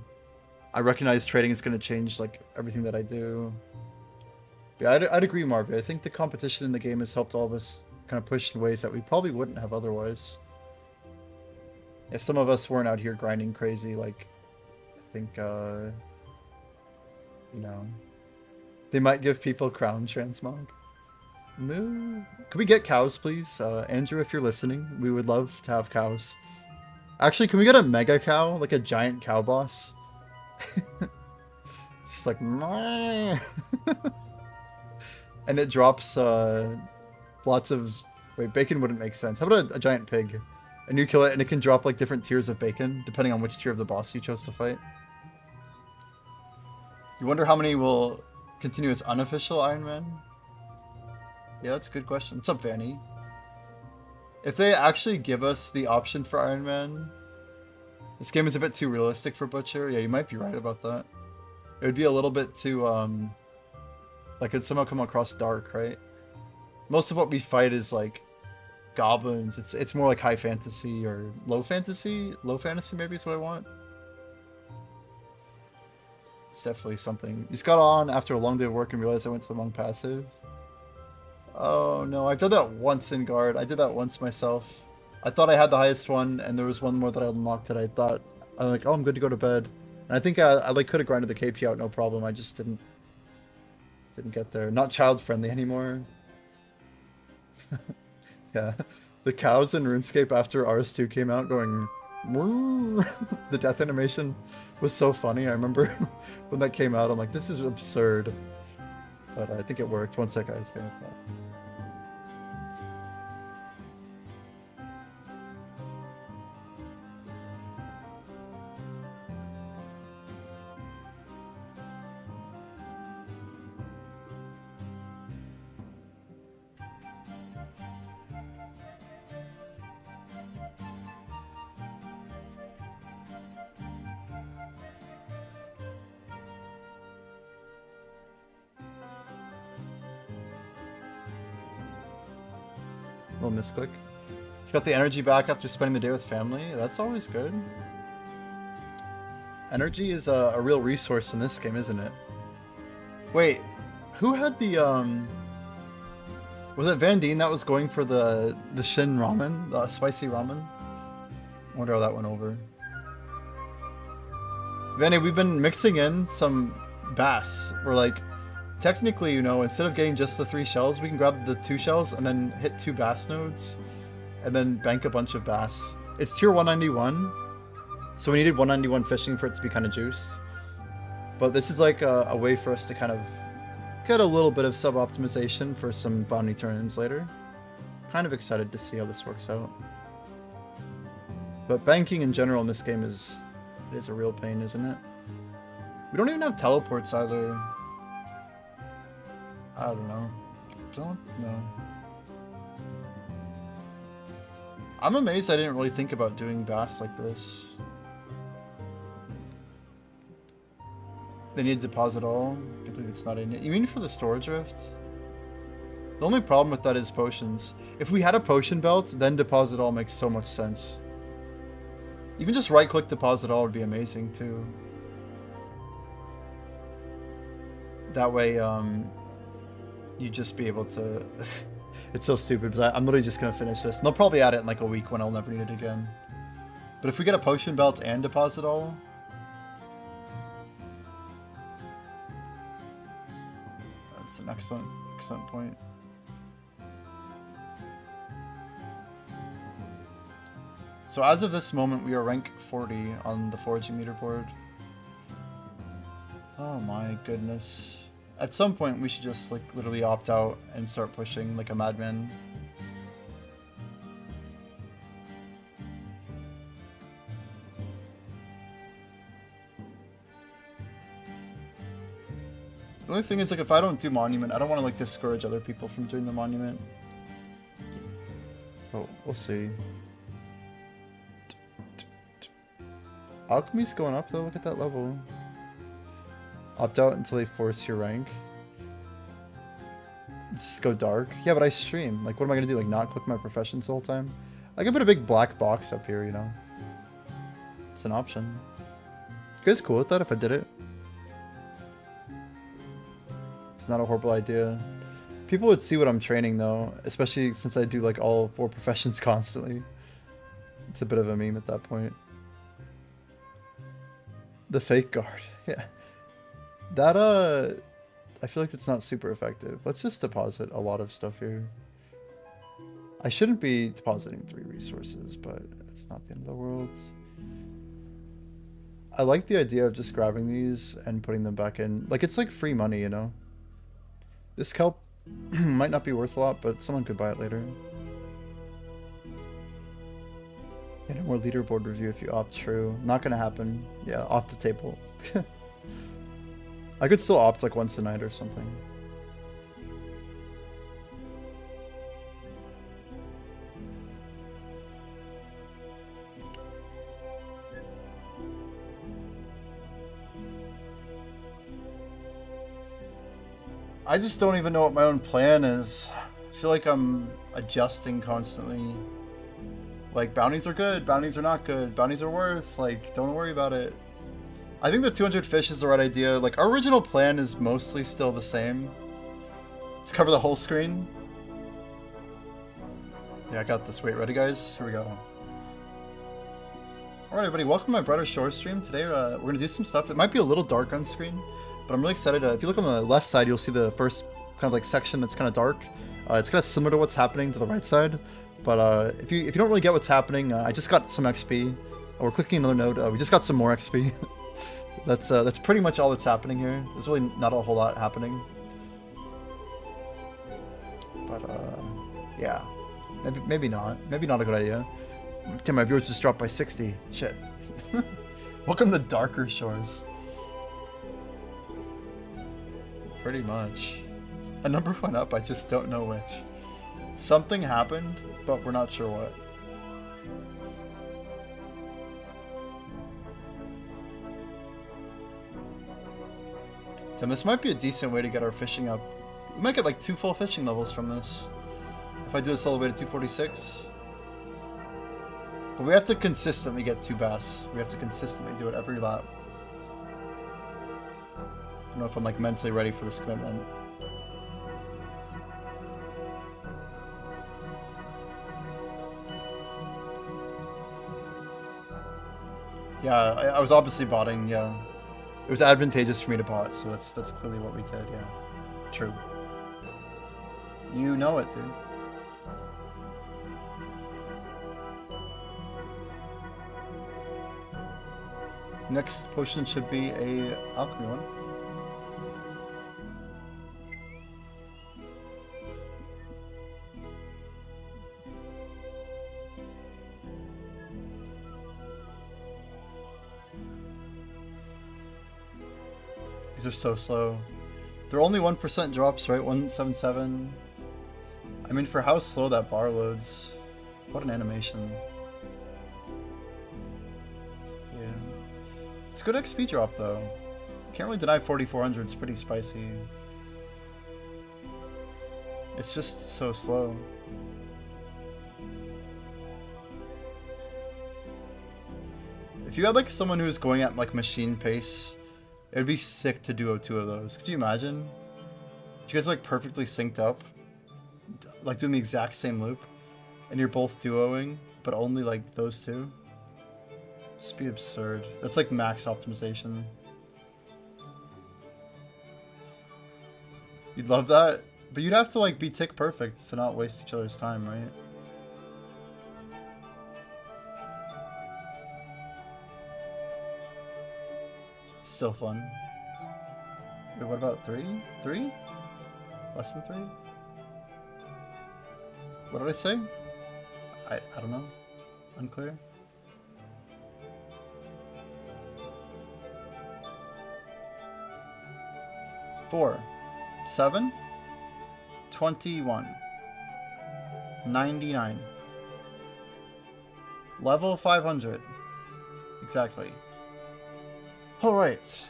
I recognize trading is going to change like everything that I do. Yeah, I'd agree, Marvy. I think the competition in the game has helped all of us kind of push in ways that we probably wouldn't have otherwise. If some of us weren't out here grinding crazy, like, I think, you know, they might give people crown transmog. Moo. Could we get cows, please? Andrew, if you're listening, we would love to have cows. Actually, can we get a mega cow? Like a giant cow boss? Just like, meh. And it drops lots of... Wait, bacon wouldn't make sense. How about a giant pig? And you kill it, and it can drop like different tiers of bacon, depending on which tier of the boss you chose to fight. You wonder how many will continue as unofficial Iron Man? Yeah, that's a good question. What's up, Vanny? If they actually give us the option for Iron Man, this game is a bit too realistic for Butcher. Yeah, you might be right about that. It would be a little bit too, like, it'd somehow come across dark, right? Most of what we fight is, like, goblins. It's more like high fantasy or low fantasy? Low fantasy maybe is what I want. It's definitely something. You just got on after a long day of work and realized I went to the wrong passive. Oh no, I've done that once in guard. I did that once myself. I thought I had the highest one, and there was one more that I unlocked that I thought, I'm like, oh, I'm good to go to bed. And I think I like could have grinded the KP out, no problem. I just didn't get there. Not child friendly anymore. Yeah, the cows in RuneScape after RS2 came out going, the death animation was so funny. I remember when that came out, I'm like, this is absurd. But I think it worked. One sec, guys. Okay. Little misclick. He's got the energy back after spending the day with family. That's always good. Energy is a real resource in this game, isn't it? Wait, who had the was it Van Dien that was going for the Shin ramen, the spicy ramen? I wonder how that went over. Vanny, we've been mixing in some bass. We're like, technically, you know, instead of getting just the 3 shells, we can grab the 2 shells and then hit 2 bass nodes, and then bank a bunch of bass. It's tier 191, so we needed 191 fishing for it to be kind of juiced. But this is like a way for us to kind of get a little bit of sub-optimization for some bounty turn-ins later. Kind of excited to see how this works out. But banking in general in this game is a real pain, isn't it? We don't even have teleports either. I don't know. Don't know. I'm amazed I didn't really think about doing bass like this. They need to deposit all. I can't believe it's not in it. You mean for the storage rift? The only problem with that is potions. If we had a potion belt, then deposit all makes so much sense. Even just right-click deposit all would be amazing too. That way, you'd just be able to... It's so stupid, but I'm literally just going to finish this. And they'll probably add it in like a week when I'll never need it again. But if we get a potion belt and deposit all... That's an excellent point. So as of this moment, we are rank 40 on the foraging leaderboard. Oh my goodness. At some point, we should just like literally opt out and start pushing like a madman. The only thing is, like, if I don't do monument, I don't want to like discourage other people from doing the monument. Oh, we'll see. Alchemy's going up though, look at that level. Opt out until they force your rank. Just go dark. Yeah, but I stream. Like, what am I gonna do? Like, not click my professions the whole time? I could put a big black box up here, you know? It's an option. You guys cool with that if I did it? It's not a horrible idea. People would see what I'm training though, especially since I do like all 4 professions constantly. It's a bit of a meme at that point. The fake guard, yeah. That, I feel like it's not super effective. Let's just deposit a lot of stuff here. I shouldn't be depositing 3 resources, but it's not the end of the world. I like the idea of just grabbing these and putting them back in. Like, it's like free money, you know? This kelp might not be worth a lot, but someone could buy it later. And a more leaderboard review if you opt true. Not gonna happen. Yeah, off the table. I could still opt like once a night or something. I just don't even know what my own plan is. I feel like I'm adjusting constantly. Like, bounties are good, bounties are not good, bounties are worth, like, don't worry about it. I think the 200 fish is the right idea. Like, our original plan is mostly still the same. Just cover the whole screen. Yeah, I got this. Wait, ready guys? Here we go. Alright everybody, welcome to my Brighter Shore stream. Today we're going to do some stuff. It might be a little dark on screen, but I'm really excited. If you look on the left side, you'll see the first kind of like section that's kind of dark. It's kind of similar to what's happening to the right side. But if you don't really get what's happening, I just got some XP. We're clicking another node. We just got some more XP. That's pretty much all that's happening here. There's really not a whole lot happening. But yeah, maybe not. Maybe not a good idea. Damn, my viewers just dropped by 60. Shit. Welcome to Darker Shores. Pretty much. A number went up. I just don't know which. Something happened, but we're not sure what. And this might be a decent way to get our fishing up. We might get like 2 full fishing levels from this. if I do this all the way to 246. But we have to consistently get 2 bass. We have to consistently do it every lap. I don't know if I'm like mentally ready for this commitment. Yeah, I was obviously botting, yeah. It was advantageous for me to bot, so that's clearly what we did, yeah. True. You know it, dude. Next potion should be a alchemy one. These are so slow. They're only 1% drops, right? 177. I mean, for how slow that bar loads, what an animation. Yeah. It's a good XP drop, though. Can't really deny 4400, it's pretty spicy. It's just so slow. If you had like someone who's going at like machine pace, it would be sick to duo 2 of those. Could you imagine? If you guys are like perfectly synced up, like doing the exact same loop, and you're both duoing, but only like those 2? Just be absurd. That's like max optimization. You'd love that, but you'd have to like be tick perfect to not waste each other's time, right? Still fun. Wait, what about 3? 3? Less than 3? What did I say? I don't know. Unclear. Four, 7, 21, 99. Level 500. Exactly. Alright.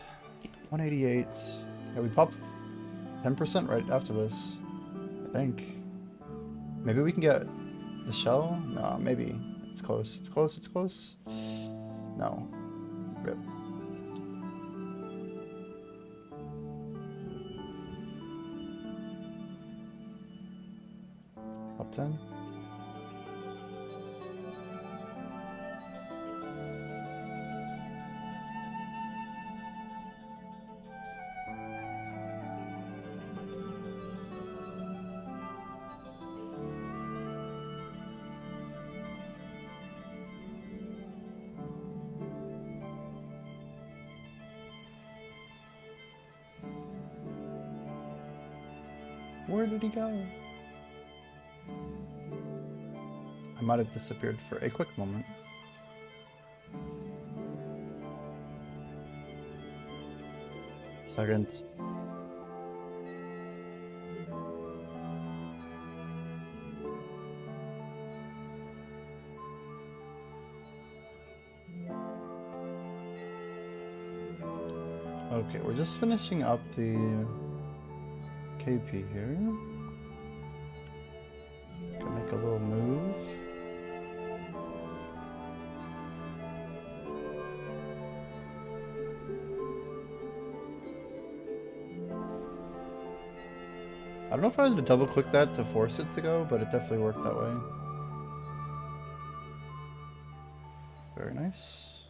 188. Yeah, we pop 10% right after this. I think. Maybe we can get the shell? No, maybe. It's close. It's close. It's close. No. Rip. Up 10. Where did he go? I might have disappeared for a quick moment. Second. Okay, we're just finishing up the KP here. Gonna make a little move. I don't know if I had to double click that to force it to go, but it definitely worked that way. Very nice.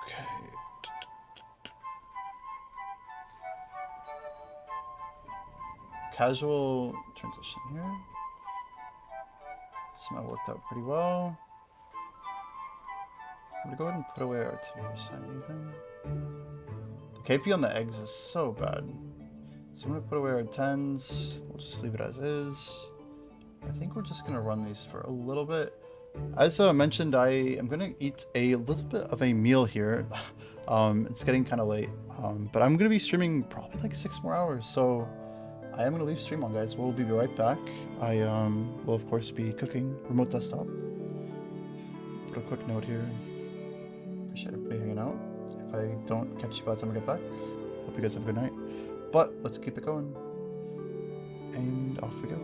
Okay. Casual transition here. Smell worked out pretty well. I'm gonna go ahead and put away our 10% even. The KP on the eggs is so bad. So I'm gonna put away our 10s. We'll just leave it as is. I think we're just gonna run these for a little bit. As mentioned, I am gonna eat a little bit of a meal here. It's getting kind of late, but I'm gonna be streaming probably like 6 more hours. So I am gonna leave stream on, guys. We'll be right back. I will of course be cooking remote desktop. Put a quick note here. Appreciate everybody hanging out. If I don't catch you by the time I get back, hope you guys have a good night. but let's keep it going. And off we go.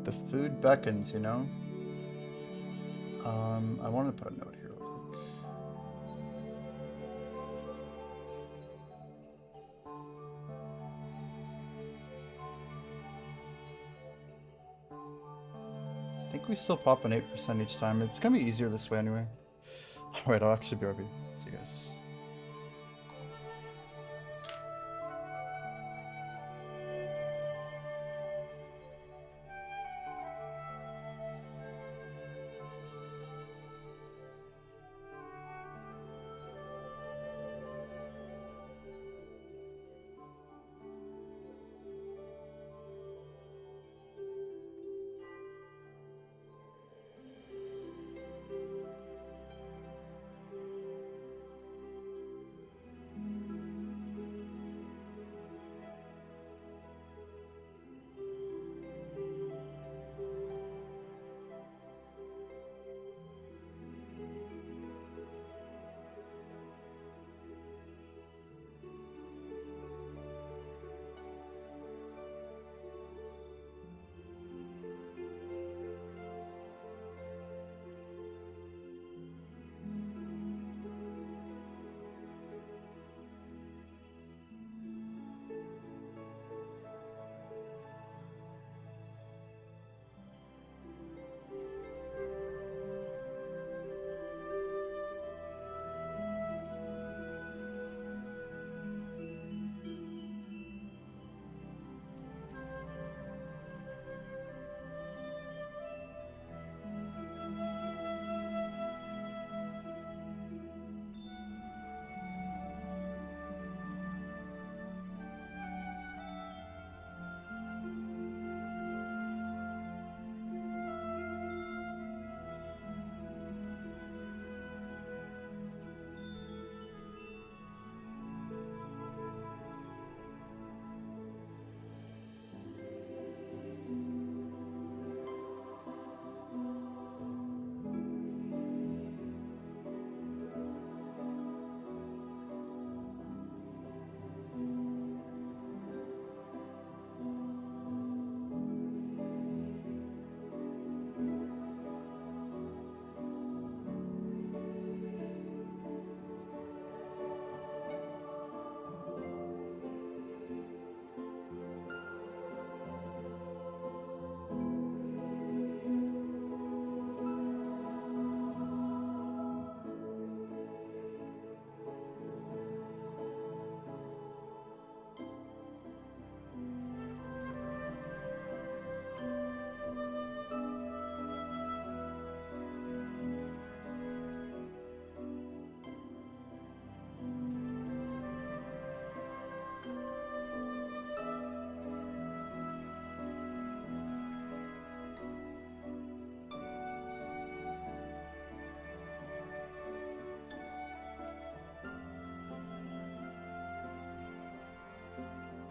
The food beckons, you know? I want to put a note here real quick. I think we still pop an 8% each time. It's gonna be easier this way anyway. Alright, I'll actually be right back. See you guys.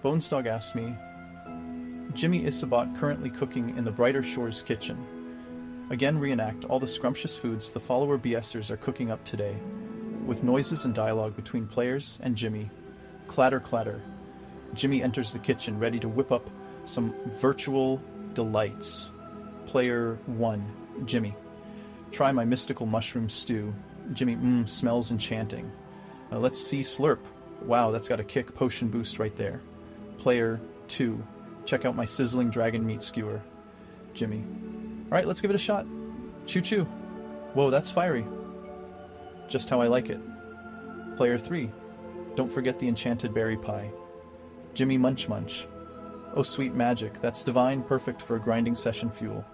Bonesdog asked me, Jimmy Isabot currently cooking in the Brighter Shores kitchen. Again reenact all the scrumptious foods the follower BSers are cooking up today, with noises and dialogue between players and Jimmy. Clatter, clatter. Jimmy enters the kitchen ready to whip up some virtual delights. Player 1, Jimmy. Try my mystical mushroom stew. Jimmy, smells enchanting. Let's see slurp. Wow, that's got a kick potion boost right there. Player 2, check out my sizzling dragon meat skewer. Jimmy. Alright, let's give it a shot. Choo choo. Whoa, that's fiery. Just how I like it. Player 3, don't forget the enchanted berry pie. Jimmy Munch Munch. Oh sweet magic, that's divine, perfect for a grinding session fuel.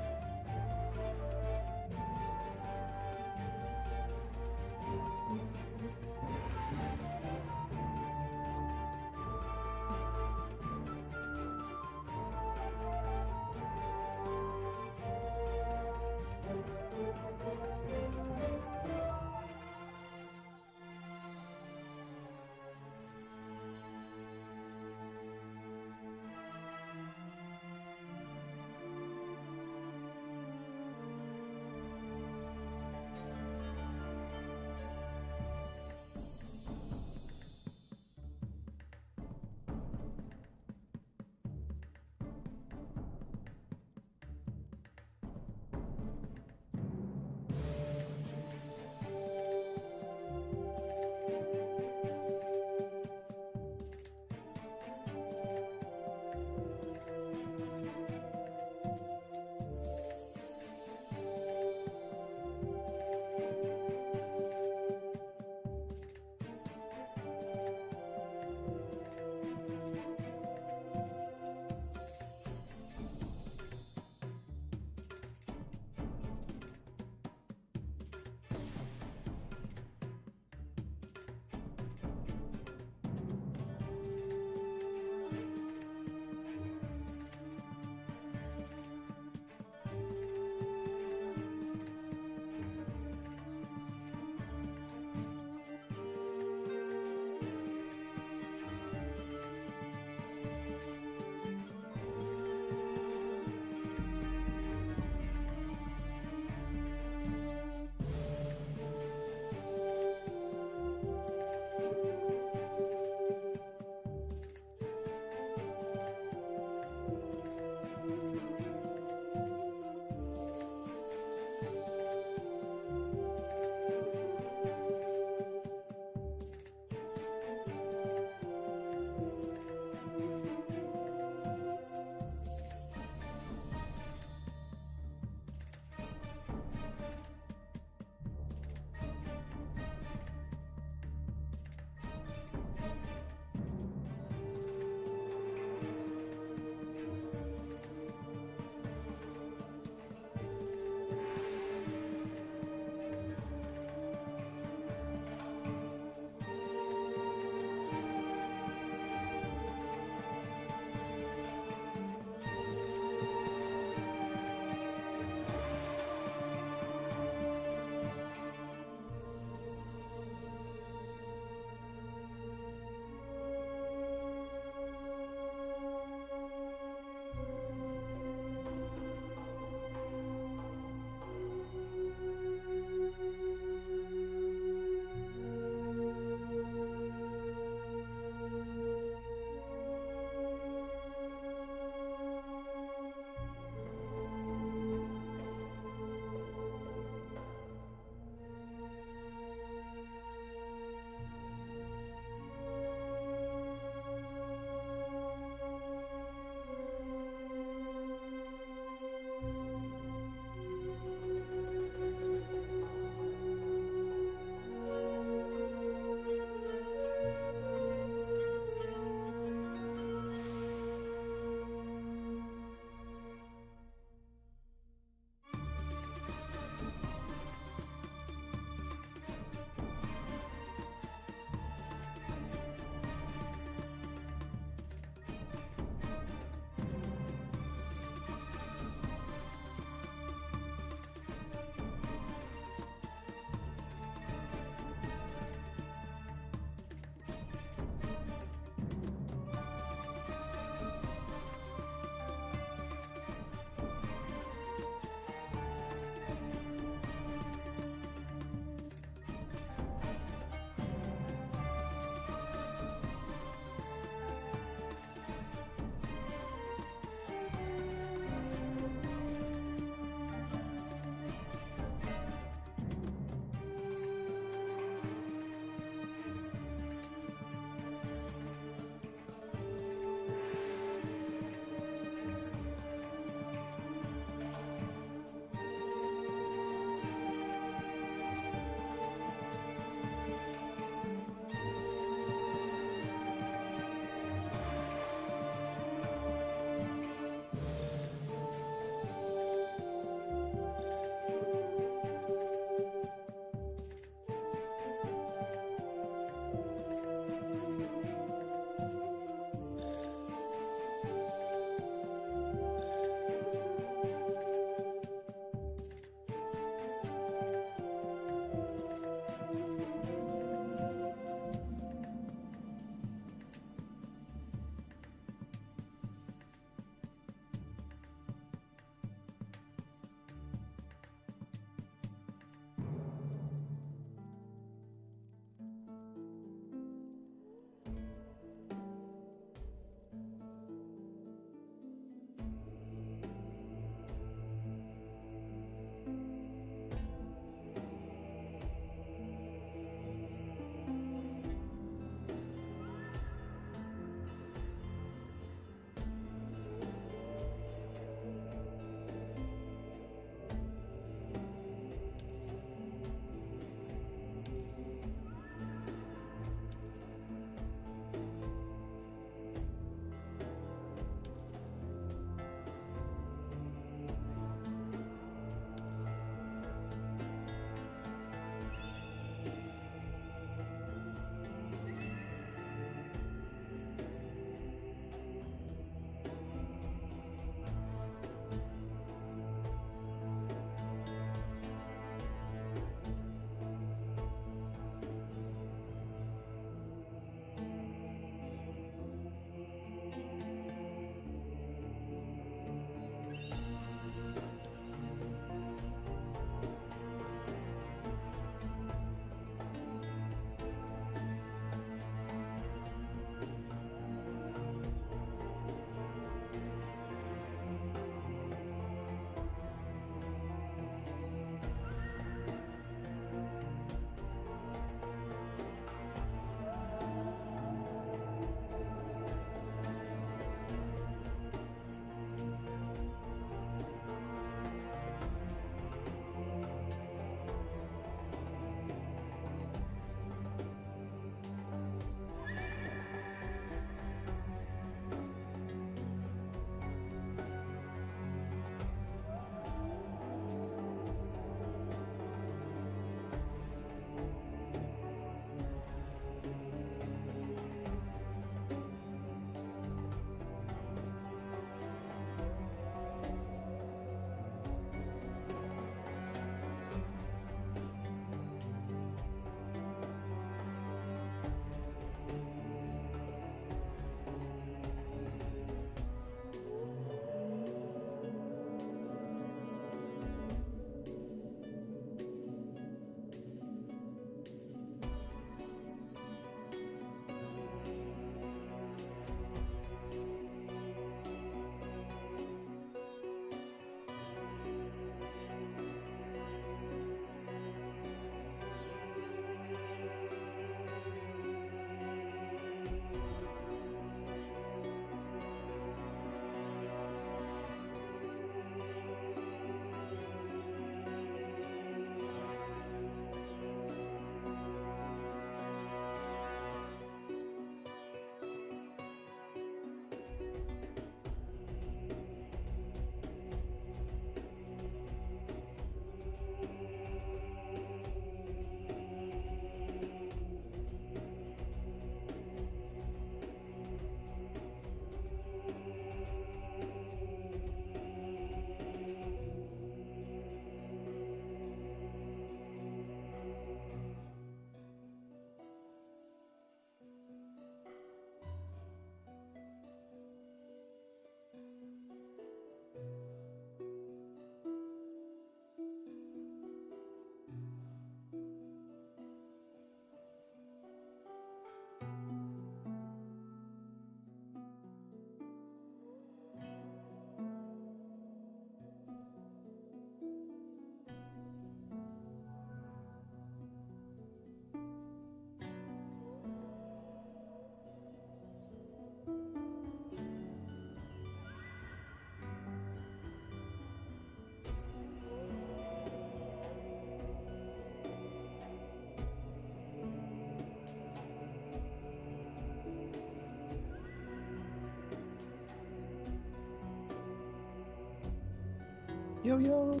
Yo yo.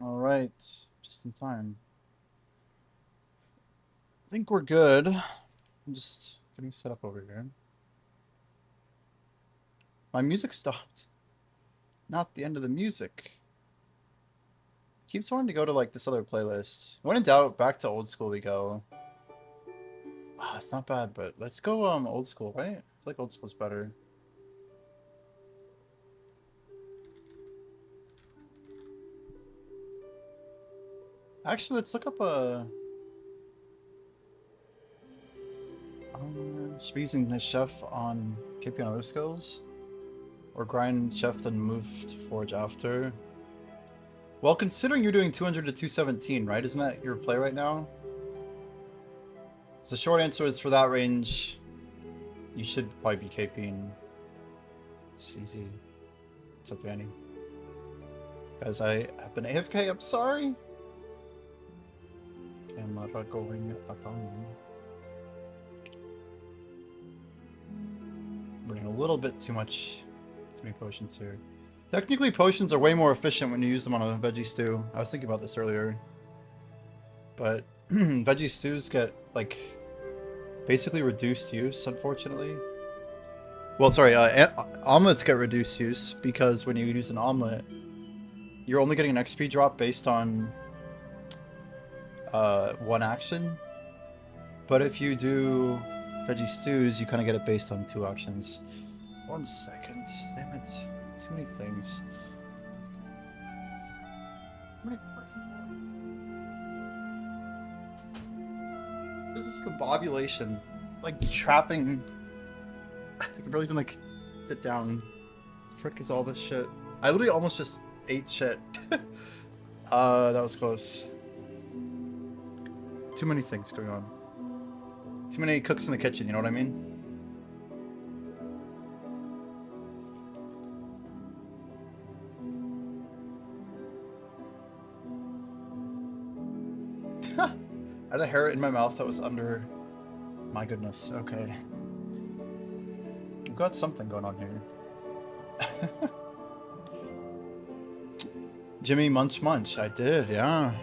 All right, just in time. I think we're good. I'm just getting set up over here. My music stopped. Not the end of the music. Keeps wanting to go to like this other playlist. When in doubt, back to old school we go. Oh, it's not bad, but let's go old school, right? I feel like old school's better. Actually, let's look up a. Should be using the chef on KP on other skills, or grind chef then move to forge after. Well, considering you're doing 200 to 217, right? Isn't that your play right now? So the short answer is for that range, you should probably be KPing. It's easy. What's up, Annie? Guys, I have been AFK. I'm sorry. Camera going up on. Burning a little bit too many potions here. Technically, potions are way more efficient when you use them on a veggie stew. I was thinking about this earlier. But veggie stews get, like, basically reduced use, unfortunately. Well, sorry, omelets get reduced use because when you use an omelet, you're only getting an XP drop based on one action. But if you do veggie stews, you kind of get it based on 2 actions. 1 second. Damn it. Too many things. This is combobulation. Like trapping. I can barely even like sit down. Frick is all this shit. I literally almost just ate shit. That was close. Too many things going on. Too many cooks in the kitchen, you know what I mean? I had a hair in my mouth that was under. My goodness, okay. We've got something going on here. Jimmy Munch Munch. I did, yeah.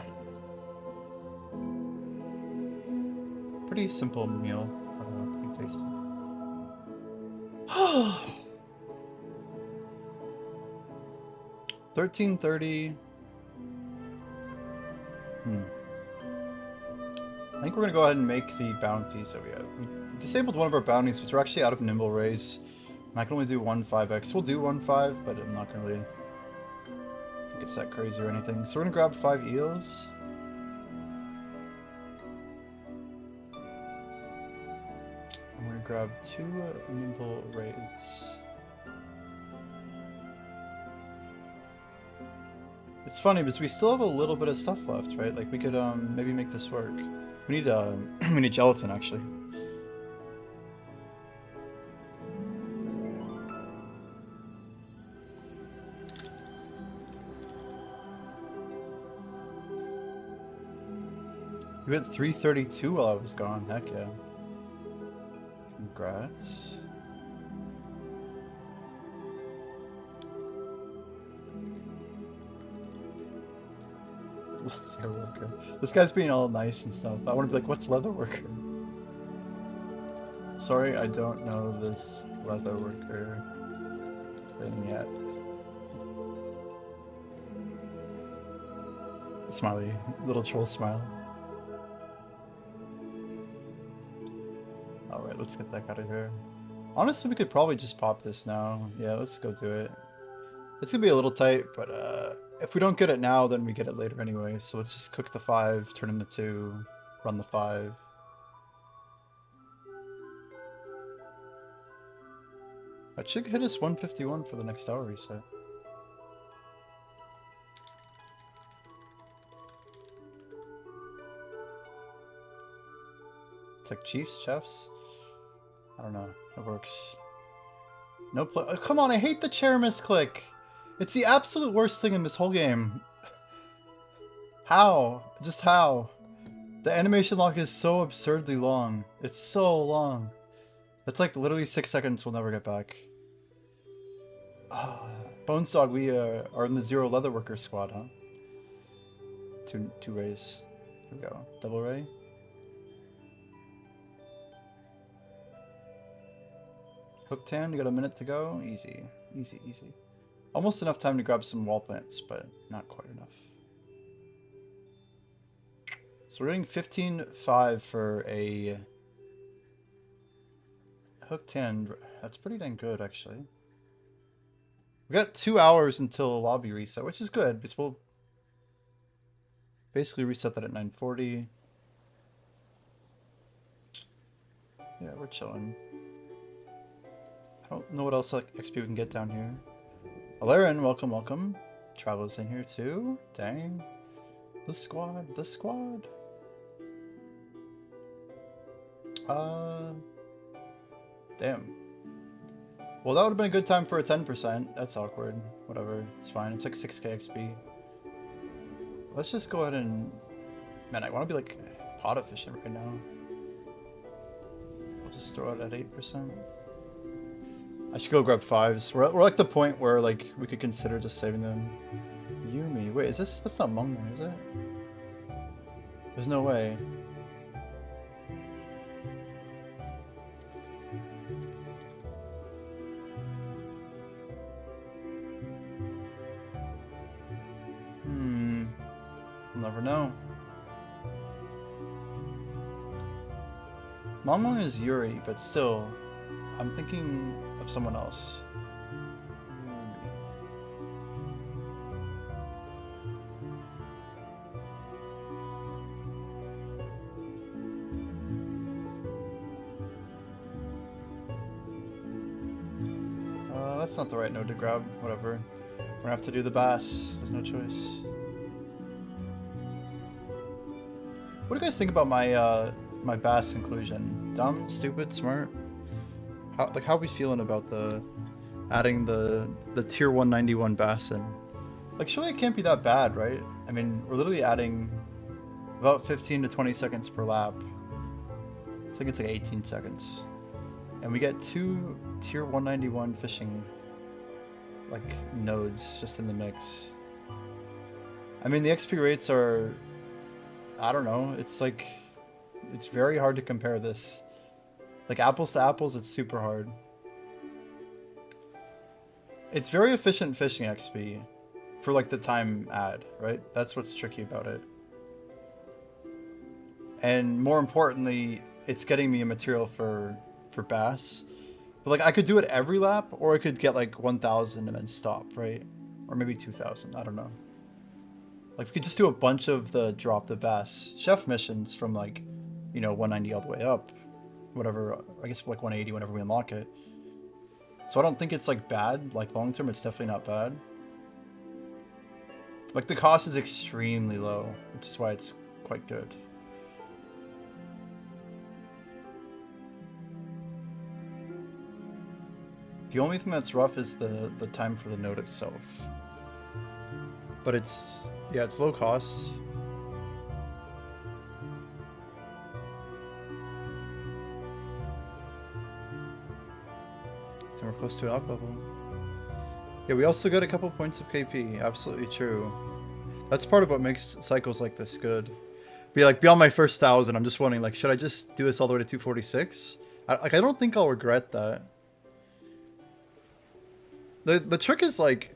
Pretty simple meal. Pretty tasty. 13:30. I think we're gonna go ahead and make the bounties that we have. We disabled one of our bounties because we're actually out of nimble raise. And I can only do 1 5x. We'll do 1 5, but I'm not gonna really think it's that crazy or anything. So we're gonna grab 5 eels. And we're gonna grab 2 nimble rays. It's funny because we still have a little bit of stuff left, right? Like we could maybe make this work. We need we need gelatin actually. We got 332 while I was gone. Heck yeah. Congrats. Leather worker. This guy's being all nice and stuff. I want to be like, what's leather worker? Sorry, I don't know this leather worker thing yet. Smiley, little troll smile. Alright, let's get that out of here. Honestly, we could probably just pop this now. Yeah, let's go do it. It's gonna be a little tight, but if we don't get it now, then we get it later anyway. So let's just cook the 5, turn into 2, run the 5. That should hit us 151 for the next hour reset. It's like chiefs, chefs. I don't know. It works. No play. Oh, come on! I hate the chair misclick. It's the absolute worst thing in this whole game. How? Just how? The animation lock is so absurdly long. It's so long. It's like literally 6 seconds we'll never get back. Bones Dog, we are in the 0 Leatherworker squad, huh? Two rays. Here we go. Double ray. Hook tan, you got a minute to go. Easy. Easy, easy. Almost enough time to grab some wall plants, but not quite enough. So we're getting 15.5 for a hook tan. That's pretty dang good, actually. We got 2 hours until lobby reset, which is good because we'll basically reset that at 9:40. Yeah, we're chilling. I don't know what else XP we can get down here. Alarin, welcome, welcome. Travelers in here too. Dang. The squad, the squad. Damn. Well, that would have been a good time for a 10%. That's awkward. Whatever, it's fine. It took 6k XP. Let's just go ahead and... Man, I want to be like pot efficient right now. We'll just throw it at 8%. I should go grab 5s. We're like the point where like we could consider just saving them. Yumi. Wait, is this... That's not Mongmong, is it? There's no way. We'll never know. Mongmong is Yuri, but still, I'm thinking of someone else. That's not the right node to grab. Whatever. We're gonna have to do the bass. There's no choice. What do you guys think about my my bass inclusion? Dumb, stupid, smart? How are we feeling about the adding the tier 191 bass in? Like, surely it can't be that bad, right? I mean, we're literally adding about 15 to 20 seconds per lap. I think it's like 18 seconds. And we get 2 tier 191 fishing like nodes just in the mix. I mean, the XP rates are, I don't know, it's like, it's very hard to compare this. Like apples to apples, it's super hard. It's very efficient fishing XP for like the time add, right? That's what's tricky about it. And more importantly, it's getting me a material for bass. But like I could do it every lap, or I could get like 1,000 and then stop, right? Or maybe 2,000, I don't know. Like we could just do a bunch of the drop the bass chef missions from like, you know, 190 all the way up. Whatever, I guess like 180 whenever we unlock it. So I don't think it's like bad, like long term it's definitely not bad. Like the cost is extremely low, which is why it's quite good. The only thing that's rough is the time for the node itself. But it's, yeah, it's low cost. close to an alk level. Yeah, we also get a couple points of KP. Absolutely true. That's part of what makes cycles like this good. Be like, beyond my first 1,000, I'm just wondering, like, should I just do this all the way to 246? I don't think I'll regret that. The trick is, like,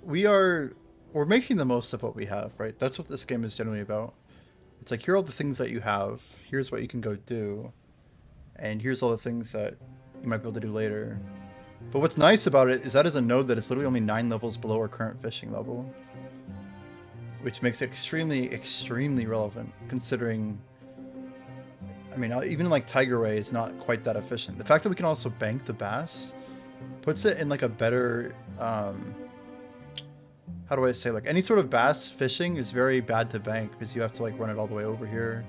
we're making the most of what we have, right? That's what this game is generally about. It's like, here are all the things that you have. Here's what you can go do. And here's all the things that you might be able to do later. But what's nice about it is that is a node that is literally only 9 levels below our current fishing level. Which makes it extremely, extremely relevant, considering... I mean, even like Tiger Ray is not quite that efficient. The fact that we can also bank the bass puts it in like a better... how do I say? Like, any sort of bass fishing is very bad to bank because you have to like run it all the way over here.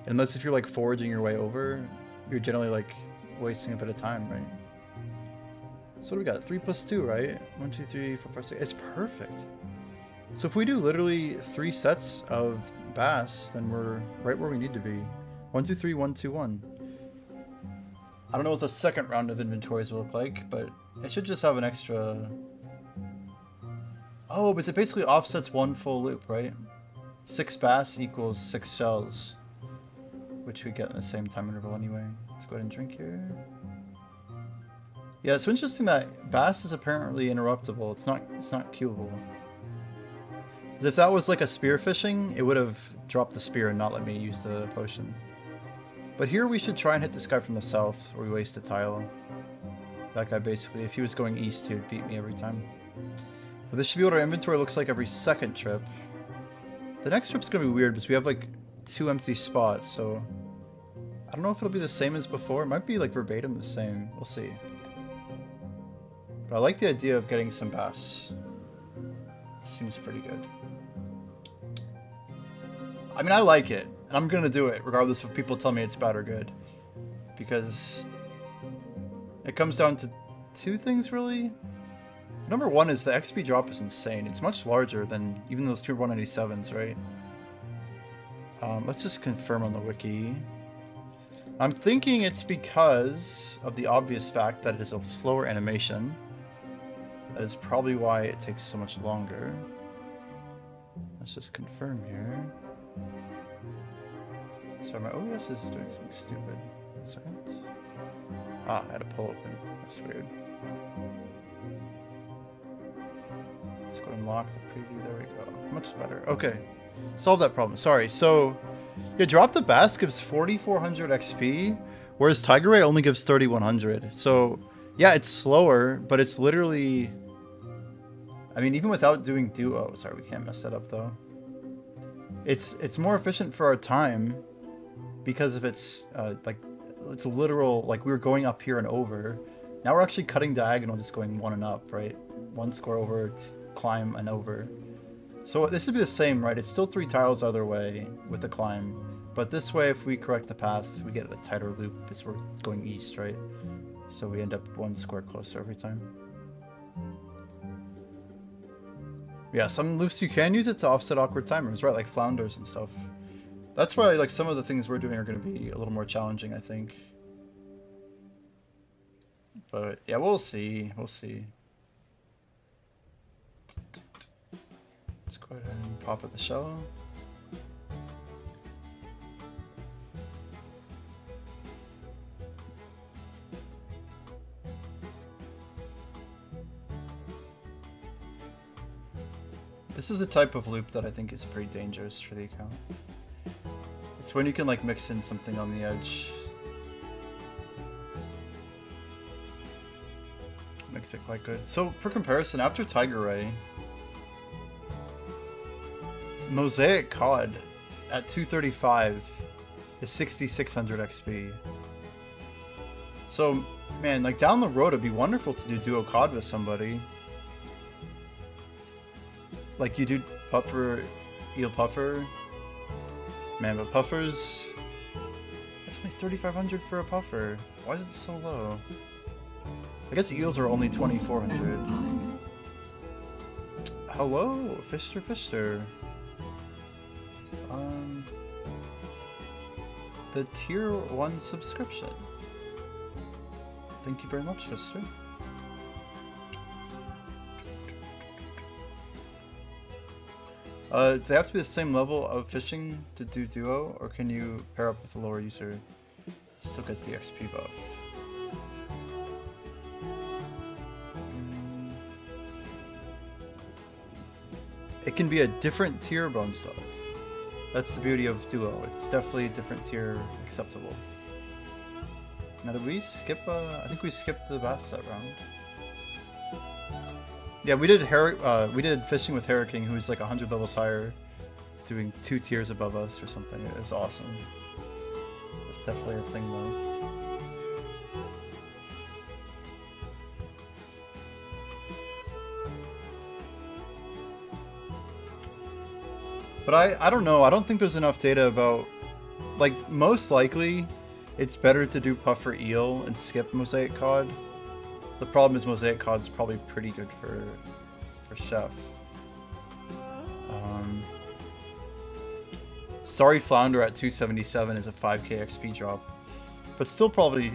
Unless if you're like foraging your way over, you're generally like wasting a bit of time, right? So what do we got? 3 plus 2, right? 1, 2, 3, 4, 5, 6. It's perfect. So if we do literally 3 sets of bass, then we're right where we need to be. 1, 2, 3, 1, 2, 1. I don't know what the second round of inventories will look like, but it should just have an extra... Oh, but it basically offsets 1 full loop, right? 6 bass equals 6 shells, which we get in the same time interval anyway. Let's go ahead and drink here. Yeah, it's so interesting that bass is apparently interruptible. It's not queuable. If that was like a spear fishing, it would have dropped the spear and not let me use the potion. But here we should try and hit this guy from the south, where we waste a tile. That guy basically, if he was going east, he would beat me every time. But this should be what our inventory looks like every second trip. The next trip's gonna be weird because we have like 2 empty spots, so... I don't know if it'll be the same as before. It might be like verbatim the same. We'll see. But I like the idea of getting some bass. Seems pretty good. I mean, I like it, and I'm gonna do it regardless if people tell me it's bad or good, because it comes down to 2 things really. Number 1 is the XP drop is insane. It's much larger than even those 2 197s, right? Let's just confirm on the wiki. I'm thinking it's because of the obvious fact that it is a slower animation. That is probably why it takes so much longer. Let's just confirm here. Sorry, my OBS is doing something stupid. 1 second. Ah, I had to pull open. That's weird. Let's go and lock the preview. There we go. Much better. Okay. Solve that problem. Sorry. So, yeah, Drop the Bass gives 4,400 XP, whereas Tiger Ray only gives 3,100. So, yeah, it's slower, but it's literally... I mean, even without doing duo... Sorry, we can't mess that up, though. It's more efficient for our time because of its, like, it's literal... Like, we were going up here and over. Now we're actually cutting diagonal, just going 1 and up, right? 1 square over, climb, and over. So this would be the same, right? It's still 3 tiles either way with the climb. But this way, if we correct the path, we get a tighter loop as we're going east, right? So we end up 1 square closer every time. Yeah, some loops you can use it to offset awkward timers, right? Like flounders and stuff. That's why, like, some of the things we're doing are going to be a little more challenging, I think. But yeah, we'll see. We'll see. Let's go ahead and pop at the shell. This is the type of loop that I think is pretty dangerous for the account. It's when you can like mix in something on the edge. Makes it quite good. So for comparison, after Tiger Ray, Mosaic Cod at 235 is 6,600 XP. So, man, like down the road, it'd be wonderful to do duo Cod with somebody. Like you do Puffer, Eel Puffer. Man, but Puffers... It's only 3,500 for a Puffer. Why is it so low? I guess eels are only 2,400. Hello, Fister. The tier 1 subscription. Thank you very much, Fister. Do they have to be the same level of fishing to do duo, or can you pair up with a lower user, still get the XP buff? It can be a different tier Bone Dog. That's the beauty of duo. It's definitely a different tier acceptable. Now did we skip, I think we skipped the bass that round. Yeah, we did fishing with King, who's like 100 levels higher, doing 2 tiers above us or something. It was awesome. It's definitely a thing though. But I don't know. I don't think there's enough data about, like, most likely it's better to do puffer eel and skip mosaic cod. The problem is mosaic cod's probably pretty good for chef. Starry flounder at 277 is a 5k XP drop, but still probably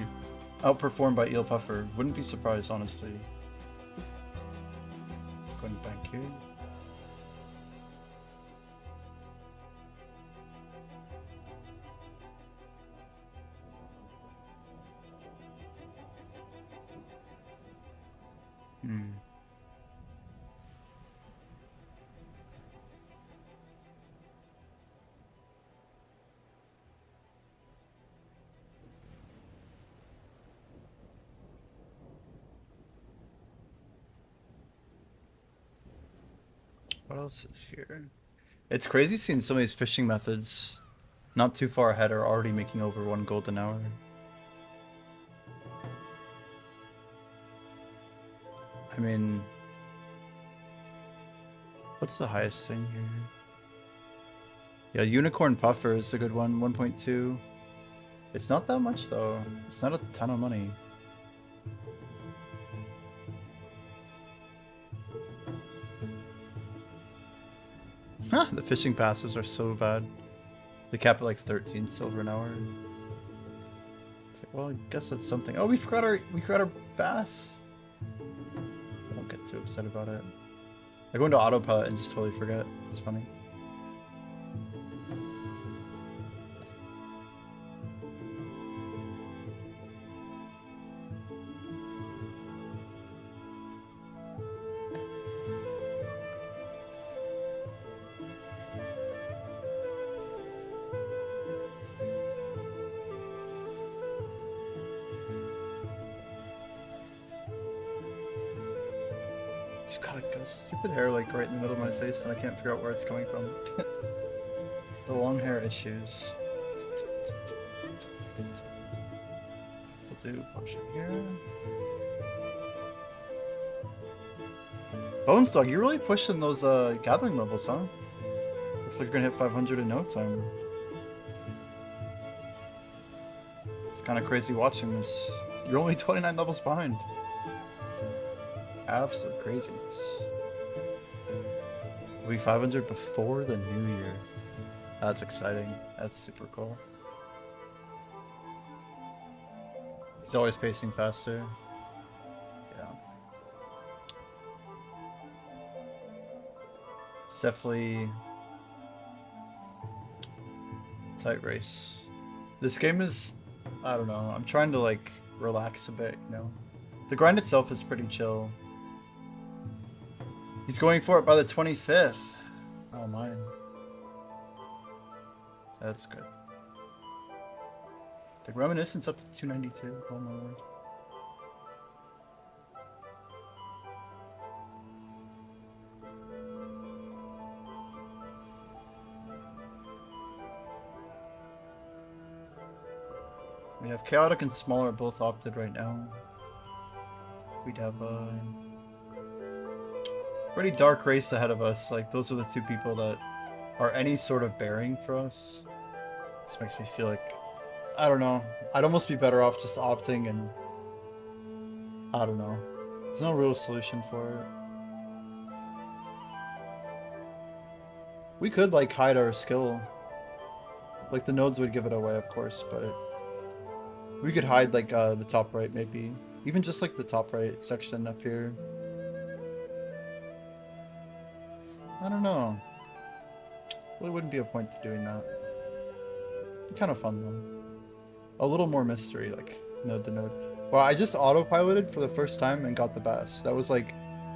outperformed by eel puffer. Wouldn't be surprised, honestly. Going back here. What else is here? It's crazy seeing some of these fishing methods not too far ahead are already making over 1 gold an hour. I mean, what's the highest thing here? Yeah, unicorn puffer is a good one, 1.2. It's not that much though. It's not a ton of money. Huh, the fishing passes are so bad. They cap at like 13 silver an hour. It's like, well, I guess that's something. Oh, we forgot our bass. I don't get too upset about it. I go into autopilot and just totally forget. It's funny. You've got like a stupid hair like right in the middle of my face and I can't figure out where it's coming from. The long hair issues. We'll do a bunch in here. Bones Dog, you're really pushing those gathering levels, huh? Looks like you're gonna hit 500 in no time. It's kind of crazy watching this. You're only 29 levels behind. Absolute craziness. We'll be 500 before the new year. That's exciting. That's super cool. He's always pacing faster. Yeah. It's definitely a tight race. This game is, I don't know, I'm trying to like relax a bit, you know. The grind itself is pretty chill. He's going for it by the 25th. Oh, mine. That's good. The Reminiscence up to 292. Oh my lord. We have Chaotic and Smaller both opted right now. We'd have pretty dark race ahead of us. Like, those are the two people that are any sort of bearing for us. This makes me feel like, I don't know, I'd almost be better off just opting and, I don't know. There's no real solution for it. We could, like, hide our skill. Like, the nodes would give it away, of course, but we could hide, like, the top right, maybe. Even just, like, the top right section up here. I don't know. Well, it wouldn't be a point to doing that. Kind of fun though. A little more mystery, like node to node. Well, I just autopiloted for the first time and got the best. That was like,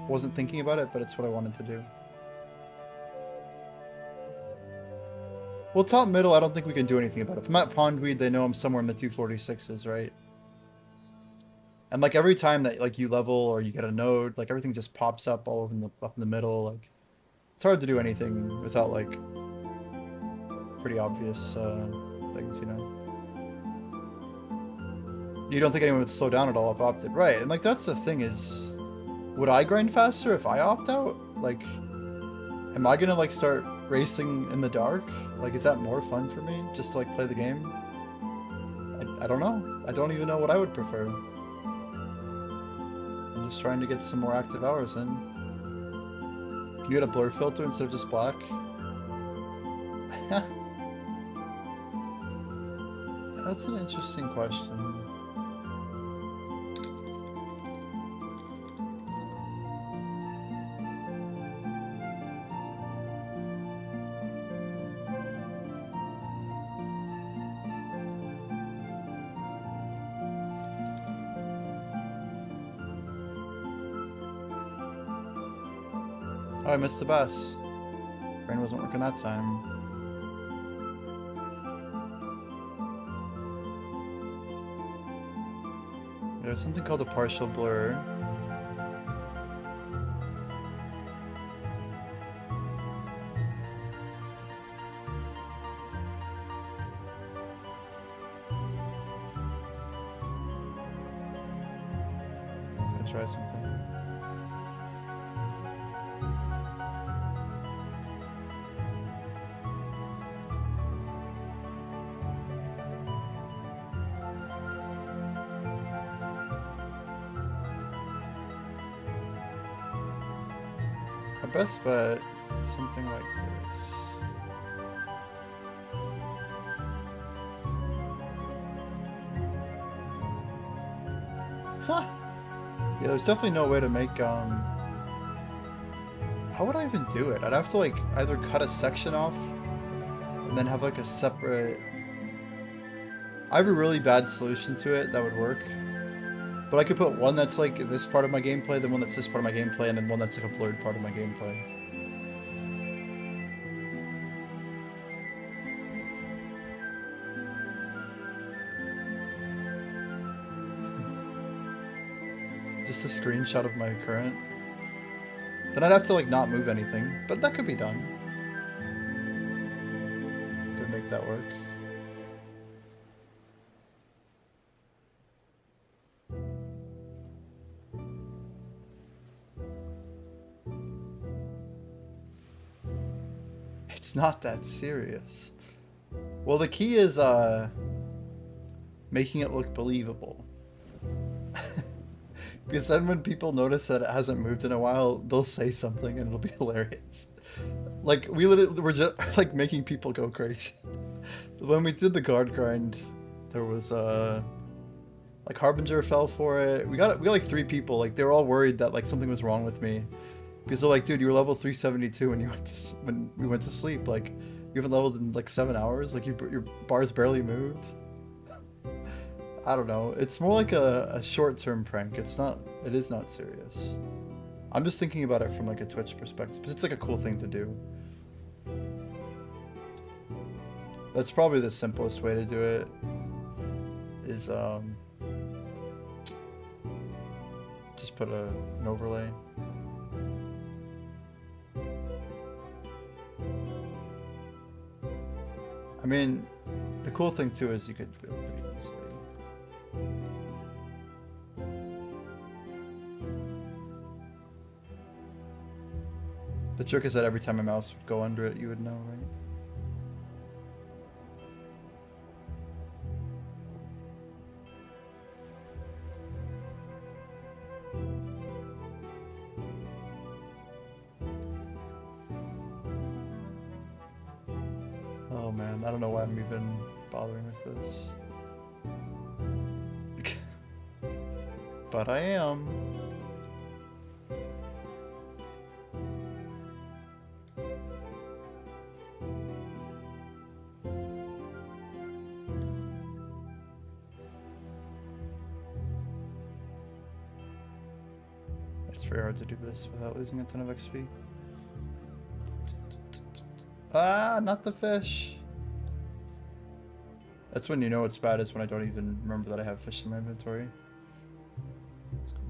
wasn't thinking about it, but it's what I wanted to do. Well, top middle, I don't think we can do anything about it. If I'm at Pondweed, they know I'm somewhere in the 246s, right? And like every time that like you level or you get a node, like everything just pops up all over up in the middle. Like it's hard to do anything without like pretty obvious things, you know. You don't think anyone would slow down at all if opted, right? And like that's the thing is, would I grind faster if I opt out? Like, am I gonna like start racing in the dark? Like, is that more fun for me just to like play the game? I don't know. I don't even know what I would prefer. I'm just trying to get some more active hours in. Can you get a blur filter instead of just black? That's an interesting question. Oh, I missed the bus. Brain wasn't working that time. There's something called a partial blur. I'm gonna try something. My best bet is something like this. Huh! Yeah, there's definitely no way to make, how would I even do it? I'd have to, like, either cut a section off and then have, like, a separate... I have a really bad solution to it that would work. But I could put one that's like this part of my gameplay, then one that's this part of my gameplay, and then one that's like a blurred part of my gameplay. Just a screenshot of my current. Then I'd have to like not move anything, but that could be done. Could make that work. It's not that serious. Well, the key is making it look believable. Because then when people notice that it hasn't moved in a while, they'll say something and it'll be hilarious. Like, we're just like making people go crazy. When we did the guard grind, there was like Harbinger fell for it. We got like 3 people. Like, they were all worried that like something was wrong with me. Because they're like, dude, you were level 372 when when we went to sleep. Like, you haven't leveled in like 7 hours. Like, your bars barely moved. I don't know. It's more like a short-term prank. It is not serious. I'm just thinking about it from like a Twitch perspective. Because it's like a cool thing to do. That's probably the simplest way to do it. Is just put an overlay. I mean, the cool thing too is you could do it pretty easily. The trick is that every time a mouse would go under it, you would know, right? Oh man, I don't know why I'm even bothering with this. But I am. It's very hard to do this without losing a ton of XP. Ah, not the fish. That's when you know it's bad, is when I don't even remember that I have fish in my inventory. Let's go.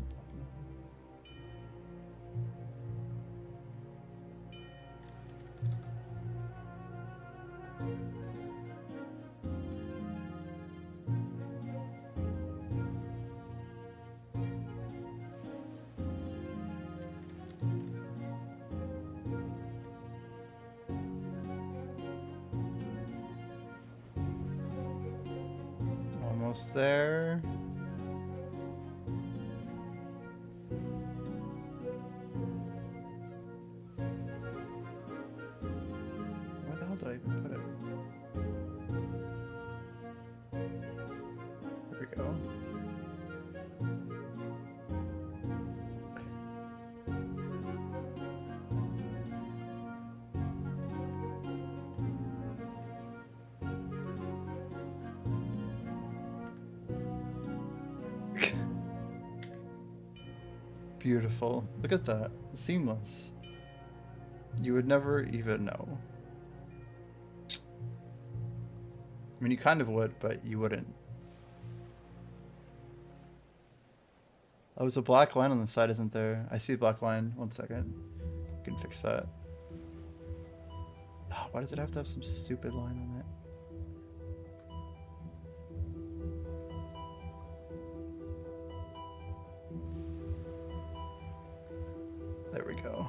Almost there. Where the hell did I even put it? There we go. Beautiful. Look at that. Seamless. You would never even know. I mean, you kind of would, but you wouldn't. Oh, there's a black line on the side, isn't there? I see a black line. 1 second. I can fix that. Oh, why does it have to have some stupid line on it? There we go.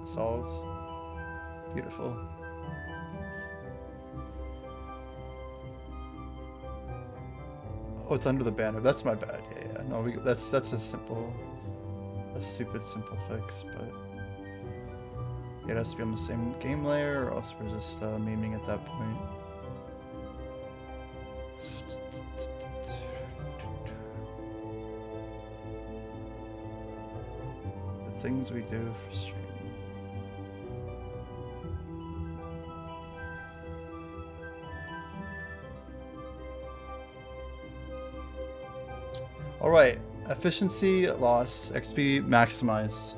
Solved. Beautiful. Oh, it's under the banner. That's my bad. Yeah. No, that's a stupid simple fix, but it has to be on the same game layer, or else we're just memeing at that point. Things we do for stream. Alright, efficiency loss, XP maximized.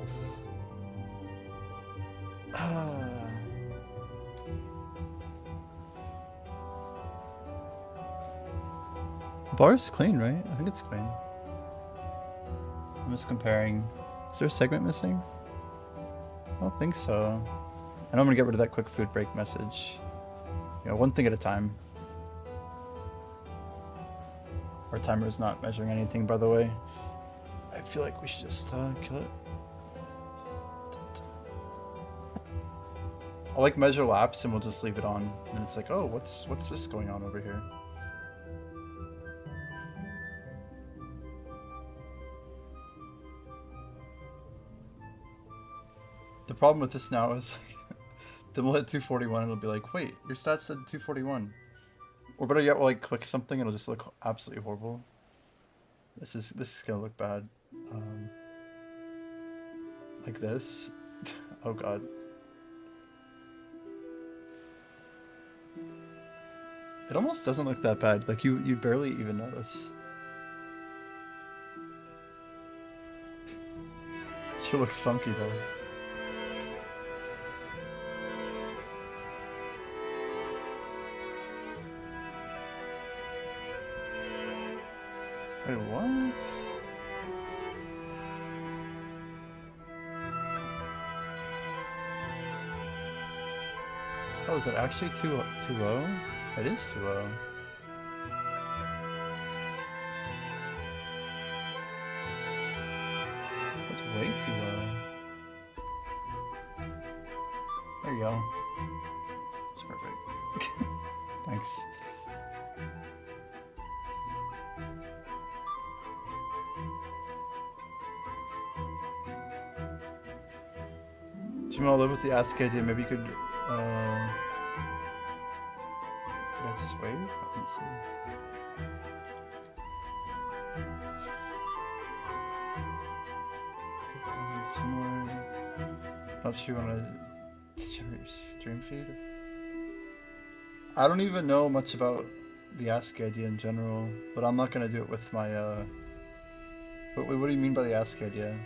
The bar is clean, right? I think it's clean. I'm just comparing. Is there a segment missing? I don't think so. And I'm gonna get rid of that quick food break message. You know, one thing at a time. Our timer is not measuring anything, by the way. I feel like we should just kill it. I'll like measure laps and we'll just leave it on. And it's like, oh, what's this going on over here? The problem with this now is then we'll hit 241 and it'll be like, wait, your stats said 241. Or better yet, we'll like click something and it'll just look absolutely horrible. This is gonna look bad. Like this. Oh god. It almost doesn't look that bad. Like you barely even notice. Sure looks funky though. Wait, what? Oh, is it actually too low? It is too low. That's way too low. There you go. That's perfect. Thanks. Jim, I'll live with the ask idea. Maybe you could. Did I just wave? I didn't see. Similar. Not sure you want to generate your stream feed. I don't even know much about the ask idea in general, but I'm not gonna do it with my. What do you mean by the ask idea?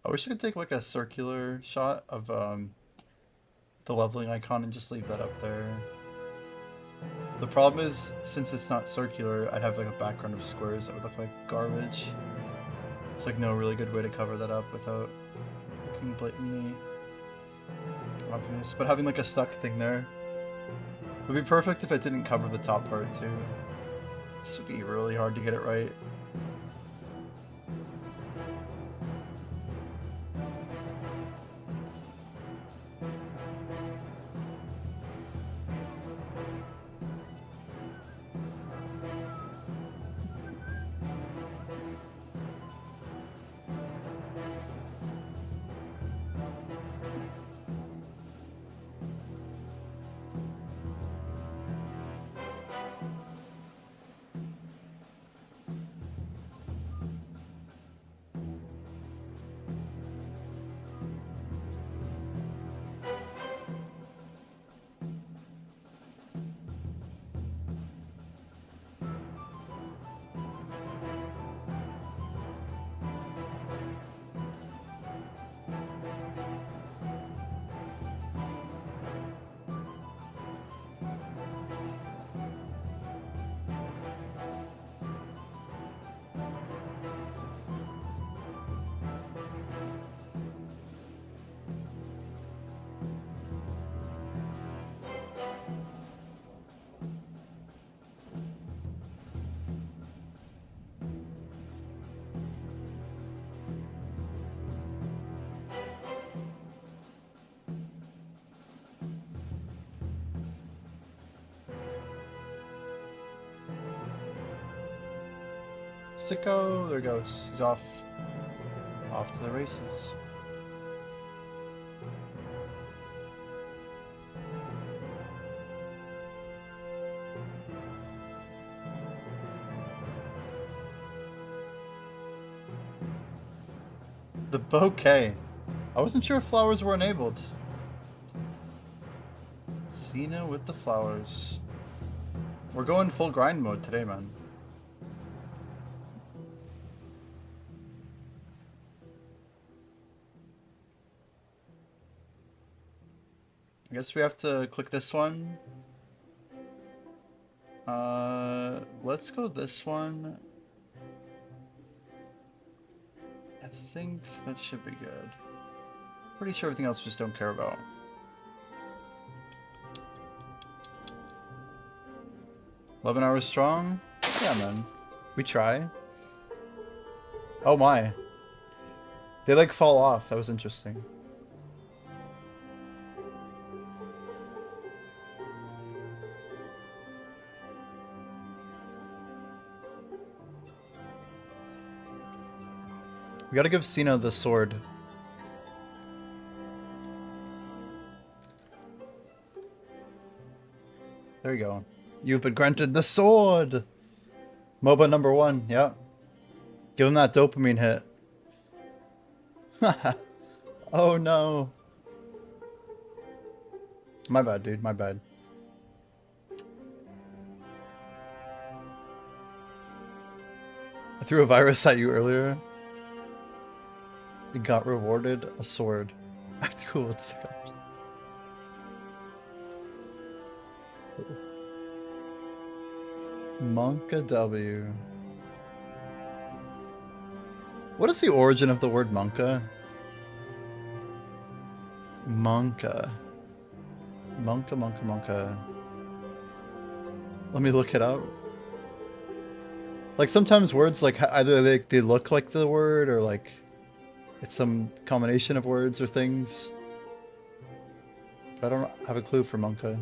I wish I could take like a circular shot of the leveling icon and just leave that up there. The problem is, since it's not circular, I'd have like a background of squares that would look like garbage. There's like no really good way to cover that up without looking blatantly obvious. But having like a stuck thing there would be perfect if it didn't cover the top part too. This would be really hard to get it right. Sicko, there he goes. He's off to the races. The bouquet. I wasn't sure if flowers were enabled. Cena with the flowers. We're going full grind mode today, man. I guess we have to click this one. Let's go this one. I think that should be good. Pretty sure everything else we just don't care about. $11 strong? Yeah, man. We try. Oh my. They like fall off. That was interesting. We gotta give Cena the sword. There you go. You've been granted the sword! MOBA number 1, yeah. Give him that dopamine hit. Oh no. My bad, dude, my bad. I threw a virus at you earlier. You got rewarded a sword. Act cool, it's Monka W. What is the origin of the word Monka? Monka. Monka. Let me look it up. Like sometimes words like either they look like the word or like it's some combination of words or things. But I don't have a clue for Monka.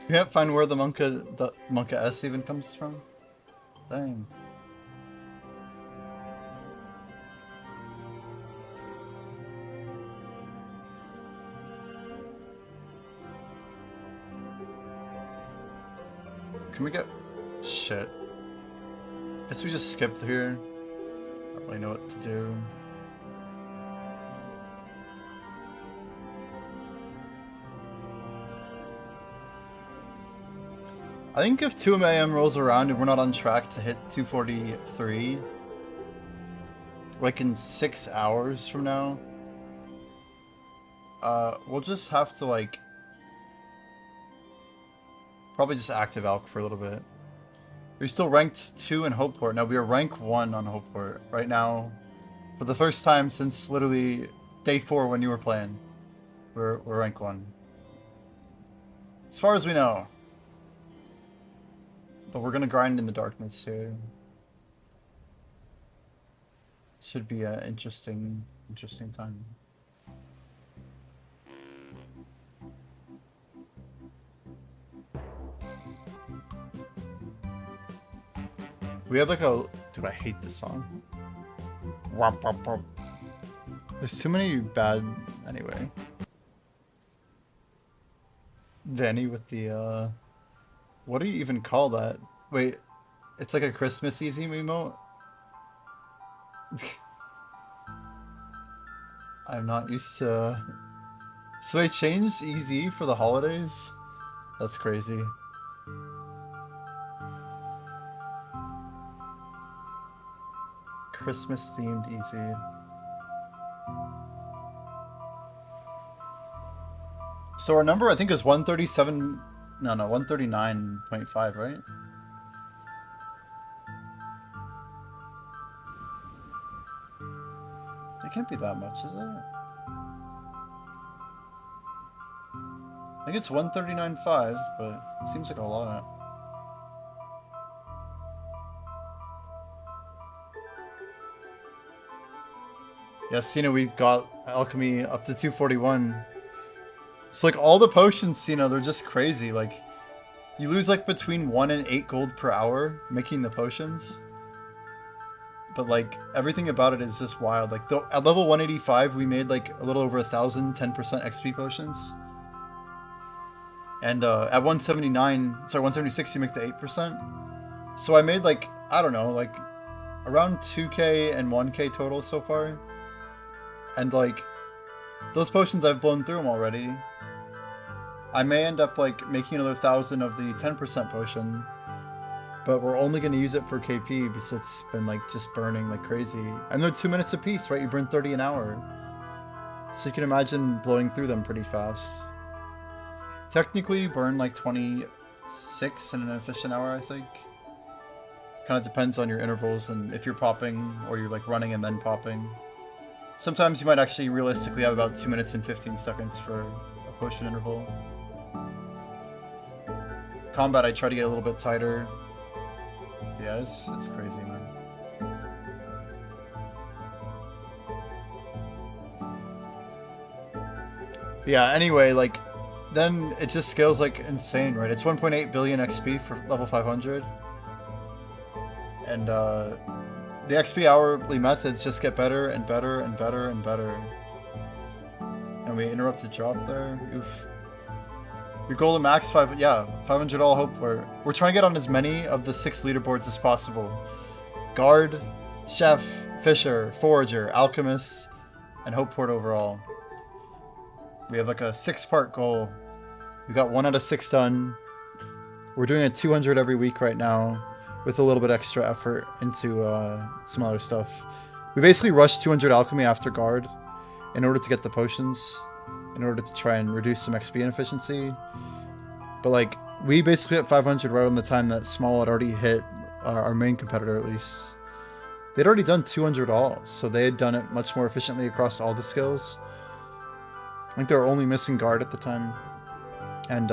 You can't find where the Monka S even comes from? Dang. Can we get... Shit. Guess we just skip here. I don't really know what to do. I think if 2 AM rolls around and we're not on track to hit 243, like in 6 hours from now, we'll just have to like probably just active Alch for a little bit. We're still ranked 2 in Hopeport. Now we are rank 1 on Hopeport right now. For the first time since literally day 4 when you were playing, we're rank 1. As far as we know. But we're gonna grind in the darkness here. Should be an interesting time. We have like a... Dude, I hate this song. Womp, womp, womp. There's too many bad... Anyway. Vanny with the, what do you even call that? Wait, it's like a Christmas easy emote? I'm not used to... So they changed easy for the holidays? That's crazy. Christmas themed easy. So our number I think is 137, no, 139.5, right? It can't be that much, is it? I think it's 139.5, but it seems like a lot. Yeah, Cena, we've got Alchemy up to 241. So like all the potions, Cena, they're just crazy. Like you lose like between 1 and 8 gold per hour making the potions. But like everything about it is just wild. Like at level 185 we made like a little over 1,000 10% XP potions. And at 176 you make the 8%. So I made like, I don't know, like around 2k and 1k total so far. And like those potions I've blown through them already. I may end up like making another 1,000 of the 10% potion, but we're only going to use it for KP because it's been like just burning like crazy. And they're 2 minutes a piece, right? You burn 30 an hour. So you can imagine blowing through them pretty fast. Technically you burn like 26 in an efficient hour, I think. Kind of depends on your intervals and if you're popping or you're like running and then popping. Sometimes you might actually realistically have about 2 minutes and 15 seconds for a potion interval. Combat, I try to get a little bit tighter. Yeah, it's crazy, man. Yeah, anyway, like, then it just scales like insane, right? It's 1.8 billion XP for level 500. And, the XP hourly methods just get better and better and better and better. And we interrupted drop there. Oof. Your goal to max 500 all hope. We're trying to get on as many of the 6 leaderboards as possible. Guard, Chef, Fisher, Forager, Alchemist, and Hopeport overall. We have like a 6-part goal. We got 1 out of 6 done. We're doing a 200 every week right now, with a little bit extra effort into some other stuff. We basically rushed 200 Alchemy after Guard in order to get the potions, in order to try and reduce some XP inefficiency. But like, we basically hit 500 right on the time that Small had already hit our main competitor at least. They'd already done 200 all, so they had done it much more efficiently across all the skills. I think they were only missing Guard at the time. And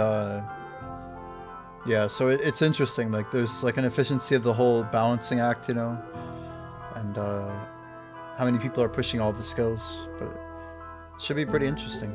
yeah, so it's interesting, like there's like an efficiency of the whole balancing act, you know, and how many people are pushing all the skills, but it should be pretty interesting.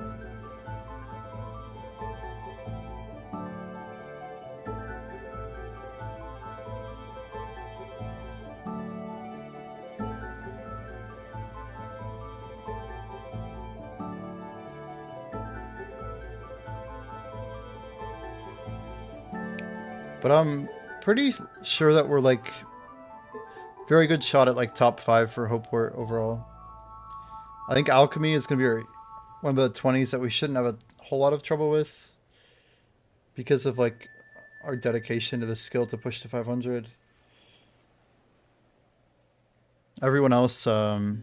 But I'm pretty sure that we're like very good shot at like top 5 for Hopeport overall. I think Alchemy is going to be one of the 20s that we shouldn't have a whole lot of trouble with because of like our dedication to the skill to push to 500. Everyone else, outside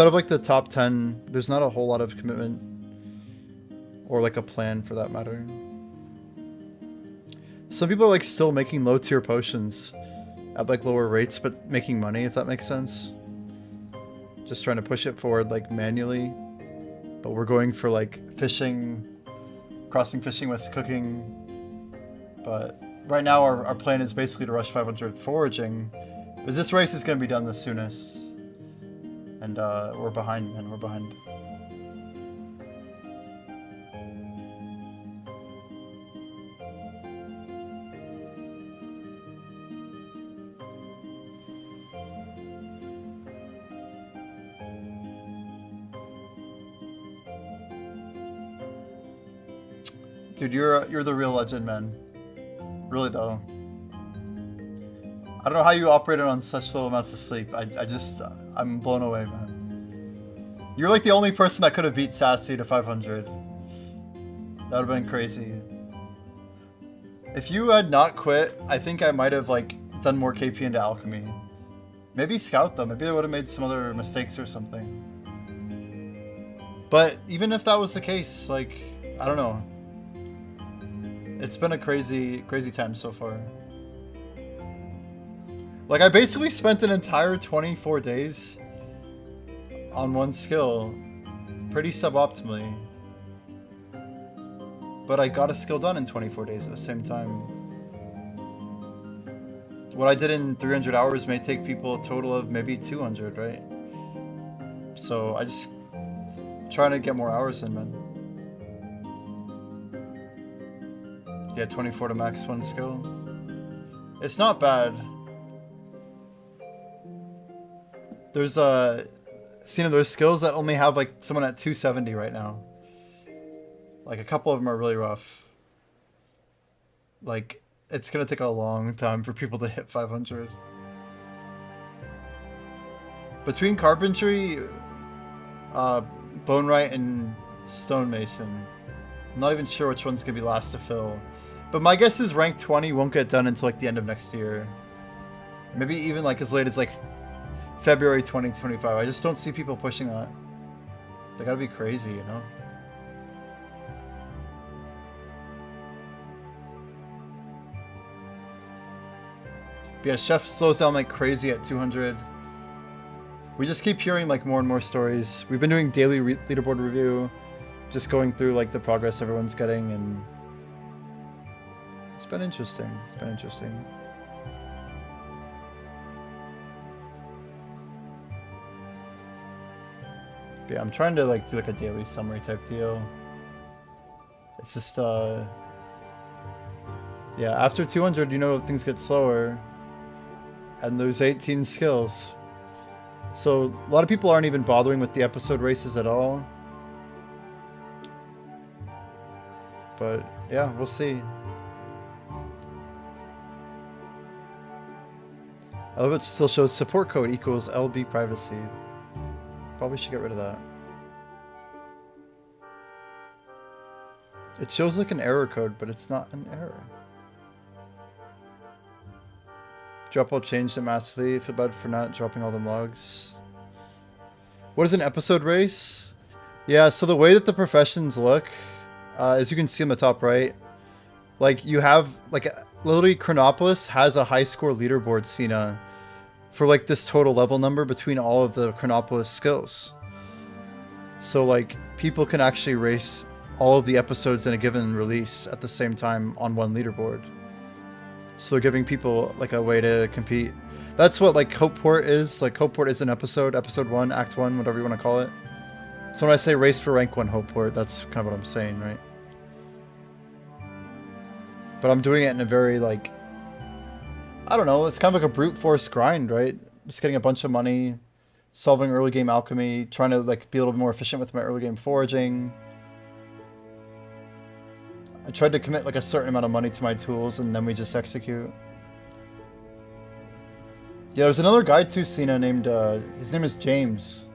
of like the top 10, there's not a whole lot of commitment or like a plan for that matter. Some people are like still making low tier potions at like lower rates, but making money, if that makes sense. Just trying to push it forward like manually. But we're going for like fishing, crossing fishing with cooking. But right now our plan is basically to rush 500 foraging. Because this race is going to be done the soonest. And we're behind, man, we're behind. Dude, you're the real legend, man. Really though. I don't know how you operated on such little amounts of sleep. I'm blown away, man. You're like the only person that could have beat Sassy to 500. That would have been crazy. If you had not quit, I think I might have like done more KP into Alchemy. Maybe scout them. Maybe I would have made some other mistakes or something. But even if that was the case, like, I don't know. It's been a crazy, crazy time so far. Like, I basically spent an entire 24 days on one skill, pretty suboptimally. But I got a skill done in 24 days at the same time. What I did in 300 hours may take people a total of maybe 200, right? So I just trying to get more hours in, man. Yeah, 24 to max one skill. It's not bad. There's there's skills that only have like someone at 270 right now. Like a couple of them are really rough. Like it's gonna take a long time for people to hit 500. Between carpentry, bonewright, and stonemason, I'm not even sure which one's gonna be last to fill. But my guess is rank 20 won't get done until like the end of next year. Maybe even like as late as like February 2025. I just don't see people pushing that. They gotta be crazy, you know? But yeah, Chef slows down like crazy at 200. We just keep hearing like more and more stories. We've been doing daily leaderboard review, just going through like the progress everyone's getting, and it's been interesting. It's been interesting. But yeah, I'm trying to like do like a daily summary type deal. It's just yeah, after 200, you know, things get slower, and there's 18 skills. So a lot of people aren't even bothering with the episode races at all. But yeah, we'll see. I love it still shows support code equals LB privacy. Probably should get rid of that. It shows like an error code, but it's not an error. Dropwell changed it massively. Feel bad for not dropping all the logs. What is an episode race? Yeah, so the way that the professions look, as you can see on the top right, like you have like literally Chronopolis has a high score leaderboard, Cena, for like this total level number between all of the Chronopolis skills. So like people can actually race all of the episodes in a given release at the same time on one leaderboard. So they're giving people like a way to compete. That's what like Hopeport is. Like Hopeport is an episode 1, act 1, whatever you want to call it. So when I say race for rank 1 Hopeport, that's kind of what I'm saying, right? But I'm doing it in a very like, I don't know, it's kind of like a brute force grind, right? Just getting a bunch of money, solving early game alchemy, trying to like be a little bit more efficient with my early game foraging. I tried to commit like a certain amount of money to my tools, and then we just execute. Yeah, there's another guy too, Cena, named, his name is James.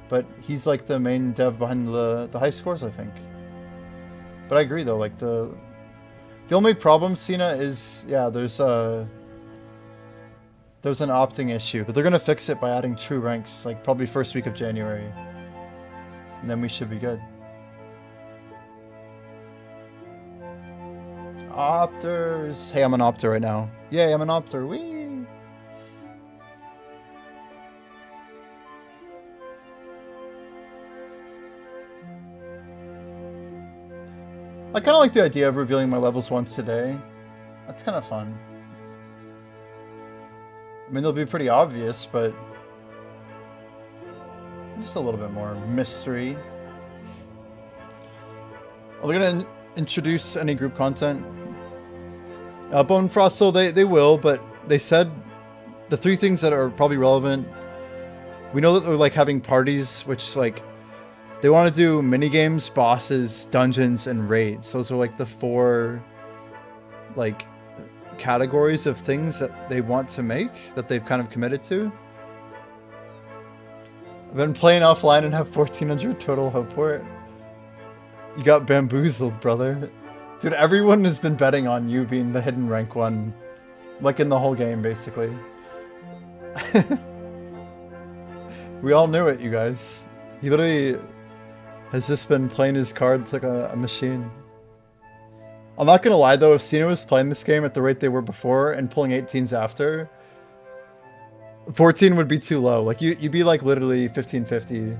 But he's like the main dev behind the high scores, I think. But I agree though, like the only problem, Cena, is, yeah, there's an opting issue, but they're gonna fix it by adding true ranks, like probably first week of January. And then we should be good. Opters! Hey, I'm an opter right now. Yay, I'm an opter, whee! I kind of like the idea of revealing my levels once today. That's kind of fun. I mean, they'll be pretty obvious, but just a little bit more mystery. Are they going to introduce any group content? Bone Frostle, they will, but they said the 3 things that are probably relevant. We know that they're like having parties, which like they want to do mini games, bosses, dungeons, and raids. Those are like the 4 like categories of things that they want to make, that they've kind of committed to. I've been playing offline and have 1400 total Hopeport. You got bamboozled, brother. Dude, everyone has been betting on you being the hidden rank 1. Like in the whole game, basically. We all knew it, you guys. He literally has just been playing his cards like a machine. I'm not gonna lie though, if Cena was playing this game at the rate they were before and pulling 18s after, 14 would be too low. Like you'd be like literally 1550.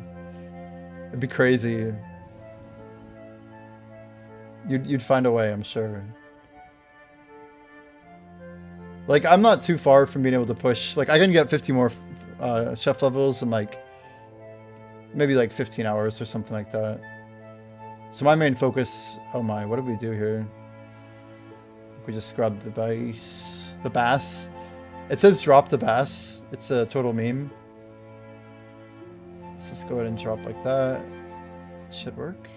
It'd be crazy. You'd find a way, I'm sure. Like I'm not too far from being able to push. Like I can get 50 more chef levels in like maybe like 15 hours or something like that. So my main focus, oh my, what did we do here? We just grabbed the bass. The bass. It says drop the bass. It's a total meme. Let's just go ahead and drop like that. Should work.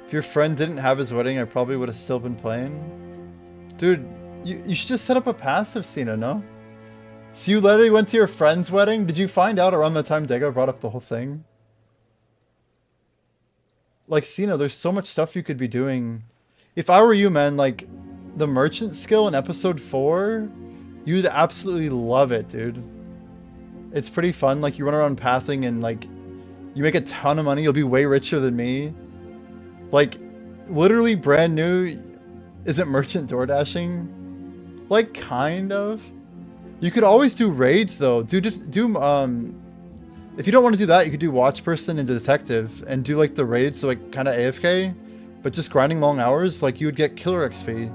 If your friend didn't have his wedding, I probably would have still been playing. Dude, you should just set up a passive, Cena, no? So you literally went to your friend's wedding? Did you find out around the time Dego brought up the whole thing? Like, Cena, there's so much stuff you could be doing. If I were you, man, like, the merchant skill in episode 4, you'd absolutely love it, dude. It's pretty fun. Like, you run around pathing and, like, you make a ton of money. You'll be way richer than me. Like, literally brand new. Isn't merchant door dashing? Like, kind of. You could always do raids, though. If you don't want to do that, you could do watch person and detective and do, like, the raids, so, like, kind of AFK. But just grinding long hours, like, you would get killer XP.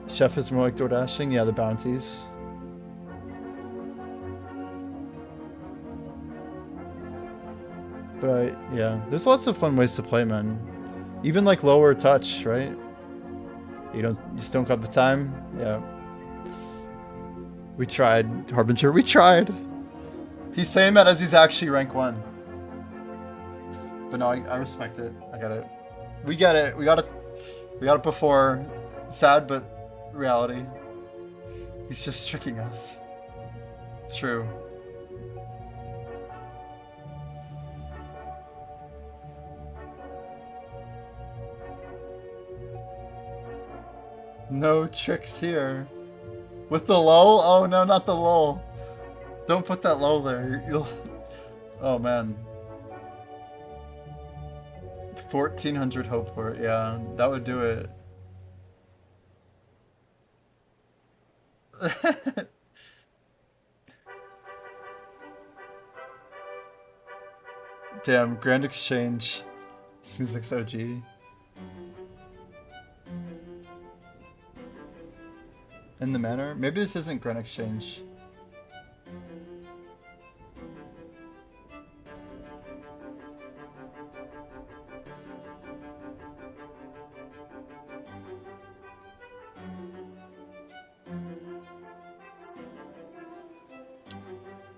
Chef is more like door dashing. Yeah, the bounties. But yeah, there's lots of fun ways to play, man. Even like lower touch, right? You just don't got the time. Yeah. We tried, Harbinger. We tried. He's saying that as he's actually rank 1. But no, I respect it. I get it. We get it. We got it before. Sad, but reality. He's just tricking us. True. No tricks here. With the lull? Oh no, not the lull. Don't put that lull there. You'll... Oh man. 1400 Hopeport. Yeah, that would do it. Damn, Grand Exchange. This music's OG. In the manor? Maybe this isn't Grand Exchange.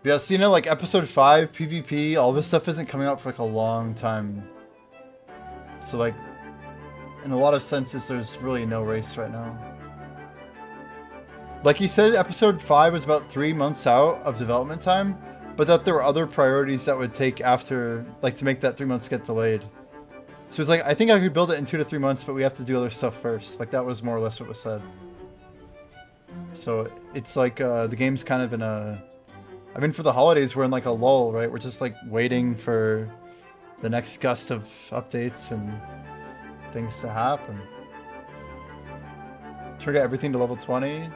But yeah, seeing it like episode 5, PvP, all this stuff isn't coming out for like a long time. So like, in a lot of senses, there's really no race right now. Like he said, episode 5 was about 3 months out of development time, but that there were other priorities that would take after, like to make that 3 months get delayed. So it's like, I think I could build it in 2 to 3 months, but we have to do other stuff first. Like that was more or less what was said. So it's like the game's kind of in a... I mean, for the holidays, we're in like a lull, right? We're just like waiting for the next gust of updates and things to happen. Try to get everything to level 20.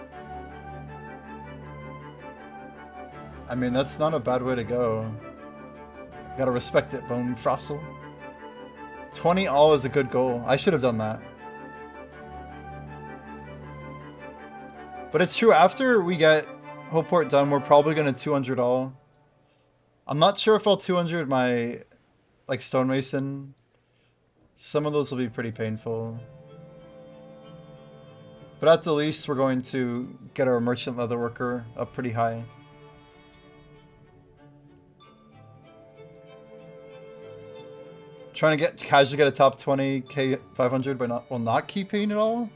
I mean, that's not a bad way to go. Gotta respect it, Bone Fossil. 20 all is a good goal. I should have done that. But it's true, after we get Hopeport done, we're probably gonna 200 all. I'm not sure if I'll 200 my, like, stonemason. Some of those will be pretty painful. But at the least, we're going to get our merchant leatherworker up pretty high. Trying to casually get a top 20k 500 by not keeping it all?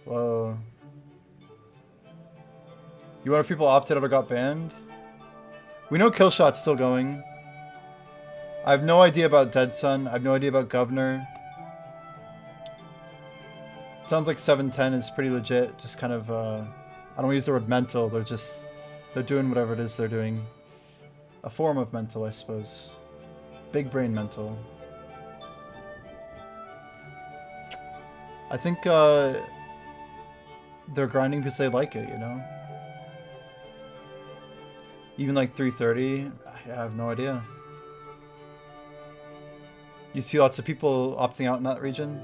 Whoa. You wonder if people opted out or got banned? We know Killshot's still going. I have no idea about Dead Sun. I have no idea about Governor. Sounds like 710 is pretty legit. Just kind of, I don't use the word mental. They're doing whatever it is they're doing. A form of mental, I suppose. Big brain mental. I think, they're grinding because they like it, you know? Even like 330, I have no idea. You see lots of people opting out in that region?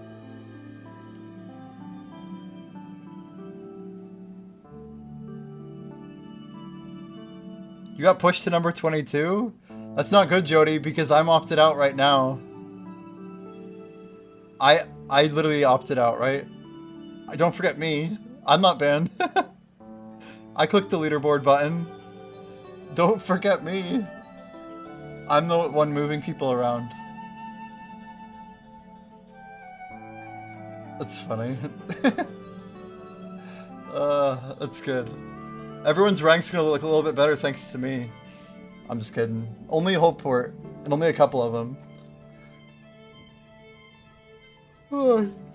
You got pushed to number 22? That's not good, Jody, because I'm opted out right now. I literally opted out, right? Don't forget me. I'm not banned. I clicked the leaderboard button. Don't forget me. I'm the one moving people around. That's funny. That's good. Everyone's rank's gonna look a little bit better thanks to me. I'm just kidding. Only Hopeport, and only a couple of them.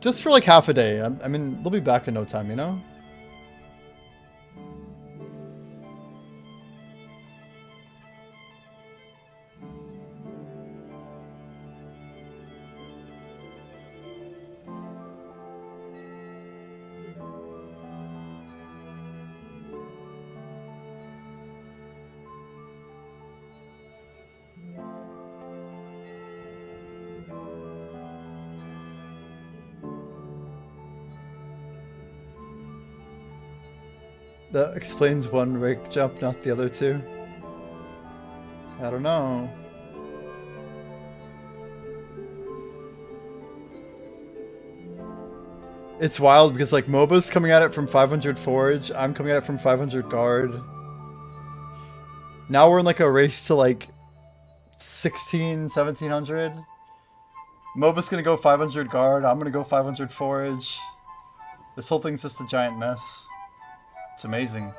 Just for like half a day. I mean, they'll be back in no time, you know? That explains one rake jump, not the other two. I don't know. It's wild because like MOBA's coming at it from 500 forage, I'm coming at it from 500 guard. Now we're in like a race to like 1700. MOBA's gonna go 500 guard, I'm gonna go 500 forage. This whole thing's just a giant mess. It's amazing.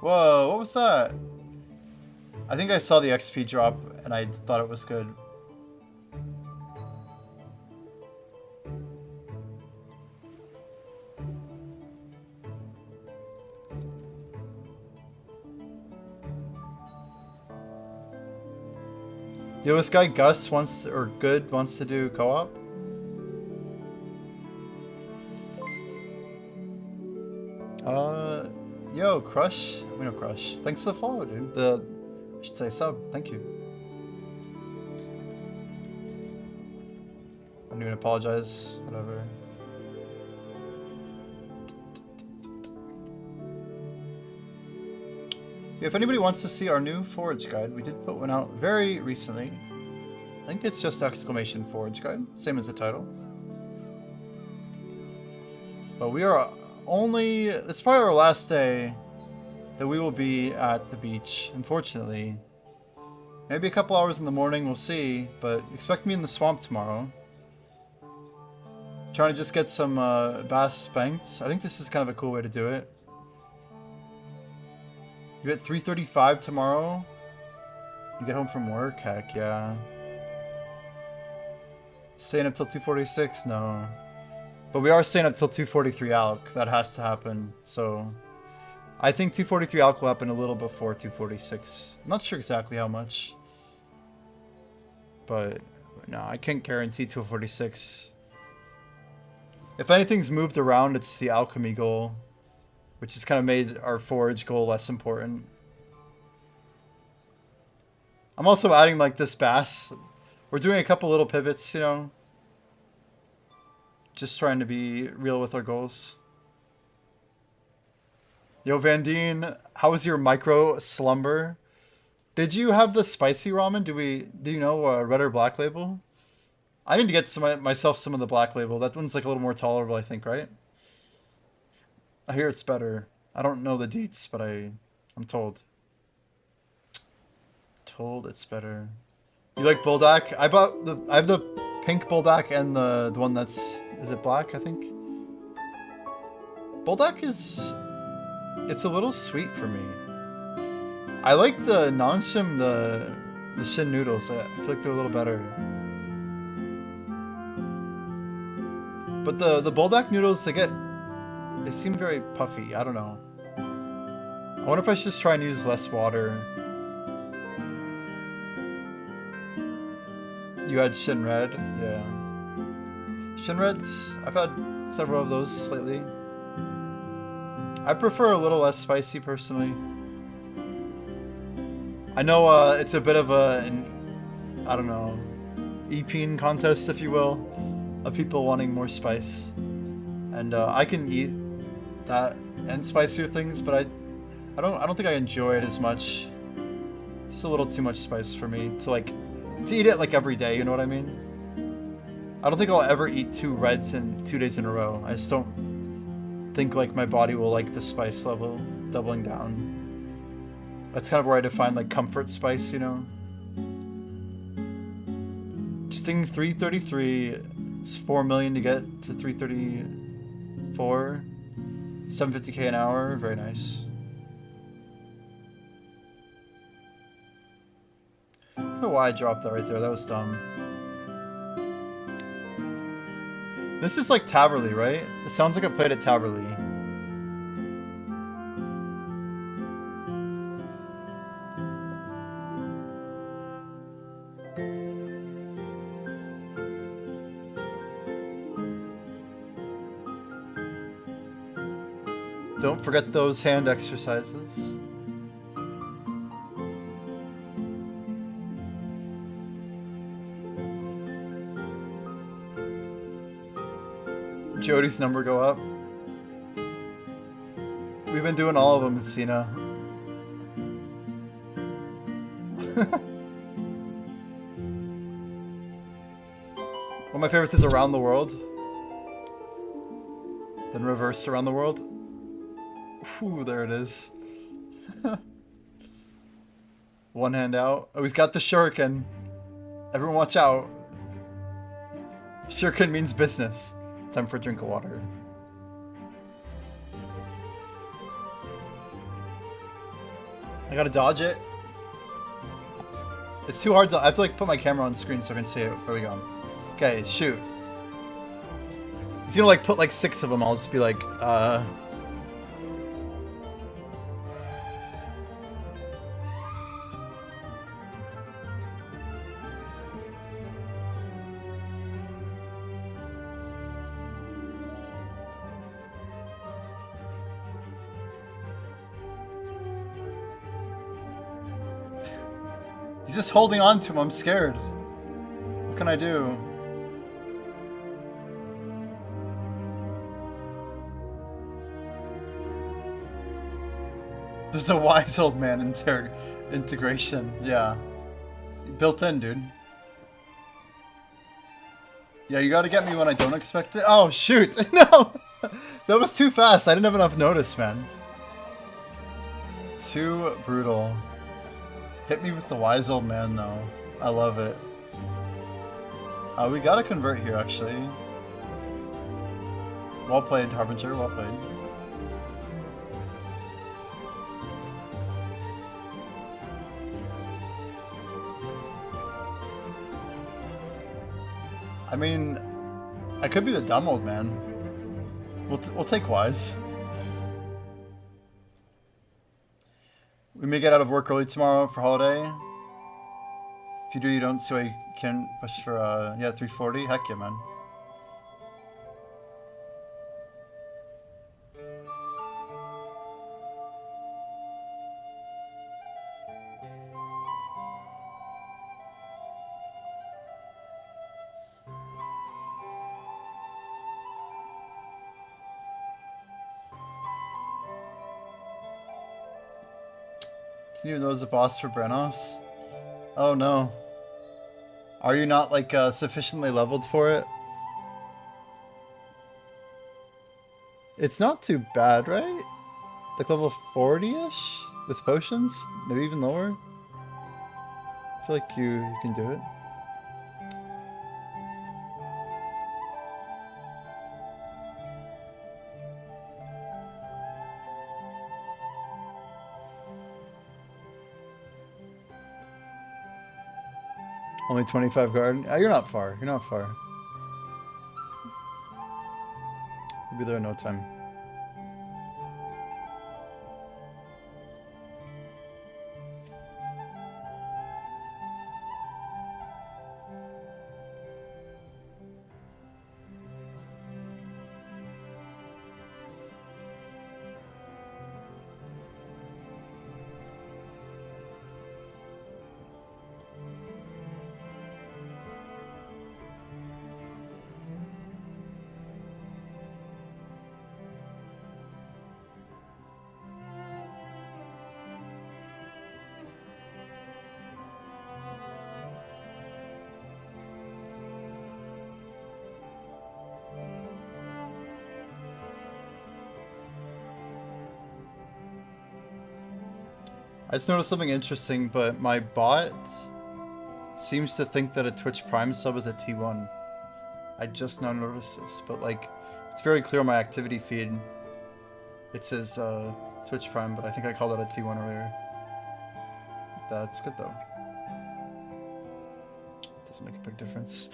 Whoa, what was that? I think I saw the XP drop and I thought it was good. Yo, this guy Gus wants to, or Good wants to do co-op. Yo, Crush. We know Crush. Thanks for the follow, dude. I should say sub. Thank you. I'm gonna apologize. Whatever. If anybody wants to see our new forage guide, we did put one out very recently. I think it's just exclamation forage guide, same as the title. But we are only, it's probably our last day that we will be at the beach, unfortunately. Maybe a couple hours in the morning, we'll see, but expect me in the swamp tomorrow. Trying to just get some bass spanked. I think this is kind of a cool way to do it. You get 3:35 tomorrow. You get home from work, heck yeah. Staying up till 2:46? No. But we are staying up till 2:43 alc. That has to happen. So I think 2:43 alc will happen a little before 2:46. I'm not sure exactly how much. But no, I can't guarantee 2:46. If anything's moved around, it's the alchemy goal, which has kind of made our forage goal less important. I'm also adding like this bass. We're doing a couple little pivots, you know. Just trying to be real with our goals. Yo, Vandine, how was your micro slumber? Did you have the spicy ramen? Do you know red or black label? I need to get myself some of the black label. That one's like a little more tolerable, I think, right? I hear it's better. I don't know the deets, but I'm told. Told it's better. You like Bulldog? I have the pink Bulldog and the one that's, is it black, I think? Bulldog is, it's a little sweet for me. I like the non-shim, the shin noodles. I feel like they're a little better. But the Bulldog noodles, they seem very puffy. I don't know. I wonder if I should just try and use less water. You had Shin Red? Yeah. Shin Reds, I've had several of those lately. I prefer a little less spicy personally. I know it's a bit of an, I don't know, eating contest, if you will, of people wanting more spice. And I can eat that and spicier things, but I don't think I enjoy it as much. It's a little too much spice for me to eat it like every day, you know what I mean? I don't think I'll ever eat 2 reds in 2 days in a row. I just don't think like my body will like the spice level doubling down. That's kind of where I define like comfort spice, you know? Just thinking 333, it's 4 million to get to 334. 750k an hour, very nice. I don't know why I dropped that right there, that was dumb. This is like Taverley, right? It sounds like I played at Taverley. Don't forget those hand exercises. Jody's number go up. We've been doing all of them, Cena. One of my favorites is Around the World. Then reverse Around the World. Ooh, there it is. One hand out. Oh, he's got the shuriken. Everyone watch out. Shuriken means business. Time for a drink of water. I gotta dodge it. It's too hard to... I have to like put my camera on screen so I can see it. There we go. Okay, shoot. He's gonna like put like 6 of them. I'll just be like, He's just holding on to him. I'm scared. What can I do? There's a wise old man integration. Yeah. Built in, dude. Yeah, you gotta get me when I don't expect it. Oh, shoot. No! That was too fast. I didn't have enough notice, man. Too brutal. Hit me with the wise old man, though. I love it. We gotta convert here, actually. Well played, Harbinger. Well played. I mean, I could be the dumb old man. We'll take wise. We may get out of work early tomorrow for holiday. If you do, you don't, so I can push for, yeah, 340. Heck yeah, man. Didn't even know there's a boss for Brenos. Oh no. Are you not like sufficiently leveled for it? It's not too bad, right? Like level 40-ish with potions? Maybe even lower? I feel like you can do it. Only 25 guard. You're not far. You're not far. You'll be there in no time. I just noticed something interesting, but my bot seems to think that a Twitch Prime sub is a T1. I just now noticed this, but like, it's very clear on my activity feed. It says Twitch Prime, but I think I called it a T1 earlier. That's good though. Doesn't make a big difference.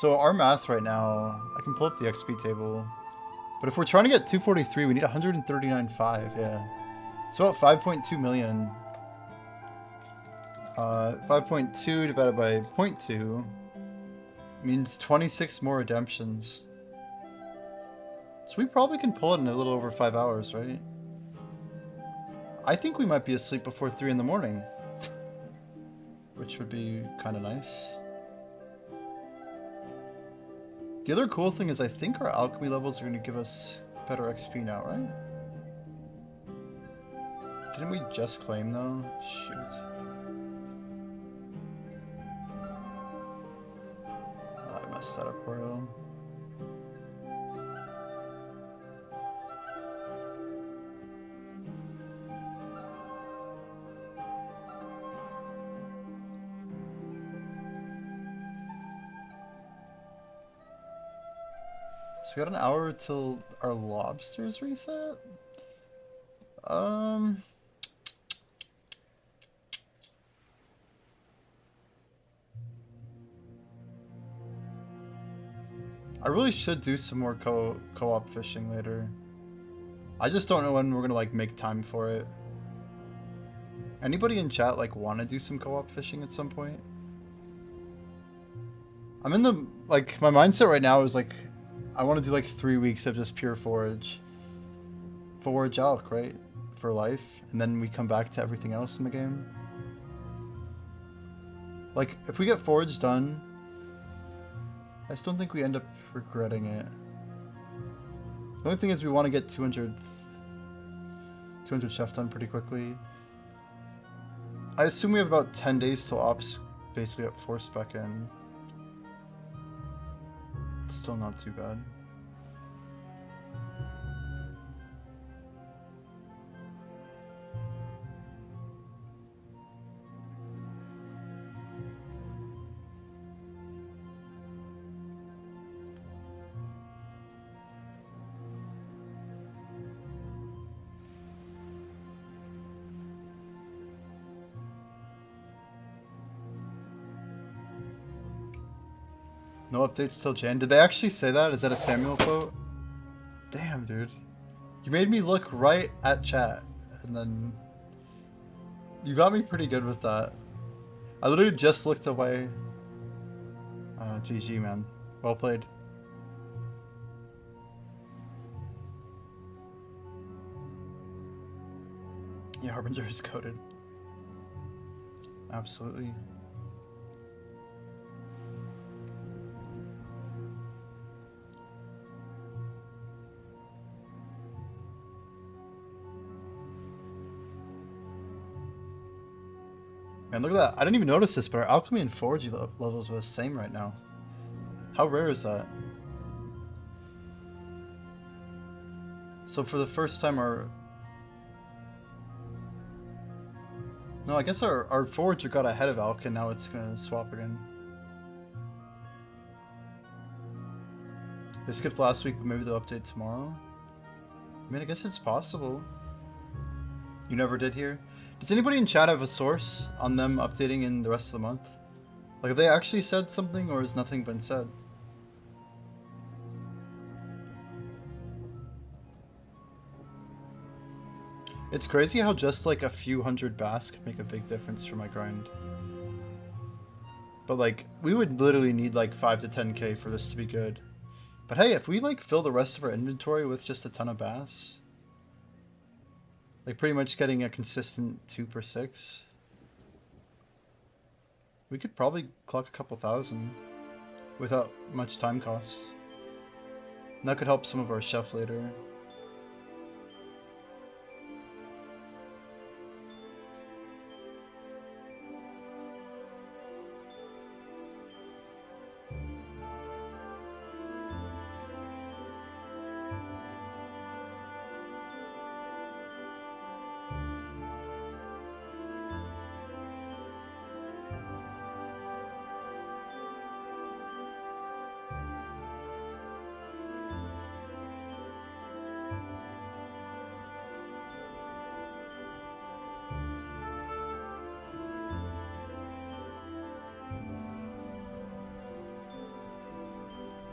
So our math right now, I can pull up the XP table. But if we're trying to get 243, we need 139.5, yeah. So about 5.2 million. 5.2 divided by 0.2 means 26 more redemptions. So we probably can pull it in a little over 5 hours, right? I think we might be asleep before 3 in the morning. Which would be kind of nice. The other cool thing is I think our alchemy levels are going to give us better XP now, right? Didn't we just claim though? Shoot. Oh, I messed that up, Porto. So we got an hour till our lobsters reset? I really should do some more co-op fishing later. I just don't know when we're gonna like make time for it. Anybody in chat like want to do some co-op fishing at some point? I'm in the like my mindset right now is like I want to do like 3 weeks of just pure forage elk, right, for life, and then we come back to everything else in the game. Like if we get forage done, I just don't think we end up regretting it. The only thing is we want to get 200 chef done pretty quickly. I assume we have about 10 days till ops basically at 4 spec in. Still not too bad. No updates till Jan. Did they actually say that? Is that a Samuel quote? Damn, dude. You made me look right at chat, and then you got me pretty good with that. I literally just looked away. GG, man. Well played. Yeah, Harbinger is coded. Absolutely. Man, look at that. I didn't even notice this, but our Alchemy and Forge levels are the same right now. How rare is that? So for the first time No, I guess our Forge got ahead of Alch, and now it's gonna swap again. They skipped last week, but maybe they'll update tomorrow. I mean, I guess it's possible. You never did hear? Does anybody in chat have a source on them updating in the rest of the month? Like, have they actually said something, or has nothing been said? It's crazy how just like a few hundred bass can make a big difference for my grind. But like, we would literally need like 5 to 10k for this to be good. But hey, if we like fill the rest of our inventory with just a ton of bass, like pretty much getting a consistent 2 per 6, we could probably clock a couple thousand without much time cost. And that could help some of our chef later.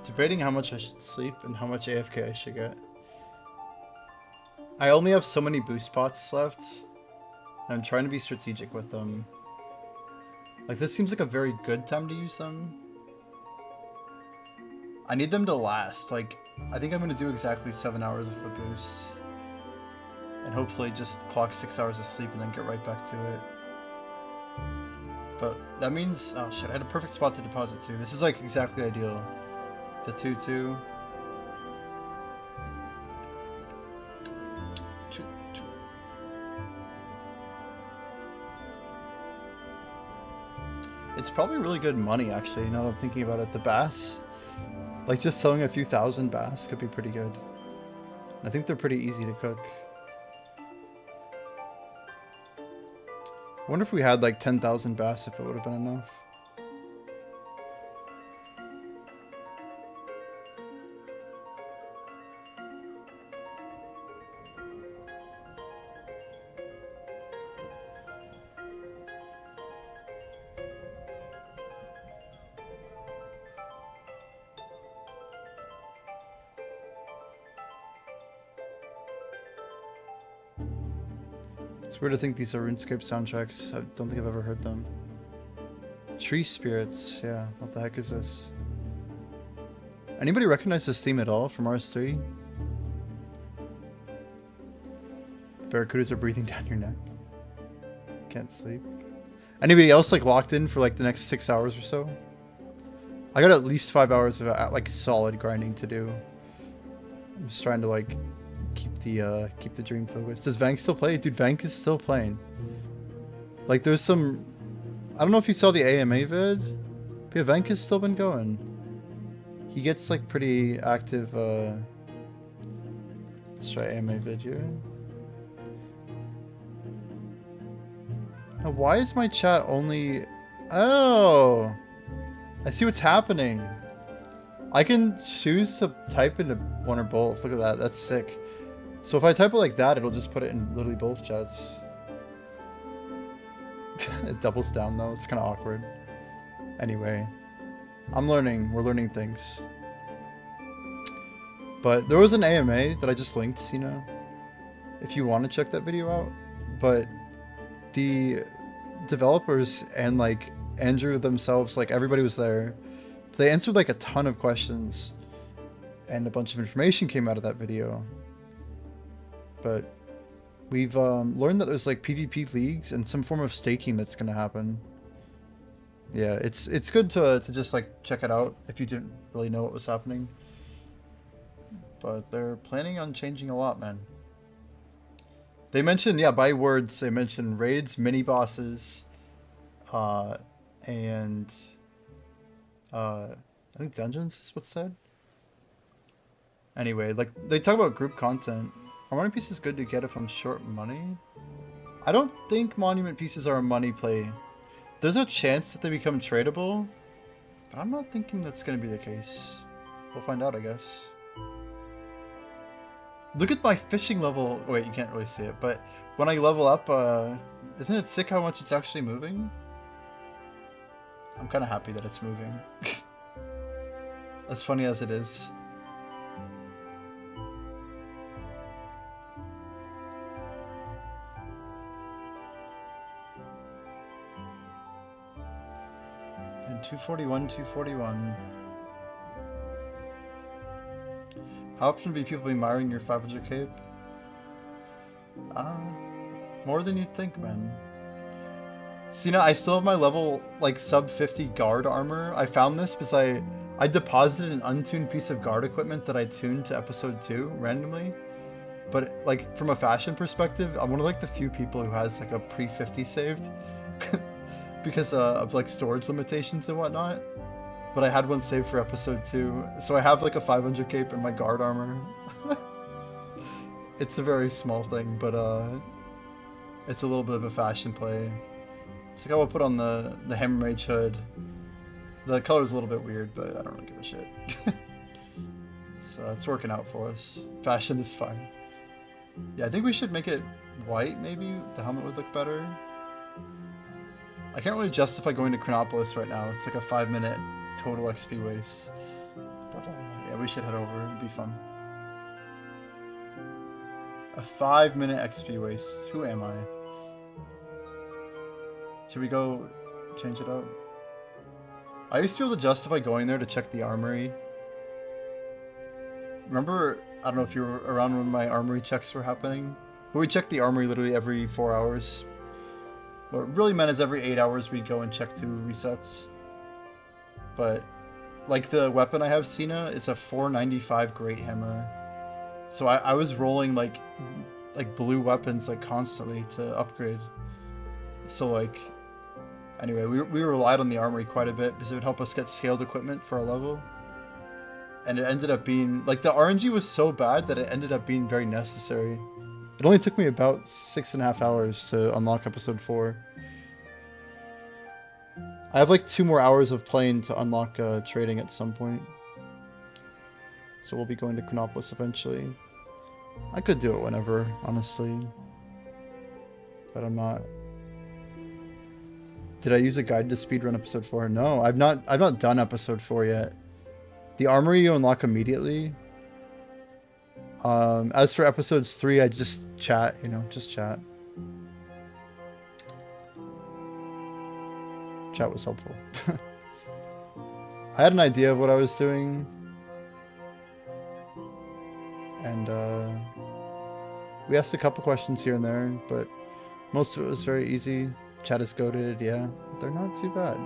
Debating how much I should sleep and how much AFK I should get. I only have so many boost pots left, and I'm trying to be strategic with them. Like, this seems like a very good time to use them. I need them to last. Like, I think I'm going to do exactly 7 hours of a boost. And hopefully just clock 6 hours of sleep and then get right back to it. But that means... oh shit, I had a perfect spot to deposit too. This is like exactly ideal. The 2-2. It's probably really good money, actually, now that I'm thinking about it. The bass, like just selling a few thousand bass could be pretty good. I think they're pretty easy to cook. I wonder if we had like 10,000 bass, if it would have been enough. It's weird to think these are RuneScape soundtracks. I don't think I've ever heard them. Tree Spirits, yeah. What the heck is this? Anybody recognize this theme at all from RS3? The barracudas are breathing down your neck. Can't sleep. Anybody else like locked in for like the next 6 hours or so? I got at least 5 hours of like solid grinding to do. I'm just trying to like keep the dream focused. Does Vank still play? Dude, Vank is still playing. Like there's some, I don't know if you saw the AMA vid, but yeah, Vank has still been going. He gets like pretty active. Let's try AMA vid here. Now, why is my chat only? Oh, I see what's happening. I can choose to type into one or both. Look at that. That's sick. So if I type it like that, it'll just put it in literally both chats. It doubles down though. It's kind of awkward. Anyway, I'm learning. We're learning things. But there was an AMA that I just linked, you know, if you want to check that video out. But the developers and like Andrew themselves, like everybody was there. They answered like a ton of questions and a bunch of information came out of that video. But we've learned that there's like PvP leagues and some form of staking that's going to happen. Yeah, it's good to just like check it out if you didn't really know what was happening. But they're planning on changing a lot, man. They mentioned, yeah, by words, they mentioned raids, mini bosses, and I think dungeons is what's said. Anyway, like they talk about group content. Are monument pieces good to get if I'm short money? I don't think monument pieces are a money play. There's a chance that they become tradable, but I'm not thinking that's going to be the case. We'll find out, I guess. Look at my fishing level. Wait, you can't really see it, but when I level up, isn't it sick how much it's actually moving? I'm kind of happy that it's moving. As funny as it is. And 241, 241. How often do people be admiring your 500 cape? More than you'd think, man. See, now I still have my level, like, sub 50 guard armor. I found this because I deposited an untuned piece of guard equipment that I tuned to episode 2 randomly. But, like, from a fashion perspective, I'm one of, like, the few people who has, like, a pre-50 saved. Because of, like, storage limitations and whatnot. But I had one saved for episode 2. So I have like a 500 cape in my guard armor. It's a very small thing, but it's a little bit of a fashion play. It's like I will put on the Hammer Mage hood. The color's a little bit weird, but I don't really give a shit. So it's working out for us. Fashion is fine. Yeah, I think we should make it white maybe. The helmet would look better. I can't really justify going to Chronopolis right now. It's like a 5-minute total XP waste. But yeah, we should head over. It'd be fun. A 5-minute XP waste. Who am I? Should we go change it up? I used to be able to justify going there to check the armory. Remember, I don't know if you were around when my armory checks were happening, but we checked the armory literally every 4 hours. What it really meant is every 8 hours we'd go and check 2 resets. But, like the weapon I have, Cena, it's a 495 Great Hammer. So I was rolling like blue weapons like constantly to upgrade. So like, anyway, we relied on the armory quite a bit because it would help us get scaled equipment for our level. And it ended up being, like the RNG was so bad that it ended up being very necessary. It only took me about 6.5 hours to unlock episode 4. I have like 2 more hours of playing to unlock trading at some point. So we'll be going to Chronopolis eventually. I could do it whenever, honestly. But I'm not. Did I use a guide to speedrun episode 4? No, I've not done episode 4 yet. The armory you unlock immediately. As for episodes 3, I just chat, just chat. Chat was helpful. I had an idea of what I was doing. And we asked a couple questions here and there, but most of it was very easy. Chat is goated, yeah. They're not too bad.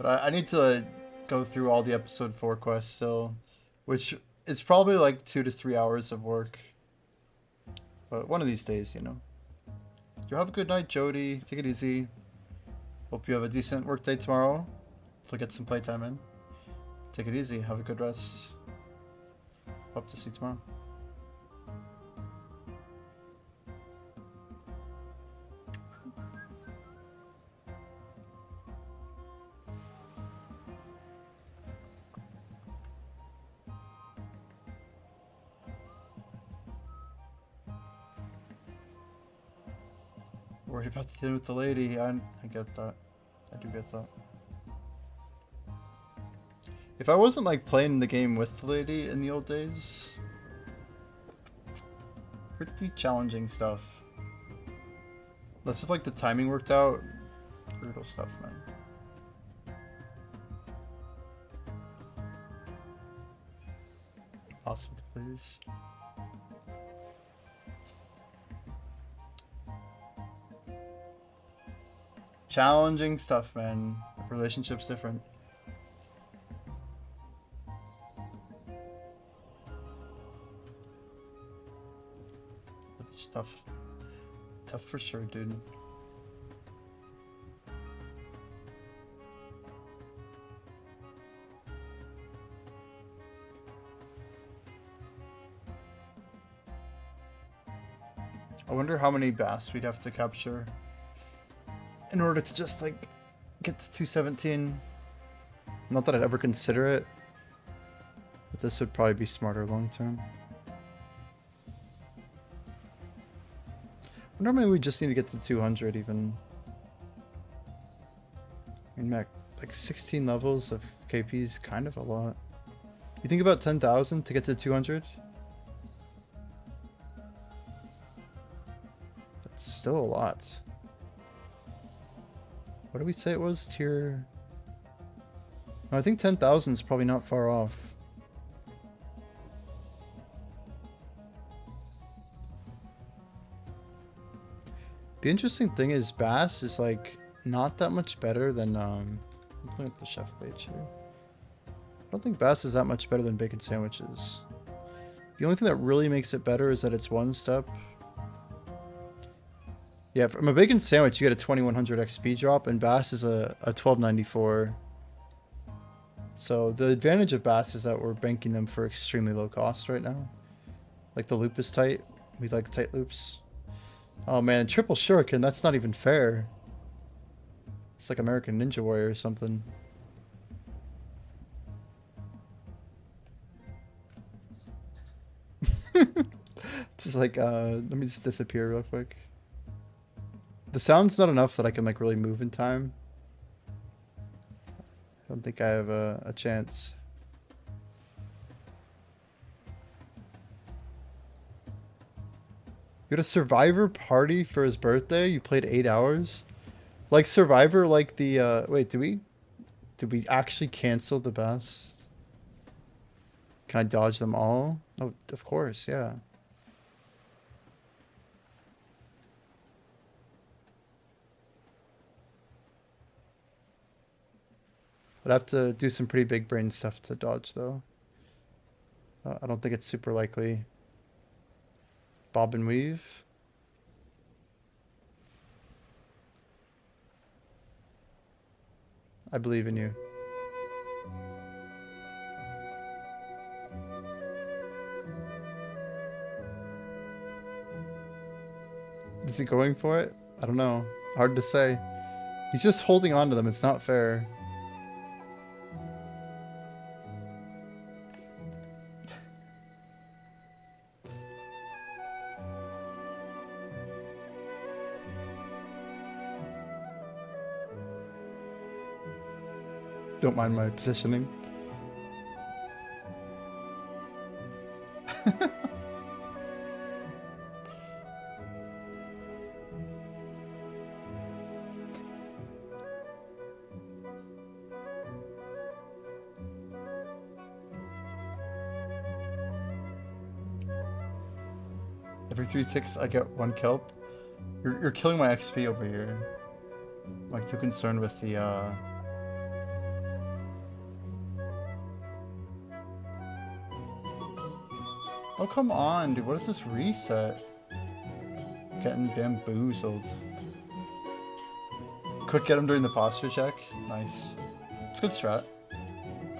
But I need to go through all the episode 4 quests still, which is probably like 2 to 3 hours of work. But one of these days, you know. You have a good night, Jody. Take it easy. Hope you have a decent work day tomorrow. Hopefully get some playtime in. Take it easy. Have a good rest. Hope to see you tomorrow. Worried about the dinner with the lady. I get that. I do get that. If I wasn't like playing the game with the lady in the old days, pretty challenging stuff. Unless if like the timing worked out, brutal stuff, man. Awesome, please. Challenging stuff, man. Relationship's different. It's tough. Tough for sure, dude. I wonder how many bass we'd have to capture in order to just like get to 217. Not that I'd ever consider it, but this would probably be smarter long term. Normally we just need to get to 200 even. I mean, like 16 levels of KP is kind of a lot. You think about 10,000 to get to 200? That's still a lot. What did we say it was? Tier... No, I think 10,000 is probably not far off. The interesting thing is bass is like not that much better than I'm looking at the chef page here. I don't think bass is that much better than bacon sandwiches. The only thing that really makes it better is that it's one step. Yeah, from a bacon sandwich, you get a 2100 XP drop, and bass is a 1294. So the advantage of bass is that we're banking them for extremely low cost right now. Like the loop is tight. We like tight loops. Oh man, triple shuriken, that's not even fair. It's like American Ninja Warrior or something. Just like, let me just disappear real quick. The sound's not enough that I can like really move in time. I don't think I have a chance. You had a Survivor party for his birthday? You played 8 hours? Like Survivor, like the, wait, did we actually cancel the best? Can I dodge them all? Oh, of course, yeah. I'd have to do some pretty big brain stuff to dodge, though. I don't think it's super likely. Bob and weave. I believe in you. Is he going for it? I don't know. Hard to say. He's just holding on to them. It's not fair. Don't mind my positioning. Every 3 ticks I get 1 kelp. You're killing my XP over here. I'm like too concerned with the Oh, come on, dude. What is this reset? Getting bamboozled. Quick get him during the posture check. Nice. It's a good strat.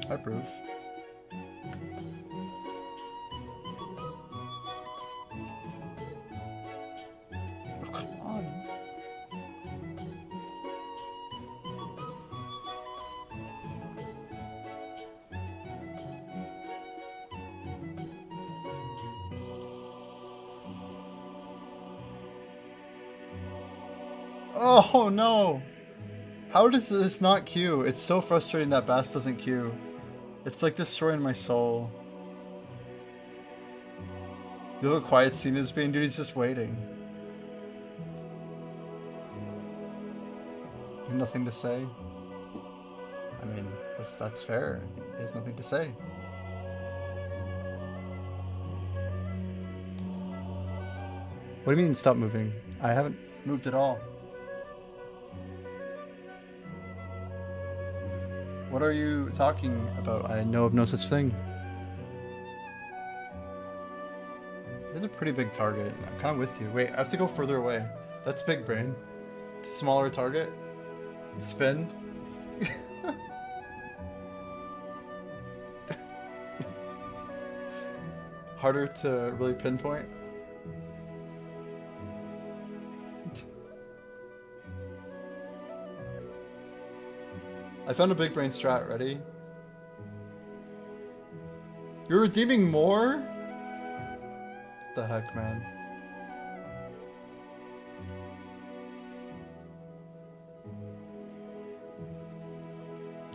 I approve. Oh, come on. Oh no! How does this not queue? It's so frustrating that Bass doesn't queue. It's like destroying my soul. You know how quiet scene is being, dude? He's just waiting. You have nothing to say? I mean, that's fair. There's nothing to say. What do you mean stop moving? I haven't moved at all. What are you talking about? I know of no such thing. It is a pretty big target. I'm kind of with you. Wait, I have to go further away. That's big brain. Smaller target. Spin. Harder to really pinpoint. I found a big brain strat. Ready? You're redeeming more? What the heck, man?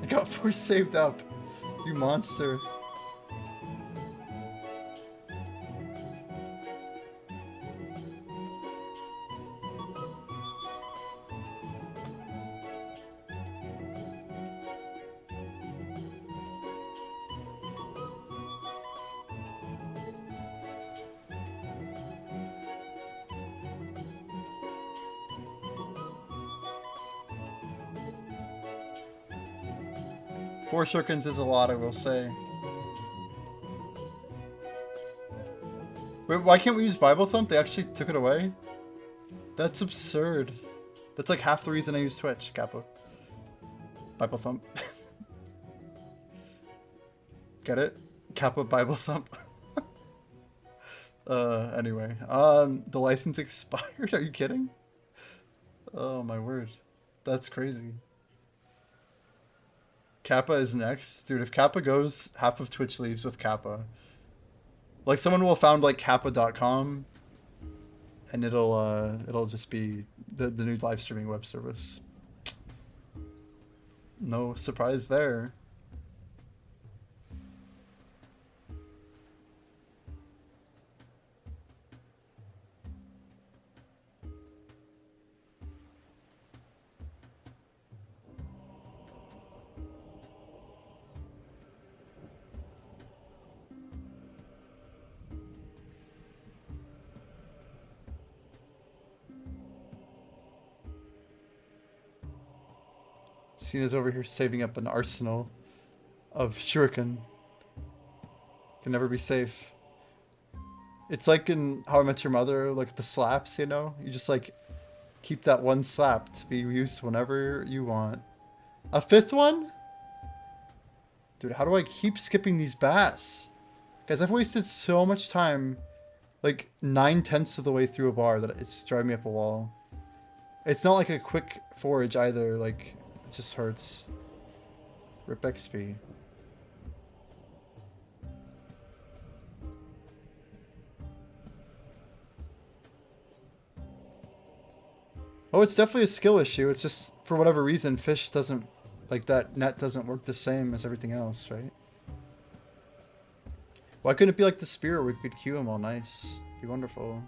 I got 4 saved up. You monster. Four shurikens is a lot, I will say. Wait, why can't we use Bible Thump? They actually took it away? That's absurd. That's like half the reason I use Twitch, Kappa. Bible Thump. Get it? Kappa Bible Thump. Anyway. The license expired? Are you kidding? Oh my word. That's crazy. Kappa is next. Dude, if Kappa goes, half of Twitch leaves with Kappa. Like, someone will found, like, kappa.com, and it'll just be the new live streaming web service. No surprise there. Cena's over here saving up an arsenal of shuriken. Can never be safe. It's like in How I Met Your Mother, like the slaps, you know? You just like keep that one slap to be used whenever you want. A 5th one? Dude, how do I keep skipping these bass? Guys, I've wasted so much time, like 9/10 of the way through a bar, that it's driving me up a wall. It's not like a quick forage either, like... It just hurts. Rip XP. Oh, it's definitely a skill issue. It's just, for whatever reason, fish doesn't... Like, that net doesn't work the same as everything else, right? Why couldn't it be like the spear where we could queue them all nice? Be wonderful.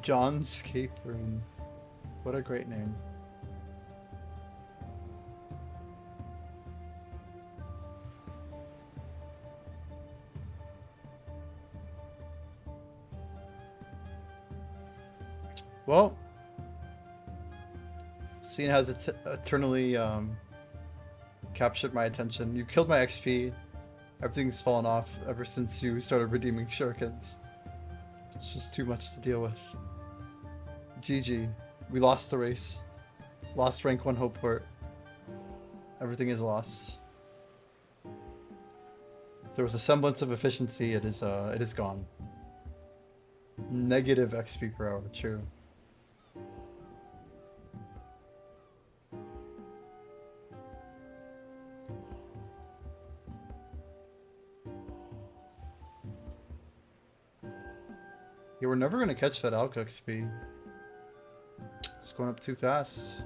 John's Escape Room. What a great name. Well, seeing as it's eternally captured my attention, you killed my XP. Everything's fallen off ever since you started redeeming shurikens. It's just too much to deal with. GG. We lost the race. Lost rank 1 Hopeport. Everything is lost. If there was a semblance of efficiency, it is gone. Negative XP per hour, true. Yeah, we're never gonna catch that Alch XP. It's going up too fast.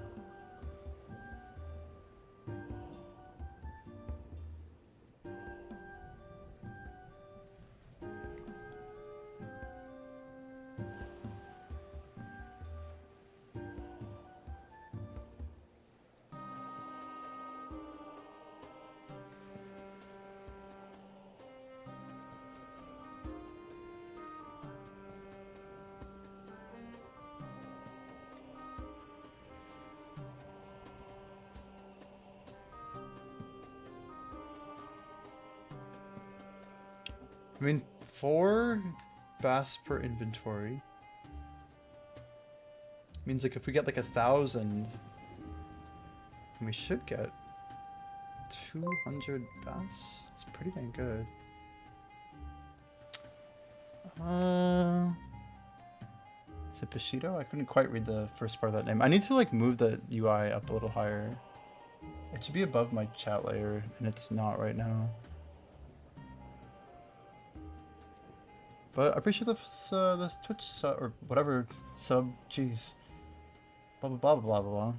I mean, 4 bass per inventory means like if we get like 1,000, we should get 200 bass. It's pretty dang good. Is it Bushido? I couldn't quite read the first part of that name. I need to like move the UI up a little higher. It should be above my chat layer, and it's not right now. But I appreciate this Twitch or whatever sub. Jeez. Blah blah blah blah blah blah.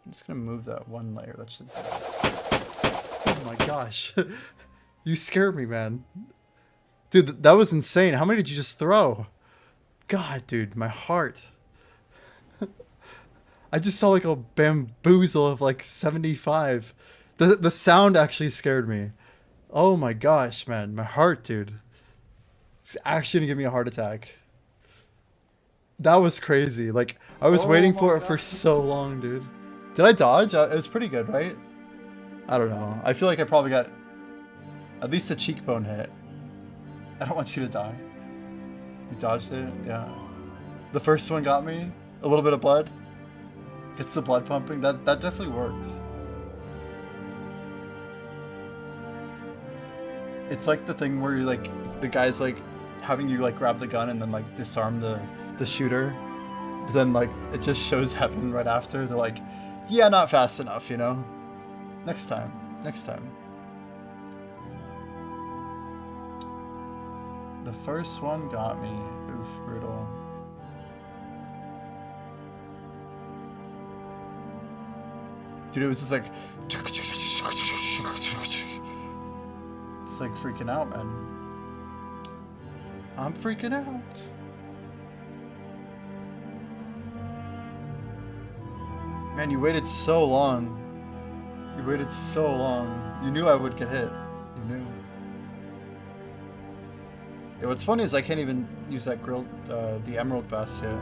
I'm just gonna move that one layer. That should. Oh my gosh, you scared me, man. Dude, that was insane. How many did you just throw? God, dude, my heart. I just saw like a bamboozle of like 75. The sound actually scared me. Oh my gosh, man. My heart, dude. It's actually gonna give me a heart attack. That was crazy. Like, I was waiting for it for so long, dude. Did I dodge? It was pretty good, right? I don't know. I feel like I probably got at least a cheekbone hit. I don't want you to die. You dodged it? Yeah. The first one got me. A little bit of blood. Gets the blood pumping. That definitely worked. It's like the thing where you're like, the guy's like having you like grab the gun and then like disarm the shooter. But then like it just shows heaven right after. They're like, yeah, not fast enough, you know? Next time. Next time. The first one got me. Oof, brutal. Dude, it was just like... It's like freaking out, man. I'm freaking out. Man, you waited so long. You waited so long. You knew I would get hit. You knew. Yeah, what's funny is I can't even use that grilled, the emerald bass yet.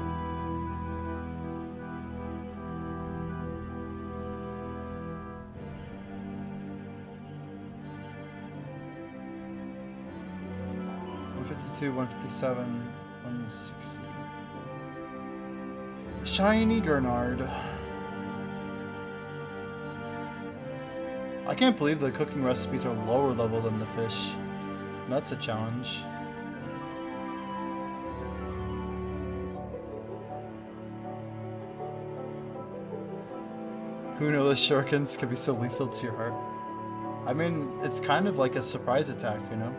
$152, $157, $160. Shiny Gernard. I can't believe the cooking recipes are lower level than the fish. That's a challenge. Who knows, shurikens can be so lethal to your heart. I mean, it's kind of like a surprise attack, you know?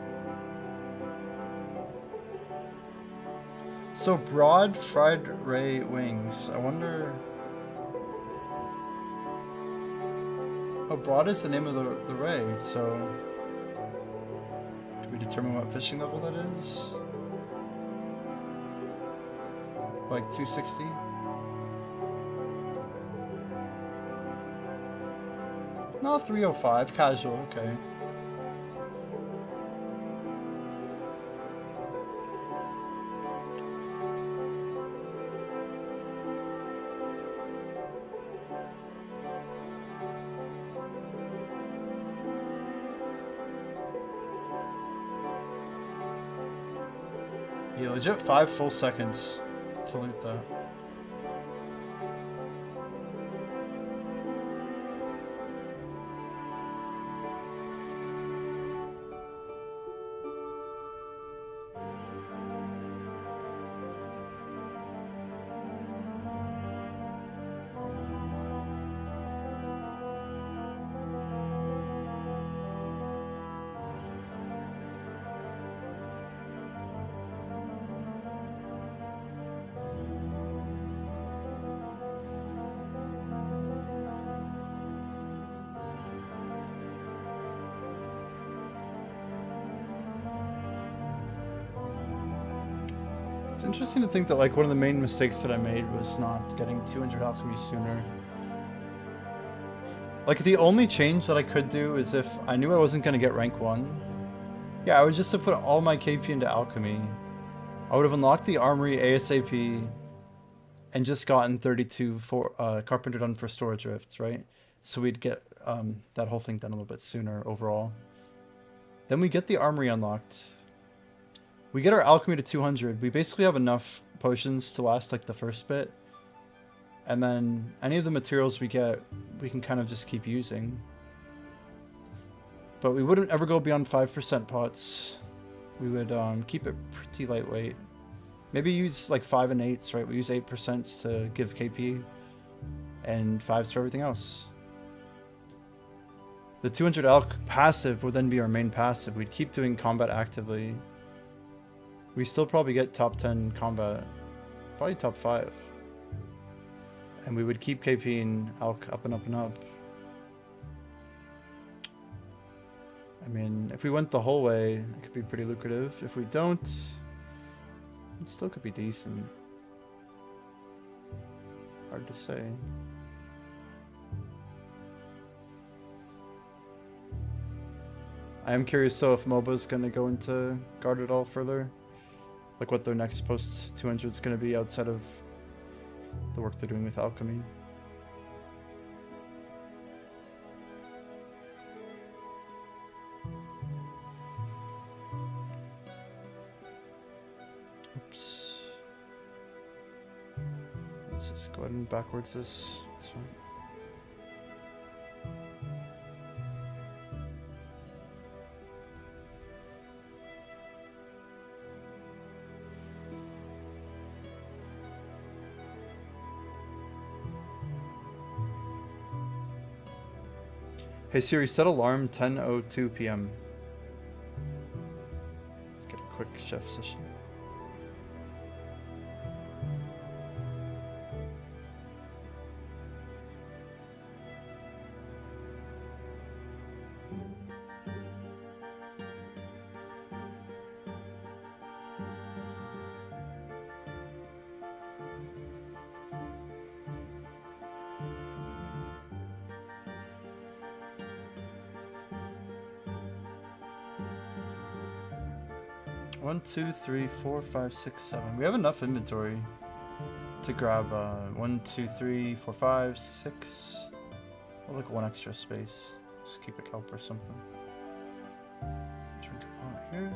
So, broad fried ray wings. I wonder... Oh, broad is the name of the ray, so... Do we determine what fishing level that is?
Like 260? No, 305, casual, okay. Yeah, legit 5 full seconds to loot that. It's interesting to think that like one of the main mistakes that I made was not getting 200 alchemy sooner. Like the only change that I could do is if I knew I wasn't going to get rank 1. Yeah, I would just have put all my KP into alchemy. I would have unlocked the armory ASAP and just gotten 32 for carpenter done for storage rifts, right? So we'd get that whole thing done a little bit sooner overall. Then we get the armory unlocked. We get our alchemy to 200. We basically have enough potions to last like the first bit. And then any of the materials we get, we can kind of just keep using. But we wouldn't ever go beyond 5% pots. We would keep it pretty lightweight. Maybe use like 5 and 8s, right? We use 8% to give KP and 5s for everything else. The 200 alch passive would then be our main passive. We'd keep doing combat actively. We still probably get top 10 combat, probably top 5. And we would keep KPing alch up and up and up. I mean, if we went the whole way, it could be pretty lucrative. If we don't, it still could be decent. Hard to say. I am curious though if MOBA's gonna go into guard at all further. Like what their next post 200 is gonna be outside of the work they're doing with alchemy. Oops. Let's just go ahead and backwards this. That's fine. Hey Siri, set alarm 10:02 p.m. Let's get a quick chef session. One, two, three, four, 5, 6, 7. We have enough inventory to grab 1, 2, 3, 4, 5, 6. Or like 1 extra space. Just keep a kelp or something. Drink a pot here.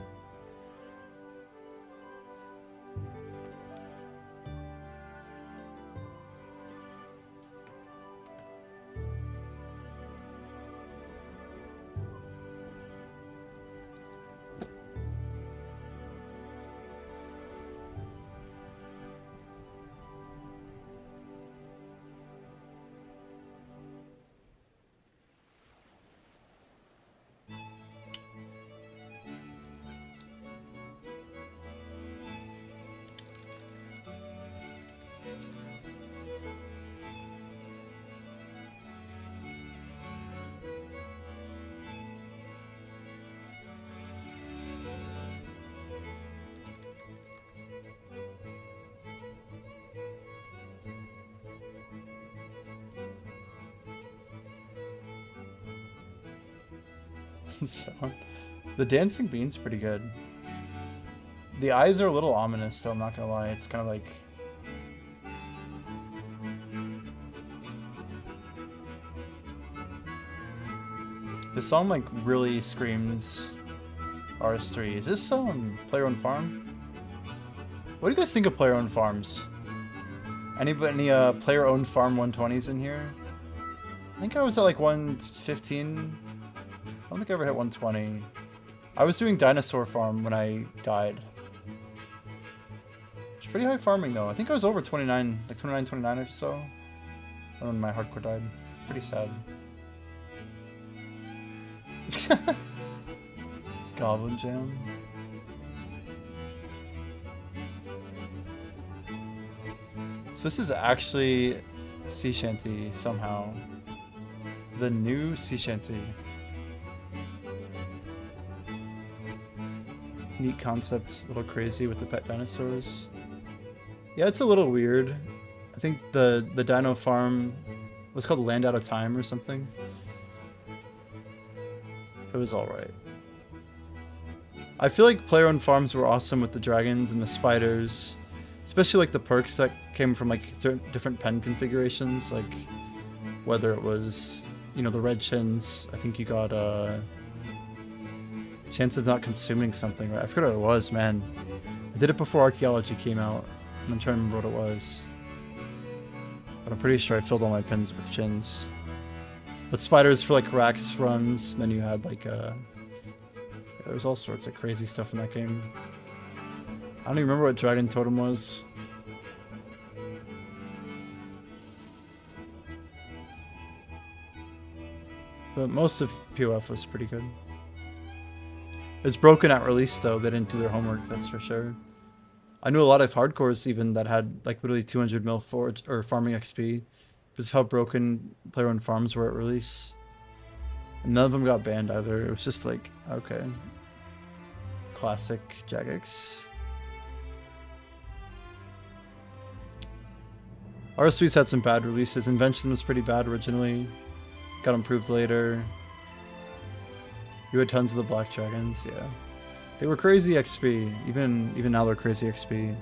So, the dancing bean's pretty good. The eyes are a little ominous, though, I'm not gonna lie. It's kind of like... This song, like, really screams RS3. Is this player-owned farm? What do you guys think of player-owned farms? Any player-owned farm 120s in here? I think I was at like 115. I don't think I ever hit 120. I was doing Dinosaur Farm when I died. It's pretty high farming though. I think I was over 29, like 29, 29 or so. When my hardcore died. Pretty sad. Goblin Jam. So this is actually sea shanty somehow. The new sea shanty. Neat concept, a little crazy with the pet dinosaurs. Yeah, it's a little weird. I think the dino farm was called Land Out of Time or something. It was alright. I feel like player-owned farms were awesome with the dragons and the spiders. Especially like the perks that came from like certain different pen configurations, like whether it was, you know, the red chins. I think you got chance of not consuming something, right? I forgot what it was, man. I did it before archaeology came out, and I'm trying to remember what it was. But I'm pretty sure I filled all my pins with chins. But spiders for like racks runs, then you had like there was all sorts of crazy stuff in that game. I don't even remember what Dragon Totem was. But most of POF was pretty good. It was broken at release though, they didn't do their homework, that's for sure. I knew a lot of hardcores even that had like literally 200 mil forage or farming XP because of how broken player-owned farms were at release. And none of them got banned either. It was just like, okay. Classic Jagex. Our Suites had some bad releases. Invention was pretty bad originally. Got improved later. You had tons of the Black Dragons, yeah. They were crazy XP. Even now they're crazy XP.